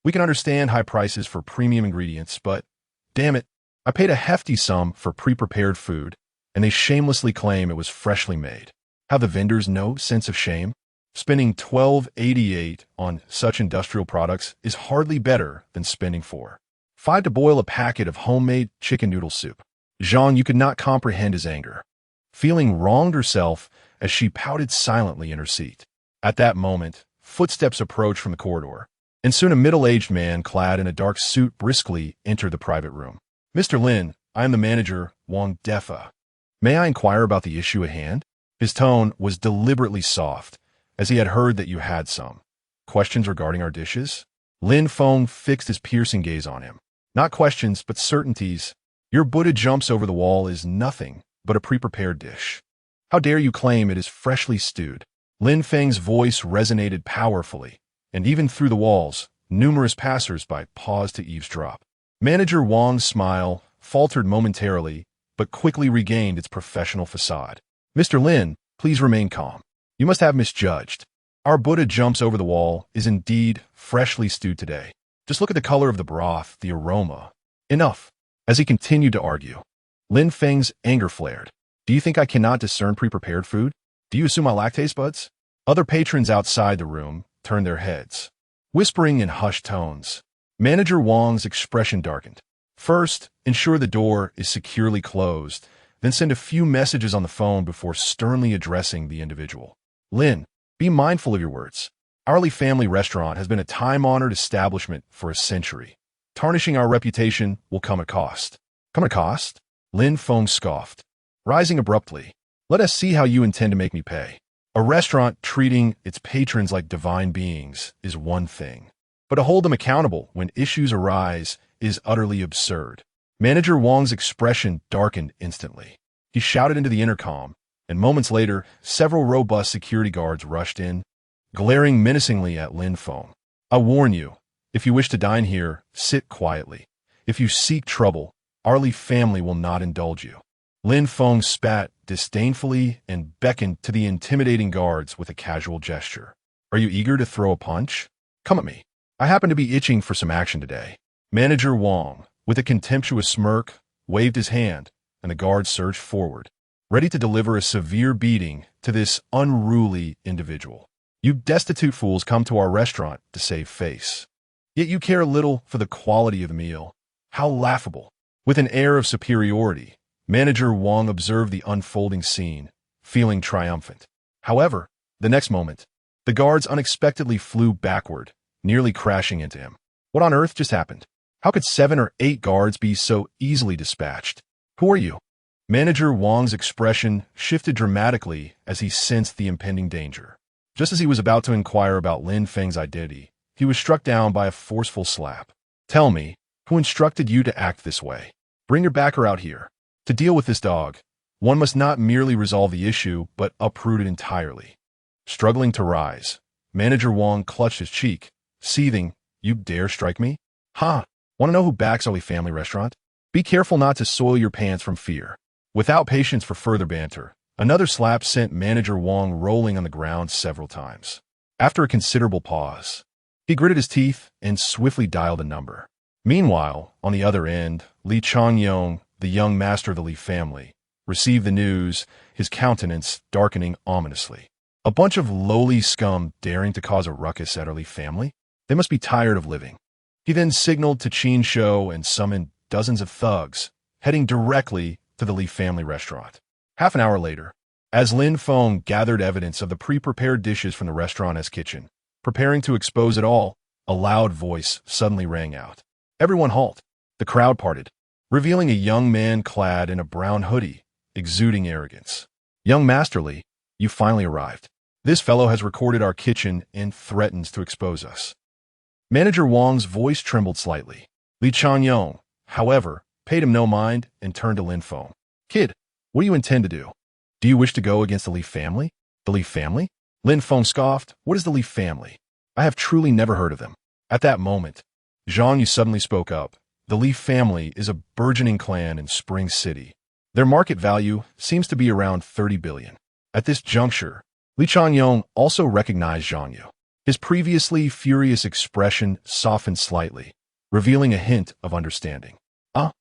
We can understand high prices for premium ingredients, but Damn it, I paid a hefty sum for pre-prepared food, and they shamelessly claim it was freshly made. Have the vendors no sense of shame? Spending $12.88 on such industrial products is hardly better than spending $4.05 to boil a packet of homemade chicken noodle soup. Zhang, you could not comprehend his anger, feeling wronged herself as she pouted silently in her seat. At that moment, footsteps approached from the corridor, and soon a middle-aged man clad in a dark suit briskly entered the private room. Mr. Lin, I am the manager, Wang Defa. May I inquire about the issue at hand? His tone was deliberately soft, as he had heard that you had some questions regarding our dishes. Lin Feng fixed his piercing gaze on him. Not questions, but certainties. Your Buddha jumps over the wall is nothing but a pre-prepared dish. How dare you claim it is freshly stewed? Lin Feng's voice resonated powerfully, and even through the walls, numerous passers-by paused to eavesdrop. Manager Wang's smile faltered momentarily, but quickly regained its professional facade. Mr. Lin, please remain calm. You must have misjudged. Our Buddha jumps over the wall is indeed freshly stewed today. Just look at the color of the broth, the aroma. Enough. As he continued to argue, Lin Feng's anger flared. Do you think I cannot discern pre-prepared food? Do you assume I lack taste buds? Other patrons outside the room turned their heads, whispering in hushed tones. Manager Wang's expression darkened. First, ensure the door is securely closed, then send a few messages on the phone before sternly addressing the individual. Lin, be mindful of your words. Our Li Family Restaurant has been a time-honored establishment for a century. Tarnishing our reputation will come at cost. Come at cost? Lin Feng scoffed. Rising abruptly, let us see how you intend to make me pay. A restaurant treating its patrons like divine beings is one thing, but to hold them accountable when issues arise is utterly absurd. Manager Wang's expression darkened instantly. He shouted into the intercom, and moments later, several robust security guards rushed in, glaring menacingly at Lin Feng. I warn you, if you wish to dine here, sit quietly. If you seek trouble, our Li family will not indulge you. Lin Feng spat disdainfully and beckoned to the intimidating guards with a casual gesture. Are you eager to throw a punch? Come at me. I happen to be itching for some action today. Manager Wang, with a contemptuous smirk, waved his hand, and the guards surged forward, ready to deliver a severe beating to this unruly individual. You destitute fools come to our restaurant to save face. Yet you care little for the quality of the meal. How laughable. With an air of superiority, Manager Wang observed the unfolding scene, feeling triumphant. However, the next moment, the guards unexpectedly flew backward, nearly crashing into him. What on earth just happened? How could 7 or 8 guards be so easily dispatched? Who are you? Manager Wang's expression shifted dramatically as he sensed the impending danger. Just as he was about to inquire about Lin Feng's identity, he was struck down by a forceful slap. Tell me, who instructed you to act this way? Bring your backer out here. To deal with this dog, one must not merely resolve the issue, but uproot it entirely. Struggling to rise, Manager Wang clutched his cheek, seething. You dare strike me? Ha! Want to know who backs our family restaurant? Be careful not to soil your pants from fear. Without patience for further banter, another slap sent Manager Wang rolling on the ground several times. After a considerable pause, he gritted his teeth and swiftly dialed a number. Meanwhile, on the other end, Li Changyong, the young master of the Li family, received the news, his countenance darkening ominously. A bunch of lowly scum daring to cause a ruckus at our Li family? They must be tired of living. He then signaled to Qin Shou and summoned dozens of thugs, heading directly to the Li family restaurant. Half an hour later, as Lin Feng gathered evidence of the pre-prepared dishes from the restaurant's kitchen, preparing to expose it all, a loud voice suddenly rang out. Everyone halt. The crowd parted, revealing a young man clad in a brown hoodie, exuding arrogance. Young Master Li, you finally arrived. This fellow has recorded our kitchen and threatens to expose us. Manager Wang's voice trembled slightly. Li Changyong, however, paid him no mind and turned to Lin Feng. Kid, what do you intend to do? Do you wish to go against the Li family? The Li family? Lin Feng scoffed. What is the Li family? I have truly never heard of them. At that moment, Zhang Yu suddenly spoke up. The Li family is a burgeoning clan in Spring City. Their market value seems to be around 30 billion. At this juncture, Li Changyong also recognized Zhang Yu. His previously furious expression softened slightly, revealing a hint of understanding. Ah,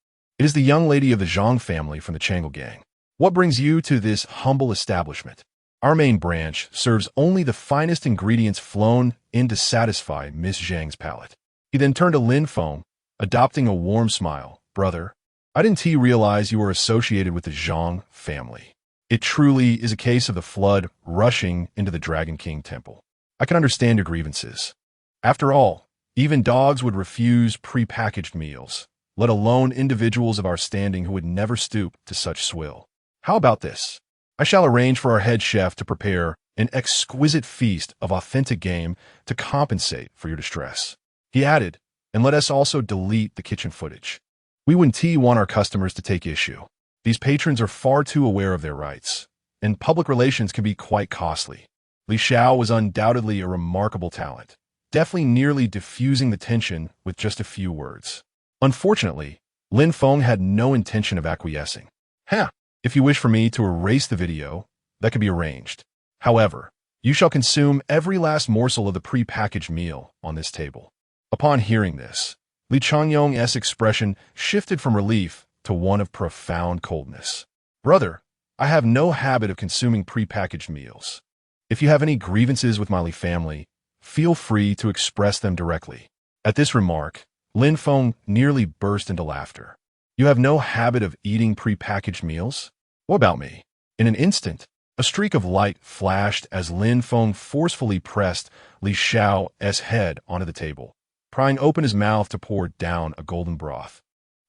It is the young lady of the Zhang family from the Changle gang. What brings you to this humble establishment? Our main branch serves only the finest ingredients flown in to satisfy Miss Zhang's palate. He then turned to Lin Feng, adopting a warm smile. Brother, I didn't realize you were associated with the Zhang family. It truly is a case of the flood rushing into the Dragon King temple. I can understand your grievances. After all, even dogs would refuse pre-packaged meals, let alone individuals of our standing who would never stoop to such swill. How about this? I shall arrange for our head chef to prepare an exquisite feast of authentic game to compensate for your distress. He added, and let us also delete the kitchen footage. We wouldn't want our customers to take issue. These patrons are far too aware of their rights, and public relations can be quite costly. Li Xiao was undoubtedly a remarkable talent, deftly nearly diffusing the tension with just a few words. Unfortunately, Lin Feng had no intention of acquiescing. If you wish for me to erase the video, that can be arranged. However, you shall consume every last morsel of the pre-packaged meal on this table. Upon hearing this, Li Changyong's expression shifted from relief to one of profound coldness. Brother, I have no habit of consuming pre-packaged meals. If you have any grievances with my Li family, feel free to express them directly. At this remark, Lin Feng nearly burst into laughter. You have no habit of eating pre-packaged meals? What about me? In an instant, a streak of light flashed as Lin Feng forcefully pressed Li Xiao's head onto the table, prying open his mouth to pour down a golden broth.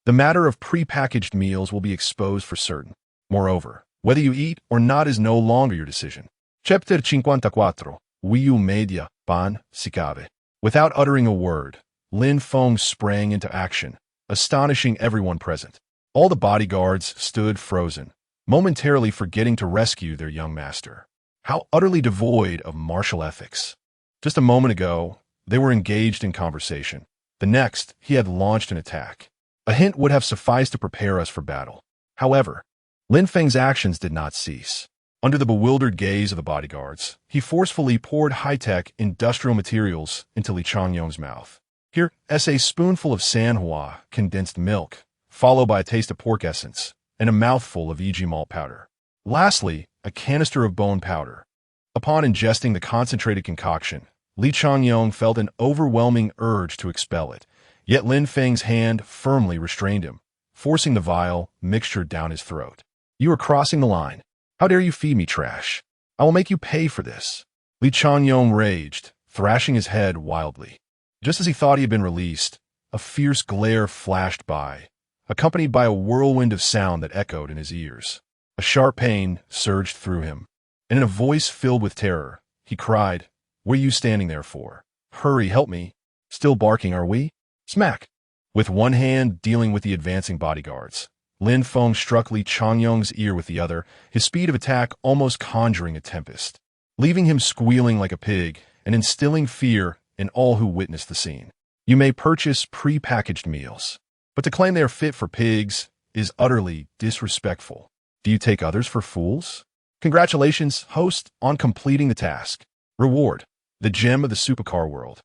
The matter of pre-packaged meals will be exposed for certain. Moreover, whether you eat or not is no longer your decision. Chapter 54. Wiu media, pan, sicave. Without uttering a word, Lin Feng sprang into action, astonishing everyone present. All the bodyguards stood frozen, momentarily forgetting to rescue their young master. How utterly devoid of martial ethics. Just a moment ago, they were engaged in conversation. The next, he had launched an attack. A hint would have sufficed to prepare us for battle. However, Lin Feng's actions did not cease. Under the bewildered gaze of the bodyguards, he forcefully poured high-tech industrial materials into Li Changyong's mouth. Here, a spoonful of Sanhua condensed milk, followed by a taste of pork essence, and a mouthful of EG malt powder. Lastly, a canister of bone powder. Upon ingesting the concentrated concoction, Li Changyong felt an overwhelming urge to expel it, yet Lin Feng's hand firmly restrained him, forcing the vile mixture down his throat. You are crossing the line. How dare you feed me trash? I will make you pay for this. Li Changyong raged, thrashing his head wildly. Just as he thought he had been released, a fierce glare flashed by, accompanied by a whirlwind of sound that echoed in his ears. A sharp pain surged through him, and in a voice filled with terror, he cried, "What are you standing there for? Hurry, help me. Still barking, are we?" Smack! With one hand dealing with the advancing bodyguards, Lin Feng struck Li Changyong's ear with the other, his speed of attack almost conjuring a tempest, leaving him squealing like a pig and instilling fear in all who witnessed the scene. You may purchase pre-packaged meals, but to claim they are fit for pigs is utterly disrespectful. Do you take others for fools? Congratulations, host, on completing the task. Reward: the gem of the supercar world,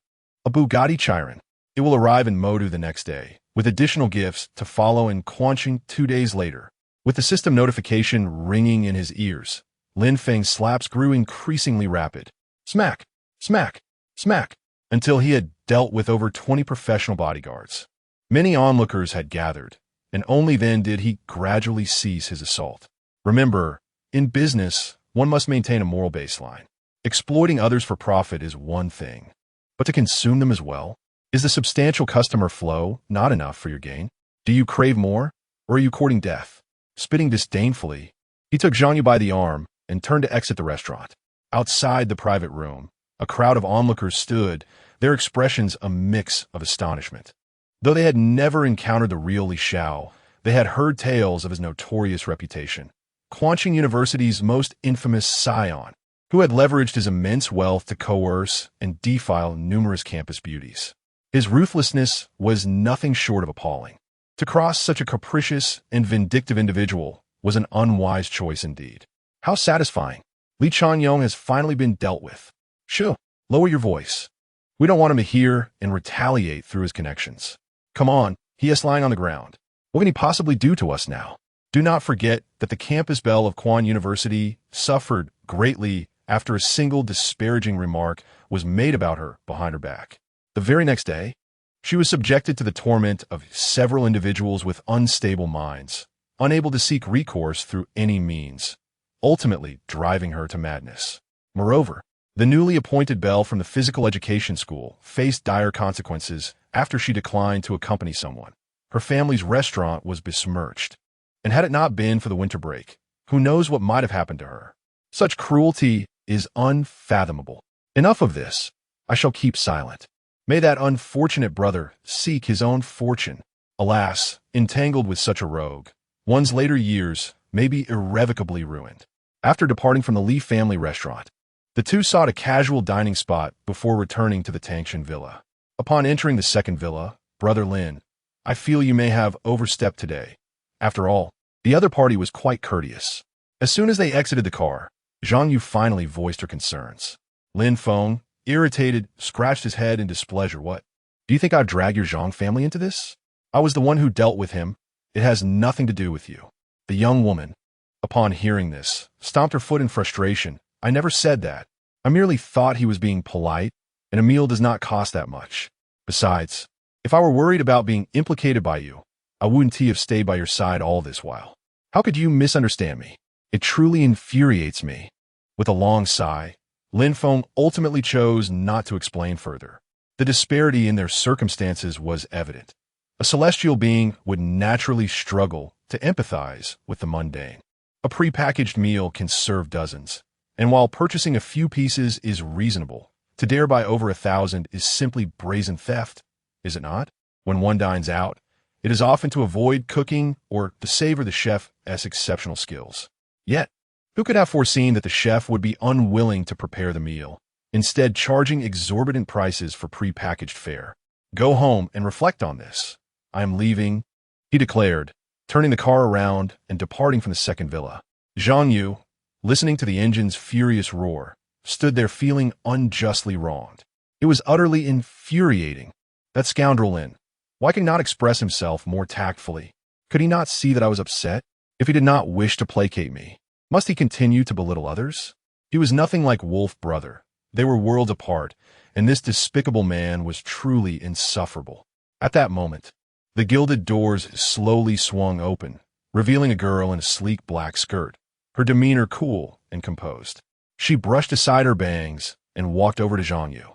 a Bugatti Chiron. It will arrive in Modu the next day, with additional gifts to follow in Quanching 2 days later. With the system notification ringing in his ears, Lin Feng's slaps grew increasingly rapid. Smack, smack, smack, until he had dealt with over 20 professional bodyguards. Many onlookers had gathered, and only then did he gradually cease his assault. Remember, in business, one must maintain a moral baseline. Exploiting others for profit is one thing, but to consume them as well? Is the substantial customer flow not enough for your gain? Do you crave more, or are you courting death? Spitting disdainfully, he took Zhang Yu by the arm and turned to exit the restaurant. Outside the private room, a crowd of onlookers stood, their expressions a mix of astonishment. Though they had never encountered the real Li Xiao, they had heard tales of his notorious reputation. Quanching University's most infamous scion, who had leveraged his immense wealth to coerce and defile numerous campus beauties. His ruthlessness was nothing short of appalling. To cross such a capricious and vindictive individual was an unwise choice indeed. How satisfying! Li Changyong has finally been dealt with. Shoo, lower your voice. We don't want him to hear and retaliate through his connections. Come on, he is lying on the ground. What can he possibly do to us now? Do not forget that the campus belle of Quan University suffered greatly after a single disparaging remark was made about her behind her back. The very next day, she was subjected to the torment of several individuals with unstable minds, unable to seek recourse through any means, ultimately driving her to madness. Moreover, the newly appointed belle from the physical education school faced dire consequences after she declined to accompany someone. Her family's restaurant was besmirched, and had it not been for the winter break, who knows what might have happened to her. Such cruelty is unfathomable. Enough of this. I shall keep silent. May that unfortunate brother seek his own fortune. Alas, entangled with such a rogue, one's later years may be irrevocably ruined. After departing from the Lee family restaurant, the two sought a casual dining spot before returning to the Tangshan villa. Upon entering the second villa, Brother Lin, I feel you may have overstepped today. After all, the other party was quite courteous. As soon as they exited the car, Zhang Yu finally voiced her concerns. Lin Feng, irritated, scratched his head in displeasure. What? Do you think I'd drag your Zhang family into this? I was the one who dealt with him. It has nothing to do with you. The young woman, upon hearing this, stomped her foot in frustration. I never said that. I merely thought he was being polite, and a meal does not cost that much. Besides, if I were worried about being implicated by you, I wouldn't have stayed by your side all this while. How could you misunderstand me? It truly infuriates me. With a long sigh, Lin Feng ultimately chose not to explain further. The disparity in their circumstances was evident. A celestial being would naturally struggle to empathize with the mundane. A prepackaged meal can serve dozens, and while purchasing a few pieces is reasonable, to dare buy over 1,000 is simply brazen theft, is it not? When one dines out, it is often to avoid cooking or to savor the chef's exceptional skills. Yet, who could have foreseen that the chef would be unwilling to prepare the meal, instead charging exorbitant prices for prepackaged fare? Go home and reflect on this. I am leaving, he declared, turning the car around and departing from the second villa. Zhang Yu, listening to the engine's furious roar, stood there feeling unjustly wronged. It was utterly infuriating. That scoundrel Lin. Why could he not express himself more tactfully? Could he not see that I was upset? If he did not wish to placate me, must he continue to belittle others? He was nothing like Wolf Brother. They were worlds apart, and this despicable man was truly insufferable. At that moment, the gilded doors slowly swung open, revealing a girl in a sleek black skirt, her demeanor cool and composed. She brushed aside her bangs and walked over to Zhang Yu.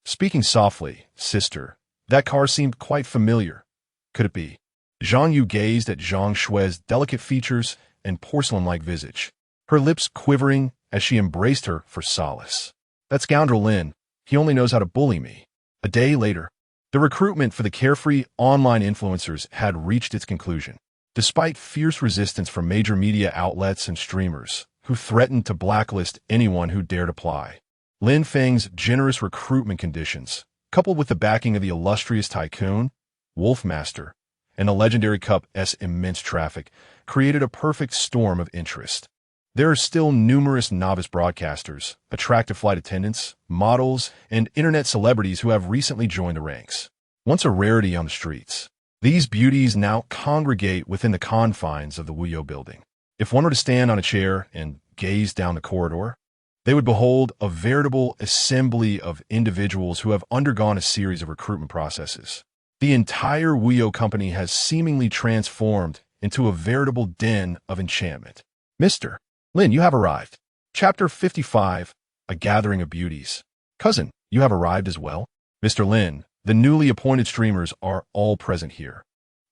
Speaking softly, "Sister, that car seemed quite familiar. Could it be?" Zhang Yu gazed at Zhang Shui's delicate features and porcelain-like visage, her lips quivering as she embraced her for solace. That scoundrel Lin, he only knows how to bully me. A day later, the recruitment for the carefree online influencers had reached its conclusion. Despite fierce resistance from major media outlets and streamers, who threatened to blacklist anyone who dared apply, Lin Feng's generous recruitment conditions, coupled with the backing of the illustrious tycoon, Wolfmaster, and the legendary Cup's immense traffic, created a perfect storm of interest. There are still numerous novice broadcasters, attractive flight attendants, models, and internet celebrities who have recently joined the ranks. Once a rarity on the streets, these beauties now congregate within the confines of the Wuyo building. If one were to stand on a chair and gaze down the corridor, they would behold a veritable assembly of individuals who have undergone a series of recruitment processes. The entire Wuyo company has seemingly transformed into a veritable den of enchantment. Mr. Lin, you have arrived. Chapter 55, A Gathering of Beauties. Cousin, you have arrived as well? Mr. Lin, the newly appointed streamers are all present here.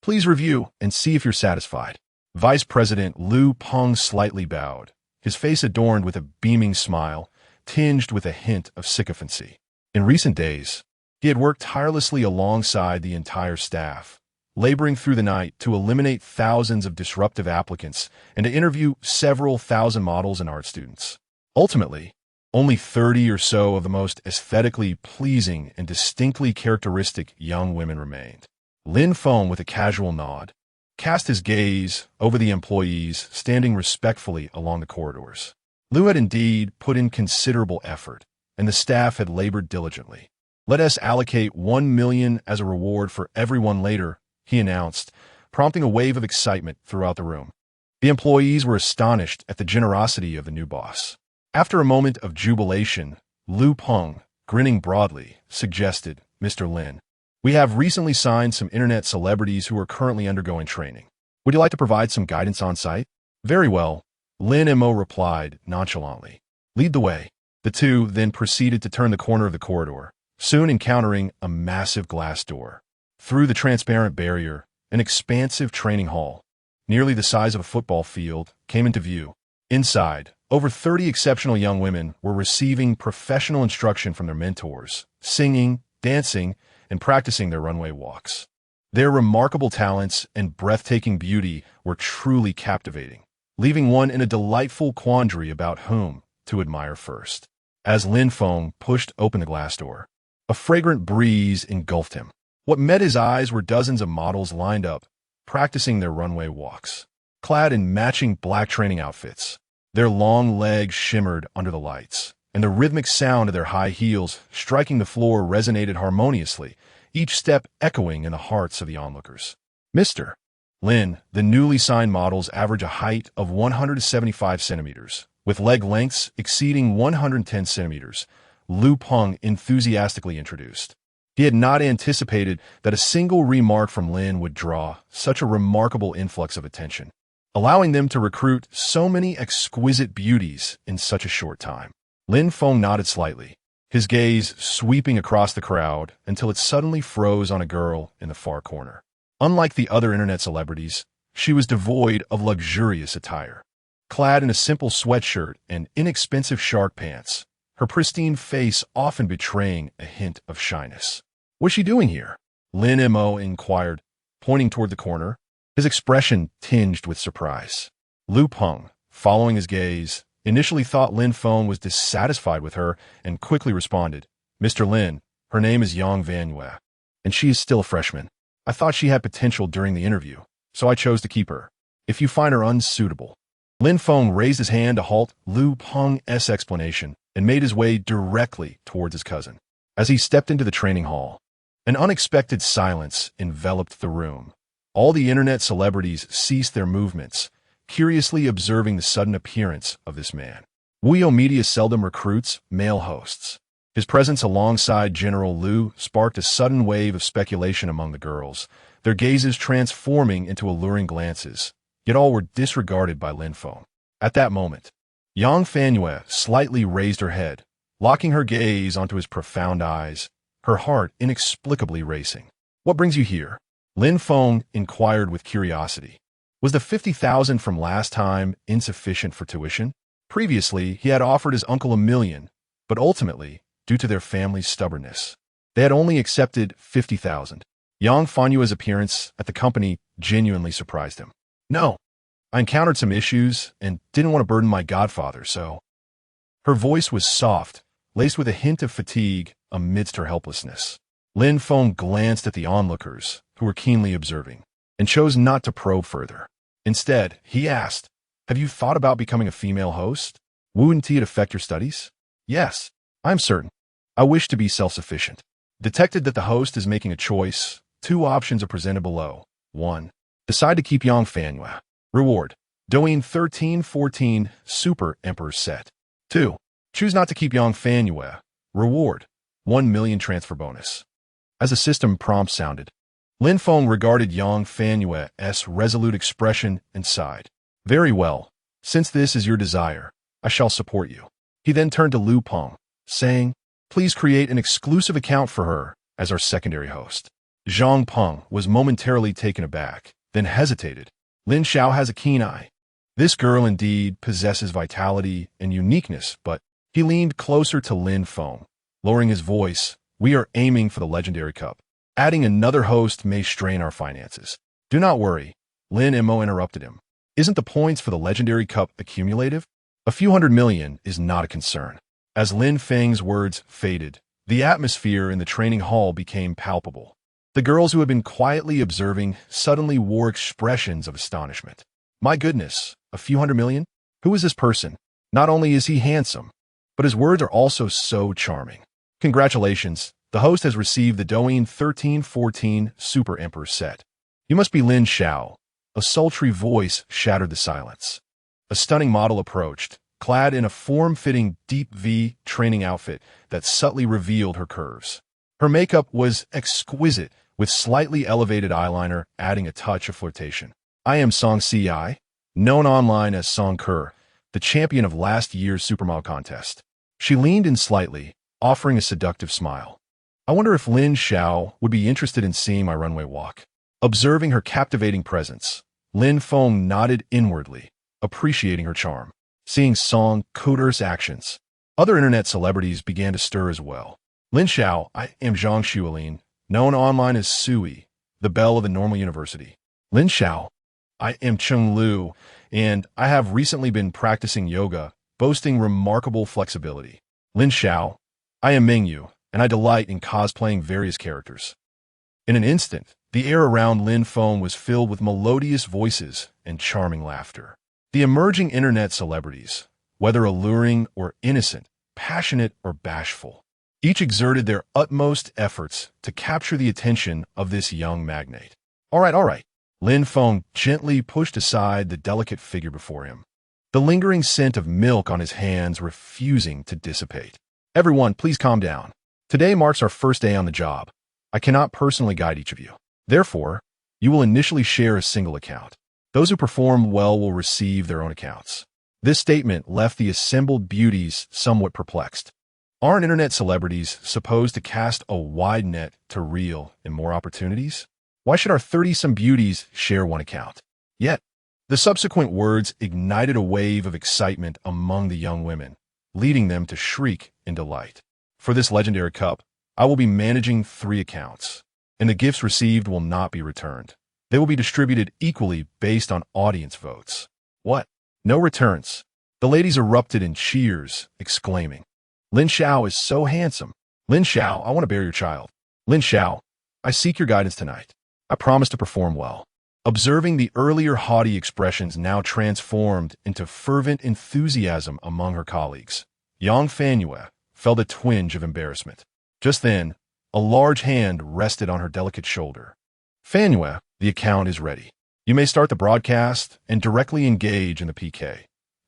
Please review and see if you're satisfied. Vice President Liu Peng slightly bowed, his face adorned with a beaming smile, tinged with a hint of sycophancy. In recent days, he had worked tirelessly alongside the entire staff, laboring through the night to eliminate thousands of disruptive applicants and to interview several thousand models and art students. Ultimately, only 30 or so of the most aesthetically pleasing and distinctly characteristic young women remained. Lin Feng, with a casual nod, cast his gaze over the employees standing respectfully along the corridors. Liu had indeed put in considerable effort, and the staff had labored diligently. "Let us allocate 1 million as a reward for everyone later," he announced, prompting a wave of excitement throughout the room. The employees were astonished at the generosity of the new boss. After a moment of jubilation, Lin Feng, grinning broadly, suggested, "Mr. Lin, we have recently signed some internet celebrities who are currently undergoing training. Would you like to provide some guidance on site?" "Very well," Lin Mo replied nonchalantly. "Lead the way." The two then proceeded to turn the corner of the corridor, soon encountering a massive glass door. Through the transparent barrier, an expansive training hall, nearly the size of a football field, came into view. Inside, over 30 exceptional young women were receiving professional instruction from their mentors, singing, dancing, and practicing their runway walks. Their remarkable talents and breathtaking beauty were truly captivating, leaving one in a delightful quandary about whom to admire first. As Lin Feng pushed open the glass door, a fragrant breeze engulfed him. What met his eyes were dozens of models lined up, practicing their runway walks, clad in matching black training outfits. Their long legs shimmered under the lights, and the rhythmic sound of their high heels striking the floor resonated harmoniously, each step echoing in the hearts of the onlookers. Mr. Lin, the newly signed models average a height of 175 centimeters, with leg lengths exceeding 110 centimeters, Lin Feng enthusiastically introduced. He had not anticipated that a single remark from Lin would draw such a remarkable influx of attention, allowing them to recruit so many exquisite beauties in such a short time. Lin Feng nodded slightly, his gaze sweeping across the crowd until it suddenly froze on a girl in the far corner. Unlike the other internet celebrities, she was devoid of luxurious attire. Clad in a simple sweatshirt and inexpensive shark pants, her pristine face often betraying a hint of shyness. "What's she doing here?" Lin Mo inquired, pointing toward the corner, his expression tinged with surprise. Lin Feng, following his gaze, initially thought Lin Feng was dissatisfied with her and quickly responded, "Mr. Lin, her name is Yang Vanyue, and she is still a freshman. I thought she had potential during the interview, so I chose to keep her. If you find her unsuitable." Lin Feng raised his hand to halt Lin Feng's explanation and made his way directly towards his cousin. As he stepped into the training hall, an unexpected silence enveloped the room. All the internet celebrities ceased their movements, curiously observing the sudden appearance of this man. Wuyo Media seldom recruits male hosts. His presence alongside General Liu sparked a sudden wave of speculation among the girls, their gazes transforming into alluring glances, yet all were disregarded by Lin Feng. At that moment, Yang Fanyue slightly raised her head, locking her gaze onto his profound eyes, her heart inexplicably racing. "What brings you here?" Lin Feng inquired with curiosity. Was the 50,000 from last time insufficient for tuition? Previously, he had offered his uncle $1 million, but ultimately, due to their family's stubbornness, they had only accepted 50,000. Yang Fanyue's appearance at the company genuinely surprised him. "No, I encountered some issues and didn't want to burden my godfather, so..." Her voice was soft, laced with a hint of fatigue amidst her helplessness. Lin Feng glanced at the onlookers, who were keenly observing, and chose not to probe further. Instead, he asked, "Have you thought about becoming a female host? Wouldn't it affect your studies?" "Yes, I'm certain. I wish to be self-sufficient." Detected that the host is making a choice, two options are presented below. 1. Decide to keep Yang Fanyue. Reward: Douyin 1314 Super Emperor Set. 2. Choose not to keep Yang Fanyue. Reward: 1 million transfer bonus. As the system prompt sounded, Lin Feng regarded Yang Fanyue's resolute expression and sighed. "Very well. Since this is your desire, I shall support you." He then turned to Lin Feng, saying, "Please create an exclusive account for her as our secondary host." Zhang Peng was momentarily taken aback, then hesitated. Lin Xiao has a keen eye. This girl indeed possesses vitality and uniqueness, but he leaned closer to Lin Feng, lowering his voice. "We are aiming for the Legendary Cup. Adding another host may strain our finances." "Do not worry," Lin Mo interrupted him. "Isn't the points for the Legendary Cup accumulative? A few hundred million is not a concern." As Lin Feng's words faded, the atmosphere in the training hall became palpable. The girls who had been quietly observing suddenly wore expressions of astonishment. "My goodness, a few hundred million? Who is this person? Not only is he handsome, but his words are also so charming." "Congratulations, the host has received the Douyin 1314 Super Emperor Set. You must be Lin Xiao. A sultry voice shattered the silence. A stunning model approached, clad in a form-fitting deep V training outfit that subtly revealed her curves. Her makeup was exquisite, with slightly elevated eyeliner adding a touch of flirtation. I am Song Ci, known online as Song Ke, the champion of last year's supermodel contest. She leaned in slightly, offering a seductive smile. I wonder if Lin Xiao would be interested in seeing my runway walk. Observing her captivating presence, Lin Feng nodded inwardly, appreciating her charm. Seeing Song Ke's actions, other internet celebrities began to stir as well. Lin Xiao, I am Zhang Xuelin, known online as Sui, the belle of the Normal University. Lin Xiao, I am Cheng Lu, and I have recently been practicing yoga, boasting remarkable flexibility. Lin Xiao, I am Mingyu, and I delight in cosplaying various characters. In an instant, the air around Lin Feng was filled with melodious voices and charming laughter. The emerging internet celebrities, whether alluring or innocent, passionate or bashful, each exerted their utmost efforts to capture the attention of this young magnate. All right. Lin Feng gently pushed aside the delicate figure before him, the lingering scent of milk on his hands refusing to dissipate. Everyone, please calm down. Today marks our first day on the job. I cannot personally guide each of you. Therefore, you will initially share a single account. Those who perform well will receive their own accounts. This statement left the assembled beauties somewhat perplexed. Aren't internet celebrities supposed to cast a wide net to reel in more opportunities? Why should our 30-some beauties share one account? Yet, the subsequent words ignited a wave of excitement among the young women, leading them to shriek in delight. For this legendary cup, I will be managing 3 accounts, and the gifts received will not be returned. They will be distributed equally based on audience votes. What? No returns? The ladies erupted in cheers, exclaiming, Lin Xiao is so handsome. Lin Xiao, I want to bear your child. Lin Xiao, I seek your guidance tonight. I promise to perform well. Observing the earlier haughty expressions now transformed into fervent enthusiasm among her colleagues, Yang Fanyue felt a twinge of embarrassment. Just then, a large hand rested on her delicate shoulder. Fanyue, the account is ready. You may start the broadcast and directly engage in the PK.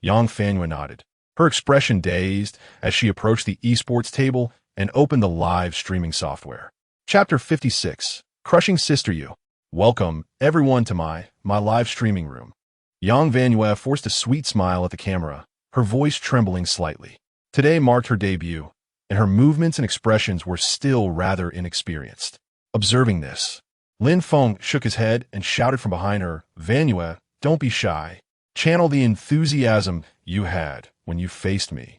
Yang Fanyue nodded, her expression dazed as she approached the esports table and opened the live streaming software. Chapter 56, Crushing Sister You. Welcome, everyone, to my live streaming room. Yang Fanyue forced a sweet smile at the camera, her voice trembling slightly. Today marked her debut, and her movements and expressions were still rather inexperienced. Observing this, Lin Feng shook his head and shouted from behind her, Fanyue, don't be shy. Channel the enthusiasm you had when you faced me,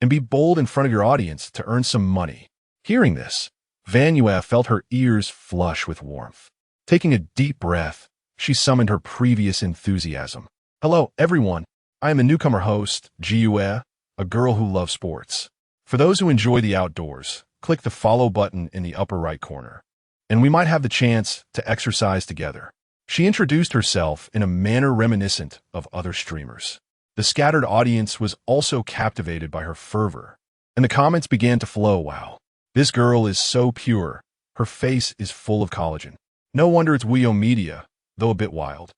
and be bold in front of your audience to earn some money. Hearing this, Fanyue felt her ears flush with warmth. Taking a deep breath, she summoned her previous enthusiasm. Hello, everyone. I am the newcomer host, Jiue, a girl who loves sports. For those who enjoy the outdoors, click the follow button in the upper right corner, and we might have the chance to exercise together. She introduced herself in a manner reminiscent of other streamers. The scattered audience was also captivated by her fervor, and the comments began to flow. Wow, this girl is so pure. Her face is full of collagen. No wonder it's Wio Media, though a bit wild.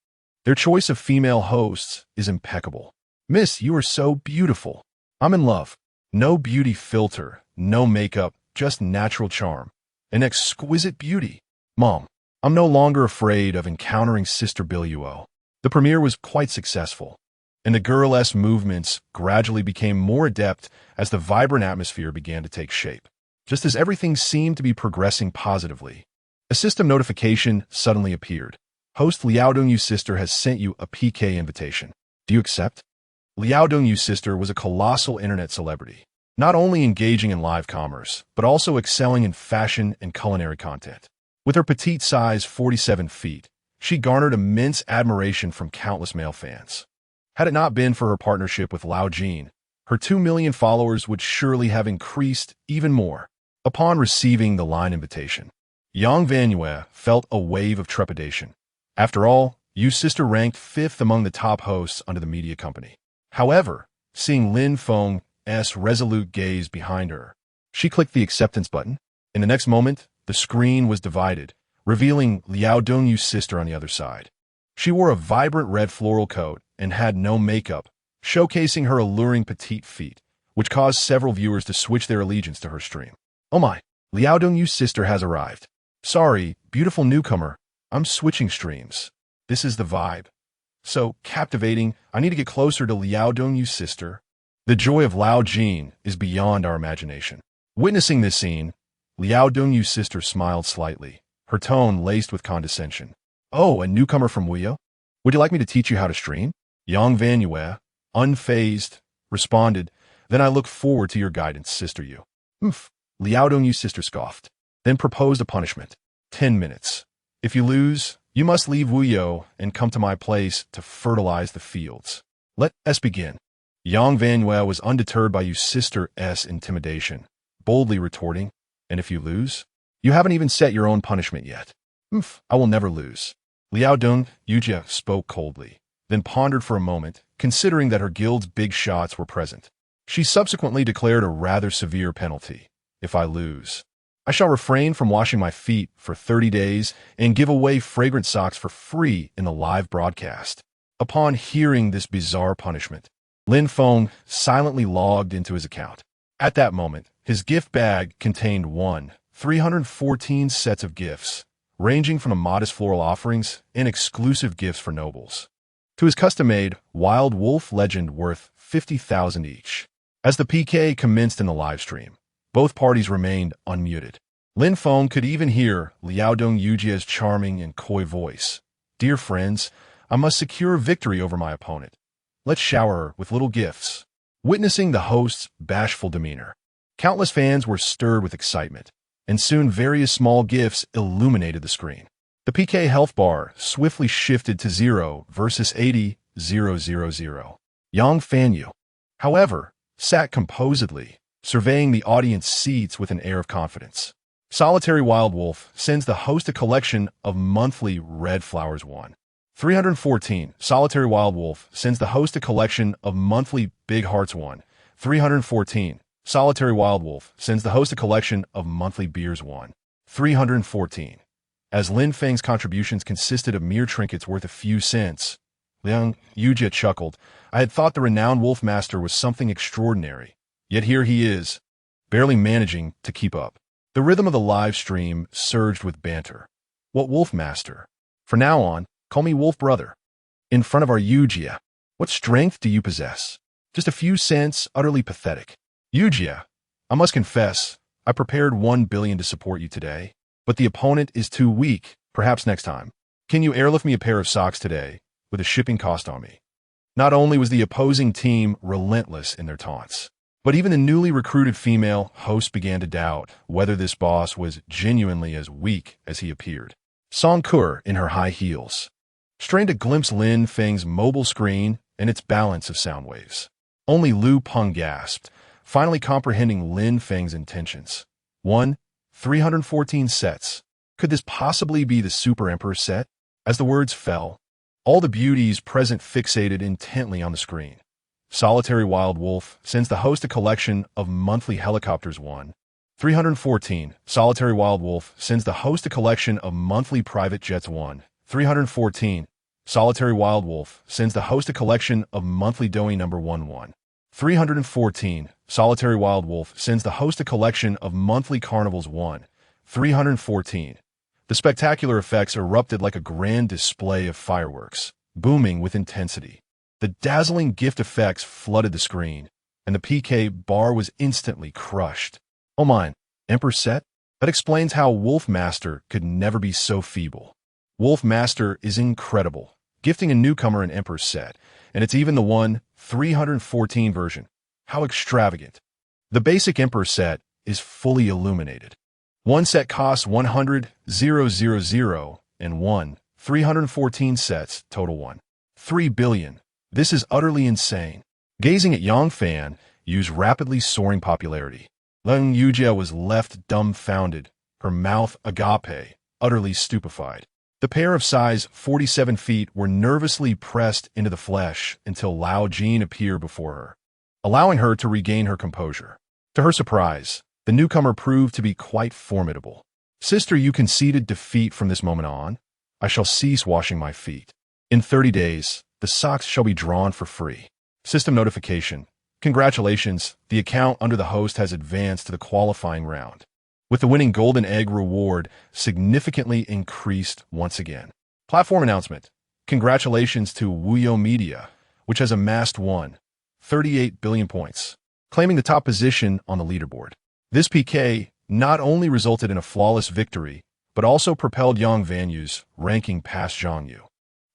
Their choice of female hosts is impeccable. Miss, you are so beautiful. I'm in love. No beauty filter, no makeup, just natural charm. An exquisite beauty. Mom, I'm no longer afraid of encountering Sister Billuo. The premiere was quite successful, and the girl-esque movements gradually became more adept as the vibrant atmosphere began to take shape. Just as everything seemed to be progressing positively, a system notification suddenly appeared. Host Liao Dongyu's sister has sent you a PK invitation. Do you accept? Liao Dongyu's sister was a colossal internet celebrity, not only engaging in live commerce, but also excelling in fashion and culinary content. With her petite size 47 feet, she garnered immense admiration from countless male fans. Had it not been for her partnership with Lao Jin, her 2 million followers would surely have increased even more. Upon receiving the line invitation, Yang Fanyue felt a wave of trepidation. After all, Yu's sister ranked 5th among the top hosts under the media company. However, seeing Lin Feng's resolute gaze behind her, she clicked the acceptance button. In the next moment, the screen was divided, revealing Liao Dongyu's sister on the other side. She wore a vibrant red floral coat and had no makeup, showcasing her alluring petite feet, which caused several viewers to switch their allegiance to her stream. Oh my, Liao Dongyu's sister has arrived. Sorry, beautiful newcomer, I'm switching streams. This is the vibe. So captivating, I need to get closer to Liao Dongyu's sister. The joy of Lao Jin is beyond our imagination. Witnessing this scene, Liao Dongyu's sister smiled slightly, her tone laced with condescension. Oh, a newcomer from Wuyo? Would you like me to teach you how to stream? Yang Vanyue, unfazed, responded, Then I look forward to your guidance, Sister Yu. Liao Dongyu's sister scoffed, then proposed a punishment. 10 minutes. If you lose, you must leave Wuyo and come to my place to fertilize the fields. Let us begin. Yang Vanyue was undeterred by Yu's sister's intimidation, boldly retorting, And if you lose? You haven't even set your own punishment yet. I will never lose. Liao Dongyue spoke coldly, then pondered for a moment, considering that her guild's big shots were present. She subsequently declared a rather severe penalty. If I lose, I shall refrain from washing my feet for 30 days and give away fragrant socks for free in the live broadcast. Upon hearing this bizarre punishment, Lin Feng silently logged into his account. At that moment, his gift bag contained 314 sets of gifts, ranging from the modest floral offerings and exclusive gifts for nobles, to his custom-made Wild Wolf Legend worth 50,000 each. As the PK commenced in the livestream, both parties remained unmuted. Lin Feng could even hear Liao Dongyu's charming and coy voice. Dear friends, I must secure victory over my opponent. Let's shower her with little gifts. Witnessing the host's bashful demeanor, countless fans were stirred with excitement, and soon various small gifts illuminated the screen. The PK health bar swiftly shifted to 0 versus 80, 000. Yang Fanyu, however, sat composedly, surveying the audience seats with an air of confidence. Solitary Wild Wolf sends the host a collection of monthly red flowers 314. Solitary Wild Wolf sends the host a collection of monthly big hearts 314. Solitary Wild Wolf sends the host a collection of monthly beers 314. As Lin Feng's contributions consisted of mere trinkets worth a few cents, Liang Yuji chuckled. I had thought the renowned Wolf Master was something extraordinary, yet here he is, barely managing to keep up. The rhythm of the live stream surged with banter. What Wolf Master? From now on, call me Wolf Brother. In front of our Yuji, what strength do you possess? Just a few cents, utterly pathetic. Yuji, I must confess, I prepared 1 billion to support you today, but the opponent is too weak, perhaps next time. Can you airlift me a pair of socks today, with a shipping cost on me? Not only was the opposing team relentless in their taunts, but even the newly recruited female host began to doubt whether this boss was genuinely as weak as he appeared. Song Kur, in her high heels, strained to glimpse Lin Feng's mobile screen and its balance of sound waves. Only Lu Peng gasped, finally comprehending Lin Feng's intentions. 314 sets. Could this possibly be the Super Emperor set? As the words fell, all the beauties present fixated intently on the screen. Solitary Wild Wolf sends the host a collection of monthly helicopters 314. Solitary Wild Wolf sends the host a collection of monthly private jets 314. Solitary Wild Wolf sends the host a collection of monthly Doi number 314. Solitary Wild Wolf sends the host a collection of monthly carnivals 314. The spectacular effects erupted like a grand display of fireworks, booming with intensity. The dazzling gift effects flooded the screen, and the PK bar was instantly crushed. Oh mine, Emperor set? That explains how Wolf Master could never be so feeble. Wolf Master is incredible, gifting a newcomer an Emperor set, and it's even the 314 version. How extravagant. The basic Emperor set is fully illuminated. One set costs 100,000 and 314 sets total 3 billion. This is utterly insane. Gazing at Yang Fanyu's rapidly soaring popularity, Liang Yuji was left dumbfounded, her mouth agape, utterly stupefied. The pair of size 47 feet were nervously pressed into the flesh until Lao Jin appeared before her, allowing her to regain her composure. To her surprise, the newcomer proved to be quite formidable. Sister, you conceded defeat. From this moment on. I shall cease washing my feet. In 30 days, the socks shall be drawn for free. System notification. Congratulations, the account under the host has advanced to the qualifying round, with the winning golden egg reward significantly increased once again. Platform announcement. Congratulations to Wuyo Media, which has amassed 38 billion points, claiming the top position on the leaderboard. This PK not only resulted in a flawless victory, but also propelled Yang Vanyu's ranking past Zhang Yu,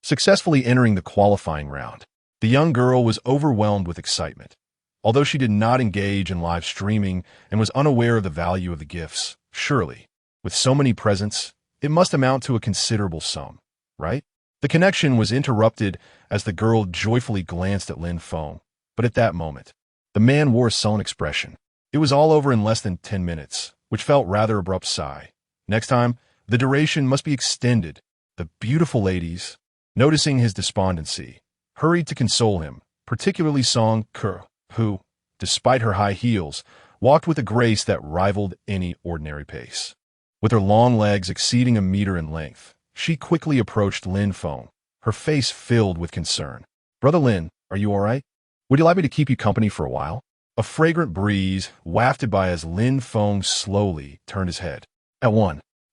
successfully entering the qualifying round. The young girl was overwhelmed with excitement. Although she did not engage in live streaming and was unaware of the value of the gifts, surely, with so many presents, it must amount to a considerable sum, right? The connection was interrupted as the girl joyfully glanced at Lin Feng, but at that moment, the man wore a sullen expression. It was all over in less than 10 minutes, which felt rather abrupt. Sigh. Next time, the duration must be extended. The beautiful ladies, noticing his despondency, hurried to console him, particularly Song Ke, who, despite her high heels, walked with a grace that rivaled any ordinary pace. With her long legs exceeding a meter in length, she quickly approached Lin Feng, her face filled with concern. Brother Lin, are you all right? Would you like me to keep you company for a while? A fragrant breeze wafted by as Lin Feng slowly turned his head. At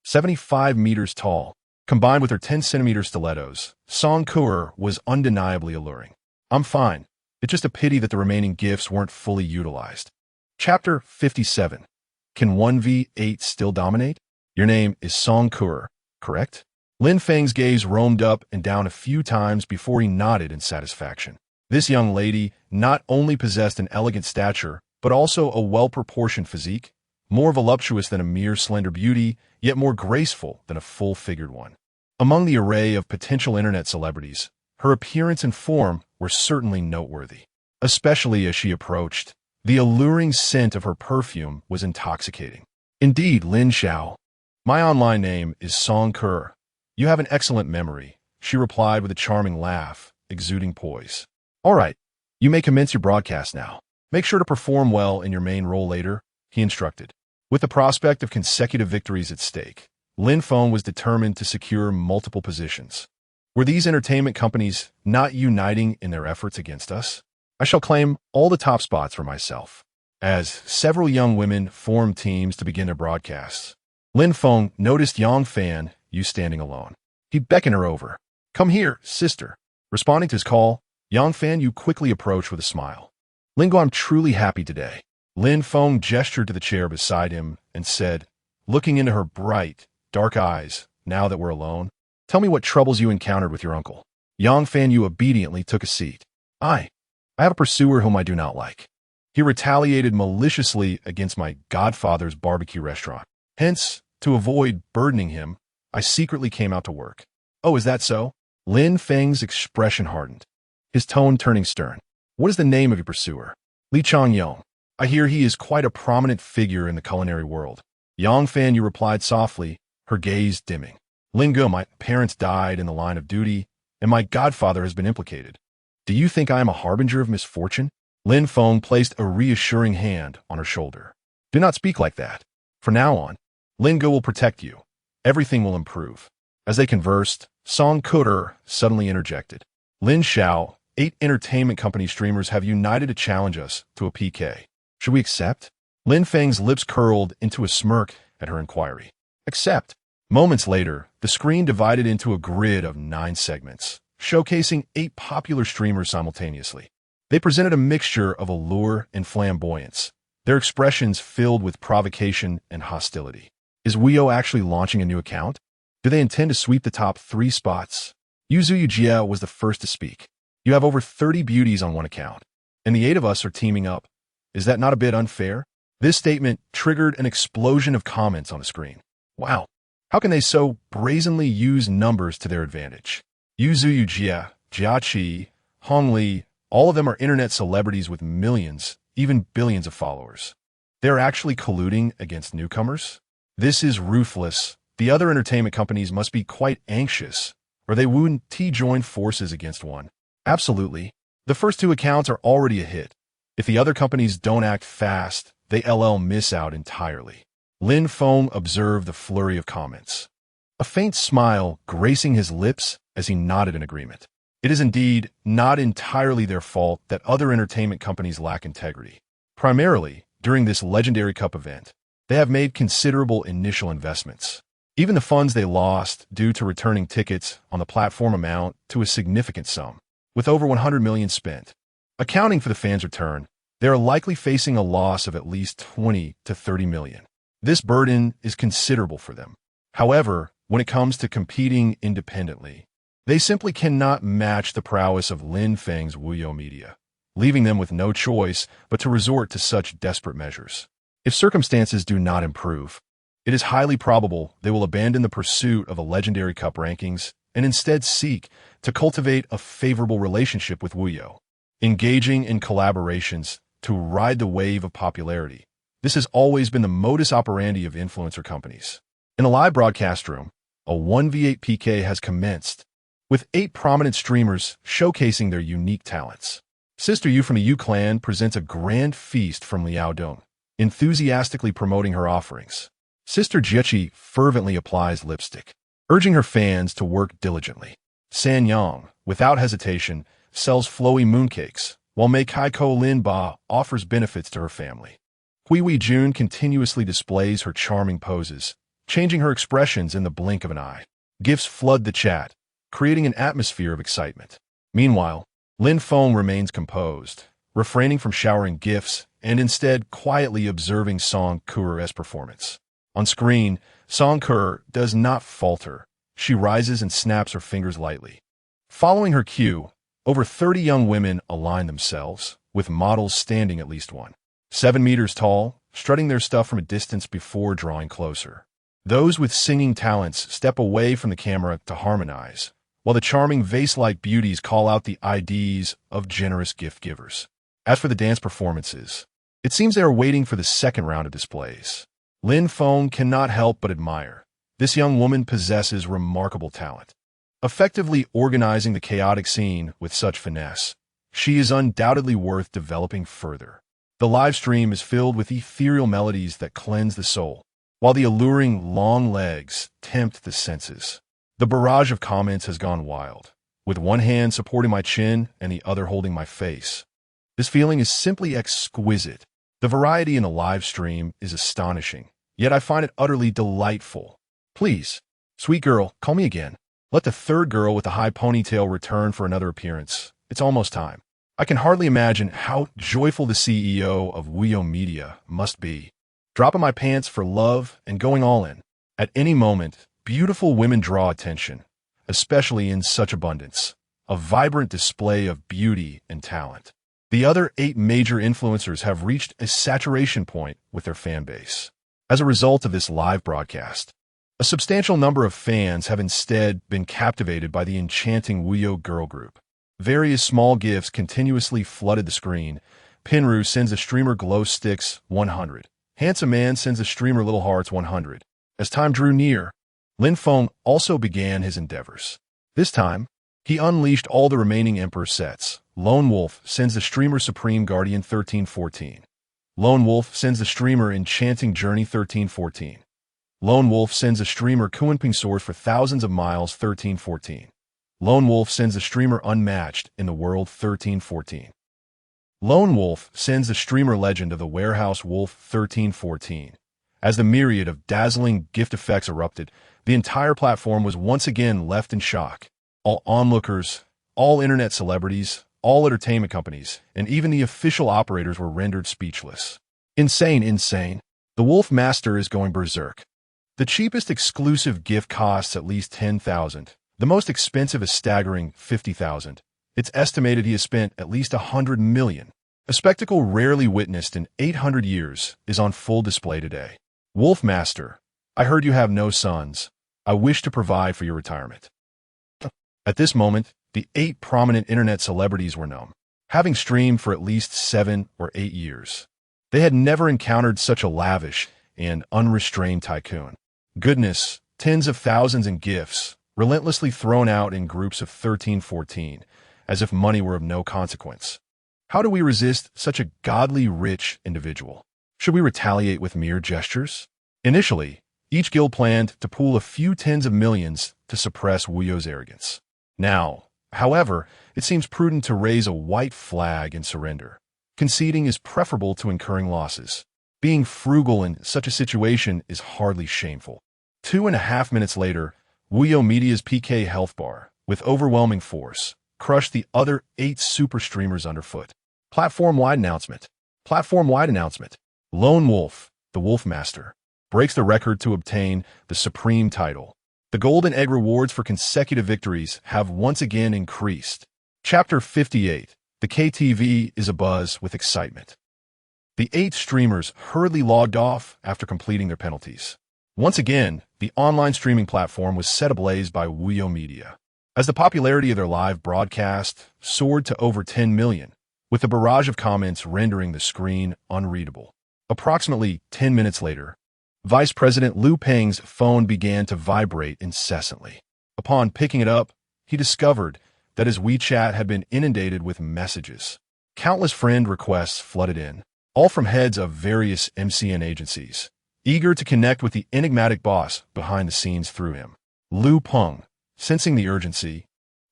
75 meters tall, combined with her 10-centimeter stilettos, Song Ke was undeniably alluring. I'm fine. It's just a pity that the remaining gifts weren't fully utilized. Chapter 57. Can 1v8 still dominate? Your name is Song Ke, correct? Lin Feng's gaze roamed up and down a few times before he nodded in satisfaction. This young lady not only possessed an elegant stature, but also a well-proportioned physique, more voluptuous than a mere slender beauty, yet more graceful than a full-figured one. Among the array of potential internet celebrities, her appearance and form were certainly noteworthy, especially as she approached. The alluring scent of her perfume was intoxicating. Indeed, Lin Xiao. My online name is Song Ke. You have an excellent memory, she replied with a charming laugh, exuding poise. All right, you may commence your broadcast now. Make sure to perform well in your main role later, he instructed. With the prospect of consecutive victories at stake, Lin Feng was determined to secure multiple positions. Were these entertainment companies not uniting in their efforts against us? I shall claim all the top spots for myself. As several young women formed teams to begin their broadcasts, Lin Feng noticed Yang Fanyou standing alone. He beckoned her over. Come here, sister. Responding to his call, Yang Fanyou quickly approached with a smile. Lingo, I'm truly happy today. Lin Feng gestured to the chair beside him and said, looking into her bright, dark eyes, now that we're alone, tell me what troubles you encountered with your uncle. Yang Fanyou obediently took a seat. I have a pursuer whom I do not like. He retaliated maliciously against my godfather's barbecue restaurant. Hence, to avoid burdening him, I secretly came out to work. Oh, is that so? Lin Feng's expression hardened, his tone turning stern. What is the name of your pursuer? Li Changyong. I hear he is quite a prominent figure in the culinary world. Yang Fanyou replied softly, her gaze dimming. Lingo, my parents died in the line of duty, and my godfather has been implicated. Do you think I am a harbinger of misfortune? Lin Feng placed a reassuring hand on her shoulder. Do not speak like that. From now on, Lingo will protect you. Everything will improve. As they conversed, Song Ke suddenly interjected. Lin Xiao, 8 entertainment company streamers have united to challenge us to a PK. Should we accept? Lin Feng's lips curled into a smirk at her inquiry. Accept. Moments later, the screen divided into a grid of 9 segments, showcasing 8 popular streamers simultaneously. They presented a mixture of allure and flamboyance, their expressions filled with provocation and hostility. Is Wuyo actually launching a new account? Do they intend to sweep the top 3 spots? Yuzuyu Jia was the first to speak. You have over 30 beauties on one account, and the 8 of us are teaming up. Is that not a bit unfair? This statement triggered an explosion of comments on the screen. Wow, how can they so brazenly use numbers to their advantage? Yuzuyu Jia, Jiaqi, Hongli, all of them are internet celebrities with millions, even billions of followers. They're actually colluding against newcomers? This is ruthless. The other entertainment companies must be quite anxious, or they wouldn't join forces against one. Absolutely. The first 2 accounts are already a hit. If the other companies don't act fast, they miss out entirely. Lin Feng observed the flurry of comments, a faint smile gracing his lips as he nodded in agreement. It is indeed not entirely their fault that other entertainment companies lack integrity. Primarily, during this legendary cup event, they have made considerable initial investments. Even the funds they lost due to returning tickets on the platform amount to a significant sum, with over 100 million spent. Accounting for the fans' return, they are likely facing a loss of at least 20 to 30 million. This burden is considerable for them. However, when it comes to competing independently, they simply cannot match the prowess of Lin Feng's Wuyo Media, leaving them with no choice but to resort to such desperate measures. If circumstances do not improve, it is highly probable they will abandon the pursuit of a legendary cup rankings and instead seek to cultivate a favorable relationship with Wuyo, engaging in collaborations to ride the wave of popularity. This has always been the modus operandi of influencer companies. In a live broadcast room, a 1v8 PK has commenced, with 8 prominent streamers showcasing their unique talents. Sister Yu from the Yu clan presents a grand feast from Liaodong, enthusiastically promoting her offerings. Sister Jiechi fervently applies lipstick, urging her fans to work diligently. San Yang, without hesitation, sells flowy mooncakes, while Mei Kaiko Lin Ba offers benefits to her family. Hui Wei Jun continuously displays her charming poses, changing her expressions in the blink of an eye. Gifts flood the chat, creating an atmosphere of excitement. Meanwhile, Lin Feng remains composed, refraining from showering gifts and instead quietly observing Song Kure's performance. On screen, Song Kure does not falter. She rises and snaps her fingers lightly. Following her cue, over 30 young women align themselves, with models standing at least 7 meters tall, strutting their stuff from a distance before drawing closer. Those with singing talents step away from the camera to harmonize, while the charming vase-like beauties call out the IDs of generous gift givers. As for the dance performances, it seems they are waiting for the second round of displays. Lin Feng cannot help but admire. This young woman possesses remarkable talent. Effectively organizing the chaotic scene with such finesse, she is undoubtedly worth developing further. The live stream is filled with ethereal melodies that cleanse the soul, while the alluring long legs tempt the senses. The barrage of comments has gone wild, with one hand supporting my chin and the other holding my face. This feeling is simply exquisite. The variety in the live stream is astonishing, yet I find it utterly delightful. Please, sweet girl, call me again. Let the third girl with the high ponytail return for another appearance. It's almost time. I can hardly imagine how joyful the CEO of Wuyo Media must be. Dropping my pants for love and going all in. At any moment, beautiful women draw attention, especially in such abundance. A vibrant display of beauty and talent. The other 8 major influencers have reached a saturation point with their fan base. As a result of this live broadcast, a substantial number of fans have instead been captivated by the enchanting Wuyo girl group. Various small gifts continuously flooded the screen. Pinru sends a streamer glow sticks 100. Handsome Man sends a streamer little hearts 100. As time drew near, Lin Feng also began his endeavors. This time, he unleashed all the remaining Emperor sets. Lone Wolf sends the streamer Supreme Guardian 1314. Lone Wolf sends the streamer Enchanting Journey 1314. Lone Wolf sends a streamer Kuanping Source for Thousands of Miles 1314. Lone Wolf sends the streamer Unmatched in the World 1314. Lone Wolf sends the streamer Legend of the Warehouse Wolf 1314. As the myriad of dazzling gift effects erupted, the entire platform was once again left in shock. All onlookers, all internet celebrities, all entertainment companies, and even the official operators were rendered speechless. Insane. The Wolf Master is going berserk. The cheapest exclusive gift costs at least 10,000. The most expensive is staggering 50,000. It's estimated he has spent at least 100 million. A spectacle rarely witnessed in 800 years is on full display today. Wolf Master, I heard you have no sons. I wish to provide for your retirement. At this moment, the 8 prominent internet celebrities were numb, having streamed for at least 7 or 8 years. They had never encountered such a lavish and unrestrained tycoon. Goodness, tens of thousands in gifts, relentlessly thrown out in groups of 1314, as if money were of no consequence. How do we resist such a godly rich individual? Should we retaliate with mere gestures? Initially, each guild planned to pool a few tens of millions to suppress Wu You's arrogance. Now, however, it seems prudent to raise a white flag and surrender. Conceding is preferable to incurring losses. Being frugal in such a situation is hardly shameful. 2.5 minutes later, Wu You Media's PK Health Bar, with overwhelming force, crushed the other 8 super streamers underfoot. Platform-wide announcement. Platform-wide announcement. Lone Wolf, the Wolf Master, breaks the record to obtain the Supreme title. The Golden Egg rewards for consecutive victories have once again increased. Chapter 58. The KTV is abuzz with excitement. The 8 streamers hurriedly logged off after completing their penalties. Once again, the online streaming platform was set ablaze by Wu You Media, as the popularity of their live broadcast soared to over 10 million, with a barrage of comments rendering the screen unreadable. Approximately 10 minutes later, Vice President Lin Feng's phone began to vibrate incessantly. Upon picking it up, he discovered that his WeChat had been inundated with messages. Countless friend requests flooded in, all from heads of various MCN agencies, eager to connect with the enigmatic boss behind the scenes through him. Lin Feng, sensing the urgency,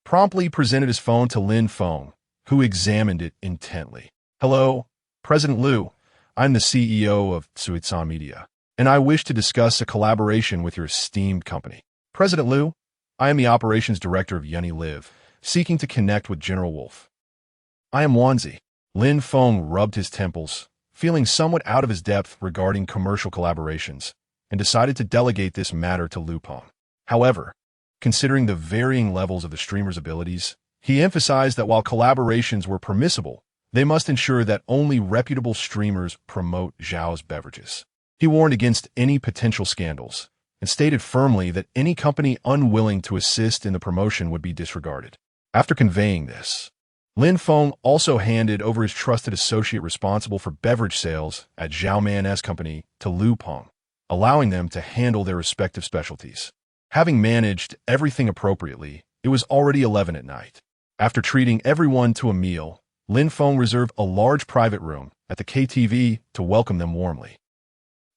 promptly presented his phone to Lin Feng, who examined it intently. "Hello, President Liu. I'm the CEO of Suitsan Media, and I wish to discuss a collaboration with your esteemed company." "President Liu, I am the operations director of Yunny Live, seeking to connect with General Wolf." "I am Wanzi." Lin Feng rubbed his temples, feeling somewhat out of his depth regarding commercial collaborations, and decided to delegate this matter to Lin Feng. However, considering the varying levels of the streamer's abilities, he emphasized that while collaborations were permissible, they must ensure that only reputable streamers promote Zhao's beverages. He warned against any potential scandals, and stated firmly that any company unwilling to assist in the promotion would be disregarded. After conveying this, Lin Feng also handed over his trusted associate responsible for beverage sales at Zhao Man's company to Lin Feng, allowing them to handle their respective specialties. Having managed everything appropriately, it was already 11 at night. After treating everyone to a meal, Lin Feng reserved a large private room at the KTV to welcome them warmly.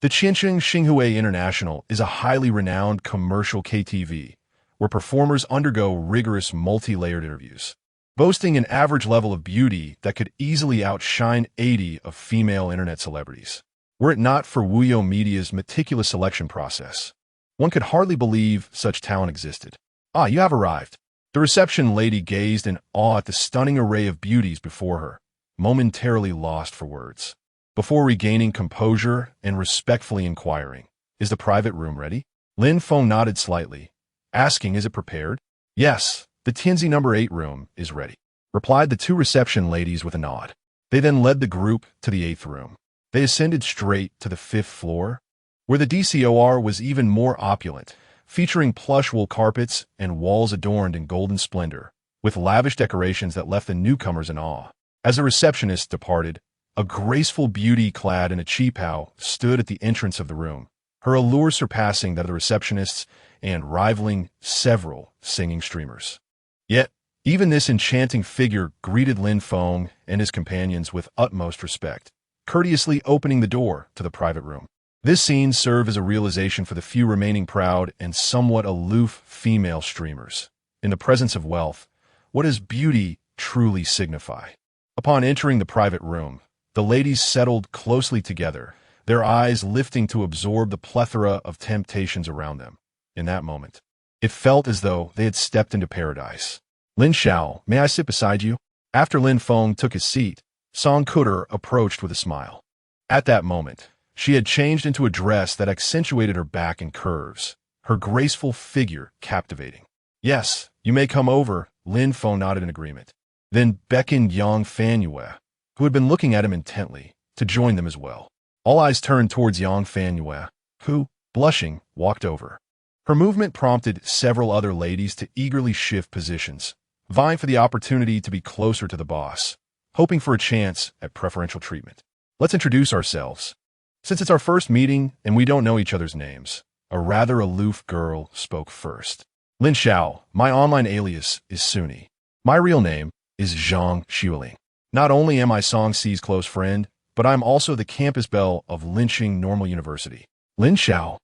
The Qiancheng Xinhui International is a highly renowned commercial KTV where performers undergo rigorous multi-layered interviews, boasting an average level of beauty that could easily outshine 80 of female internet celebrities. Were it not for Wu You Media's meticulous selection process, one could hardly believe such talent existed. "Ah, you have arrived." The reception lady gazed in awe at the stunning array of beauties before her, momentarily lost for words, before regaining composure and respectfully inquiring, "Is the private room ready?" Lin Feng nodded slightly, asking, "Is it prepared?" "Yes, the Tianzi number 8 room is ready," replied the 2 reception ladies with a nod. They then led the group to the 8th room. They ascended straight to the 5th floor, where the DCOR was even more opulent, featuring plush wool carpets and walls adorned in golden splendor, with lavish decorations that left the newcomers in awe. As the receptionist departed, a graceful beauty clad in a qipao stood at the entrance of the room, her allure surpassing that of the receptionists and rivaling several singing streamers. Yet, even this enchanting figure greeted Lin Feng and his companions with utmost respect, courteously opening the door to the private room. This scene served as a realization for the few remaining proud and somewhat aloof female streamers. In the presence of wealth, what does beauty truly signify? Upon entering the private room, the ladies settled closely together, their eyes lifting to absorb the plethora of temptations around them. In that moment, it felt as though they had stepped into paradise. "Lin Xiao, may I sit beside you?" After Lin Feng took his seat, Song Kutter approached with a smile. At that moment, she had changed into a dress that accentuated her back and curves, her graceful figure captivating. "Yes, you may come over," Lin Feng nodded in agreement, then beckoned Yang Fanyue, who had been looking at him intently, to join them as well. All eyes turned towards Yang Fanyue, who, blushing, walked over. Her movement prompted several other ladies to eagerly shift positions, vying for the opportunity to be closer to the boss, hoping for a chance at preferential treatment. "Let's introduce ourselves. Since it's our first meeting and we don't know each other's names," a rather aloof girl spoke first. "Lin Xiao, my online alias is Suni. My real name is Zhang Xueling. Not only am I Song Si's close friend, but I'm also the campus belle of Linqing Normal University." Lin Xiao,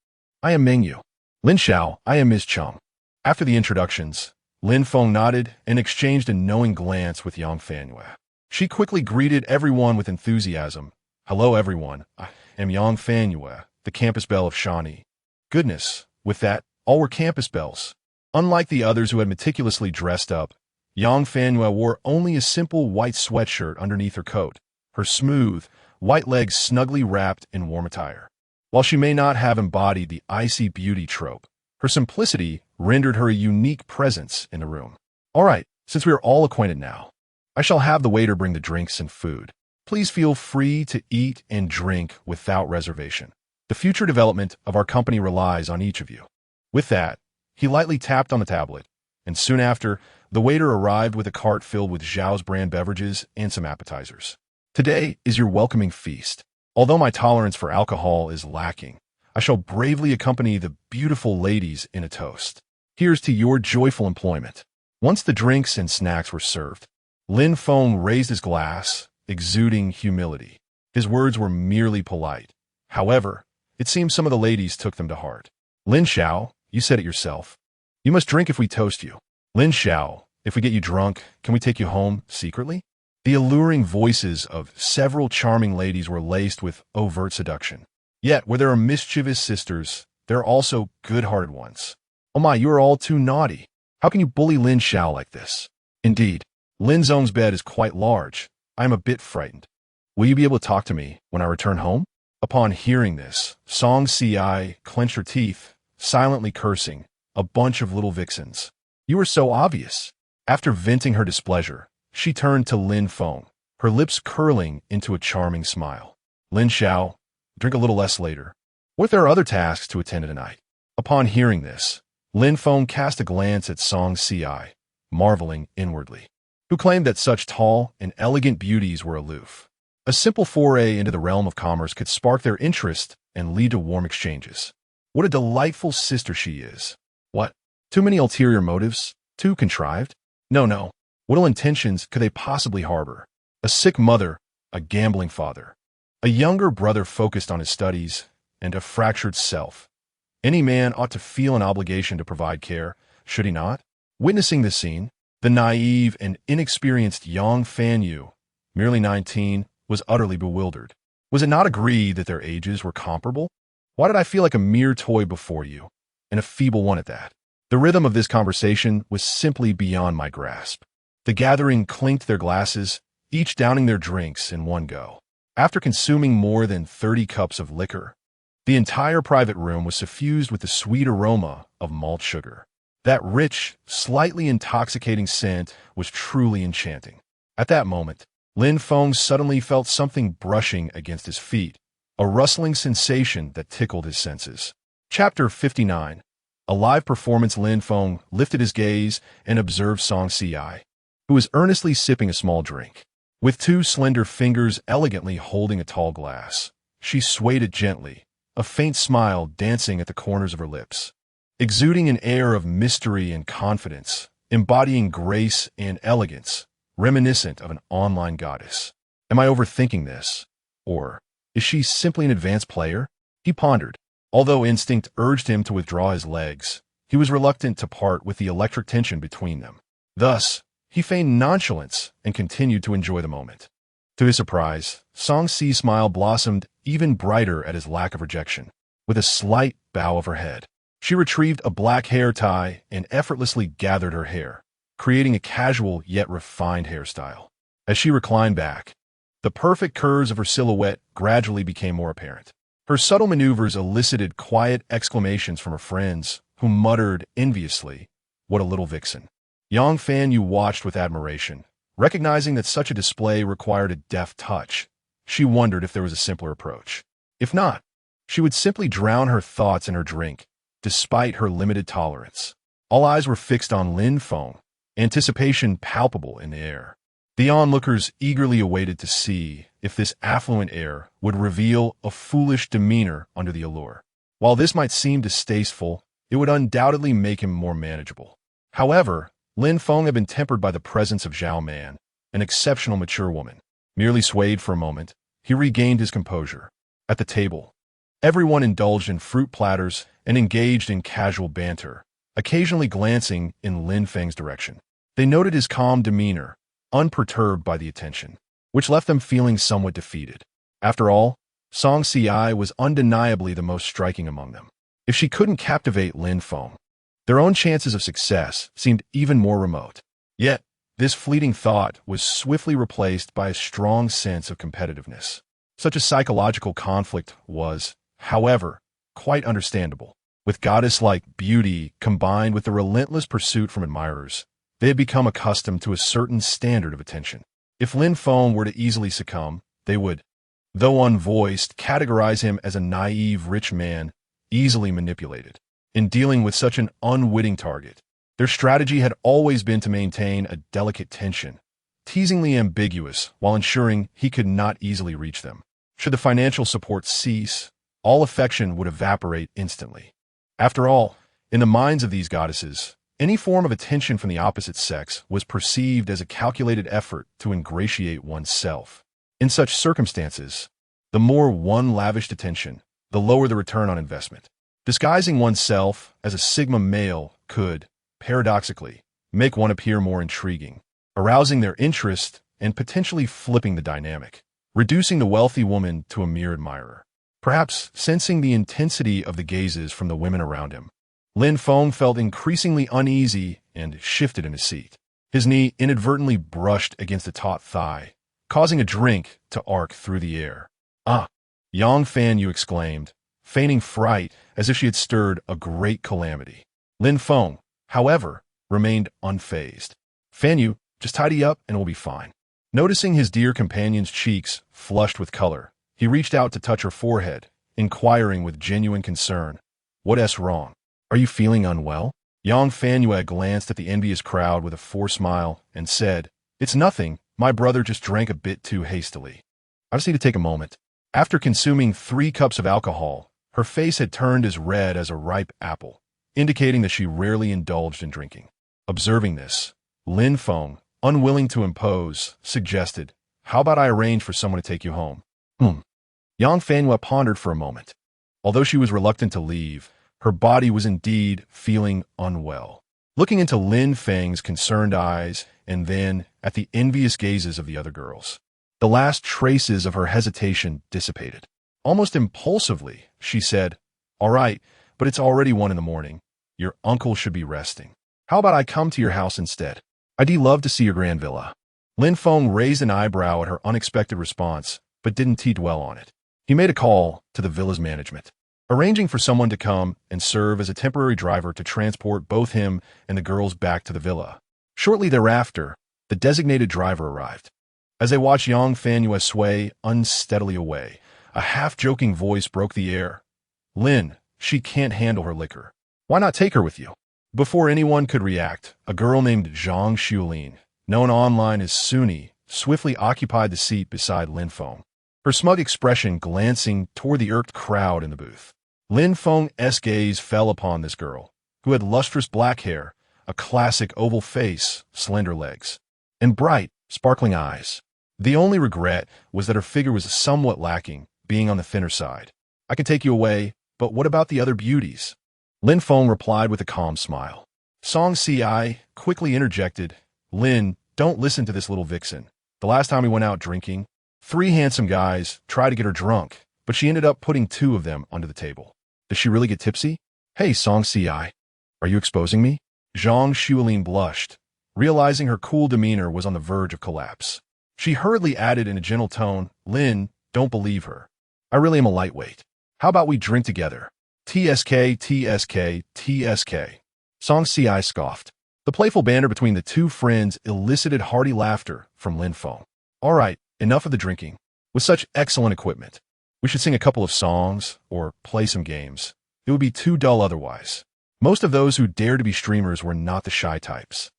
I am Meng Yu. Lin Xiao, I am Ms. Cheng. After the introductions, Lin Feng nodded and exchanged a knowing glance with Yang Fanyue. She quickly greeted everyone with enthusiasm. Hello everyone, I am Yang Fanyue, the campus belle of Shawnee. Goodness, with that, all were campus belles. Unlike the others who had meticulously dressed up, Yang Fanyue wore only a simple white sweatshirt underneath her coat, her smooth, white legs snugly wrapped in warm attire. While she may not have embodied the icy beauty trope, her simplicity rendered her a unique presence in the room. All right, since we are all acquainted now, I shall have the waiter bring the drinks and food. Please feel free to eat and drink without reservation. The future development of our company relies on each of you. With that, he lightly tapped on the tablet, and soon after, the waiter arrived with a cart filled with Zhao's brand beverages and some appetizers. Today is your welcoming feast. Although my tolerance for alcohol is lacking, I shall bravely accompany the beautiful ladies in a toast. Here's to your joyful employment. Once the drinks and snacks were served, Lin Feng raised his glass, exuding humility. His words were merely polite. However, it seems some of the ladies took them to heart. Lin Xiao, you said it yourself. You must drink if we toast you. Lin Xiao, if we get you drunk, can we take you home secretly? The alluring voices of several charming ladies were laced with overt seduction. Yet, where there are mischievous sisters, there are also good-hearted ones. Oh my, you are all too naughty. How can you bully Lin Xiao like this? Indeed, Lin Zong's bed is quite large. I am a bit frightened. Will you be able to talk to me when I return home? Upon hearing this, Song Si clenched her teeth, silently cursing, a bunch of little vixens. You are so obvious. After venting her displeasure, she turned to Lin Feng, her lips curling into a charming smile. Lin Xiao, drink a little less later. What if there are other tasks to attend to tonight? Upon hearing this, Lin Feng cast a glance at Song Si, marveling inwardly, who claimed that such tall and elegant beauties were aloof. A simple foray into the realm of commerce could spark their interest and lead to warm exchanges. What a delightful sister she is. What? Too many ulterior motives? Too contrived? No. What ill intentions could they possibly harbor? A sick mother, a gambling father, a younger brother focused on his studies, and a fractured self. Any man ought to feel an obligation to provide care, should he not? Witnessing this scene, the naive and inexperienced Yang Fanyue, merely 19, was utterly bewildered. Was it not agreed that their ages were comparable? Why did I feel like a mere toy before you, and a feeble one at that? The rhythm of this conversation was simply beyond my grasp. The gathering clinked their glasses, each downing their drinks in one go. After consuming more than 30 cups of liquor, the entire private room was suffused with the sweet aroma of malt sugar. That rich, slightly intoxicating scent was truly enchanting. At that moment, Lin Feng suddenly felt something brushing against his feet, a rustling sensation that tickled his senses. Chapter 59. A live performance. Lin Feng lifted his gaze and observed Song Si, who was earnestly sipping a small drink. With two slender fingers elegantly holding a tall glass, she swayed it gently, a faint smile dancing at the corners of her lips. Exuding an air of mystery and confidence, embodying grace and elegance, reminiscent of an online goddess. Am I overthinking this? Or is she simply an advanced player? He pondered. Although instinct urged him to withdraw his legs, he was reluctant to part with the electric tension between them. Thus, he feigned nonchalance and continued to enjoy the moment. To his surprise, Song Si's smile blossomed even brighter at his lack of rejection. With a slight bow of her head, she retrieved a black hair tie and effortlessly gathered her hair, creating a casual yet refined hairstyle. As she reclined back, the perfect curves of her silhouette gradually became more apparent. Her subtle maneuvers elicited quiet exclamations from her friends, who muttered enviously, "What a little vixen." Yang Fanyue watched with admiration. Recognizing that such a display required a deft touch, she wondered if there was a simpler approach. If not, she would simply drown her thoughts in her drink, despite her limited tolerance. All eyes were fixed on Lin Feng, anticipation palpable in the air. The onlookers eagerly awaited to see if this affluent heir would reveal a foolish demeanor under the allure. While this might seem distasteful, it would undoubtedly make him more manageable. However, Lin Feng had been tempered by the presence of Zhao Man, an exceptional mature woman. Merely swayed for a moment, he regained his composure. At the table, Everyone indulged in fruit platters and engaged in casual banter, occasionally glancing in Lin Feng's direction. They noted his calm demeanor, unperturbed by the attention, which left them feeling somewhat defeated. After all, Song Si was undeniably the most striking among them. If she couldn't captivate Lin Feng, their own chances of success seemed even more remote. Yet, this fleeting thought was swiftly replaced by a strong sense of competitiveness. Such a psychological conflict was, however, quite understandable. With goddess-like beauty combined with the relentless pursuit from admirers, they had become accustomed to a certain standard of attention. If Lin Feng were to easily succumb, they would, though unvoiced, categorize him as a naive rich man, easily manipulated. In dealing with such an unwitting target, their strategy had always been to maintain a delicate tension, teasingly ambiguous while ensuring he could not easily reach them. Should the financial support cease, all affection would evaporate instantly. After all, in the minds of these goddesses, any form of attention from the opposite sex was perceived as a calculated effort to ingratiate oneself. In such circumstances, the more one lavished attention, the lower the return on investment. Disguising oneself as a Sigma male could, paradoxically, make one appear more intriguing, arousing their interest and potentially flipping the dynamic, reducing the wealthy woman to a mere admirer. Perhaps sensing the intensity of the gazes from the women around him, Lin Feng felt increasingly uneasy and shifted in his seat. His knee inadvertently brushed against a taut thigh, causing a drink to arc through the air. "Ah!" Yang Fan exclaimed, feigning fright as if she had stirred a great calamity. Lin Feng, however, remained unfazed. "Fan, just tidy up and we'll be fine." Noticing his dear companion's cheeks flushed with color, he reached out to touch her forehead, inquiring with genuine concern, "What's wrong? Are you feeling unwell?" Yang Fan glanced at the envious crowd with a forced smile and said, "It's nothing, my brother just drank a bit too hastily. I just need to take a moment." After consuming 3 cups of alcohol, her face had turned as red as a ripe apple, indicating that she rarely indulged in drinking. Observing this, Lin Feng, unwilling to impose, suggested, "How about I arrange for someone to take you home?" Yang Fan pondered for a moment. Although she was reluctant to leave, her body was indeed feeling unwell. Looking into Lin Feng's concerned eyes and then at the envious gazes of the other girls, the last traces of her hesitation dissipated. Almost impulsively, she said, "All right, but it's already 1 a.m. Your uncle should be resting. How about I come to your house instead? I'd love to see your grand villa." Lin Feng raised an eyebrow at her unexpected response, but didn't dwell on it. He made a call to the villa's management, arranging for someone to come and serve as a temporary driver to transport both him and the girls back to the villa. Shortly thereafter, the designated driver arrived. As they watched Yang Fan sway unsteadily away, a half-joking voice broke the air. "Lin, she can't handle her liquor. Why not take her with you?" Before anyone could react, a girl named Zhang Xiulin, known online as Suni, swiftly occupied the seat beside Lin Feng, her smug expression glancing toward the irked crowd in the booth. Lin Feng's gaze fell upon this girl, who had lustrous black hair, a classic oval face, slender legs, and bright, sparkling eyes. The only regret was that her figure was somewhat lacking, being on the thinner side. "I can take you away, but what about the other beauties?" Lin Feng replied with a calm smile. Song Si quickly interjected, "Lin, don't listen to this little vixen. The last time we went out drinking, 3 handsome guys tried to get her drunk, but she ended up putting 2 of them onto the table. Does she really get tipsy?" "Hey, Song Si, are you exposing me?" Zhang Xiulin blushed, realizing her cool demeanor was on the verge of collapse. She hurriedly added in a gentle tone, "Lin, don't believe her. I really am a lightweight. How about we drink together? TSK, TSK, TSK. Song Si scoffed. The playful banter between the 2 friends elicited hearty laughter from Lin Feng. "All right, enough of the drinking. With such excellent equipment, we should sing a couple of songs or play some games. It would be too dull otherwise." Most of those who dared to be streamers were not the shy types.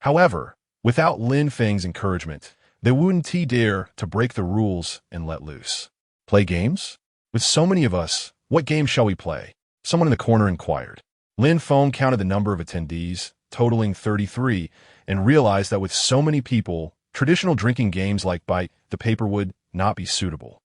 However, without Lin Feng's encouragement, they wouldn't dare to break the rules and let loose. "Play games? With so many of us, what game shall we play?" Someone in the corner inquired. Lin Feng counted the number of attendees, totaling 33, and realized that with so many people, traditional drinking games like Bite the Paper would not be suitable,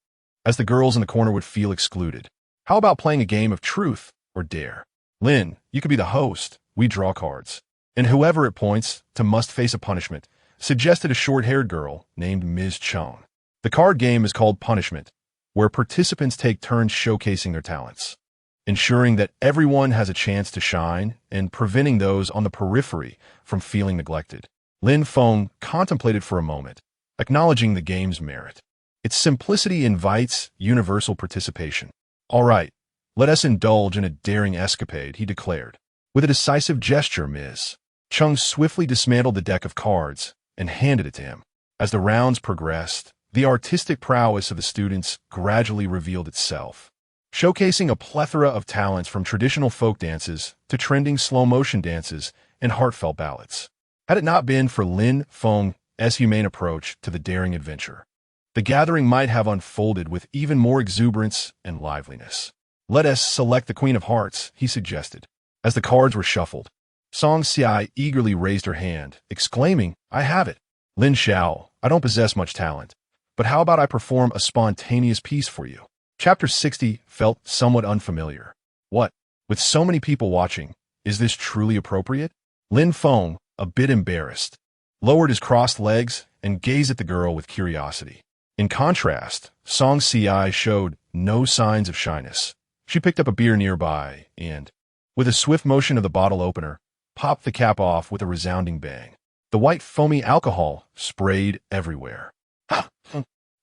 as the girls in the corner would feel excluded. How about playing a game of truth or dare? Lin, you could be the host. We draw cards. And whoever it points to must face a punishment, suggested a short-haired girl named Ms. Chong. The card game is called Punishment, where participants take turns showcasing their talents, ensuring that everyone has a chance to shine and preventing those on the periphery from feeling neglected. Lin Feng contemplated for a moment, acknowledging the game's merit. Its simplicity invites universal participation. All right, let us indulge in a daring escapade, he declared. With a decisive gesture, Ms. Chung swiftly dismantled the deck of cards and handed it to him. As the rounds progressed, the artistic prowess of the students gradually revealed itself, showcasing a plethora of talents from traditional folk dances to trending slow-motion dances and heartfelt ballads. Had it not been for Lin Feng's humane approach to the daring adventure, the gathering might have unfolded with even more exuberance and liveliness. Let us select the Queen of Hearts, he suggested. As the cards were shuffled, Song Xiai eagerly raised her hand, exclaiming, I have it. Lin Xiao, I don't possess much talent, but how about I perform a spontaneous piece for you? Chapter 60 felt somewhat unfamiliar. What? With so many people watching, is this truly appropriate? Lin Feng, a bit embarrassed, lowered his crossed legs and gazed at the girl with curiosity. In contrast, Song Xiai showed no signs of shyness. She picked up a beer nearby and, with a swift motion of the bottle opener, popped the cap off with a resounding bang. The white foamy alcohol sprayed everywhere.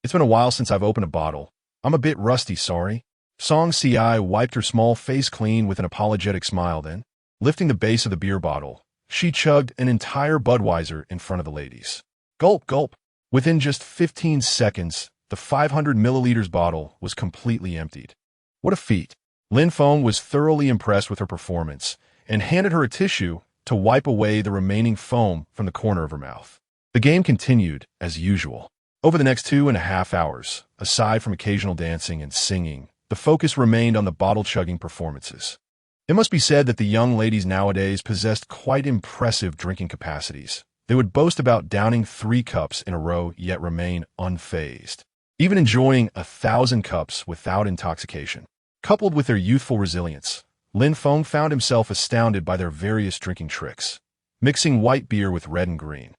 It's been a while since I've opened a bottle. I'm a bit rusty, sorry. Song Xiai wiped her small face clean with an apologetic smile then. Lifting the base of the beer bottle, she chugged an entire Budweiser in front of the ladies. Gulp, gulp. Within just 15 seconds, the 500 milliliters bottle was completely emptied. What a feat. Lin Feng was thoroughly impressed with her performance and handed her a tissue to wipe away the remaining foam from the corner of her mouth. The game continued as usual. Over the next 2.5 hours, aside from occasional dancing and singing, the focus remained on the bottle-chugging performances. It must be said that the young ladies nowadays possessed quite impressive drinking capacities. They would boast about downing 3 cups in a row, yet remain unfazed, even enjoying 1,000 cups without intoxication. Coupled with their youthful resilience, Lin Feng found himself astounded by their various drinking tricks, mixing white beer with red and green,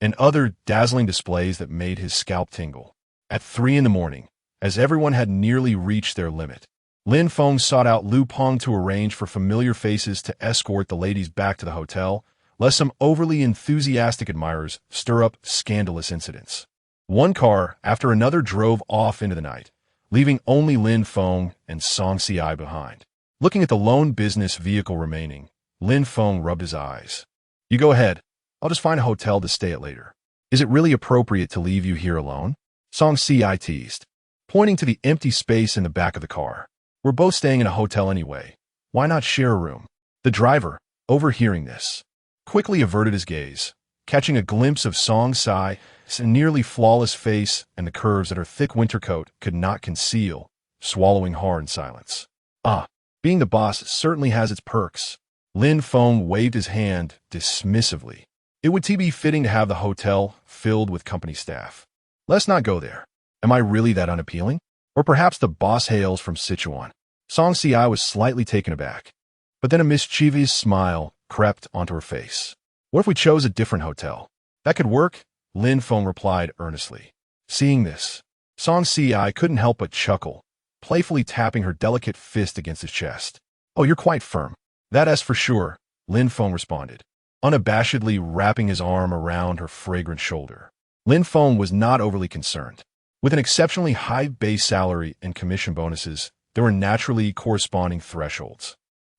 and other dazzling displays that made his scalp tingle. At 3 in the morning, as everyone had nearly reached their limit, Lin Feng sought out Lu Peng to arrange for familiar faces to escort the ladies back to the hotel, lest some overly enthusiastic admirers stir up scandalous incidents. One car after another drove off into the night, leaving only Lin Feng and Song Xiai behind. Looking at the lone business vehicle remaining, Lin Feng rubbed his eyes. You go ahead. I'll just find a hotel to stay at later. Is it really appropriate to leave you here alone? Song Xiai teased, pointing to the empty space in the back of the car. We're both staying in a hotel anyway. Why not share a room? The driver, overhearing this, quickly averted his gaze, catching a glimpse of Song Xiai's nearly flawless face and the curves that her thick winter coat could not conceal, swallowing hard in silence. Being the boss certainly has its perks. Lin Feng waved his hand dismissively. It would be fitting to have the hotel filled with company staff. Let's not go there. Am I really that unappealing? Or perhaps the boss hails from Sichuan. Song Xiai was slightly taken aback, but then a mischievous smile crept onto her face. What if we chose a different hotel? That could work, Lin Feng replied earnestly. Seeing this, Song Xiai couldn't help but chuckle, playfully tapping her delicate fist against his chest. Oh, you're quite firm. That's for sure, Lin Feng responded, unabashedly wrapping his arm around her fragrant shoulder. Lin Feng was not overly concerned. With an exceptionally high base salary and commission bonuses, there were naturally corresponding thresholds.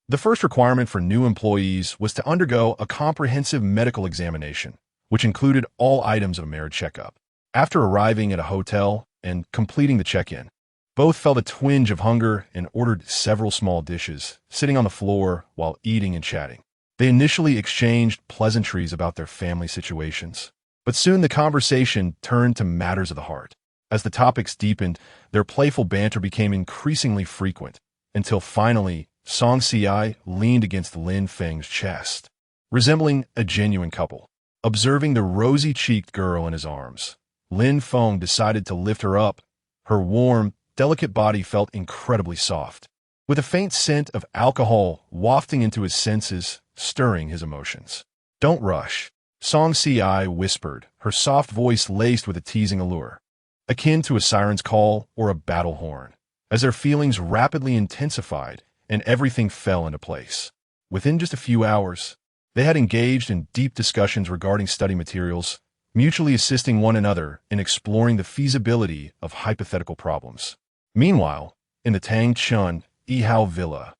The first requirement for new employees was to undergo a comprehensive medical examination, which included all items of a marriage checkup. After arriving at a hotel and completing the check-in, both felt a twinge of hunger and ordered several small dishes, sitting on the floor while eating and chatting. They initially exchanged pleasantries about their family situations, but soon the conversation turned to matters of the heart. As the topics deepened, their playful banter became increasingly frequent, until finally, Song Xiai leaned against Lin Feng's chest, resembling a genuine couple. Observing the rosy-cheeked girl in his arms, Lin Feng decided to lift her up. Her warm, delicate body felt incredibly soft, with a faint scent of alcohol wafting into his senses, stirring his emotions. "Don't rush," Song Si whispered, her soft voice laced with a teasing allure, akin to a siren's call or a battle horn, as their feelings rapidly intensified and everything fell into place. Within just a few hours, they had engaged in deep discussions regarding study materials, mutually assisting one another in exploring the feasibility of hypothetical problems. Meanwhile, in the Tang Chun Yihao villa,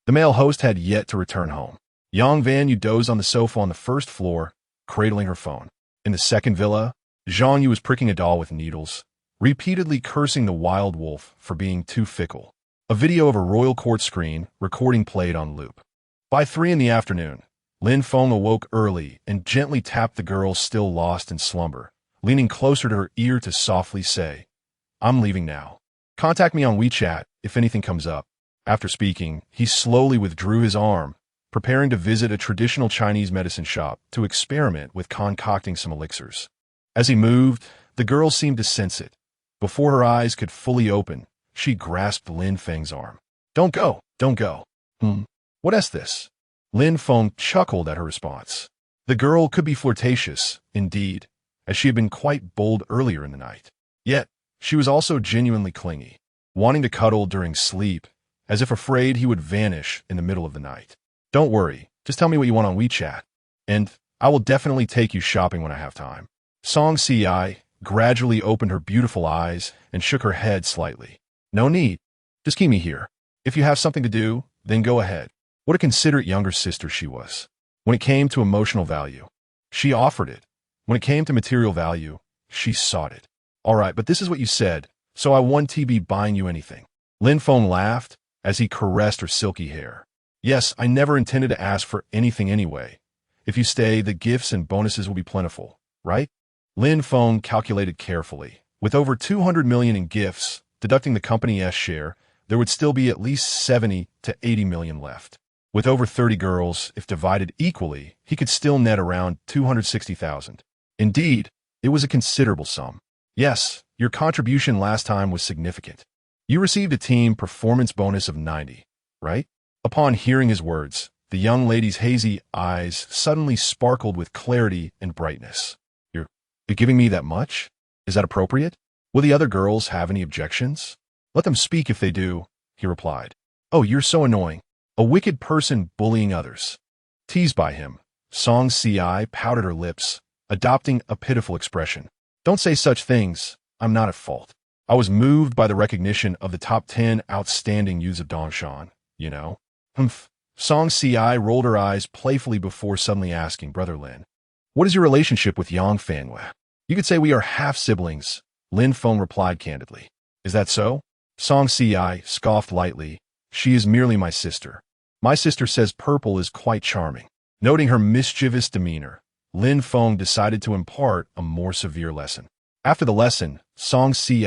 the male host had yet to return home. Yang Vanyu dozed on the sofa on the first floor, cradling her phone. In the second villa, Zhang Yu was pricking a doll with needles, repeatedly cursing the wild wolf for being too fickle. A video of a royal court screen recording played on loop. By 3 in the afternoon, Lin Feng awoke early and gently tapped the girl still lost in slumber, leaning closer to her ear to softly say, "I'm leaving now. Contact me on WeChat if anything comes up." After speaking, he slowly withdrew his arm, preparing to visit a traditional Chinese medicine shop to experiment with concocting some elixirs. As he moved, the girl seemed to sense it. Before her eyes could fully open, she grasped Lin Feng's arm. Don't go. What is this?" Lin Feng chuckled at her response. The girl could be flirtatious, indeed, as she had been quite bold earlier in the night. Yet, she was also genuinely clingy, wanting to cuddle during sleep, as if afraid he would vanish in the middle of the night. "Don't worry, just tell me what you want on WeChat, and I will definitely take you shopping when I have time." Song Si gradually opened her beautiful eyes and shook her head slightly. "No need. Just keep me here. If you have something to do, then go ahead." What a considerate younger sister she was. When it came to emotional value, she offered it. When it came to material value, she sought it. "All right, but this is what you said, so I won't be buying you anything." Lin Feng laughed as he caressed her silky hair. "Yes, I never intended to ask for anything anyway. If you stay, the gifts and bonuses will be plentiful, right?" Lin Feng calculated carefully. With over 200 million in gifts, deducting the company's share, there would still be at least 70 to 80 million left. With over 30 girls, if divided equally, he could still net around 260,000. Indeed, it was a considerable sum. "Yes, your contribution last time was significant. You received a team performance bonus of 90, right?" Upon hearing his words, the young lady's hazy eyes suddenly sparkled with clarity and brightness. You're giving me that much? Is that appropriate? Will the other girls have any objections?" "Let them speak if they do," he replied. "Oh, you're so annoying. A wicked person bullying others." Teased by him, Song Si pouted her lips, adopting a pitiful expression. "Don't say such things. I'm not at fault. I was moved by the recognition of the top 10 outstanding youths of Dongshan, you know." "Humph." Song Si rolled her eyes playfully before suddenly asking, "Brother Lin, what is your relationship with Yang Feng?" "You could say we are half-siblings," Lin Feng replied candidly. "Is that so?" Song Si scoffed lightly. "She is merely my sister. My sister says purple is quite charming." Noting her mischievous demeanor, Lin Feng decided to impart a more severe lesson. After the lesson, Song Si,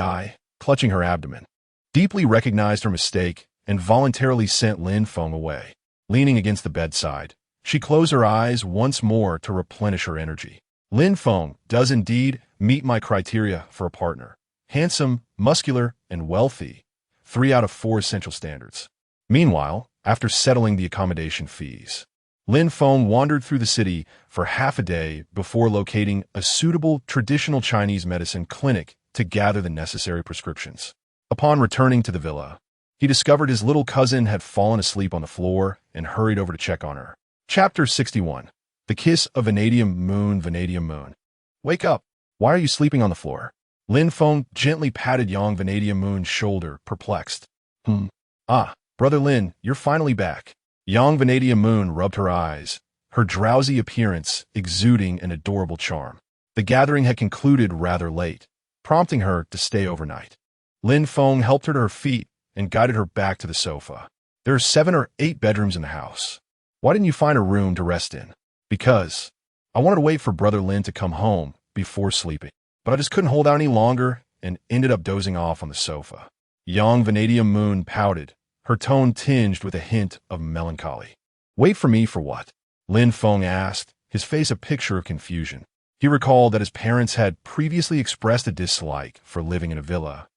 clutching her abdomen, deeply recognized her mistake and voluntarily sent Lin Feng away. Leaning against the bedside, she closed her eyes once more to replenish her energy. Lin Feng does indeed meet my criteria for a partner. Handsome, muscular, and wealthy. 3 out of 4 essential standards. Meanwhile, after settling the accommodation fees, Lin Feng wandered through the city for half a day before locating a suitable traditional Chinese medicine clinic to gather the necessary prescriptions. Upon returning to the villa, he discovered his little cousin had fallen asleep on the floor and hurried over to check on her. Chapter 61. The Kiss of Vanadium Moon. Vanadium Moon. "Wake up! Why are you sleeping on the floor?" Lin Feng gently patted young Vanadium Moon's shoulder, perplexed. "Ah, Brother Lin, you're finally back." Young Vanadium Moon rubbed her eyes, her drowsy appearance exuding an adorable charm. The gathering had concluded rather late, prompting her to stay overnight. Lin Feng helped her to her feet and guided her back to the sofa. "There are 7 or 8 bedrooms in the house. Why didn't you find a room to rest in?" "Because I wanted to wait for Brother Lin to come home before sleeping, but I just couldn't hold out any longer and ended up dozing off on the sofa." Young Vanadium Moon pouted, her tone tinged with a hint of melancholy. "Wait for me for what?" Lin Feng asked, his face a picture of confusion. He recalled that his parents had previously expressed a dislike for living in a villa,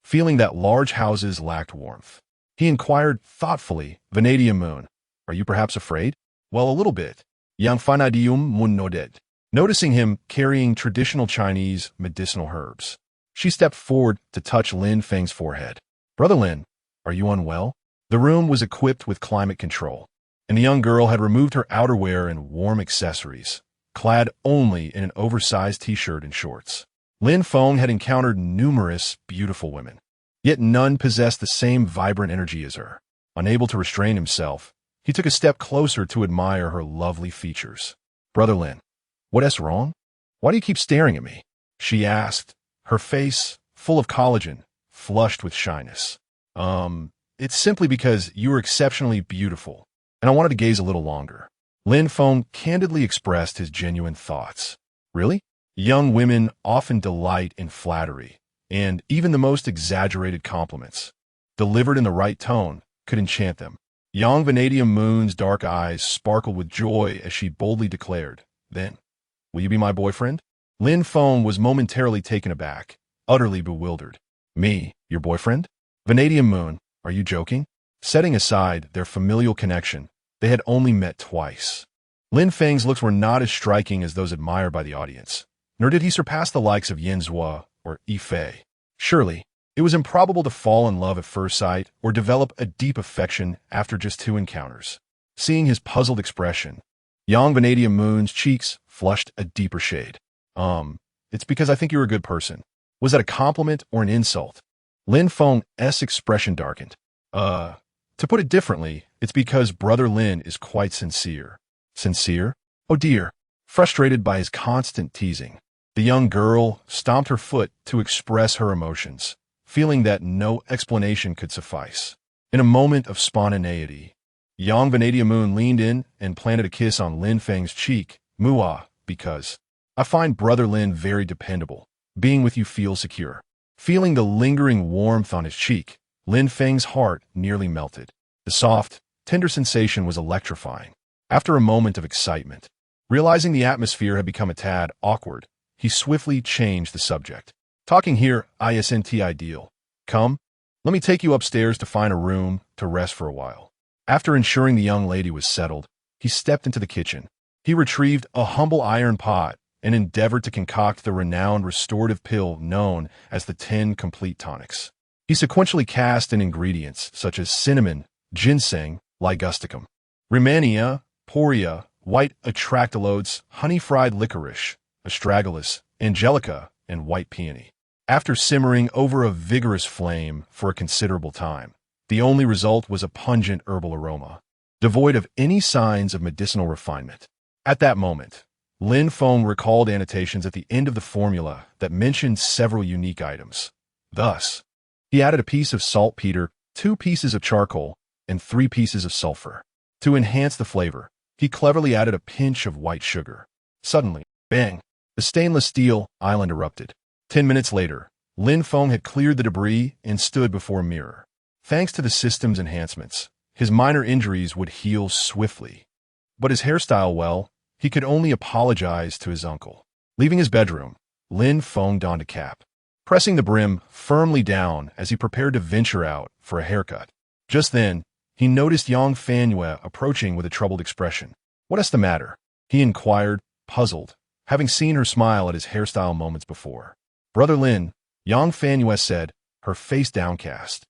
feeling that large houses lacked warmth. He inquired thoughtfully, Vanadium Moon, are you perhaps afraid? Well, a little bit. Yang Vanadium Moon nodded, noticing him carrying traditional Chinese medicinal herbs. She stepped forward to touch Lin Feng's forehead. Brother Lin, are you unwell? The room was equipped with climate control, and the young girl had removed her outerwear and warm accessories, clad only in an oversized t-shirt and shorts. Lin Feng had encountered numerous beautiful women, yet none possessed the same vibrant energy as her. Unable to restrain himself, he took a step closer to admire her lovely features. Brother Lin, what's wrong? Why do you keep staring at me? She asked, her face, full of collagen, flushed with shyness. It's simply because you are exceptionally beautiful, and I wanted to gaze a little longer. Lin Feng candidly expressed his genuine thoughts. Really? Young women often delight in flattery, and even the most exaggerated compliments, delivered in the right tone, could enchant them. Young Vanadium Moon's dark eyes sparkled with joy as she boldly declared, Then, will you be my boyfriend? Lin Feng was momentarily taken aback, utterly bewildered. Me, your boyfriend? Vanadium Moon, are you joking? Setting aside their familial connection, they had only met twice. Lin Feng's looks were not as striking as those admired by the audience, nor did he surpass the likes of Yin Zhuo or Yi Fei. Surely, it was improbable to fall in love at first sight or develop a deep affection after just 2 encounters. Seeing his puzzled expression, young Vanadium Moon's cheeks flushed a deeper shade. It's because I think you're a good person. Was that a compliment or an insult? Lin Feng's expression darkened. To put it differently, it's because Brother Lin is quite sincere. Sincere? Oh dear. Frustrated by his constant teasing, the young girl stomped her foot to express her emotions, feeling that no explanation could suffice. In a moment of spontaneity, young Vanadium Moon leaned in and planted a kiss on Lin Feng's cheek. Mua, because I find Brother Lin very dependable. Being with you feels secure. Feeling the lingering warmth on his cheek, Lin Feng's heart nearly melted. The soft, tender sensation was electrifying. After a moment of excitement, realizing the atmosphere had become a tad awkward, he swiftly changed the subject. Talking here isn't ideal. Come, let me take you upstairs to find a room to rest for a while. After ensuring the young lady was settled, he stepped into the kitchen. He retrieved a humble iron pot and endeavored to concoct the renowned restorative pill known as the 10 Complete Tonics. He sequentially cast in ingredients such as cinnamon, ginseng, ligusticum, rehmannia, poria, white atractylodes, honey-fried licorice, astragalus, angelica, and white peony. After simmering over a vigorous flame for a considerable time, the only result was a pungent herbal aroma, devoid of any signs of medicinal refinement. At that moment, Lin Feng recalled annotations at the end of the formula that mentioned several unique items. Thus, he added a piece of saltpeter, 2 pieces of charcoal, and 3 pieces of sulfur. To enhance the flavor, he cleverly added a pinch of white sugar. Suddenly, bang, the stainless steel island erupted. 10 minutes later, Lin Feng had cleared the debris and stood before a mirror. Thanks to the system's enhancements, his minor injuries would heal swiftly. But his hairstyle, well, he could only apologize to his uncle. Leaving his bedroom, Lin Feng donned a cap, pressing the brim firmly down as he prepared to venture out for a haircut. Just then, he noticed Yang Fanyue approaching with a troubled expression. What's the matter? He inquired, puzzled, having seen her smile at his hairstyle moments before. Brother Lin, Yang Fanyue said, her face downcast.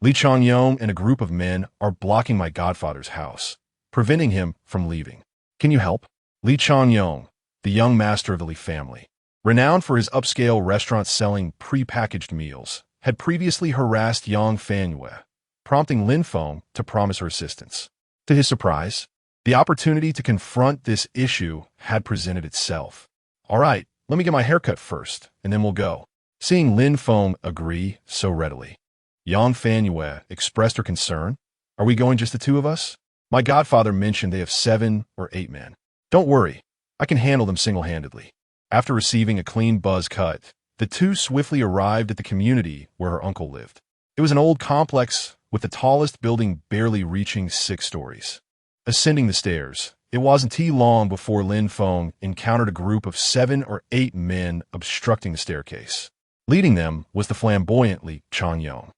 Li Changyong and a group of men are blocking my godfather's house, preventing him from leaving. Can you help? Li Changyong, the young master of the Li family, renowned for his upscale restaurant selling pre-packaged meals, had previously harassed Yang Fanyue, prompting Lin Feng to promise her assistance. To his surprise, the opportunity to confront this issue had presented itself. All right, let me get my haircut first, and then we'll go. Seeing Lin Feng agree so readily, Yang Fanyue expressed her concern. Are we going just the 2 of us? My godfather mentioned they have 7 or 8 men. Don't worry, I can handle them single-handedly. After receiving a clean buzz cut, the 2 swiftly arrived at the community where her uncle lived. It was an old complex with the tallest building barely reaching 6 stories. Ascending the stairs, it wasn't too long before Lin Feng encountered a group of 7 or 8 men obstructing the staircase. Leading them was the flamboyant Li Changyong.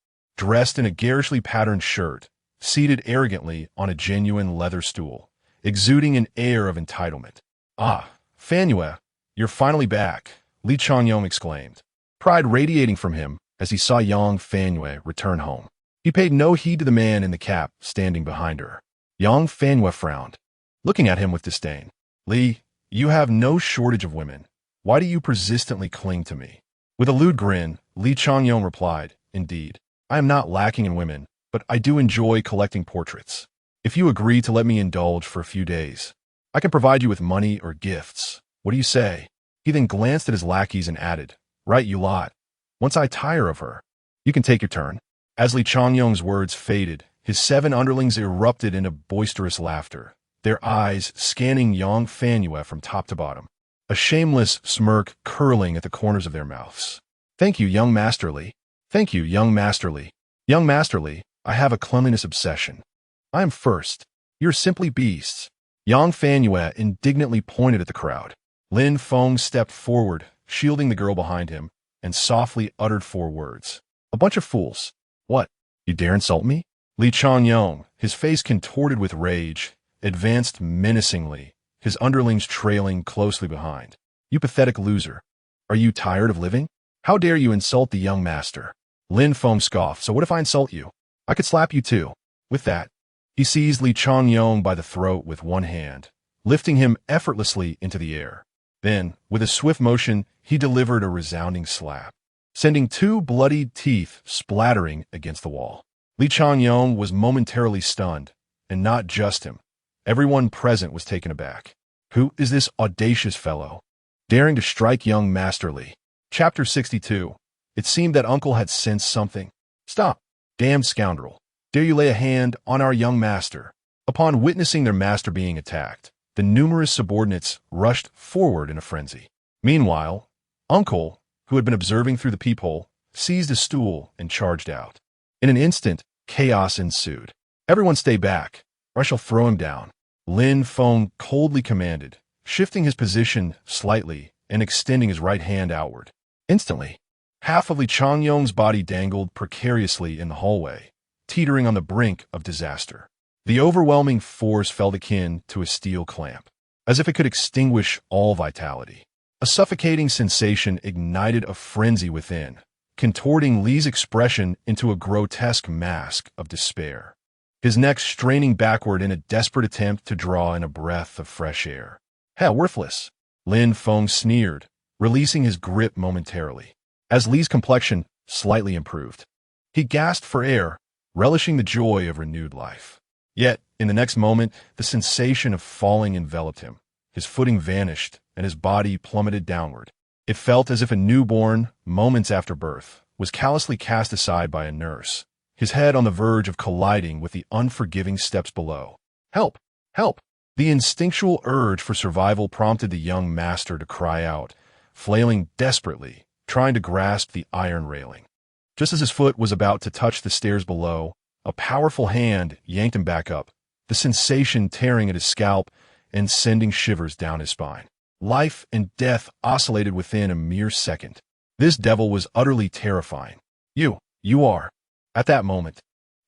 dressed in a garishly patterned shirt, seated arrogantly on a genuine leather stool, exuding an air of entitlement. "Ah, Fanyue, you're finally back," Li Changyong exclaimed, pride radiating from him as he saw Yang Fanyue return home. He paid no heed to the man in the cap standing behind her. Yang Fanyue frowned, looking at him with disdain. "Li, you have no shortage of women. Why do you persistently cling to me?" With a lewd grin, Li Changyong replied, "Indeed, I am not lacking in women, but I do enjoy collecting portraits. If you agree to let me indulge for a few days, I can provide you with money or gifts. What do you say?" He then glanced at his lackeys and added, "Right, you lot. Once I tire of her, you can take your turn." As Li Changyong's words faded, his 7 underlings erupted into boisterous laughter, their eyes scanning Yang Fanyue from top to bottom, a shameless smirk curling at the corners of their mouths. "Thank you, young Master Li. Thank you, young Master Li. Young Master Li, I have a cleanliness obsession. I am first. You're simply beasts." Yang Fanyue indignantly pointed at the crowd. Lin Feng stepped forward, shielding the girl behind him, and softly uttered 4 words. "A bunch of fools. What? You dare insult me?" Li Changyong, his face contorted with rage, advanced menacingly, his underlings trailing closely behind. "You pathetic loser. Are you tired of living? How dare you insult the young master?" Lin Feng scoffed. "So what if I insult you? I could slap you too." With that, he seized Li Changyong by the throat with one hand, lifting him effortlessly into the air. Then, with a swift motion, he delivered a resounding slap, sending 2 bloodied teeth splattering against the wall. Li Changyong was momentarily stunned, and not just him. Everyone present was taken aback. Who is this audacious fellow, daring to strike young Master Li? Chapter 62. It seemed that Uncle had sensed something. "Stop, damned scoundrel. Dare you lay a hand on our young master?" Upon witnessing their master being attacked, the numerous subordinates rushed forward in a frenzy. Meanwhile, Uncle, who had been observing through the peephole, seized a stool and charged out. In an instant, chaos ensued. "Everyone stay back, or I shall throw him down," Lin Feng coldly commanded, shifting his position slightly and extending his right hand outward. Instantly, half of Li Changyong's body dangled precariously in the hallway, teetering on the brink of disaster. The overwhelming force felt akin to a steel clamp, as if it could extinguish all vitality. A suffocating sensation ignited a frenzy within, contorting Li's expression into a grotesque mask of despair, his neck straining backward in a desperate attempt to draw in a breath of fresh air. "Hell, worthless," Lin Feng sneered, releasing his grip momentarily. As Li's complexion slightly improved, he gasped for air, relishing the joy of renewed life. Yet, in the next moment, the sensation of falling enveloped him. His footing vanished, and his body plummeted downward. It felt as if a newborn, moments after birth, was callously cast aside by a nurse, his head on the verge of colliding with the unforgiving steps below. "Help! Help!" The instinctual urge for survival prompted the young master to cry out, flailing desperately, trying to grasp the iron railing. Just as his foot was about to touch the stairs below, a powerful hand yanked him back up, the sensation tearing at his scalp and sending shivers down his spine. Life and death oscillated within a mere second. This devil was utterly terrifying. You are." At that moment,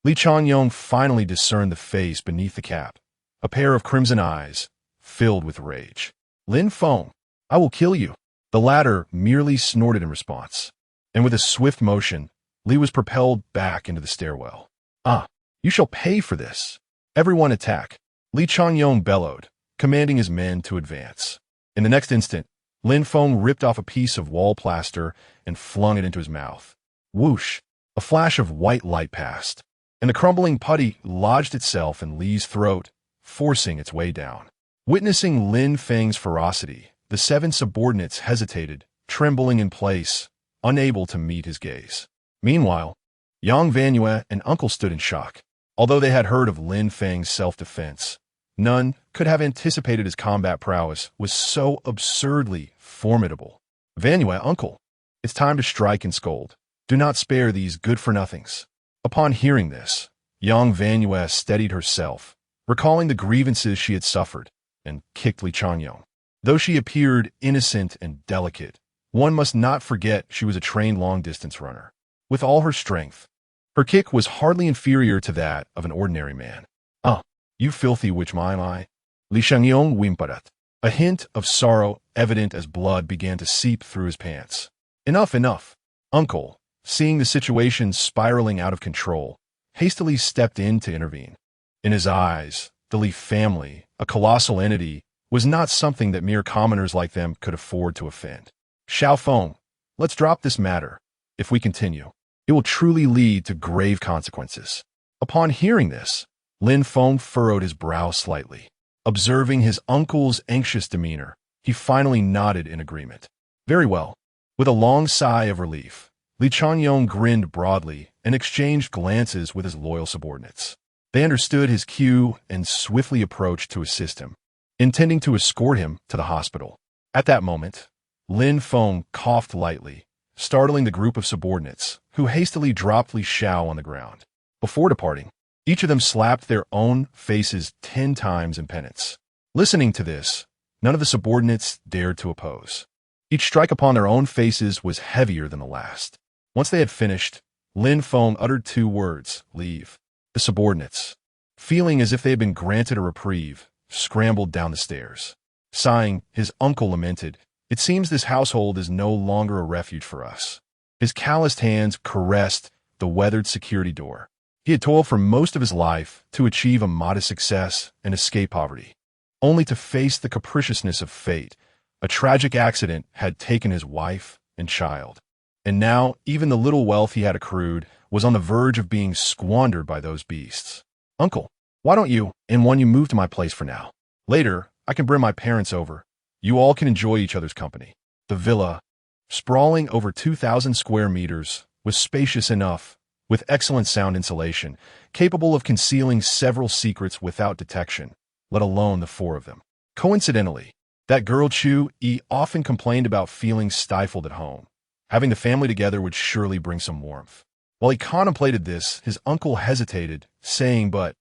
Li Changyong finally discerned the face beneath the cap, a pair of crimson eyes, filled with rage. "Lin Feng, I will kill you." The latter merely snorted in response, and with a swift motion, Li was propelled back into the stairwell. "Ah, you shall pay for this. Everyone attack," Li Changyong bellowed, commanding his men to advance. In the next instant, Lin Feng ripped off a piece of wall plaster and flung it into his mouth. Whoosh! A flash of white light passed, and the crumbling putty lodged itself in Li's throat, forcing its way down. Witnessing Lin Feng's ferocity, the 7 subordinates hesitated, trembling in place, unable to meet his gaze. Meanwhile, Yang Fanyue and Uncle stood in shock. Although they had heard of Lin Feng's self-defense, none could have anticipated his combat prowess was so absurdly formidable. "Fanyue, Uncle, it's time to strike and scold. Do not spare these good-for-nothings." Upon hearing this, Yang Fanyue steadied herself, recalling the grievances she had suffered, and kicked Li Changyong. Though she appeared innocent and delicate, one must not forget she was a trained long-distance runner. With all her strength, Her kick was hardly inferior to that of an ordinary man. "Ah, you filthy witch, my eye." Li Shengyong whimpered. A hint of sorrow, evident as blood, began to seep through his pants. "Enough, enough." Uncle, seeing the situation spiraling out of control, hastily stepped in to intervene. In his eyes, the Li family, a colossal entity, was not something that mere commoners like them could afford to offend. "Xiao Feng, let's drop this matter. If we continue, it will truly lead to grave consequences." Upon hearing this, Lin Feng furrowed his brow slightly. Observing his uncle's anxious demeanor, he finally nodded in agreement. "Very well." With a long sigh of relief, Li Changyong grinned broadly and exchanged glances with his loyal subordinates. They understood his cue and swiftly approached to assist him, intending to escort him to the hospital. At that moment, Lin Feng coughed lightly, startling the group of subordinates, who hastily dropped Li Xiao on the ground. Before departing, each of them slapped their own faces 10 times in penance. Listening to this, none of the subordinates dared to oppose. Each strike upon their own faces was heavier than the last. Once they had finished, Lin Feng uttered 2 words, "Leave." The subordinates, feeling as if they had been granted a reprieve, scrambled down the stairs. Sighing, his uncle lamented, "It seems this household is no longer a refuge for us." His calloused hands caressed the weathered security door. He had toiled for most of his life to achieve a modest success and escape poverty, only to face the capriciousness of fate. A tragic accident had taken his wife and child, and now even the little wealth he had accrued was on the verge of being squandered by those beasts. "Uncle, why don't you and when you move to my place for now? Later, I can bring my parents over. You all can enjoy each other's company." The villa, sprawling over 2,000 square meters, was spacious enough, with excellent sound insulation, capable of concealing several secrets without detection, let alone the 4 of them. Coincidentally, that girl Chu Yi often complained about feeling stifled at home. Having the family together would surely bring some warmth. While he contemplated this, his uncle hesitated, saying, "But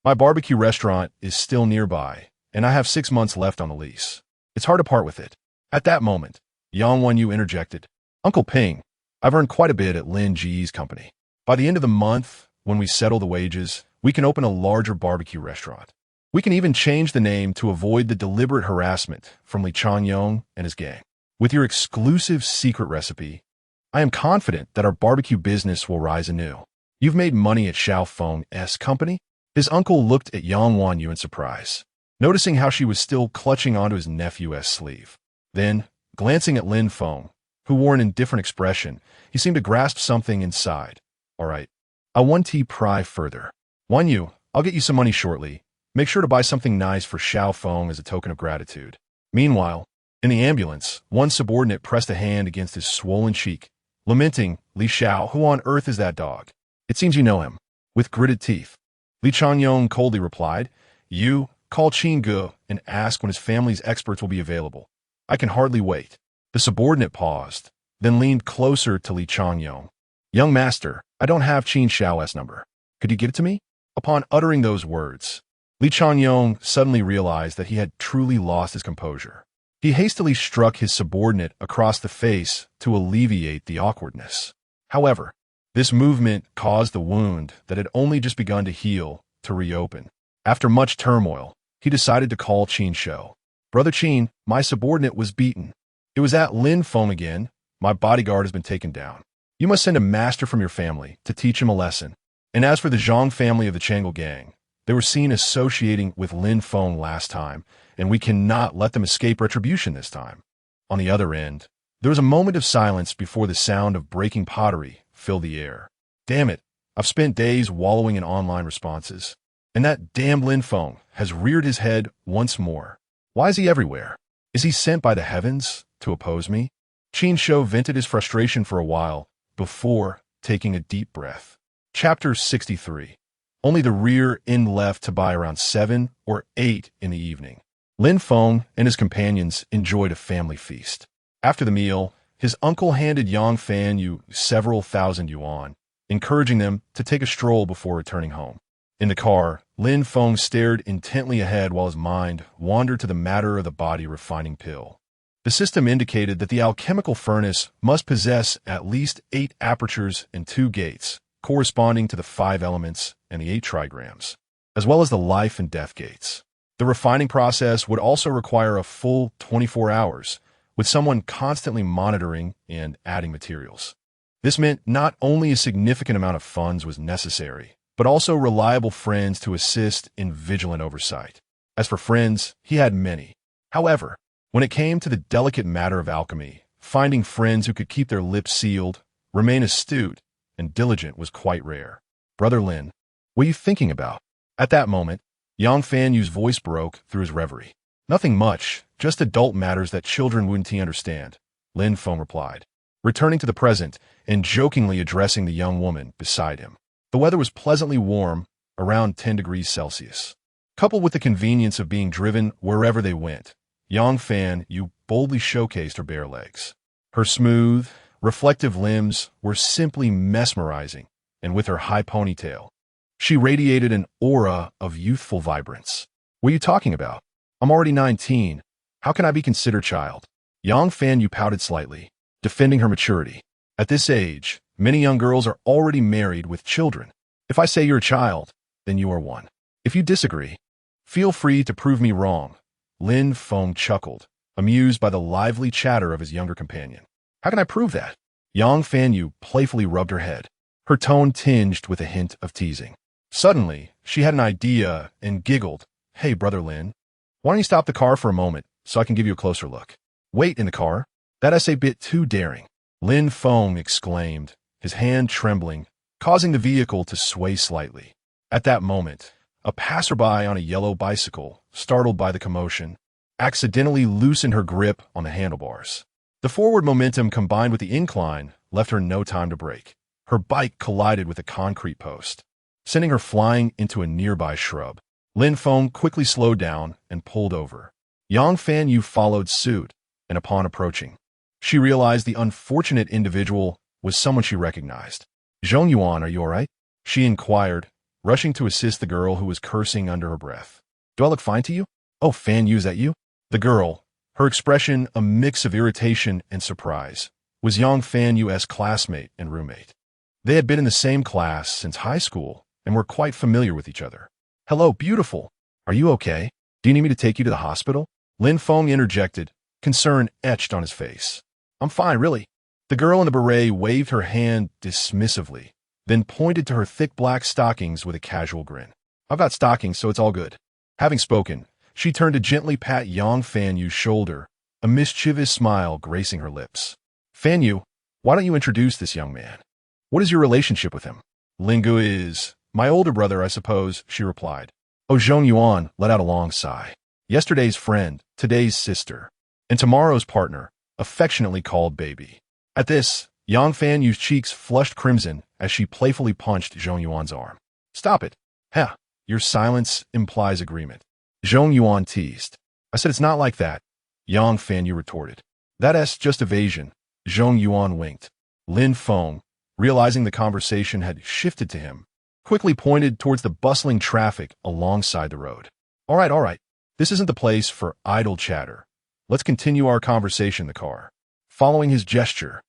my barbecue restaurant is still nearby, and I have 6 months left on the lease. It's hard to part with it." At that moment, Yang Wenyu interjected, "Uncle Ping, I've earned quite a bit at Lin Ji's company. By the end of the month, when we settle the wages, we can open a larger barbecue restaurant. We can even change the name to avoid the deliberate harassment from Li Changyong and his gang. With your exclusive secret recipe, I am confident that our barbecue business will rise anew." "You've made money at Xiao Feng's company?" His uncle looked at Yang Wanyu in surprise, noticing how she was still clutching onto his nephew's sleeve. Then, glancing at Lin Feng, who wore an indifferent expression, he seemed to grasp something inside. "All right, I want to pry further. Wanyu, I'll get you some money shortly. Make sure to buy something nice for Xiao Feng as a token of gratitude." Meanwhile, in the ambulance, one subordinate pressed a hand against his swollen cheek, lamenting, "Li Xiao, who on earth is that dog? It seems you know him." With gritted teeth, Li Changyong coldly replied, "You call Qin Ge and ask when his family's experts will be available. I can hardly wait." The subordinate paused, then leaned closer to Li Changyong. "Young master, I don't have Qin Xiao's number. Could you give it to me?" Upon uttering those words, Li Changyong suddenly realized that he had truly lost his composure. He hastily struck his subordinate across the face to alleviate the awkwardness. However, this movement caused the wound that had only just begun to heal to reopen. After much turmoil, he decided to call Qin Shou. "Brother Qin, my subordinate was beaten. It was at Lin Feng again. My bodyguard has been taken down. You must send a master from your family to teach him a lesson." And as for the Zhang family of the Chang'e gang, they were seen associating with Lin Feng last time, and we cannot let them escape retribution this time. On the other end, there was a moment of silence before the sound of breaking pottery filled the air. "Damn it, I've spent days wallowing in online responses, and that damn Lin Feng has reared his head once more. Why is he everywhere? Is he sent by the heavens to oppose me?" Qin Shou vented his frustration for a while before taking a deep breath. Chapter 63. Only the rear end left to by around 7 or 8 in the evening. Lin Feng and his companions enjoyed a family feast. After the meal, his uncle handed Yang Fanyu several thousand yuan, encouraging them to take a stroll before returning home. In the car, Lin Feng stared intently ahead while his mind wandered to the matter of the body refining pill. The system indicated that the alchemical furnace must possess at least 8 apertures and 2 gates, corresponding to the 5 elements and the 8 trigrams, as well as the life and death gates. The refining process would also require a full 24 hours, with someone constantly monitoring and adding materials. This meant not only a significant amount of funds was necessary, but also reliable friends to assist in vigilant oversight. As for friends, he had many. However, when it came to the delicate matter of alchemy, finding friends who could keep their lips sealed, remain astute, and diligent was quite rare. Brother Lin, what are you thinking about? At that moment, Yang Fanyu's voice broke through his reverie. Nothing much, just adult matters that children wouldn't understand, Lin Feng replied, returning to the present and jokingly addressing the young woman beside him. The weather was pleasantly warm, around 10 degrees Celsius. Coupled with the convenience of being driven wherever they went, Yang Fanyou boldly showcased her bare legs. Her smooth, reflective limbs were simply mesmerizing, and with her high ponytail, she radiated an aura of youthful vibrance. What are you talking about? I'm already 19. How can I be considered child? Yang Fanyou pouted slightly, defending her maturity. At this age, many young girls are already married with children. If I say you're a child, then you are one. If you disagree, feel free to prove me wrong. Lin Feng chuckled, amused by the lively chatter of his younger companion. How can I prove that? Yang Fanyou playfully rubbed her head, her tone tinged with a hint of teasing. Suddenly, she had an idea and giggled. Hey, Brother Lin, why don't you stop the car for a moment so I can give you a closer look? Wait in the car? That's a bit too daring. Lin Feng exclaimed, his hand trembling, causing the vehicle to sway slightly. At that moment, a passerby on a yellow bicycle, startled by the commotion, accidentally loosened her grip on the handlebars. The forward momentum combined with the incline left her no time to brake. Her bike collided with a concrete post, sending her flying into a nearby shrub. Lin Feng quickly slowed down and pulled over. Yang Fanyou followed suit, and upon approaching, she realized the unfortunate individual was someone she recognized. Zhong Yuan, are you all right? She inquired, rushing to assist the girl who was cursing under her breath. Do I look fine to you? Oh, Fanyou, is that you? The girl, her expression a mix of irritation and surprise, was Yang Fanyou's classmate and roommate. They had been in the same class since high school and were quite familiar with each other. Hello, beautiful. Are you okay? Do you need me to take you to the hospital? Lin Feng interjected, concern etched on his face. I'm fine, really. The girl in the beret waved her hand dismissively, then pointed to her thick black stockings with a casual grin. I've got stockings, so it's all good. Having spoken, she turned to gently pat Yang Fanyou's shoulder, a mischievous smile gracing her lips. Fanyou, why don't you introduce this young man? What is your relationship with him? Lingu is my older brother, I suppose, she replied. Oh, Zhong Yuan let out a long sigh. Yesterday's friend, today's sister, and tomorrow's partner, affectionately called baby. At this, Yang Fanyou's cheeks flushed crimson as she playfully punched Zhong Yuan's arm. Stop it. Heh, your silence implies agreement. Zhong Yuan teased. I said it's not like that, Yang Fanyou retorted. That's just evasion. Zhong Yuan winked. Lin Feng, realizing the conversation had shifted to him, quickly pointed towards the bustling traffic alongside the road. All right. This isn't the place for idle chatter. Let's continue our conversation in the car. Following his gesture,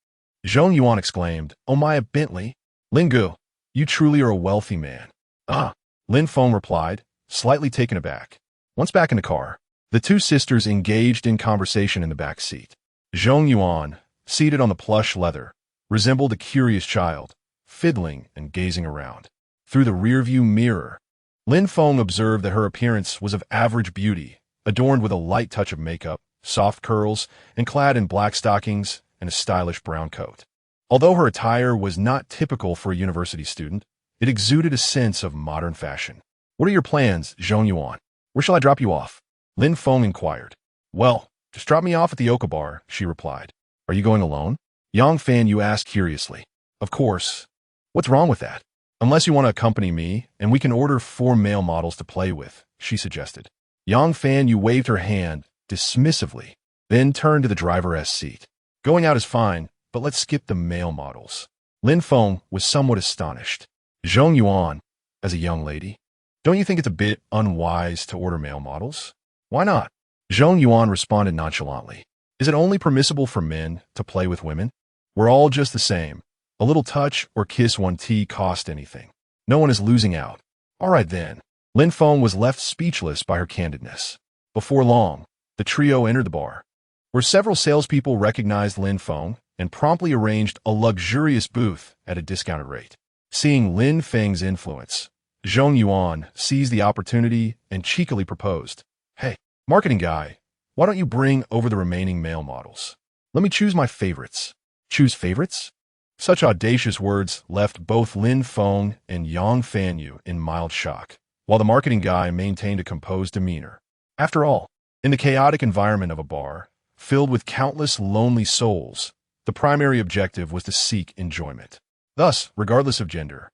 Zhong Yuan exclaimed, Oh, Maya Bentley, Lingu, you truly are a wealthy man. Ah, Lin Feng replied, slightly taken aback. Once back in the car, the two sisters engaged in conversation in the back seat. Zhong Yuan, seated on the plush leather, resembled a curious child, fiddling and gazing around. Through the rearview mirror, Lin Feng observed that her appearance was of average beauty, adorned with a light touch of makeup, soft curls, and clad in black stockings and a stylish brown coat. Although her attire was not typical for a university student, it exuded a sense of modern fashion. What are your plans, Zhong Yuan? Where shall I drop you off? Lin Feng inquired. Well, just drop me off at the Oka bar, she replied. Are you going alone? Yang Fanyou asked curiously. Of course. What's wrong with that? Unless you want to accompany me, and we can order 4 male models to play with, she suggested. Yang Fanyou waved her hand dismissively, then turned to the driver's seat. Going out is fine, but let's skip the male models. Lin Feng was somewhat astonished. Zhong Yuan, as a young lady, don't you think it's a bit unwise to order male models? Why not? Zhong Yuan responded nonchalantly. Is it only permissible for men to play with women? We're all just the same. A little touch or kiss won't cost anything. No one is losing out. All right then. Lin Feng was left speechless by her candidness. Before long, the trio entered the bar, where several salespeople recognized Lin Feng and promptly arranged a luxurious booth at a discounted rate. Seeing Lin Feng's influence, Zhong Yuan seized the opportunity and cheekily proposed, "Hey, marketing guy, why don't you bring over the remaining male models? Let me choose my favorites." Choose favorites? Such audacious words left both Lin Feng and Yang Fanyu in mild shock, while the marketing guy maintained a composed demeanor. After all, in the chaotic environment of a bar, filled with countless lonely souls, the primary objective was to seek enjoyment. Thus, regardless of gender,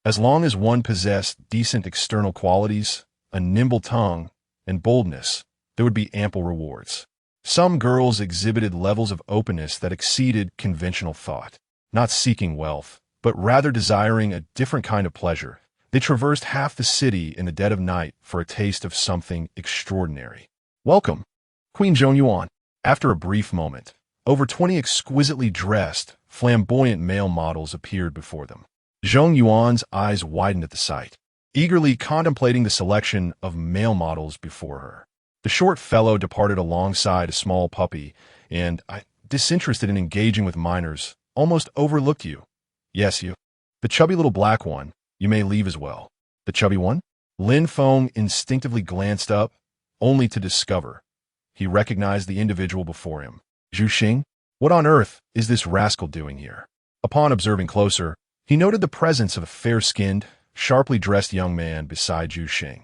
as long as one possessed decent external qualities, a nimble tongue, and boldness, there would be ample rewards. Some girls exhibited levels of openness that exceeded conventional thought. Not seeking wealth, but rather desiring a different kind of pleasure, they traversed half the city in the dead of night for a taste of something extraordinary. Welcome, Queen Zhong Yuan. After a brief moment, over 20 exquisitely dressed, flamboyant male models appeared before them. Zhong Yuan's eyes widened at the sight, eagerly contemplating the selection of male models before her. The short fellow departed alongside a small puppy, and, disinterested in engaging with minors, almost overlooked you. Yes, you. The chubby little black one, you may leave as well. The chubby one? Lin Feng instinctively glanced up, only to discover he recognized the individual before him. Zhu Xing? What on earth is this rascal doing here? Upon observing closer, he noted the presence of a fair-skinned, sharply dressed young man beside Zhu Xing.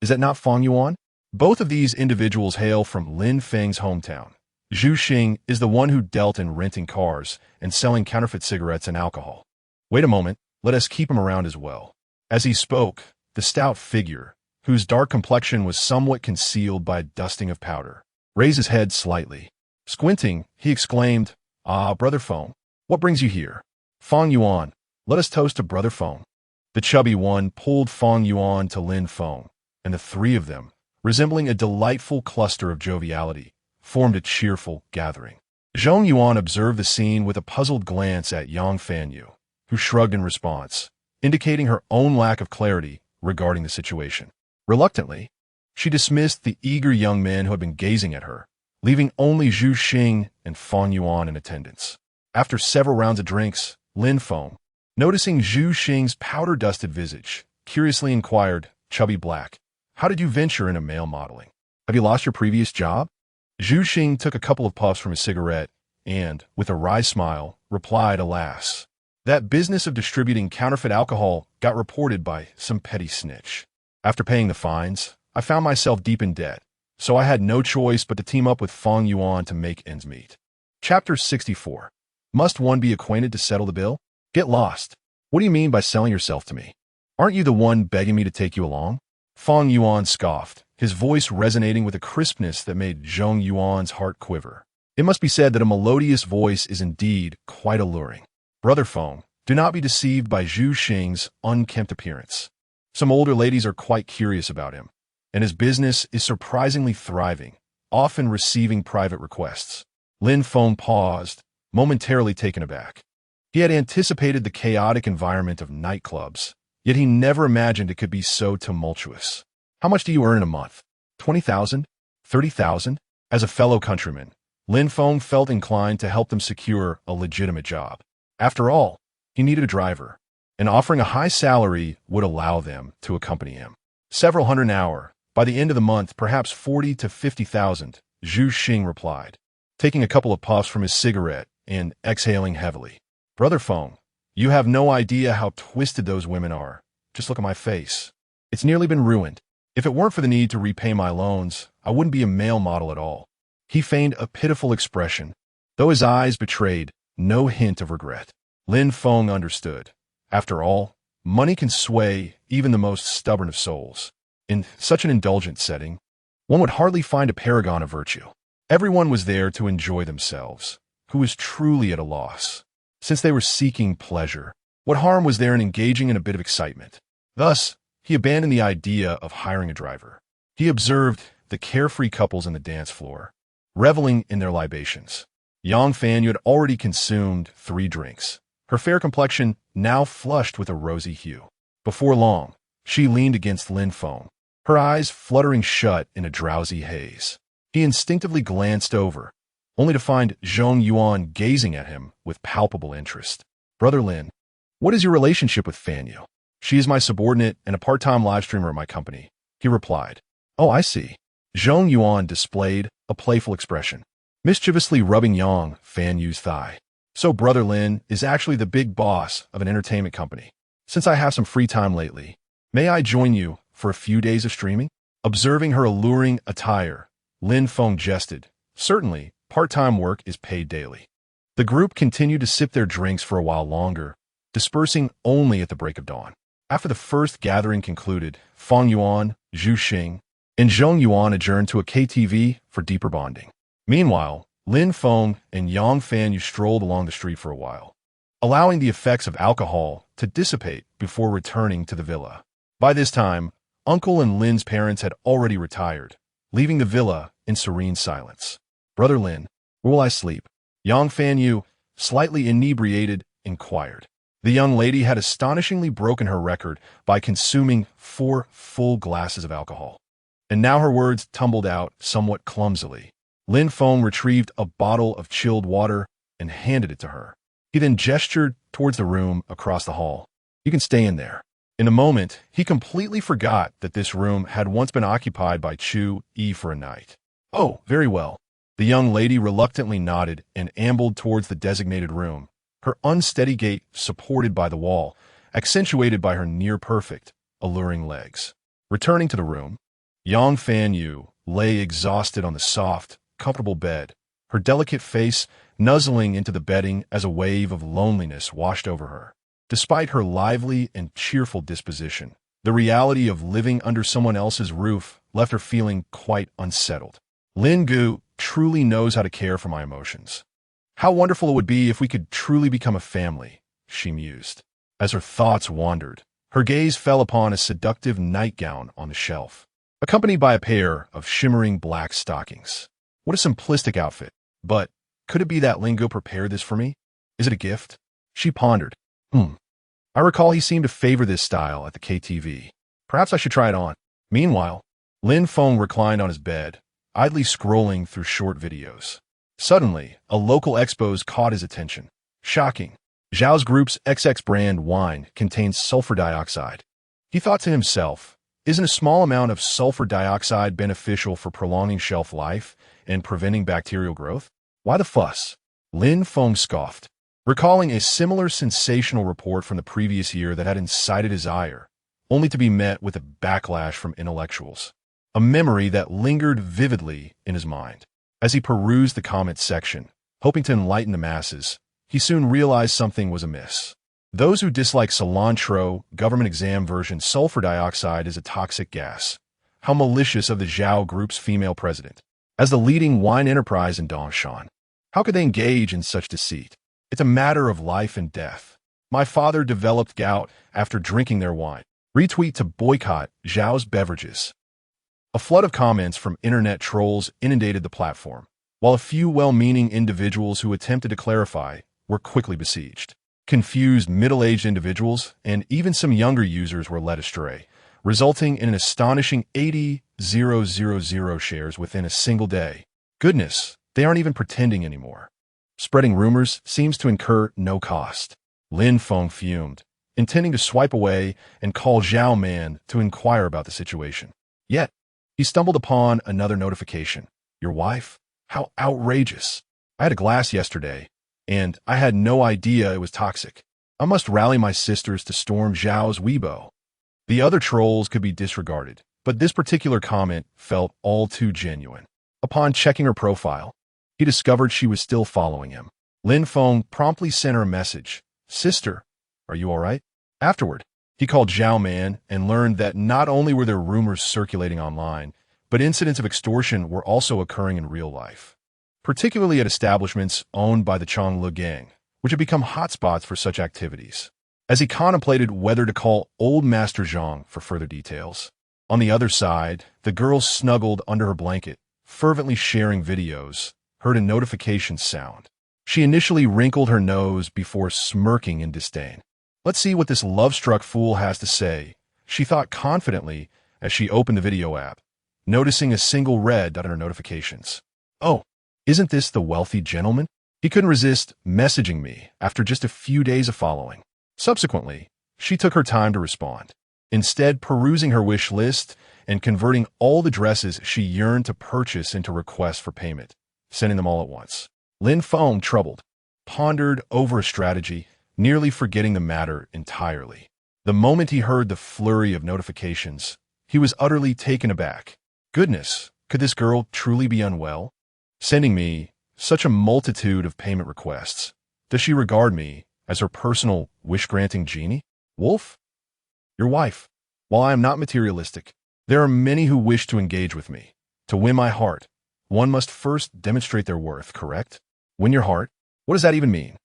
Is that not Feng Yuan? Both of these individuals hail from Lin Feng's hometown. Zhu Xing is the one who dealt in renting cars and selling counterfeit cigarettes and alcohol. Wait a moment, let us keep him around as well. As he spoke, the stout figure, whose dark complexion was somewhat concealed by a dusting of powder, raised his head slightly. Squinting, he exclaimed, "Ah, Brother Feng, what brings you here? Feng Yuan, let us toast to Brother Feng." The chubby one pulled Feng Yuan to Lin Feng, and the three of them, resembling a delightful cluster of joviality, formed a cheerful gathering. Zhong Yuan observed the scene with a puzzled glance at Yang Fanyu, who shrugged in response, indicating her own lack of clarity regarding the situation. Reluctantly, she dismissed the eager young men who had been gazing at her, leaving only Zhu Xing and Feng Yuan in attendance. After several rounds of drinks, Lin Feng, noticing Zhu Xing's powder-dusted visage, curiously inquired, "Chubby black, how did you venture into male modeling? Have you lost your previous job?" Zhu Xing took a couple of puffs from his cigarette and, with a wry smile, replied, "Alas, that business of distributing counterfeit alcohol got reported by some petty snitch. After paying the fines, I found myself deep in debt, so I had no choice but to team up with Feng Yuan to make ends meet." Chapter 64. Must one be acquainted to settle the bill? Get lost. What do you mean by selling yourself to me? Aren't you the one begging me to take you along? Feng Yuan scoffed, his voice resonating with a crispness that made Zhong Yuan's heart quiver. It must be said that a melodious voice is indeed quite alluring. Brother Feng, do not be deceived by Zhu Xing's unkempt appearance. Some older ladies are quite curious about him, and his business is surprisingly thriving, often receiving private requests. Lin Feng paused, momentarily taken aback. He had anticipated the chaotic environment of nightclubs, yet he never imagined it could be so tumultuous. How much do you earn in a month? 20,000? 30,000? As a fellow countryman, Lin Feng felt inclined to help them secure a legitimate job. After all, he needed a driver, and offering a high salary would allow them to accompany him. Several hundred an hour, by the end of the month, perhaps 40 to 50,000, Zhu Xing replied, taking a couple of puffs from his cigarette and exhaling heavily. Brother Feng, you have no idea how twisted those women are. Just look at my face. It's nearly been ruined. If it weren't for the need to repay my loans, I wouldn't be a male model at all. He feigned a pitiful expression, though his eyes betrayed no hint of regret. Lin Feng understood. After all, money can sway even the most stubborn of souls. In such an indulgent setting, one would hardly find a paragon of virtue. Everyone was there to enjoy themselves, who was truly at a loss. Since they were seeking pleasure, what harm was there in engaging in a bit of excitement? Thus, he abandoned the idea of hiring a driver. He observed the carefree couples on the dance floor, reveling in their libations. Yang Fanyu had already consumed 3 drinks, her fair complexion now flushed with a rosy hue. Before long, she leaned against Lin Feng, her eyes fluttering shut in a drowsy haze. He instinctively glanced over, only to find Zhong Yuan gazing at him with palpable interest. "Brother Lin, what is your relationship with Fanyu?" "She is my subordinate and a part-time live streamer at my company," he replied. "Oh, I see." Zhong Yuan displayed a playful expression, mischievously rubbing Yang Fanyu's thigh. "So Brother Lin is actually the big boss of an entertainment company. Since I have some free time lately, may I join you for a few days of streaming?" Observing her alluring attire, Lin Feng jested. "Certainly, part-time work is paid daily." The group continued to sip their drinks for a while longer, dispersing only at the break of dawn. After the first gathering concluded, Feng Yuan, Zhu Xing, and Zhong Yuan adjourned to a KTV for deeper bonding. Meanwhile, Lin Feng and Yang Fanyu strolled along the street for a while, allowing the effects of alcohol to dissipate before returning to the villa. By this time, Uncle and Lin's parents had already retired, leaving the villa in serene silence. "Brother Lin, where will I sleep?" Yang Fanyu, slightly inebriated, inquired. The young lady had astonishingly broken her record by consuming 4 full glasses of alcohol. And now her words tumbled out somewhat clumsily. Lin Feng retrieved a bottle of chilled water and handed it to her. He then gestured towards the room across the hall. "You can stay in there." In a moment, he completely forgot that this room had once been occupied by Chu Yi for a night. "Oh, very well." The young lady reluctantly nodded and ambled towards the designated room, her unsteady gait supported by the wall, accentuated by her near-perfect, alluring legs. Returning to the room, Yang Fanyu lay exhausted on the soft, comfortable bed, her delicate face nuzzling into the bedding as a wave of loneliness washed over her. Despite her lively and cheerful disposition, the reality of living under someone else's roof left her feeling quite unsettled. "Lin Gu truly knows how to care for my emotions. How wonderful it would be if we could truly become a family," she mused. As her thoughts wandered, her gaze fell upon a seductive nightgown on the shelf, accompanied by a pair of shimmering black stockings. What a simplistic outfit. But could it be that Lin Gu prepared this for me? Is it a gift? She pondered. I recall he seemed to favor this style at the KTV. Perhaps I should try it on. Meanwhile, Lin Feng reclined on his bed, idly scrolling through short videos. Suddenly, a local expose caught his attention. Shocking. Zhao's group's XX brand wine contains sulfur dioxide. He thought to himself, isn't a small amount of sulfur dioxide beneficial for prolonging shelf life and preventing bacterial growth? Why the fuss? Lin Feng scoffed, recalling a similar sensational report from the previous year that had incited his ire, only to be met with a backlash from intellectuals. A memory that lingered vividly in his mind. As he perused the comments section, hoping to enlighten the masses, he soon realized something was amiss. Those who dislike cilantro, government exam version sulfur dioxide is a toxic gas. How malicious of the Zhao Group's female president. As the leading wine enterprise in Dongshan, how could they engage in such deceit? It's a matter of life and death. My father developed gout after drinking their wine. Retweet to boycott Zhao's beverages. A flood of comments from internet trolls inundated the platform, while a few well-meaning individuals who attempted to clarify were quickly besieged. Confused middle-aged individuals and even some younger users were led astray, resulting in an astonishing 80,000 shares within a single day. Goodness, they aren't even pretending anymore. Spreading rumors seems to incur no cost. Lin Feng fumed, intending to swipe away and call Zhao Man to inquire about the situation. Yet, he stumbled upon another notification. Your wife? How outrageous. I had a glass yesterday, and I had no idea it was toxic. I must rally my sisters to storm Zhao's Weibo. The other trolls could be disregarded, but this particular comment felt all too genuine. Upon checking her profile, he discovered she was still following him. Lin Feng promptly sent her a message. Sister, are you all right? Afterward, he called Zhao Man and learned that not only were there rumors circulating online, but incidents of extortion were also occurring in real life, particularly at establishments owned by the Changlu gang, which had become hotspots for such activities. As he contemplated whether to call old Master Zhang for further details, on the other side, the girl snuggled under her blanket, fervently sharing videos, heard a notification sound. She initially wrinkled her nose before smirking in disdain. Let's see what this love-struck fool has to say, she thought confidently as she opened the video app, noticing a single red dot on her notifications. Oh, isn't this the wealthy gentleman? He couldn't resist messaging me after just a few days of following. Subsequently, she took her time to respond, instead perusing her wish list and converting all the dresses she yearned to purchase into requests for payment, sending them all at once. Lin Feng, troubled, pondered over a strategy, nearly forgetting the matter entirely. The moment he heard the flurry of notifications, he was utterly taken aback. Goodness, could this girl truly be unwell? Sending me such a multitude of payment requests. Does she regard me as her personal wish-granting genie? Wolf? Your wife. While I am not materialistic, there are many who wish to engage with me. To win my heart, one must first demonstrate their worth, correct? Win your heart? What does that even mean?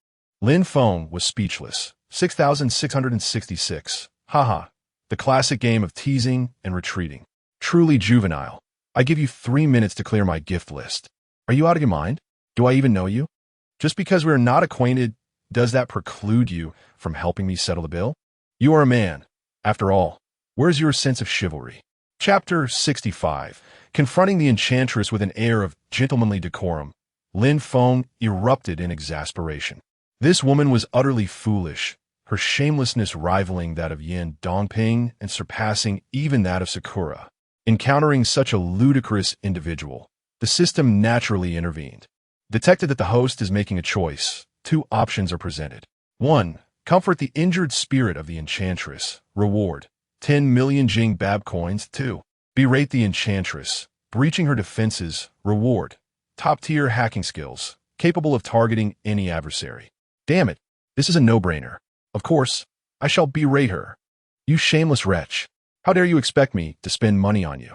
Lin Feng was speechless. 6,666. Haha. The classic game of teasing and retreating. Truly juvenile. I give you 3 minutes to clear my gift list. Are you out of your mind? Do I even know you? Just because we are not acquainted, does that preclude you from helping me settle the bill? You are a man. After all, where's your sense of chivalry? Chapter 65. Confronting the enchantress with an air of gentlemanly decorum, Lin Feng erupted in exasperation. This woman was utterly foolish, her shamelessness rivaling that of Yin Dongping and surpassing even that of Sakura. Encountering such a ludicrous individual, the system naturally intervened. Detected that the host is making a choice, 2 options are presented. 1. Comfort the injured spirit of the enchantress. Reward: 10 million Jing Bab coins. 2. Berate the enchantress, breaching her defenses. Reward: top-tier hacking skills, capable of targeting any adversary. Damn it, this is a no-brainer. Of course, I shall berate her. You shameless wretch. How dare you expect me to spend money on you?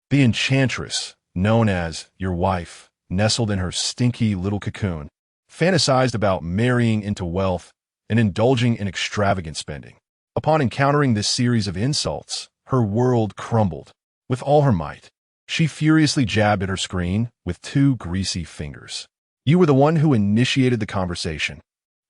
The enchantress, known as your wife, nestled in her stinky little cocoon, fantasized about marrying into wealth and indulging in extravagant spending. Upon encountering this series of insults, her world crumbled. With all her might, she furiously jabbed at her screen with 2 greasy fingers. You were the one who initiated the conversation.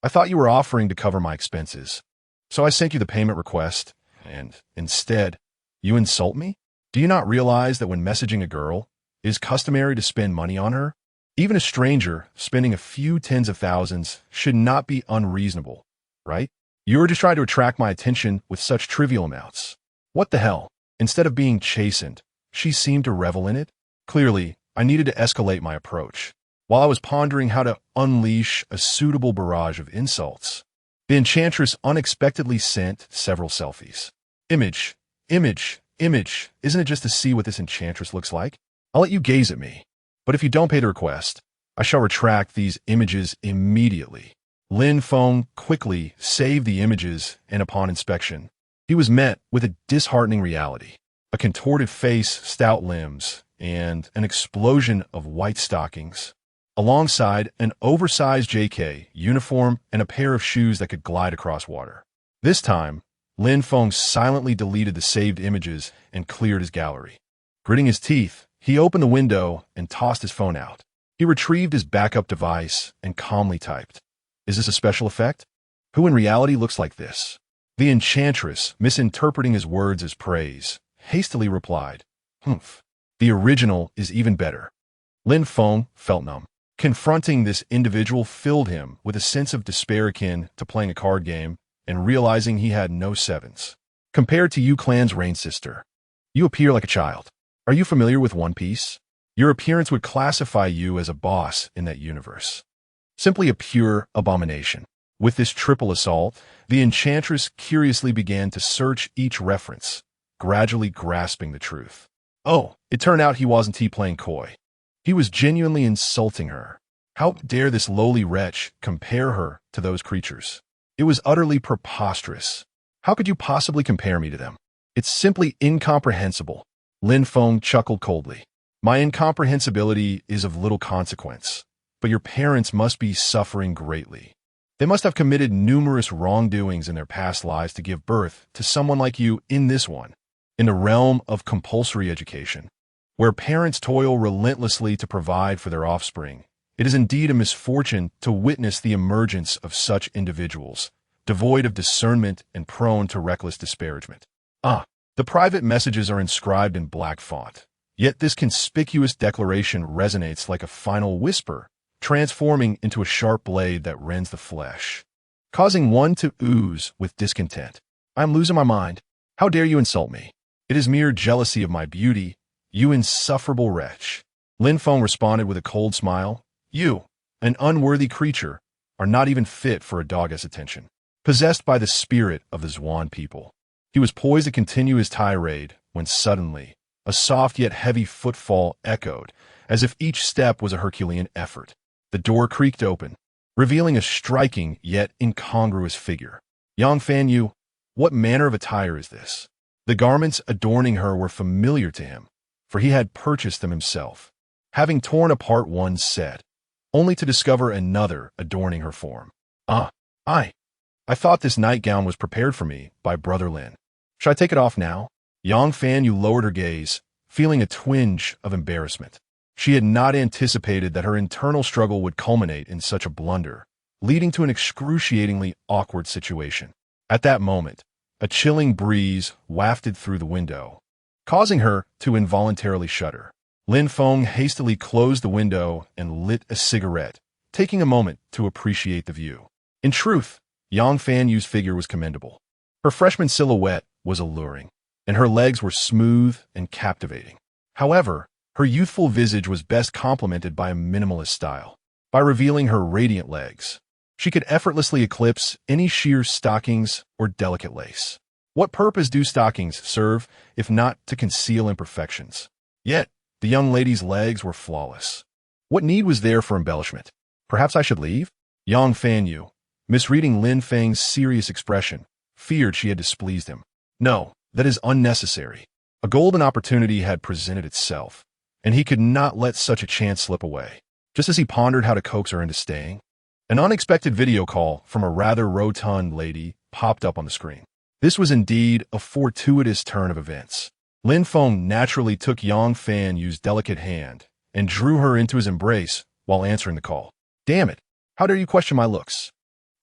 I thought you were offering to cover my expenses, so I sent you the payment request, and instead, you insult me? Do you not realize that when messaging a girl, it is customary to spend money on her? Even a stranger spending a few tens of thousands should not be unreasonable, right? You were just trying to attract my attention with such trivial amounts. What the hell? Instead of being chastened, she seemed to revel in it. Clearly, I needed to escalate my approach. While I was pondering how to unleash a suitable barrage of insults, the enchantress unexpectedly sent several selfies. Image, image, image. Isn't it just to see what this enchantress looks like? I'll let you gaze at me, but if you don't pay the request, I shall retract these images immediately. Lin Feng quickly saved the images, and upon inspection, he was met with a disheartening reality. A contorted face, stout limbs, and an explosion of white stockings, alongside an oversized JK uniform and a pair of shoes that could glide across water. This time, Lin Feng silently deleted the saved images and cleared his gallery. Gritting his teeth, he opened the window and tossed his phone out. He retrieved his backup device and calmly typed, "Is this a special effect? Who in reality looks like this?" The enchantress, misinterpreting his words as praise, hastily replied, "Humph. The original is even better." Lin Feng felt numb. Confronting this individual filled him with a sense of despair akin to playing a card game and realizing he had no sevens. Compared to Yu Clan's Rain Sister, you appear like a child. Are you familiar with One Piece? Your appearance would classify you as a boss in that universe. Simply a pure abomination. With this triple assault, the enchantress curiously began to search each reference, gradually grasping the truth. Oh, it turned out he wasn't playing coy. He was genuinely insulting her. How dare this lowly wretch compare her to those creatures? It was utterly preposterous. How could you possibly compare me to them? It's simply incomprehensible. Lin Feng chuckled coldly. My incomprehensibility is of little consequence, but your parents must be suffering greatly. They must have committed numerous wrongdoings in their past lives to give birth to someone like you in this one. In the realm of compulsory education, where parents toil relentlessly to provide for their offspring, It is indeed a misfortune to witness the emergence of such individuals, devoid of discernment and prone to reckless disparagement. The private messages are inscribed in black font, yet this conspicuous declaration resonates like a final whisper, transforming into a sharp blade that rends the flesh, causing one to ooze with discontent. I am losing my mind. How dare you insult me? It is mere jealousy of my beauty, you insufferable wretch. Lin Feng responded with a cold smile. You, an unworthy creature, are not even fit for a dog's attention. Possessed by the spirit of the Yuan people, he was poised to continue his tirade when suddenly, a soft yet heavy footfall echoed, as if each step was a Herculean effort. The door creaked open, revealing a striking yet incongruous figure. Yang Fanyu, what manner of attire is this? The garments adorning her were familiar to him, for he had purchased them himself, having torn apart one set, only to discover another adorning her form. I thought this nightgown was prepared for me by Brother Lin. Should I take it off now? Yang Fanyu lowered her gaze, feeling a twinge of embarrassment. She had not anticipated that her internal struggle would culminate in such a blunder, leading to an excruciatingly awkward situation. At that moment, a chilling breeze wafted through the window, causing her to involuntarily shudder. Lin Feng hastily closed the window and lit a cigarette, taking a moment to appreciate the view. In truth, Yang Fanyu's figure was commendable. Her freshman silhouette was alluring, and her legs were smooth and captivating. However, her youthful visage was best complemented by a minimalist style. By revealing her radiant legs, she could effortlessly eclipse any sheer stockings or delicate lace. What purpose do stockings serve if not to conceal imperfections? Yet, the young lady's legs were flawless. What need was there for embellishment? Perhaps I should leave? Yang Fanyu, misreading Lin Feng's serious expression, feared she had displeased him. No, that is unnecessary. A golden opportunity had presented itself, and he could not let such a chance slip away. Just as he pondered how to coax her into staying, an unexpected video call from a rather rotund lady popped up on the screen. This was indeed a fortuitous turn of events. Lin Feng naturally took Yang Fanyu's delicate hand and drew her into his embrace while answering the call. Damn it, how dare you question my looks?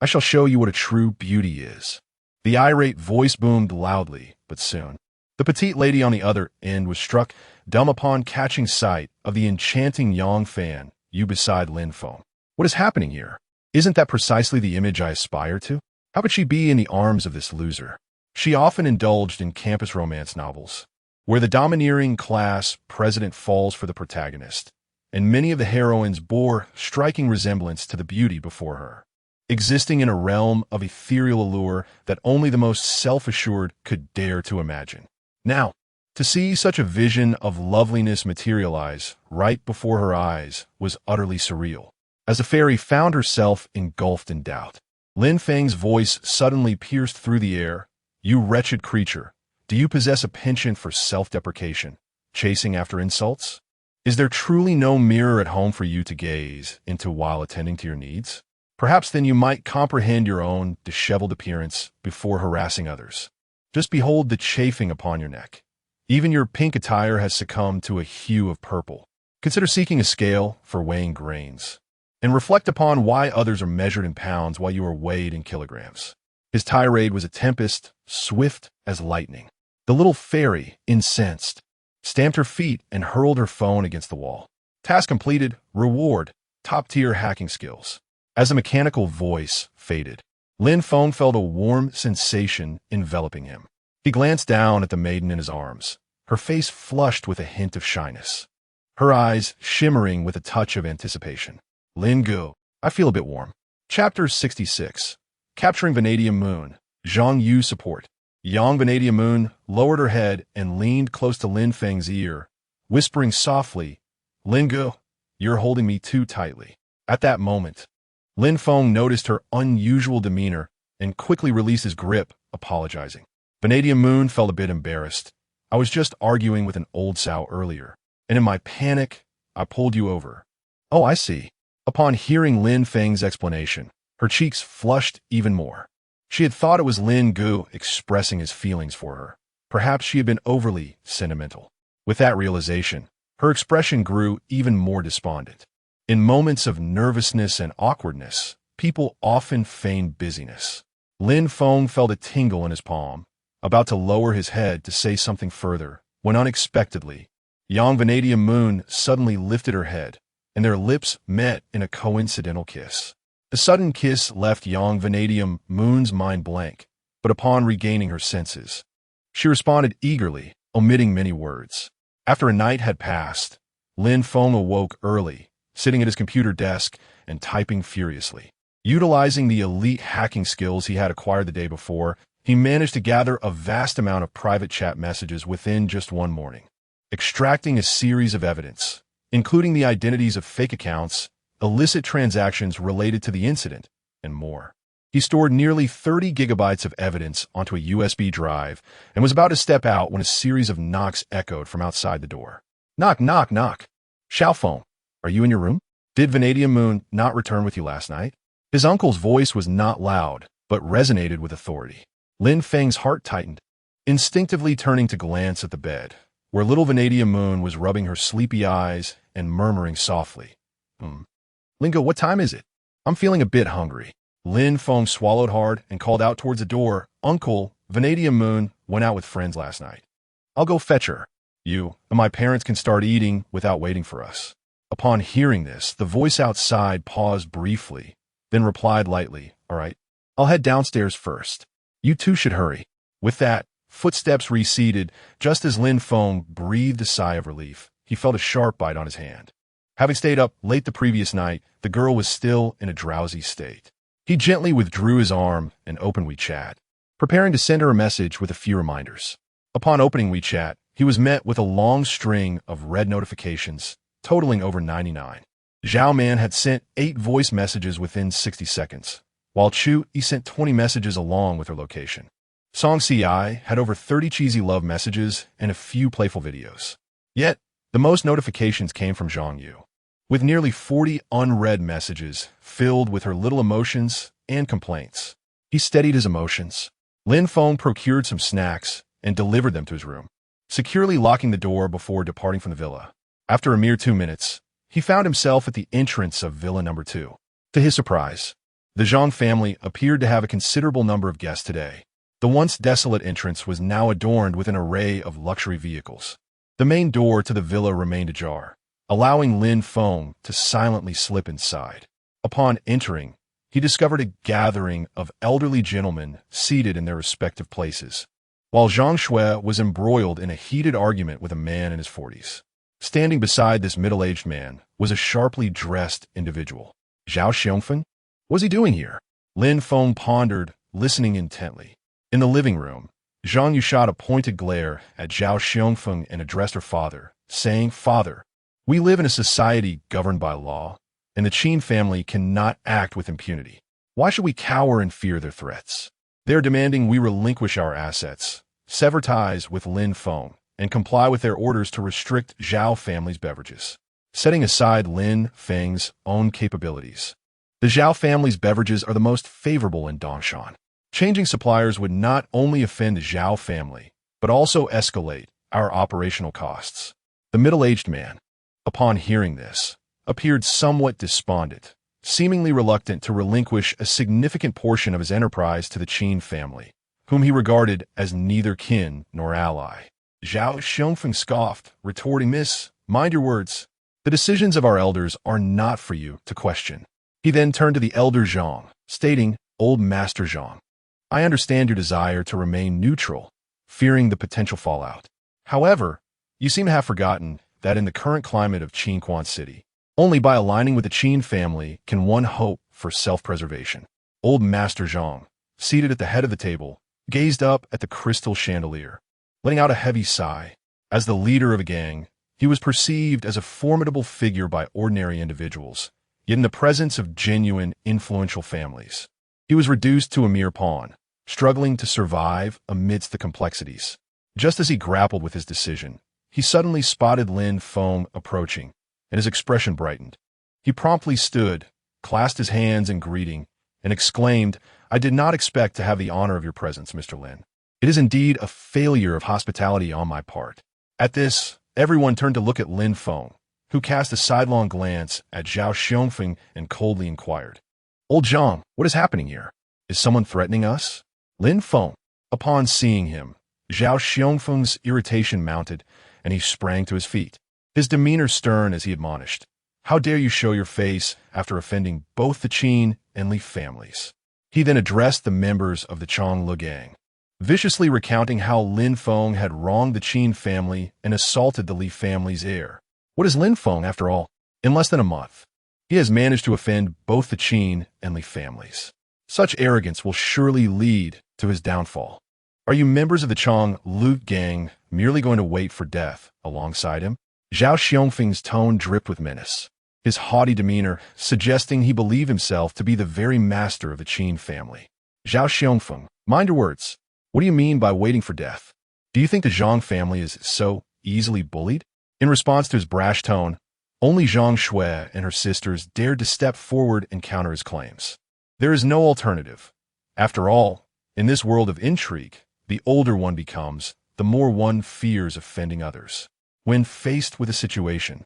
I shall show you what a true beauty is. The irate voice boomed loudly, but soon. The petite lady on the other end was struck dumb upon catching sight of the enchanting Yang Fanyu beside Lin Feng. What is happening here? Isn't that precisely the image I aspire to? How could she be in the arms of this loser? She often indulged in campus romance novels, where the domineering class president falls for the protagonist, and many of the heroines bore striking resemblance to the beauty before her, existing in a realm of ethereal allure that only the most self-assured could dare to imagine. Now, to see such a vision of loveliness materialize right before her eyes was utterly surreal. As the fairy found herself engulfed in doubt, Lin Feng's voice suddenly pierced through the air. You wretched creature, do you possess a penchant for self-deprecation, chasing after insults? Is there truly no mirror at home for you to gaze into while attending to your needs? Perhaps then you might comprehend your own disheveled appearance before harassing others. Just behold the chafing upon your neck. Even your pink attire has succumbed to a hue of purple. Consider seeking a scale for weighing grains, and reflect upon why others are measured in pounds while you are weighed in kilograms. His tirade was a tempest, swift as lightning. The little fairy, incensed, stamped her feet and hurled her phone against the wall. Task completed, reward, top-tier hacking skills. As the mechanical voice faded, Lin Feng felt a warm sensation enveloping him. He glanced down at the maiden in his arms, her face flushed with a hint of shyness, her eyes shimmering with a touch of anticipation. Lin Gu, I feel a bit warm. Chapter 66. Capturing Vanadium Moon. Zhang Yu support. Young Vanadium Moon lowered her head and leaned close to Lin Feng's ear, whispering softly, Lin Gu, you're holding me too tightly. At that moment, Lin Feng noticed her unusual demeanor and quickly released his grip, apologizing. Vanadium Moon felt a bit embarrassed. I was just arguing with an old sow earlier, and in my panic, I pulled you over. Oh, I see. Upon hearing Lin Feng's explanation, her cheeks flushed even more. She had thought it was Lin Gu expressing his feelings for her. Perhaps she had been overly sentimental. With that realization, her expression grew even more despondent. In moments of nervousness and awkwardness, people often feign busyness. Lin Feng felt a tingle in his palm, about to lower his head to say something further, when unexpectedly, Yang Vanadium Moon suddenly lifted her head, and their lips met in a coincidental kiss. The sudden kiss left Yang Vanadium Moon's mind blank, but upon regaining her senses, she responded eagerly, omitting many words. After a night had passed, Lin Feng awoke early, sitting at his computer desk and typing furiously. Utilizing the elite hacking skills he had acquired the day before, he managed to gather a vast amount of private chat messages within just one morning. Extracting a series of evidence, including the identities of fake accounts, illicit transactions related to the incident, and more. He stored nearly 30 gigabytes of evidence onto a USB drive and was about to step out when a series of knocks echoed from outside the door. Knock, knock, knock. Xiaofeng, are you in your room? Did Vanadium Moon not return with you last night? His uncle's voice was not loud, but resonated with authority. Lin Feng's heart tightened, instinctively turning to glance at the bed, where little Vanadium Moon was rubbing her sleepy eyes and murmuring softly. Lingo, what time is it? I'm feeling a bit hungry. Lin Feng swallowed hard and called out towards the door. Uncle, Vanadium Moon went out with friends last night. I'll go fetch her. You and my parents can start eating without waiting for us. Upon hearing this, the voice outside paused briefly, then replied lightly, all right, I'll head downstairs first. You two should hurry. With that, footsteps receded. Just as Lin Feng breathed a sigh of relief, he felt a sharp bite on his hand. Having stayed up late the previous night, the girl was still in a drowsy state. He gently withdrew his arm and opened WeChat, preparing to send her a message with a few reminders. Upon opening WeChat, he was met with a long string of red notifications, totaling over 99. Zhao Man had sent 8 voice messages within 60 seconds, while Chu he sent 20 messages along with her location. Song Ci had over 30 cheesy love messages and a few playful videos. Yet, the most notifications came from Zhang Yu, with nearly 40 unread messages filled with her little emotions and complaints. He steadied his emotions. Lin Feng procured some snacks and delivered them to his room, securely locking the door before departing from the villa. After a mere 2 minutes, he found himself at the entrance of Villa Number 2. To his surprise, the Zhang family appeared to have a considerable number of guests today. The once desolate entrance was now adorned with an array of luxury vehicles. The main door to the villa remained ajar, allowing Lin Feng to silently slip inside. Upon entering, he discovered a gathering of elderly gentlemen seated in their respective places, while Zhang Shui was embroiled in a heated argument with a man in his 40s. Standing beside this middle-aged man was a sharply dressed individual. Zhao Xiongfen? What was he doing here? Lin Feng pondered, listening intently. In the living room, Zhang Yu shot a pointed glare at Zhao Xiongfen and addressed her father, saying, Father, we live in a society governed by law, and the Qin family cannot act with impunity. Why should we cower and fear their threats? They are demanding we relinquish our assets, sever ties with Lin Feng, and comply with their orders to restrict Zhao family's beverages. Setting aside Lin Feng's own capabilities, the Zhao family's beverages are the most favorable in Dongshan. Changing suppliers would not only offend the Zhao family, but also escalate our operational costs. The middle-aged man, upon hearing this, appeared somewhat despondent, seemingly reluctant to relinquish a significant portion of his enterprise to the Qin family, whom he regarded as neither kin nor ally. Zhao Xiongfeng scoffed, retorting, Miss, mind your words. The decisions of our elders are not for you to question. He then turned to the elder Zhang, stating, Old Master Zhang, I understand your desire to remain neutral, fearing the potential fallout. However, you seem to have forgotten that in the current climate of Qinquan City, only by aligning with the Qin family can one hope for self-preservation. Old Master Zhang, seated at the head of the table, gazed up at the crystal chandelier, letting out a heavy sigh. As the leader of a gang, he was perceived as a formidable figure by ordinary individuals, yet in the presence of genuine, influential families, he was reduced to a mere pawn, struggling to survive amidst the complexities. Just as he grappled with his decision, he suddenly spotted Lin Feng approaching, and his expression brightened. He promptly stood, clasped his hands in greeting, and exclaimed, I did not expect to have the honor of your presence, Mr. Lin. It is indeed a failure of hospitality on my part. At this, everyone turned to look at Lin Feng, who cast a sidelong glance at Zhao Xiongfeng and coldly inquired, "Old Zhang, what is happening here? Is someone threatening us?" Lin Feng. Upon seeing him, Zhao Xiongfeng's irritation mounted, and he sprang to his feet. His demeanor stern as he admonished, "How dare you show your face after offending both the Qin and Li families?" He then addressed the members of the Chonglu gang, viciously recounting how Lin Feng had wronged the Qin family and assaulted the Li family's heir. What is Lin Feng, after all? In less than a month, he has managed to offend both the Qin and Li families. Such arrogance will surely lead to his downfall. Are you members of the Chonglu gang merely going to wait for death alongside him? Zhao Xiongfeng's tone dripped with menace, his haughty demeanor suggesting he believed himself to be the very master of the Qin family. Zhao Xiongfeng, mind your words. What do you mean by waiting for death? Do you think the Zhang family is so easily bullied? In response to his brash tone, only Zhang Shui and her sisters dared to step forward and counter his claims. There is no alternative. After all, in this world of intrigue, the older one becomes, the more one fears offending others. When faced with a situation,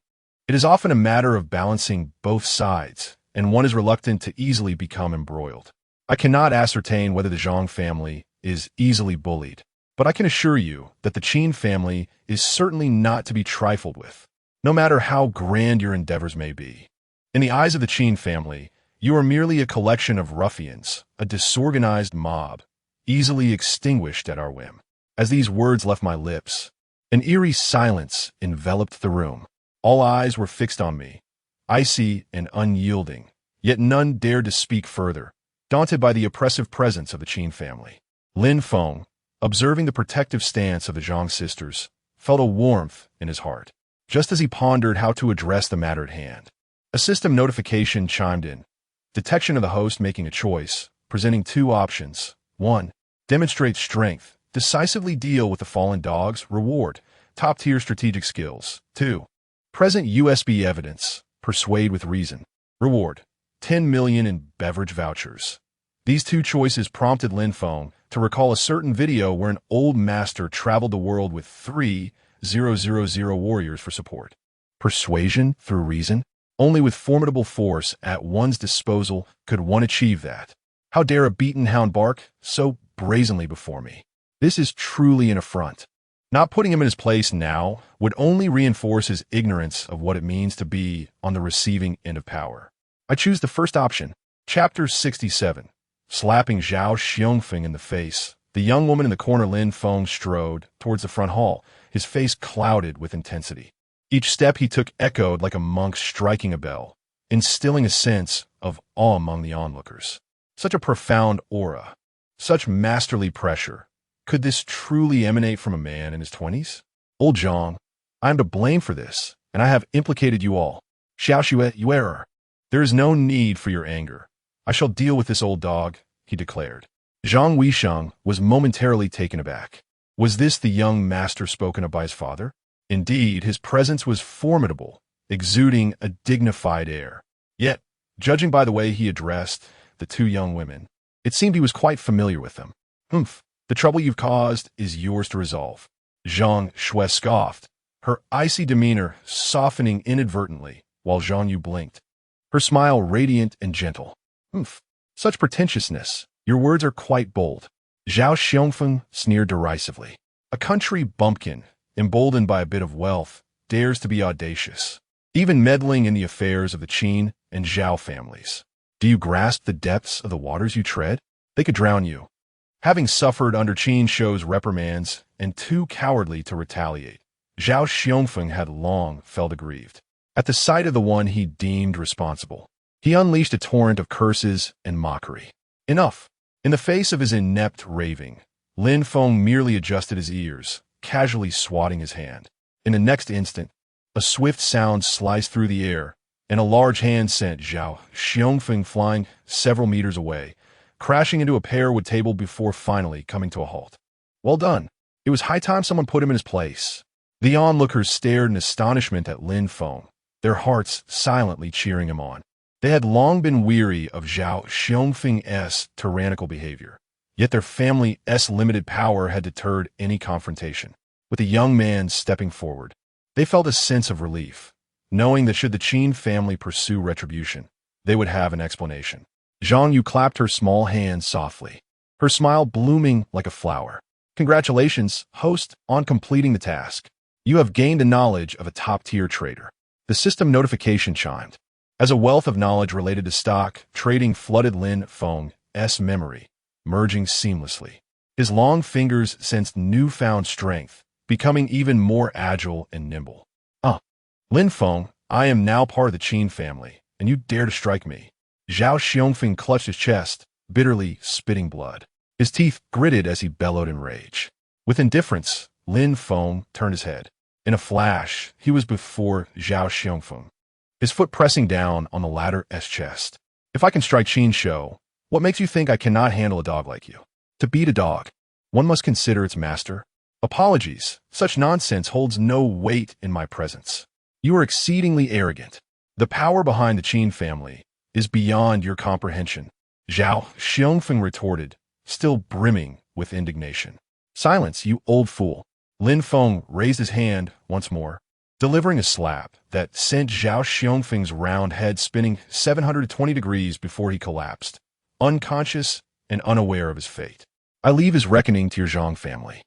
it is often a matter of balancing both sides, and one is reluctant to easily become embroiled. I cannot ascertain whether the Zhang family is easily bullied, but I can assure you that the Qin family is certainly not to be trifled with, no matter how grand your endeavors may be. In the eyes of the Qin family, you are merely a collection of ruffians, a disorganized mob, easily extinguished at our whim. As these words left my lips, an eerie silence enveloped the room. All eyes were fixed on me, icy and unyielding, yet none dared to speak further, daunted by the oppressive presence of the Qin family. Lin Feng, observing the protective stance of the Zhang sisters, felt a warmth in his heart, just as he pondered how to address the matter at hand. A system notification chimed in, detection of the host making a choice, presenting two options. 1. Demonstrate strength, decisively deal with the fallen dogs, reward, top-tier strategic skills. 2. Present USB evidence, persuade with reason, reward, 10 million in beverage vouchers. These two choices prompted Lin Feng to recall a certain video where an old master traveled the world with 3,000 warriors for support. Persuasion through reason? Only with formidable force at one's disposal could one achieve that. How dare a beaten hound bark so brazenly before me? This is truly an affront. Not putting him in his place now would only reinforce his ignorance of what it means to be on the receiving end of power. I choose the first option. Chapter 67. Slapping Zhao Xiongfeng in the face, the young woman in the corner Lin Feng strode towards the front hall, his face clouded with intensity. Each step he took echoed like a monk striking a bell, instilling a sense of awe among the onlookers. Such a profound aura, such masterly pressure. Could this truly emanate from a man in his 20s? Old Zhang, I am to blame for this, and I have implicated you all. Xiao Xue, you error. There is no need for your anger. I shall deal with this old dog, he declared. Zhang Weisheng was momentarily taken aback. Was this the young master spoken of by his father? Indeed, his presence was formidable, exuding a dignified air. Yet, judging by the way he addressed the two young women, it seemed he was quite familiar with them. Humph, the trouble you've caused is yours to resolve. Zhang Shui scoffed, her icy demeanor softening inadvertently while Zhang Yu blinked, her smile radiant and gentle. Humph, such pretentiousness. Your words are quite bold. Zhao Xiongfeng sneered derisively. A country bumpkin, emboldened by a bit of wealth, dares to be audacious, even meddling in the affairs of the Qin and Zhao families. Do you grasp the depths of the waters you tread? They could drown you. Having suffered under Qin Shou's reprimands and too cowardly to retaliate, Zhao Xiongfeng had long felt aggrieved. At the sight of the one he deemed responsible, he unleashed a torrent of curses and mockery. Enough. In the face of his inept raving, Lin Feng merely adjusted his ears, casually swatting his hand. In the next instant, a swift sound sliced through the air, and a large hand sent Zhao Xiongfeng flying several meters away, crashing into a pear-wood table before finally coming to a halt. Well done. It was high time someone put him in his place. The onlookers stared in astonishment at Lin Feng, their hearts silently cheering him on. They had long been weary of Zhao Xiongfeng's tyrannical behavior, yet their family's limited power had deterred any confrontation. With the young man stepping forward, they felt a sense of relief. knowing that should the Qin family pursue retribution, they would have an explanation. Zhang Yu clapped her small hands softly, her smile blooming like a flower. Congratulations, host, on completing the task. You have gained the knowledge of a top-tier trader. The system notification chimed. As a wealth of knowledge related to stock, trading flooded Lin Feng's memory, merging seamlessly. His long fingers sensed newfound strength, becoming even more agile and nimble. Lin Feng, I am now part of the Qin family, and you dare to strike me. Zhao Xiongfeng clutched his chest, bitterly spitting blood. His teeth gritted as he bellowed in rage. With indifference, Lin Feng turned his head. In a flash, he was before Zhao Xiongfeng, his foot pressing down on the latter's chest. If I can strike Qin Shou, what makes you think I cannot handle a dog like you? To beat a dog, one must consider its master. Apologies, such nonsense holds no weight in my presence. You are exceedingly arrogant. The power behind the Qin family is beyond your comprehension. Zhao Xiongfeng retorted, still brimming with indignation. Silence, you old fool. Lin Feng raised his hand once more, delivering a slap that sent Zhao Xiongfeng's round head spinning 720 degrees before he collapsed, unconscious and unaware of his fate. I leave his reckoning to your Zhang family.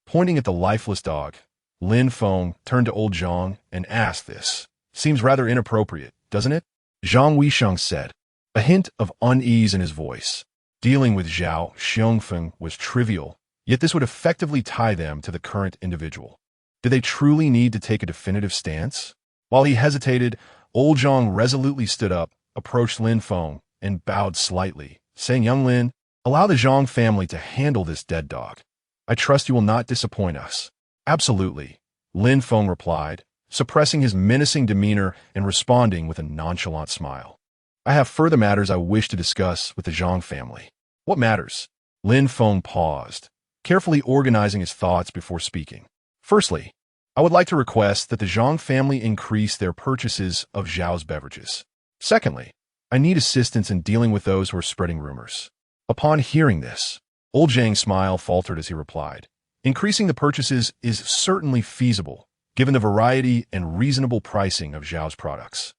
Pointing at the lifeless dog, Lin Feng turned to old Zhang and asked this. Seems rather inappropriate, doesn't it? Zhang Weisheng said, a hint of unease in his voice. Dealing with Zhao Xiongfeng was trivial, yet this would effectively tie them to the current individual. Did they truly need to take a definitive stance? While he hesitated, old Zhang resolutely stood up, approached Lin Feng, and bowed slightly, saying, Young Lin, allow the Zhang family to handle this dead dog. I trust you will not disappoint us. Absolutely, Lin Feng replied, suppressing his menacing demeanor and responding with a nonchalant smile. I have further matters I wish to discuss with the Zhang family. What matters? Lin Feng paused, carefully organizing his thoughts before speaking. Firstly, I would like to request that the Zhang family increase their purchases of Zhao's beverages. Secondly, I need assistance in dealing with those who are spreading rumors. Upon hearing this, old Zhang's smile faltered as he replied, increasing the purchases is certainly feasible, given the variety and reasonable pricing of Zhao's products.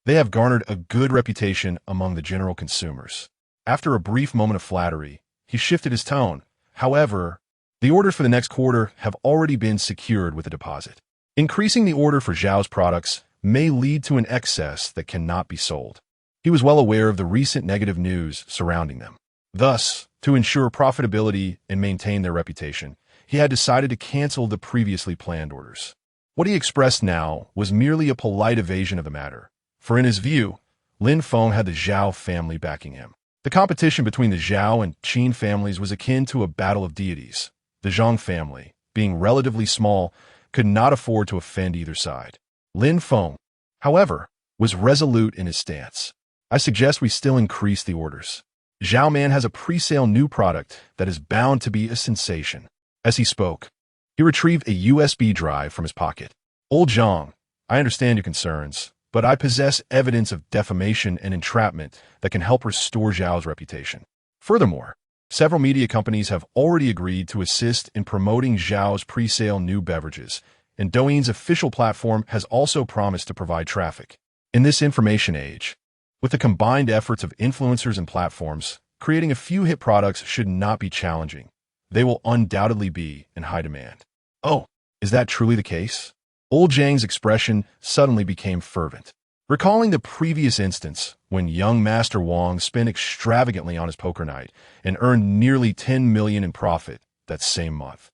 They have garnered a good reputation among the general consumers. After a brief moment of flattery, he shifted his tone. However, the orders for the next quarter have already been secured with a deposit. Increasing the order for Zhao's products may lead to an excess that cannot be sold. He was well aware of the recent negative news surrounding them. Thus, to ensure profitability and maintain their reputation, he had decided to cancel the previously planned orders. What he expressed now was merely a polite evasion of the matter, for in his view, Lin Feng had the Zhao family backing him. The competition between the Zhao and Qin families was akin to a battle of deities. The Zhang family, being relatively small, could not afford to offend either side. Lin Feng, however, was resolute in his stance. I suggest we still increase the orders. Zhao Man has a pre-sale new product that is bound to be a sensation. As he spoke, he retrieved a USB drive from his pocket. Old Zhang, I understand your concerns, but I possess evidence of defamation and entrapment that can help restore Zhao's reputation. Furthermore, several media companies have already agreed to assist in promoting Zhao's pre-sale new beverages, and Douyin's official platform has also promised to provide traffic. In this information age, with the combined efforts of influencers and platforms, creating a few hit products should not be challenging. They will undoubtedly be in high demand. Oh, is that truly the case? Old Zhang's expression suddenly became fervent. Recalling the previous instance when young Master Wang spent extravagantly on his poker night and earned nearly 10 million in profit that same month,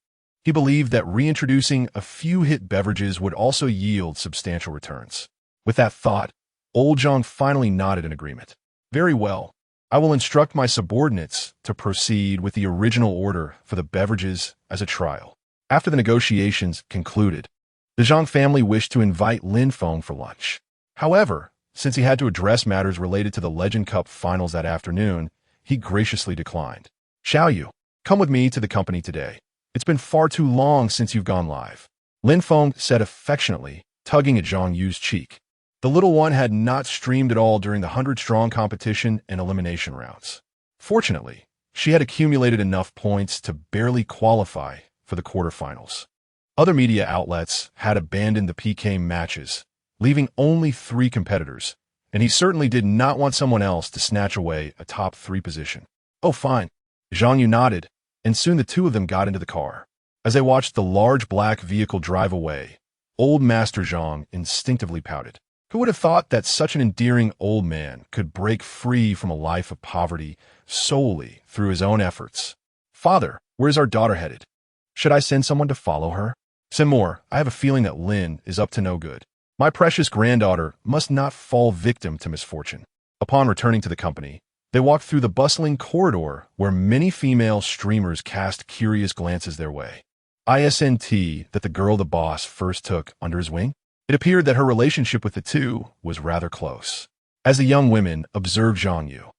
he believed that reintroducing a few hit beverages would also yield substantial returns. With that thought, Old Zhang finally nodded in agreement. Very well. I will instruct my subordinates to proceed with the original order for the beverages as a trial. After the negotiations concluded, the Zhang family wished to invite Lin Feng for lunch. However, since he had to address matters related to the Legend Cup finals that afternoon, he graciously declined. Xiaoyu, come with me to the company today. It's been far too long since you've gone live. Lin Feng said affectionately, tugging at Zhang Yu's cheek. The little one had not streamed at all during the 100-strong competition and elimination rounds. Fortunately, she had accumulated enough points to barely qualify for the quarterfinals. Other media outlets had abandoned the PK matches, leaving only 3 competitors, and he certainly did not want someone else to snatch away a top 3 position. Oh, fine. Zhang Yu nodded, and soon the two of them got into the car. As they watched the large black vehicle drive away, old Master Zhang instinctively pouted. Who would have thought that such an endearing old man could break free from a life of poverty solely through his own efforts? Father, where's our daughter headed? Should I send someone to follow her? Send more. I have a feeling that Lin is up to no good. My precious granddaughter must not fall victim to misfortune. Upon returning to the company, they walked through the bustling corridor where many female streamers cast curious glances their way. ISNT that the girl the boss first took under his wing? It appeared that her relationship with the two was rather close. As the young women observed Zhang Yu,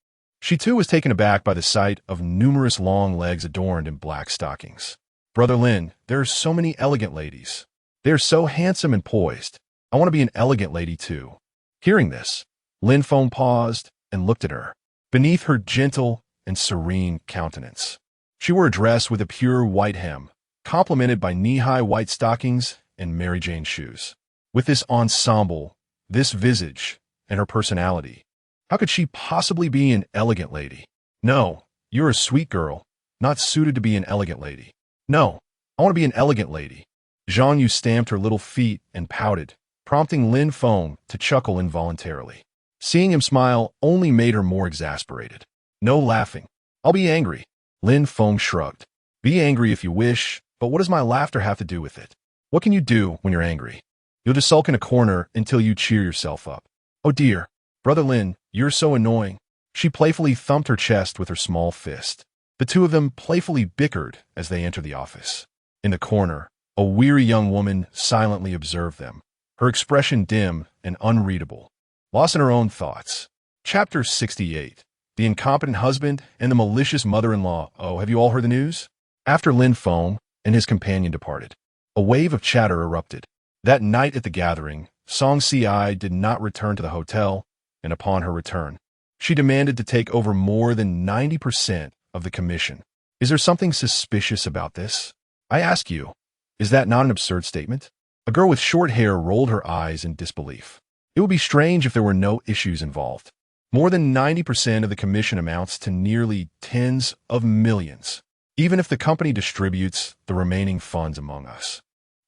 she too was taken aback by the sight of numerous long legs adorned in black stockings. Brother Lin, there are so many elegant ladies. They are so handsome and poised. I want to be an elegant lady too. Hearing this, Lin Feng paused and looked at her. Beneath her gentle and serene countenance, she wore a dress with a pure white hem, complemented by knee-high white stockings and Mary Jane shoes. With this ensemble, this visage, and her personality, how could she possibly be an elegant lady? No, you're a sweet girl, not suited to be an elegant lady. No, I want to be an elegant lady. Zhang Yu stamped her little feet and pouted, prompting Lin Feng to chuckle involuntarily. Seeing him smile only made her more exasperated. No laughing. I'll be angry. Lin Feng shrugged. Be angry if you wish, but what does my laughter have to do with it? What can you do when you're angry? You'll just sulk in a corner until you cheer yourself up. Oh dear, Brother Lin, you're so annoying. She playfully thumped her chest with her small fist. The two of them playfully bickered as they entered the office. In the corner, a weary young woman silently observed them, her expression dim and unreadable, lost in her own thoughts. Chapter 68. The Incompetent Husband and the Malicious Mother-in-Law. Oh, have you all heard the news? After Lin Feng and his companion departed, a wave of chatter erupted. That night at the gathering, Song Si did not return to the hotel, and upon her return, she demanded to take over more than 90% of the commission. Is there something suspicious about this? I ask you, is that not an absurd statement? A girl with short hair rolled her eyes in disbelief. It would be strange if there were no issues involved. More than 90% of the commission amounts to nearly tens of millions. Even if the company distributes the remaining funds among us,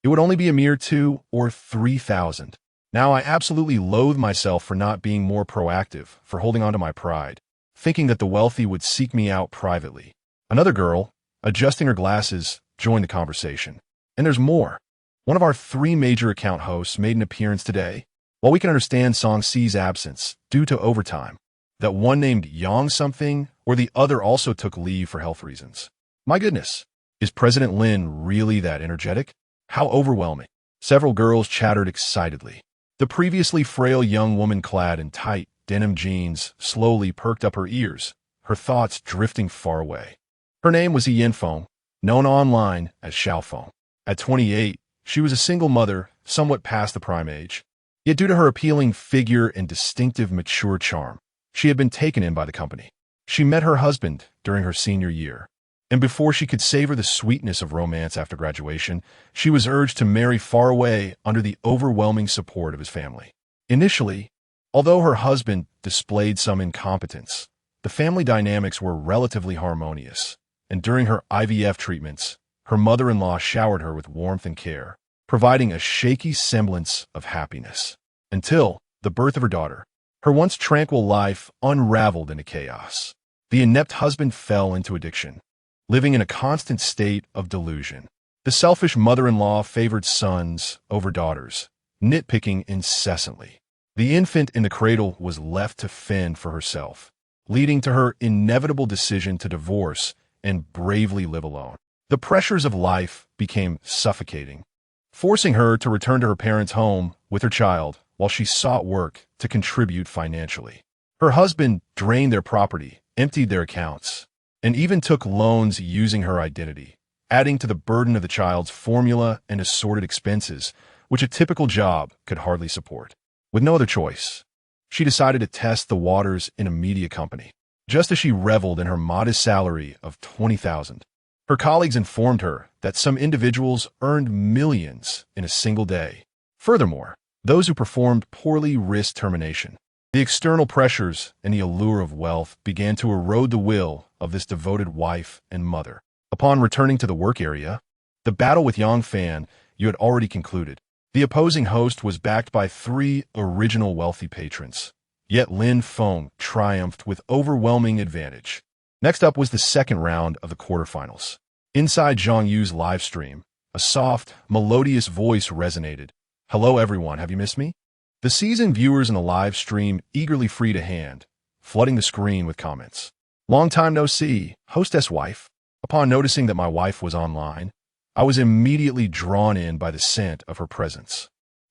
it would only be a mere 2,000 or 3,000. Now I absolutely loathe myself for not being more proactive, for holding on to my pride, thinking that the wealthy would seek me out privately. Another girl, adjusting her glasses, joined the conversation. And there's more. One of our 3 major account hosts made an appearance today. While we can understand Song Si's absence due to overtime, that one named Yang something or the other also took leave for health reasons. My goodness, is President Lin really that energetic? How overwhelming. Several girls chattered excitedly. The previously frail young woman clad in tight denim jeans slowly perked up her ears, her thoughts drifting far away. Her name was Lin Feng, known online as Xiaofeng. At 28, she was a single mother, somewhat past the prime age. Yet due to her appealing figure and distinctive mature charm, she had been taken in by the company. She met her husband during her senior year, and before she could savor the sweetness of romance after graduation, she was urged to marry far away under the overwhelming support of his family. Initially, although her husband displayed some incompetence, the family dynamics were relatively harmonious, and during her IVF treatments, her mother-in-law showered her with warmth and care, providing a shaky semblance of happiness. Until the birth of her daughter, her once tranquil life unraveled into chaos. The inept husband fell into addiction, living in a constant state of delusion. The selfish mother-in-law favored sons over daughters, nitpicking incessantly. The infant in the cradle was left to fend for herself, leading to her inevitable decision to divorce and bravely live alone. The pressures of life became suffocating, forcing her to return to her parents' home with her child while she sought work to contribute financially. Her husband drained their property, emptied their accounts, and even took loans using her identity, adding to the burden of the child's formula and assorted expenses, which a typical job could hardly support. With no other choice, she decided to test the waters in a media company. Just as she reveled in her modest salary of $20,000, her colleagues informed her that some individuals earned millions in a single day. Furthermore, Those who performed poorly risked termination. The external pressures and the allure of wealth began to erode the will of this devoted wife and mother. Upon returning to the work area, the battle with Lin Feng you had already concluded. The opposing host was backed by 3 original wealthy patrons. Yet Lin Feng triumphed with overwhelming advantage. Next up was the second round of the quarterfinals. Inside Zhang Yu's live stream, a soft, melodious voice resonated. "Hello everyone, have you missed me?" The seasoned viewers in the live stream eagerly freed a hand, flooding the screen with comments. "Long time no see, hostess wife." Upon noticing that my wife was online, I was immediately drawn in by the scent of her presence.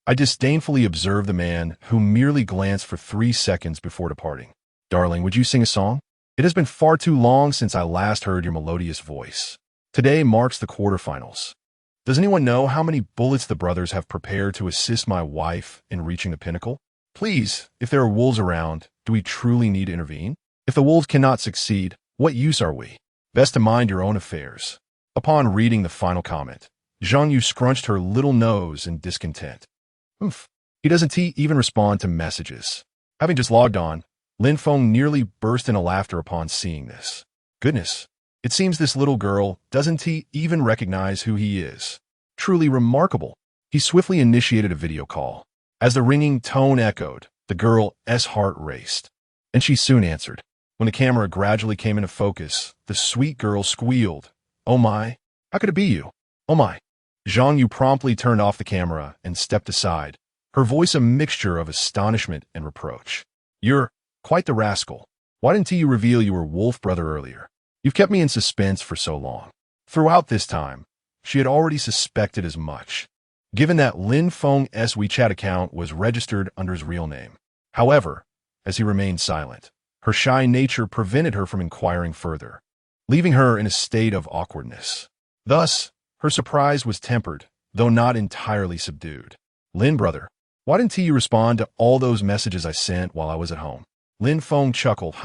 I disdainfully observed the man who merely glanced for 3 seconds before departing. "Darling, would you sing a song? It has been far too long since I last heard your melodious voice." Today marks the quarterfinals. Does anyone know how many bullets the brothers have prepared to assist my wife in reaching the pinnacle? Please, if there are wolves around, do we truly need to intervene? If the wolves cannot succeed, what use are we? Best to mind your own affairs. Upon reading the final comment, Zhang Yu scrunched her little nose in discontent. Oof. He doesn't even respond to messages. Having just logged on, Lin Feng nearly burst into laughter upon seeing this. Goodness. It seems this little girl doesn't even recognize who he is. Truly remarkable. He swiftly initiated a video call. As the ringing tone echoed, the girl's heart raced. And she soon answered. When the camera gradually came into focus, the sweet girl squealed. "Oh my, how could it be you? Oh my." Zhang Yu promptly turned off the camera and stepped aside, her voice a mixture of astonishment and reproach. "You're quite the rascal. Why didn't you reveal you were wolf brother earlier? You've kept me in suspense for so long." Throughout this time, she had already suspected as much, given that Lin Feng's WeChat account was registered under his real name. However, as he remained silent, her shy nature prevented her from inquiring further, leaving her in a state of awkwardness. Thus, her surprise was tempered, though not entirely subdued. "Lin brother, why didn't you respond to all those messages I sent while I was at home?" Lin Feng chuckled.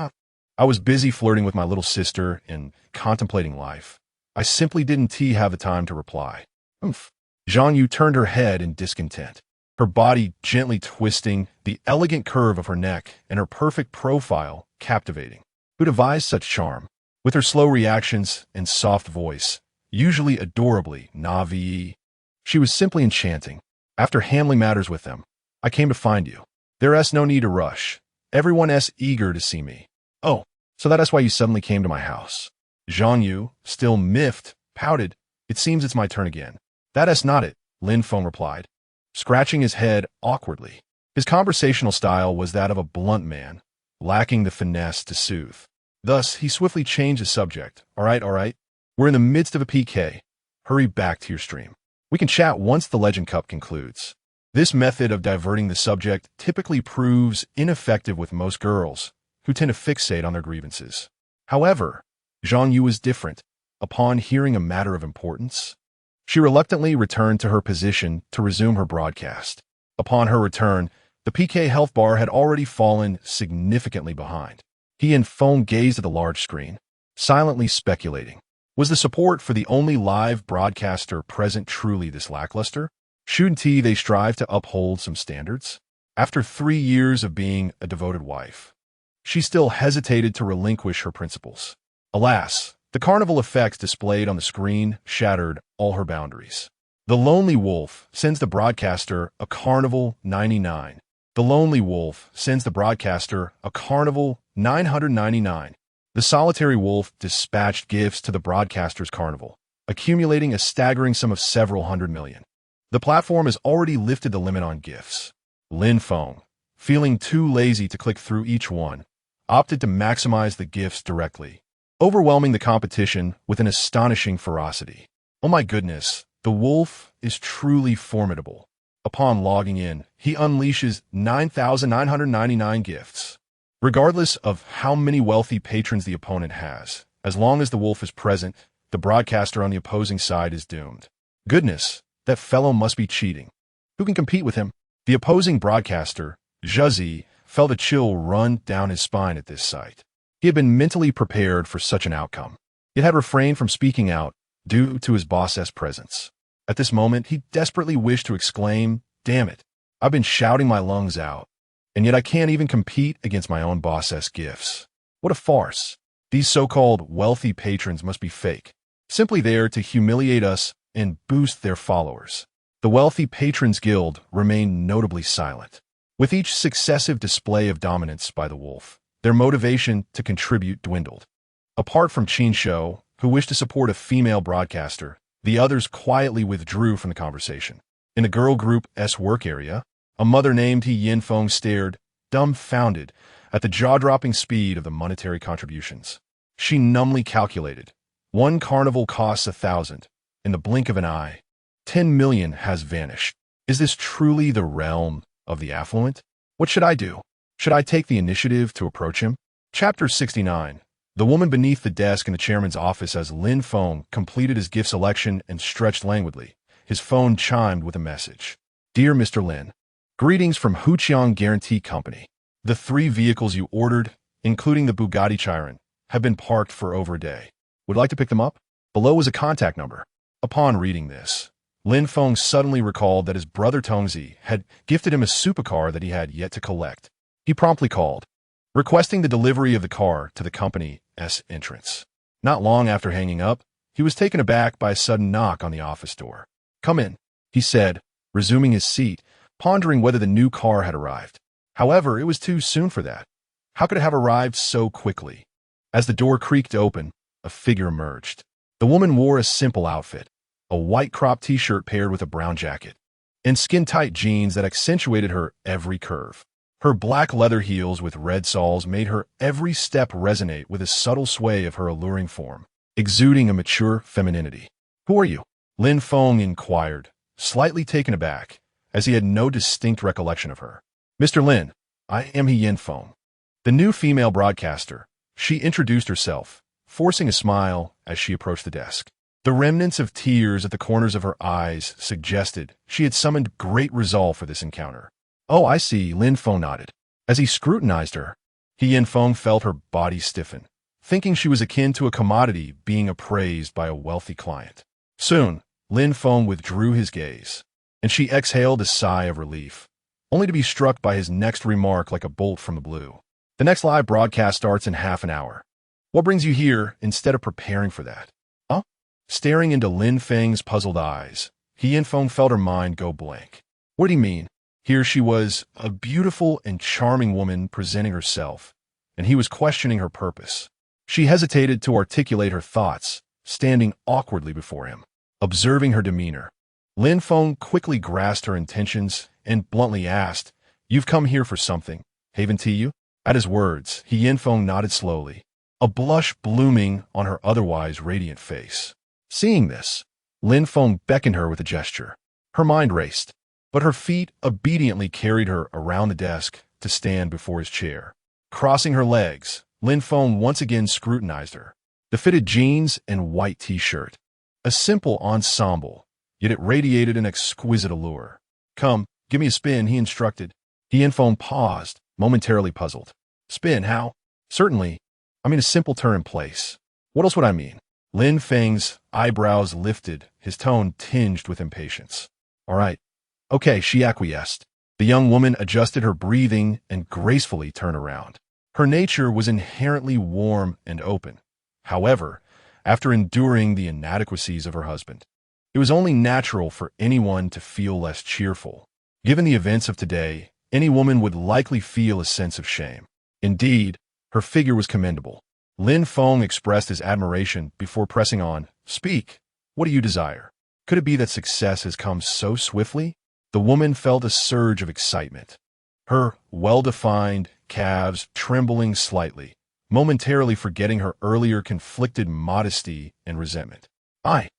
"I was busy flirting with my little sister and contemplating life. I simply didn't have the time to reply." Oomph. Zhang Yu turned her head in discontent, her body gently twisting, the elegant curve of her neck and her perfect profile captivating. Who devised such charm? With her slow reactions and soft voice, usually adorably naive, she was simply enchanting. "After handling matters with them, I came to find you. There's no need to rush. Everyone's eager to see me." "Oh, so that's why you suddenly came to my house." Zhang Yu, still miffed, pouted. "It seems it's my turn again." "That's not it," Lin Feng replied, scratching his head awkwardly. His conversational style was that of a blunt man, lacking the finesse to soothe. Thus, he swiftly changed the subject. All right. We're in the midst of a PK. Hurry back to your stream. We can chat once the Legend Cup concludes." This method of diverting the subject typically proves ineffective with most girls, who tend to fixate on their grievances. However, Zhang Yu was different. Upon hearing a matter of importance, she reluctantly returned to her position to resume her broadcast. Upon her return, the PK health bar had already fallen significantly behind. He and Feng gazed at the large screen, silently speculating. Was the support for the only live broadcaster present truly this lackluster? Shouldn't they strive to uphold some standards? After 3 years of being a devoted wife, she still hesitated to relinquish her principles. Alas, the carnival effects displayed on the screen shattered all her boundaries. The Lonely Wolf sends the broadcaster a Carnival 99. The Lonely Wolf sends the broadcaster a Carnival 999. The Solitary Wolf dispatched gifts to the broadcaster's carnival, accumulating a staggering sum of several hundred million. The platform has already lifted the limit on gifts. Lin Feng, feeling too lazy to click through each one, opted to maximize the gifts directly, overwhelming the competition with an astonishing ferocity. Oh my goodness, the wolf is truly formidable. Upon logging in, he unleashes 9,999 gifts. Regardless of how many wealthy patrons the opponent has, as long as the wolf is present, the broadcaster on the opposing side is doomed. Goodness, that fellow must be cheating. Who can compete with him? The opposing broadcaster, Zhazi, felt a chill run down his spine at this sight. He had been mentally prepared for such an outcome, yet had refrained from speaking out due to his boss's presence. At this moment, he desperately wished to exclaim, "Damn it, I've been shouting my lungs out, and yet I can't even compete against my own boss's gifts. What a farce. These so-called wealthy patrons must be fake, simply there to humiliate us and boost their followers. The Wealthy Patrons Guild remained notably silent. With each successive display of dominance by the wolf, their motivation to contribute dwindled. Apart from Qin Shou, who wished to support a female broadcaster, the others quietly withdrew from the conversation. In the girl group's work area, a mother named Lin Feng stared, dumbfounded, at the jaw-dropping speed of the monetary contributions. She numbly calculated. One carnival costs 1,000. In the blink of an eye, 10 million has vanished. Is this truly the realm of the affluent? What should I do? Should I take the initiative to approach him? Chapter 69. The woman beneath the desk in the chairman's office as Lin Feng completed his gift selection and stretched languidly. His phone chimed with a message. Dear Mr. Lin, greetings from Huqiang Guarantee Company. The 3 vehicles you ordered, including the Bugatti Chiron, have been parked for over a day. Would like to pick them up? Below was a contact number. Upon reading this, Lin Feng suddenly recalled that his brother Tongzi had gifted him a supercar that he had yet to collect. He promptly called, requesting the delivery of the car to the company's entrance. Not long after hanging up, he was taken aback by a sudden knock on the office door. Come in, he said, resuming his seat, pondering whether the new car had arrived. However, it was too soon for that. How could it have arrived so quickly? As the door creaked open, a figure emerged. The woman wore a simple outfit, a white crop t-shirt paired with a brown jacket, and skin-tight jeans that accentuated her every curve. Her black leather heels with red soles made her every step resonate with a subtle sway of her alluring form, exuding a mature femininity. Who are you? Lin Feng inquired, slightly taken aback, as he had no distinct recollection of her. Mr. Lin, I am Lin Feng, the new female broadcaster. She introduced herself, forcing a smile as she approached the desk. The remnants of tears at the corners of her eyes suggested she had summoned great resolve for this encounter. Oh, I see, Lin Feng nodded. As he scrutinized her, Lin Feng felt her body stiffen, thinking she was akin to a commodity being appraised by a wealthy client. Soon, Lin Feng withdrew his gaze, and she exhaled a sigh of relief, only to be struck by his next remark like a bolt from the blue. The next live broadcast starts in half an hour. What brings you here instead of preparing for that? Huh? Staring into Lin Feng's puzzled eyes, Lin Feng felt her mind go blank. What did he mean? Here she was, a beautiful and charming woman presenting herself, and he was questioning her purpose. She hesitated to articulate her thoughts, standing awkwardly before him, observing her demeanor. Lin Feng quickly grasped her intentions and bluntly asked, You've come here for something, haven't you? At his words, Lin Feng nodded slowly, a blush blooming on her otherwise radiant face. Seeing this, Lin Feng beckoned her with a gesture. Her mind raced, but her feet obediently carried her around the desk to stand before his chair. Crossing her legs, Lin Feng once again scrutinized her. The fitted jeans and white t-shirt. A simple ensemble, yet it radiated an exquisite allure. Come, give me a spin, he instructed. Lin Feng paused, momentarily puzzled. Spin, how? Certainly. I mean a simple turn in place. What else would I mean? Lin Feng's eyebrows lifted, his tone tinged with impatience. All right. Okay, she acquiesced. The young woman adjusted her breathing and gracefully turned around. Her nature was inherently warm and open. However, after enduring the inadequacies of her husband, it was only natural for anyone to feel less cheerful. Given the events of today, any woman would likely feel a sense of shame. Indeed, her figure was commendable. Lin Feng expressed his admiration before pressing on. Speak. What do you desire? Could it be that success has come so swiftly? The woman felt a surge of excitement, her well-defined calves trembling slightly, momentarily forgetting her earlier conflicted modesty and resentment. I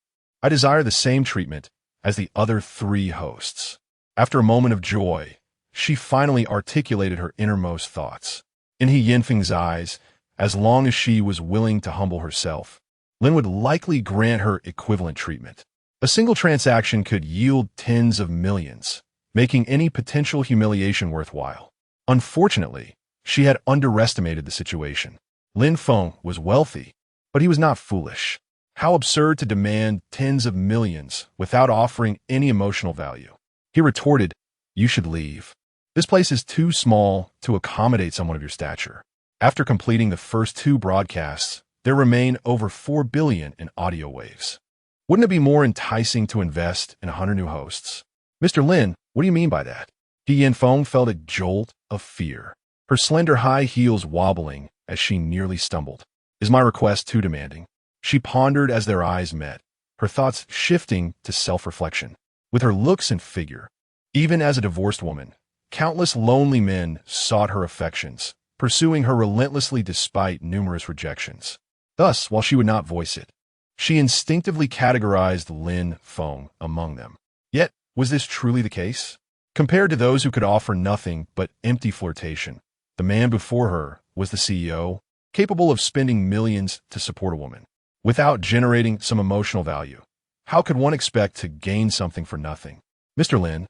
desire the same treatment as the other 3 hosts. After a moment of joy, she finally articulated her innermost thoughts. In Lin Feng's eyes, as long as she was willing to humble herself, Lin would likely grant her equivalent treatment. A single transaction could yield tens of millions, making any potential humiliation worthwhile. Unfortunately, she had underestimated the situation. Lin Feng was wealthy, but he was not foolish. How absurd to demand tens of millions without offering any emotional value. He retorted, You should leave. This place is too small to accommodate someone of your stature. After completing the first 2 broadcasts, there remain over 4 billion in audio waves. Wouldn't it be more enticing to invest in 100 new hosts? Mr. Lin, what do you mean by that? Lin Feng felt a jolt of fear, her slender high heels wobbling as she nearly stumbled. Is my request too demanding? She pondered as their eyes met, her thoughts shifting to self-reflection. With her looks and figure, even as a divorced woman, countless lonely men sought her affections, pursuing her relentlessly despite numerous rejections. Thus, while she would not voice it, she instinctively categorized Lin Feng among them. Yet, was this truly the case? Compared to those who could offer nothing but empty flirtation, the man before her was the CEO, capable of spending millions to support a woman, without generating some emotional value. How could one expect to gain something for nothing? Mr. Lin,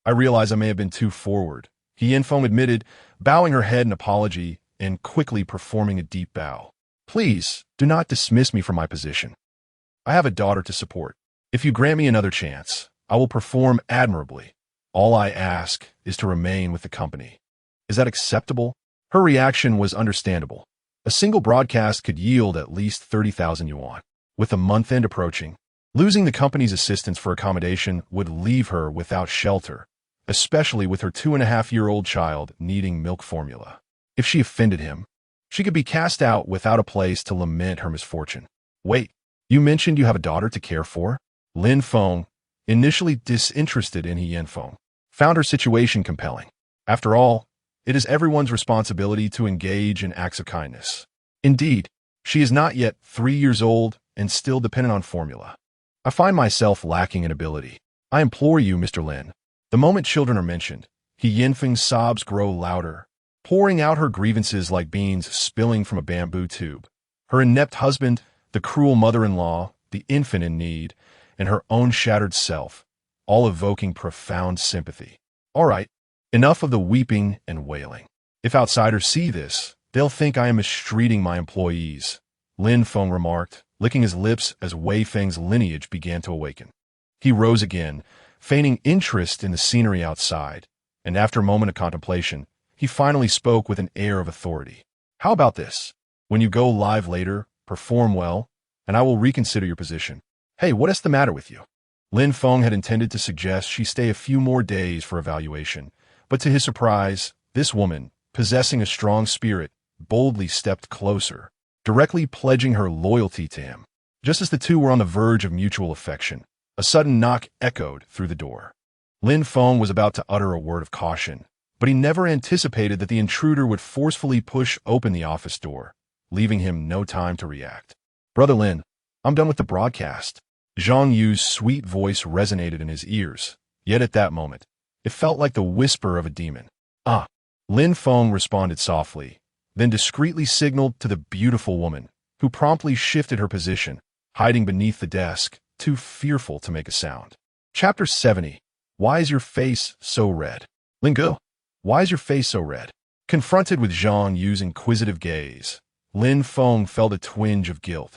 I realize I may have been too forward, Lin Feng admitted, bowing her head in apology and quickly performing a deep bow. Please, do not dismiss me from my position. I have a daughter to support. If you grant me another chance, I will perform admirably. All I ask is to remain with the company. Is that acceptable? Her reaction was understandable. A single broadcast could yield at least 30,000 yuan. With the month-end approaching, losing the company's assistance for accommodation would leave her without shelter, especially with her 2.5-year-old child needing milk formula. If she offended him, she could be cast out without a place to lament her misfortune. Wait, you mentioned you have a daughter to care for? Lin Feng, initially disinterested in Lin Feng, found her situation compelling. After all, it is everyone's responsibility to engage in acts of kindness. Indeed, she is not yet 3 years old and still dependent on formula. I find myself lacking in ability. I implore you, Mr. Lin. The moment children are mentioned, Lin Feng's sobs grow louder, pouring out her grievances like beans spilling from a bamboo tube. Her inept husband, the cruel mother-in-law, the infant in need, and her own shattered self, all evoking profound sympathy. All right, enough of the weeping and wailing. If outsiders see this, they'll think I am mistreating my employees, Lin Feng remarked, licking his lips as Wei Feng's lineage began to awaken. He rose again, feigning interest in the scenery outside, and after a moment of contemplation, he finally spoke with an air of authority. How about this? When you go live later, perform well, and I will reconsider your position. Hey, what is the matter with you? Lin Feng had intended to suggest she stay a few more days for evaluation, but to his surprise, this woman, possessing a strong spirit, boldly stepped closer, directly pledging her loyalty to him. Just as the two were on the verge of mutual affection, a sudden knock echoed through the door. Lin Feng was about to utter a word of caution, but he never anticipated that the intruder would forcefully push open the office door, leaving him no time to react. Brother Lin, I'm done with the broadcast. Zhang Yu's sweet voice resonated in his ears, yet at that moment, it felt like the whisper of a demon. Ah, Lin Feng responded softly, then discreetly signaled to the beautiful woman, who promptly shifted her position, hiding beneath the desk, too fearful to make a sound. Chapter 70. Why is your face so red? Lingu, why is your face so red? Confronted with Zhang Yu's inquisitive gaze, Lin Feng felt a twinge of guilt,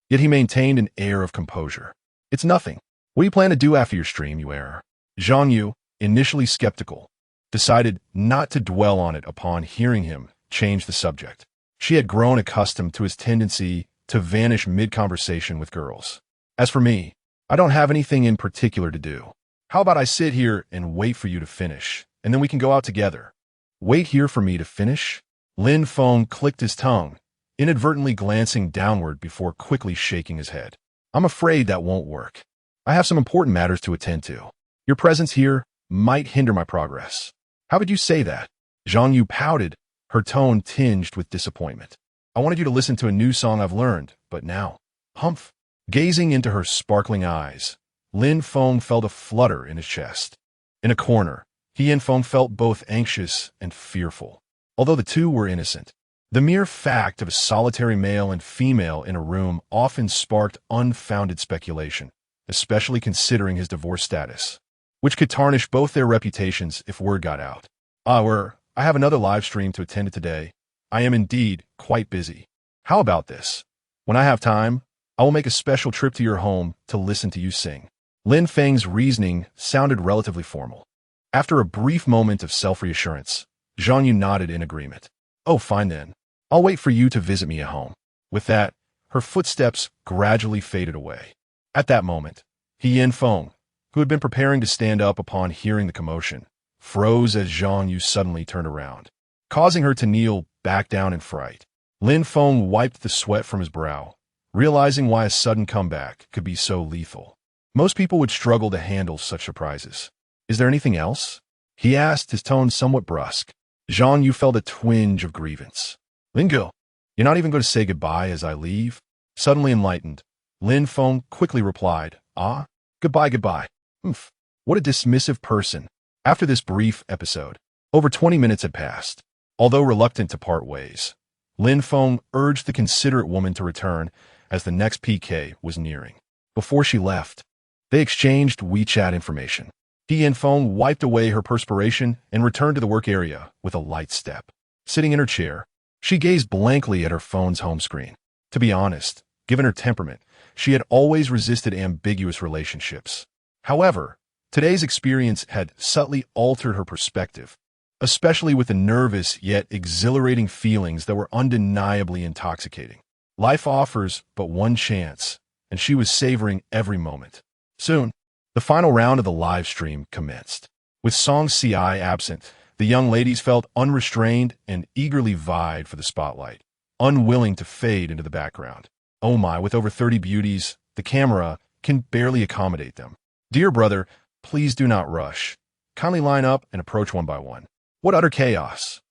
yet he maintained an air of composure. It's nothing. What do you plan to do after your stream, you error? Zhang Yu, initially skeptical, decided not to dwell on it upon hearing him change the subject. She had grown accustomed to his tendency to vanish mid-conversation with girls. As for me, I don't have anything in particular to do. How about I sit here and wait for you to finish, and then we can go out together? Wait here for me to finish? Lin Feng clicked his tongue, inadvertently glancing downward before quickly shaking his head. I'm afraid that won't work. I have some important matters to attend to. Your presence here might hinder my progress. How would you say that? Zhang Yu pouted, her tone tinged with disappointment. I wanted you to listen to a new song I've learned, but now, humph. Gazing into her sparkling eyes, Lin Feng felt a flutter in his chest. In a corner, Lin Feng felt both anxious and fearful. Although the two were innocent, the mere fact of a solitary male and female in a room often sparked unfounded speculation, especially considering his divorce status, which could tarnish both their reputations if word got out. I have another live stream to attend to today. I am indeed quite busy. How about this? When I have time, I will make a special trip to your home to listen to you sing. Lin Feng's reasoning sounded relatively formal. After a brief moment of self-reassurance, Zhang Yu nodded in agreement. Oh, fine then. I'll wait for you to visit me at home. With that, her footsteps gradually faded away. At that moment, Lin Feng, who had been preparing to stand up upon hearing the commotion, froze as Zhang Yu suddenly turned around, causing her to kneel back down in fright. Lin Feng wiped the sweat from his brow, realizing why a sudden comeback could be so lethal. Most people would struggle to handle such surprises. Is there anything else? He asked, his tone somewhat brusque. Zhang Yu felt a twinge of grievance. Lingo, you're not even going to say goodbye as I leave? Suddenly enlightened, Lin Feng quickly replied, Ah, goodbye. Oomph, what a dismissive person. After this brief episode, over 20 minutes had passed. Although reluctant to part ways, Lin Feng urged the considerate woman to return as the next PK was nearing. Before she left, they exchanged WeChat information. Lin Feng wiped away her perspiration and returned to the work area with a light step. Sitting in her chair, she gazed blankly at her phone's home screen. To be honest, given her temperament, she had always resisted ambiguous relationships. However, today's experience had subtly altered her perspective, especially with the nervous yet exhilarating feelings that were undeniably intoxicating. Life offers but one chance, and she was savoring every moment. Soon, the final round of the live stream commenced. With Song CI absent, the young ladies felt unrestrained and eagerly vied for the spotlight, unwilling to fade into the background. Oh my, with over 30 beauties, the camera can barely accommodate them. Dear brother, please do not rush. Kindly line up and approach one by one. What utter chaos!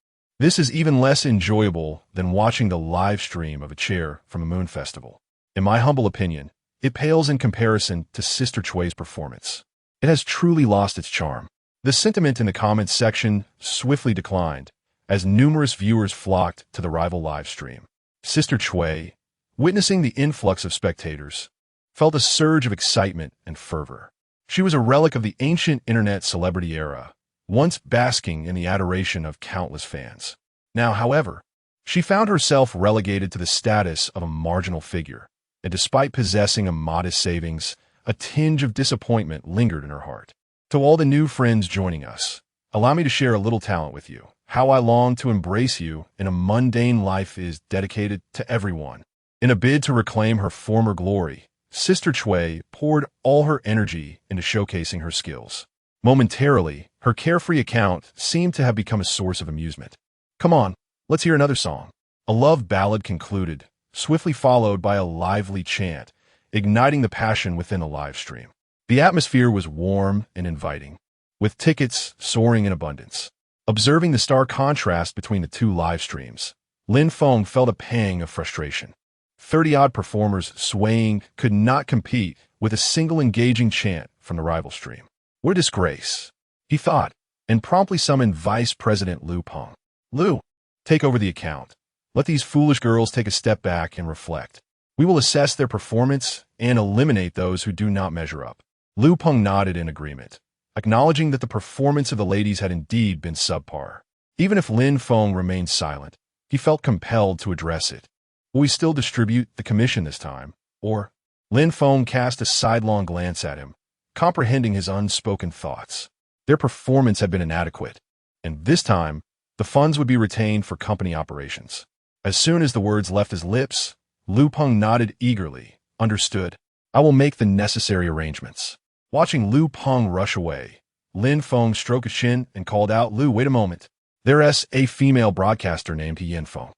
This is even less enjoyable than watching the live stream of a chair from a moon festival. In my humble opinion, it pales in comparison to Sister Chui's performance. It has truly lost its charm. The sentiment in the comments section swiftly declined as numerous viewers flocked to the rival live stream. Sister Chui, witnessing the influx of spectators, felt a surge of excitement and fervor. She was a relic of the ancient internet celebrity era, once basking in the adoration of countless fans. Now, however, she found herself relegated to the status of a marginal figure, and despite possessing a modest savings, a tinge of disappointment lingered in her heart. To all the new friends joining us, allow me to share a little talent with you. How I long to embrace you in a mundane life is dedicated to everyone. In a bid to reclaim her former glory, Sister Chui poured all her energy into showcasing her skills. Momentarily, her carefree account seemed to have become a source of amusement. Come on, let's hear another song. A love ballad concluded, swiftly followed by a lively chant, igniting the passion within the live stream. The atmosphere was warm and inviting, with tickets soaring in abundance. Observing the stark contrast between the two live streams, Lin Feng felt a pang of frustration. 30-odd performers swaying could not compete with a single engaging chant from the rival stream. What a disgrace, he thought, and promptly summoned Vice President Lin Feng. Lu, take over the account. Let these foolish girls take a step back and reflect. We will assess their performance and eliminate those who do not measure up. Lin Feng nodded in agreement, acknowledging that the performance of the ladies had indeed been subpar. Even if Lin Feng remained silent, he felt compelled to address it. Will we still distribute the commission this time? Or? Lin Feng cast a sidelong glance at him, comprehending his unspoken thoughts. Their performance had been inadequate, and this time, the funds would be retained for company operations. As soon as the words left his lips, Lin Feng nodded eagerly. Understood. I will make the necessary arrangements. Watching Lin Feng rush away, Lin Feng stroked his chin and called out, Lu, wait a moment. There's a female broadcaster named Lin Feng.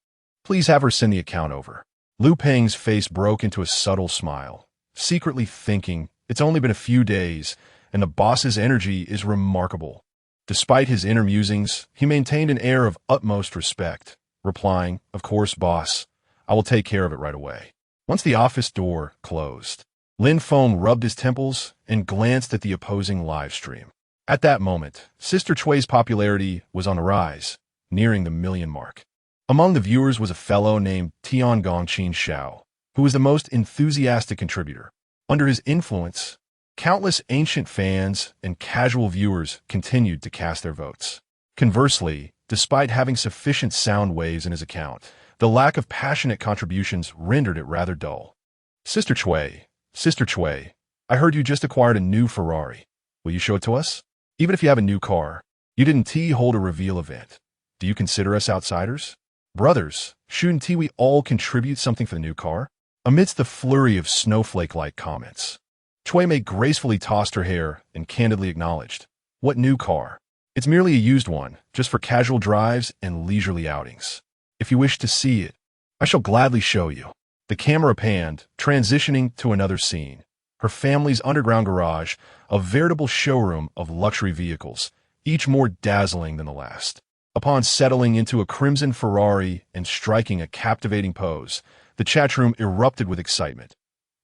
Please have her send the account over. Lu Peng's face broke into a subtle smile, secretly thinking, it's only been a few days, and the boss's energy is remarkable. Despite his inner musings, he maintained an air of utmost respect, replying, of course, boss. I will take care of it right away. Once the office door closed, Lin Feng rubbed his temples and glanced at the opposing live stream. At that moment, Sister Chui's popularity was on the rise, nearing the million mark. Among the viewers was a fellow named Tian Gongqin Xiao, who was the most enthusiastic contributor. Under his influence, countless ancient fans and casual viewers continued to cast their votes. Conversely, despite having sufficient sound waves in his account, the lack of passionate contributions rendered it rather dull. Sister Chui, I heard you just acquired a new Ferrari. Will you show it to us? Even if you have a new car, you didn't hold a reveal event. Do you consider us outsiders? Brothers, shouldn't we all contribute something for the new car? Amidst the flurry of snowflake-like comments, Chui Mei gracefully tossed her hair and candidly acknowledged, "What new car? It's merely a used one, just for casual drives and leisurely outings. If you wish to see it, I shall gladly show you." The camera panned, transitioning to another scene. Her family's underground garage, a veritable showroom of luxury vehicles, each more dazzling than the last. Upon settling into a crimson Ferrari and striking a captivating pose, the chat room erupted with excitement.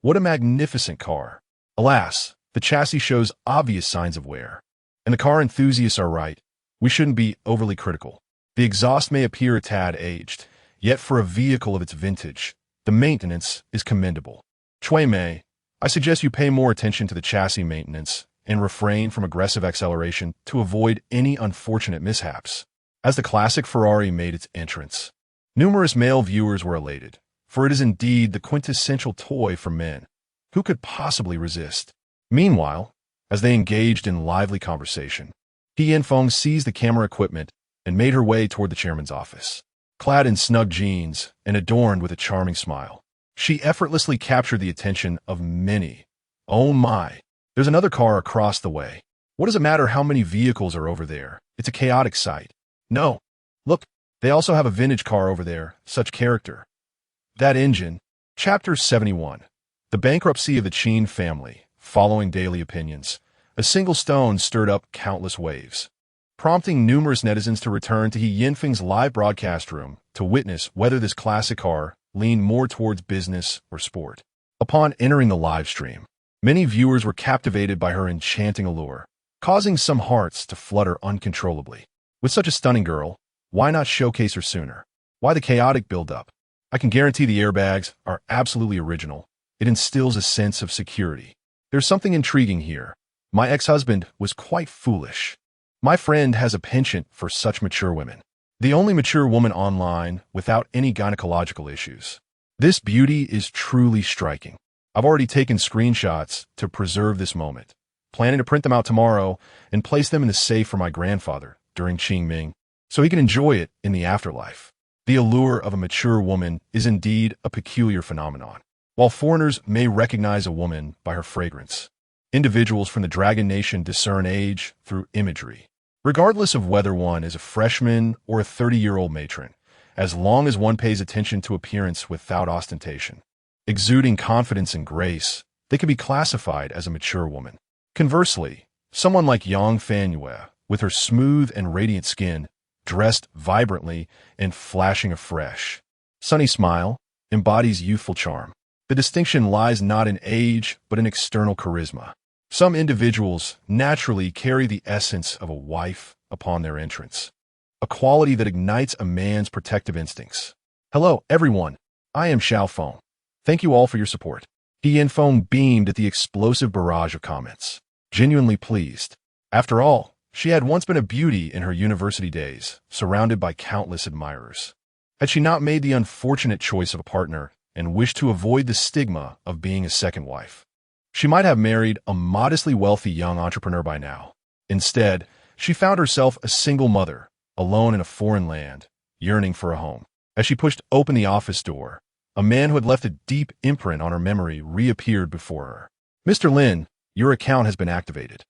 What a magnificent car! Alas, the chassis shows obvious signs of wear. And the car enthusiasts are right. We shouldn't be overly critical. The exhaust may appear a tad aged, yet for a vehicle of its vintage, the maintenance is commendable. Chui Mei, I suggest you pay more attention to the chassis maintenance and refrain from aggressive acceleration to avoid any unfortunate mishaps. As the classic Ferrari made its entrance, numerous male viewers were elated, for it is indeed the quintessential toy for men. Who could possibly resist? Meanwhile, as they engaged in lively conversation, Lin Feng seized the camera equipment and made her way toward the chairman's office. Clad in snug jeans and adorned with a charming smile, she effortlessly captured the attention of many. Oh my, there's another car across the way. What does it matter how many vehicles are over there? It's a chaotic sight. No, look, they also have a vintage car over there, such character. That engine. Chapter 71. The bankruptcy of the Qin family. Following daily opinions, a single stone stirred up countless waves, prompting numerous netizens to return to Lin Feng's live broadcast room to witness whether this classic car leaned more towards business or sport. Upon entering the live stream, many viewers were captivated by her enchanting allure, causing some hearts to flutter uncontrollably. With such a stunning girl, why not showcase her sooner? Why the chaotic build-up? I can guarantee the airbags are absolutely original. It instills a sense of security. There's something intriguing here. My ex-husband was quite foolish. My friend has a penchant for such mature women. The only mature woman online without any gynecological issues. This beauty is truly striking. I've already taken screenshots to preserve this moment, planning to print them out tomorrow and place them in the safe for my grandfather during Qingming, so he can enjoy it in the afterlife. The allure of a mature woman is indeed a peculiar phenomenon. While foreigners may recognize a woman by her fragrance, individuals from the Dragon Nation discern age through imagery. Regardless of whether one is a freshman or a 30-year-old matron, as long as one pays attention to appearance without ostentation, exuding confidence and grace, they can be classified as a mature woman. Conversely, someone like Yang Fanyue, with her smooth and radiant skin, dressed vibrantly and flashing a fresh, sunny smile, embodies youthful charm. The distinction lies not in age, but in external charisma. Some individuals naturally carry the essence of a wife upon their entrance, a quality that ignites a man's protective instincts. Hello, everyone. I am Xiaofeng. Thank you all for your support. Lin Feng beamed at the explosive barrage of comments, genuinely pleased. After all, she had once been a beauty in her university days, surrounded by countless admirers. Had she not made the unfortunate choice of a partner and wished to avoid the stigma of being a second wife, she might have married a modestly wealthy young entrepreneur by now. Instead, she found herself a single mother, alone in a foreign land, yearning for a home. As she pushed open the office door, a man who had left a deep imprint on her memory reappeared before her. "Mr. Lin, your account has been activated.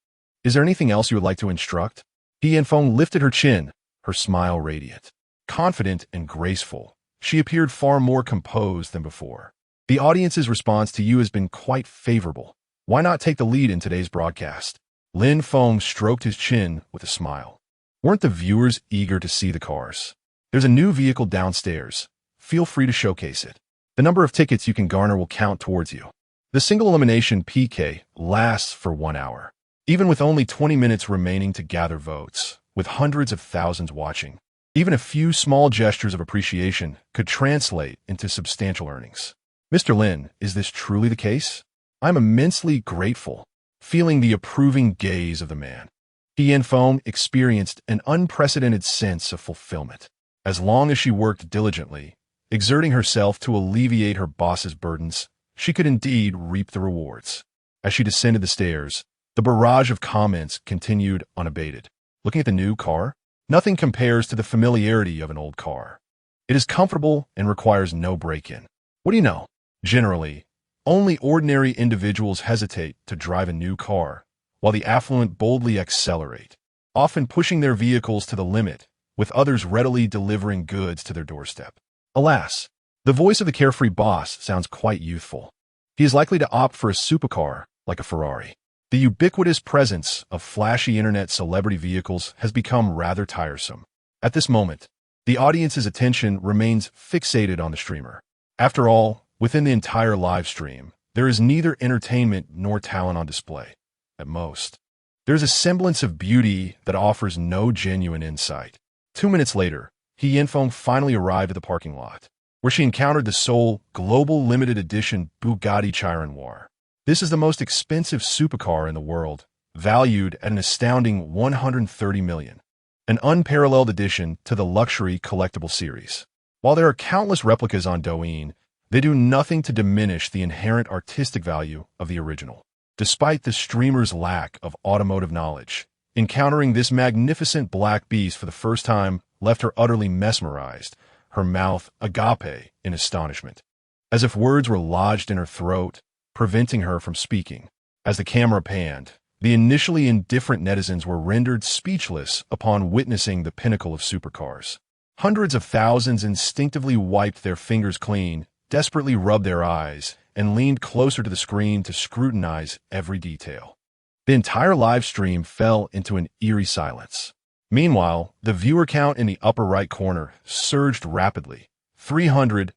Is there anything else you would like to instruct?" Lin Feng lifted her chin, her smile radiant. Confident and graceful, she appeared far more composed than before. "The audience's response to you has been quite favorable. Why not take the lead in today's broadcast?" Lin Feng stroked his chin with a smile. "Weren't the viewers eager to see the cars? There's a new vehicle downstairs. Feel free to showcase it. The number of tickets you can garner will count towards you. The single elimination PK lasts for 1 hour. Even with only 20 minutes remaining to gather votes, with hundreds of thousands watching, even a few small gestures of appreciation could translate into substantial earnings. Mr. Lin, is this truly the case? I'm immensely grateful." Feeling the approving gaze of the man, Lin Feng experienced an unprecedented sense of fulfillment. As long as she worked diligently, exerting herself to alleviate her boss's burdens, she could indeed reap the rewards. As she descended the stairs, The barrage of comments continued unabated. Looking at the new car, nothing compares to the familiarity of an old car. It is comfortable and requires no break-in. What do you know? Generally, only ordinary individuals hesitate to drive a new car, while the affluent boldly accelerate, often pushing their vehicles to the limit, with others readily delivering goods to their doorstep. Alas, the voice of the carefree boss sounds quite youthful. He is likely to opt for a supercar like a Ferrari. The ubiquitous presence of flashy internet celebrity vehicles has become rather tiresome. At this moment, the audience's attention remains fixated on the streamer. After all, within the entire live stream, there is neither entertainment nor talent on display. At most, there's a semblance of beauty that offers no genuine insight. 2 minutes later, Lin Feng finally arrived at the parking lot, where she encountered the sole global limited edition Bugatti Chiron Noir. This is the most expensive supercar in the world, valued at an astounding $130 million, an unparalleled addition to the luxury collectible series. While there are countless replicas on Douyin, they do nothing to diminish the inherent artistic value of the original. Despite the streamer's lack of automotive knowledge, encountering this magnificent black beast for the first time left her utterly mesmerized, her mouth agape in astonishment, as if words were lodged in her throat, preventing her from speaking. As the camera panned, the initially indifferent netizens were rendered speechless upon witnessing the pinnacle of supercars. Hundreds of thousands instinctively wiped their fingers clean, desperately rubbed their eyes, and leaned closer to the screen to scrutinize every detail. The entire live stream fell into an eerie silence. Meanwhile, the viewer count in the upper right corner surged rapidly. 300,000,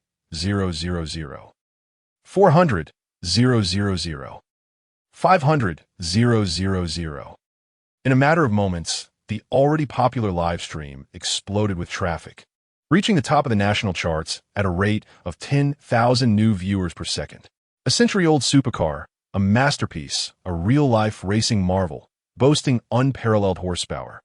400,000, 500,000. In a matter of moments, the already popular live stream exploded with traffic, reaching the top of the national charts at a rate of 10,000 new viewers per second. A century-old supercar, a masterpiece, a real-life racing marvel, boasting unparalleled horsepower.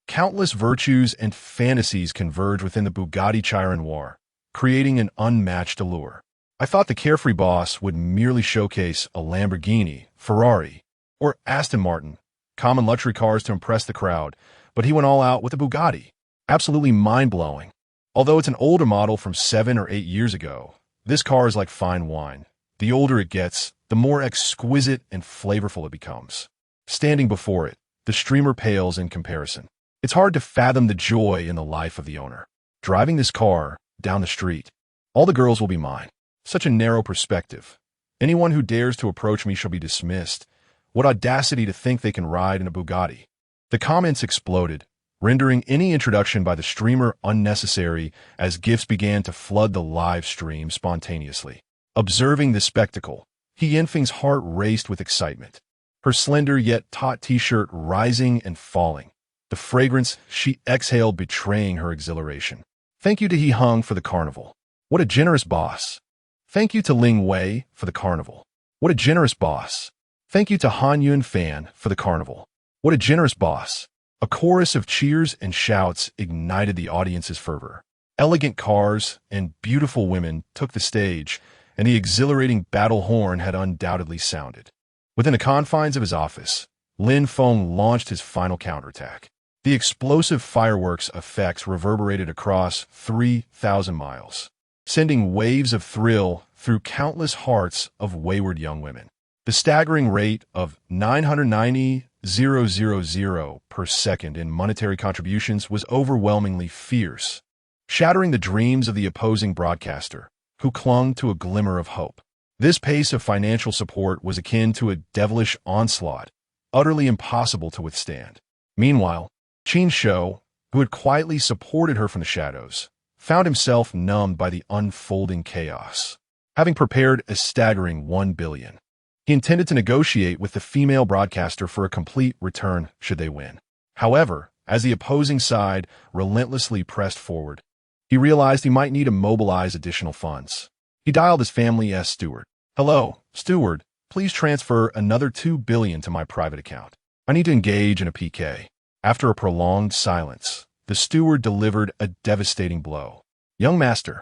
Countless virtues and fantasies converge within the Bugatti Chiron Noir, creating an unmatched allure. I thought the carefree boss would merely showcase a Lamborghini, Ferrari, or Aston Martin, common luxury cars to impress the crowd, but he went all out with a Bugatti. Absolutely mind-blowing. Although it's an older model from 7 or 8 years ago, this car is like fine wine. The older it gets, the more exquisite and flavorful it becomes. Standing before it, the streamer pales in comparison. It's hard to fathom the joy in the life of the owner. Driving this car down the street, all the girls will be mine. Such a narrow perspective. Anyone who dares to approach me shall be dismissed. What audacity to think they can ride in a Bugatti. The comments exploded, rendering any introduction by the streamer unnecessary as gifts began to flood the live stream spontaneously. Observing the spectacle, Lin Feng's heart raced with excitement, her slender yet taut t-shirt rising and falling, the fragrance she exhaled betraying her exhilaration. Thank you to He Hung for the carnival. What a generous boss. Thank you to Ling Wei for the carnival. What a generous boss. Thank you to Han Yun Fan for the carnival. What a generous boss. A chorus of cheers and shouts ignited the audience's fervor. Elegant cars and beautiful women took the stage, and the exhilarating battle horn had undoubtedly sounded. Within the confines of his office, Lin Feng launched his final counterattack. The explosive fireworks effects reverberated across 3,000 miles, sending waves of thrill through countless hearts of wayward young women. The staggering rate of 990,000 per second in monetary contributions was overwhelmingly fierce, shattering the dreams of the opposing broadcaster, who clung to a glimmer of hope. This pace of financial support was akin to a devilish onslaught, utterly impossible to withstand. Meanwhile, Qin Shou, who had quietly supported her from the shadows, found himself numbed by the unfolding chaos. Having prepared a staggering 1 billion, he intended to negotiate with the female broadcaster for a complete return should they win. However, as the opposing side relentlessly pressed forward, he realized he might need to mobilize additional funds. He dialed his family's steward. "Hello, steward, please transfer another 2 billion to my private account. I need to engage in a PK." After a prolonged silence, the steward delivered a devastating blow. "Young master,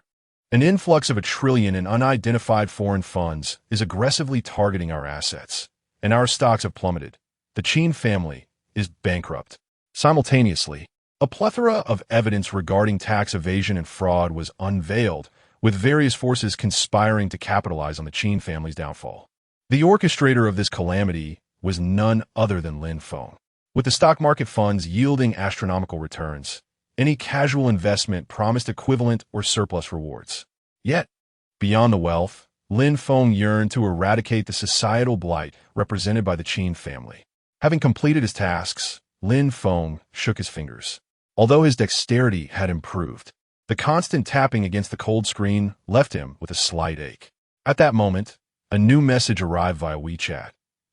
an influx of 1 trillion in unidentified foreign funds is aggressively targeting our assets, and our stocks have plummeted. the Qin family is bankrupt. Simultaneously, a plethora of evidence regarding tax evasion and fraud was unveiled, with various forces conspiring to capitalize on the Qin family's downfall. The orchestrator of this calamity was none other than Lin Feng. With the stock market funds yielding astronomical returns, any casual investment promised equivalent or surplus rewards. Yet, beyond the wealth, Lin Feng yearned to eradicate the societal blight represented by the Qin family. Having completed his tasks, Lin Feng shook his fingers. Although his dexterity had improved, the constant tapping against the cold screen left him with a slight ache. At that moment, a new message arrived via WeChat.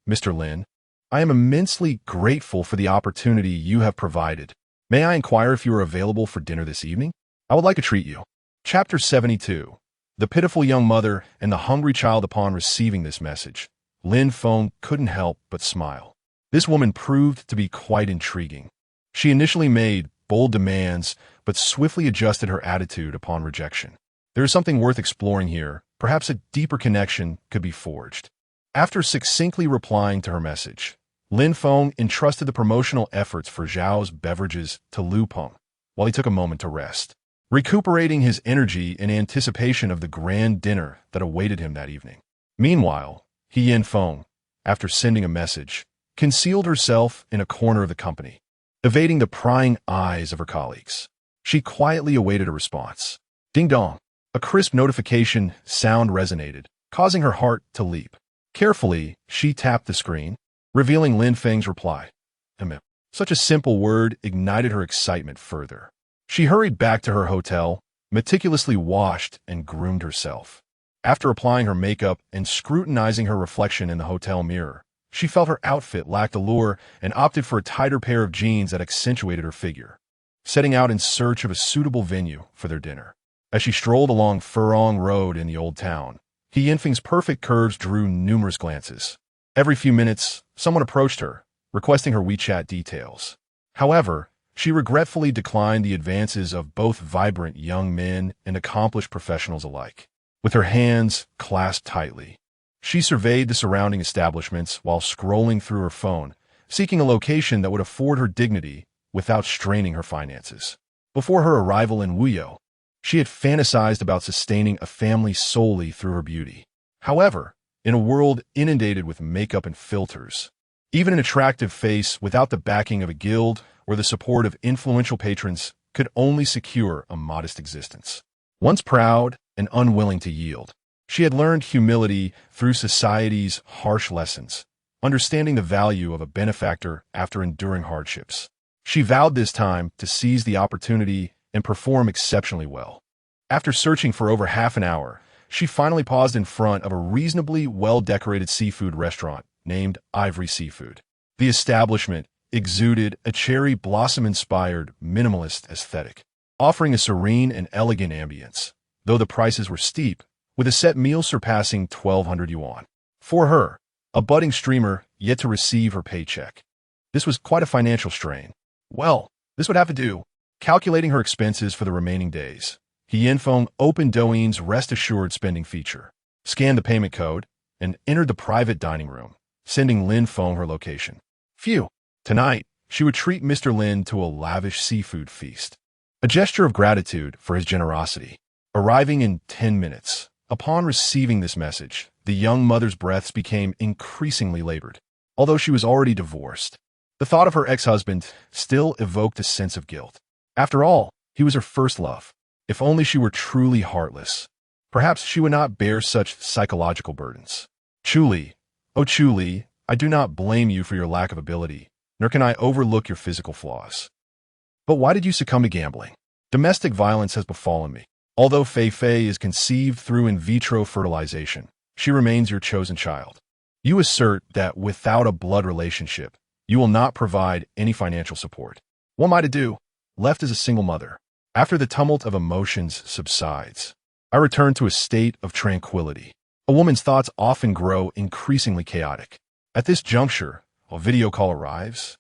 Mr. Lin, I am immensely grateful for the opportunity you have provided. May I inquire if you are available for dinner this evening? I would like to treat you. Chapter 72. The pitiful young mother and the hungry child. Upon receiving this message, Lin Feng couldn't help but smile. This woman proved to be quite intriguing. She initially made bold demands, but swiftly adjusted her attitude upon rejection. There is something worth exploring here. Perhaps a deeper connection could be forged. After succinctly replying to her message, Lin Feng entrusted the promotional efforts for Zhao's beverages to Lu Peng, while he took a moment to rest, recuperating his energy in anticipation of the grand dinner that awaited him that evening. Meanwhile, Lin Feng, after sending a message, concealed herself in a corner of the company, evading the prying eyes of her colleagues. She quietly awaited a response. Ding dong! A crisp notification sound resonated, causing her heart to leap. Carefully, she tapped the screen, revealing Lin Feng's reply. Such a simple word ignited her excitement further. She hurried back to her hotel, meticulously washed and groomed herself. After applying her makeup and scrutinizing her reflection in the hotel mirror, she felt her outfit lacked allure and opted for a tighter pair of jeans that accentuated her figure, setting out in search of a suitable venue for their dinner. As she strolled along Furong Road in the old town, Lin Feng's perfect curves drew numerous glances. Every few minutes, someone approached her, requesting her WeChat details. However, she regretfully declined the advances of both vibrant young men and accomplished professionals alike. With her hands clasped tightly, she surveyed the surrounding establishments while scrolling through her phone, seeking a location that would afford her dignity without straining her finances. Before her arrival in Wuyou, she had fantasized about sustaining a family solely through her beauty. However, in a world inundated with makeup and filters, even an attractive face without the backing of a guild or the support of influential patrons could only secure a modest existence. Once proud and unwilling to yield, she had learned humility through society's harsh lessons, understanding the value of a benefactor after enduring hardships. She vowed this time to seize the opportunity and perform exceptionally well. After searching for over half an hour, she finally paused in front of a reasonably well-decorated seafood restaurant named Ivory Seafood. The establishment exuded a cherry blossom-inspired minimalist aesthetic, offering a serene and elegant ambience, though the prices were steep, with a set meal surpassing 1,200 yuan. For her, a budding streamer yet to receive her paycheck, this was quite a financial strain. Well, this would have to do. Calculating her expenses for the remaining days, Lin Feng opened Douyin's Rest Assured spending feature, scanned the payment code, and entered the private dining room, sending Lin Feng her location. Phew! Tonight, she would treat Mr. Lin to a lavish seafood feast, a gesture of gratitude for his generosity. Arriving in 10 minutes, upon receiving this message, the young mother's breaths became increasingly labored. Although she was already divorced, the thought of her ex-husband still evoked a sense of guilt. After all, he was her first love. If only she were truly heartless, perhaps she would not bear such psychological burdens. Truly, oh truly, I do not blame you for your lack of ability, nor can I overlook your physical flaws. But why did you succumb to gambling? Domestic violence has befallen me. Although Fei Fei is conceived through in vitro fertilization, she remains your chosen child. You assert that without a blood relationship, you will not provide any financial support. What am I to do? Left as a single mother. After the tumult of emotions subsides, I return to a state of tranquility. A woman's thoughts often grow increasingly chaotic. At this juncture, a video call arrives,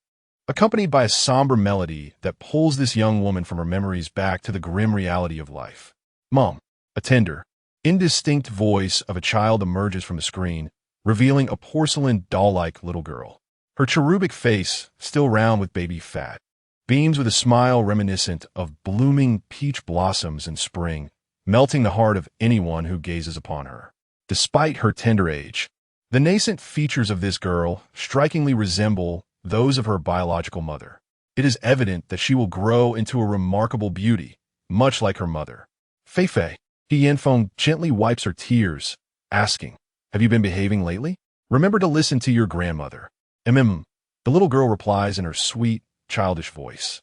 accompanied by a somber melody that pulls this young woman from her memories back to the grim reality of life. Mom, a tender, indistinct voice of a child emerges from the screen, revealing a porcelain doll-like little girl. Her cherubic face, still round with baby fat, beams with a smile reminiscent of blooming peach blossoms in spring, melting the heart of anyone who gazes upon her. Despite her tender age, the nascent features of this girl strikingly resemble those of her biological mother. It is evident that she will grow into a remarkable beauty, much like her mother. Fei, Lin Feng gently wipes her tears, asking, "Have you been behaving lately? Remember to listen to your grandmother." The little girl replies in her sweet, childish voice.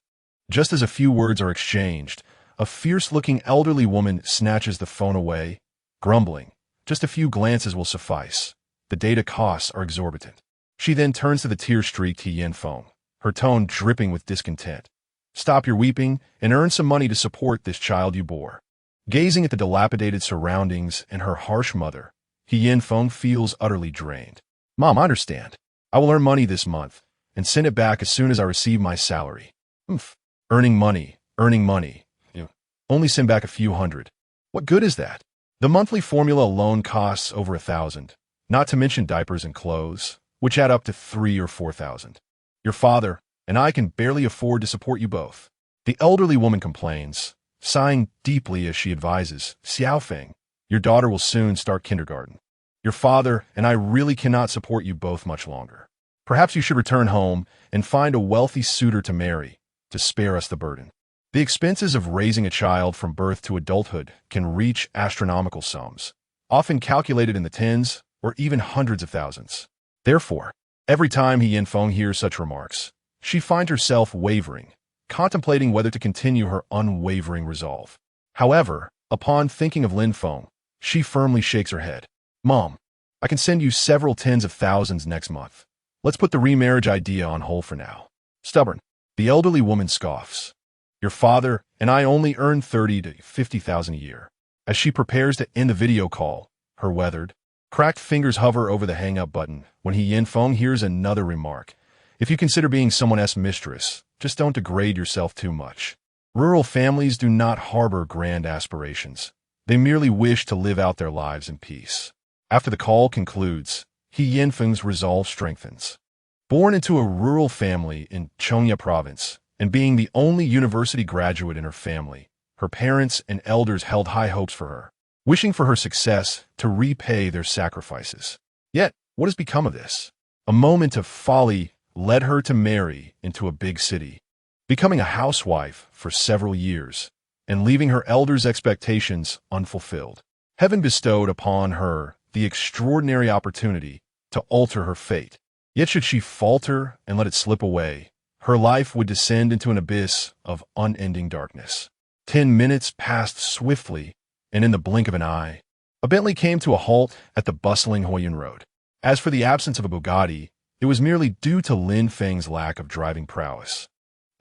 Just as a few words are exchanged, a fierce-looking elderly woman snatches the phone away, grumbling, "Just a few glances will suffice. The data costs are exorbitant." She then turns to the tear-streaked Lin Feng, her tone dripping with discontent. "Stop your weeping and earn some money to support this child you bore." Gazing at the dilapidated surroundings and her harsh mother, Lin Feng feels utterly drained. "Mom, I understand. I will earn money this month and send it back as soon as I receive my salary." Earning money. Only send back a few hundred. What good is that? The monthly formula alone costs over 1,000, not to mention diapers and clothes, which add up to 3,000 or 4,000. Your father and I can barely afford to support you both. The elderly woman complains, sighing deeply as she advises, "Xiaofeng, your daughter will soon start kindergarten. Your father and I really cannot support you both much longer. Perhaps you should return home and find a wealthy suitor to marry, to spare us the burden." The expenses of raising a child from birth to adulthood can reach astronomical sums, often calculated in the tens or even hundreds of thousands. Therefore, every time Lin Feng hears such remarks, she finds herself wavering, contemplating whether to continue her unwavering resolve. However, upon thinking of Lin Feng, she firmly shakes her head. "Mom, I can send you several tens of thousands next month. Let's put the remarriage idea on hold for now." Stubborn. The elderly woman scoffs. "Your father and I only earn 30 to 50,000 a year." As she prepares to end the video call, her weathered, cracked fingers hover over the hang-up button when Lin Feng hears another remark. "If you consider being someone else's mistress, just don't degrade yourself too much." Rural families do not harbor grand aspirations. They merely wish to live out their lives in peace. After the call concludes, Lin Feng's resolve strengthens. Born into a rural family in Chongya province, and being the only university graduate in her family, her parents and elders held high hopes for her, wishing for her success to repay their sacrifices. Yet, what has become of this? A moment of folly led her to marry into a big city, becoming a housewife for several years, and leaving her elders' expectations unfulfilled. Heaven bestowed upon her the extraordinary opportunity to alter her fate. Yet should she falter and let it slip away, her life would descend into an abyss of unending darkness. 10 minutes passed swiftly, and in the blink of an eye, a Bentley came to a halt at the bustling Huayan Road. As for the absence of a Bugatti, it was merely due to Lin Feng's lack of driving prowess,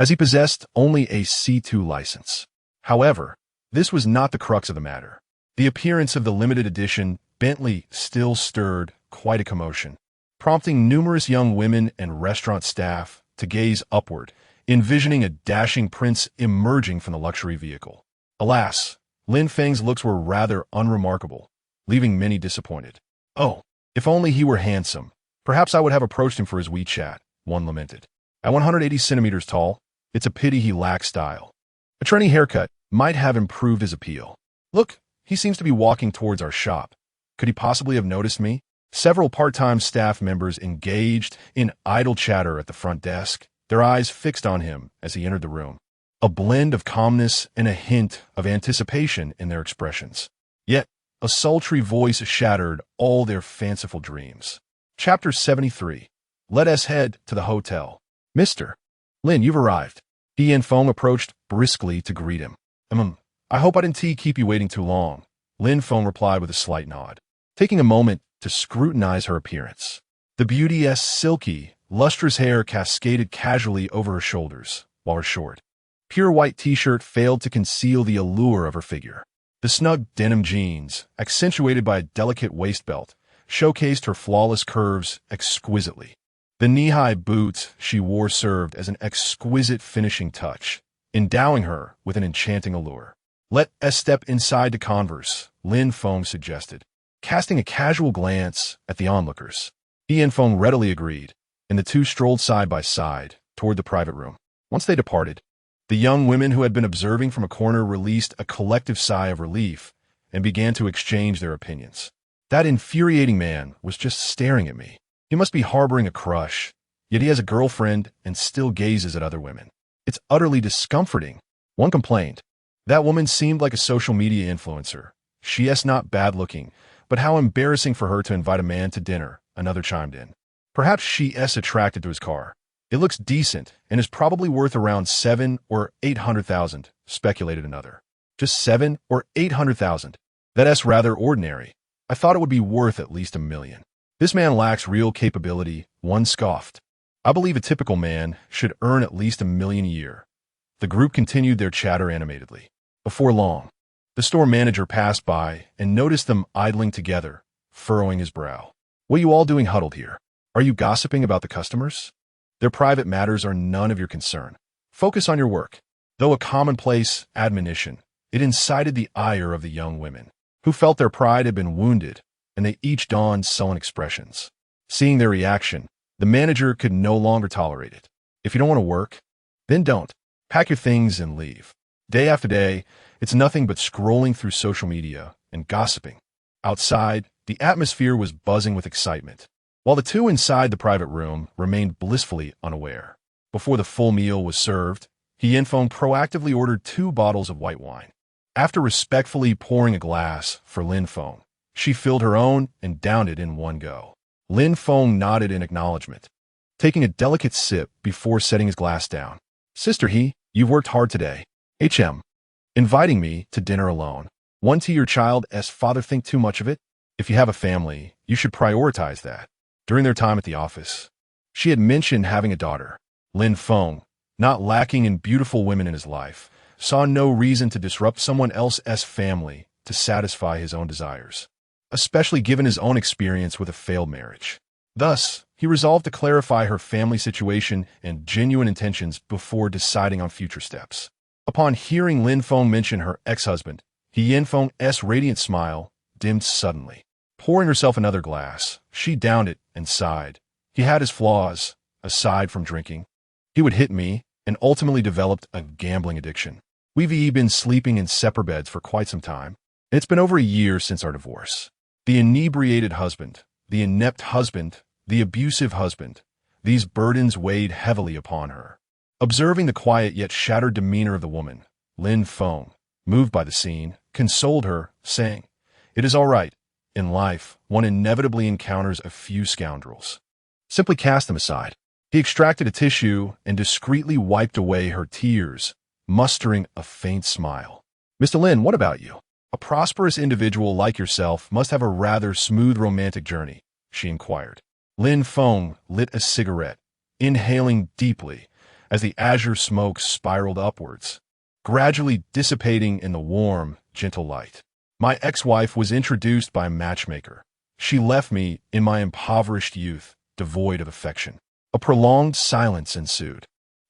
as he possessed only a C2 license. However, this was not the crux of the matter. The appearance of the limited edition Bentley still stirred quite a commotion, prompting numerous young women and restaurant staff to gaze upward, envisioning a dashing prince emerging from the luxury vehicle. Alas, Lin Feng's looks were rather unremarkable, leaving many disappointed. "Oh, if only he were handsome. Perhaps I would have approached him for his WeChat," one lamented. "At 180 centimeters tall, it's a pity he lacks style. A trendy haircut might have improved his appeal. Look, he seems to be walking towards our shop. Could he possibly have noticed me?" Several part-time staff members engaged in idle chatter at the front desk, their eyes fixed on him as he entered the room, a blend of calmness and a hint of anticipation in their expressions. Yet, a sultry voice shattered all their fanciful dreams. Chapter 73. Let us head to the hotel. "Mr. Lin, you've arrived." Lin Feng approached briskly to greet him. I hope I didn't keep you waiting too long," Lin Feng replied with a slight nod, taking a moment to scrutinize her appearance. The beauty's silky, lustrous hair cascaded casually over her shoulders, while her short, pure white t-shirt failed to conceal the allure of her figure. The snug denim jeans, accentuated by a delicate waist belt, showcased her flawless curves exquisitely. The knee-high boots she wore served as an exquisite finishing touch, endowing her with an enchanting allure. "Let us step inside to converse," Lin Feng suggested, casting a casual glance at the onlookers. Lin Feng readily agreed, and the two strolled side by side toward the private room. Once they departed, the young women who had been observing from a corner released a collective sigh of relief and began to exchange their opinions. That infuriating man was just staring at me. He must be harboring a crush, yet he has a girlfriend and still gazes at other women. It's utterly discomforting. One complained. That woman seemed like a social media influencer. She is not bad-looking, but how embarrassing for her to invite a man to dinner, another chimed in. Perhaps she is attracted to his car. It looks decent and is probably worth around 7 or 800,000, speculated another. Just 7 or 800,000. That's rather ordinary. I thought it would be worth at least $1 million. This man lacks real capability, one scoffed. I believe a typical man should earn at least $1 million a year. The group continued their chatter animatedly. Before long, the store manager passed by and noticed them idling together, furrowing his brow. What are you all doing huddled here? Are you gossiping about the customers? Their private matters are none of your concern. Focus on your work. Though a commonplace admonition, it incited the ire of the young women, who felt their pride had been wounded, and they each donned sullen expressions. Seeing their reaction, the manager could no longer tolerate it. If you don't want to work, then don't. Pack your things and leave. Day after day, it's nothing but scrolling through social media and gossiping. Outside, the atmosphere was buzzing with excitement, while the two inside the private room remained blissfully unaware. Before the full meal was served, Lin Feng proactively ordered 2 bottles of white wine. After respectfully pouring a glass for Lin Feng, she filled her own and downed it in one go. Lin Feng nodded in acknowledgement, taking a delicate sip before setting his glass down. Sister you've worked hard today. Inviting me to dinner alone. One to your child's father think too much of it? If you have a family, you should prioritize that. During their time at the office, she had mentioned having a daughter. Lin Feng, not lacking in beautiful women in his life, saw no reason to disrupt someone else's family to satisfy his own desires, especially given his own experience with a failed marriage. Thus, he resolved to clarify her family situation and genuine intentions before deciding on future steps. Upon hearing Lin Feng mention her ex-husband, Lin Feng's radiant smile dimmed suddenly. Pouring herself another glass, she downed it and sighed. He had his flaws, aside from drinking. He would hit me and ultimately developed a gambling addiction. We've been sleeping in separate beds for quite some time, and it's been over a year since our divorce. The inebriated husband, the inept husband, the abusive husband, these burdens weighed heavily upon her. Observing the quiet yet shattered demeanor of the woman, Lin Feng, moved by the scene, consoled her, saying, "It is all right. In life, one inevitably encounters a few scoundrels. Simply cast them aside." He extracted a tissue and discreetly wiped away her tears, mustering a faint smile. "Mr. Lin, what about you? A prosperous individual like yourself must have a rather smooth romantic journey," she inquired. Lin Feng lit a cigarette, inhaling deeply as the azure smoke spiraled upwards, gradually dissipating in the warm, gentle light. "My ex-wife was introduced by a matchmaker. She left me in my impoverished youth, devoid of affection." A prolonged silence ensued.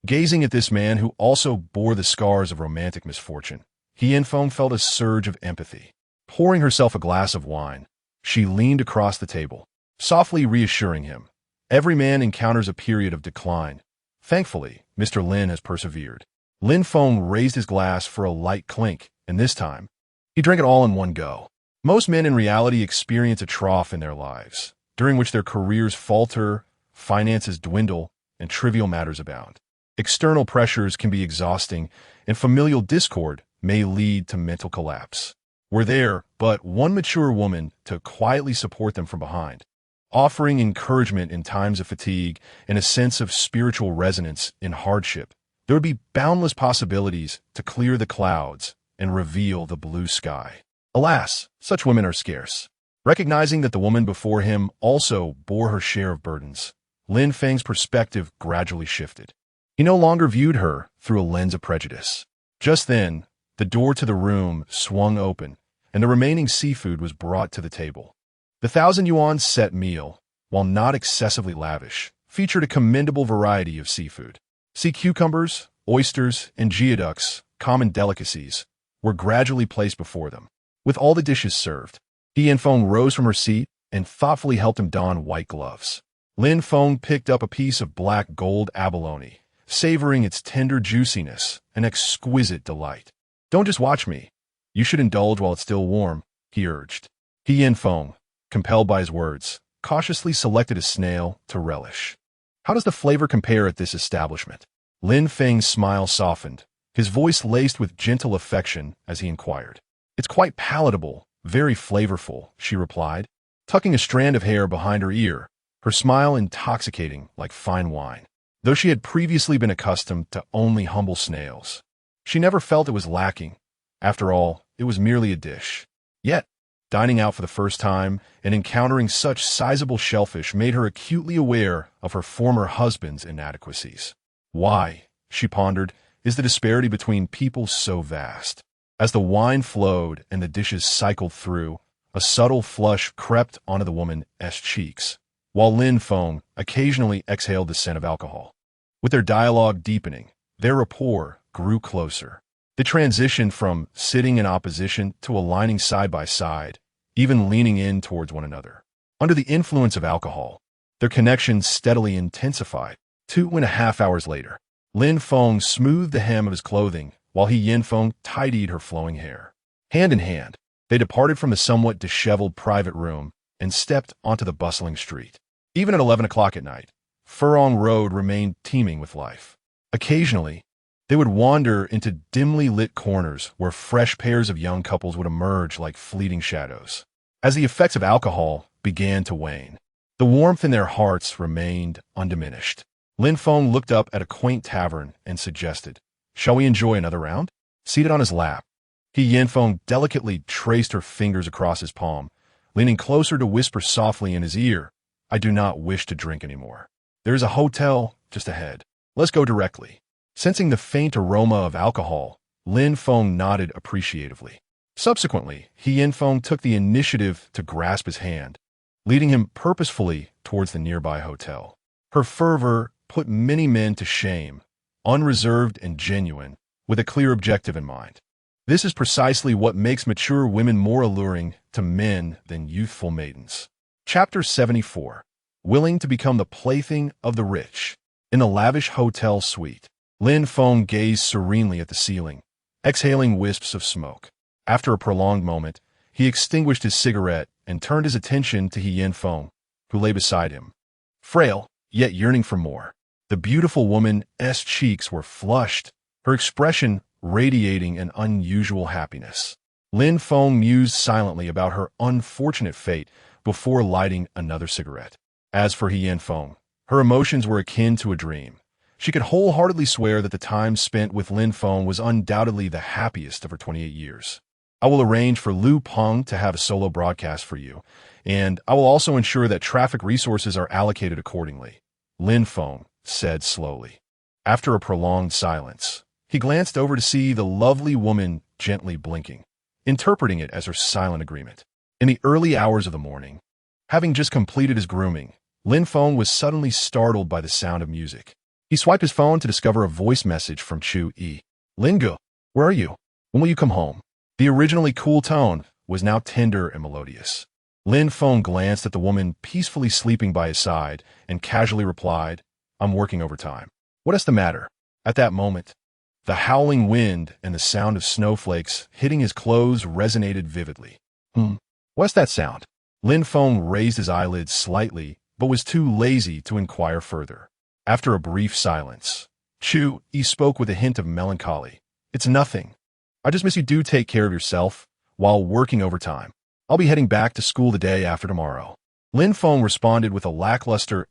Gazing at this man who also bore the scars of romantic misfortune, Lin Feng felt a surge of empathy. Pouring herself a glass of wine, she leaned across the table, softly reassuring him. Every man encounters a period of decline. Thankfully, Mr. Lin has persevered. Lin Feng raised his glass for a light clink, and this time, he drank it all in one go. Most men in reality experience a trough in their lives, during which their careers falter, finances dwindle, and trivial matters abound. External pressures can be exhausting, and familial discord may lead to mental collapse. Were there but one mature woman to quietly support them from behind, offering encouragement in times of fatigue and a sense of spiritual resonance in hardship, there would be boundless possibilities to clear the clouds and reveal the blue sky. Alas, such women are scarce. Recognizing that the woman before him also bore her share of burdens, Lin Feng's perspective gradually shifted. He no longer viewed her through a lens of prejudice. Just then, the door to the room swung open, and the remaining seafood was brought to the table. The 1,000 yuan set meal, while not excessively lavish, featured a commendable variety of seafood. Sea cucumbers, oysters, and geoducks, common delicacies, were gradually placed before them. With all the dishes served, Lin Feng rose from her seat and thoughtfully helped him don white gloves. Lin Feng picked up a piece of black gold abalone, savoring its tender juiciness and exquisite delight. Don't just watch me. You should indulge while it's still warm, he urged. Lin Feng, compelled by his words, cautiously selected a snail to relish. How does the flavor compare at this establishment? Lin Feng's smile softened, his voice laced with gentle affection as he inquired. It's quite palatable, very flavorful, she replied, tucking a strand of hair behind her ear, her smile intoxicating like fine wine. Though she had previously been accustomed to only humble snails, she never felt it was lacking. After all, it was merely a dish. Yet, dining out for the first time and encountering such sizable shellfish made her acutely aware of her former husband's inadequacies. Why, she pondered, is the disparity between people so vast? As the wine flowed and the dishes cycled through, a subtle flush crept onto the woman's cheeks, while Lin Feng occasionally exhaled the scent of alcohol. With their dialogue deepening, their rapport grew closer. They transitioned from sitting in opposition to aligning side by side, even leaning in towards one another. Under the influence of alcohol, their connection steadily intensified. 2.5 hours later, Lin Feng smoothed the hem of his clothing while Lin Feng tidied her flowing hair. Hand in hand, they departed from the somewhat disheveled private room and stepped onto the bustling street. Even at 11 o'clock at night, Furong Road remained teeming with life. Occasionally, they would wander into dimly lit corners where fresh pairs of young couples would emerge like fleeting shadows. As the effects of alcohol began to wane, the warmth in their hearts remained undiminished. Lin Feng looked up at a quaint tavern and suggested, "Shall we enjoy another round?" Seated on his lap, Lin Feng delicately traced her fingers across his palm, leaning closer to whisper softly in his ear, "I do not wish to drink anymore. There is a hotel just ahead. Let's go directly." Sensing the faint aroma of alcohol, Lin Feng nodded appreciatively. Subsequently, Lin Feng took the initiative to grasp his hand, leading him purposefully towards the nearby hotel. Her fervor put many men to shame, unreserved and genuine, with a clear objective in mind. This is precisely what makes mature women more alluring to men than youthful maidens. Chapter 74. Willing to become the plaything of the rich. In the lavish hotel suite, Lin Feng gazed serenely at the ceiling, exhaling wisps of smoke. After a prolonged moment, he extinguished his cigarette and turned his attention to Lin Feng, who lay beside him. Frail, yet yearning for more. The beautiful woman's cheeks were flushed, her expression radiating an unusual happiness. Lin Feng mused silently about her unfortunate fate before lighting another cigarette. As for Lin Feng, her emotions were akin to a dream. She could wholeheartedly swear that the time spent with Lin Feng was undoubtedly the happiest of her 28 years. I will arrange for Lu Peng to have a solo broadcast for you, and I will also ensure that traffic resources are allocated accordingly, Lin Feng said slowly. After a prolonged silence, he glanced over to see the lovely woman gently blinking, interpreting it as her silent agreement. In the early hours of the morning, having just completed his grooming, Lin Feng was suddenly startled by the sound of music. He swiped his phone to discover a voice message from Chu Yi. "Lingu, where are you? When will you come home?" The originally cool tone was now tender and melodious. Lin Feng glanced at the woman peacefully sleeping by his side and casually replied, "I'm working overtime." "What is the matter?" At that moment, the howling wind and the sound of snowflakes hitting his clothes resonated vividly. What's that sound?" Lin Feng raised his eyelids slightly, but was too lazy to inquire further. After a brief silence, Chu Yi spoke with a hint of melancholy. "It's nothing. I just miss you. Do take care of yourself while working overtime. I'll be heading back to school the day after tomorrow." Lin Feng responded with a lackluster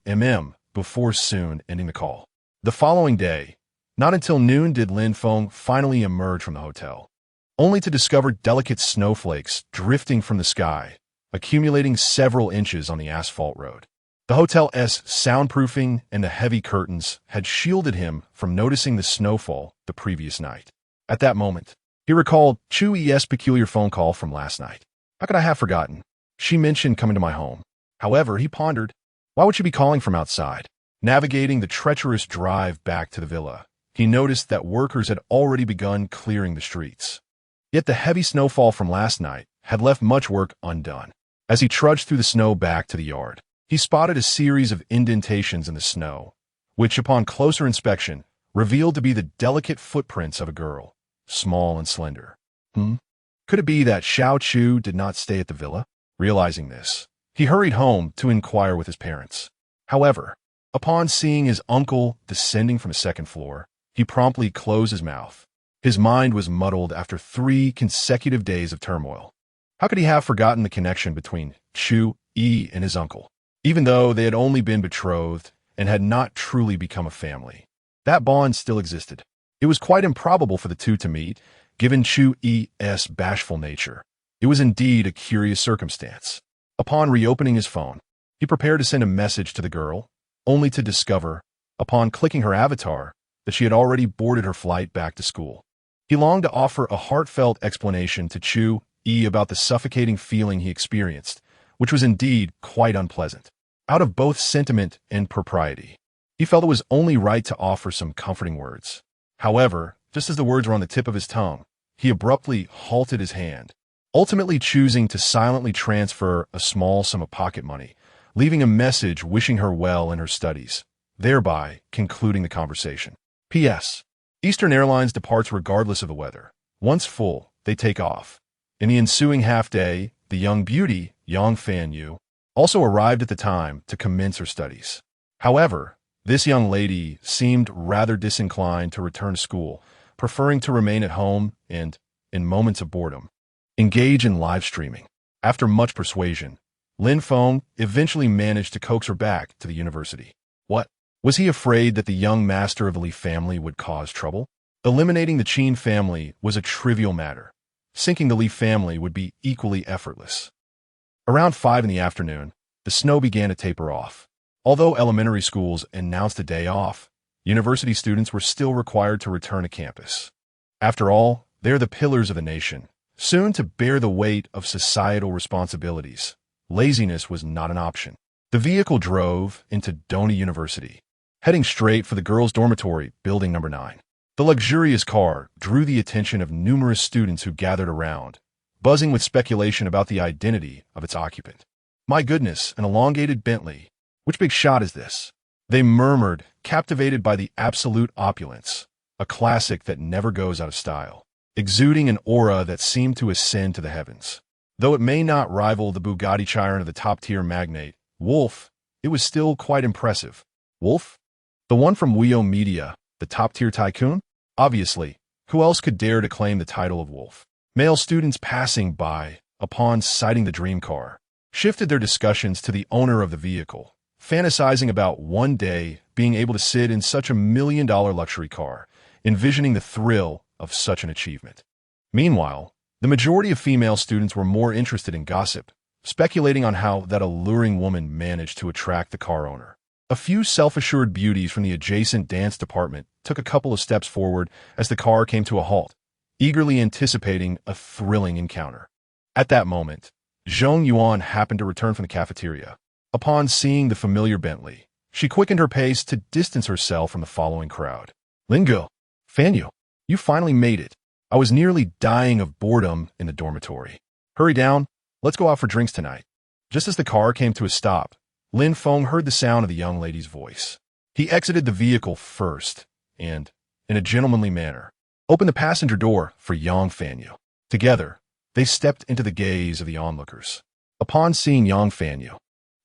before soon ending the call. The following day, not until noon did Lin Feng finally emerge from the hotel, only to discover delicate snowflakes drifting from the sky, accumulating several inches on the asphalt road. The hotel's soundproofing and the heavy curtains had shielded him from noticing the snowfall the previous night. At that moment, he recalled Chu Yi's peculiar phone call from last night. How could I have forgotten? She mentioned coming to my home. However, he pondered, why would she be calling from outside? Navigating the treacherous drive back to the villa, he noticed that workers had already begun clearing the streets. Yet the heavy snowfall from last night had left much work undone. As he trudged through the snow back to the yard, he spotted a series of indentations in the snow, which, upon closer inspection, revealed to be the delicate footprints of a girl, small and slender. Could it be that Xiao Chu did not stay at the villa? Realizing this, he hurried home to inquire with his parents. However, upon seeing his uncle descending from the second floor, he promptly closed his mouth. His mind was muddled after 3 consecutive days of turmoil. How could he have forgotten the connection between Chu Yi and his uncle, even though they had only been betrothed and had not truly become a family? That bond still existed. It was quite improbable for the two to meet, given Chu Yi's bashful nature. It was indeed a curious circumstance. Upon reopening his phone, he prepared to send a message to the girl, only to discover, upon clicking her avatar, that she had already boarded her flight back to school. He longed to offer a heartfelt explanation to Chu Yi about the suffocating feeling he experienced, which was indeed quite unpleasant. Out of both sentiment and propriety, he felt it was only right to offer some comforting words. However, just as the words were on the tip of his tongue, he abruptly halted his hand, ultimately choosing to silently transfer a small sum of pocket money, leaving a message wishing her well in her studies, thereby concluding the conversation. P.S. Eastern Airlines departs regardless of the weather. Once full, they take off. In the ensuing half-day, the young beauty, Yang Fanyu, also arrived at the time to commence her studies. However, this young lady seemed rather disinclined to return to school, preferring to remain at home and, in moments of boredom, engage in live streaming. After much persuasion, Lin Feng eventually managed to coax her back to the university. What? Was he afraid that the young master of the Li family would cause trouble? Eliminating the Qin family was a trivial matter. Sinking the Li family would be equally effortless. Around 5 in the afternoon, the snow began to taper off. Although elementary schools announced a day off, university students were still required to return to campus. After all, they are the pillars of the nation, soon to bear the weight of societal responsibilities. Laziness was not an option. The vehicle drove into Doni University, heading straight for the girls' dormitory, building number 9. The luxurious car drew the attention of numerous students who gathered around, buzzing with speculation about the identity of its occupant. My goodness, an elongated Bentley. Which big shot is this? They murmured, captivated by the absolute opulence, a classic that never goes out of style, exuding an aura that seemed to ascend to the heavens. Though it may not rival the Bugatti Chiron of the top-tier magnate, Wolf, it was still quite impressive. Wolf? The one from Weo Media, the top-tier tycoon? Obviously, who else could dare to claim the title of Wolf? Male students passing by, upon sighting the dream car, shifted their discussions to the owner of the vehicle, fantasizing about one day being able to sit in such a $1 million luxury car, envisioning the thrill of such an achievement. Meanwhile, the majority of female students were more interested in gossip, speculating on how that alluring woman managed to attract the car owner. A few self-assured beauties from the adjacent dance department took a couple of steps forward as the car came to a halt, eagerly anticipating a thrilling encounter. At that moment, Zhong Yuan happened to return from the cafeteria. Upon seeing the familiar Bentley, she quickened her pace to distance herself from the following crowd. Lingo, Fanyu, you finally made it. I was nearly dying of boredom in the dormitory. Hurry down, let's go out for drinks tonight. Just as the car came to a stop, Lin Feng heard the sound of the young lady's voice. He exited the vehicle first and, in a gentlemanly manner, opened the passenger door for Yang Fanyu. Together, they stepped into the gaze of the onlookers. Upon seeing Yang Fanyu,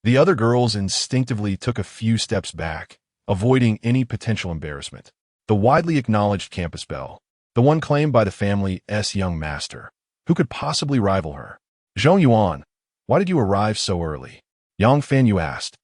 the other girls instinctively took a few steps back, avoiding any potential embarrassment. The widely acknowledged campus belle, the one claimed by the family's young master, who could possibly rival her? Zhong Yuan, why did you arrive so early? Yang Fanyu asked,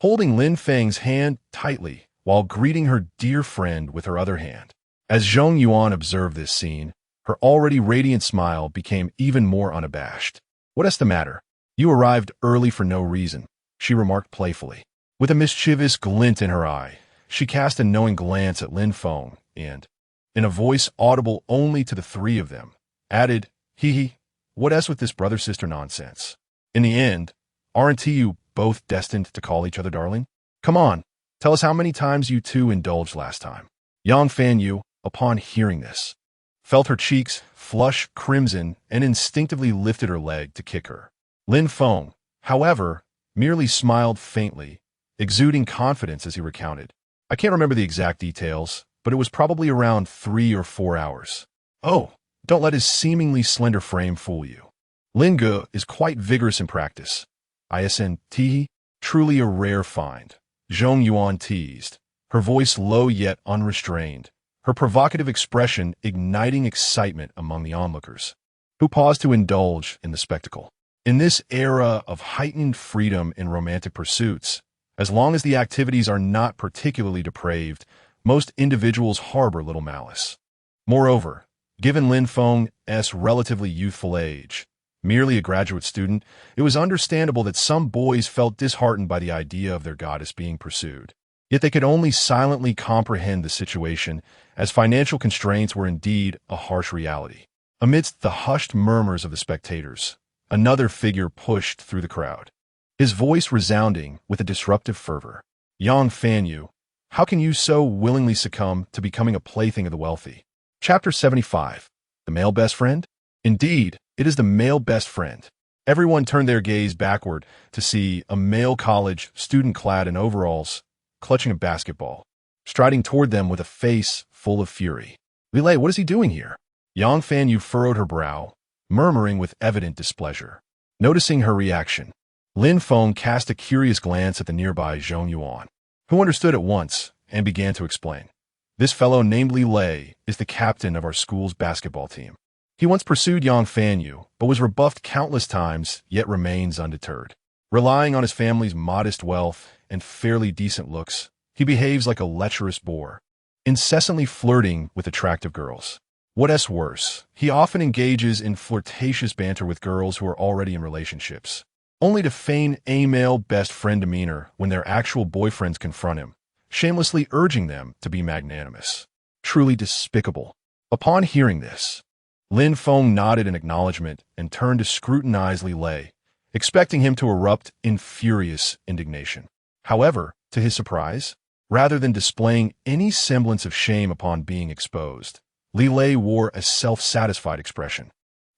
holding Lin Feng's hand tightly while greeting her dear friend with her other hand. As Zhong Yuan observed this scene, her already radiant smile became even more unabashed. What's the matter? You arrived early for no reason, she remarked playfully. With a mischievous glint in her eye, she cast a knowing glance at Lin Feng and, in a voice audible only to the three of them, added, hee, what's with this brother-sister nonsense? In the end, aren't you both destined to call each other darling? Come on, tell us how many times you two indulged last time. Yang Fanyu, upon hearing this, felt her cheeks flush crimson and instinctively lifted her leg to kick her. Lin Feng, however, merely smiled faintly, exuding confidence as he recounted. I can't remember the exact details, but it was probably around 3 or 4 hours. Oh, don't let his seemingly slender frame fool you. Lin Ge is quite vigorous in practice. ISNT, truly a rare find. Zhong Yuan teased, her voice low yet unrestrained, her provocative expression igniting excitement among the onlookers, who paused to indulge in the spectacle. In this era of heightened freedom in romantic pursuits, as long as the activities are not particularly depraved, most individuals harbor little malice. Moreover, given Lin Feng's relatively youthful age, merely a graduate student, it was understandable that some boys felt disheartened by the idea of their goddess being pursued. Yet they could only silently comprehend the situation, as financial constraints were indeed a harsh reality. Amidst the hushed murmurs of the spectators, another figure pushed through the crowd, his voice resounding with a disruptive fervor. Yang Fanyu, how can you so willingly succumb to becoming a plaything of the wealthy? Chapter 75. The Male Best Friend? Indeed, it is the male best friend. Everyone turned their gaze backward to see a male college student clad in overalls, clutching a basketball, striding toward them with a face full of fury. Lilei, what is he doing here? Yang Fanyu furrowed her brow, murmuring with evident displeasure. Noticing her reaction, Lin Feng cast a curious glance at the nearby Zhong Yuan, who understood at once and began to explain. This fellow named Lilei is the captain of our school's basketball team. He once pursued Yang Fanyu, but was rebuffed countless times, yet remains undeterred. Relying on his family's modest wealth and fairly decent looks, he behaves like a lecherous boor, incessantly flirting with attractive girls. What's worse, he often engages in flirtatious banter with girls who are already in relationships, only to feign a male best friend demeanor when their actual boyfriends confront him, shamelessly urging them to be magnanimous. Truly despicable. Upon hearing this, Lin Feng nodded in acknowledgement and turned to scrutinize Lilei, expecting him to erupt in furious indignation. However, to his surprise, rather than displaying any semblance of shame upon being exposed, Lilei wore a self-satisfied expression.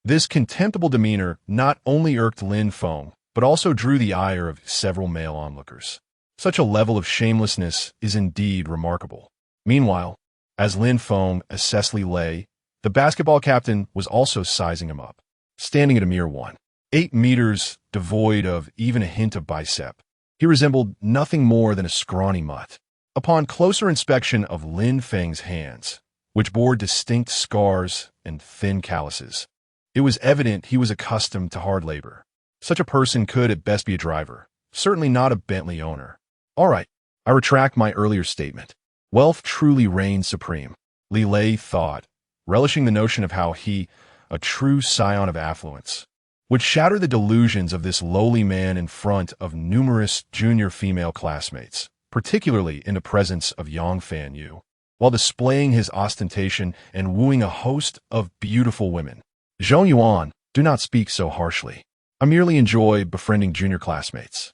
This contemptible demeanor not only irked Lin Feng, but also drew the ire of several male onlookers. Such a level of shamelessness is indeed remarkable. Meanwhile, as Lin Feng assessed Lilei, the basketball captain was also sizing him up, standing at a mere 1.8 meters, devoid of even a hint of bicep. He resembled nothing more than a scrawny mutt. Upon closer inspection of Lin Feng's hands, which bore distinct scars and thin calluses, it was evident he was accustomed to hard labor. Such a person could at best be a driver, certainly not a Bentley owner. All right, I retract my earlier statement. Wealth truly reigns supreme, Lilei thought, relishing the notion of how he, a true scion of affluence, would shatter the delusions of this lowly man in front of numerous junior female classmates, particularly in the presence of Yang Fanyu, while displaying his ostentation and wooing a host of beautiful women. Zhong Yuan, do not speak so harshly. I merely enjoy befriending junior classmates.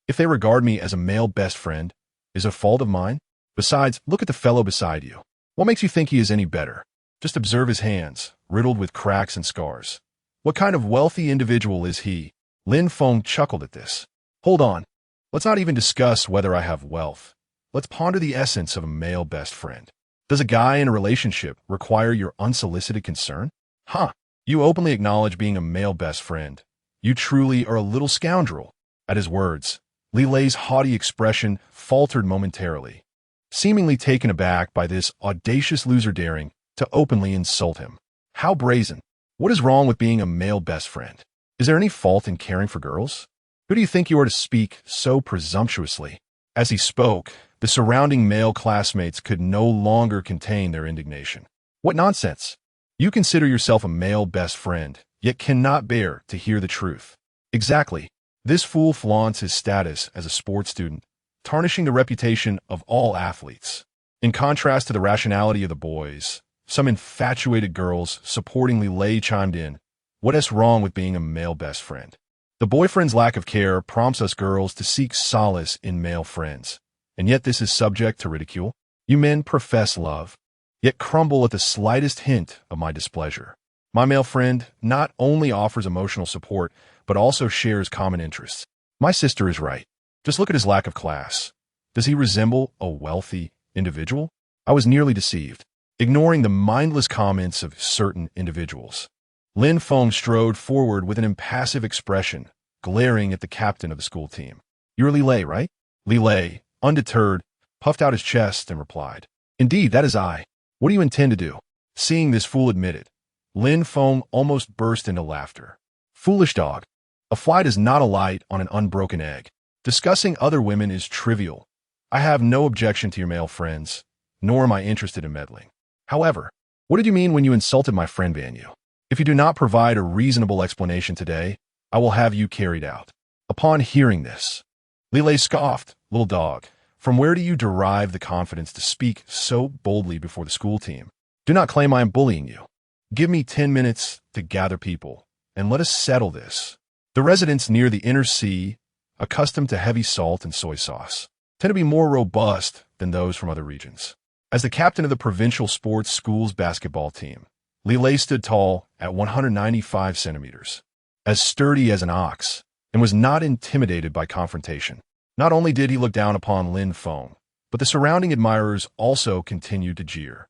If they regard me as a male best friend, is it a fault of mine? Besides, look at the fellow beside you. What makes you think he is any better? Just observe his hands, riddled with cracks and scars. What kind of wealthy individual is he? Lin Feng chuckled at this. Hold on. Let's not even discuss whether I have wealth. Let's ponder the essence of a male best friend. Does a guy in a relationship require your unsolicited concern? Huh. You openly acknowledge being a male best friend. You truly are a little scoundrel. At his words, Lilei's haughty expression faltered momentarily, seemingly taken aback by this audacious loser daring to openly insult him. How brazen. What is wrong with being a male best friend? Is there any fault in caring for girls? Who do you think you are to speak so presumptuously? As he spoke, the surrounding male classmates could no longer contain their indignation. What nonsense! You consider yourself a male best friend, yet cannot bear to hear the truth. Exactly. This fool flaunts his status as a sports student, tarnishing the reputation of all athletes. In contrast to the rationality of the boys, some infatuated girls supportingly chimed in, what's wrong with being a male best friend? The boyfriend's lack of care prompts us girls to seek solace in male friends, and yet this is subject to ridicule. You men profess love, yet crumble at the slightest hint of my displeasure. My male friend not only offers emotional support, but also shares common interests. My sister is right. Just look at his lack of class. Does he resemble a wealthy individual? I was nearly deceived, ignoring the mindless comments of certain individuals. Lin Feng strode forward with an impassive expression, glaring at the captain of the school team. You're Li Lei, right? Li Lei, undeterred, puffed out his chest and replied, Indeed, that is I. What do you intend to do? Seeing this fool admitted, Lin Feng almost burst into laughter. Foolish dog. A fly does not alight on an unbroken egg. Discussing other women is trivial. I have no objection to your male friends, nor am I interested in meddling. However, what did you mean when you insulted my friend Vanyu? If you do not provide a reasonable explanation today, I will have you carried out. Upon hearing this, Li Lei scoffed, Little dog, from where do you derive the confidence to speak so boldly before the school team? Do not claim I am bullying you. Give me 10 minutes to gather people, and let us settle this. The residents near the inner sea, accustomed to heavy salt and soy sauce, tend to be more robust than those from other regions. As the captain of the provincial sports school's basketball team, Li Lei stood tall at 195 centimeters, as sturdy as an ox, and was not intimidated by confrontation. Not only did he look down upon Lin Feng, but the surrounding admirers also continued to jeer.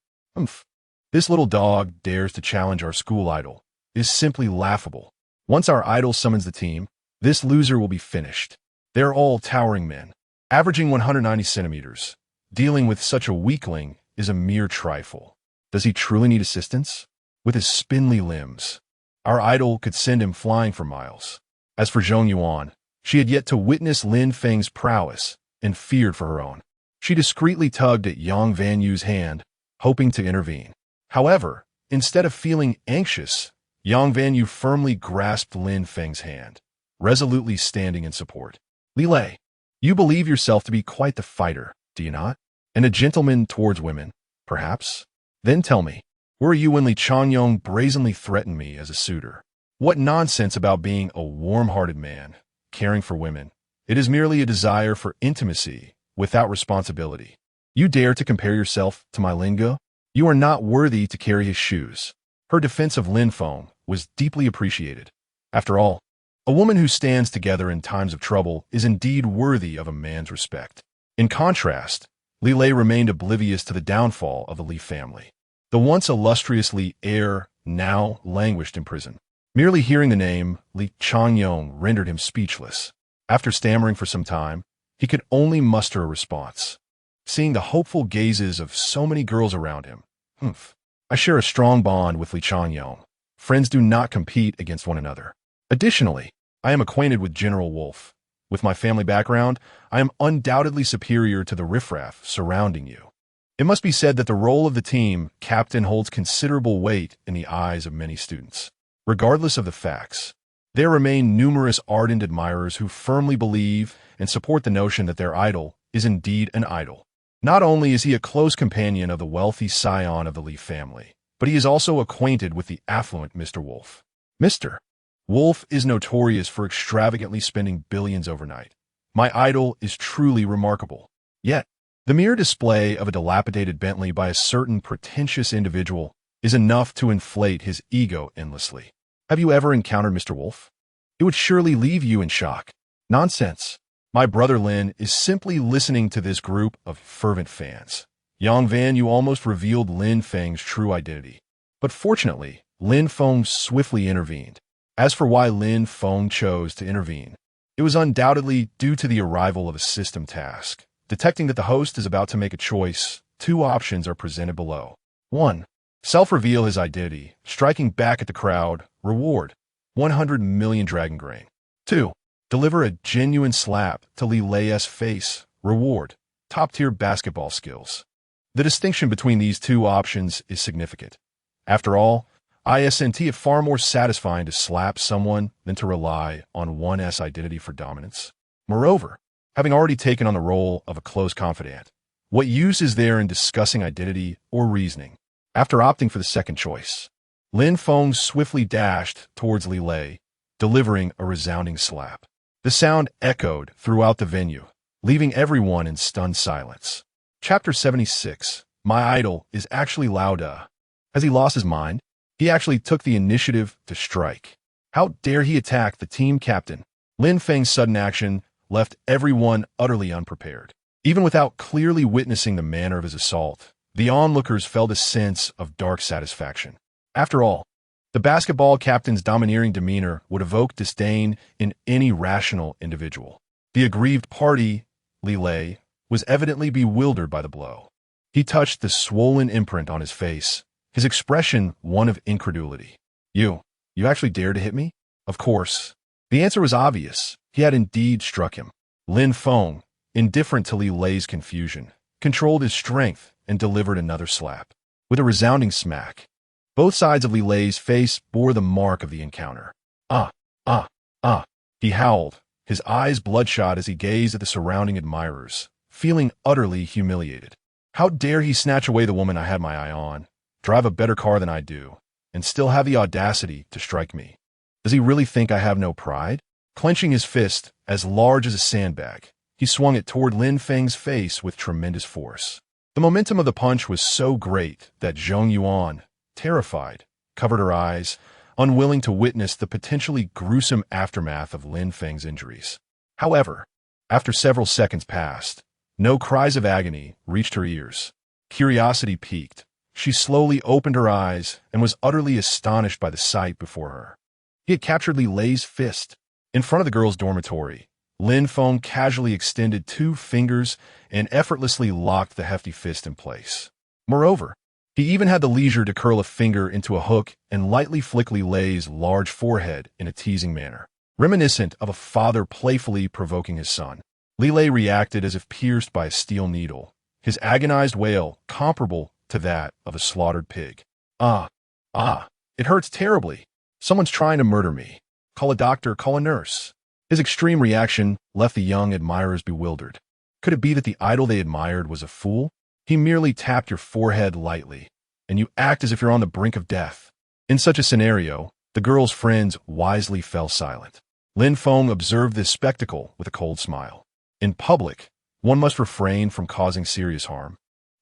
This little dog dares to challenge our school idol. It is simply laughable. Once our idol summons the team, this loser will be finished. They're all towering men, averaging 190 centimeters. Dealing with such a weakling is a mere trifle. Does he truly need assistance? With his spindly limbs, our idol could send him flying for miles. As for Zhong Yuan, she had yet to witness Lin Feng's prowess and feared for her own. She discreetly tugged at Yang Vanyu's hand, hoping to intervene. However, instead of feeling anxious, Yang Vanyu firmly grasped Lin Feng's hand, resolutely standing in support. Li Lei, you believe yourself to be quite the fighter, do you not? And a gentleman towards women, perhaps? Then tell me, were you when Li Changyong brazenly threatened me as a suitor? What nonsense about being a warm-hearted man, caring for women. It is merely a desire for intimacy without responsibility. You dare to compare yourself to my Lingo? You are not worthy to carry his shoes. Her defense of Lin Feng was deeply appreciated. After all, a woman who stands together in times of trouble is indeed worthy of a man's respect. In contrast, Li Lei remained oblivious to the downfall of the Li family. The once illustrious Li heir now languished in prison. Merely hearing the name Li Changyong rendered him speechless. After stammering for some time, he could only muster a response. Seeing the hopeful gazes of so many girls around him, I share a strong bond with Li Changyong. Friends do not compete against one another. Additionally, I am acquainted with General Wolf. With my family background, I am undoubtedly superior to the riffraff surrounding you. It must be said that the role of the team captain holds considerable weight in the eyes of many students. Regardless of the facts, there remain numerous ardent admirers who firmly believe and support the notion that their idol is indeed an idol. Not only is he a close companion of the wealthy scion of the Li family, but he is also acquainted with the affluent Mr. Wolf. Mr. Wolf is notorious for extravagantly spending billions overnight. My idol is truly remarkable. Yet, the mere display of a dilapidated Bentley by a certain pretentious individual is enough to inflate his ego endlessly. Have you ever encountered Mr. Wolf? It would surely leave you in shock. Nonsense. My brother Lin is simply listening to this group of fervent fans. Yang Vanyu almost revealed Lin Feng's true identity. But fortunately, Lin Feng swiftly intervened. As for why Lin Feng chose to intervene, it was undoubtedly due to the arrival of a system task. Detecting that the host is about to make a choice, two options are presented below. 1. Self-reveal his identity, striking back at the crowd. Reward: 100 million dragon grain. 2. Deliver a genuine slap to Li Lei's face. Reward: top-tier basketball skills. The distinction between these two options is significant. After all, isn't it far more satisfying to slap someone than to rely on one's identity for dominance? Moreover, having already taken on the role of a close confidant, what use is there in discussing identity or reasoning? After opting for the second choice, Lin Feng swiftly dashed towards Li Lei, delivering a resounding slap. The sound echoed throughout the venue, leaving everyone in stunned silence. Chapter 76. My idol is actually Lauda. Has he lost his mind? He actually took the initiative to strike. How dare he attack the team captain? Lin Feng's sudden action left everyone utterly unprepared. Even without clearly witnessing the manner of his assault, the onlookers felt a sense of dark satisfaction. After all, the basketball captain's domineering demeanor would evoke disdain in any rational individual. The aggrieved party, Li, was evidently bewildered by the blow. He touched the swollen imprint on his face, his expression one of incredulity. You actually dared to hit me? Of course. The answer was obvious. He had indeed struck him. Lin Feng, indifferent to Li Lei's confusion, controlled his strength and delivered another slap. With a resounding smack, both sides of Li Lei's face bore the mark of the encounter. Ah! He howled, his eyes bloodshot as he gazed at the surrounding admirers, feeling utterly humiliated. How dare he snatch away the woman I had my eye on, drive a better car than I do, and still have the audacity to strike me? Does he really think I have no pride? Clenching his fist, as large as a sandbag, he swung it toward Lin Feng's face with tremendous force. The momentum of the punch was so great that Zhong Yuan, terrified, covered her eyes, unwilling to witness the potentially gruesome aftermath of Lin Feng's injuries. However, after several seconds passed, no cries of agony reached her ears. Curiosity piqued. She slowly opened her eyes and was utterly astonished by the sight before her. He had captured Li Lei's fist. In front of the girl's dormitory, Lin Feng casually extended 2 fingers and effortlessly locked the hefty fist in place. Moreover, he even had the leisure to curl a finger into a hook and lightly flick Li Lei's large forehead in a teasing manner, reminiscent of a father playfully provoking his son. Li Lei reacted as if pierced by a steel needle, his agonized wail comparable to that of a slaughtered pig. Ah, it hurts terribly. Someone's trying to murder me. Call a doctor, call a nurse. His extreme reaction left the young admirers bewildered. Could it be that the idol they admired was a fool? He merely tapped your forehead lightly, and you act as if you're on the brink of death. In such a scenario, the girl's friends wisely fell silent. Lin Feng observed this spectacle with a cold smile. In public, one must refrain from causing serious harm.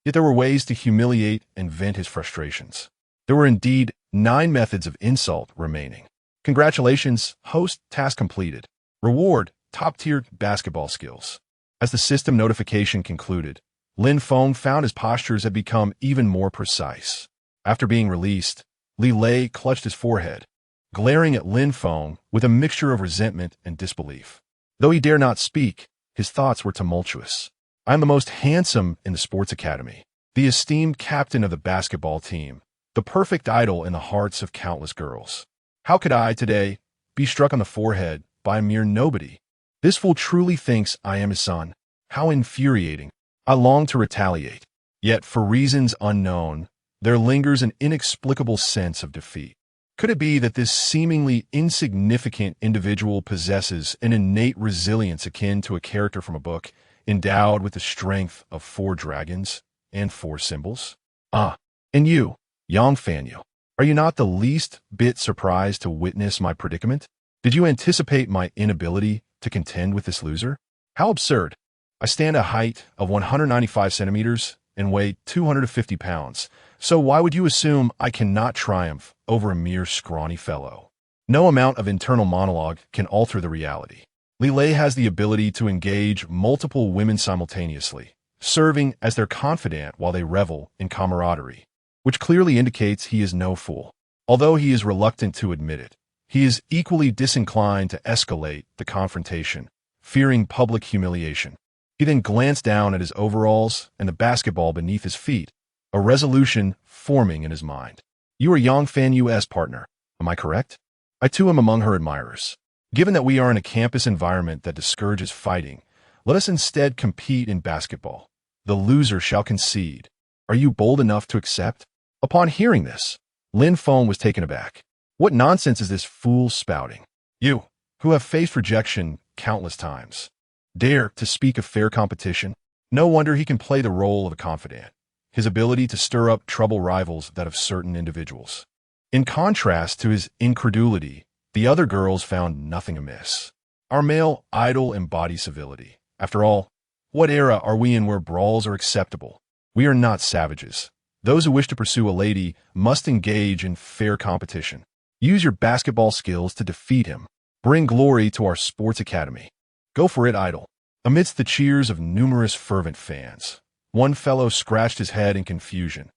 Yet there were ways to humiliate and vent his frustrations. There were indeed 9 methods of insult remaining. Congratulations, host, task completed. Reward, top-tier basketball skills. As the system notification concluded, Lin Feng found his postures had become even more precise. After being released, Li Lei clutched his forehead, glaring at Lin Feng with a mixture of resentment and disbelief. Though he dare not speak, his thoughts were tumultuous. I am the most handsome in the sports academy, the esteemed captain of the basketball team, the perfect idol in the hearts of countless girls. How could I, today, be struck on the forehead by a mere nobody? This fool truly thinks I am his son. How infuriating. I long to retaliate. Yet, for reasons unknown, there lingers an inexplicable sense of defeat. Could it be that this seemingly insignificant individual possesses an innate resilience akin to a character from a book, endowed with the strength of 4 dragons and 4 symbols? And you, Yang Fanyu, are you not the least bit surprised to witness my predicament? Did you anticipate my inability to contend with this loser? How absurd. I stand a height of 195 centimeters and weigh 250 pounds, so why would you assume I cannot triumph over a mere scrawny fellow? No amount of internal monologue can alter the reality. Li Lei has the ability to engage multiple women simultaneously, serving as their confidant while they revel in camaraderie, which clearly indicates he is no fool. Although he is reluctant to admit it, he is equally disinclined to escalate the confrontation, fearing public humiliation. He then glanced down at his overalls and the basketball beneath his feet, a resolution forming in his mind. You are Yang Fanyu's partner, am I correct? I too am among her admirers. Given that we are in a campus environment that discourages fighting, let us instead compete in basketball. The loser shall concede. Are you bold enough to accept? Upon hearing this, Lin Feng was taken aback. What nonsense is this fool spouting? You, who have faced rejection countless times, dare to speak of fair competition? No wonder he can play the role of a confidant. His ability to stir up trouble rivals that of certain individuals. In contrast to his incredulity, the other girls found nothing amiss. Our male idol embodies civility. After all, what era are we in where brawls are acceptable? We are not savages. Those who wish to pursue a lady must engage in fair competition. Use your basketball skills to defeat him. Bring glory to our sports academy. Go for it, idol. Amidst the cheers of numerous fervent fans, one fellow scratched his head in confusion.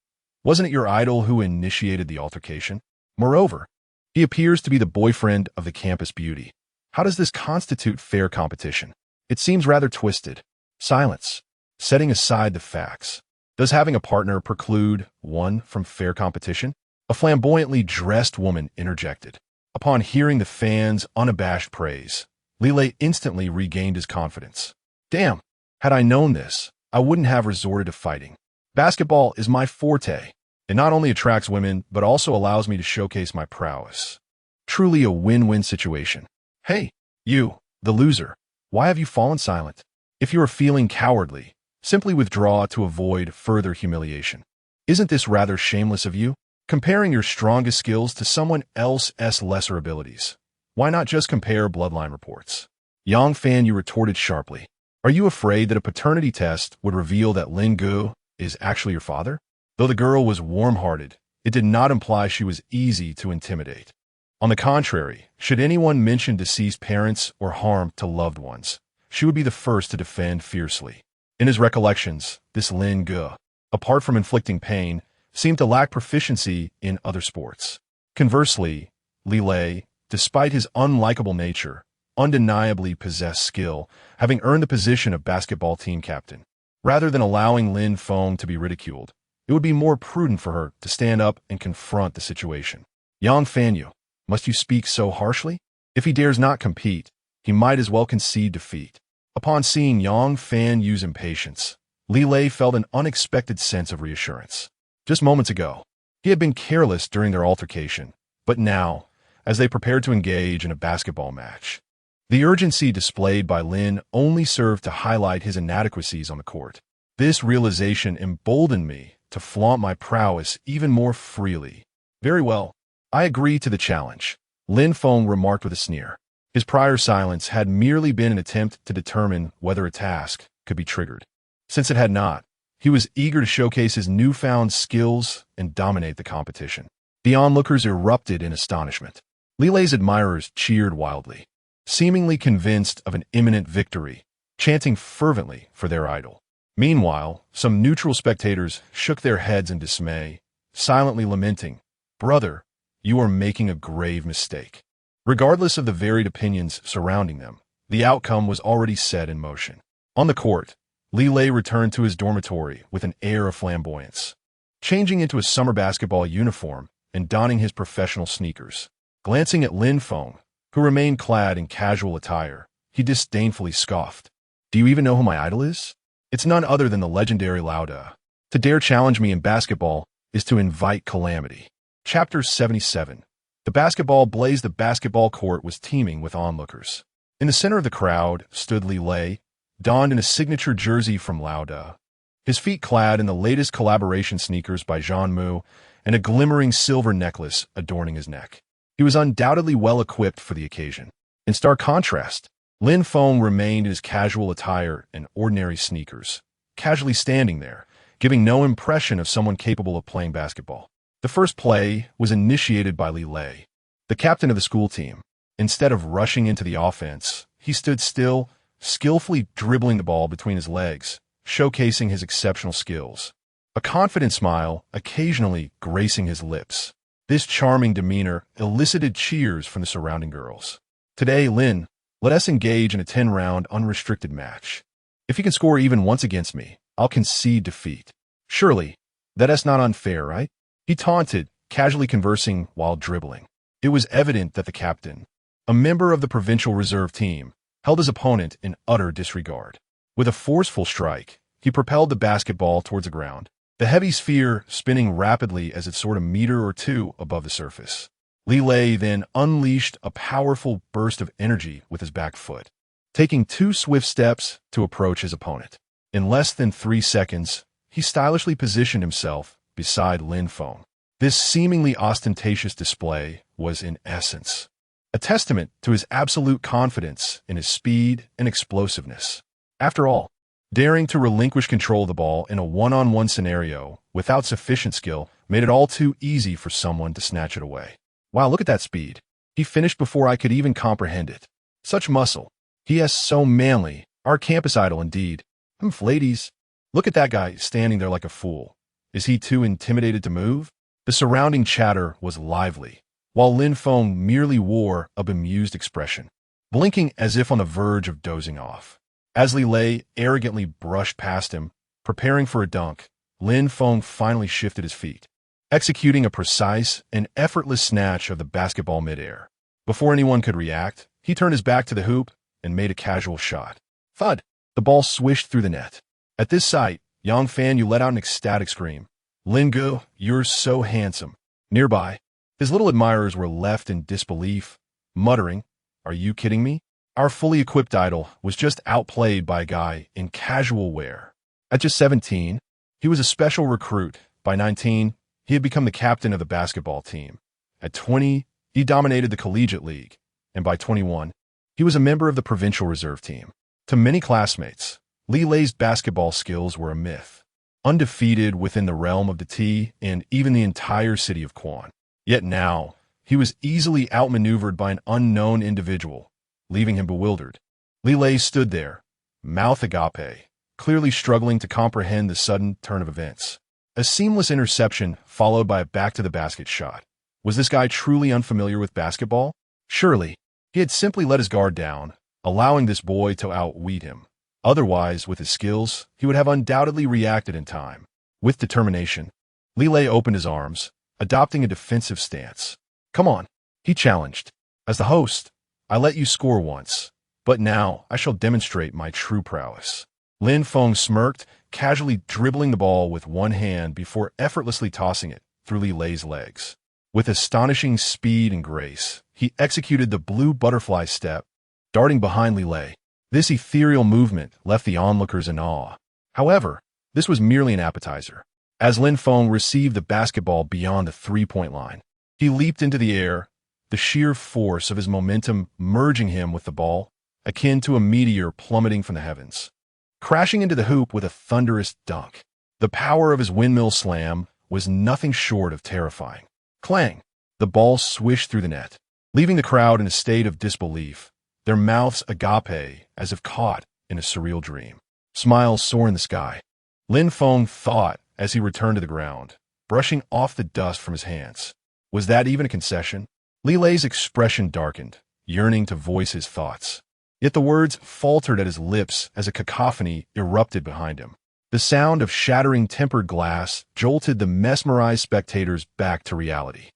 Wasn't it your idol who initiated the altercation? Moreover, he appears to be the boyfriend of the campus beauty. How does this constitute fair competition? It seems rather twisted. Silence. Setting aside the facts. Does having a partner preclude one from fair competition? A flamboyantly dressed woman interjected. Upon hearing the fans' unabashed praise, Lile instantly regained his confidence. Damn, had I known this, I wouldn't have resorted to fighting. Basketball is my forte. It not only attracts women, but also allows me to showcase my prowess. Truly a win-win situation. Hey, you, the loser, why have you fallen silent? If you are feeling cowardly, simply withdraw to avoid further humiliation. Isn't this rather shameless of you? Comparing your strongest skills to someone else's lesser abilities. Why not just compare bloodline reports? Yang Fan, you retorted sharply. Are you afraid that a paternity test would reveal that Lin Gu is actually your father? Though the girl was warm-hearted, it did not imply she was easy to intimidate. On the contrary, should anyone mention deceased parents or harm to loved ones, she would be the first to defend fiercely. In his recollections, this Lin Gu, apart from inflicting pain, seemed to lack proficiency in other sports. Conversely, Li Lei, despite his unlikable nature, undeniably possessed skill, having earned the position of basketball team captain. Rather than allowing Lin Feng to be ridiculed, it would be more prudent for her to stand up and confront the situation. Yang Fanyu, must you speak so harshly? If he dares not compete, he might as well concede defeat. Upon seeing Yang Fanyu's impatience, Li Lei felt an unexpected sense of reassurance. Just moments ago, he had been careless during their altercation, but now, as they prepared to engage in a basketball match, the urgency displayed by Lin only served to highlight his inadequacies on the court. This realization emboldened me to flaunt my prowess even more freely. Very well, I agree to the challenge, Lin Feng remarked with a sneer. His prior silence had merely been an attempt to determine whether a task could be triggered. Since it had not, he was eager to showcase his newfound skills and dominate the competition. The onlookers erupted in astonishment. Li Lei's admirers cheered wildly, seemingly convinced of an imminent victory, chanting fervently for their idol. Meanwhile, some neutral spectators shook their heads in dismay, silently lamenting, "Brother, you are making a grave mistake." Regardless of the varied opinions surrounding them, the outcome was already set in motion. On the court, Li Lei returned to his dormitory with an air of flamboyance, changing into a summer basketball uniform and donning his professional sneakers. Glancing at Lin Feng, who remained clad in casual attire, he disdainfully scoffed. "Do you even know who my idol is? It's none other than the legendary Lauda. To dare challenge me in basketball is to invite calamity." Chapter 77. The basketball court was teeming with onlookers. In the center of the crowd stood Li Lei, donned in a signature jersey from Lauda, his feet clad in the latest collaboration sneakers by Jean Mu, and a glimmering silver necklace adorning his neck. He was undoubtedly well equipped for the occasion. In stark contrast, Lin Feng remained in his casual attire and ordinary sneakers, casually standing there, giving no impression of someone capable of playing basketball. The first play was initiated by Li Lei, the captain of the school team. Instead of rushing into the offense, he stood still, skillfully dribbling the ball between his legs, showcasing his exceptional skills. A confident smile occasionally gracing his lips. This charming demeanor elicited cheers from the surrounding girls. "Today, Lin, let us engage in a 10-round unrestricted match. If you can score even once against me, I'll concede defeat. Surely, that's not unfair, right?" He taunted, casually conversing while dribbling. It was evident that the captain, a member of the provincial reserve team, held his opponent in utter disregard. With a forceful strike, he propelled the basketball towards the ground, the heavy sphere spinning rapidly as it soared a meter or two above the surface. Li Lei then unleashed a powerful burst of energy with his back foot, taking 2 swift steps to approach his opponent. In less than 3 seconds, he stylishly positioned himself beside Lin Feng. This seemingly ostentatious display was, in essence, a testament to his absolute confidence in his speed and explosiveness. After all, daring to relinquish control of the ball in a one-on-one scenario without sufficient skill made it all too easy for someone to snatch it away. Wow, look at that speed. He finished before I could even comprehend it. Such muscle. He is so manly. Our campus idol indeed. Ladies, look at that guy standing there like a fool. Is he too intimidated to move? The surrounding chatter was lively, while Lin Feng merely wore a bemused expression, blinking as if on the verge of dozing off. As Li Lei arrogantly brushed past him, preparing for a dunk, Lin Feng finally shifted his feet, executing a precise and effortless snatch of the basketball midair. Before anyone could react, he turned his back to the hoop and made a casual shot. Thud! The ball swished through the net. At this sight, Yang Fan Yu let out an ecstatic scream. Lin Gu, you're so handsome. Nearby, his little admirers were left in disbelief, muttering, Are you kidding me? Our fully equipped idol was just outplayed by a guy in casual wear. At just 17, he was a special recruit. By 19, he had become the captain of the basketball team. At 20, he dominated the collegiate league. And by 21, he was a member of the provincial reserve team. To many classmates, Li Lei's basketball skills were a myth, undefeated within the realm of the T and even the entire city of Quan. Yet now, he was easily outmaneuvered by an unknown individual, leaving him bewildered. Li Lei stood there, mouth agape, clearly struggling to comprehend the sudden turn of events. A seamless interception followed by a back-to-the-basket shot. Was this guy truly unfamiliar with basketball? Surely, he had simply let his guard down, allowing this boy to outweed him. Otherwise, with his skills, he would have undoubtedly reacted in time. With determination, Li Lei opened his arms, adopting a defensive stance. Come on, he challenged. As the host, I let you score once, but now I shall demonstrate my true prowess. Lin Feng smirked, casually dribbling the ball with one hand before effortlessly tossing it through Li Lei's legs. With astonishing speed and grace, he executed the blue butterfly step, darting behind Li Lei. This ethereal movement left the onlookers in awe. However, this was merely an appetizer. As Lin Feng received the basketball beyond the three-point line, he leaped into the air, the sheer force of his momentum merging him with the ball, akin to a meteor plummeting from the heavens, crashing into the hoop with a thunderous dunk. The power of his windmill slam was nothing short of terrifying. Clang! The ball swished through the net, leaving the crowd in a state of disbelief, their mouths agape as if caught in a surreal dream. Smiles soar in the sky. Lin Feng thought as he returned to the ground, brushing off the dust from his hands. Was that even a concession? Li Lei's expression darkened, yearning to voice his thoughts. Yet the words faltered at his lips as a cacophony erupted behind him. The sound of shattering tempered glass jolted the mesmerized spectators back to reality.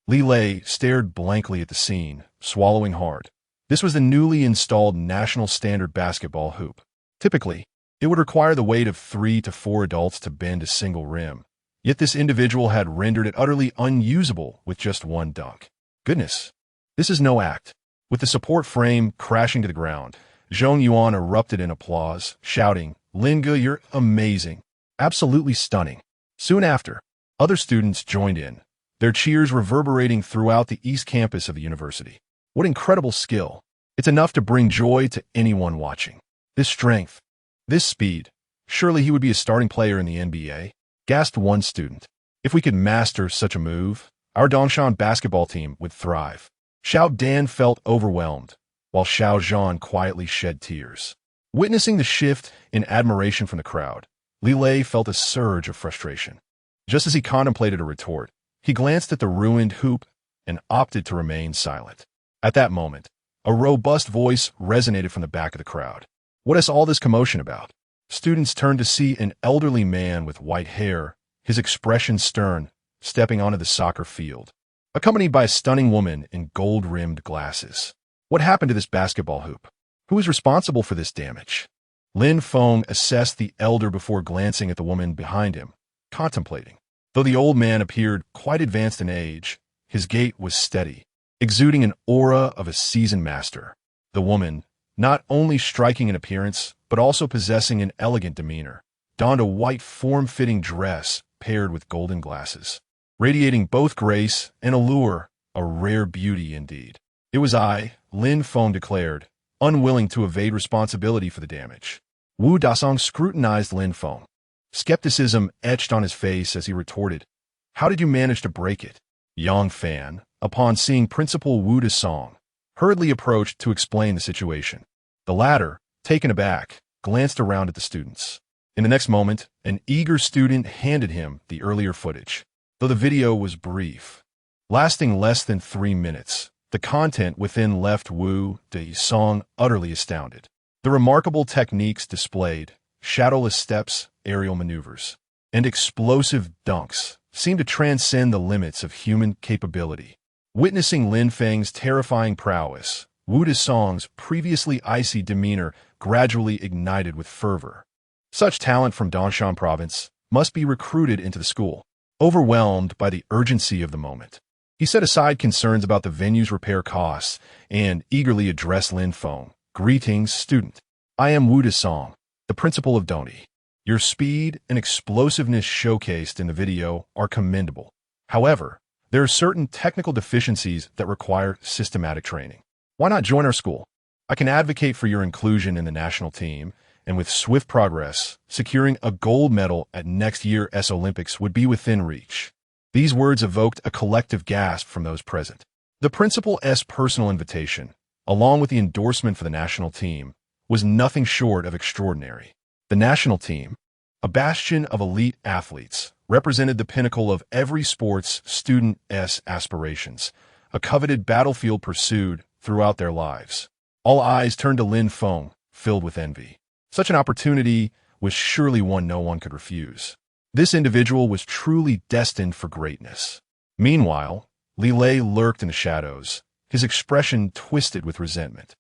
Li Lei stared blankly at the scene, swallowing hard. This was the newly installed national standard basketball hoop. Typically, it would require the weight of 3 to 4 adults to bend a single rim. Yet this individual had rendered it utterly unusable with just one dunk. Goodness, this is no act. With the support frame crashing to the ground, Zhong Yuan erupted in applause, shouting, Lin Gu, you're amazing. Absolutely stunning. Soon after, other students joined in, their cheers reverberating throughout the East Campus of the university. What incredible skill. It's enough to bring joy to anyone watching. This strength, this speed. Surely he would be a starting player in the NBA, gasped one student. If we could master such a move, our Dongshan basketball team would thrive. Xiao Dan felt overwhelmed, while Xiao Zhan quietly shed tears. Witnessing the shift in admiration from the crowd, Li Lei felt a surge of frustration. Just as he contemplated a retort, he glanced at the ruined hoop and opted to remain silent. At that moment, a robust voice resonated from the back of the crowd. What is all this commotion about? Students turned to see an elderly man with white hair, his expression stern, stepping onto the soccer field, accompanied by a stunning woman in gold-rimmed glasses. What happened to this basketball hoop? Who is responsible for this damage? Lin Feng assessed the elder before glancing at the woman behind him, contemplating. Though the old man appeared quite advanced in age, his gait was steady, exuding an aura of a seasoned master. The woman, not only striking in appearance, but also possessing an elegant demeanor, donned a white form-fitting dress paired with golden glasses, radiating both grace and allure, a rare beauty indeed. It was I, Lin Feng declared, unwilling to evade responsibility for the damage. Wu Dasong scrutinized Lin Feng. Skepticism etched on his face as he retorted, How did you manage to break it? Yang Fan, upon seeing Principal Wu Song, hurriedly approached to explain the situation. The latter, taken aback, glanced around at the students. In the next moment, an eager student handed him the earlier footage. Though the video was brief, lasting less than 3 minutes, the content within left Wu Song utterly astounded. The remarkable techniques displayed, shadowless steps, aerial maneuvers, and explosive dunks, seemed to transcend the limits of human capability. Witnessing Lin Feng's terrifying prowess, Wu Song's previously icy demeanor gradually ignited with fervor. Such talent from Dongshan province must be recruited into the school. Overwhelmed by the urgency of the moment, he set aside concerns about the venue's repair costs and eagerly addressed Lin Feng. "Greetings, student. I am Wu Song, the principal of Doni. Your speed and explosiveness showcased in the video are commendable. However, there are certain technical deficiencies that require systematic training. Why not join our school? I can advocate for your inclusion in the national team, and with swift progress, securing a gold medal at next year's Olympics would be within reach." These words evoked a collective gasp from those present. The principal's personal invitation, along with the endorsement for the national team, was nothing short of extraordinary. The national team, a bastion of elite athletes, represented the pinnacle of every sports student's aspirations, a coveted battlefield pursued throughout their lives. All eyes turned to Lin Feng, filled with envy. Such an opportunity was surely one no one could refuse. This individual was truly destined for greatness. Meanwhile, Li Lei lurked in the shadows, his expression twisted with resentment.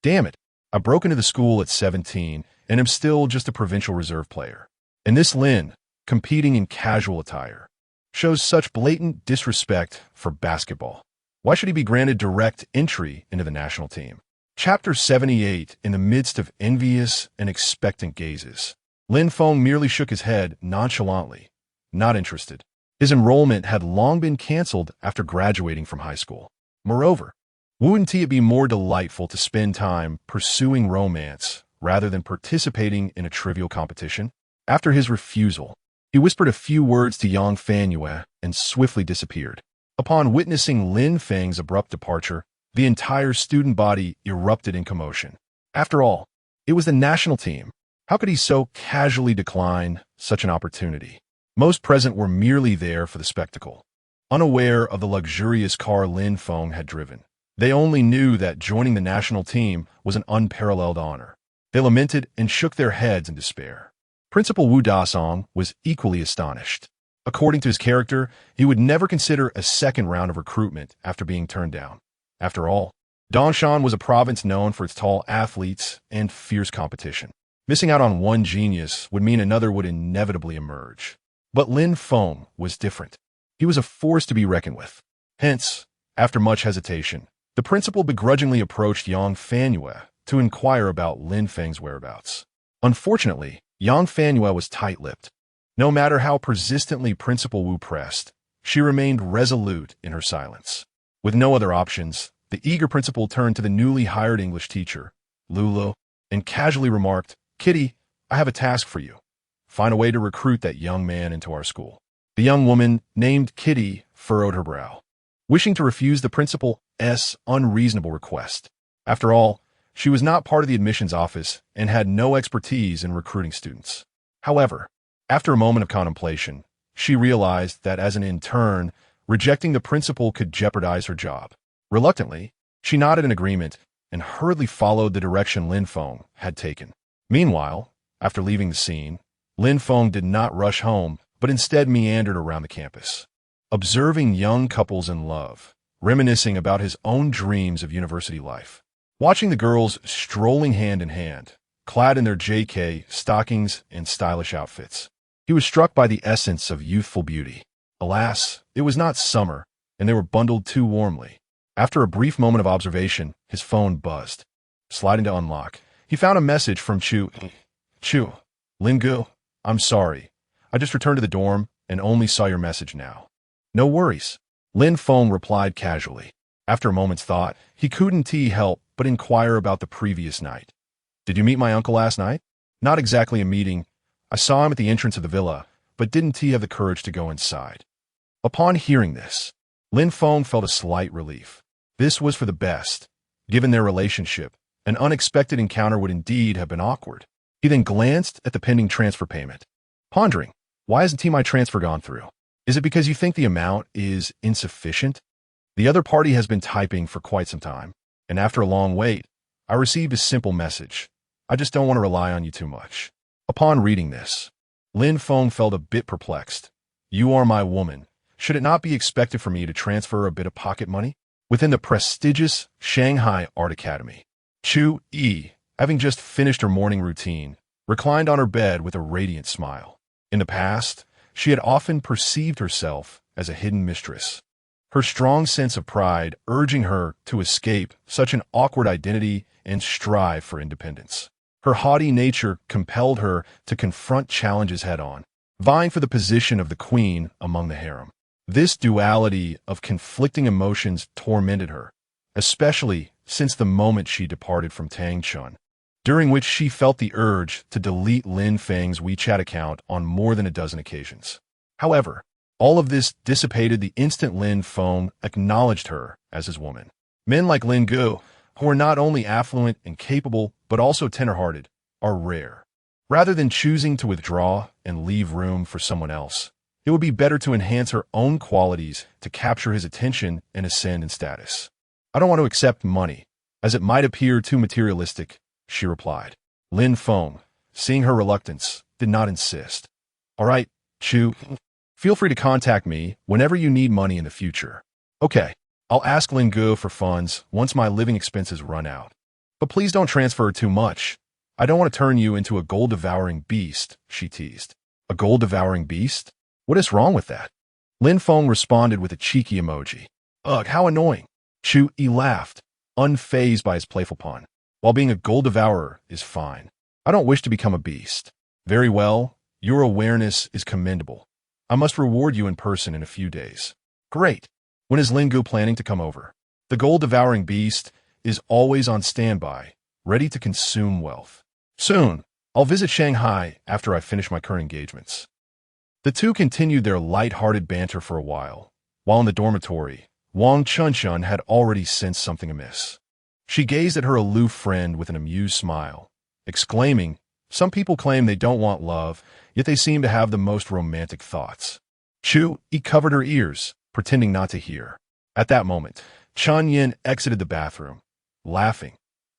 "Damn it, I broke into the school at 17 and am still just a provincial reserve player. And this Lin, competing in casual attire, shows such blatant disrespect for basketball. Why should he be granted direct entry into the national team?" Chapter 78. In the midst of envious and expectant gazes, Lin Feng merely shook his head nonchalantly, not interested. His enrollment had long been canceled after graduating from high school. Moreover, wouldn't it be more delightful to spend time pursuing romance rather than participating in a trivial competition? After his refusal, he whispered a few words to Yang Fanyue and swiftly disappeared. Upon witnessing Lin Feng's abrupt departure, the entire student body erupted in commotion. After all, it was the national team. How could he so casually decline such an opportunity? Most present were merely there for the spectacle, unaware of the luxurious car Lin Feng had driven. They only knew that joining the national team was an unparalleled honor. They lamented and shook their heads in despair. Principal Wu Dasong was equally astonished. According to his character, he would never consider a second round of recruitment after being turned down. After all, Dongshan was a province known for its tall athletes and fierce competition. Missing out on one genius would mean another would inevitably emerge. But Lin Feng was different. He was a force to be reckoned with. Hence, after much hesitation, the principal begrudgingly approached Yang Fanyue to inquire about Lin Feng's whereabouts. Unfortunately, Yang Fanyue was tight-lipped. No matter how persistently Principal Wu pressed, she remained resolute in her silence. With no other options, the eager principal turned to the newly hired English teacher, Lulu, and casually remarked, "Kitty, I have a task for you. Find a way to recruit that young man into our school." The young woman, named Kitty, furrowed her brow, wishing to refuse the principal's unreasonable request. After all, she was not part of the admissions office and had no expertise in recruiting students. However, after a moment of contemplation, she realized that as an intern, rejecting the principal could jeopardize her job. Reluctantly, she nodded in agreement and hurriedly followed the direction Lin Feng had taken. Meanwhile, after leaving the scene, Lin Feng did not rush home, but instead meandered around the campus, observing young couples in love, reminiscing about his own dreams of university life. Watching the girls strolling hand in hand, clad in their JK stockings and stylish outfits, he was struck by the essence of youthful beauty. Alas, it was not summer, and they were bundled too warmly. After a brief moment of observation, his phone buzzed. Sliding to unlock, he found a message from Chu. "Lingu, I'm sorry. I just returned to the dorm and only saw your message now." "No worries," Lin Feng replied casually. After a moment's thought, he couldn't help but inquire about the previous night. "Did you meet my uncle last night?" "Not exactly a meeting. I saw him at the entrance of the villa, but didn't have the courage to go inside." Upon hearing this, Lin Feng felt a slight relief. This was for the best. Given their relationship, an unexpected encounter would indeed have been awkward. He then glanced at the pending transfer payment, pondering, why hasn't my transfer gone through? Is it because you think the amount is insufficient? The other party has been typing for quite some time, and after a long wait, I received a simple message. I just don't want to rely on you too much. Upon reading this, Lin Feng felt a bit perplexed. You are my woman. Should it not be expected for me to transfer a bit of pocket money? Within the prestigious Shanghai Art Academy, Chu Yi, having just finished her morning routine, reclined on her bed with a radiant smile. In the past, she had often perceived herself as a hidden mistress, her strong sense of pride urging her to escape such an awkward identity and strive for independence. Her haughty nature compelled her to confront challenges head-on, vying for the position of the queen among the harem. This duality of conflicting emotions tormented her, especially since the moment she departed from Tang Chun, during which she felt the urge to delete Lin Feng's WeChat account on more than a dozen occasions. However, all of this dissipated the instant Lin Feng acknowledged her as his woman. Men like Lin Gu, who are not only affluent and capable, but also tender-hearted, are rare. Rather than choosing to withdraw and leave room for someone else, it would be better to enhance her own qualities to capture his attention and ascend in status. I don't want to accept money, as it might appear too materialistic, she replied. Lin Feng, seeing her reluctance, did not insist. All right, Chu, feel free to contact me whenever you need money in the future. Okay, I'll ask Lin Gu for funds once my living expenses run out. But please don't transfer too much. I don't want to turn you into a gold-devouring beast, she teased. A gold-devouring beast? What is wrong with that? Lin Feng responded with a cheeky emoji. Ugh, how annoying. Chu Yi laughed, unfazed by his playful pun. While being a gold devourer is fine, I don't wish to become a beast. Very well, your awareness is commendable. I must reward you in person in a few days. Great. When is Lin Gu planning to come over? The gold-devouring beast is always on standby, ready to consume wealth. Soon, I'll visit Shanghai after I finish my current engagements. The two continued their light-hearted banter for a while in the dormitory, Wang Chunshun had already sensed something amiss. She gazed at her aloof friend with an amused smile, exclaiming, some people claim they don't want love, yet they seem to have the most romantic thoughts. Chu Yi covered her ears, pretending not to hear. At that moment, Chun Yin exited the bathroom, laughing.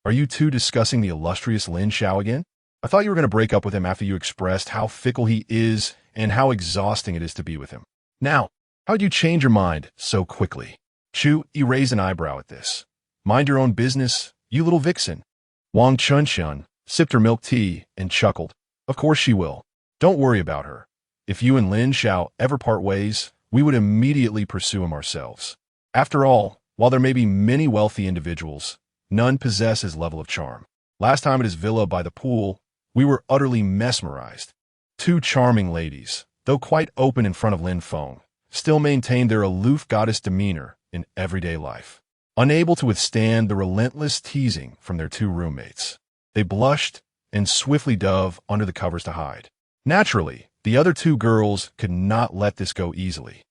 Are you two discussing the illustrious Lin Xiao again? I thought you were going to break up with him after you expressed how fickle he is and how exhausting it is to be with him. Now, how'd you change your mind so quickly? Chu Yi raised an eyebrow at this. Mind your own business, you little vixen. Wang Chunshun sipped her milk tea and chuckled. Of course she will. Don't worry about her. If you and Lin Xiao ever part ways, we would immediately pursue him ourselves. After all, while there may be many wealthy individuals, none possess his level of charm. Last time at his villa by the pool, we were utterly mesmerized. Two charming ladies, though quite open in front of Lin Feng, still maintained their aloof goddess demeanor in everyday life. Unable to withstand the relentless teasing from their two roommates, they blushed and swiftly dove under the covers to hide. Naturally, the other two girls could not let this go easily.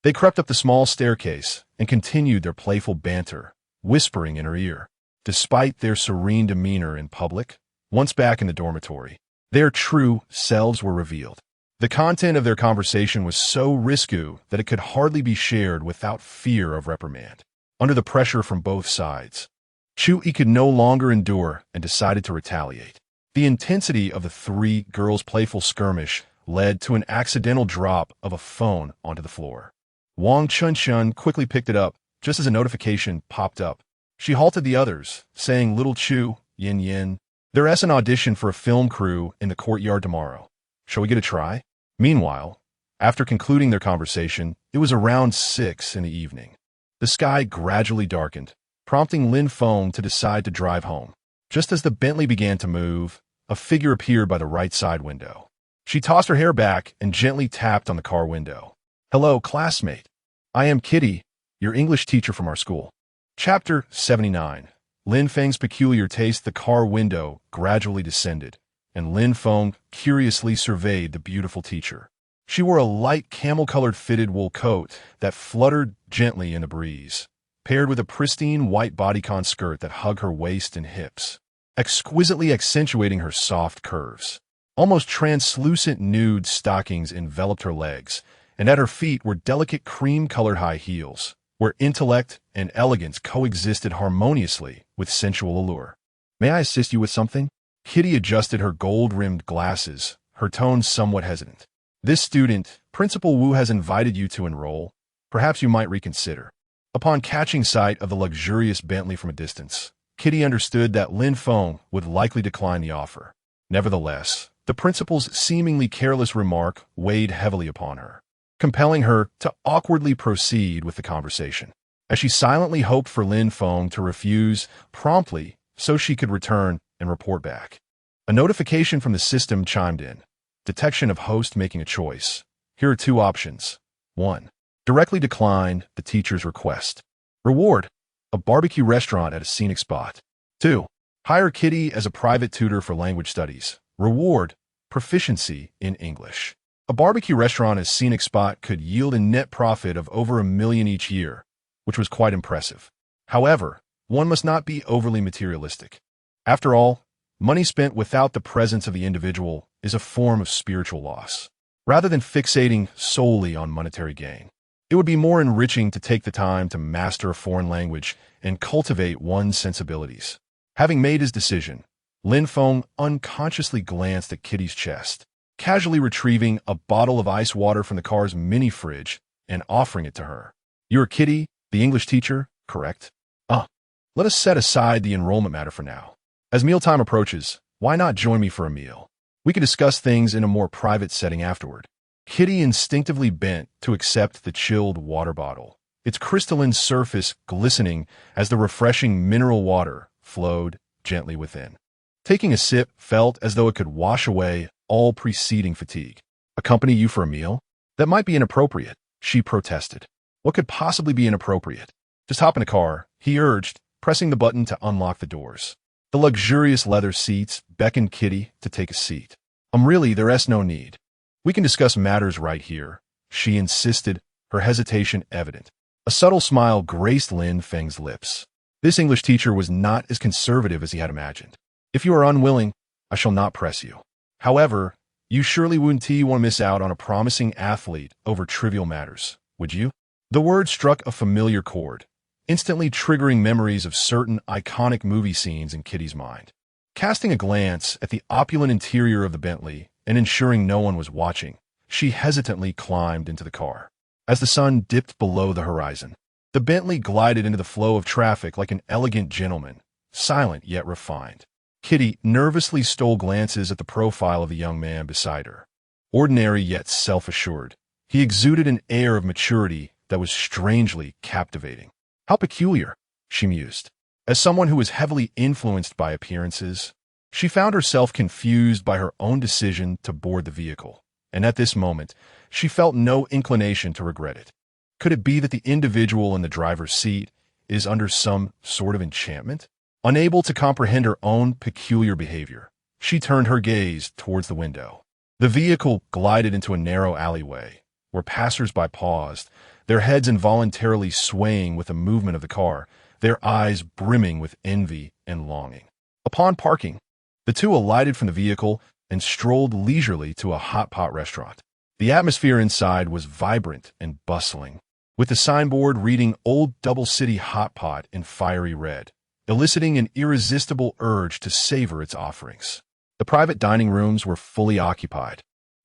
They crept up the small staircase and continued their playful banter, whispering in her ear. Despite their serene demeanor in public, once back in the dormitory, their true selves were revealed. The content of their conversation was so risque that it could hardly be shared without fear of reprimand. Under the pressure from both sides, Chu Yi could no longer endure and decided to retaliate. The intensity of the three girls' playful skirmish led to an accidental drop of a phone onto the floor. Wang Chunshun quickly picked it up just as a notification popped up. She halted the others, saying, Little Chu, Yin Yin, there's an audition for a film crew in the courtyard tomorrow. Shall we get a try? Meanwhile, after concluding their conversation, it was around 6 in the evening. The sky gradually darkened, prompting Lin Feng to decide to drive home. Just as the Bentley began to move, a figure appeared by the right side window. She tossed her hair back and gently tapped on the car window. Hello, classmate. I am Kitty, your English teacher from our school. Chapter 79. Lin Feng's peculiar taste. The car window gradually descended, and Lin Feng curiously surveyed the beautiful teacher. She wore a light camel-colored fitted wool coat that fluttered gently in the breeze, paired with a pristine white bodycon skirt that hugged her waist and hips, exquisitely accentuating her soft curves. Almost translucent nude stockings enveloped her legs, and at her feet were delicate cream-colored high heels, where intellect and elegance coexisted harmoniously with sensual allure. "May I assist you with something?" Kitty adjusted her gold-rimmed glasses, her tone somewhat hesitant. "This student, Principal Wu, has invited you to enroll. Perhaps you might reconsider." Upon catching sight of the luxurious Bentley from a distance, Kitty understood that Lin Feng would likely decline the offer. Nevertheless, the principal's seemingly careless remark weighed heavily upon her, compelling her to awkwardly proceed with the conversation. As she silently hoped for Lin Feng to refuse promptly so she could return and report back, a notification from the system chimed in. Detection of host making a choice. Here are two options. 1. Directly decline the teacher's request. Reward: a barbecue restaurant at a scenic spot. 2. Hire Kitty as a private tutor for language studies. Reward: proficiency in English. A barbecue restaurant at a scenic spot could yield a net profit of over $1 million each year, which was quite impressive. However, one must not be overly materialistic. After all, money spent without the presence of the individual is a form of spiritual loss. Rather than fixating solely on monetary gain, it would be more enriching to take the time to master a foreign language and cultivate one's sensibilities. Having made his decision, Lin Feng unconsciously glanced at Kitty's chest, casually retrieving a bottle of ice water from the car's mini fridge and offering it to her. "You're Kitty, the English teacher, correct? Let us set aside the enrollment matter for now. As mealtime approaches, why not join me for a meal? We can discuss things in a more private setting afterward." Kitty instinctively bent to accept the chilled water bottle, its crystalline surface glistening as the refreshing mineral water flowed gently within. Taking a sip felt as though it could wash away all preceding fatigue. "Accompany you for a meal? That might be inappropriate," she protested. "What could possibly be inappropriate? Just hop in a car," he urged, pressing the button to unlock the doors. The luxurious leather seats beckoned Kitty to take a seat. Really, there's no need. We can discuss matters right here," she insisted, her hesitation evident. A subtle smile graced Lin Feng's lips. This English teacher was not as conservative as he had imagined. "If you are unwilling, I shall not press you. However, you surely wouldn't want to miss out on a promising athlete over trivial matters, would you?" The word struck a familiar chord, instantly triggering memories of certain iconic movie scenes in Kitty's mind. Casting a glance at the opulent interior of the Bentley and ensuring no one was watching, she hesitantly climbed into the car. As the sun dipped below the horizon, the Bentley glided into the flow of traffic like an elegant gentleman, silent yet refined. Kitty nervously stole glances at the profile of the young man beside her. Ordinary yet self-assured, he exuded an air of maturity that was strangely captivating. "How peculiar," she mused. As someone who was heavily influenced by appearances, she found herself confused by her own decision to board the vehicle, and at this moment, she felt no inclination to regret it. Could it be that the individual in the driver's seat is under some sort of enchantment? Unable to comprehend her own peculiar behavior, she turned her gaze towards the window. The vehicle glided into a narrow alleyway, where passers-by paused, their heads involuntarily swaying with the movement of the car, their eyes brimming with envy and longing. Upon parking, the two alighted from the vehicle and strolled leisurely to a hot pot restaurant. The atmosphere inside was vibrant and bustling, with the signboard reading Old Double City Hot Pot in fiery red, eliciting an irresistible urge to savor its offerings. The private dining rooms were fully occupied,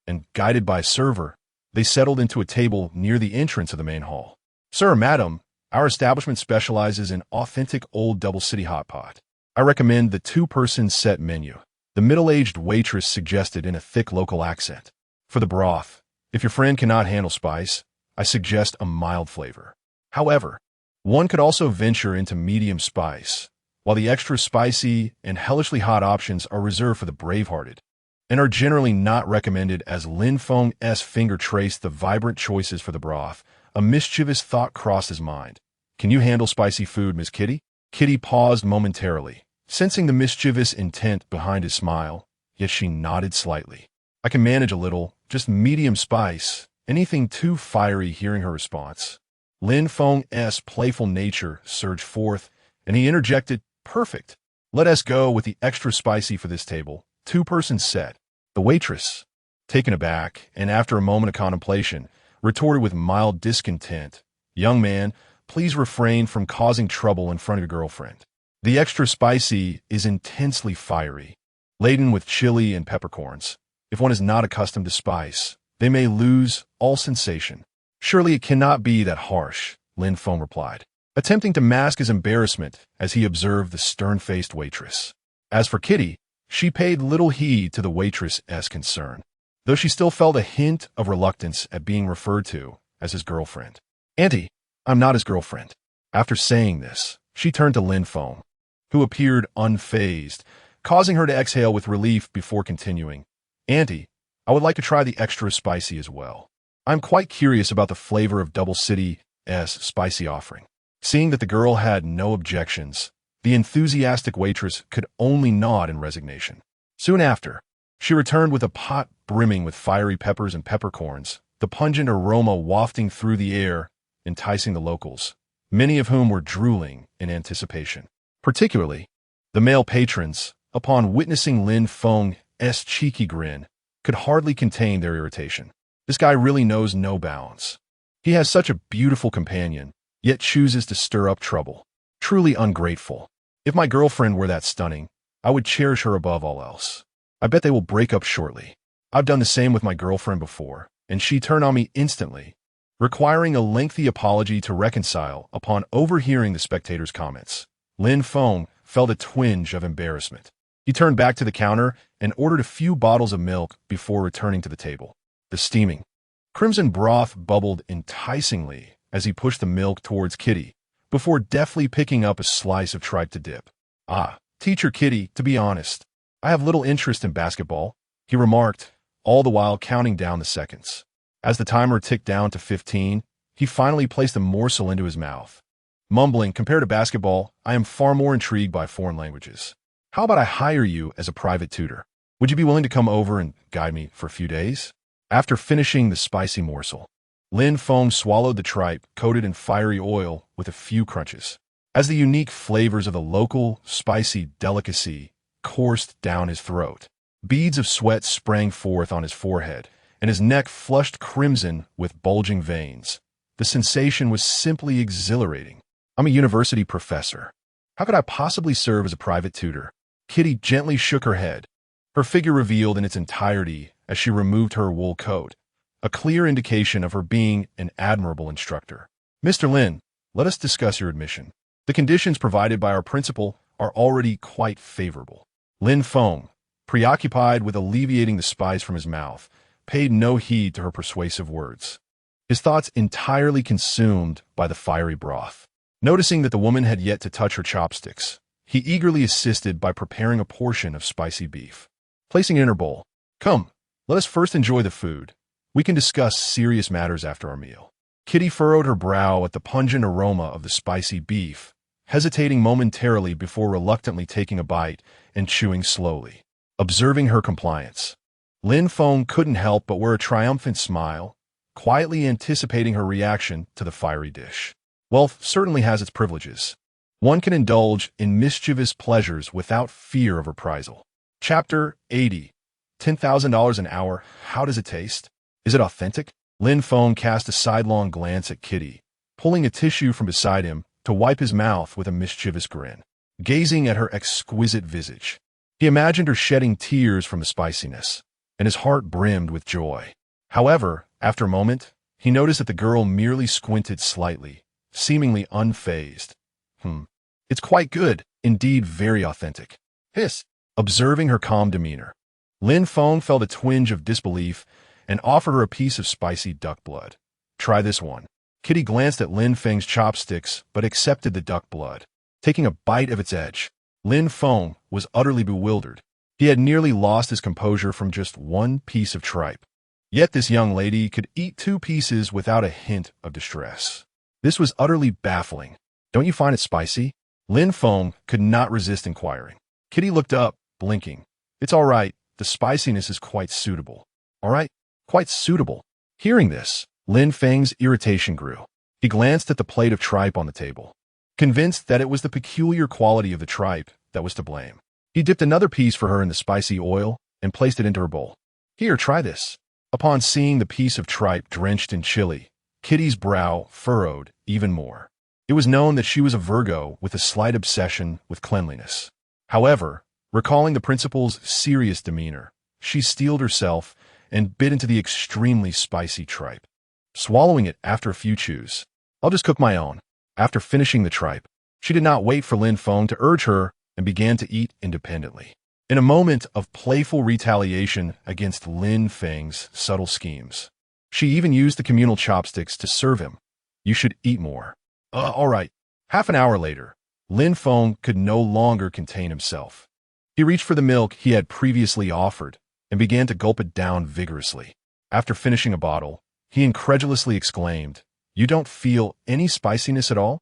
and guided by a server, they settled into a table near the entrance of the main hall. "Sir, madam, our establishment specializes in authentic Old Double City Hot Pot. I recommend the two-person set menu," the middle-aged waitress suggested in a thick local accent. "For the broth, if your friend cannot handle spice, I suggest a mild flavor. However, one could also venture into medium spice, while the extra spicy and hellishly hot options are reserved for the brave-hearted, and are generally not recommended." As Lin Feng's finger traced the vibrant choices for the broth, a mischievous thought crossed his mind. "Can you handle spicy food, Miss Kitty?" Kitty paused momentarily, sensing the mischievous intent behind his smile, yet she nodded slightly. I can manage a little, just medium spice. Anything too fiery. Hearing her response, Lin Feng's playful nature surged forth, and he interjected, perfect. Let us go with the extra spicy for this table. Two-person set. The waitress, taken aback, and after a moment of contemplation, retorted with mild discontent, young man, please refrain from causing trouble in front of your girlfriend. The extra spicy is intensely fiery, laden with chili and peppercorns. If one is not accustomed to spice, they may lose all sensation. Surely it cannot be that harsh, Lin Feng replied, attempting to mask his embarrassment as he observed the stern-faced waitress. As for Kitty, she paid little heed to the waitress's concern, though she still felt a hint of reluctance at being referred to as his girlfriend. Auntie, I'm not his girlfriend. After saying this, she turned to Lin Feng, who appeared unfazed, causing her to exhale with relief before continuing. Auntie, I would like to try the extra spicy as well. I'm quite curious about the flavor of Double City's spicy offering. Seeing that the girl had no objections, the enthusiastic waitress could only nod in resignation. Soon after, she returned with a pot brimming with fiery peppers and peppercorns, the pungent aroma wafting through the air, enticing the locals, many of whom were drooling in anticipation. Particularly, the male patrons, upon witnessing Lin Feng's cheeky grin, could hardly contain their irritation. This guy really knows no bounds. He has such a beautiful companion, yet chooses to stir up trouble. Truly ungrateful. If my girlfriend were that stunning, I would cherish her above all else. I bet they will break up shortly. I've done the same with my girlfriend before, and she turned on me instantly, requiring a lengthy apology to reconcile. Upon overhearing the spectators' comments, Lin Feng felt a twinge of embarrassment. He turned back to the counter and ordered a few bottles of milk before returning to the table. The steaming crimson broth bubbled enticingly as he pushed the milk towards Kitty, before deftly picking up a slice of tripe to dip. Teacher Kitty, to be honest, I have little interest in basketball, he remarked, all the while counting down the seconds. As the timer ticked down to 15, he finally placed a morsel into his mouth, mumbling, compared to basketball, I am far more intrigued by foreign languages. How about I hire you as a private tutor? Would you be willing to come over and guide me for a few days? After finishing the spicy morsel, Lin Feng swallowed the tripe coated in fiery oil with a few crunches. As the unique flavors of the local spicy delicacy coursed down his throat, beads of sweat sprang forth on his forehead, and his neck flushed crimson with bulging veins. The sensation was simply exhilarating. I'm a university professor. How could I possibly serve as a private tutor? Kitty gently shook her head, her figure revealed in its entirety as she removed her wool coat, a clear indication of her being an admirable instructor. Mr. Lin, let us discuss your admission. The conditions provided by our principal are already quite favorable. Lin Feng, preoccupied with alleviating the spice from his mouth, paid no heed to her persuasive words, his thoughts entirely consumed by the fiery broth. Noticing that the woman had yet to touch her chopsticks, he eagerly assisted by preparing a portion of spicy beef. Placing it in her bowl, come, let us first enjoy the food. We can discuss serious matters after our meal. Kitty furrowed her brow at the pungent aroma of the spicy beef, hesitating momentarily before reluctantly taking a bite and chewing slowly. Observing her compliance, Lin Feng couldn't help but wear a triumphant smile, quietly anticipating her reaction to the fiery dish. Wealth certainly has its privileges. One can indulge in mischievous pleasures without fear of reprisal. Chapter 80. $10,000 an hour. How does it taste? Is it authentic? Lin Feng cast a sidelong glance at Kitty, pulling a tissue from beside him to wipe his mouth with a mischievous grin. Gazing at her exquisite visage, he imagined her shedding tears from the spiciness, and his heart brimmed with joy. However, after a moment, he noticed that the girl merely squinted slightly, seemingly unfazed. It's quite good, indeed very authentic. Hiss. Observing her calm demeanor, Lin Feng felt a twinge of disbelief and offered her a piece of spicy duck blood. Try this one. Kitty glanced at Lin Feng's chopsticks but accepted the duck blood, taking a bite of its edge. Lin Feng was utterly bewildered. He had nearly lost his composure from just one piece of tripe. Yet this young lady could eat 2 pieces without a hint of distress. This was utterly baffling. Don't you find it spicy? Lin Feng could not resist inquiring. Kitty looked up, blinking. It's all right. The spiciness is quite suitable. All right, quite suitable. Hearing this, Lin Feng's irritation grew. He glanced at the plate of tripe on the table, convinced that it was the peculiar quality of the tripe that was to blame. He dipped another piece for her in the spicy oil and placed it into her bowl. Here, try this. Upon seeing the piece of tripe drenched in chili, Kitty's brow furrowed even more. It was known that she was a Virgo with a slight obsession with cleanliness. However, recalling the principal's serious demeanor, she steeled herself and bit into the extremely spicy tripe, swallowing it after a few chews. I'll just cook my own. After finishing the tripe, she did not wait for Lin Feng to urge her and began to eat independently. In a moment of playful retaliation against Lin Feng's subtle schemes, she even used the communal chopsticks to serve him. You should eat more. All right. Half an hour later, Lin Feng could no longer contain himself. He reached for the milk he had previously offered and began to gulp it down vigorously. After finishing a bottle, he incredulously exclaimed, "You don't feel any spiciness at all?"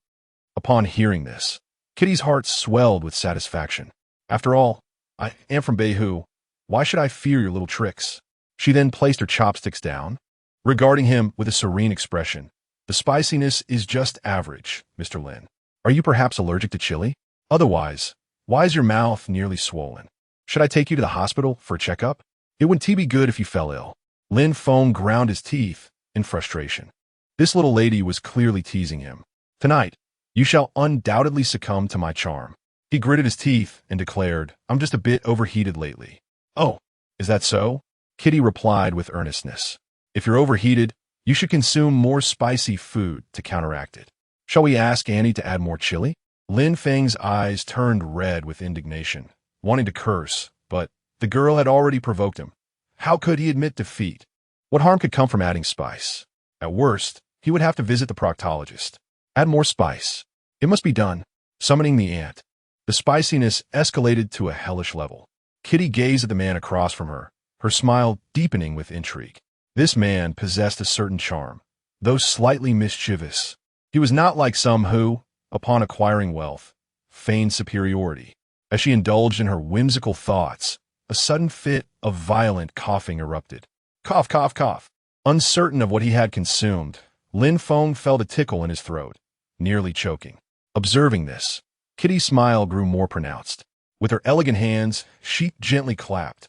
Upon hearing this, Kitty's heart swelled with satisfaction. After all, I am from Beihu. Why should I fear your little tricks? She then placed her chopsticks down, regarding him with a serene expression. The spiciness is just average, Mr. Lin. Are you perhaps allergic to chili? Otherwise, why is your mouth nearly swollen? Should I take you to the hospital for a checkup? It wouldn't be good if you fell ill. Lin Feng ground his teeth in frustration. This little lady was clearly teasing him. Tonight, you shall undoubtedly succumb to my charm. He gritted his teeth and declared, I'm just a bit overheated lately. Oh, is that so? Kitty replied with earnestness. If you're overheated, you should consume more spicy food to counteract it. Shall we ask Annie to add more chili? Lin Feng's eyes turned red with indignation, wanting to curse, but the girl had already provoked him. How could he admit defeat? What harm could come from adding spice? At worst, he would have to visit the proctologist. Add more spice. It must be done. Summoning the ant. The spiciness escalated to a hellish level. Kitty gazed at the man across from her, her smile deepening with intrigue. This man possessed a certain charm, though slightly mischievous. He was not like some who, upon acquiring wealth, feigned superiority. As she indulged in her whimsical thoughts, a sudden fit of violent coughing erupted. Cough, cough, cough. Uncertain of what he had consumed, Lin Feng felt a tickle in his throat, nearly choking. Observing this, Kitty's smile grew more pronounced. With her elegant hands, she gently clapped,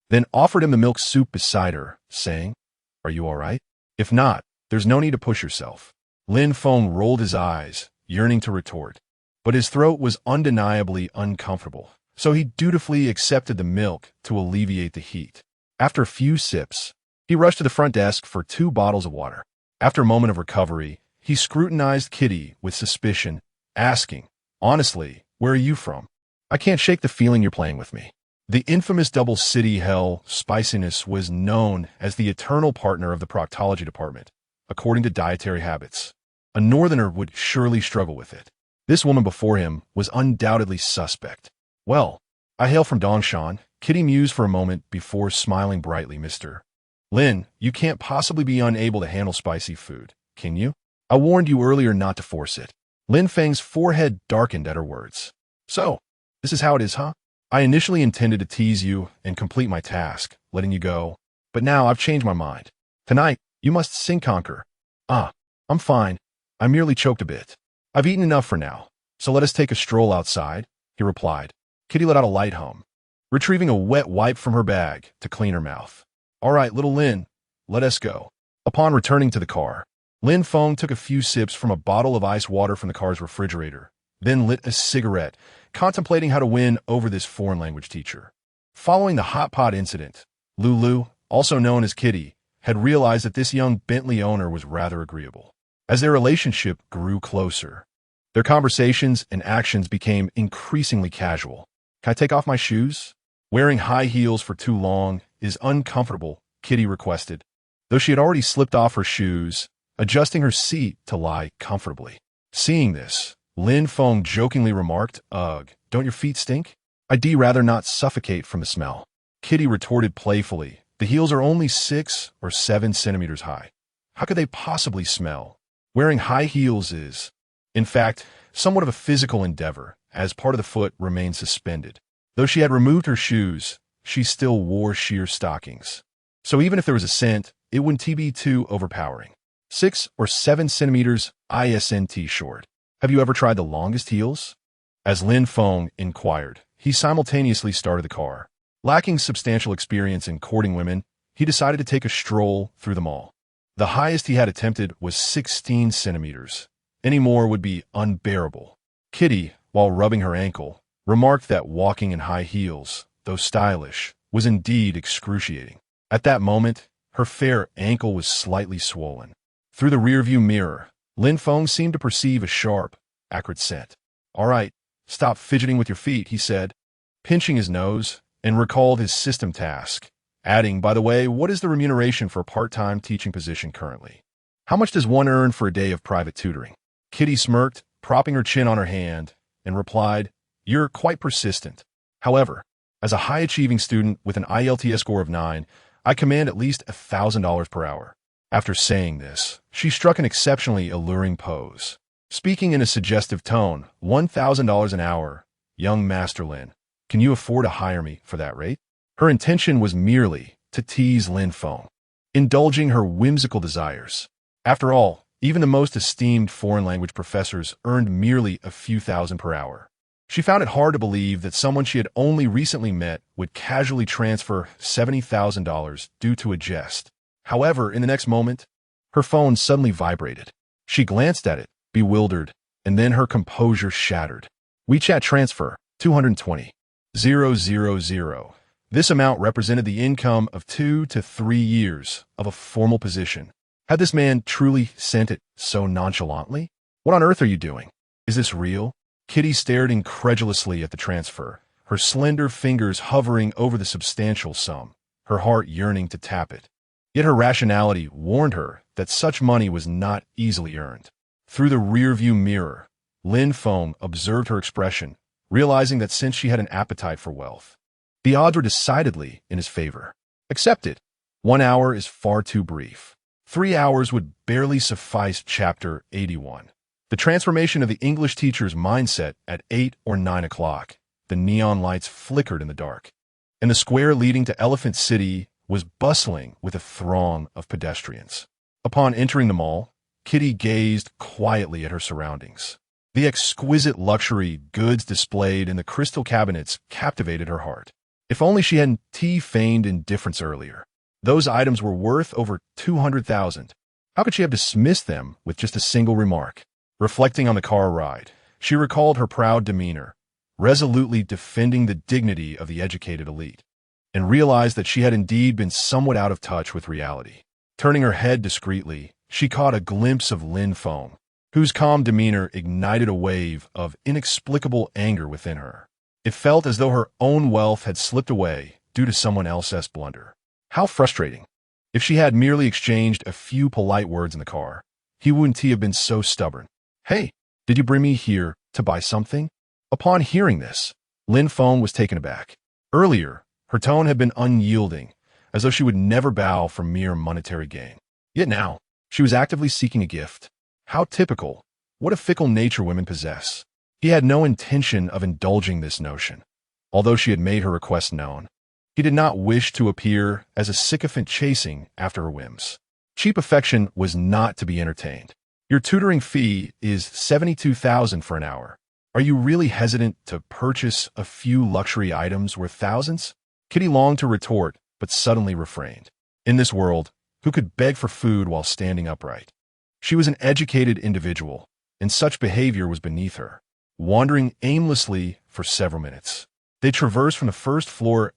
then offered him the milk soup beside her, saying, Are you all right? If not, there's no need to push yourself. Lin Feng rolled his eyes, yearning to retort, but his throat was undeniably uncomfortable, so he dutifully accepted the milk to alleviate the heat. After a few sips, he rushed to the front desk for 2 bottles of water. After a moment of recovery, he scrutinized Kitty with suspicion, asking, Honestly, where are you from? I can't shake the feeling you're playing with me. The infamous double city hell spiciness was known as the eternal partner of the proctology department, according to dietary habits. A northerner would surely struggle with it. This woman before him was undoubtedly suspect. Well, I hail from Dongshan, Kitty mused for a moment before smiling brightly. Mr. Lin, you can't possibly be unable to handle spicy food, can you? I warned you earlier not to force it. Lin Feng's forehead darkened at her words. So, this is how it is, huh? I initially intended to tease you and complete my task, letting you go, but now I've changed my mind. Tonight, you must sing conquer. I'm fine. I merely choked a bit. I've eaten enough for now, so let us take a stroll outside, he replied. Kitty let out a light hum, retrieving a wet wipe from her bag to clean her mouth. All right, little Lin, let us go. Upon returning to the car, Lin Feng took a few sips from a bottle of ice water from the car's refrigerator, then lit a cigarette, contemplating how to win over this foreign language teacher. Following the hot pot incident, Lulu, also known as Kitty, had realized that this young Bentley owner was rather agreeable. As their relationship grew closer, their conversations and actions became increasingly casual. Can I take off my shoes? Wearing high heels for too long is uncomfortable, Kitty requested, though she had already slipped off her shoes, adjusting her seat to lie comfortably. Seeing this, Lin Feng jokingly remarked, Ugh, don't your feet stink? I'd rather not suffocate from the smell. Kitty retorted playfully, the heels are only 6 or 7 centimeters high. How could they possibly smell? Wearing high heels is, in fact, somewhat of a physical endeavor, as part of the foot remained suspended. Though she had removed her shoes, she still wore sheer stockings. So even if there was a scent, it wouldn't be too overpowering. 6 or 7 centimeters ISNT short. Have you ever tried the longest heels? As Lin Feng inquired, he simultaneously started the car. Lacking substantial experience in courting women, he decided to take a stroll through the mall. The highest he had attempted was 16 centimeters. Any more would be unbearable. Kitty, while rubbing her ankle, remarked that walking in high heels, though stylish, was indeed excruciating. At that moment, her fair ankle was slightly swollen. Through the rearview mirror, Lin Feng seemed to perceive a sharp, acrid scent. "All right, stop fidgeting with your feet," he said, pinching his nose, and recalled his system task, adding, "By the way, what is the remuneration for a part-time teaching position currently? How much does one earn for a day of private tutoring?" Kitty smirked, propping her chin on her hand, and replied, "You're quite persistent. However, as a high-achieving student with an IELTS score of 9, I command at least $1,000 per hour." After saying this, she struck an exceptionally alluring pose. Speaking in a suggestive tone, $1,000 an hour, young Master Lin, can you afford to hire me for that rate? Her intention was merely to tease Lin Feng, indulging her whimsical desires. After all, even the most esteemed foreign language professors earned merely a few thousand per hour. She found it hard to believe that someone she had only recently met would casually transfer $70,000 due to a jest. However, in the next moment, her phone suddenly vibrated. She glanced at it, bewildered, and then her composure shattered. WeChat transfer, 220,000. This amount represented the income of 2 to 3 years of a formal position. Had this man truly sent it so nonchalantly? What on earth are you doing? Is this real? Kitty stared incredulously at the transfer, her slender fingers hovering over the substantial sum, her heart yearning to tap it. Yet her rationality warned her that such money was not easily earned. Through the rearview mirror, Lin Feng observed her expression, realizing that since she had an appetite for wealth, the odds were decidedly in his favor. Accept it. 1 hour is far too brief. 3 hours would barely suffice. Chapter 81. The transformation of the English teacher's mindset at 8 or 9 o'clock. The neon lights flickered in the dark, and the square leading to Elephant City was bustling with a throng of pedestrians. Upon entering the mall, Kitty gazed quietly at her surroundings. The exquisite luxury goods displayed in the crystal cabinets captivated her heart. If only she hadn't feigned indifference earlier. Those items were worth over 200,000. How could she have dismissed them with just a single remark? Reflecting on the car ride, she recalled her proud demeanor, resolutely defending the dignity of the educated elite, and realized that she had indeed been somewhat out of touch with reality. Turning her head discreetly, she caught a glimpse of Lin Feng, whose calm demeanor ignited a wave of inexplicable anger within her. It felt as though her own wealth had slipped away due to someone else's blunder. How frustrating! If she had merely exchanged a few polite words in the car, he wouldn't have been so stubborn. "Hey, did you bring me here to buy something?" Upon hearing this, Lin Feng was taken aback. Earlier, her tone had been unyielding, as though she would never bow for mere monetary gain. Yet now, she was actively seeking a gift. How typical! What a fickle nature women possess. He had no intention of indulging this notion. Although she had made her request known, he did not wish to appear as a sycophant chasing after her whims. Cheap affection was not to be entertained. Your tutoring fee is 72,000 for an hour. Are you really hesitant to purchase a few luxury items worth thousands? Kitty longed to retort, but suddenly refrained. In this world, who could beg for food while standing upright? She was an educated individual, and such behavior was beneath her. Wandering aimlessly for several minutes, they traversed from the first floor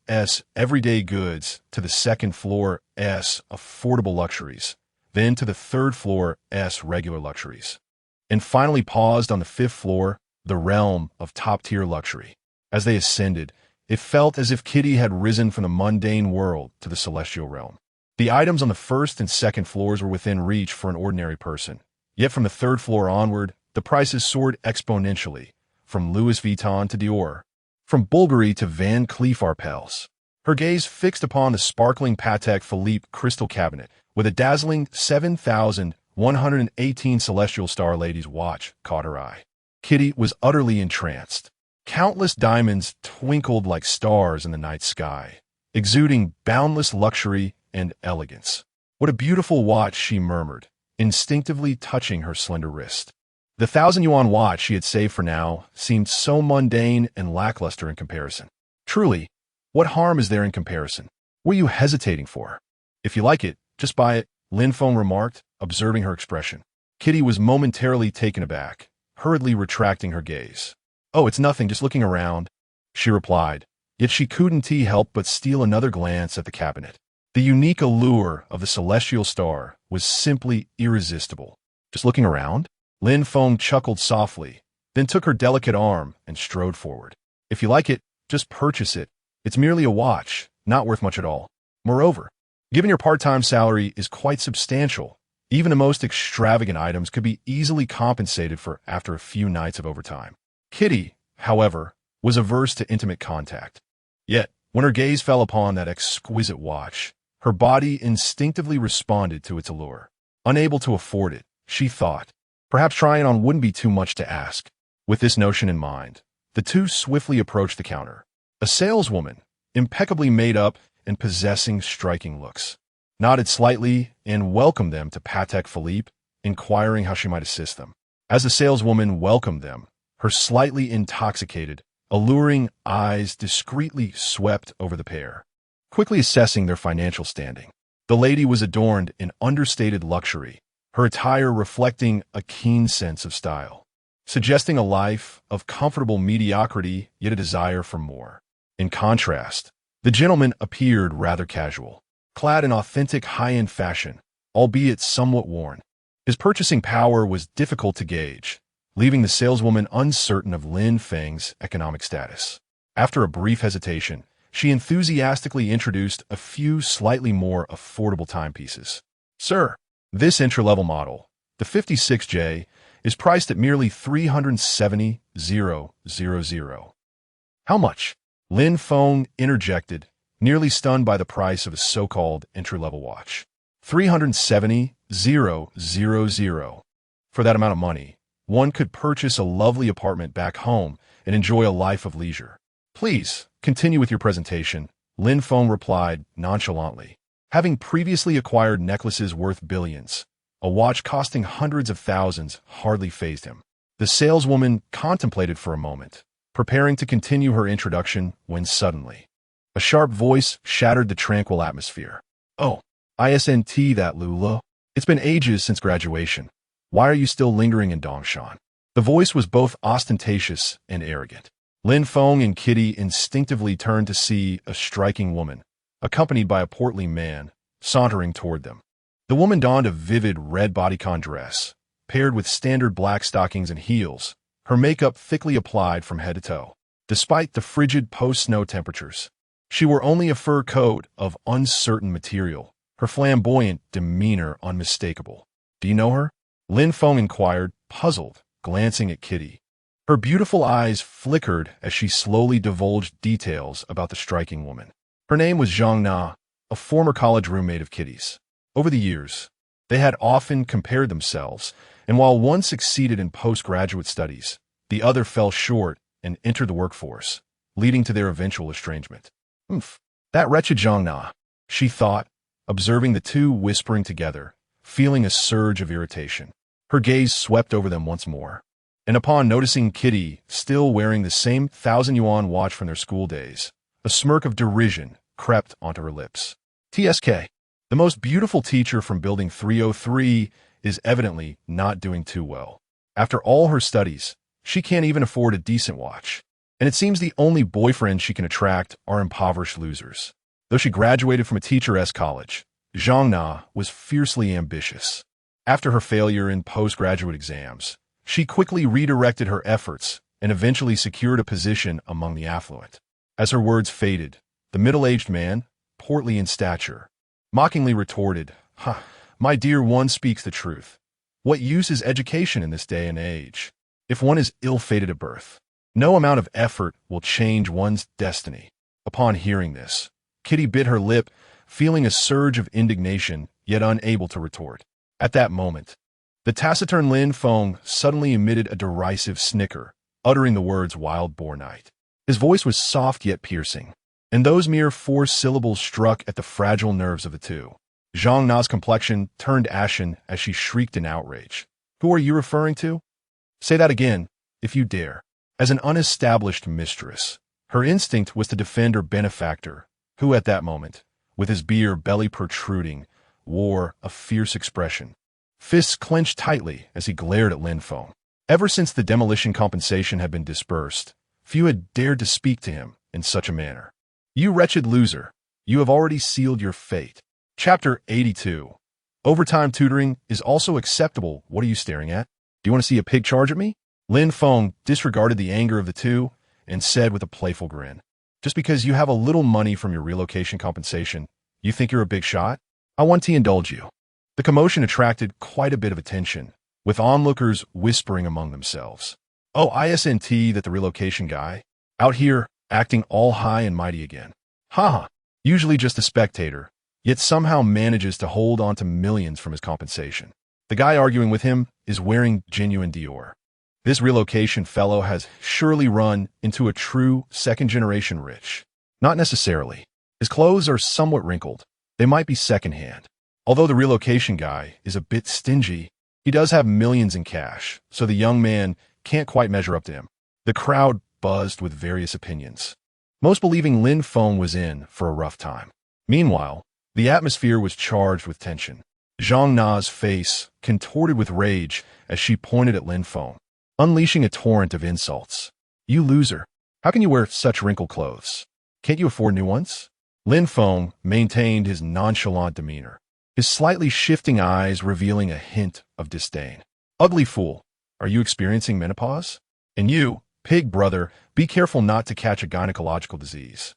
everyday goods to the second floor affordable luxuries, then to the third floor regular luxuries, and finally paused on the fifth floor, the realm of top-tier luxury. As they ascended, it felt as if Kitty had risen from the mundane world to the celestial realm. The items on the first and second floors were within reach for an ordinary person, yet from the third floor onward, the prices soared exponentially, from Louis Vuitton to Dior, from Bulgari to Van Cleef Arpels. Her gaze fixed upon the sparkling Patek Philippe crystal cabinet, with a dazzling 7,118 Celestial Star Lady's watch caught her eye. Kitty was utterly entranced. Countless diamonds twinkled like stars in the night sky, exuding boundless luxury and elegance. What a beautiful watch, she murmured, instinctively touching her slender wrist. The 1,000 yuan watch she had saved for now seemed so mundane and lackluster in comparison. Truly, what harm is there in comparison? What are you hesitating for? If you like it, just buy it, Lin Feng remarked, observing her expression. Kitty was momentarily taken aback, hurriedly retracting her gaze. Oh, it's nothing, just looking around, she replied, yet she couldn't help but steal another glance at the cabinet. The unique allure of the celestial star was simply irresistible. Just looking around? Lin Feng chuckled softly, then took her delicate arm and strode forward. If you like it, just purchase it. It's merely a watch, not worth much at all. Moreover, given your part-time salary is quite substantial, even the most extravagant items could be easily compensated for after a few nights of overtime. Kitty, however, was averse to intimate contact. Yet, when her gaze fell upon that exquisite watch, her body instinctively responded to its allure. Unable to afford it, she thought, perhaps trying it on wouldn't be too much to ask. With this notion in mind, the two swiftly approached the counter. A saleswoman, impeccably made up and possessing striking looks, nodded slightly and welcomed them to Patek Philippe, inquiring how she might assist them. As the saleswoman welcomed them, her slightly intoxicated, alluring eyes discreetly swept over the pair, quickly assessing their financial standing. The lady was adorned in understated luxury, her attire reflecting a keen sense of style, suggesting a life of comfortable mediocrity yet a desire for more. In contrast, the gentleman appeared rather casual, clad in authentic high-end fashion, albeit somewhat worn. His purchasing power was difficult to gauge, leaving the saleswoman uncertain of Lin Feng's economic status. After a brief hesitation, she enthusiastically introduced a few slightly more affordable timepieces. Sir, this entry-level model, the 56J, is priced at merely 370,000. How much? Lin Feng interjected, nearly stunned by the price of a so-called entry-level watch. 370,000. For that amount of money, one could purchase a lovely apartment back home and enjoy a life of leisure. Please, continue with your presentation, Lin Feng replied nonchalantly. Having previously acquired necklaces worth billions, a watch costing hundreds of thousands hardly fazed him. The saleswoman contemplated for a moment, preparing to continue her introduction when suddenly, a sharp voice shattered the tranquil atmosphere. Oh, isn't that Lula? It's been ages since graduation. Why are you still lingering in Dongshan? The voice was both ostentatious and arrogant. Lin Feng and Kitty instinctively turned to see a striking woman, accompanied by a portly man, sauntering toward them. The woman donned a vivid red bodycon dress, paired with standard black stockings and heels, her makeup thickly applied from head to toe. Despite the frigid post-snow temperatures, she wore only a fur coat of uncertain material, her flamboyant demeanor unmistakable. Do you know her? Lin Feng inquired, puzzled, glancing at Kitty. Her beautiful eyes flickered as she slowly divulged details about the striking woman. Her name was Zhang Na, a former college roommate of Kitty's. Over the years, they had often compared themselves, and while one succeeded in postgraduate studies, the other fell short and entered the workforce, leading to their eventual estrangement. That wretched Zhang Na, she thought, observing the two whispering together, feeling a surge of irritation. Her gaze swept over them once more, and upon noticing Kitty still wearing the same 1,000 yuan watch from their school days, a smirk of derision crept onto her lips. TSK, the most beautiful teacher from Building 303, is evidently not doing too well. After all her studies, she can't even afford a decent watch, and it seems the only boyfriends she can attract are impoverished losers. Though she graduated from a teacher-esque college, Zhang Na was fiercely ambitious. After her failure in postgraduate exams, she quickly redirected her efforts and eventually secured a position among the affluent. As her words faded, the middle-aged man, portly in stature, mockingly retorted, My dear, one speaks the truth. What use is education in this day and age, if one is ill-fated at birth? No amount of effort will change one's destiny. Upon hearing this, Kitty bit her lip, feeling a surge of indignation, yet unable to retort. At that moment, the taciturn Lin Feng suddenly emitted a derisive snicker, uttering the words wild boar night. His voice was soft yet piercing, and those mere 4 syllables struck at the fragile nerves of the two. Zhang Na's complexion turned ashen as she shrieked in outrage. Who are you referring to? Say that again, if you dare. As an unestablished mistress, her instinct was to defend her benefactor, who at that moment, with his beer belly protruding, wore a fierce expression. Fists clenched tightly as he glared at Lin Feng. Ever since the demolition compensation had been dispersed, few had dared to speak to him in such a manner. You wretched loser, you have already sealed your fate. Chapter 82. Overtime tutoring is also acceptable. What are you staring at? Do you want to see a pig charge at me? Lin Feng disregarded the anger of the two and said with a playful grin, just because you have a little money from your relocation compensation, you think you're a big shot? I want to indulge you. The commotion attracted quite a bit of attention, with onlookers whispering among themselves. Oh, isn't that the relocation guy? Out here, acting all high and mighty again. Haha, usually just a spectator, yet somehow manages to hold on to millions from his compensation. The guy arguing with him is wearing genuine Dior. This relocation fellow has surely run into a true second-generation rich. Not necessarily. His clothes are somewhat wrinkled. They might be second-hand. Although the relocation guy is a bit stingy, he does have millions in cash, so the young man can't quite measure up to him. The crowd buzzed with various opinions, most believing Lin Feng was in for a rough time. Meanwhile, the atmosphere was charged with tension. Zhang Na's face contorted with rage as she pointed at Lin Feng, unleashing a torrent of insults. You loser! How can you wear such wrinkled clothes? Can't you afford new ones? Lin Feng maintained his nonchalant demeanor, his slightly shifting eyes revealing a hint of disdain. Ugly fool, are you experiencing menopause? And you, pig brother, be careful not to catch a gynecological disease.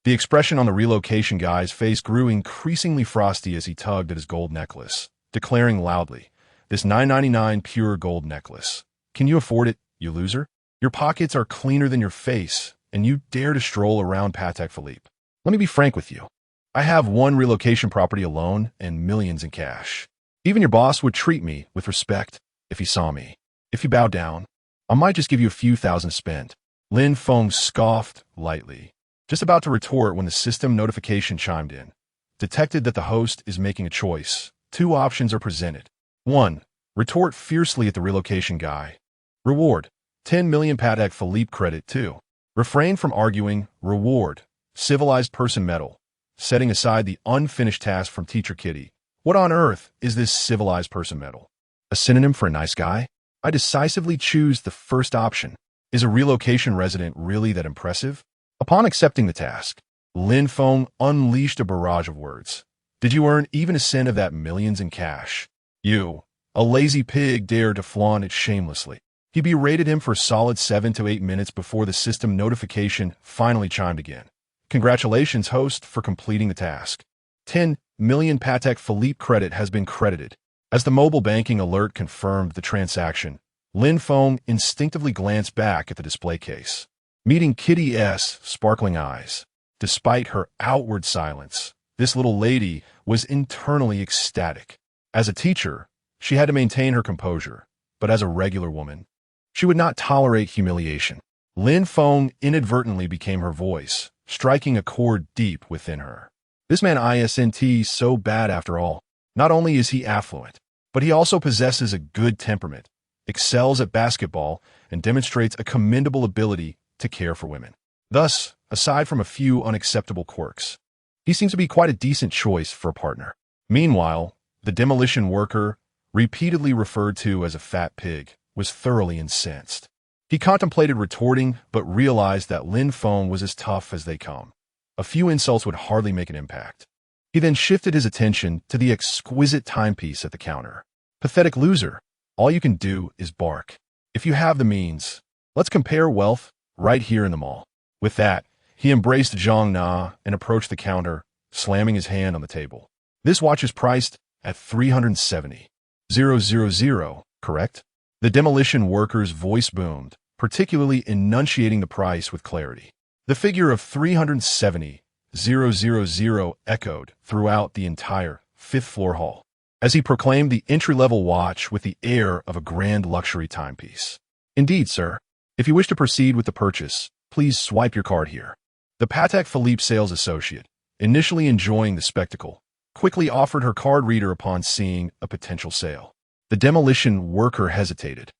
The expression on the relocation guy's face grew increasingly frosty as he tugged at his gold necklace, declaring loudly, this $9.99 pure gold necklace. Can you afford it, you loser? Your pockets are cleaner than your face, and you dare to stroll around Patek Philippe. Let me be frank with you. I have one relocation property alone and millions in cash. Even your boss would treat me with respect if he saw me. If you bow down, I might just give you a few thousand to spend. Lin Feng scoffed lightly, just about to retort when the system notification chimed in. Detected that the host is making a choice. 2 options are presented. 1. Retort fiercely at the relocation guy. Reward, 10 million Patek Philippe credit. 2. Refrain from arguing. Reward, civilized person medal. Setting aside the unfinished task from Teacher Kitty. What on earth is this civilized person medal? A synonym for a nice guy? I decisively choose the first option. Is a relocation resident really that impressive? Upon accepting the task, Lin Feng unleashed a barrage of words. Did you earn even a cent of that millions in cash? You, a lazy pig, dared to flaunt it shamelessly. He berated him for a solid 7 to 8 minutes before the system notification finally chimed again. Congratulations, host, for completing the task. 10 million Patek Philippe credit has been credited. As the mobile banking alert confirmed the transaction, Lin Feng instinctively glanced back at the display case, meeting Kitty S' sparkling eyes. Despite her outward silence, this little lady was internally ecstatic. As a teacher, she had to maintain her composure, but as a regular woman, she would not tolerate humiliation. Lin Feng inadvertently became her voice, striking a chord deep within her. This man isn't so bad after all. Not only is he affluent, but he also possesses a good temperament, excels at basketball, and demonstrates a commendable ability to care for women. Thus, aside from a few unacceptable quirks, he seems to be quite a decent choice for a partner. Meanwhile, the demolition worker, repeatedly referred to as a fat pig, was thoroughly incensed. He contemplated retorting, but realized that Lin Feng was as tough as they come. A few insults would hardly make an impact. He then shifted his attention to the exquisite timepiece at the counter. Pathetic loser, all you can do is bark. If you have the means, let's compare wealth right here in the mall. With that, he embraced Zhang Na and approached the counter, slamming his hand on the table. This watch is priced at 370,000, correct? The demolition worker's voice boomed, particularly enunciating the price with clarity. The figure of 370,000 echoed throughout the entire 5th floor hall, as he proclaimed the entry-level watch with the air of a grand luxury timepiece. Indeed, sir. If you wish to proceed with the purchase, please swipe your card here. The Patek Philippe sales associate, initially enjoying the spectacle, quickly offered her card reader upon seeing a potential sale. The demolition worker hesitated,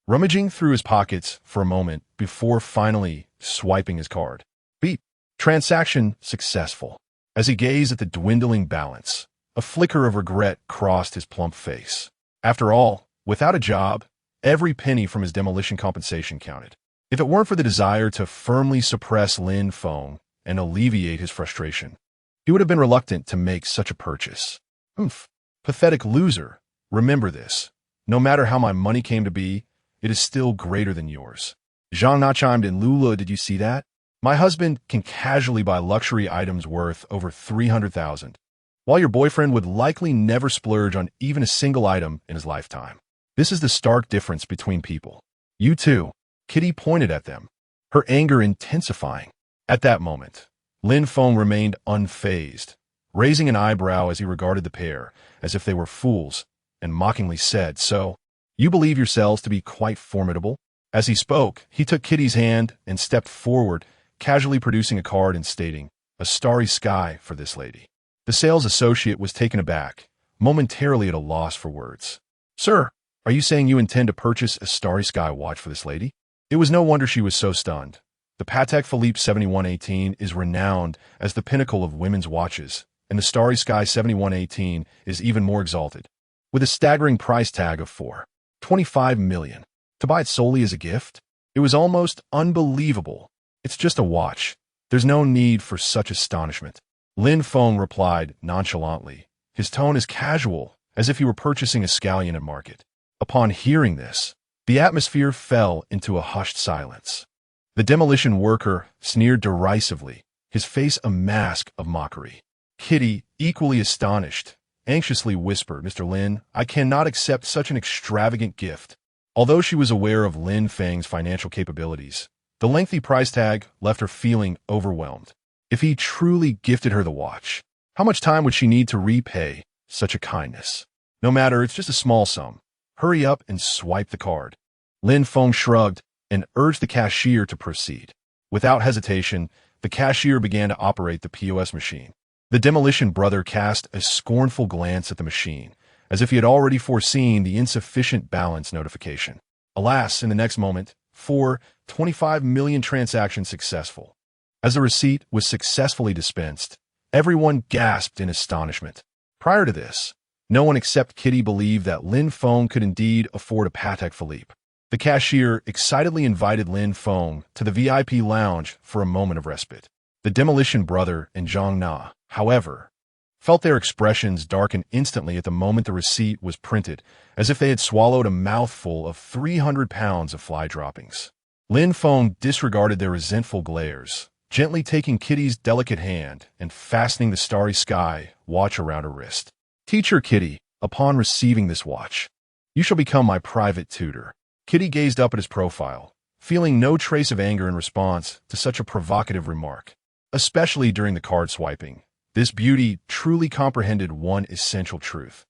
rummaging through his pockets for a moment before finally swiping his card. Beep. Transaction successful. As he gazed at the dwindling balance, a flicker of regret crossed his plump face. After all, without a job, every penny from his demolition compensation counted. If it weren't for the desire to firmly suppress Lin Feng and alleviate his frustration, he would have been reluctant to make such a purchase. Oomph. Pathetic loser. Remember this. No matter how my money came to be, it is still greater than yours. Zhang Na chimed in. Lula, did you see that? My husband can casually buy luxury items worth over 300,000, while your boyfriend would likely never splurge on even a single item in his lifetime. This is the stark difference between people. You too. Kitty pointed at them, her anger intensifying. At that moment, Lin Feng remained unfazed, raising an eyebrow as he regarded the pair, as if they were fools, and mockingly said, "So, you believe yourselves to be quite formidable?" As he spoke, he took Kitty's hand and stepped forward, casually producing a card and stating, "A starry sky for this lady." The sales associate was taken aback, momentarily at a loss for words. "Sir, are you saying you intend to purchase a starry sky watch for this lady?" It was no wonder she was so stunned. The Patek Philippe 7118 is renowned as the pinnacle of women's watches, and the Starry Sky 7118 is even more exalted, with a staggering price tag of $4.25 million. To buy it solely as a gift? It was almost unbelievable. It's just a watch. There's no need for such astonishment. Lin Feng replied nonchalantly, his tone as casual as if he were purchasing a scallion at market. Upon hearing this, the atmosphere fell into a hushed silence. The demolition worker sneered derisively, his face a mask of mockery. Kitty, equally astonished, anxiously whispered, "Mr. Lin, I cannot accept such an extravagant gift." Although she was aware of Lin Feng's financial capabilities, the lengthy price tag left her feeling overwhelmed. If he truly gifted her the watch, how much time would she need to repay such a kindness? No matter, it's just a small sum. Hurry up and swipe the card. Lin Feng shrugged and urged the cashier to proceed. Without hesitation, the cashier began to operate the POS machine. The demolition brother cast a scornful glance at the machine, as if he had already foreseen the insufficient balance notification. Alas, in the next moment, 4.25 million transactions successful. As the receipt was successfully dispensed, everyone gasped in astonishment. Prior to this, no one except Kitty believed that Lin Feng could indeed afford a Patek Philippe. The cashier excitedly invited Lin Feng to the VIP lounge for a moment of respite. The demolition brother and Zhang Na, however, felt their expressions darken instantly at the moment the receipt was printed, as if they had swallowed a mouthful of 300 pounds of fly droppings. Lin Feng disregarded their resentful glares, gently taking Kitty's delicate hand and fastening the Starry Sky watch around her wrist. "Teacher Kitty, upon receiving this watch, you shall become my private tutor." Kitty gazed up at his profile, feeling no trace of anger in response to such a provocative remark. Especially during the card swiping, this beauty truly comprehended one essential truth.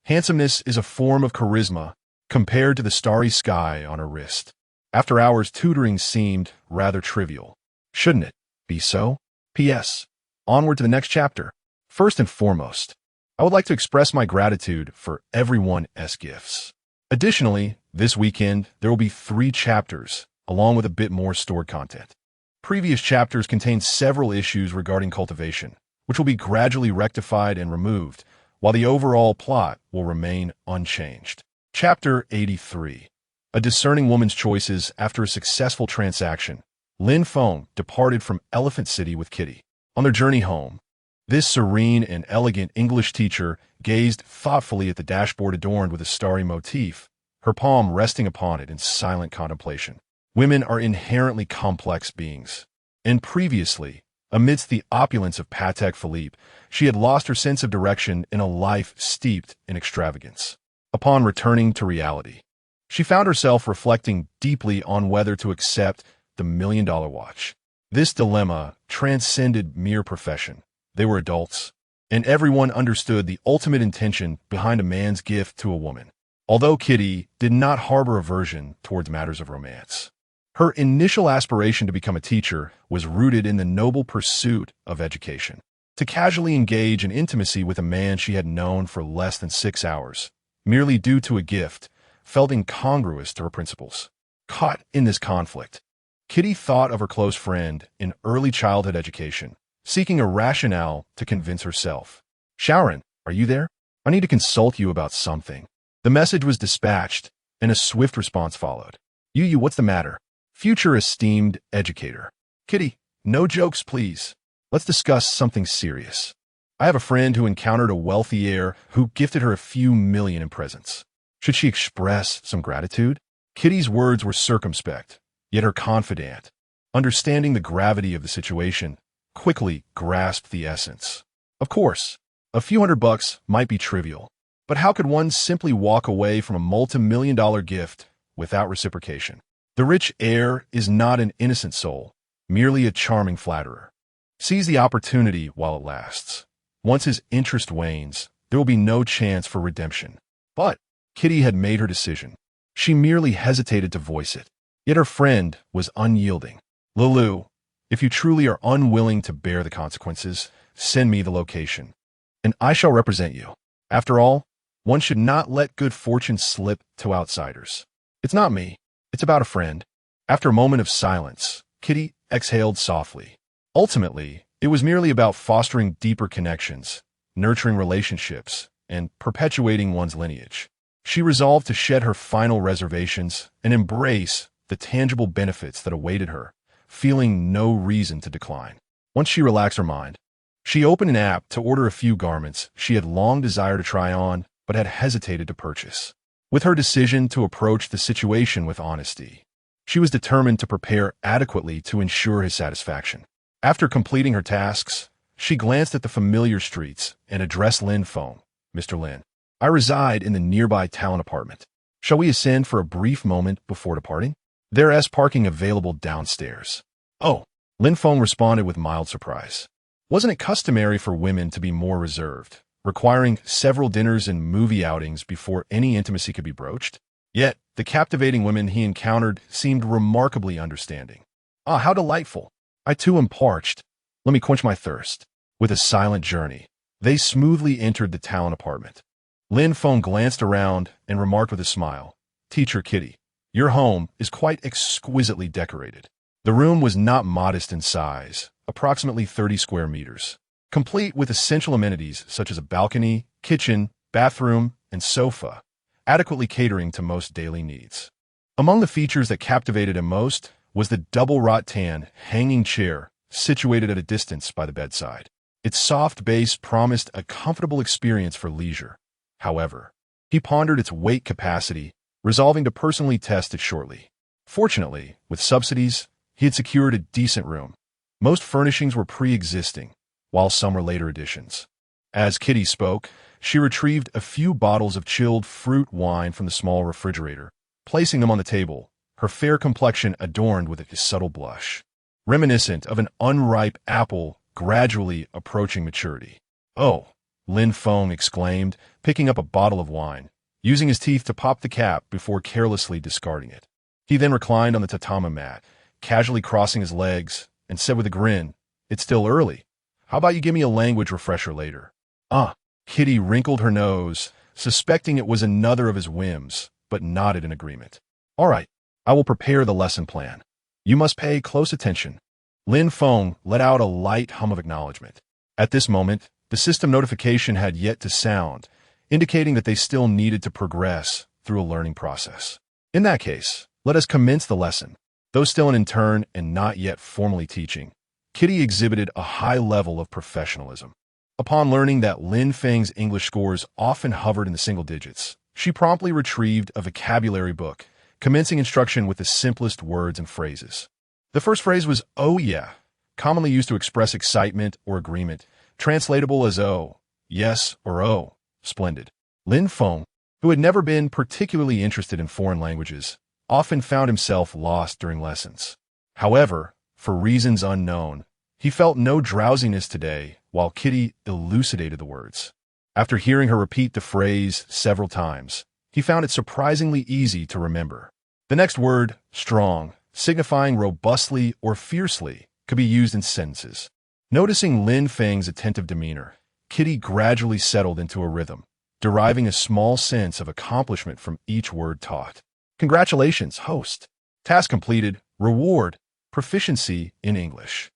Handsomeness is a form of charisma compared to the starry sky on her wrist. After hours, tutoring seemed rather trivial. Shouldn't it be so? P.S. Onward to the next chapter. First and foremost, I would like to express my gratitude for everyone's gifts. Additionally, this weekend, there will be 3 chapters, along with a bit more stored content. Previous chapters contain several issues regarding cultivation, which will be gradually rectified and removed, while the overall plot will remain unchanged. Chapter 83. A discerning woman's choices after a successful transaction. Lin Feng departed from Elephant City with Kitty. On their journey home, this serene and elegant English teacher gazed thoughtfully at the dashboard adorned with a starry motif, her palm resting upon it in silent contemplation. Women are inherently complex beings, and previously, amidst the opulence of Patek Philippe, she had lost her sense of direction in a life steeped in extravagance. Upon returning to reality, she found herself reflecting deeply on whether to accept the million-dollar watch. This dilemma transcended mere profession. They were adults, and everyone understood the ultimate intention behind a man's gift to a woman. Although Kitty did not harbor aversion towards matters of romance, Her initial aspiration to become a teacher was rooted in the noble pursuit of education. To casually engage in intimacy with a man she had known for less than 6 hours, merely due to a gift, felt incongruous to her principles. Caught in this conflict, Kitty thought of her close friend in early childhood education, seeking a rationale to convince herself. "Sharon, are you there? I need to consult you about something." The message was dispatched, and a swift response followed. You, what's the matter? Future esteemed educator. Kitty, no jokes, please. Let's discuss something serious. I have a friend who encountered a wealthy heir who gifted her a few million in presents. Should she express some gratitude? Kitty's words were circumspect, yet her confidant, understanding the gravity of the situation, quickly grasped the essence. Of course, a few $100 might be trivial, but how could one simply walk away from a multi-million-dollar gift without reciprocation? The rich heir is not an innocent soul, merely a charming flatterer. Seize the opportunity while it lasts. Once his interest wanes, there will be no chance for redemption. But Kitty had made her decision. She merely hesitated to voice it. Yet her friend was unyielding. "Lulu, if you truly are unwilling to bear the consequences, send me the location, and I shall represent you. After all, one should not let good fortune slip to outsiders. It's not me. It's about a friend." After a moment of silence, Kitty exhaled softly. Ultimately, it was merely about fostering deeper connections, nurturing relationships, and perpetuating one's lineage. She resolved to shed her final reservations and embrace the tangible benefits that awaited her, feeling no reason to decline. Once she relaxed her mind, she opened an app to order a few garments she had long desired to try on but had hesitated to purchase. With her decision to approach the situation with honesty, she was determined to prepare adequately to ensure his satisfaction. After completing her tasks, she glanced at the familiar streets and addressed Lin Feng. "Mr. Lin, I reside in the nearby town apartment. Shall we ascend for a brief moment before departing? There is parking available downstairs." "Oh," Lin Feng responded with mild surprise. Wasn't it customary for women to be more reserved, requiring several dinners and movie outings before any intimacy could be broached? Yet, the captivating women he encountered seemed remarkably understanding. "Ah, how delightful. I too am parched. Let me quench my thirst." With a silent journey, they smoothly entered the town apartment. Lin Feng glanced around and remarked with a smile, "Teacher Kitty, your home is quite exquisitely decorated." The room was not modest in size, approximately 30 square meters, complete with essential amenities such as a balcony, kitchen, bathroom, and sofa, adequately catering to most daily needs. Among the features that captivated him most was the double rattan hanging chair situated at a distance by the bedside. Its soft base promised a comfortable experience for leisure. However, he pondered its weight capacity, resolving to personally test it shortly. Fortunately, with subsidies, he had secured a decent room. Most furnishings were pre-existing, while some were later additions. As Kitty spoke, she retrieved a few bottles of chilled fruit wine from the small refrigerator, placing them on the table, her fair complexion adorned with a subtle blush, reminiscent of an unripe apple gradually approaching maturity. "Oh," Lin Feng exclaimed, picking up a bottle of wine, using his teeth to pop the cap before carelessly discarding it. He then reclined on the tatami mat, casually crossing his legs, and said with a grin, "It's still early. How about you give me a language refresher later?" "Ah." Kitty wrinkled her nose, suspecting it was another of his whims, but nodded in agreement. "All right, I will prepare the lesson plan. You must pay close attention." Lin Feng let out a light hum of acknowledgement. At this moment, the system notification had yet to sound, indicating that they still needed to progress through a learning process. In that case, let us commence the lesson. Though still an intern and not yet formally teaching, Kitty exhibited a high level of professionalism. Upon learning that Lin Feng's English scores often hovered in the single digits, she promptly retrieved a vocabulary book, commencing instruction with the simplest words and phrases. The first phrase was "oh yeah," commonly used to express excitement or agreement, translatable as "oh, yes," or "oh, splendid." Lin Feng, who had never been particularly interested in foreign languages, often found himself lost during lessons. However, for reasons unknown, he felt no drowsiness today while Kitty elucidated the words. After hearing her repeat the phrase several times, he found it surprisingly easy to remember. The next word, strong, signifying robustly or fiercely, could be used in sentences. Noticing Lin Feng's attentive demeanor, Kitty gradually settled into a rhythm, deriving a small sense of accomplishment from each word taught. Congratulations, host. Task completed. Reward. Proficiency in English.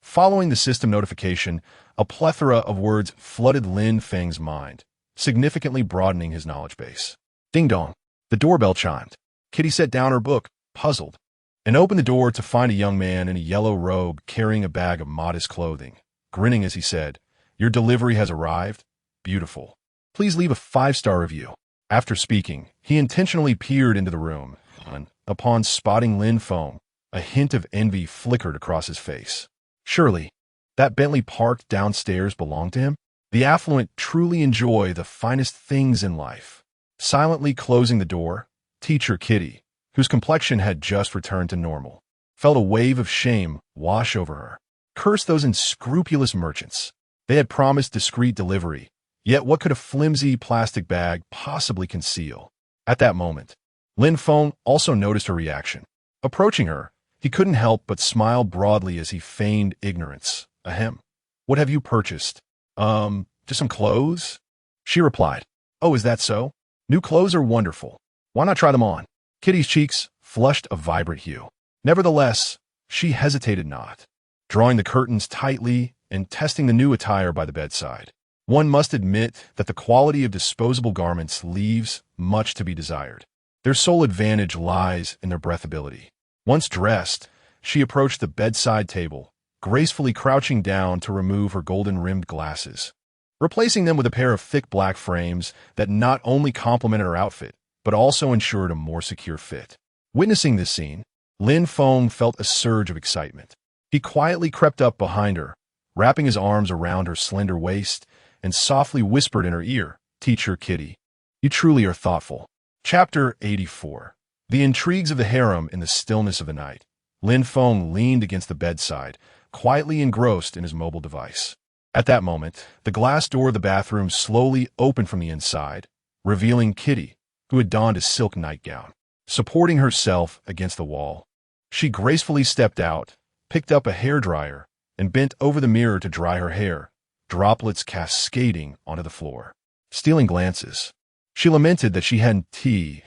Following the system notification, a plethora of words flooded Lin Feng's mind, significantly broadening his knowledge base. Ding dong. The doorbell chimed. Kitty set down her book, puzzled, and opened the door to find a young man in a yellow robe carrying a bag of modest clothing, grinning as he said, "Your delivery has arrived. Beautiful. Please leave a 5-star review." After speaking, he intentionally peered into the room, and, upon spotting Lin Feng, a hint of envy flickered across his face. Surely, that Bentley parked downstairs belonged to him? The affluent truly enjoy the finest things in life. Silently closing the door, teacher Kitty, whose complexion had just returned to normal, felt a wave of shame wash over her. Curse those unscrupulous merchants. They had promised discreet delivery, yet what could a flimsy plastic bag possibly conceal? At that moment, Lin Feng also noticed her reaction. Approaching her, he couldn't help but smile broadly as he feigned ignorance. Ahem. What have you purchased? Just some clothes? She replied. Oh, is that so? New clothes are wonderful. Why not try them on? Kitty's cheeks flushed a vibrant hue. Nevertheless, she hesitated not, drawing the curtains tightly and testing the new attire by the bedside. One must admit that the quality of disposable garments leaves much to be desired. Their sole advantage lies in their breathability. Once dressed, she approached the bedside table, gracefully crouching down to remove her golden-rimmed glasses, replacing them with a pair of thick black frames that not only complemented her outfit, but also ensured a more secure fit. Witnessing this scene, Lin Feng felt a surge of excitement. He quietly crept up behind her, wrapping his arms around her slender waist, and softly whispered in her ear, "Teacher Kitty, you truly are thoughtful." Chapter 84. The intrigues of the harem in the stillness of the night. Lin Feng leaned against the bedside, quietly engrossed in his mobile device. At that moment, the glass door of the bathroom slowly opened from the inside, revealing Kitty, who had donned a silk nightgown. Supporting herself against the wall, she gracefully stepped out, picked up a hairdryer, and bent over the mirror to dry her hair, droplets cascading onto the floor. Stealing glances, she lamented that she hadn't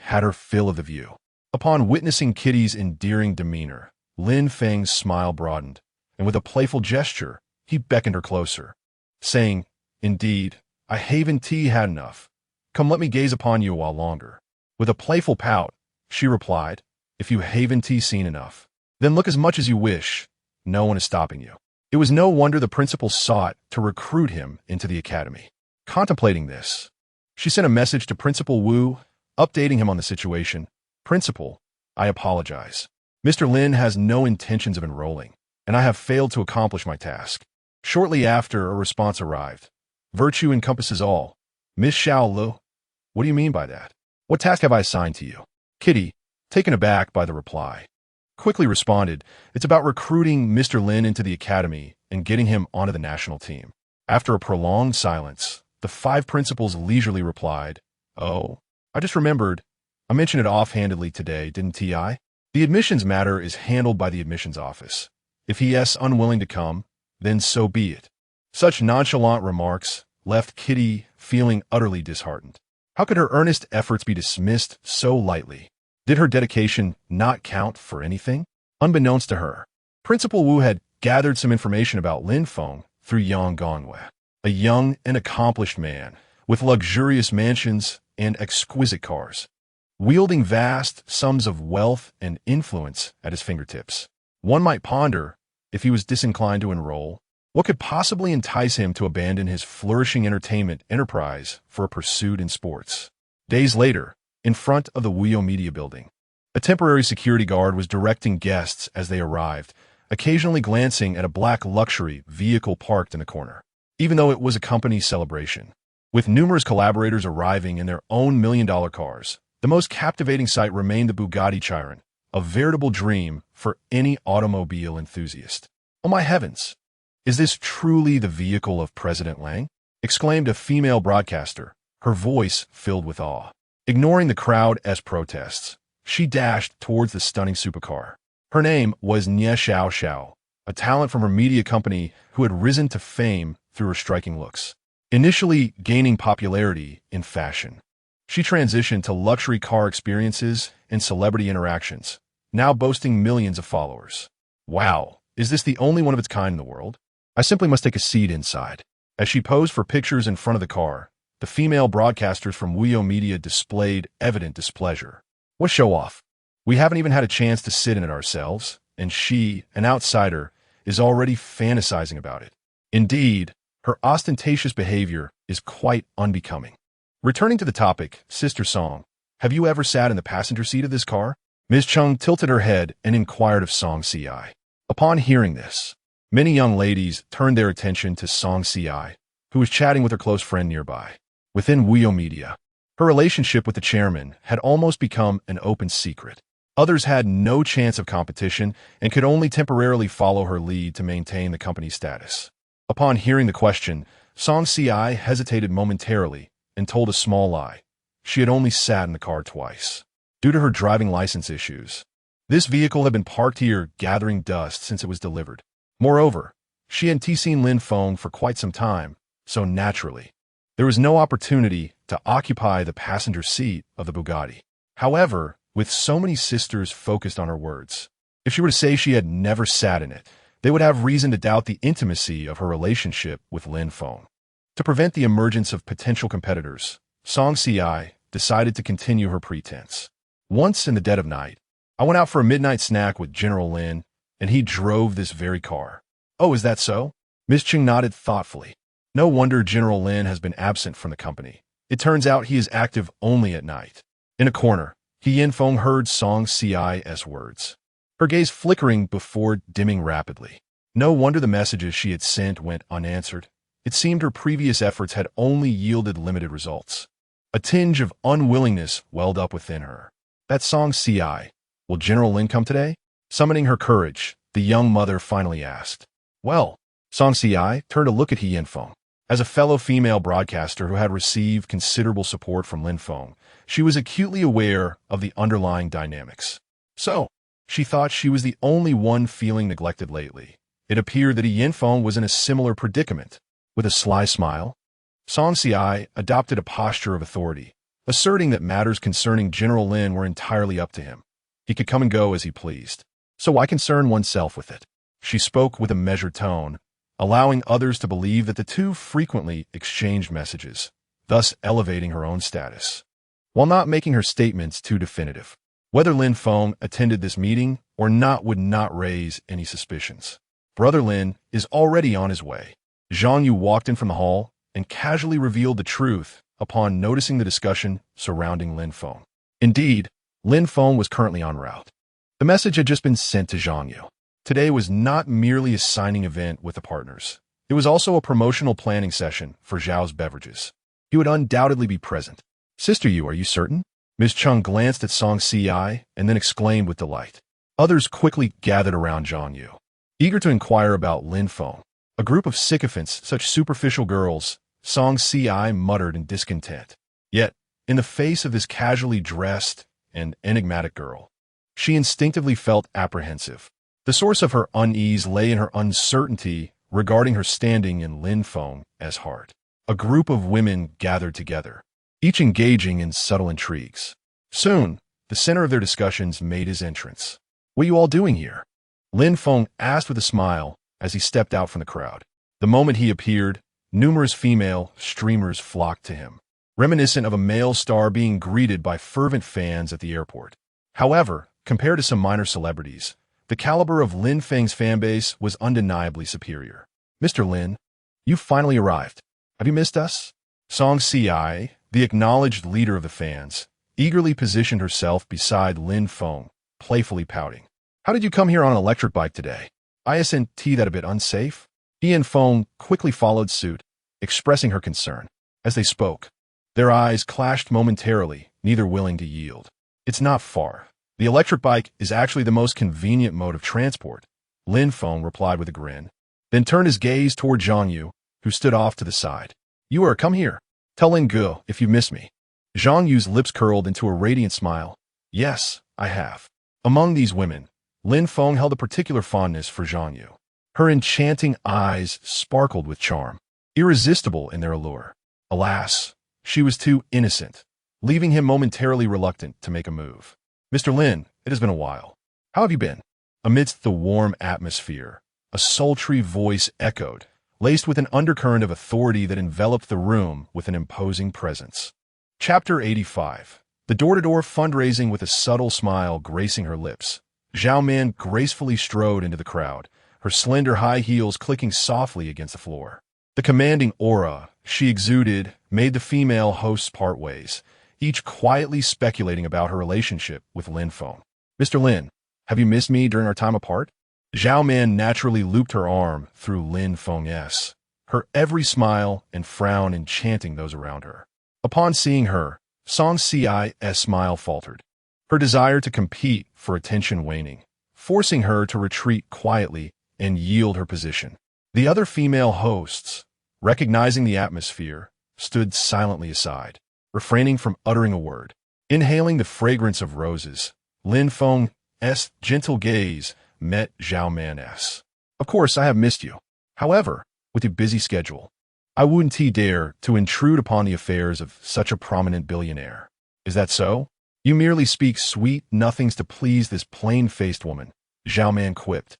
had her fill of the view. Upon witnessing Kitty's endearing demeanor, Lin Feng's smile broadened, and with a playful gesture, he beckoned her closer, saying, "Indeed, I haven't had enough. Come, let me gaze upon you a while longer." With a playful pout, she replied, "If you haven't seen enough, then look as much as you wish. No one is stopping you." It was no wonder the principal sought to recruit him into the academy. Contemplating this, she sent a message to Principal Wu, updating him on the situation. "Principal, I apologize. Mr. Lin has no intentions of enrolling, and I have failed to accomplish my task." Shortly after, a response arrived. "Virtue encompasses all. Miss Xiao Lu, what do you mean by that? What task have I assigned to you?" Kitty, taken aback by the reply, quickly responded, "It's about recruiting Mr. Lin into the academy and getting him onto the national team." After a prolonged silence, the 5 principals leisurely replied, "Oh, I just remembered. I mentioned it offhandedly today, didn't I? The admissions matter is handled by the admissions office. If he is unwilling to come, then so be it." Such nonchalant remarks left Kitty feeling utterly disheartened. How could her earnest efforts be dismissed so lightly? Did her dedication not count for anything? Unbeknownst to her, Principal Wu had gathered some information about Lin Feng through Yang Gongwei, a young and accomplished man with luxurious mansions and exquisite cars, wielding vast sums of wealth and influence at his fingertips. One might ponder, if he was disinclined to enroll, what could possibly entice him to abandon his flourishing entertainment enterprise for a pursuit in sports. Days later, in front of the Wuyo Media Building, a temporary security guard was directing guests as they arrived, occasionally glancing at a black luxury vehicle parked in a corner. Even though it was a company celebration, with numerous collaborators arriving in their own million-dollar cars, the most captivating sight remained the Bugatti Chiron, a veritable dream for any automobile enthusiast. "Oh my heavens! Is this truly the vehicle of President Lang?" exclaimed a female broadcaster, her voice filled with awe. Ignoring the crowd as protests, she dashed towards the stunning supercar, Her name was Nie Xiao Xiao, a talent from her media company who had risen to fame through her striking looks. Initially gaining popularity in fashion, she transitioned to luxury car experiences and celebrity interactions, now boasting millions of followers. Wow, is this the only one of its kind in the world? I simply must take a seat inside. As she posed for pictures in front of the car, the female broadcasters from Wuyo Media displayed evident displeasure. What show off? We haven't even had a chance to sit in it ourselves, and she, an outsider, is already fantasizing about it. Indeed, her ostentatious behavior is quite unbecoming. Returning to the topic, Sister Song, have you ever sat in the passenger seat of this car? Ms. Chung tilted her head and inquired of Song Si. Upon hearing this, many young ladies turned their attention to Song Si, who was chatting with her close friend nearby. Within Wuyo Media, her relationship with the chairman had almost become an open secret. Others had no chance of competition and could only temporarily follow her lead to maintain the company's status. Upon hearing the question, Song Si hesitated momentarily and told a small lie. She had only sat in the car twice. Due to her driving license issues, this vehicle had been parked here gathering dust since it was delivered. Moreover, she hadn't seen Lin Feng for quite some time, so naturally, there was no opportunity to occupy the passenger seat of the Bugatti. However, with so many sisters focused on her words, if she were to say she had never sat in it, they would have reason to doubt the intimacy of her relationship with Lin Feng. To prevent the emergence of potential competitors, Song Si decided to continue her pretense. Once in the dead of night, I went out for a midnight snack with General Lin, and he drove this very car. Oh, is that so? Ms. Ching nodded thoughtfully. No wonder General Lin has been absent from the company. It turns out he is active only at night. In a corner, Yin Feng heard Song Si's words, her gaze flickering before dimming rapidly. No wonder the messages she had sent went unanswered. It seemed her previous efforts had only yielded limited results. A tinge of unwillingness welled up within her. That Song Si, will General Lin come today? Summoning her courage, the young mother finally asked. Well, Song Si turned to look at Yin Feng. As a fellow female broadcaster who had received considerable support from Lin Feng, she was acutely aware of the underlying dynamics. So, she thought she was the only one feeling neglected lately. It appeared that Yin Feng was in a similar predicament. With a sly smile, Song Si adopted a posture of authority, asserting that matters concerning General Lin were entirely up to him. He could come and go as he pleased. So why concern oneself with it? She spoke with a measured tone, allowing others to believe that the two frequently exchanged messages, thus elevating her own status, while not making her statements too definitive. Whether Lin Feng attended this meeting or not would not raise any suspicions. Brother Lin is already on his way. Zhang Yu walked in from the hall and casually revealed the truth upon noticing the discussion surrounding Lin Feng. Indeed, Lin Feng was currently en route. The message had just been sent to Zhang Yu. Today was not merely a signing event with the partners. It was also a promotional planning session for Zhao's beverages. He would undoubtedly be present. Sister Yu, are you certain? Ms. Chung glanced at Song Si and then exclaimed with delight. Others quickly gathered around Zhang Yu, eager to inquire about Lin Feng. A group of sycophants, such superficial girls, Song Si muttered in discontent. Yet, in the face of this casually dressed and enigmatic girl, she instinctively felt apprehensive. The source of her unease lay in her uncertainty regarding her standing in Lin Feng as heart. A group of women gathered together, each engaging in subtle intrigues. Soon, the center of their discussions made his entrance. What are you all doing here? Lin Feng asked with a smile as he stepped out from the crowd. The moment he appeared, numerous female streamers flocked to him, reminiscent of a male star being greeted by fervent fans at the airport. However, compared to some minor celebrities, the caliber of Lin Feng's fanbase was undeniably superior. Mr. Lin, you finally arrived. Have you missed us? Song Si, the acknowledged leader of the fans, eagerly positioned herself beside Lin Feng, playfully pouting. How did you come here on an electric bike today? Isn't that a bit unsafe? Yin Feng quickly followed suit, expressing her concern. As they spoke, their eyes clashed momentarily, neither willing to yield. It's not far. The electric bike is actually the most convenient mode of transport, Lin Feng replied with a grin, then turned his gaze toward Zhang Yu, who stood off to the side. Come here. Tell Lin Gu if you miss me. Zhang Yu's lips curled into a radiant smile. Yes, I have. Among these women, Lin Feng held a particular fondness for Zhang Yu. Her enchanting eyes sparkled with charm, irresistible in their allure. Alas, she was too innocent, leaving him momentarily reluctant to make a move. Mr. Lin, it has been a while. How have you been? Amidst the warm atmosphere, a sultry voice echoed, laced with an undercurrent of authority that enveloped the room with an imposing presence. Chapter 85. The door-to-door fundraising with a subtle smile gracing her lips. Zhao Man gracefully strode into the crowd, her slender high heels clicking softly against the floor. The commanding aura she exuded made the female hosts part ways, each quietly speculating about her relationship with Lin Feng. Mr. Lin, have you missed me during our time apart? Zhao Man naturally looped her arm through Lin Feng's, her every smile and frown enchanting those around her. Upon seeing her, Song Ci's smile faltered, her desire to compete for attention waning, forcing her to retreat quietly and yield her position. The other female hosts, recognizing the atmosphere, stood silently aside, refraining from uttering a word. Inhaling the fragrance of roses, Lin Feng's gentle gaze met Zhao Man's. Of course, I have missed you. However, with your busy schedule, I wouldn't dare to intrude upon the affairs of such a prominent billionaire. Is that so? You merely speak sweet nothings to please this plain-faced woman, Zhao Man quipped,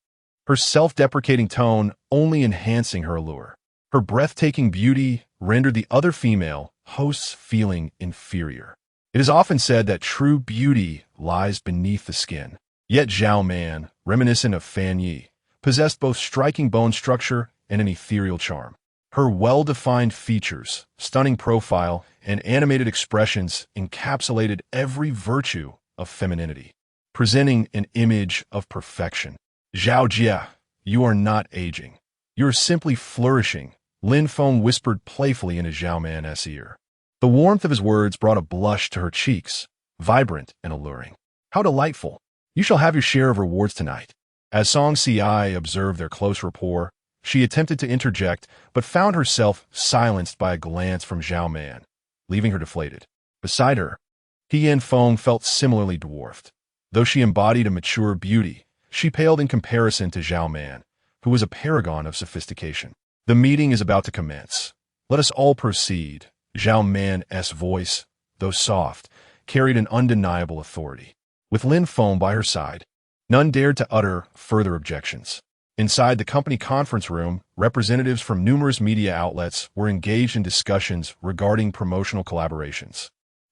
her self-deprecating tone only enhancing her allure. Her breathtaking beauty rendered the other female hosts feeling inferior. It is often said that true beauty lies beneath the skin. Yet Zhao Man, reminiscent of Fan Yi, possessed both striking bone structure and an ethereal charm. Her well-defined features, stunning profile, and animated expressions encapsulated every virtue of femininity, presenting an image of perfection. Zhao Jia, you are not aging. You are simply flourishing, Lin Feng whispered playfully into Zhao Man's ear. The warmth of his words brought a blush to her cheeks, vibrant and alluring. How delightful. You shall have your share of rewards tonight. As Song Ci observed their close rapport, she attempted to interject, but found herself silenced by a glance from Zhao Man, leaving her deflated. Beside her, Lin Feng felt similarly dwarfed. Though she embodied a mature beauty, she paled in comparison to Zhao Man, who was a paragon of sophistication. The meeting is about to commence. Let us all proceed. Zhao Man's voice, though soft, carried an undeniable authority. With Lin Feng by her side, none dared to utter further objections. Inside the company conference room, representatives from numerous media outlets were engaged in discussions regarding promotional collaborations.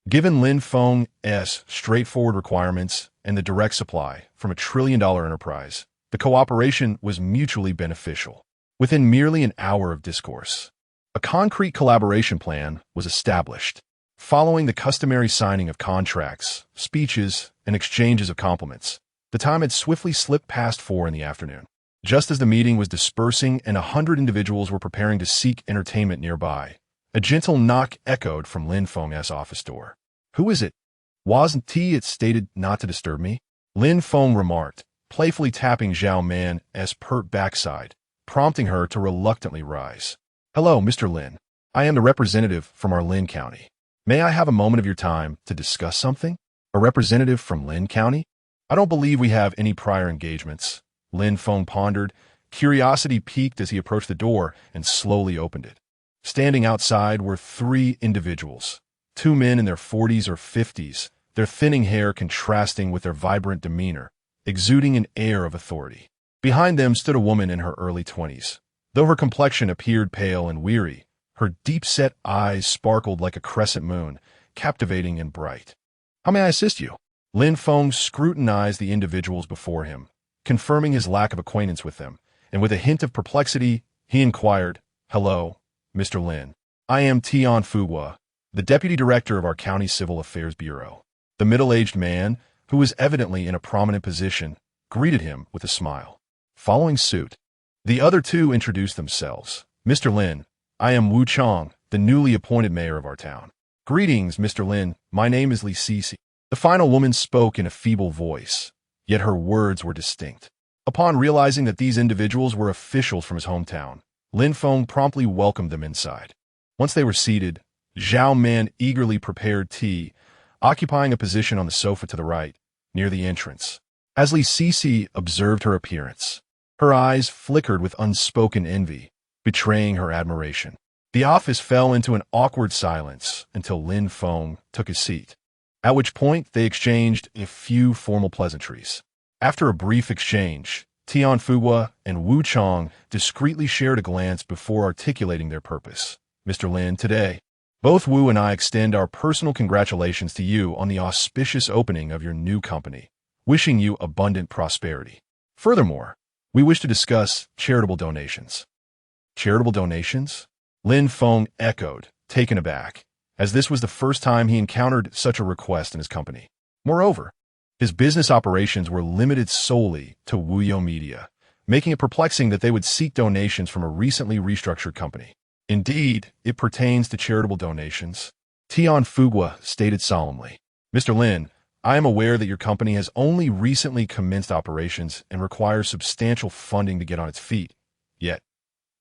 Given Lin Feng's straightforward requirements and the direct supply from a trillion-dollar enterprise, the cooperation was mutually beneficial. Within merely an hour of discourse, a concrete collaboration plan was established. Following the customary signing of contracts, speeches, and exchanges of compliments, the time had swiftly slipped past 4 in the afternoon. Just as the meeting was dispersing and 100 individuals were preparing to seek entertainment nearby, a gentle knock echoed from Lin Feng's office door. Who is it? Wasn't it stated not to disturb me? Lin Feng remarked, playfully tapping Zhao Man's pert backside, prompting her to reluctantly rise. Hello, Mr. Lin. I am the representative from our Lin County. May I have a moment of your time to discuss something? A representative from Lin County? I don't believe we have any prior engagements. Lin Feng pondered, curiosity piqued as he approached the door and slowly opened it. Standing outside were 3 individuals, 2 men in their 40s or 50s, their thinning hair contrasting with their vibrant demeanor, exuding an air of authority. Behind them stood a woman in her early 20s. Though her complexion appeared pale and weary, her deep-set eyes sparkled like a crescent moon, captivating and bright. How may I assist you? Lin Feng scrutinized the individuals before him, confirming his lack of acquaintance with them, and with a hint of perplexity, he inquired, Hello, Mr. Lin. I am Tian Fuhua, the Deputy Director of our County Civil Affairs Bureau. The middle-aged man, who was evidently in a prominent position, greeted him with a smile. Following suit, the other 2 introduced themselves. Mr. Lin, I am Wu Chong, the newly appointed mayor of our town. Greetings, Mr. Lin. My name is Li Cici. The final woman spoke in a feeble voice, yet her words were distinct. Upon realizing that these individuals were officials from his hometown, Lin Feng promptly welcomed them inside. Once they were seated, Zhao Man eagerly prepared tea, occupying a position on the sofa to the right, near the entrance. As Li Sisi observed her appearance, her eyes flickered with unspoken envy, betraying her admiration. The office fell into an awkward silence until Lin Feng took his seat, at which point they exchanged a few formal pleasantries. After a brief exchange, Tian Fuwa and Wu Chong discreetly shared a glance before articulating their purpose. Mr. Lin, today, both Wu and I extend our personal congratulations to you on the auspicious opening of your new company, wishing you abundant prosperity. Furthermore, we wish to discuss charitable donations. Charitable donations? Lin Feng echoed, taken aback, as this was the first time he encountered such a request in his company. Moreover, his business operations were limited solely to Wuyo Media, making it perplexing that they would seek donations from a recently restructured company. Indeed, it pertains to charitable donations, Tian Fuwa stated solemnly. Mr. Lin, I am aware that your company has only recently commenced operations and requires substantial funding to get on its feet. Yet,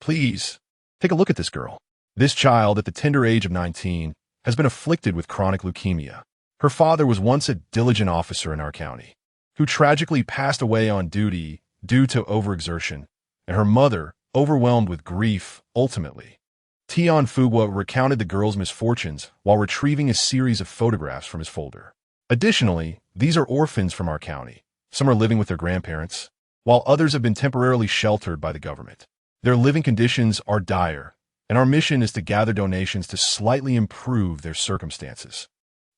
please, take a look at this girl. This child, at the tender age of 19, has been afflicted with chronic leukemia. Her father was once a diligent officer in our county, who tragically passed away on duty due to overexertion, and her mother, overwhelmed with grief, ultimately. Tian Fuwa recounted the girl's misfortunes while retrieving a series of photographs from his folder. Additionally, these are orphans from our county. Some are living with their grandparents, while others have been temporarily sheltered by the government. Their living conditions are dire, and our mission is to gather donations to slightly improve their circumstances.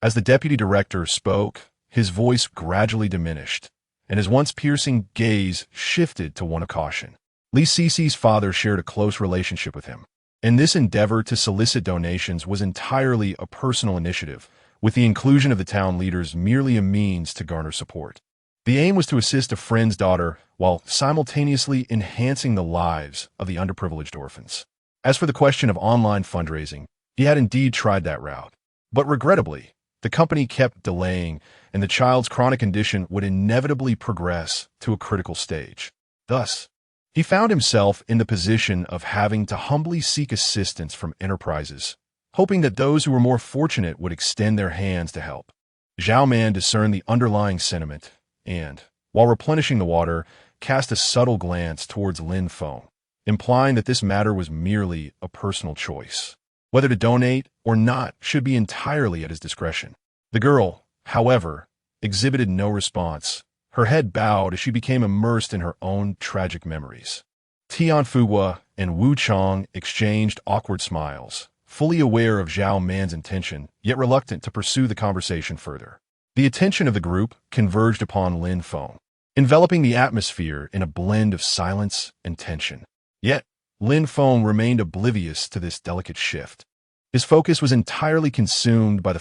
As the deputy director spoke, his voice gradually diminished, and his once piercing gaze shifted to one of caution. Li Sisi's father shared a close relationship with him, and this endeavor to solicit donations was entirely a personal initiative, with the inclusion of the town leaders merely a means to garner support. The aim was to assist a friend's daughter while simultaneously enhancing the lives of the underprivileged orphans. As for the question of online fundraising, he had indeed tried that route, but regrettably, the company kept delaying, and the child's chronic condition would inevitably progress to a critical stage. Thus, he found himself in the position of having to humbly seek assistance from enterprises, hoping that those who were more fortunate would extend their hands to help. Zhao Man discerned the underlying sentiment and, while replenishing the water, cast a subtle glance towards Lin Feng, implying that this matter was merely a personal choice. Whether to donate or not should be entirely at his discretion. The girl, however, exhibited no response, her head bowed as she became immersed in her own tragic memories. Tian Fuwa and Wu Chong exchanged awkward smiles, fully aware of Zhao Man's intention, yet reluctant to pursue the conversation further. The attention of the group converged upon Lin Feng, enveloping the atmosphere in a blend of silence and tension. Yet, Lin Feng remained oblivious to this delicate shift. His focus was entirely consumed by the